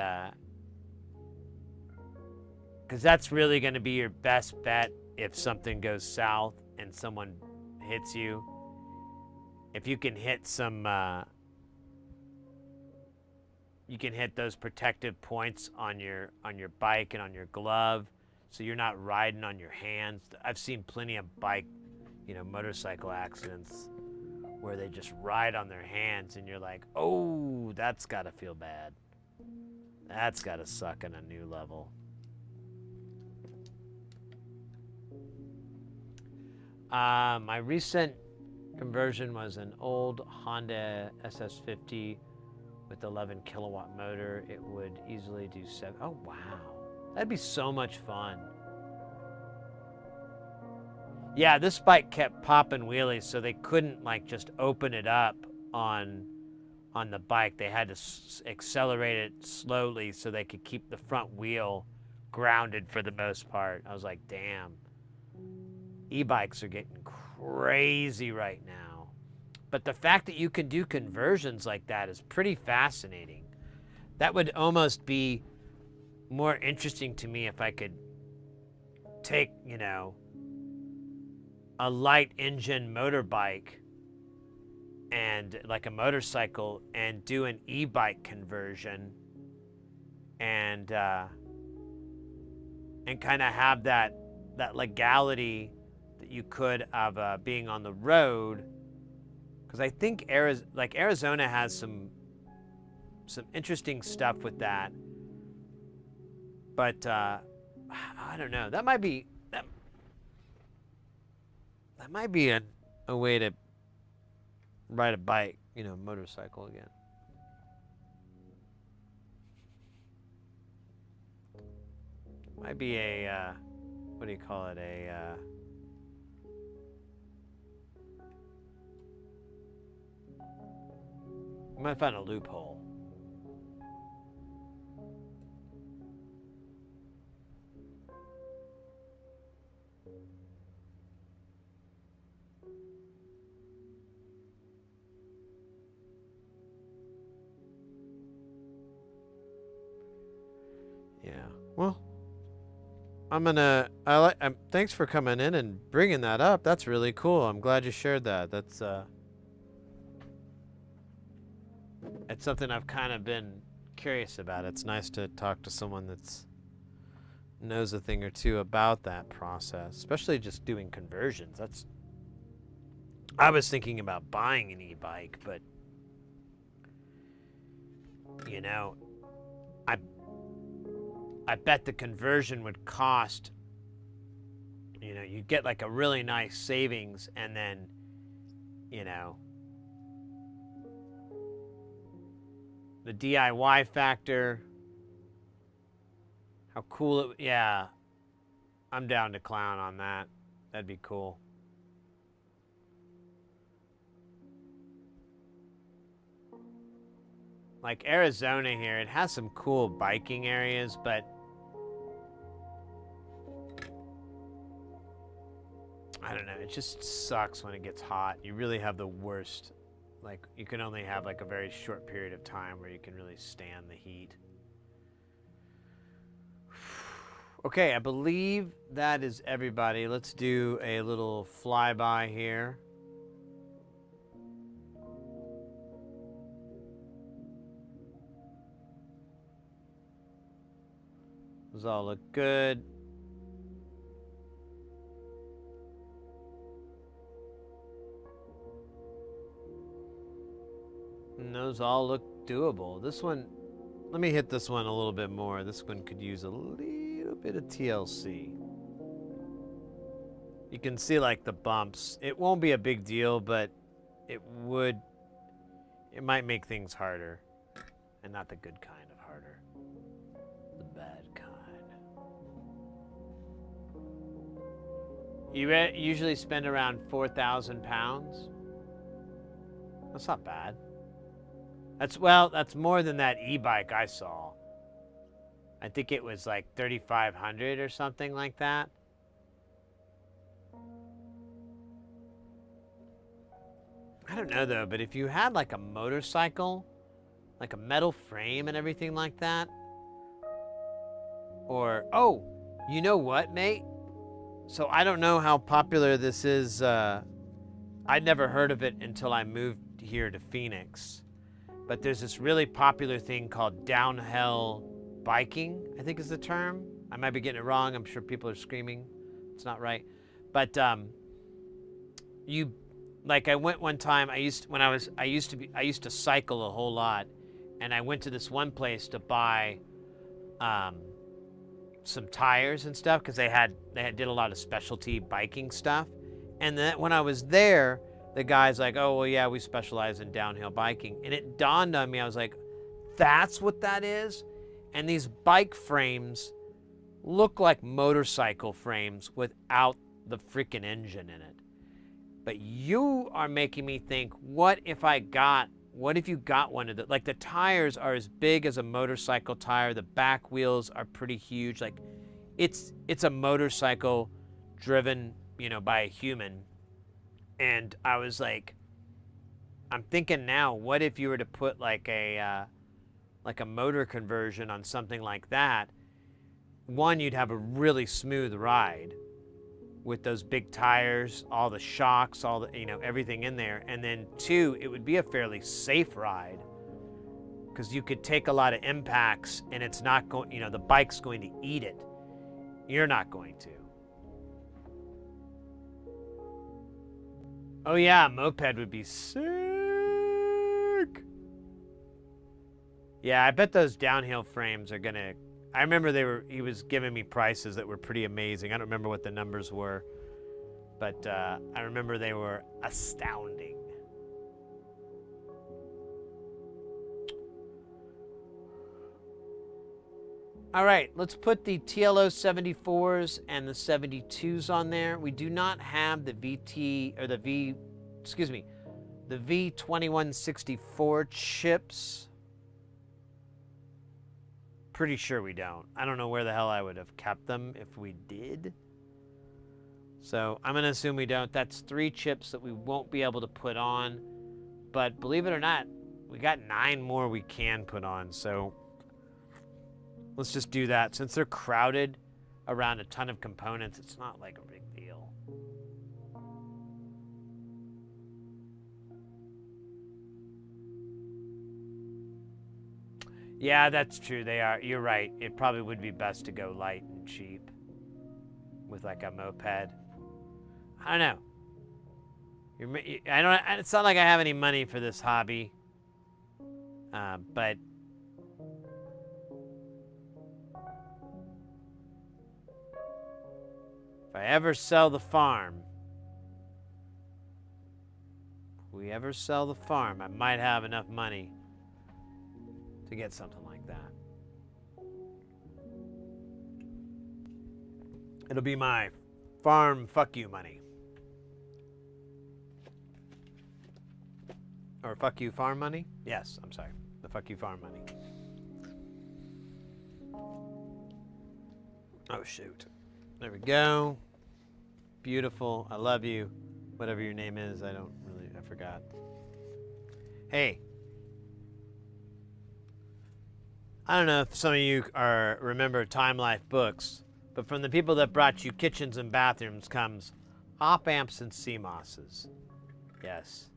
because that's really going to be your best bet if something goes south and someone hits you. If you can hit some, you can hit those protective points on your bike and on your glove, so you're not riding on your hands. I've seen plenty of motorcycle accidents where they just ride on their hands, and you're like, oh, that's got to feel bad. That's got to suck on a new level. My recent conversion was an old Honda SS50 with 11 kilowatt motor. It would easily do 7. Oh, wow. That'd be so much fun. Yeah, this bike kept popping wheelies, so they couldn't like just open it up on the bike. They had to accelerate it slowly so they could keep the front wheel grounded for the most part. I was like, damn. E-bikes are getting crazy right now. But the fact that you can do conversions like that is pretty fascinating. That would almost be more interesting to me if I could take, you know, a light engine motorbike and like a motorcycle and do an e-bike conversion and kind of have that legality that you could of being on the road, because I think Arizona has some interesting stuff with that. But I don't know. That might be a way to ride a bike, you know, motorcycle again. Might be a what do you call it? I might find a loophole. Yeah. Well, thanks for coming in and bringing that up. That's really cool. I'm glad you shared that. That's it's something I've kind of been curious about. It's nice to talk to someone that's knows a thing or two about that process, especially just doing conversions. I was thinking about buying an e-bike, but you know, I bet the conversion would cost, you know, you'd get like a really nice savings, and then, you know, the DIY factor, how cool yeah, I'm down to clown on that. That'd be cool. Like Arizona here, it has some cool biking areas, but I don't know, it just sucks when it gets hot. You really have the worst, like you can only have like a very short period of time where you can really stand the heat. Okay, I believe that is everybody. Let's do a little flyby here. Those all look good. And those all look doable. This one, let me hit this one a little bit more. This one could use a little bit of TLC. You can see like the bumps. It won't be a big deal, but it might make things harder. And not the good kind of harder. The bad kind. You usually spend around 4,000 pounds. That's not bad. That's more than that e-bike I saw. I think it was like 3,500 or something like that. I don't know though, but if you had like a motorcycle, like a metal frame and everything like that, or, oh, you know what, mate? So I don't know how popular this is. I'd never heard of it until I moved here to Phoenix. But there's this really popular thing called downhill biking, I think is the term. I might be getting it wrong. I'm sure people are screaming. It's not right. But I went one time. I used to cycle a whole lot, and I went to this one place to buy some tires and stuff because they did a lot of specialty biking stuff. And then when I was there, the guy's like, oh, well, yeah, we specialize in downhill biking. And it dawned on me, I was like, that's what that is? And these bike frames look like motorcycle frames without the freaking engine in it. But you are making me think, what if you got one of the, like the tires are as big as a motorcycle tire, the back wheels are pretty huge. Like it's a motorcycle driven, you know, by a human. And I was like, I'm thinking now, what if you were to put like a motor conversion on something like that? One, you'd have a really smooth ride with those big tires, all the shocks, all the, everything in there. And then two, it would be a fairly safe ride because you could take a lot of impacts and it's not going, the bike's going to eat it. You're not going to. Oh yeah, a moped would be sick. Yeah, I bet those downhill frames are gonna, I remember he was giving me prices that were pretty amazing. I don't remember what the numbers were, but I remember they were astounding. All right, let's put the TLO 74s and the 72s on there. We do not have the the V2164 chips. Pretty sure we don't. I don't know where the hell I would have kept them if we did. So I'm going to assume we don't. That's 3 chips that we won't be able to put on. But believe it or not, we got 9 more we can put on. So let's just do that. Since they're crowded around a ton of components, it's not like a big deal. Yeah, that's true. They are. You're right. It probably would be best to go light and cheap with like a moped. I don't know. It's not like I have any money for this hobby, but if I ever sell the farm, I might have enough money to get something like that. It'll be my farm fuck you money. Or fuck you farm money? Yes, I'm sorry. The fuck you farm money. Oh, shoot. There we go. Beautiful. I love you. Whatever your name is, I forgot. Hey. I don't know if some of you remember Time Life books, but from the people that brought you kitchens and bathrooms comes op amps and CMOSs. Yes,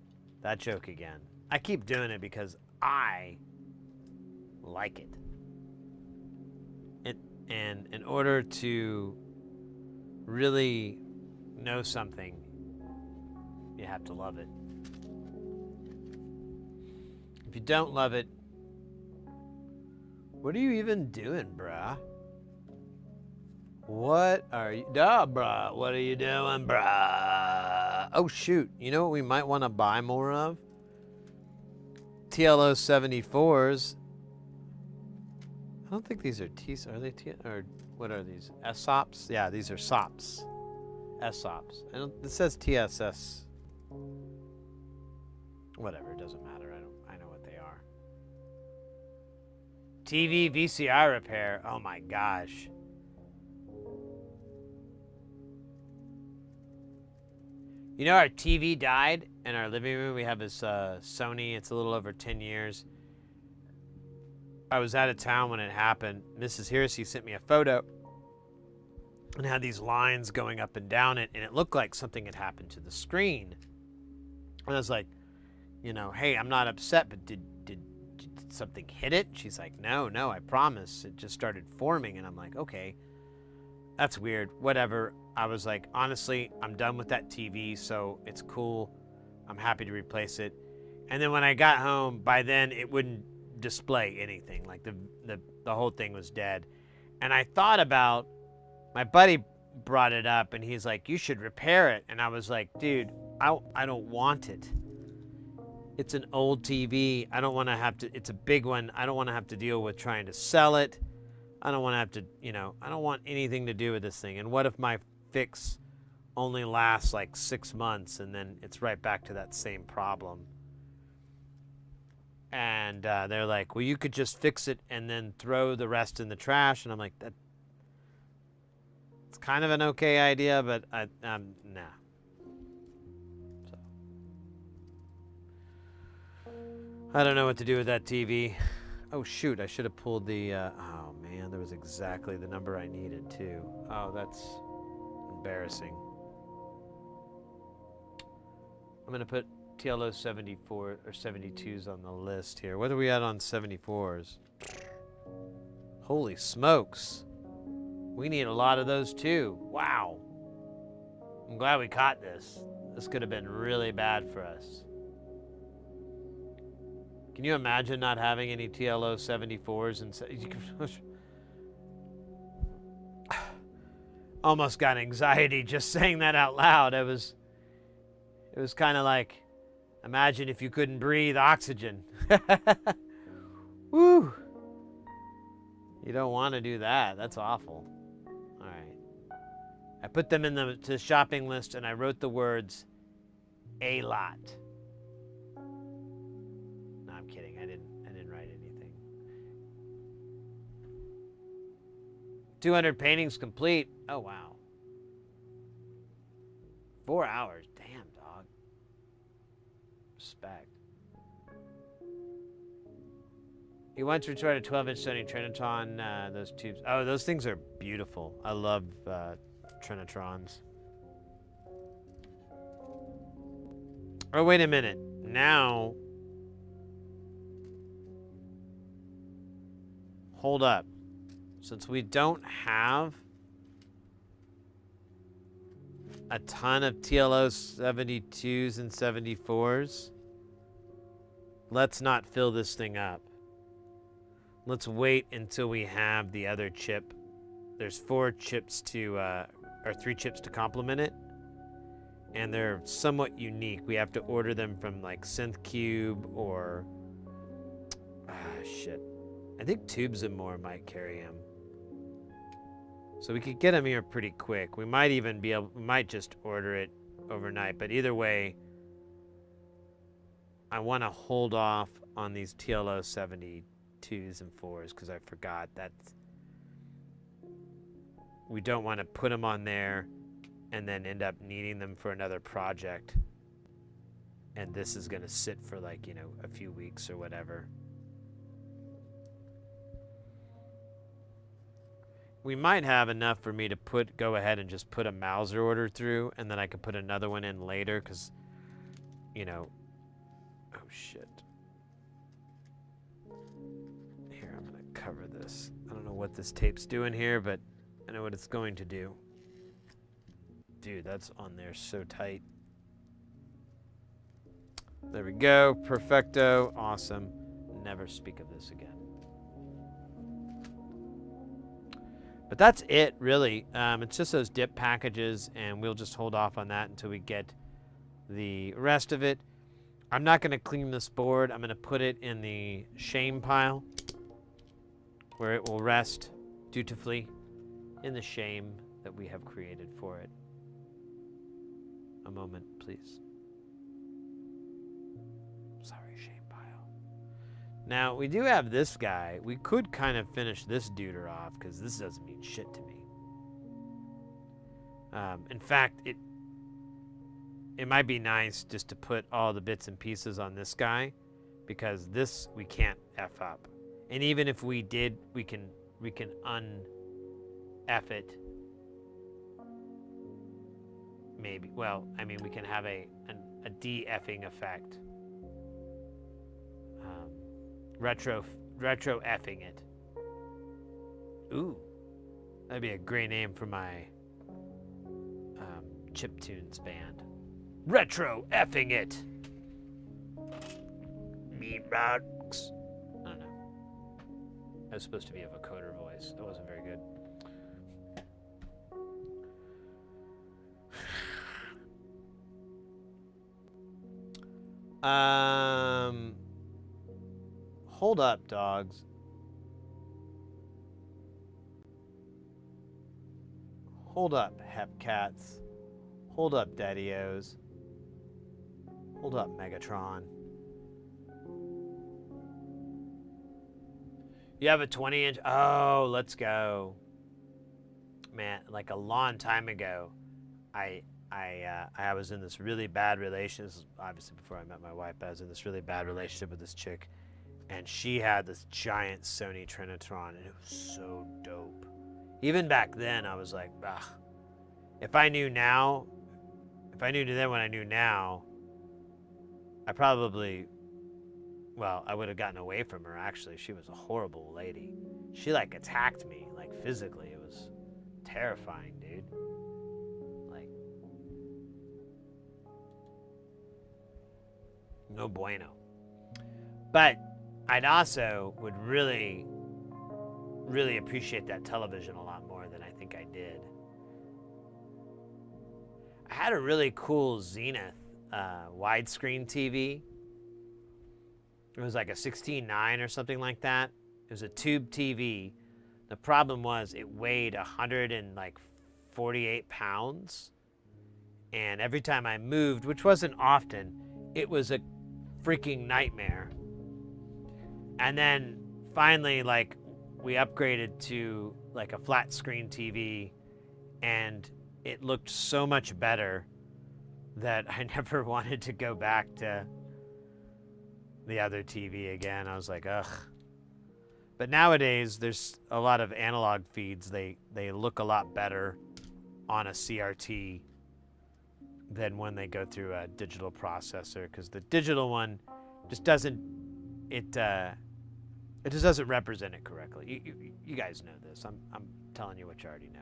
that joke again. I keep doing it because I like it. And in order to really know something, you have to love it. If you don't love it, what are you even doing, bruh? What are you... Duh, bruh. What are you doing, bruh? Oh, shoot. You know what we might want to buy more of? TLO 74s. I don't think these are T's. Are they T? Or what are these? SOPs? Yeah, these are SOPs. SOPs. It says TSS. Whatever. It doesn't matter. I know what they are. TV VCR repair. Oh my gosh. You know, our TV died in our living room. We have this Sony. It's a little over 10 years. I was out of town when it happened. Mrs. Hersey sent me a photo and had these lines going up and down it, and it looked like something had happened to the screen. And I was like, hey, I'm not upset, but did something hit it? She's like, no, I promise. It just started forming. And I'm like, okay, that's weird. Whatever. I was like, honestly, I'm done with that TV, so it's cool. I'm happy to replace it. And then when I got home, by then it wouldn't display anything. Like the whole thing was dead. And I thought about, my buddy brought it up and he's like, you should repair it. And I was like, dude, I don't want it. It's an old TV. I don't want to have to, it's a big one. I don't want to have to deal with trying to sell it. I don't want to have to, I don't want anything to do with this thing. And what if my fix only lasts like 6 months and then it's right back to that same problem? And they're like, well, you could just fix it and then throw the rest in the trash. And I'm like, it's kind of an okay idea, but nah. So I don't know what to do with that TV. Oh shoot, I should have pulled the, oh man, there was exactly the number I needed too. Oh, that's embarrassing. I'm gonna put TLO 74 or 72s on the list here. What are we at on 74s? Holy smokes. We need a lot of those too. Wow. I'm glad we caught this. This could have been really bad for us. Can you imagine not having any TLO 74s and almost got anxiety just saying that out loud. It was kind of like, imagine if you couldn't breathe oxygen. Woo! You don't want to do that. That's awful. All right. I put them in the shopping list and I wrote the words, a lot. No, I'm kidding. I didn't write anything. 200 paintings complete. Oh, wow. 4 hours. Damn, dog. Respect. He once restored a 12-inch Sony Trinitron, those tubes. Oh, those things are beautiful. I love Trinitrons. Oh, wait a minute. Now, hold up. Since we don't have a ton of TLO 72s and 74s, let's not fill this thing up. Let's wait until we have the other chip. There's 4 chips to, or 3 chips to complement it. And they're somewhat unique. We have to order them from like SynthCube or, shit. I think Tubes and More might carry them. So we could get them here pretty quick. We might even be able, we might just order it overnight. But either way, I want to hold off on these TLO 72s and 4s because I forgot that we don't want to put them on there and then end up needing them for another project. And this is going to sit for like, you know, a few weeks or whatever. We might have enough for me to go ahead and just put a Mauser order through, and then I can put another one in later because, you know, oh shit. Here, I'm going to cover this. I don't know what this tape's doing here, but I know what it's going to do. Dude, that's on there so tight. There we go. Perfecto. Awesome. Never speak of this again. But that's it, really. It's just those dip packages, and we'll just hold off on that until we get the rest of it. I'm not going to clean this board. I'm going to put it in the shame pile, where it will rest dutifully in the shame that we have created for it. A moment, please. Sorry, shame pile. Now, we do have this guy. We could kind of finish this duder off, because this doesn't mean shit to me. In fact, it might be nice just to put all the bits and pieces on this guy, because this we can't F up. And even if we did, we can un-F it. Maybe. Well, I mean, we can have a de-effing effect. Retro effing it. Ooh, that'd be a great name for my chiptunes band. Retro effing it. Me rocks. I don't know. I was supposed to be a vocoder voice. That wasn't very good. Hold up, dogs. Hold up, Hepcats. Hold up, Daddy-O's. Hold up, Megatron. You have a 20-inch? Oh, let's go. Man, like a long time ago, I I was in this really bad relationship. This is obviously before I met my wife, but I was in this really bad relationship with this chick, and she had this giant Sony Trinitron, and it was so dope. Even back then, I was like, ugh. If I knew then what I knew now, I probably, well, I would have gotten away from her, actually. She was a horrible lady. She, like, attacked me, like, physically. It was terrifying, dude. Like, no bueno. But I'd also would really, really appreciate that television a lot more than I think I did. I had a really cool Zenith widescreen TV. It was like a 16:9 or something like that. It was a tube TV. The problem was it weighed 148 pounds. And every time I moved, which wasn't often, it was a freaking nightmare. And then finally, like, we upgraded to like a flat screen TV, and it looked so much better that I never wanted to go back to the other TV again. I was like, ugh. But nowadays, there's a lot of analog feeds. They look a lot better on a CRT than when they go through a digital processor, because the digital one just doesn't, it just doesn't represent it correctly. You guys know this. I'm telling you what you already know.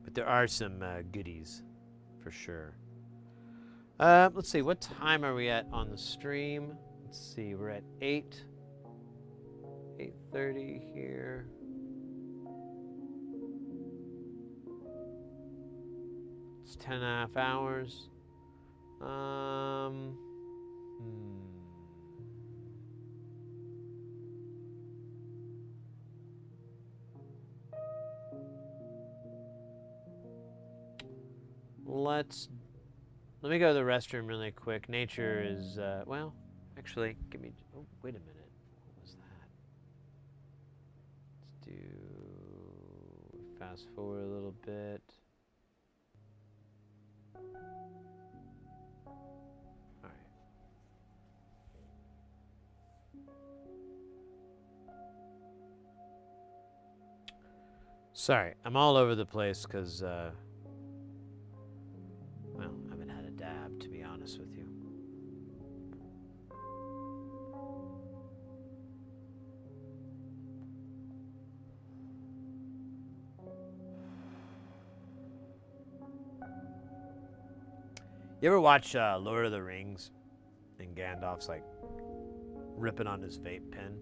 But there are some goodies, for sure. Let's see, what time are we at on the stream? Let's see, we're at 8:30 here. It's 10.5 hours. Let me go to the restroom really quick. Nature is, well, actually, oh, wait a minute. What was that? Let's do, fast forward a little bit. All right. Sorry, I'm all over the place because, well, I haven't had a dab, to be honest with you. You ever watch Lord of the Rings and Gandalf's like ripping on his vape pen?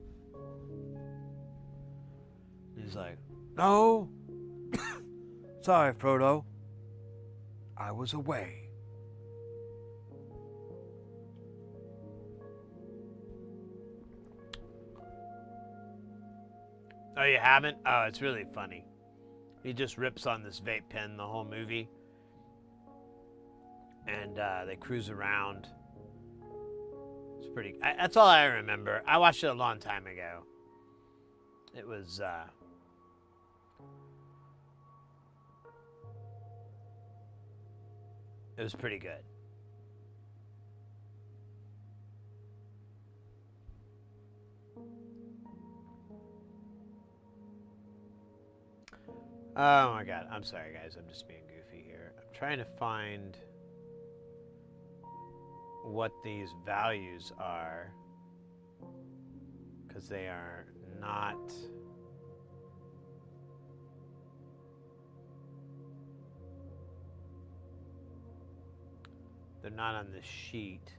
He's like, no. Sorry, Frodo. I was away. Oh, you haven't? Oh, it's really funny. He just rips on this vape pen the whole movie. And they cruise around. It's pretty... that's all I remember. I watched it a long time ago. It was... it was pretty good. Oh my god. I'm sorry, guys. I'm just being goofy here. I'm trying to find what these values are, because they are not... they're not on this sheet.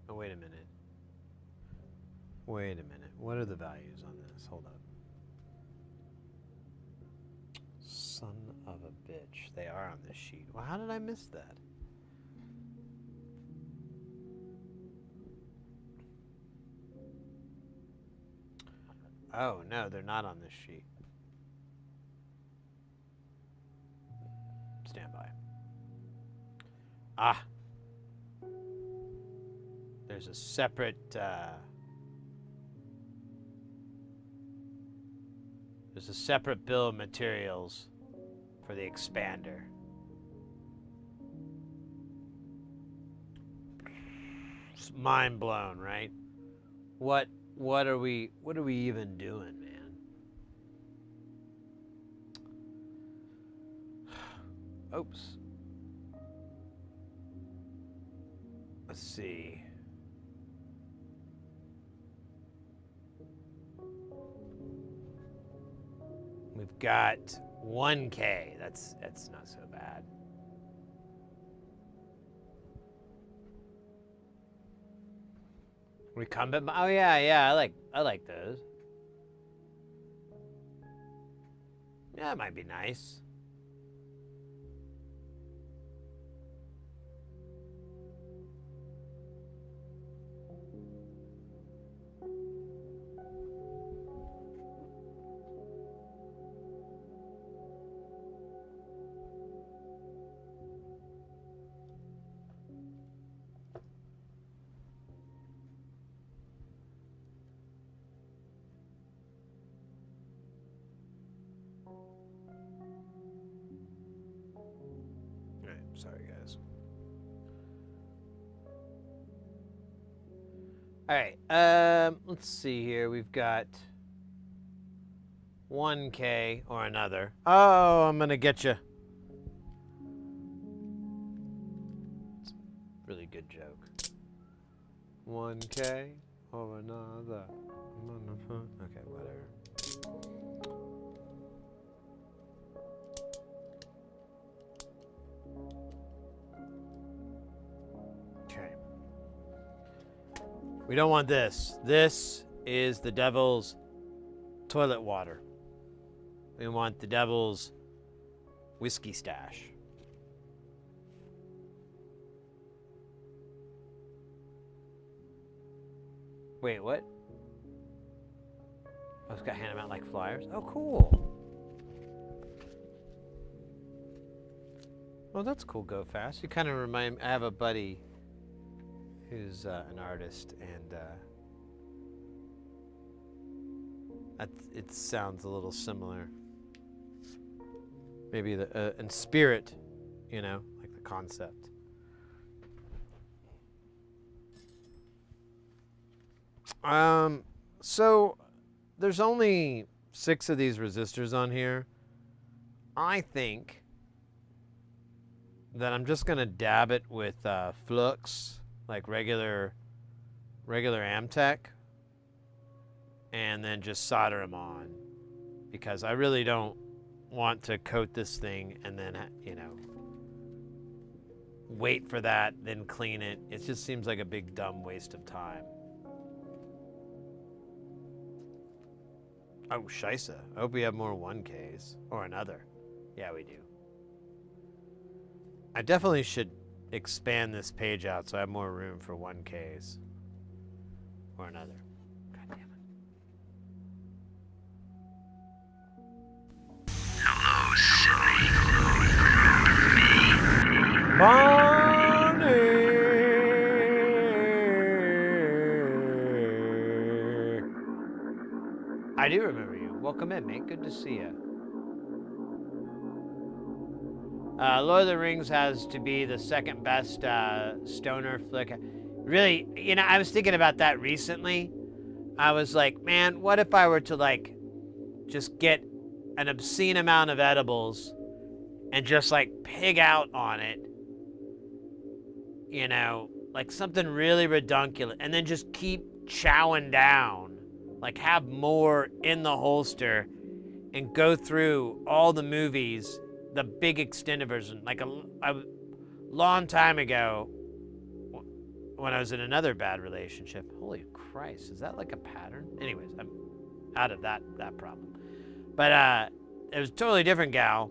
Oh, wait a minute. Wait a minute. What are the values on this? Hold up. Son of a bitch. They are on this sheet. Well, how did I miss that? Oh, no, they're not on this sheet. Stand by. Ah. There's a separate, bill of materials for the expander. Just mind blown, right? What are we even doing, man? Oops. Let's see. We've got 1K. That's not so bad. Recumbent. Oh yeah. I like those. Yeah, it might be nice. Alright, sorry guys. Alright, let's see here. We've got 1K or another. Oh, I'm gonna get you. It's a really good joke. 1K or another. Okay, whatever. Okay. We don't want this. This is the devil's toilet water. We want the devil's whiskey stash. Wait, what? I was gonna hand them out like flyers. Oh, cool. Well, that's cool. Go fast. You kind of remind me. I have a buddy who's an artist, and it sounds a little similar. Maybe in spirit, you know, like the concept. So there's only 6 of these resistors on here. I think that I'm just gonna dab it with flux, like regular Amtech, and then just solder them on, because I really don't want to coat this thing and then, you know, wait for that, then clean it. It just seems like a big dumb waste of time. Oh, scheisse. I hope we have more 1Ks or another. Yeah, we do. I definitely should expand this page out so I have more room for 1Ks or another. God damn it. Hello, silly. Bonnie! I do remember you. Welcome in, mate. Good to see you. Lord of the Rings has to be the second best stoner flick. Really, you know, I was thinking about that recently. I was like, man, what if I were to, like, just get an obscene amount of edibles and just, like, pig out on it? You know, like something really redunculous, and then just keep chowing down. Like, have more in the holster and go through all the movies, the big extended version. Like a long time ago, when I was in another bad relationship. Holy Christ, is that like a pattern? Anyways, I'm out of that problem. But it was a totally different gal.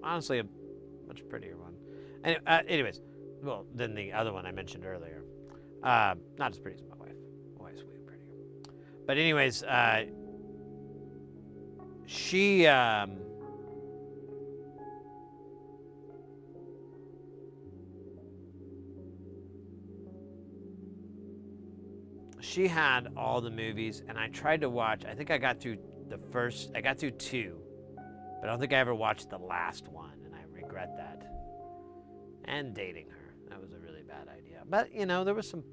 Honestly, a much prettier one. Anyways, well, than the other one I mentioned earlier. Not as pretty as my wife. My wife's way prettier. But anyways, she had all the movies, and I tried to watch. I think I got through 2, But I don't think I ever watched the last one, and I regret that. And dating her. That was a really bad idea. But, you know, there was some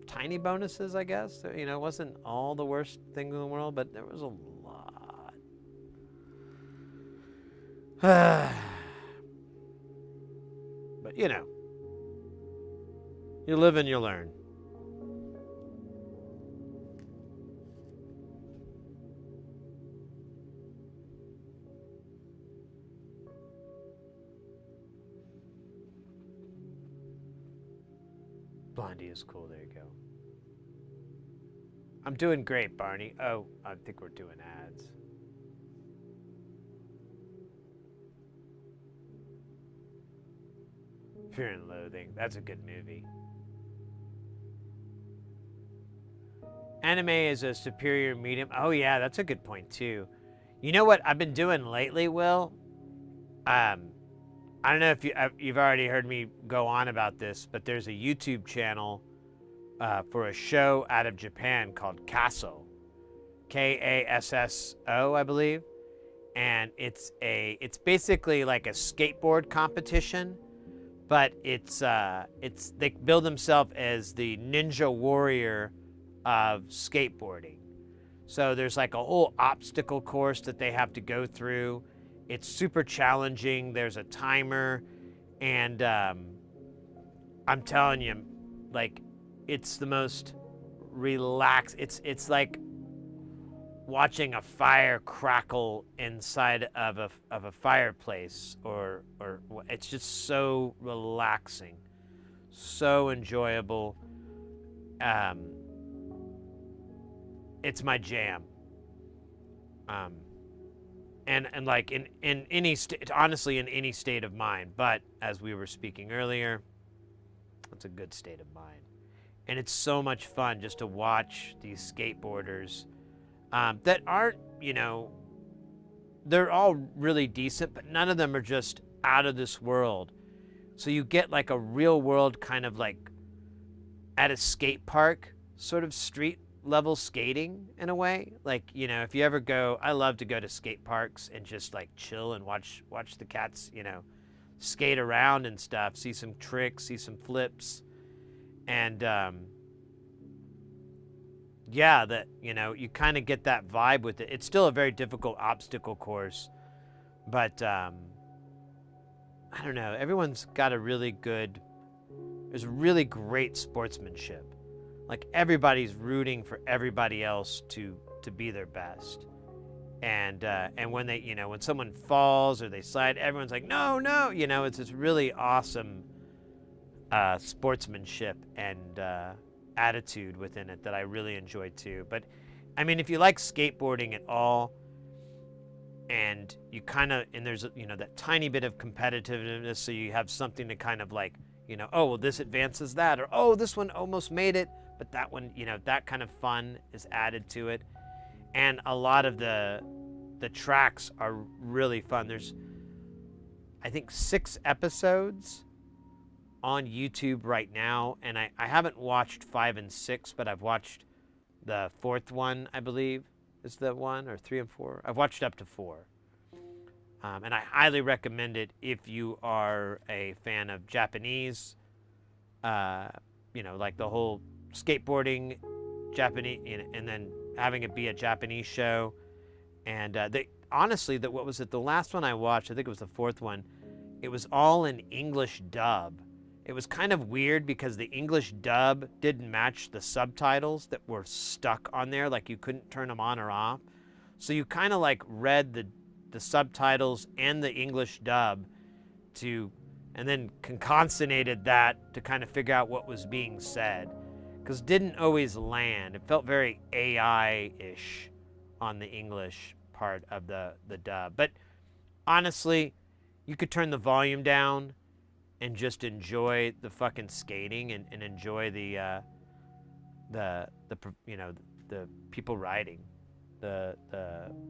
tiny bonuses, I guess. You know, it wasn't all the worst thing in the world, but there was a lot. But, you know, you live and you learn. Blondie is cool. There you go. I'm doing great, Barney. Oh, I think we're doing ads. Fear and Loathing. That's a good movie. Anime is a superior medium. Oh, yeah, that's a good point, too. You know what I've been doing lately, Will? I don't know if you've already heard me go on about this, but there's a YouTube channel for a show out of Japan called Kasso. Kasso, I believe. And it's basically like a skateboard competition, but it's they build themselves as the ninja warrior of skateboarding. So there's like a whole obstacle course that they have to go through. It's super challenging. There's a timer, and I'm telling you, like, it's the most relaxed. It's like watching a fire crackle inside of a fireplace, or it's just so relaxing, so enjoyable. It's my jam. And like in any honestly in any state of mind, but as we were speaking earlier, it's a good state of mind, and it's so much fun just to watch these skateboarders that aren't, you know, they're all really decent, but none of them are just out of this world. So you get like a real world kind of like at a skate park sort of street level skating in a way. Like, you know, if you ever go, I love to go to skate parks and just like chill and watch the cats, you know, skate around and stuff, see some tricks, see some flips. And yeah, that, you know, you kind of get that vibe with it. It's still a very difficult obstacle course, but I don't know, everyone's got a really good, there's really great sportsmanship. Like, everybody's rooting for everybody else to be their best. And when they, you know, when someone falls or they slide, everyone's like, no, no, you know, it's this really awesome sportsmanship and attitude within it that I really enjoy too. But I mean, if you like skateboarding at all, and you kind of, and there's, you know, that tiny bit of competitiveness, so you have something to kind of like, you know, oh, well, this advances that, or oh, this one almost made it, but that one, you know, that kind of fun is added to it. And a lot of the tracks are really fun. There's, I think, 6 episodes on YouTube right now, and I haven't watched 5 and 6, but I've watched the 4th one, I believe, is the one, or 3 and 4. I've watched up to 4. And I highly recommend it if you are a fan of Japanese, you know, like the whole skateboarding Japanese, and then having it be a Japanese show. And they honestly, that what was it, the last one I watched, I think it was the 4th one, it was all in English dub. It was kind of weird because the English dub didn't match the subtitles that were stuck on there, like you couldn't turn them on or off. So you kind of like read the subtitles and the English dub and then concatenated that to kind of figure out what was being said. Because it didn't always land. It felt very AI-ish on the English part of the dub. But honestly, you could turn the volume down and just enjoy the fucking skating and enjoy the you know, the people riding, the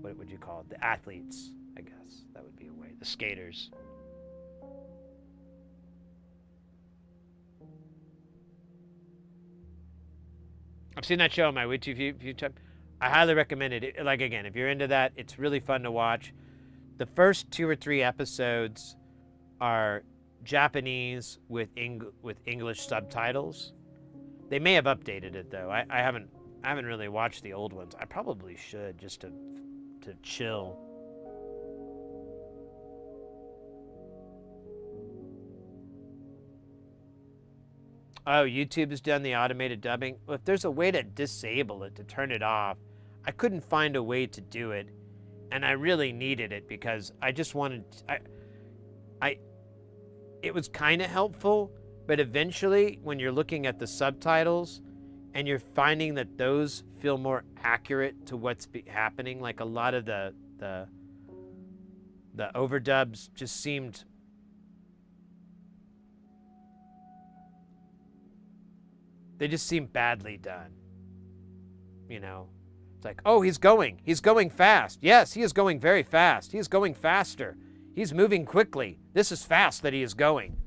what would you call it, the athletes, I guess that would be a way, the skaters. I've seen that show on my YouTube few times. I highly recommend it. Like, again, if you're into that, it's really fun to watch. The first 2 or 3 episodes are Japanese with English subtitles. They may have updated it though. I haven't really watched the old ones. I probably should, just to chill. Oh, YouTube has done the automated dubbing. Well, if there's a way to disable it, to turn it off, I couldn't find a way to do it, and I really needed it because I just wanted. It was kind of helpful, but eventually, when you're looking at the subtitles, and you're finding that those feel more accurate to what's happening, like a lot of the overdubs just seemed. They just seem badly done. You know, it's like, oh, he's going fast. Yes, he is going very fast. He is going faster. He's moving quickly. This is fast that he is going.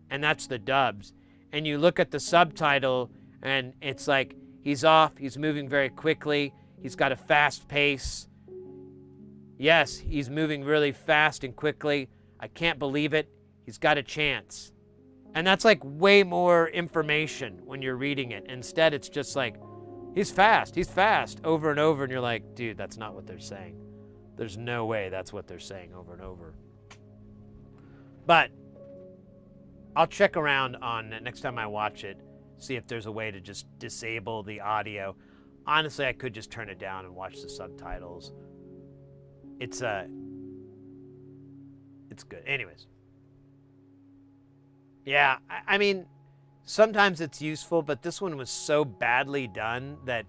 And that's the dubs. And you look at the subtitle and it's like, he's off. He's moving very quickly. He's got a fast pace. Yes, he's moving really fast and quickly. I can't believe it. He's got a chance. And that's like way more information when you're reading it. Instead, it's just like, he's fast, over and over. And you're like, dude, that's not what they're saying. There's no way that's what they're saying over and over. But I'll check around on it next time I watch it, see if there's a way to just disable the audio. Honestly, I could just turn it down and watch the subtitles. It's good. Anyways. Yeah, I mean, sometimes it's useful, but this one was so badly done that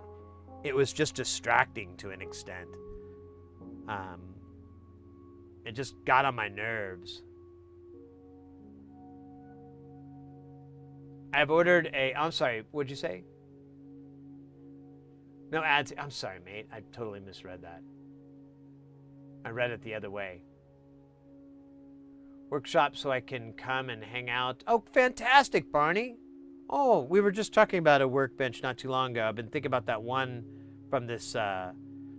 it was just distracting to an extent. It just got on my nerves. I've ordered I'm sorry, what'd you say? No ads. I'm sorry, mate. I totally misread that. I read it the other way. Workshop so I can come and hang out. Oh, fantastic, Barney. Oh, we were just talking about a workbench not too long ago. I've been thinking about that one from this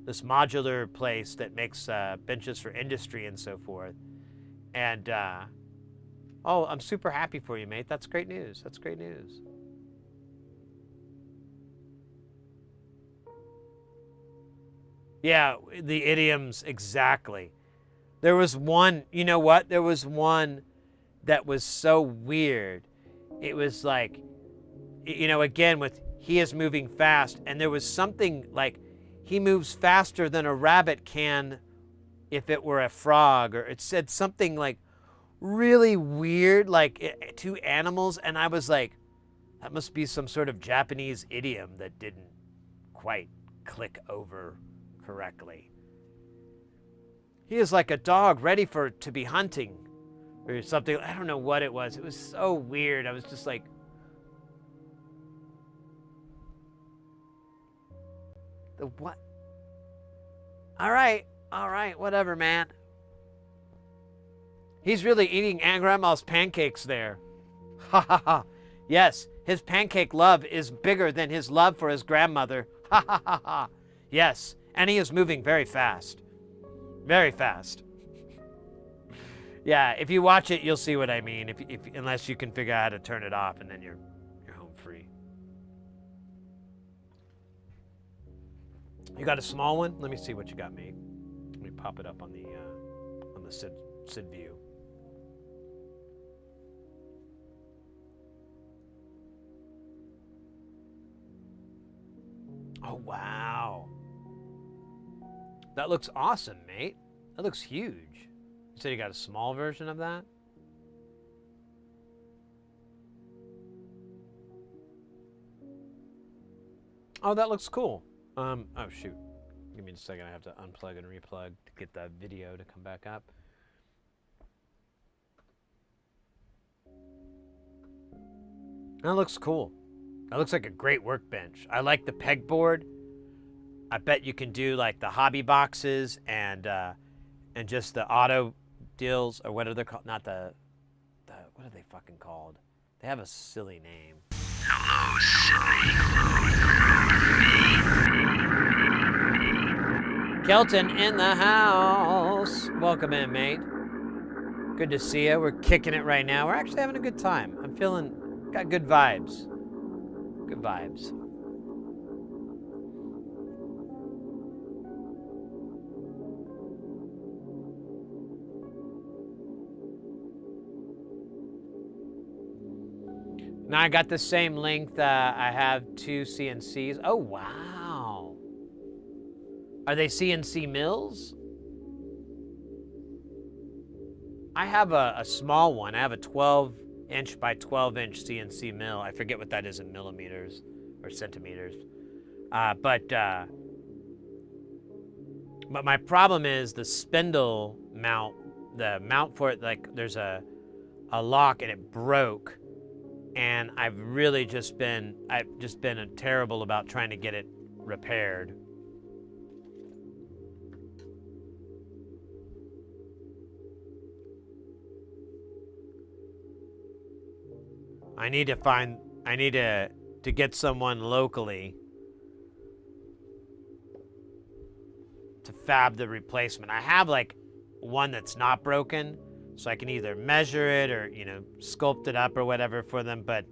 this modular place that makes benches for industry and so forth. And, oh, I'm super happy for you, mate. That's great news. That's great news. Yeah, the idioms, exactly. There was one, you know what? There was one that was so weird. It was like, you know, again with he is moving fast, and there was something like he moves faster than a rabbit can if it were a frog, or it said something like really weird, like two animals, and I was like, that must be some sort of Japanese idiom that didn't quite click over correctly. He is like a dog ready to be hunting or something. I don't know what it was. It was so weird. I was just like, the what? All right, whatever, man. He's really eating Aunt Grandma's pancakes there. Ha ha ha. Yes, his pancake love is bigger than his love for his grandmother. Ha ha ha ha. Yes, and he is moving very fast. Very fast. Yeah, if you watch it, you'll see what I mean. If unless you can figure out how to turn it off, and then you're home free. You got a small one? Let me see what you got made. Let me pop it up on the Sid view. Oh wow. That looks awesome, mate. That looks huge. You said you got a small version of that? Oh, that looks cool. Oh, shoot. Give me a second. I have to unplug and replug to get the video to come back up. That looks cool. That looks like a great workbench. I like the pegboard. I bet you can do like the hobby boxes and just the auto deals, or what are they called? Not the what are they fucking called? They have a silly name. Kelton in the house. Welcome in, mate. Good to see you. We're kicking it right now. We're actually having a good time. I'm feeling, got good vibes. Good vibes. Now I got the same length. I have 2 CNCs. Oh, wow. Are they CNC mills? I have a small one. I have a 12-inch by 12-inch CNC mill. I forget what that is in millimeters or centimeters. But my problem is the spindle mount, the mount for it, like there's a lock and it broke. And I've just been terrible about trying to get it repaired. I need to get someone locally to fab the replacement. I have like one that's not broken, so I can either measure it or, you know, sculpt it up or whatever for them. But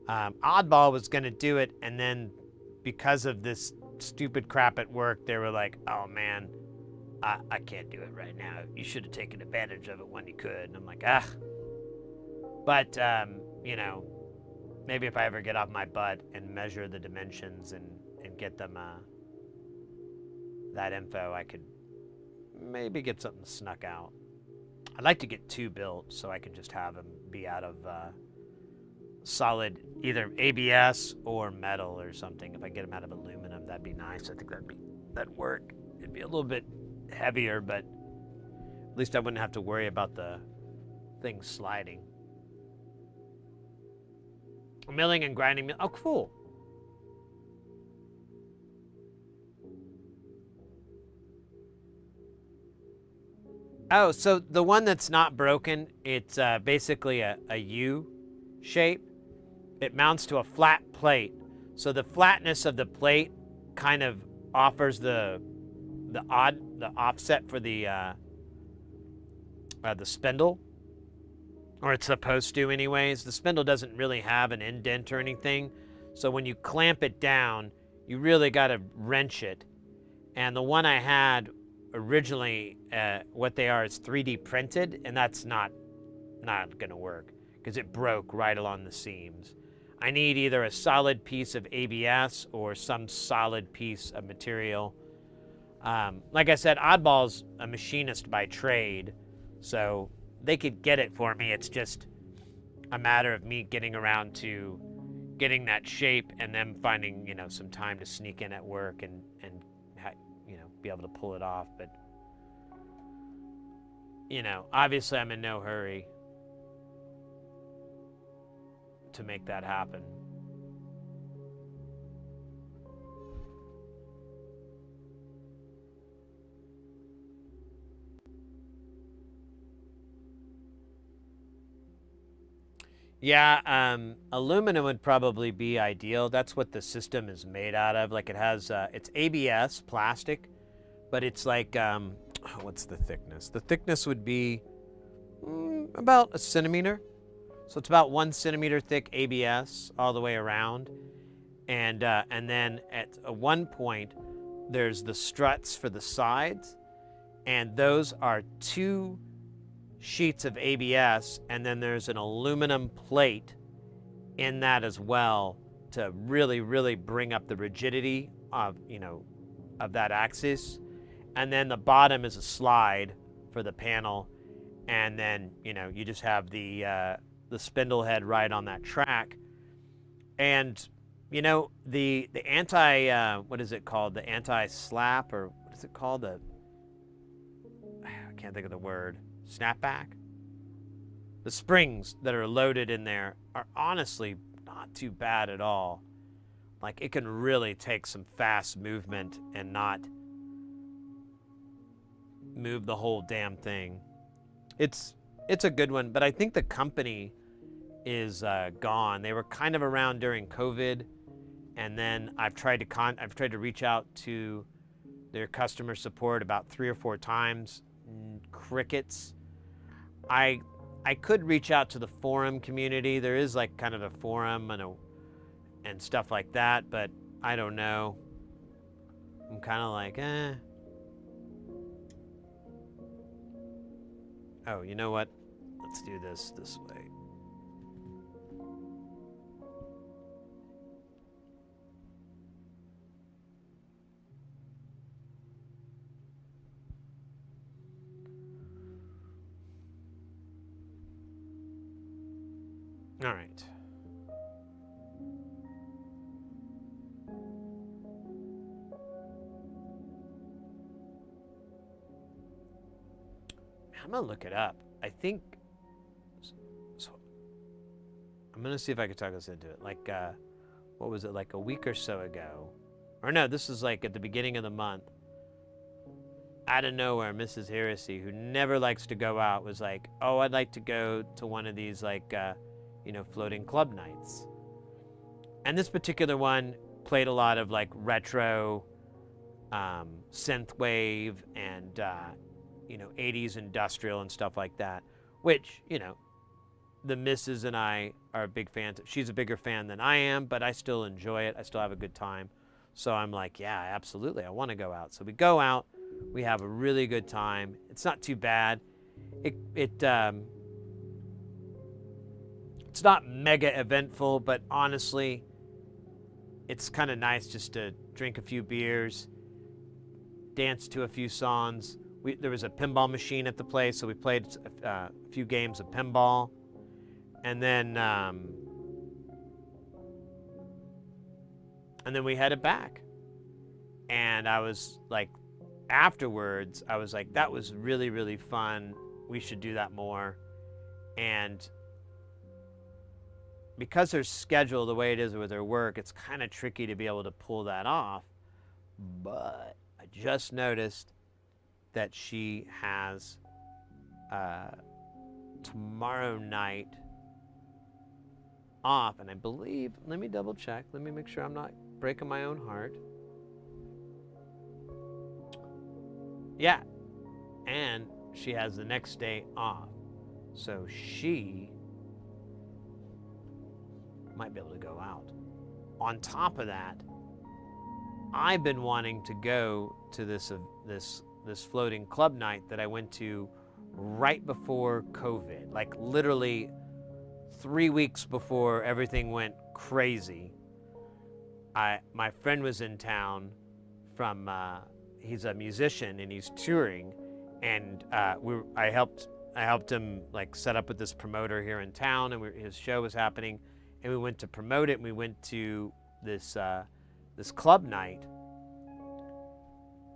Oddball was going to do it, and then because of this stupid crap at work, they were like, oh man, I can't do it right now. You should have taken advantage of it when you could. And I'm like, ah. But, you know, maybe if I ever get off my butt and measure the dimensions and get them that info, I could maybe get something snuck out. I'd like to get 2 built so I can just have them be out of solid, either ABS or metal or something. If I get them out of aluminum, that'd be nice. I think that'd work. It'd be a little bit heavier, but at least I wouldn't have to worry about the thing sliding. Milling and grinding. Oh, cool. Oh, so the one that's not broken, it's basically a U shape. It mounts to a flat plate. So the flatness of the plate kind of offers the offset for the spindle. Or it's supposed to anyways. The spindle doesn't really have an indent or anything. So when you clamp it down, you really got to wrench it. And the one I had originally, what they are is 3D printed, and that's not going to work because it broke right along the seams. I need either a solid piece of ABS or some solid piece of material. Like I said, Oddball's a machinist by trade, so they could get it for me. It's just a matter of me getting around to getting that shape and them finding, you know, some time to sneak in at work and you know, be able to pull it off. But, you know, obviously I'm in no hurry to make that happen. Yeah, aluminum would probably be ideal. That's what the system is made out of. Like it has, it's ABS plastic, but it's like, what's the thickness? The thickness would be about a centimeter. So it's about 1 centimeter thick ABS all the way around. And then at one point, there's the struts for the sides, and those are 2 sheets of ABS, and then there's an aluminum plate in that as well to really, really bring up the rigidity of, you know, of that axis. And then the bottom is a slide for the panel, and then, you know, you just have the spindle head right on that track. And, you know, the anti, what is it called? The anti-slap, or what is it called? I can't think of the word. Snapback. The springs that are loaded in there are honestly not too bad at all. Like, it can really take some fast movement and not move the whole damn thing. It's a good one, but I think the company is gone. They were kind of around during COVID, and then I've tried to reach out to their customer support about 3 or 4 times. Crickets. I could reach out to the forum community. There is like kind of a forum and stuff like that, but I don't know. I'm kind of like, eh. Oh, you know what? Let's do this way. All right. I'm gonna look it up. I think. So, I'm gonna see if I can talk us into it. Like, what was it? Like a week or so ago, or no? This is like at the beginning of the month. Out of nowhere, Mrs. Heresy, who never likes to go out, was like, "Oh, I'd like to go to one of these like, floating club nights." And this particular one played a lot of like retro, synthwave and 80s industrial and stuff like that, which, the missus and I are big fans. She's a bigger fan than I am, but I still enjoy it. I still have a good time. So I'm like, yeah, absolutely. I want to go out. So we go out. We have a really good time. It's not too bad. It's not mega eventful, but honestly, it's kind of nice just to drink a few beers, dance to a few songs. There was a pinball machine at the place, so we played a few games of pinball. And then we headed back. And I was like, afterwards, I was like, that was really, really fun. We should do that more. And because her schedule, the way it is with her work, it's kind of tricky to be able to pull that off. But I just noticed that she has tomorrow night off, and I believe, let me double check, let me make sure I'm not breaking my own heart. Yeah, and she has the next day off, so she might be able to go out. On top of that, I've been wanting to go to this floating club night that I went to right before COVID, like literally 3 weeks before everything went crazy. My friend was in town from, he's a musician and he's touring, and I helped him like set up with this promoter here in town, and his show was happening, and we went to promote it, and we went to this club night,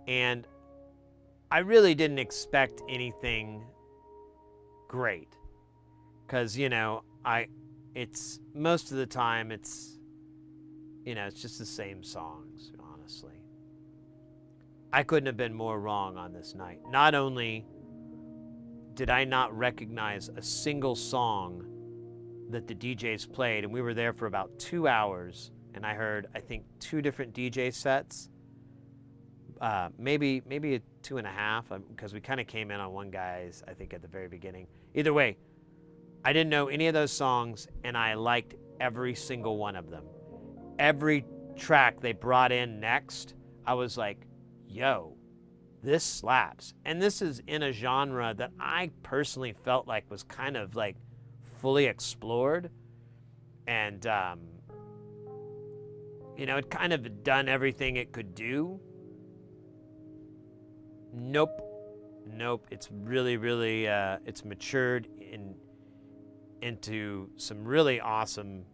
and I really didn't expect anything great, because it's most of the time it's just the same songs. Honestly, I couldn't have been more wrong on this night. Not only did I not recognize a single song that the DJs played, and we were there for about 2 hours, and I heard, I think, 2 different DJ sets, maybe 2.5, because we kind of came in on one guy's, I think, at the very beginning. Either way, I didn't know any of those songs, and I liked every single one of them. Every track they brought in next, I was like, yo, this slaps. And this is in a genre that I personally felt like was kind of like fully explored, and it kind of done everything it could do. Nope. It's really, really, it's matured into some really awesome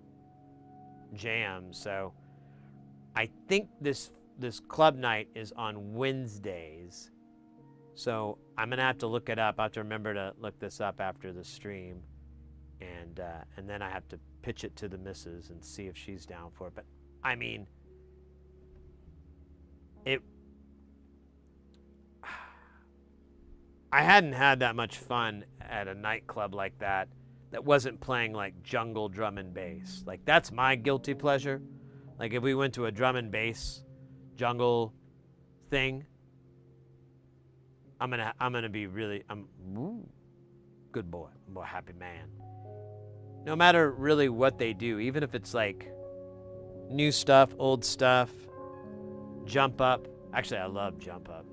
jams. So I think this club night is on Wednesdays. So I'm gonna have to look it up. I have to remember to look this up after the stream, and then I have to pitch it to the missus and see if she's down for it. But I mean, I hadn't had that much fun at a nightclub like that wasn't playing like jungle drum and bass. Like, that's my guilty pleasure. Like, if we went to a drum and bass jungle thing, I'm gonna be really, good boy. I'm a happy man. No matter really what they do, even if it's like new stuff, old stuff, jump up. Actually, I love jump up.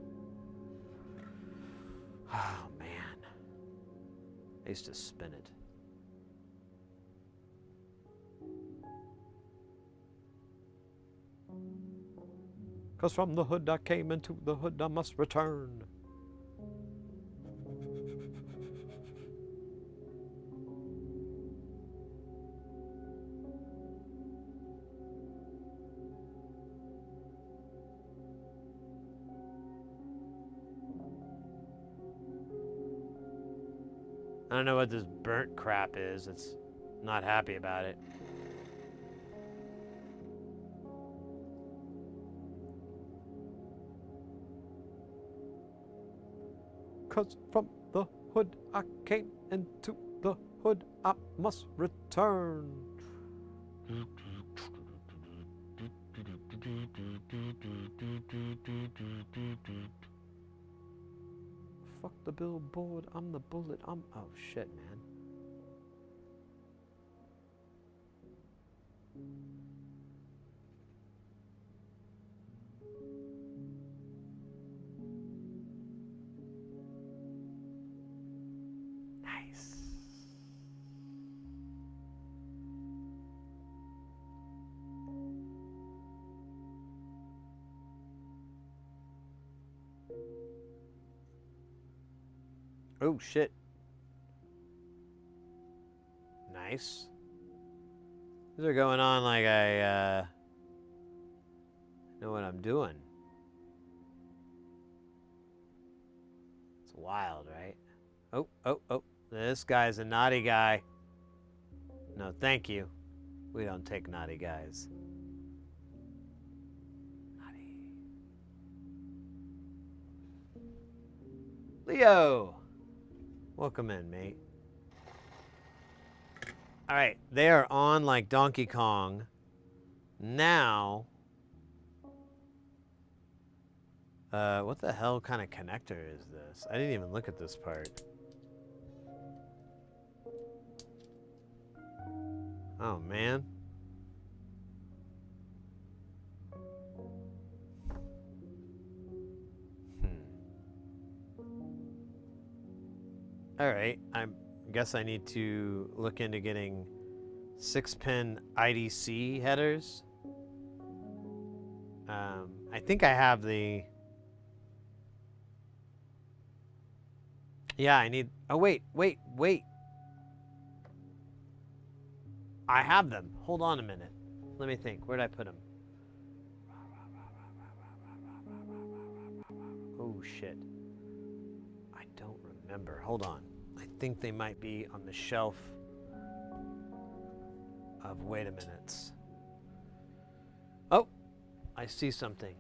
Oh man, I used to spin it. Cause from the hood I came, into the hood I must return. I don't know what this burnt crap is. It's not happy about it. Cause from the hood I came, into the hood I must return. Fuck the billboard, I'm the bullet, I'm... Oh shit, man. Nice. Oh shit. Nice. These are going on like I know what I'm doing. It's wild, right? Oh, oh, oh. This guy's a naughty guy. No, thank you. We don't take naughty guys. Naughty. Leo! Welcome in, mate. All right, they are on like Donkey Kong. Now, what the hell kind of connector is this? I didn't even look at this part. Oh, man. All right, I guess I need to look into getting 6-pin IDC headers. I think I have the... Yeah, I need... Oh, wait. I have them. Hold on a minute. Let me think. Where'd I put them? Oh, shit. I don't remember. Hold on. I think they might be on the shelf of... Wait a minute. Oh! I see something.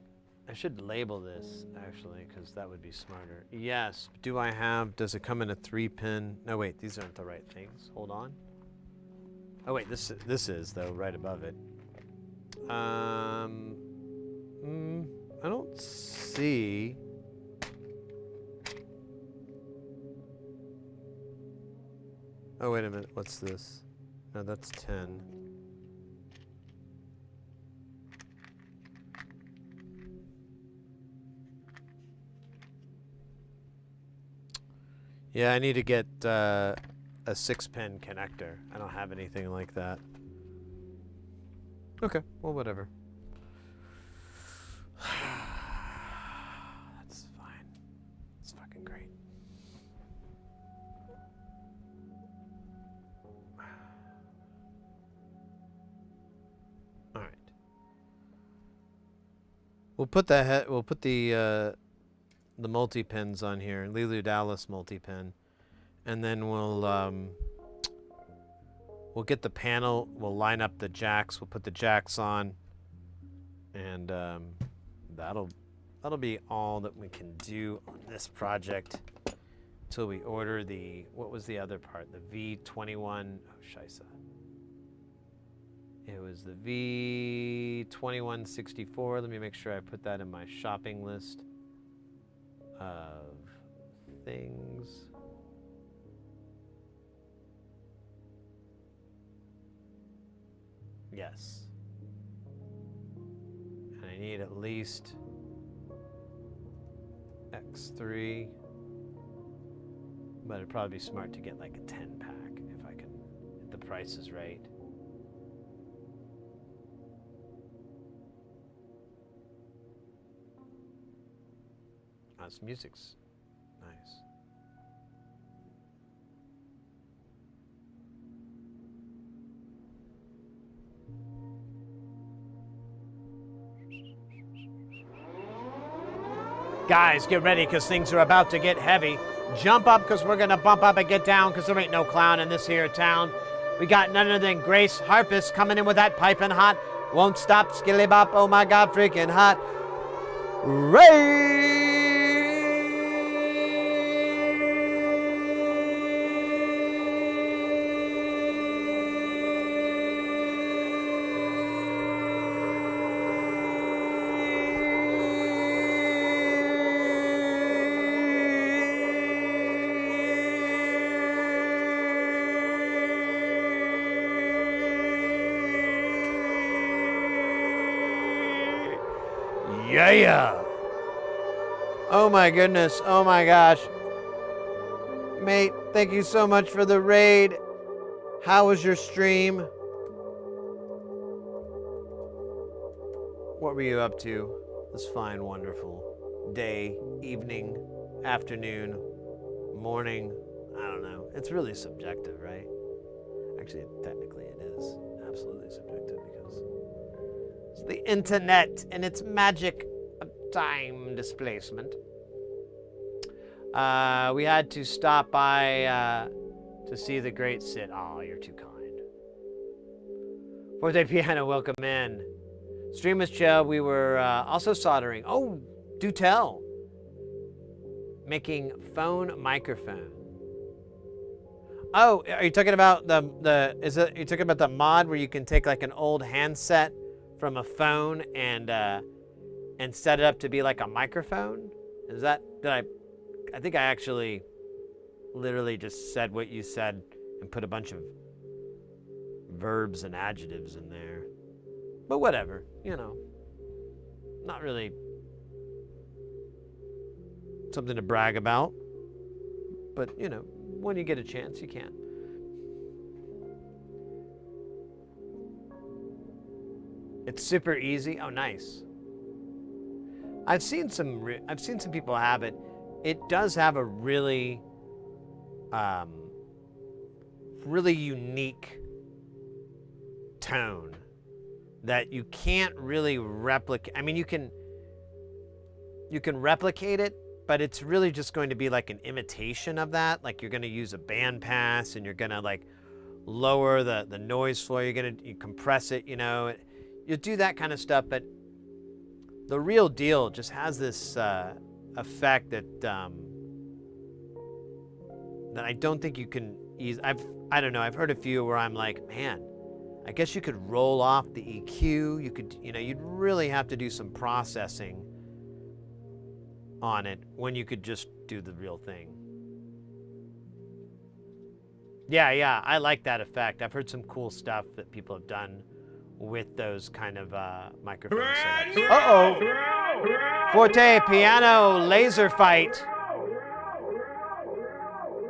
I should label this, actually, because that would be smarter. Yes. Do I have... Does it come in a 3-pin? No, wait. These aren't the right things. Hold on. Oh, wait. This is, though, right above it. I don't see... Oh, wait a minute. What's this? No, that's 10. Yeah, I need to get a 6-pin connector. I don't have anything like that. Okay, well, whatever. That's fine. It's fucking great. All right. We'll put the multi-pins on here, Lelu Dallas multi-pin, and then we'll get the panel, we'll line up the jacks, we'll put the jacks on, and that'll be all that we can do on this project until we order the, what was the other part, the V21, oh scheisse. It was the V2164, let me make sure I put that in my shopping list of things. Yes. And I need at least X3. But it'd probably be smart to get like a 10 pack if I can, if the price is right. Oh, this music's nice. Guys, get ready because things are about to get heavy. Jump up because we're going to bump up and get down because there ain't no clown in this here town. We got none other than Grace Harpist coming in with that piping hot. Won't stop, skilly bop, oh my God, freaking hot. Ray! Yeah! Oh my goodness, oh my gosh. Mate, thank you so much for the raid. How was your stream? What were you up to this fine, wonderful day, evening, afternoon, morning? I don't know. It's really subjective, right? Actually, technically it is absolutely subjective because it's the internet and its magic of time displacement. We had to stop by to see the great Sid. Oh, you're too kind. Forte Piano, welcome in. Stream was chill. We were also soldering. Oh, do tell. Making phone microphone. Oh, are you talking about you talking about the mod where you can take like an old handset from a phone and set it up to be like a microphone? Is that, I think I actually literally just said what you said and put a bunch of verbs and adjectives in there. But whatever, you know, not really something to brag about. But, you know, when you get a chance, you can. It's super easy. Oh, nice. I've seen some people have it. It does have a really really unique tone that you can't really replicate. I mean, you can replicate it, but it's really just going to be like an imitation of that. Like you're going to use a bandpass and you're going to like lower the noise floor. You compress it, you know. You do that kind of stuff, but the real deal just has this effect that that I don't think you can ease. I don't know. I've heard a few where I'm like, man, I guess you could roll off the EQ. You could, you know, you'd really have to do some processing on it when you could just do the real thing. Yeah, I like that effect. I've heard some cool stuff that people have done with those kind of microphone setups. Uh-oh. Forte piano laser fight.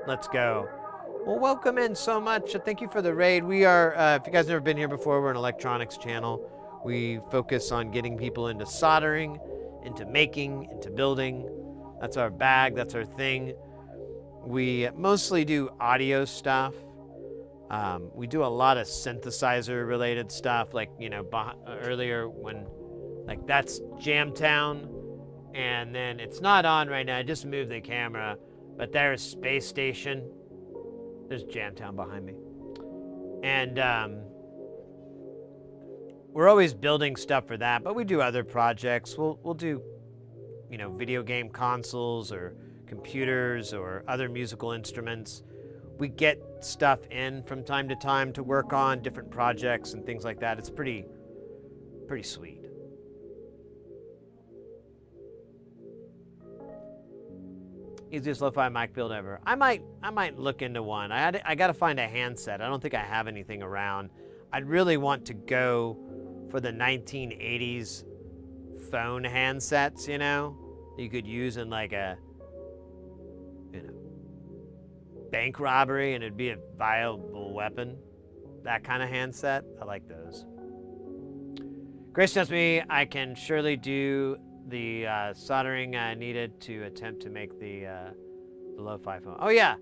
Let's go. Well, welcome in so much. Thank you for the raid. We are, if you guys have never been here before, we're an electronics channel. We focus on getting people into soldering, into making, into building. That's our bag, that's our thing. We mostly do audio stuff. We do a lot of synthesizer related stuff, like, you know, earlier when, like, that's Jamtown, and then it's not on right now. I just moved the camera, but there's Space Station. There's Jamtown behind me. And we're always building stuff for that, but we do other projects. We'll do, you know, video game consoles or computers or other musical instruments. We get stuff in from time to time to work on different projects and things like that. It's pretty sweet. Easiest lo-fi mic build ever. I might look into one. I got to find a handset. I don't think I have anything around. I'd really want to go for the 1980s phone handsets, you know, you could use in like a, you know, bank robbery and it'd be a viable weapon. That kind of handset. I like those. Grace tells me I can surely do the soldering needed to attempt to make the lo-fi phone. Oh yeah,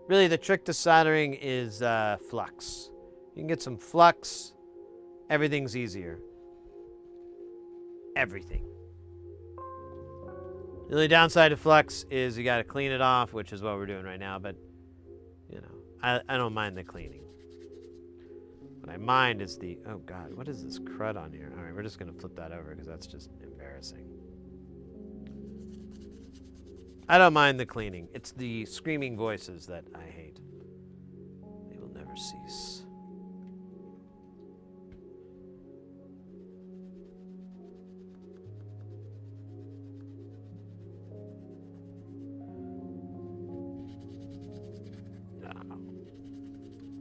really the trick to soldering is flux. You can get some flux, everything's easier. Everything. The only downside of flux is you gotta clean it off, which is what we're doing right now, but you know, I don't mind the cleaning. What I mind is the, oh God, what is this crud on here? All right, we're just gonna flip that over because that's just embarrassing. I don't mind the cleaning. It's the screaming voices that I hate. They will never cease.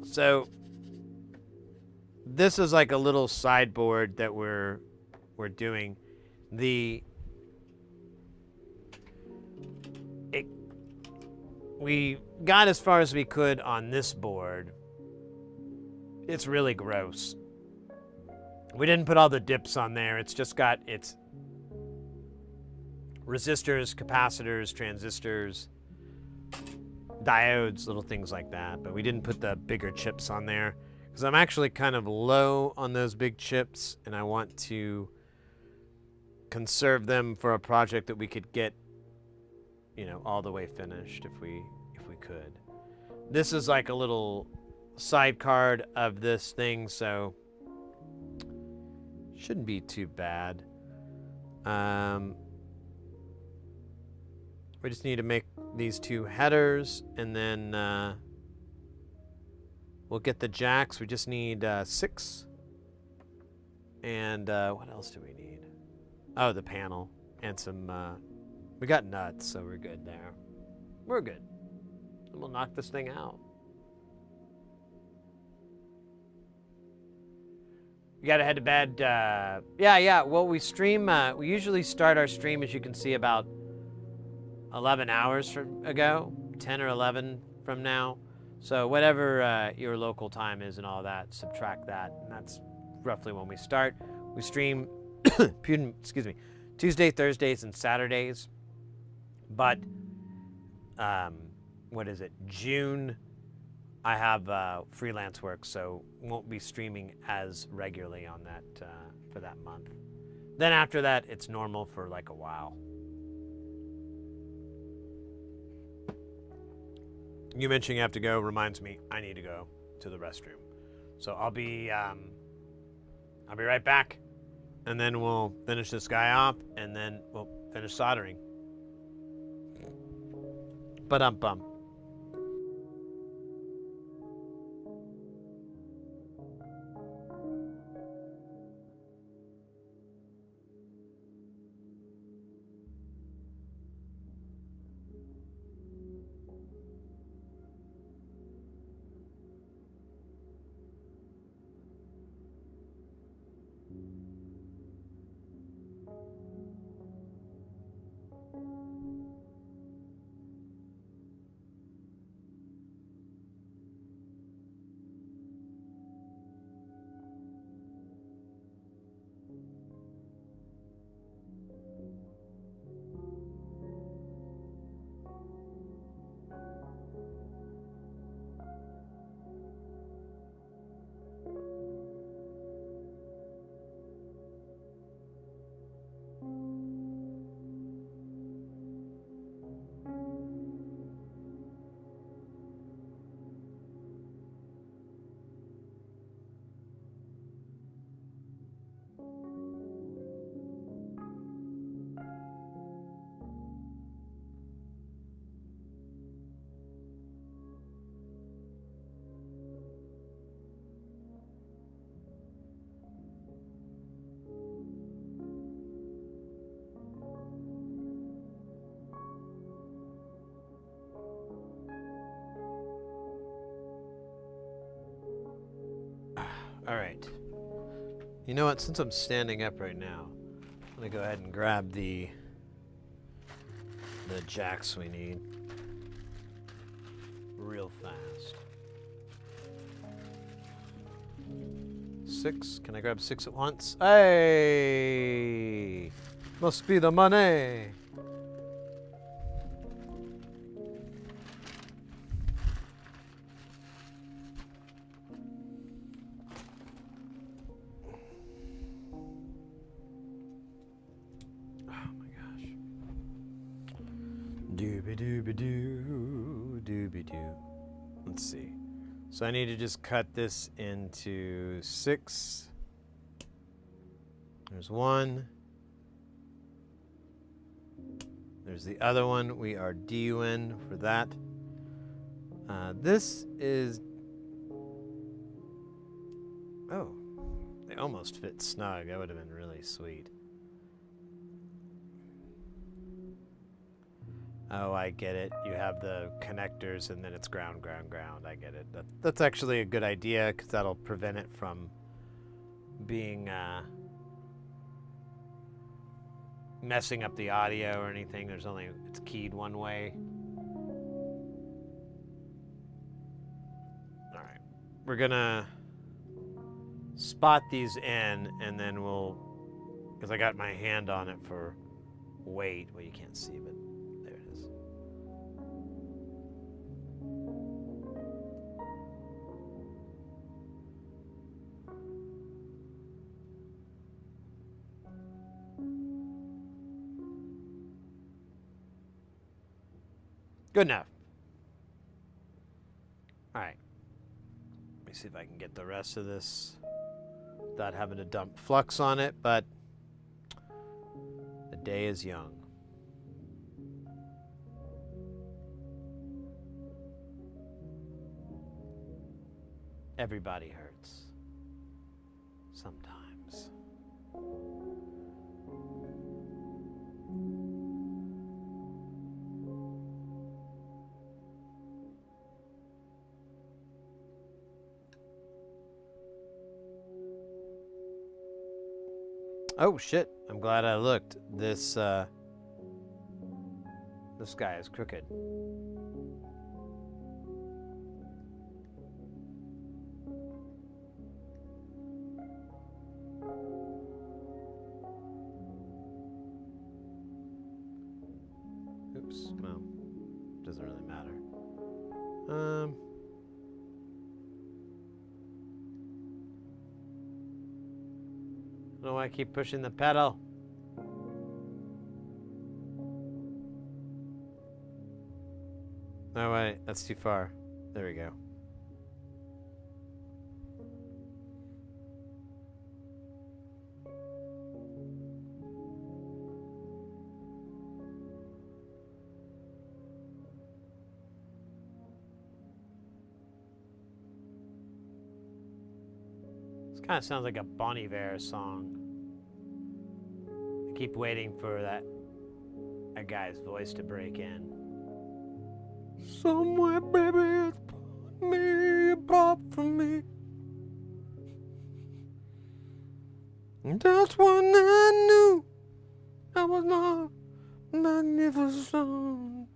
So this is like a little sideboard that we're doing. We got as far as we could on this board. It's really gross. We didn't put all the dips on there. It's just got its resistors, capacitors, transistors, diodes, little things like that. But we didn't put the bigger chips on there because I'm actually kind of low on those big chips and I want to conserve them for a project that we could get, you know, all the way finished if we could. This is like a little side card of this thing, so shouldn't be too bad. We just need to make these two headers and then we'll get the jacks. We just need 6. And what else do we need? Oh, the panel and some, we got nuts, so we're good there. We're good. And we'll knock this thing out. We gotta head to bed. Yeah. Well, we stream, we usually start our stream, as you can see, about 11 hours ago, 10 or 11 from now. So whatever your local time is and all that, subtract that, and that's roughly when we start. We stream, excuse me, Tuesday, Thursdays, and Saturdays. But what is it? June, I have freelance work, so won't be streaming as regularly on that for that month. Then after that, it's normal for like a while. You mentioning you have to go reminds me I need to go to the restroom. So I'll be right back, and then we'll finish this guy off, and then we'll finish soldering. Ba-dum-bum. All right. You know what? Since I'm standing up right now, I'm gonna go ahead and grab the jacks we need real fast. 6. Can I grab 6 at once? Hey! Must be the money. Dooby-dooby-doo, dooby-doo. Let's see. So I need to just cut this into 6. There's 1. There's the other one. We are DUing for that. This is... Oh. They almost fit snug. That would have been really sweet. Oh, I get it. You have the connectors and then it's ground, ground, ground. I get it. That's actually a good idea because that'll prevent it from being messing up the audio or anything. It's keyed one way. All right. We're gonna spot these in and then because I got my hand on it for weight. Well, you can't see, but there it is. Good enough. All right. Let me see if I can get the rest of this without having to dump flux on it, but the day is young. Everybody hurts. Sometimes. Oh shit, I'm glad I looked. This guy is crooked. Oops, well, doesn't really matter. I don't know why I keep pushing the pedal. No, wait, that's too far. There we go. This kind of sounds like a Bon Iver song. I keep waiting for a guy's voice to break in. Somewhere, baby, it's pulling me apart from me. And that's when I knew I was not magnificent.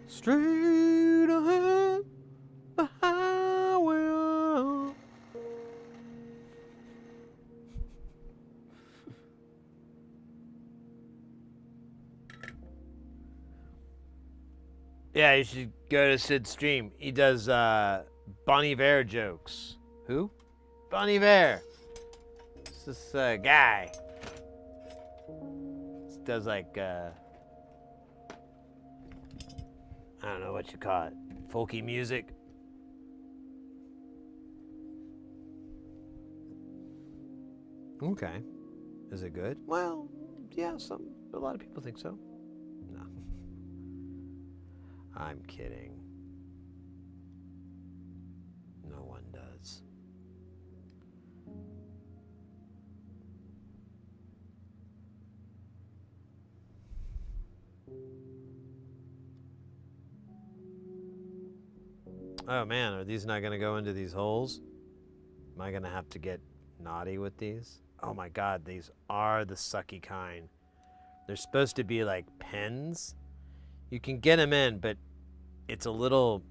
Straight ahead, the highway up. Yeah, you should go to Sid's stream. He does Bon Iver jokes. Who? Bon Iver. It's this guy. He does like I don't know what you call it. Folky music. Okay. Is it good? Well, yeah, a lot of people think so. No. I'm kidding. No one does. Oh man, are these not gonna go into these holes? Am I gonna have to get naughty with these? Oh my god, these are the sucky kind. They're supposed to be like pens. You can get them in, but it's a little,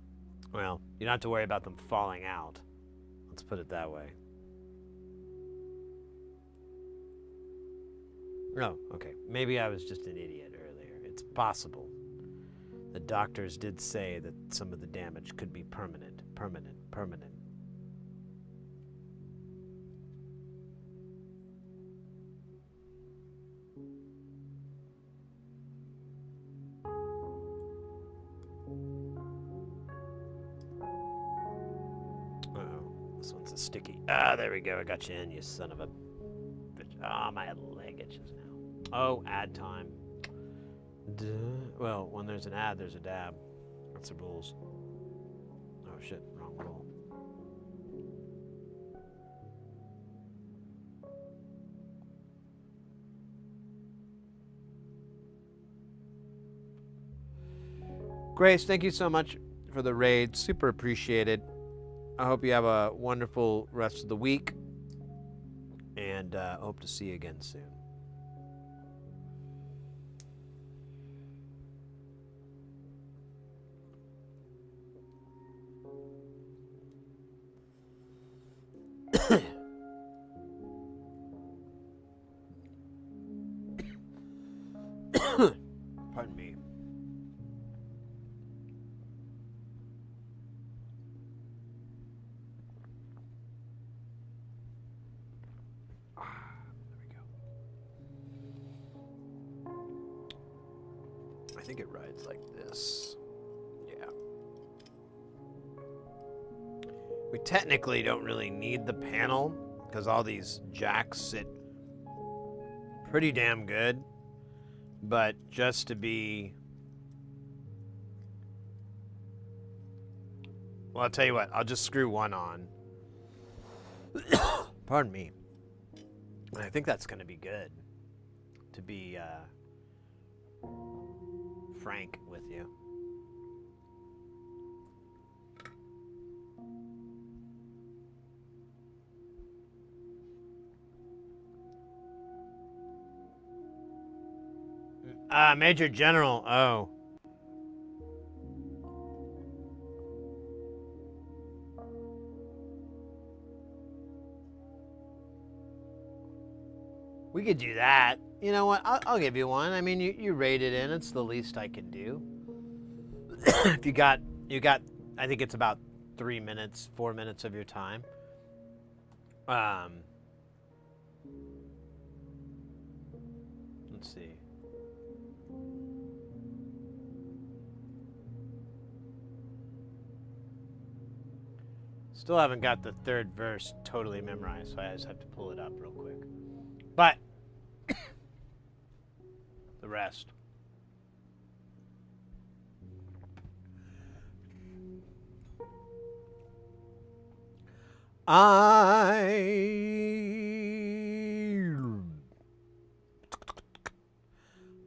well, you don't have to worry about them falling out. Let's put it that way. Oh, okay. Maybe I was just an idiot earlier. It's possible. The doctors did say that some of the damage could be permanent. Uh-oh, this one's a sticky. Ah, there we go. I got you in, you son of a bitch. Ah, my leg itches now. Oh, ad time. Well, when there's an ad, there's a dab. That's the rules. Oh shit, wrong roll. Grace, thank you so much for the raid. Super appreciated. I hope you have a wonderful rest of the week. And hope to see you again soon. Pardon me. There we go. I think it rides like this. Yeah. We technically don't really need the panel because all these jacks sit pretty damn good. But just to be... Well, I'll tell you what. I'll just screw one on. Pardon me. I think that's going to be good. To be frank with you. Major General. Oh. We could do that. You know what? I'll give you one. I mean, you rated in. It's the least I can do. If you got, I think it's about 4 minutes of your time. Let's see. Still haven't got the third verse totally memorized, so I just have to pull it up real quick. But the rest.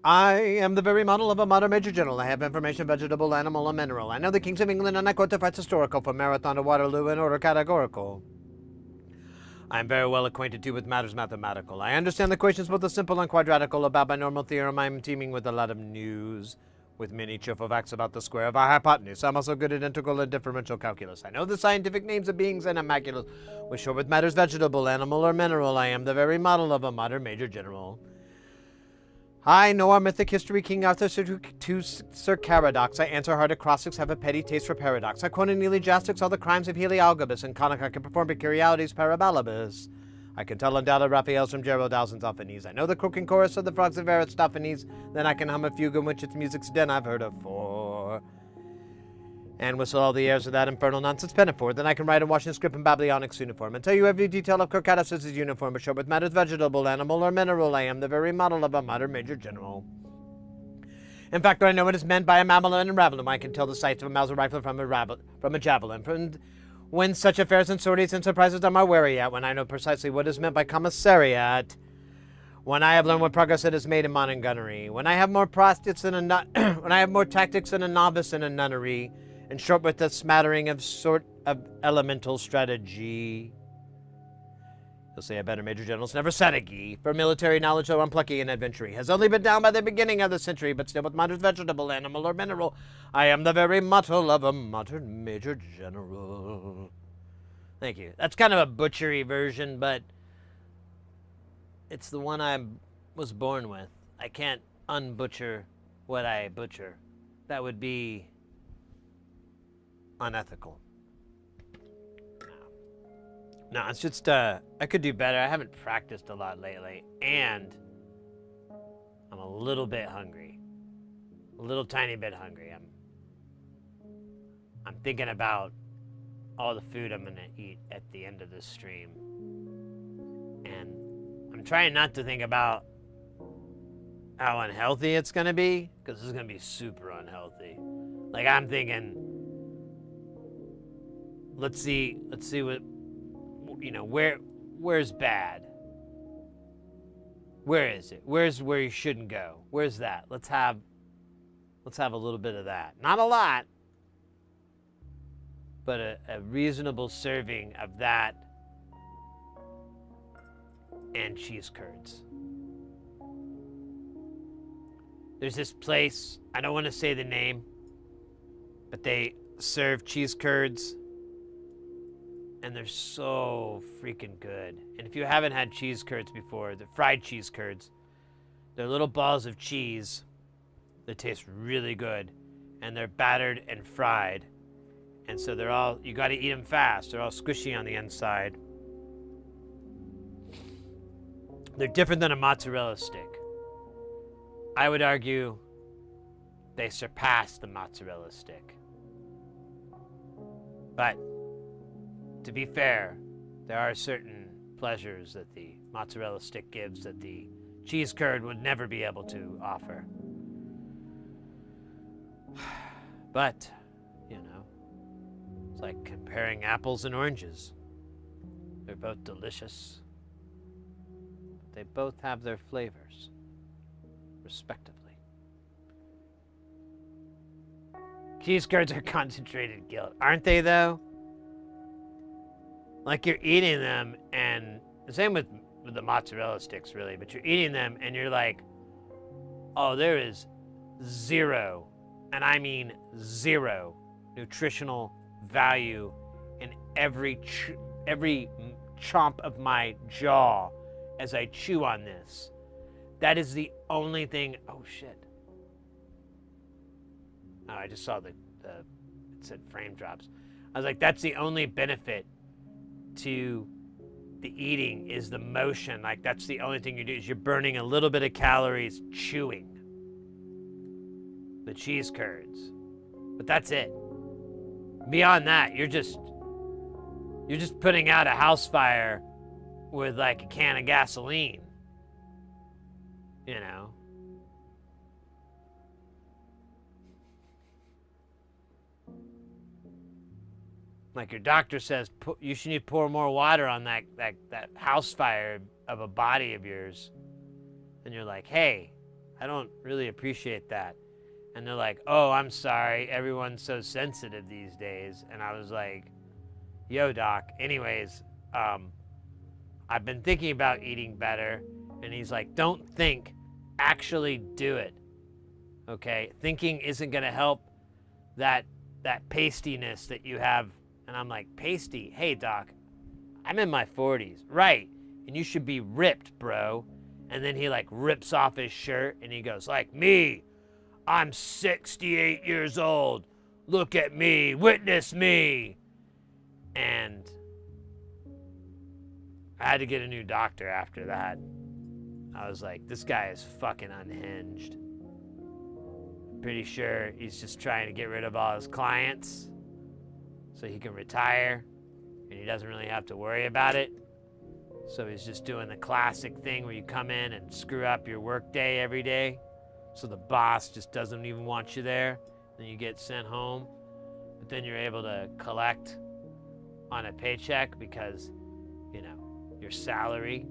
I am the very model of a modern major general. I have information, vegetable, animal, and mineral. I know the kings of England, and I quote the facts historical, from Marathon to Waterloo in order categorical. I am very well acquainted too with matters mathematical. I understand the equations both the simple and quadratical. About my normal theorem, I am teeming with a lot of news, with many cheerful facts about the square of our hypotenuse. I'm also good at integral and differential calculus. I know the scientific names of beings and animalculous. With short with matters vegetable, animal, or mineral, I am the very model of a modern major general. I know our mythic history, King Arthur to Sir Caradox. I answer hard acrostics, have a petty taste for paradox. I quote in Elegiastics all the crimes of Heliogabalus, and conic I can perform peculiarities parabalibus. I can tell undoubted Raphaels from Geraldals and Zophanies. I know the croaking chorus of the frogs of Aristophanes. Then I can hum a fugue in which its music's den I've heard of fore. And whistle all the airs of that infernal nonsense pinafore. Then I can write in Washington script in Babylonics uniform, and tell you every detail of Kirkadis' uniform, but short with matters vegetable, animal, or mineral. I am the very model of a modern major general. In fact, I know what is meant by a mammal and ravelin. I can tell the sights of a Mauser rifle from a javelin. When such affairs and sorties and surprises are my wary at, when I know precisely what is meant by commissariat, when I have learned what progress it has made in modern gunnery, when I have more tactics than a novice in a nunnery, In short, with a smattering of sort of elemental strategy. You'll say a better Major General's never said a gee. For military knowledge, though unplucky and adventuring, has only been down by the beginning of the century, but still with modern vegetable, animal, or mineral, I am the very model of a modern Major General. Thank you. That's kind of a butchery version, but it's the one I was born with. I can't unbutcher what I butcher. That would be unethical. No, it's just, I could do better. I haven't practiced a lot lately, and I'm a little bit hungry. A little tiny bit hungry. I'm thinking about all the food I'm gonna eat at the end of this stream. And I'm trying not to think about how unhealthy it's gonna be, because this is gonna be super unhealthy. Like, I'm thinking, let's see what, you know, where's bad? Where is it? Where's where you shouldn't go? Where's that? Let's have a little bit of that. Not a lot, but a reasonable serving of that and cheese curds. There's this place, I don't want to say the name, but they serve cheese curds, and they're so freaking good. And if you haven't had cheese curds before, the fried cheese curds, they're little balls of cheese that taste really good, and they're battered and fried. And so they're all, you got to eat them fast. They're all squishy on the inside. They're different than a mozzarella stick. I would argue they surpass the mozzarella stick. But to be fair, there are certain pleasures that the mozzarella stick gives that the cheese curd would never be able to offer. But, you know, it's like comparing apples and oranges. They're both delicious. They both have their flavors, respectively. Cheese curds are concentrated guilt, aren't they, though? Like, you're eating them, and the same with the mozzarella sticks, really, but you're eating them, and you're like, oh, there is zero, and I mean zero, nutritional value in every chomp of my jaw as I chew on this. That is the only thing. Oh, shit. Oh, I just saw it said frame drops. I was like, that's the only benefit to the eating is the motion. Like, that's the only thing you do is you're burning a little bit of calories chewing the cheese curds. But that's it. Beyond that, you're just putting out a house fire with like a can of gasoline. You know. Like, your doctor says, you should need to pour more water on that house fire of a body of yours. And you're like, hey, I don't really appreciate that. And they're like, oh, I'm sorry. Everyone's so sensitive these days. And I was like, yo, doc. Anyways, I've been thinking about eating better. And he's like, don't think, actually do it. Okay? Thinking isn't going to help that pastiness that you have. And I'm like, pasty? Hey, doc, I'm in my 40s. Right. And you should be ripped, bro. And then he like rips off his shirt and he goes, like me, I'm 68 years old. Look at me. Witness me. And I had to get a new doctor after that. I was like, this guy is fucking unhinged. Pretty sure he's just trying to get rid of all his clients so he can retire and he doesn't really have to worry about it. So he's just doing the classic thing where you come in and screw up your work day every day. So the boss just doesn't even want you there. Then you get sent home. But then you're able to collect on a paycheck because, you know, your salary.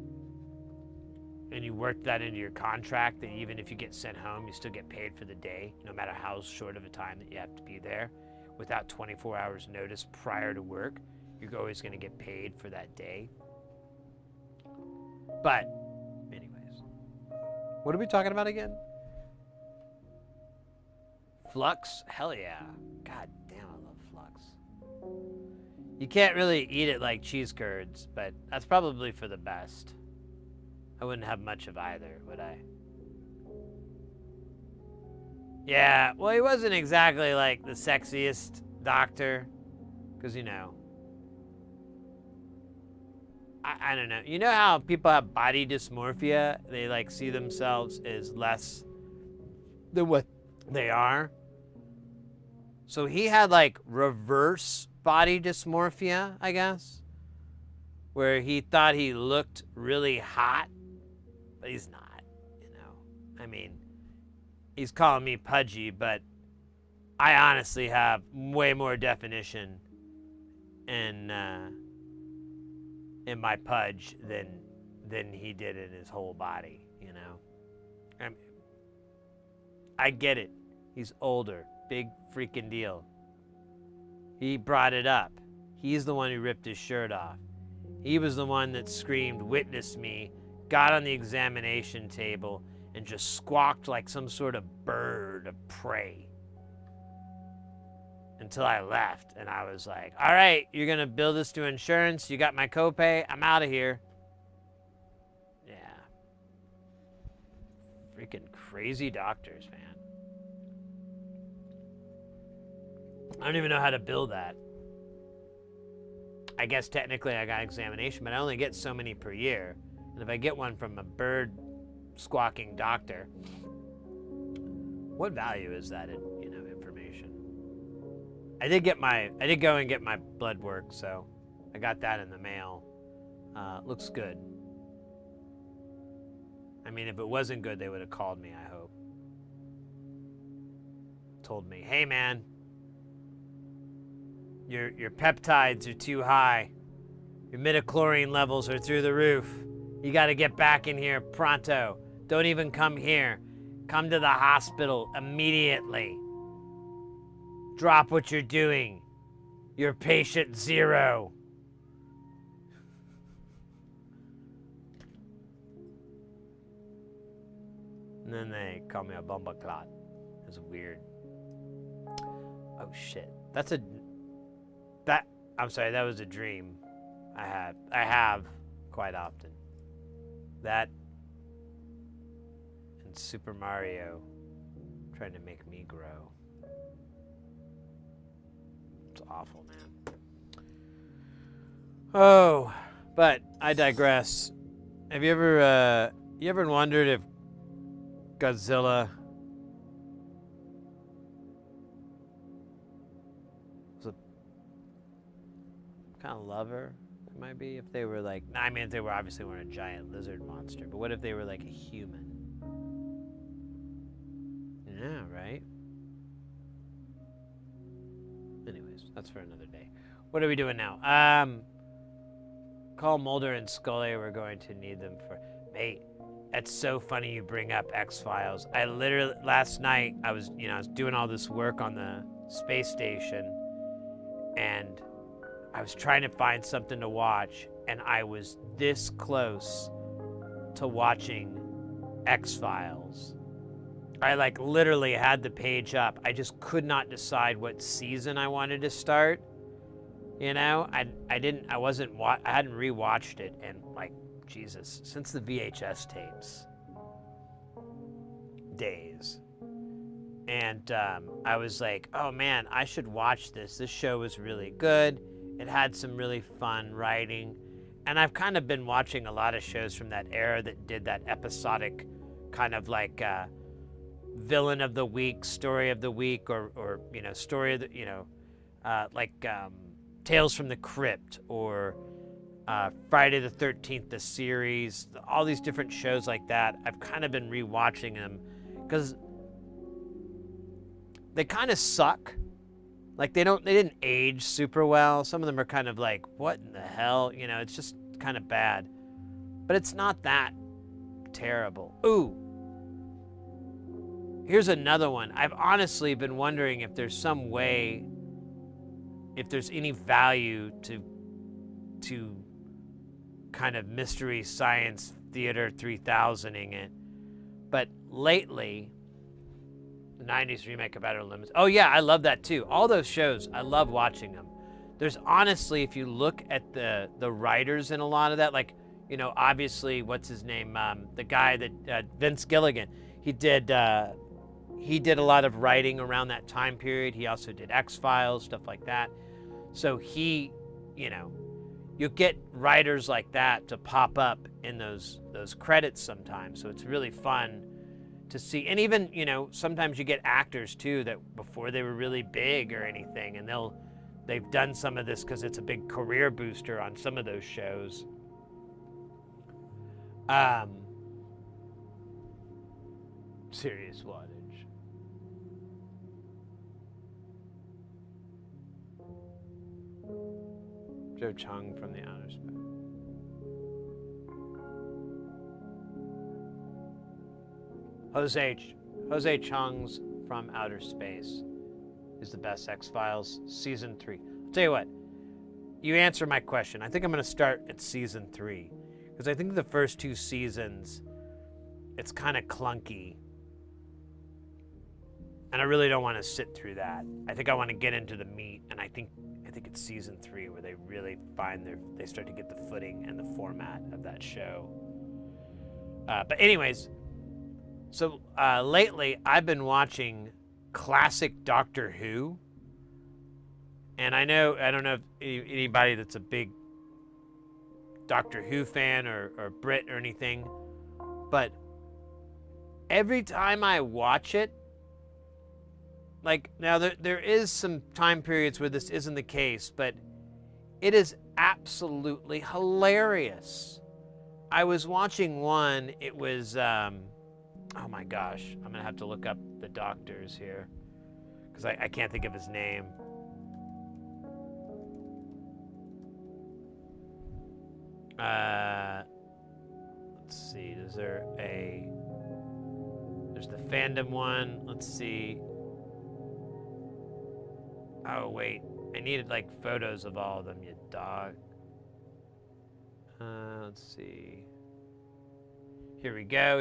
And you work that into your contract that even if you get sent home, you still get paid for the day, no matter how short of a time that you have to be there. without 24 hours notice prior to work, you're always going to get paid for that day. But, anyways. What are we talking about again? Flux? Hell yeah. God damn, I love flux. You can't really eat it like cheese curds, but that's probably for the best. I wouldn't have much of either, would I? Yeah, well, he wasn't exactly like the sexiest doctor, because, you know, I don't know. You know how people have body dysmorphia? They like see themselves as less than what they are. So he had like reverse body dysmorphia, I guess, where he thought he looked really hot, but he's not, you know. I mean, he's calling me pudgy, but I honestly have way more definition in my pudge than he did in his whole body, you know. I get it. He's older. Big freaking deal. He brought it up. He's the one who ripped his shirt off. He was the one that screamed, "Witness me," got on the examination table, and just squawked like some sort of bird of prey. Until I left, and I was like, all right, you're going to bill this to insurance. You got my copay. I'm out of here. Yeah. Freaking crazy doctors, man. I don't even know how to bill that. I guess technically I got examination, but I only get so many per year. And if I get one from a bird squawking doctor, what value is that in, you know, information? I did go and get my blood work, so I got that in the mail. Looks good. I mean, if it wasn't good, they would have called me, I hope. Told me, hey man, your peptides are too high. Your midichlorian levels are through the roof. You got to get back in here pronto. Don't even come here. Come to the hospital immediately. Drop what you're doing. You're patient 0. And then they call me a bumbleclot. It's weird. Oh shit. I'm sorry, that was a dream I have quite often. That and Super Mario trying to make me grow. It's awful, man. Oh, but I digress. Have you ever wondered if Godzilla was a kind of lover? It might be if they were like, I mean, if they were obviously weren't a giant lizard monster, but what if they were like a human? Yeah, right? Anyways, that's for another day. What are we doing now? Call Mulder and Scully. We're going to need them for... Mate, that's so funny you bring up X-Files. I literally, last night, I was doing all this work on the space station, and I was trying to find something to watch, and I was this close to watching X-Files. I like literally had the page up. I just could not decide what season I wanted to start. You know, I hadn't rewatched it in like, Jesus, since the VHS tapes days. And I was like, oh man, I should watch this. This show was really good. It had some really fun writing. And I've kind of been watching a lot of shows from that era that did that episodic kind of like villain of the week, story of the week, or you know, story of the, like Tales from the Crypt, or Friday the 13th, the series, all these different shows like that. I've kind of been rewatching them because they kind of suck. Like they didn't age super well. Some of them are kind of like, what in the hell? You know, it's just kind of bad. But it's not that terrible. Ooh. Here's another one. I've honestly been wondering if there's some way if there's any value to kind of mystery science theater 3000ing it. But lately, the 90s remake of Outer Limits. Oh yeah, I love that too. All those shows, I love watching them. There's honestly, if you look at the writers in a lot of that, like, you know, obviously, what's his name? The guy that, Vince Gilligan, he did a lot of writing around that time period. He also did X-Files, stuff like that. So he, you know, you get writers like that to pop up in those credits sometimes. So it's really fun to see. And even, you know, sometimes you get actors too that before they were really big or anything, and they've done some of this because it's a big career booster on some of those shows. Serious wattage. Joe Chung from the Outer Space. Jose Chung's From Outer Space is the best X-Files, season 3. I'll tell you what, you answer my question. I think I'm going to start at season 3, because I think the first 2 seasons, it's kind of clunky. And I really don't want to sit through that. I think I want to get into the meat, and I think it's season 3 where they really they start to get the footing and the format of that show. But anyways, so lately I've been watching classic Doctor Who, and I don't know if anybody that's a big Doctor Who fan or Brit or anything, but every time I watch it, like, now there is some time periods where this isn't the case, but it is absolutely hilarious. I was watching one, it was, oh my gosh, I'm gonna have to look up the doctors here, because I can't think of his name. Let's see, there's the fandom one, let's see. Oh wait, I needed like photos of all of them, you dog. Let's see. Here we go.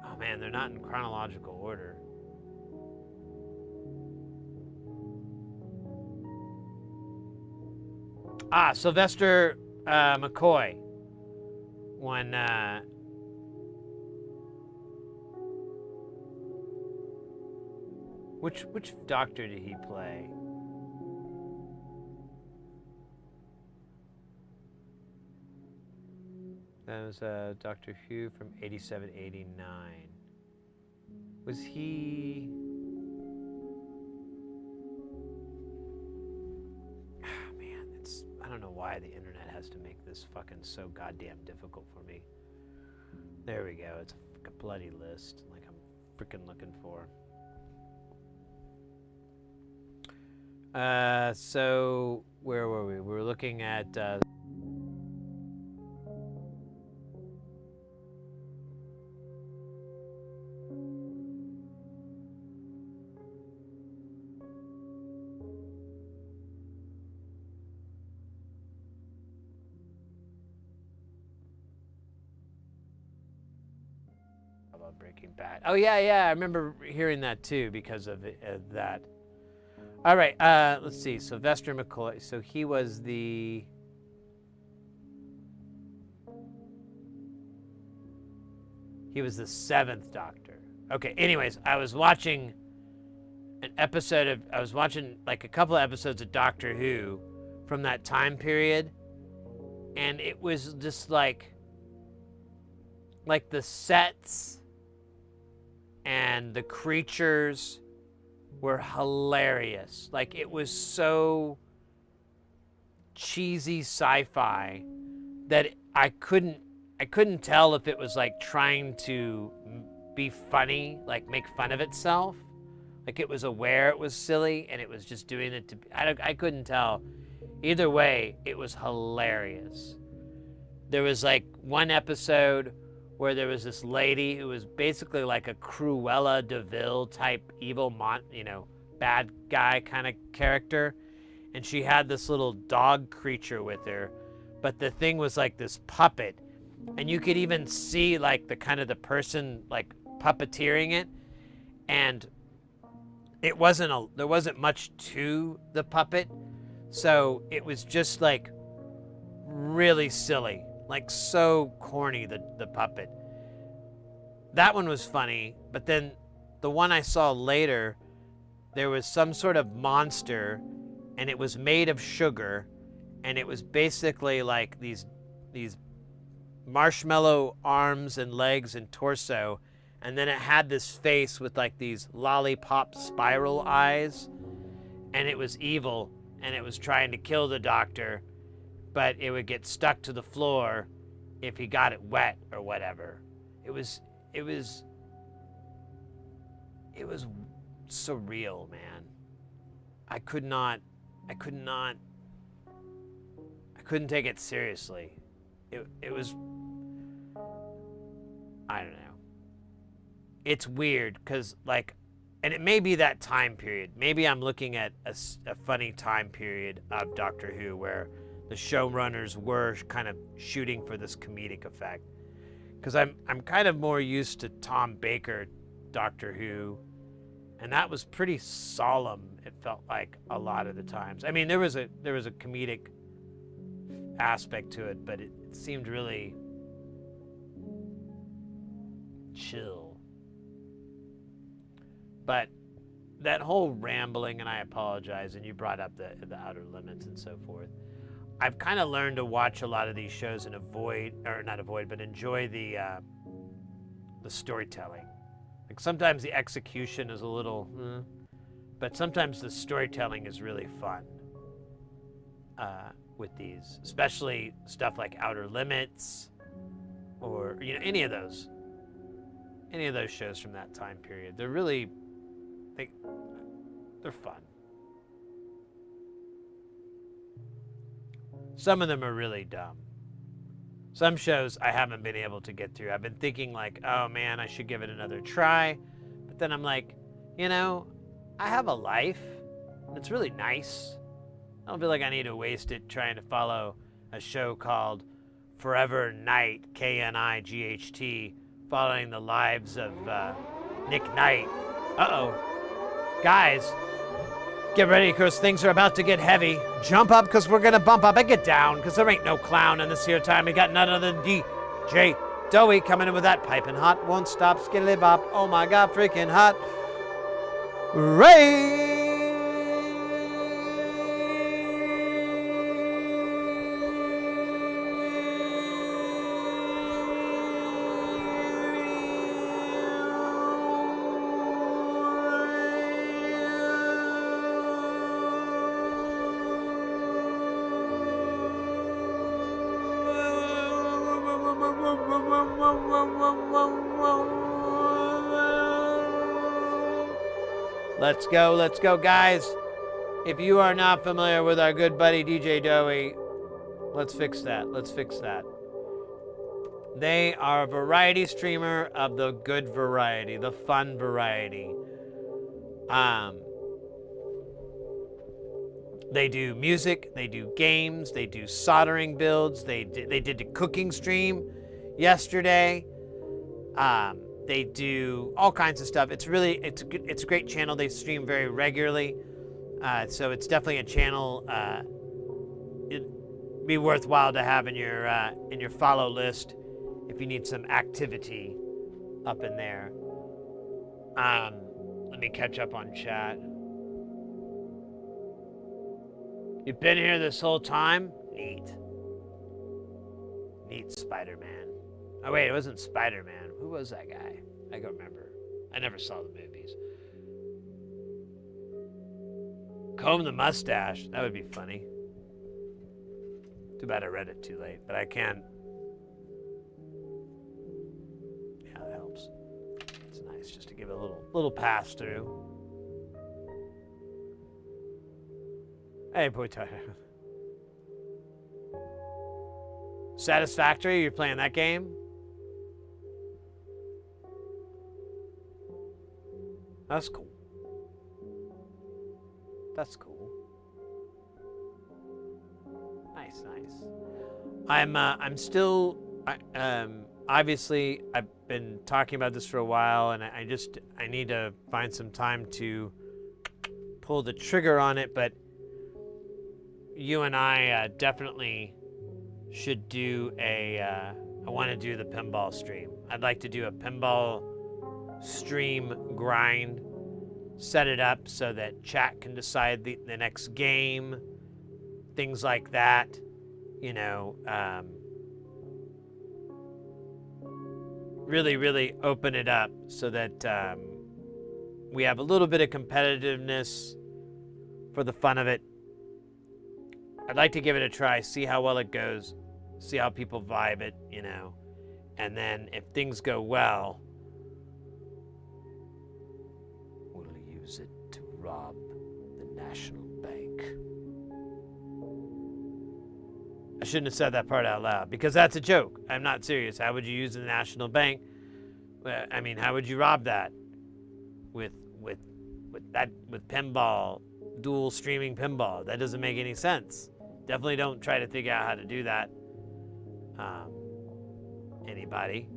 Oh man, they're not in chronological order. Sylvester McCoy. One, which doctor did he play? That was Doctor Who from 87, 89. Was he? Man, I don't know why the internet has to make this fucking so goddamn difficult for me. There we go. It's a bloody list, like I'm freaking looking for. So where were we? We were looking at. About Breaking Bad. Oh yeah, I remember hearing that too because of that. All right, let's see. Sylvester McCoy. So he was the. He was the 7th Doctor. Okay. Anyways, I was watching like a couple of episodes of Doctor Who from that time period, and it was just like the sets and the creatures were hilarious. Like, it was so cheesy sci-fi that I couldn't tell if it was like trying to be funny, like make fun of itself. Like it was aware it was silly and it was just doing it to, I couldn't tell. Either way, it was hilarious. There was like one episode where there was this lady who was basically like a Cruella de Vil type evil bad guy kind of character, and she had this little dog creature with her, but the thing was like this puppet, and you could even see like the person like puppeteering it, and there wasn't much to the puppet, so it was just like really silly, like so corny, the puppet. That one was funny, but then the one I saw later, there was some sort of monster, and it was made of sugar, and it was basically like these marshmallow arms and legs and torso, and then it had this face with like these lollipop spiral eyes, and it was evil, and it was trying to kill the doctor, but it would get stuck to the floor if he got it wet or whatever. It was surreal, man. I couldn't take it seriously. It was, I don't know. It's weird because and it may be that time period. Maybe I'm looking at a funny time period of Doctor Who where the showrunners were kind of shooting for this comedic effect. Because I'm kind of more used to Tom Baker Doctor Who, and that was pretty solemn. It felt like a lot of the times. I mean, there was a comedic aspect to it, but it seemed really chill. But that whole rambling, and I apologize, and you brought up the Outer Limits and so forth. I've kind of learned to watch a lot of these shows and enjoy the storytelling. Like sometimes the execution is a little, but sometimes the storytelling is really fun with these, especially stuff like Outer Limits, or any of those shows from that time period. They're really, they're fun. Some of them are really dumb. Some shows I haven't been able to get through. I've been thinking like, oh man, I should give it another try. But then I'm like, I have a life. It's really nice. I don't feel like I need to waste it trying to follow a show called Forever Knight, Knight, following the lives of Nick Knight. Uh-oh. Guys, get ready, because things are about to get heavy. Jump up, because we're going to bump up, and get down, because there ain't no clown in this here time. We got none other than DJ Dowie coming in with that piping hot, won't stop, skiddly bop. Oh my God, freaking hot. Ray! Let's go, guys. If you are not familiar with our good buddy DJ Dowie, let's fix that. They are a variety streamer of the good variety, the fun variety. They do music, they do games, they do soldering builds, they did a cooking stream yesterday. They do all kinds of stuff. It's a great channel. They stream very regularly, so it's definitely a channel it'd be worthwhile to have in your follow list if you need some activity up in there. Let me catch up on chat. You've been here this whole time? Neat, Spider-Man. Oh wait, it wasn't Spider-Man. Who was that guy? I don't remember. I never saw the movies. Comb the mustache. That would be funny. Too bad I read it too late, but I can. Yeah, that helps. It's nice just to give it a little pass through. Hey, boy, Tyler. Satisfactory? You're playing that game? That's cool. That's cool. Nice, nice. I'm still, obviously, I've been talking about this for a while, and I need to find some time to pull the trigger on it, but you and I definitely should do I want to do the pinball stream. I'd like to do a pinball stream grind, set it up so that chat can decide the next game, things like that, you know, really, really open it up so that we have a little bit of competitiveness for the fun of it. I'd like to give it a try, see how well it goes, see how people vibe it, you know, and then if things go well, we'll use it to rob the National Bank. I shouldn't have said that part out loud because that's a joke. I'm not serious. How would you use the National Bank? I mean, how would you rob that? With pinball, dual streaming pinball. That doesn't make any sense. Definitely don't try to figure out how to do that. Anybody?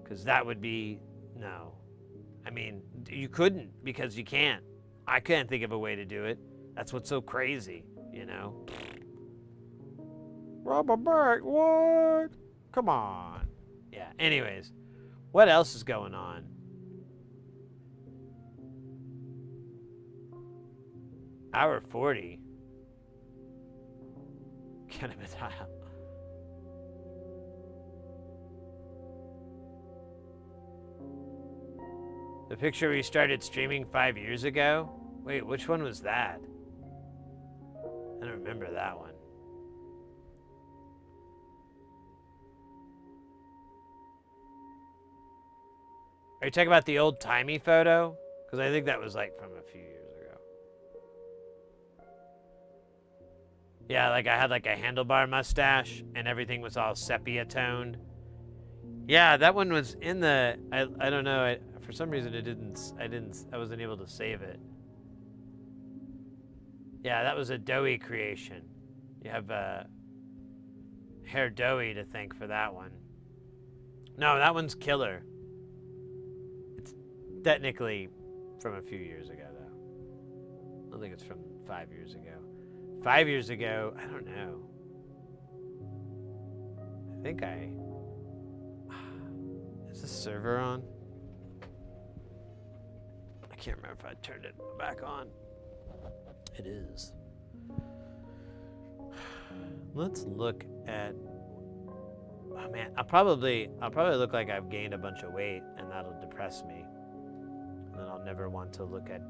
Because that would be, no. I mean, you couldn't because you can't. I can't think of a way to do it. That's what's so crazy, you know? Rob a bank, what? Come on. Yeah, anyways. What else is going on? Hour 40. Kind of a time. The picture we started streaming 5 years ago? Wait, which one was that? I don't remember that one. Are you talking about the old-timey photo? Because I think that was like from a few years ago. Yeah, like I had like a handlebar mustache and everything was all sepia toned. Yeah, that one was in the, I don't know, for some reason I wasn't able to save it. Yeah, that was a Doughy creation. You have Hair Doughy to thank for that one. No, that one's killer. It's technically from a few years ago, though. I don't think it's from 5 years ago. 5 years ago, I don't know. I think is this server on? I can't remember if I turned it back on. It is. Let's look at. Oh man, I'll probably look like I've gained a bunch of weight, and that'll depress me. And then I'll never want to look at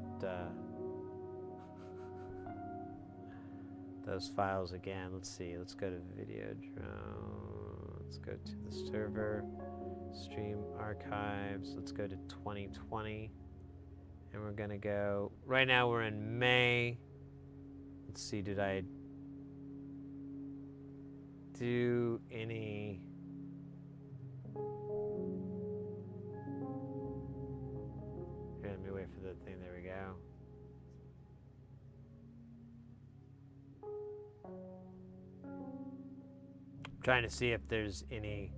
those files again. Let's see. Let's go to Videodrome. Let's go to the server, stream archives. Let's go to 2020, and we're gonna go. Right now we're in May. Let's see. Did I do any? Here, let me wait for the thing. There we go. I'm trying to see if there's any.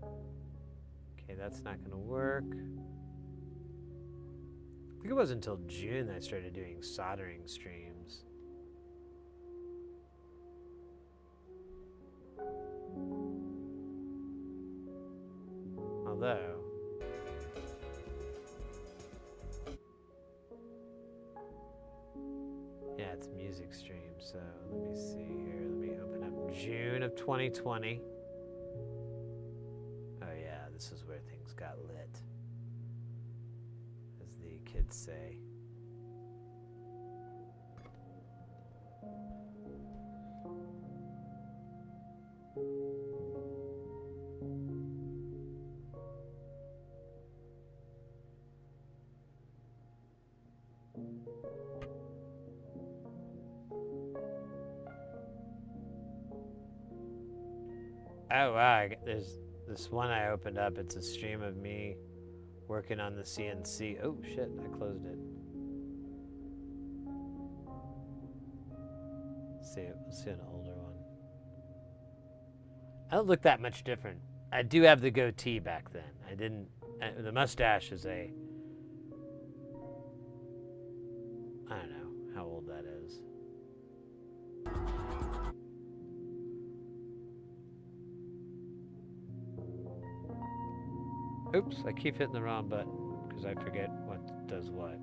Okay, that's not gonna work. I think it wasn't until June that I started doing soldering streams. Although, yeah, it's music stream, so let me see here. Let me open up June of 2020. Oh yeah, this is where things got lit, as the kids say. Oh wow, there's this one I opened up. It's a stream of me working on the CNC. Oh shit, I closed it. Let's see an older one. I don't look that much different. I do have the goatee back then. I didn't. The mustache is a. I don't know how old that is. Oops, I keep hitting the wrong button because I forget what does what.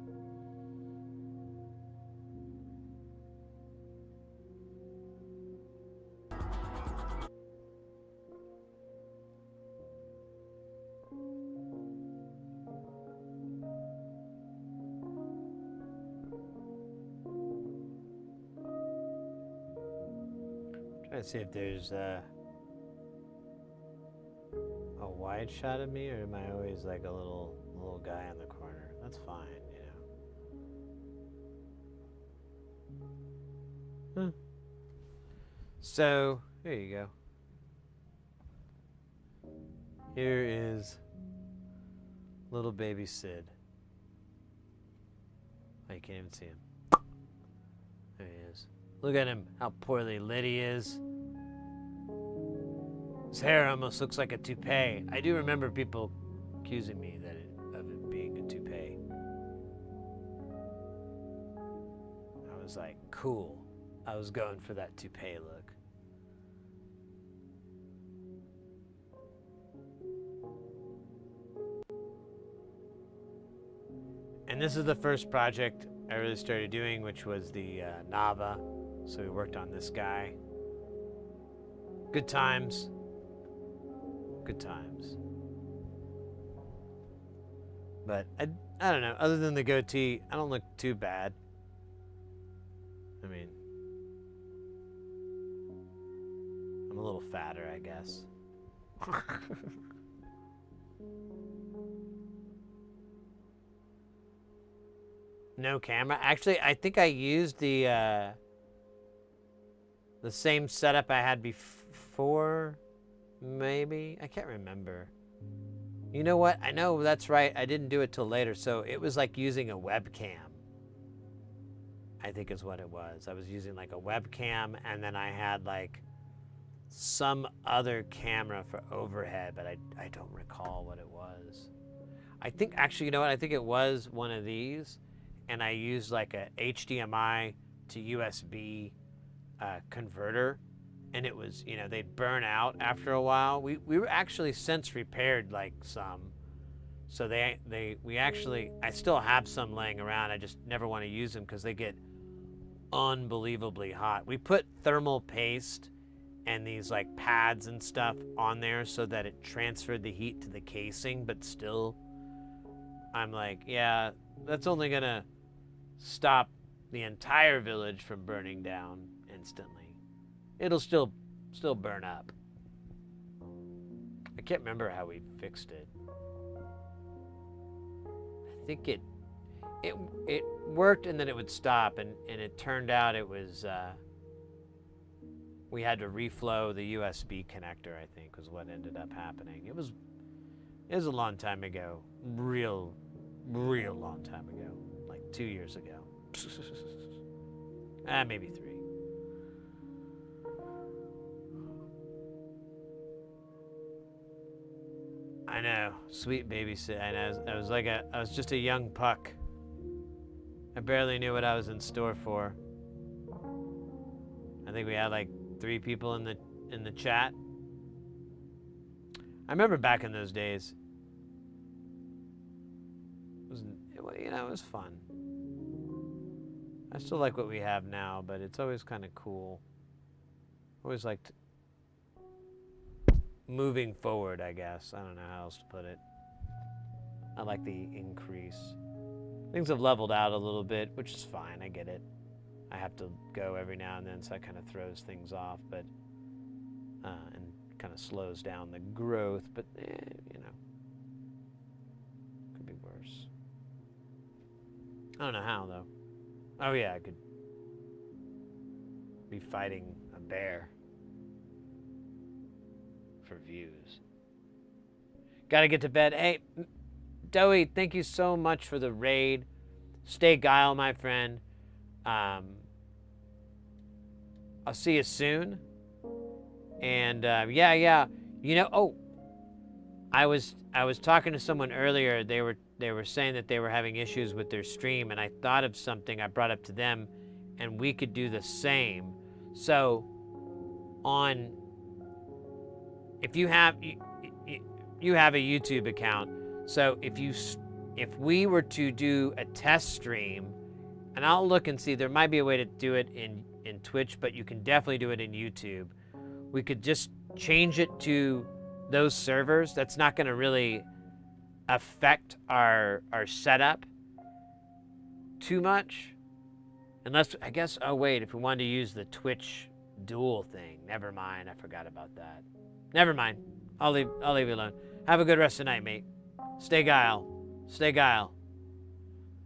Trying to see if there's a wide shot of me, or am I always like a little guy in the corner? That's fine, you know. Huh. So here you go. Here is little baby Sid. Oh, you can't even see him. There he is. Look at him, how poorly lit he is. His hair almost looks like a toupee. I do remember people accusing me of it being a toupee. I was like, cool. I was going for that toupee look. And this is the first project I really started doing, which was the Nava. So we worked on this guy. Good times. Good times. But I don't know. Other than the goatee, I don't look too bad. I mean, I'm a little fatter, I guess. No camera. Actually, I think I used the same setup I had before, maybe. I can't remember. You know what? I know that's right. I didn't do it till later, so it was like using a webcam. I think is what it was. I was using like a webcam, and then I had like some other camera for overhead, but I don't recall what it was. I think, actually, you know what? I think it was one of these, and I used like a HDMI to USB converter, and it was, you know, they'd burn out after a while. We were actually since repaired like some, so we actually, I still have some laying around. I just never want to use them because they get unbelievably hot. We put thermal paste and these like pads and stuff on there so that it transferred the heat to the casing, but still, I'm like, yeah, that's only gonna stop the entire village from burning down instantly. It'll still burn up. I can't remember how we fixed it. I think it worked, and then it would stop, and it turned out it was we had to reflow the USB connector, I think, was what ended up happening. It was a long time ago. Real long time ago. Like 2 years ago. Maybe 3. I know, sweet babysit. I know, I was just a young puck. I barely knew what I was in store for. I think we had like 3 people in the chat. I remember back in those days. It was fun. I still like what we have now, but it's always kind of cool. Always liked moving forward, I guess. I don't know how else to put it. I like the increase. Things have leveled out a little bit, which is fine. I get it. I have to go every now and then, so that kind of throws things off, but and kind of slows down the growth. But you know, could be worse. I don't know how though. Oh yeah, I could be fighting a bear for views. Gotta get to bed. Hey, Doey, thank you so much for the raid. Stay Guile, my friend. I'll see you soon. And yeah. You know, oh, I was talking to someone earlier. They were saying that they were having issues with their stream, and I thought of something I brought up to them, and we could do the same. So, if you have you have a YouTube account, so if we were to do a test stream, and I'll look and see, there might be a way to do it in Twitch, but you can definitely do it in YouTube. We could just change it to those servers. That's not going to really affect our setup too much, unless, I guess, oh wait, if we wanted to use the Twitch dual thing, never mind, I forgot about that. Never mind, I'll leave you alone. Have a good rest of the night, mate. Stay Guile.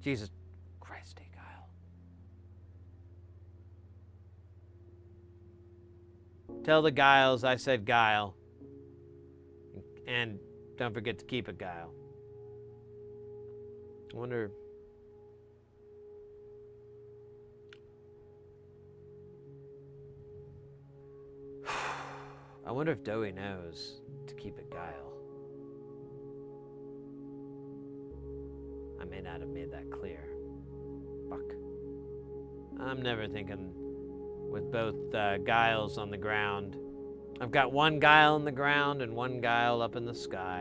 Jesus Christ, stay Guile. Tell the Guiles I said Guile. And don't forget to keep it Guile. I wonder... I wonder if Doey knows to keep it Guile. I may not have made that clear. Fuck. I'm never thinking with both Guiles on the ground. I've got one Guile on the ground and one Guile up in the sky.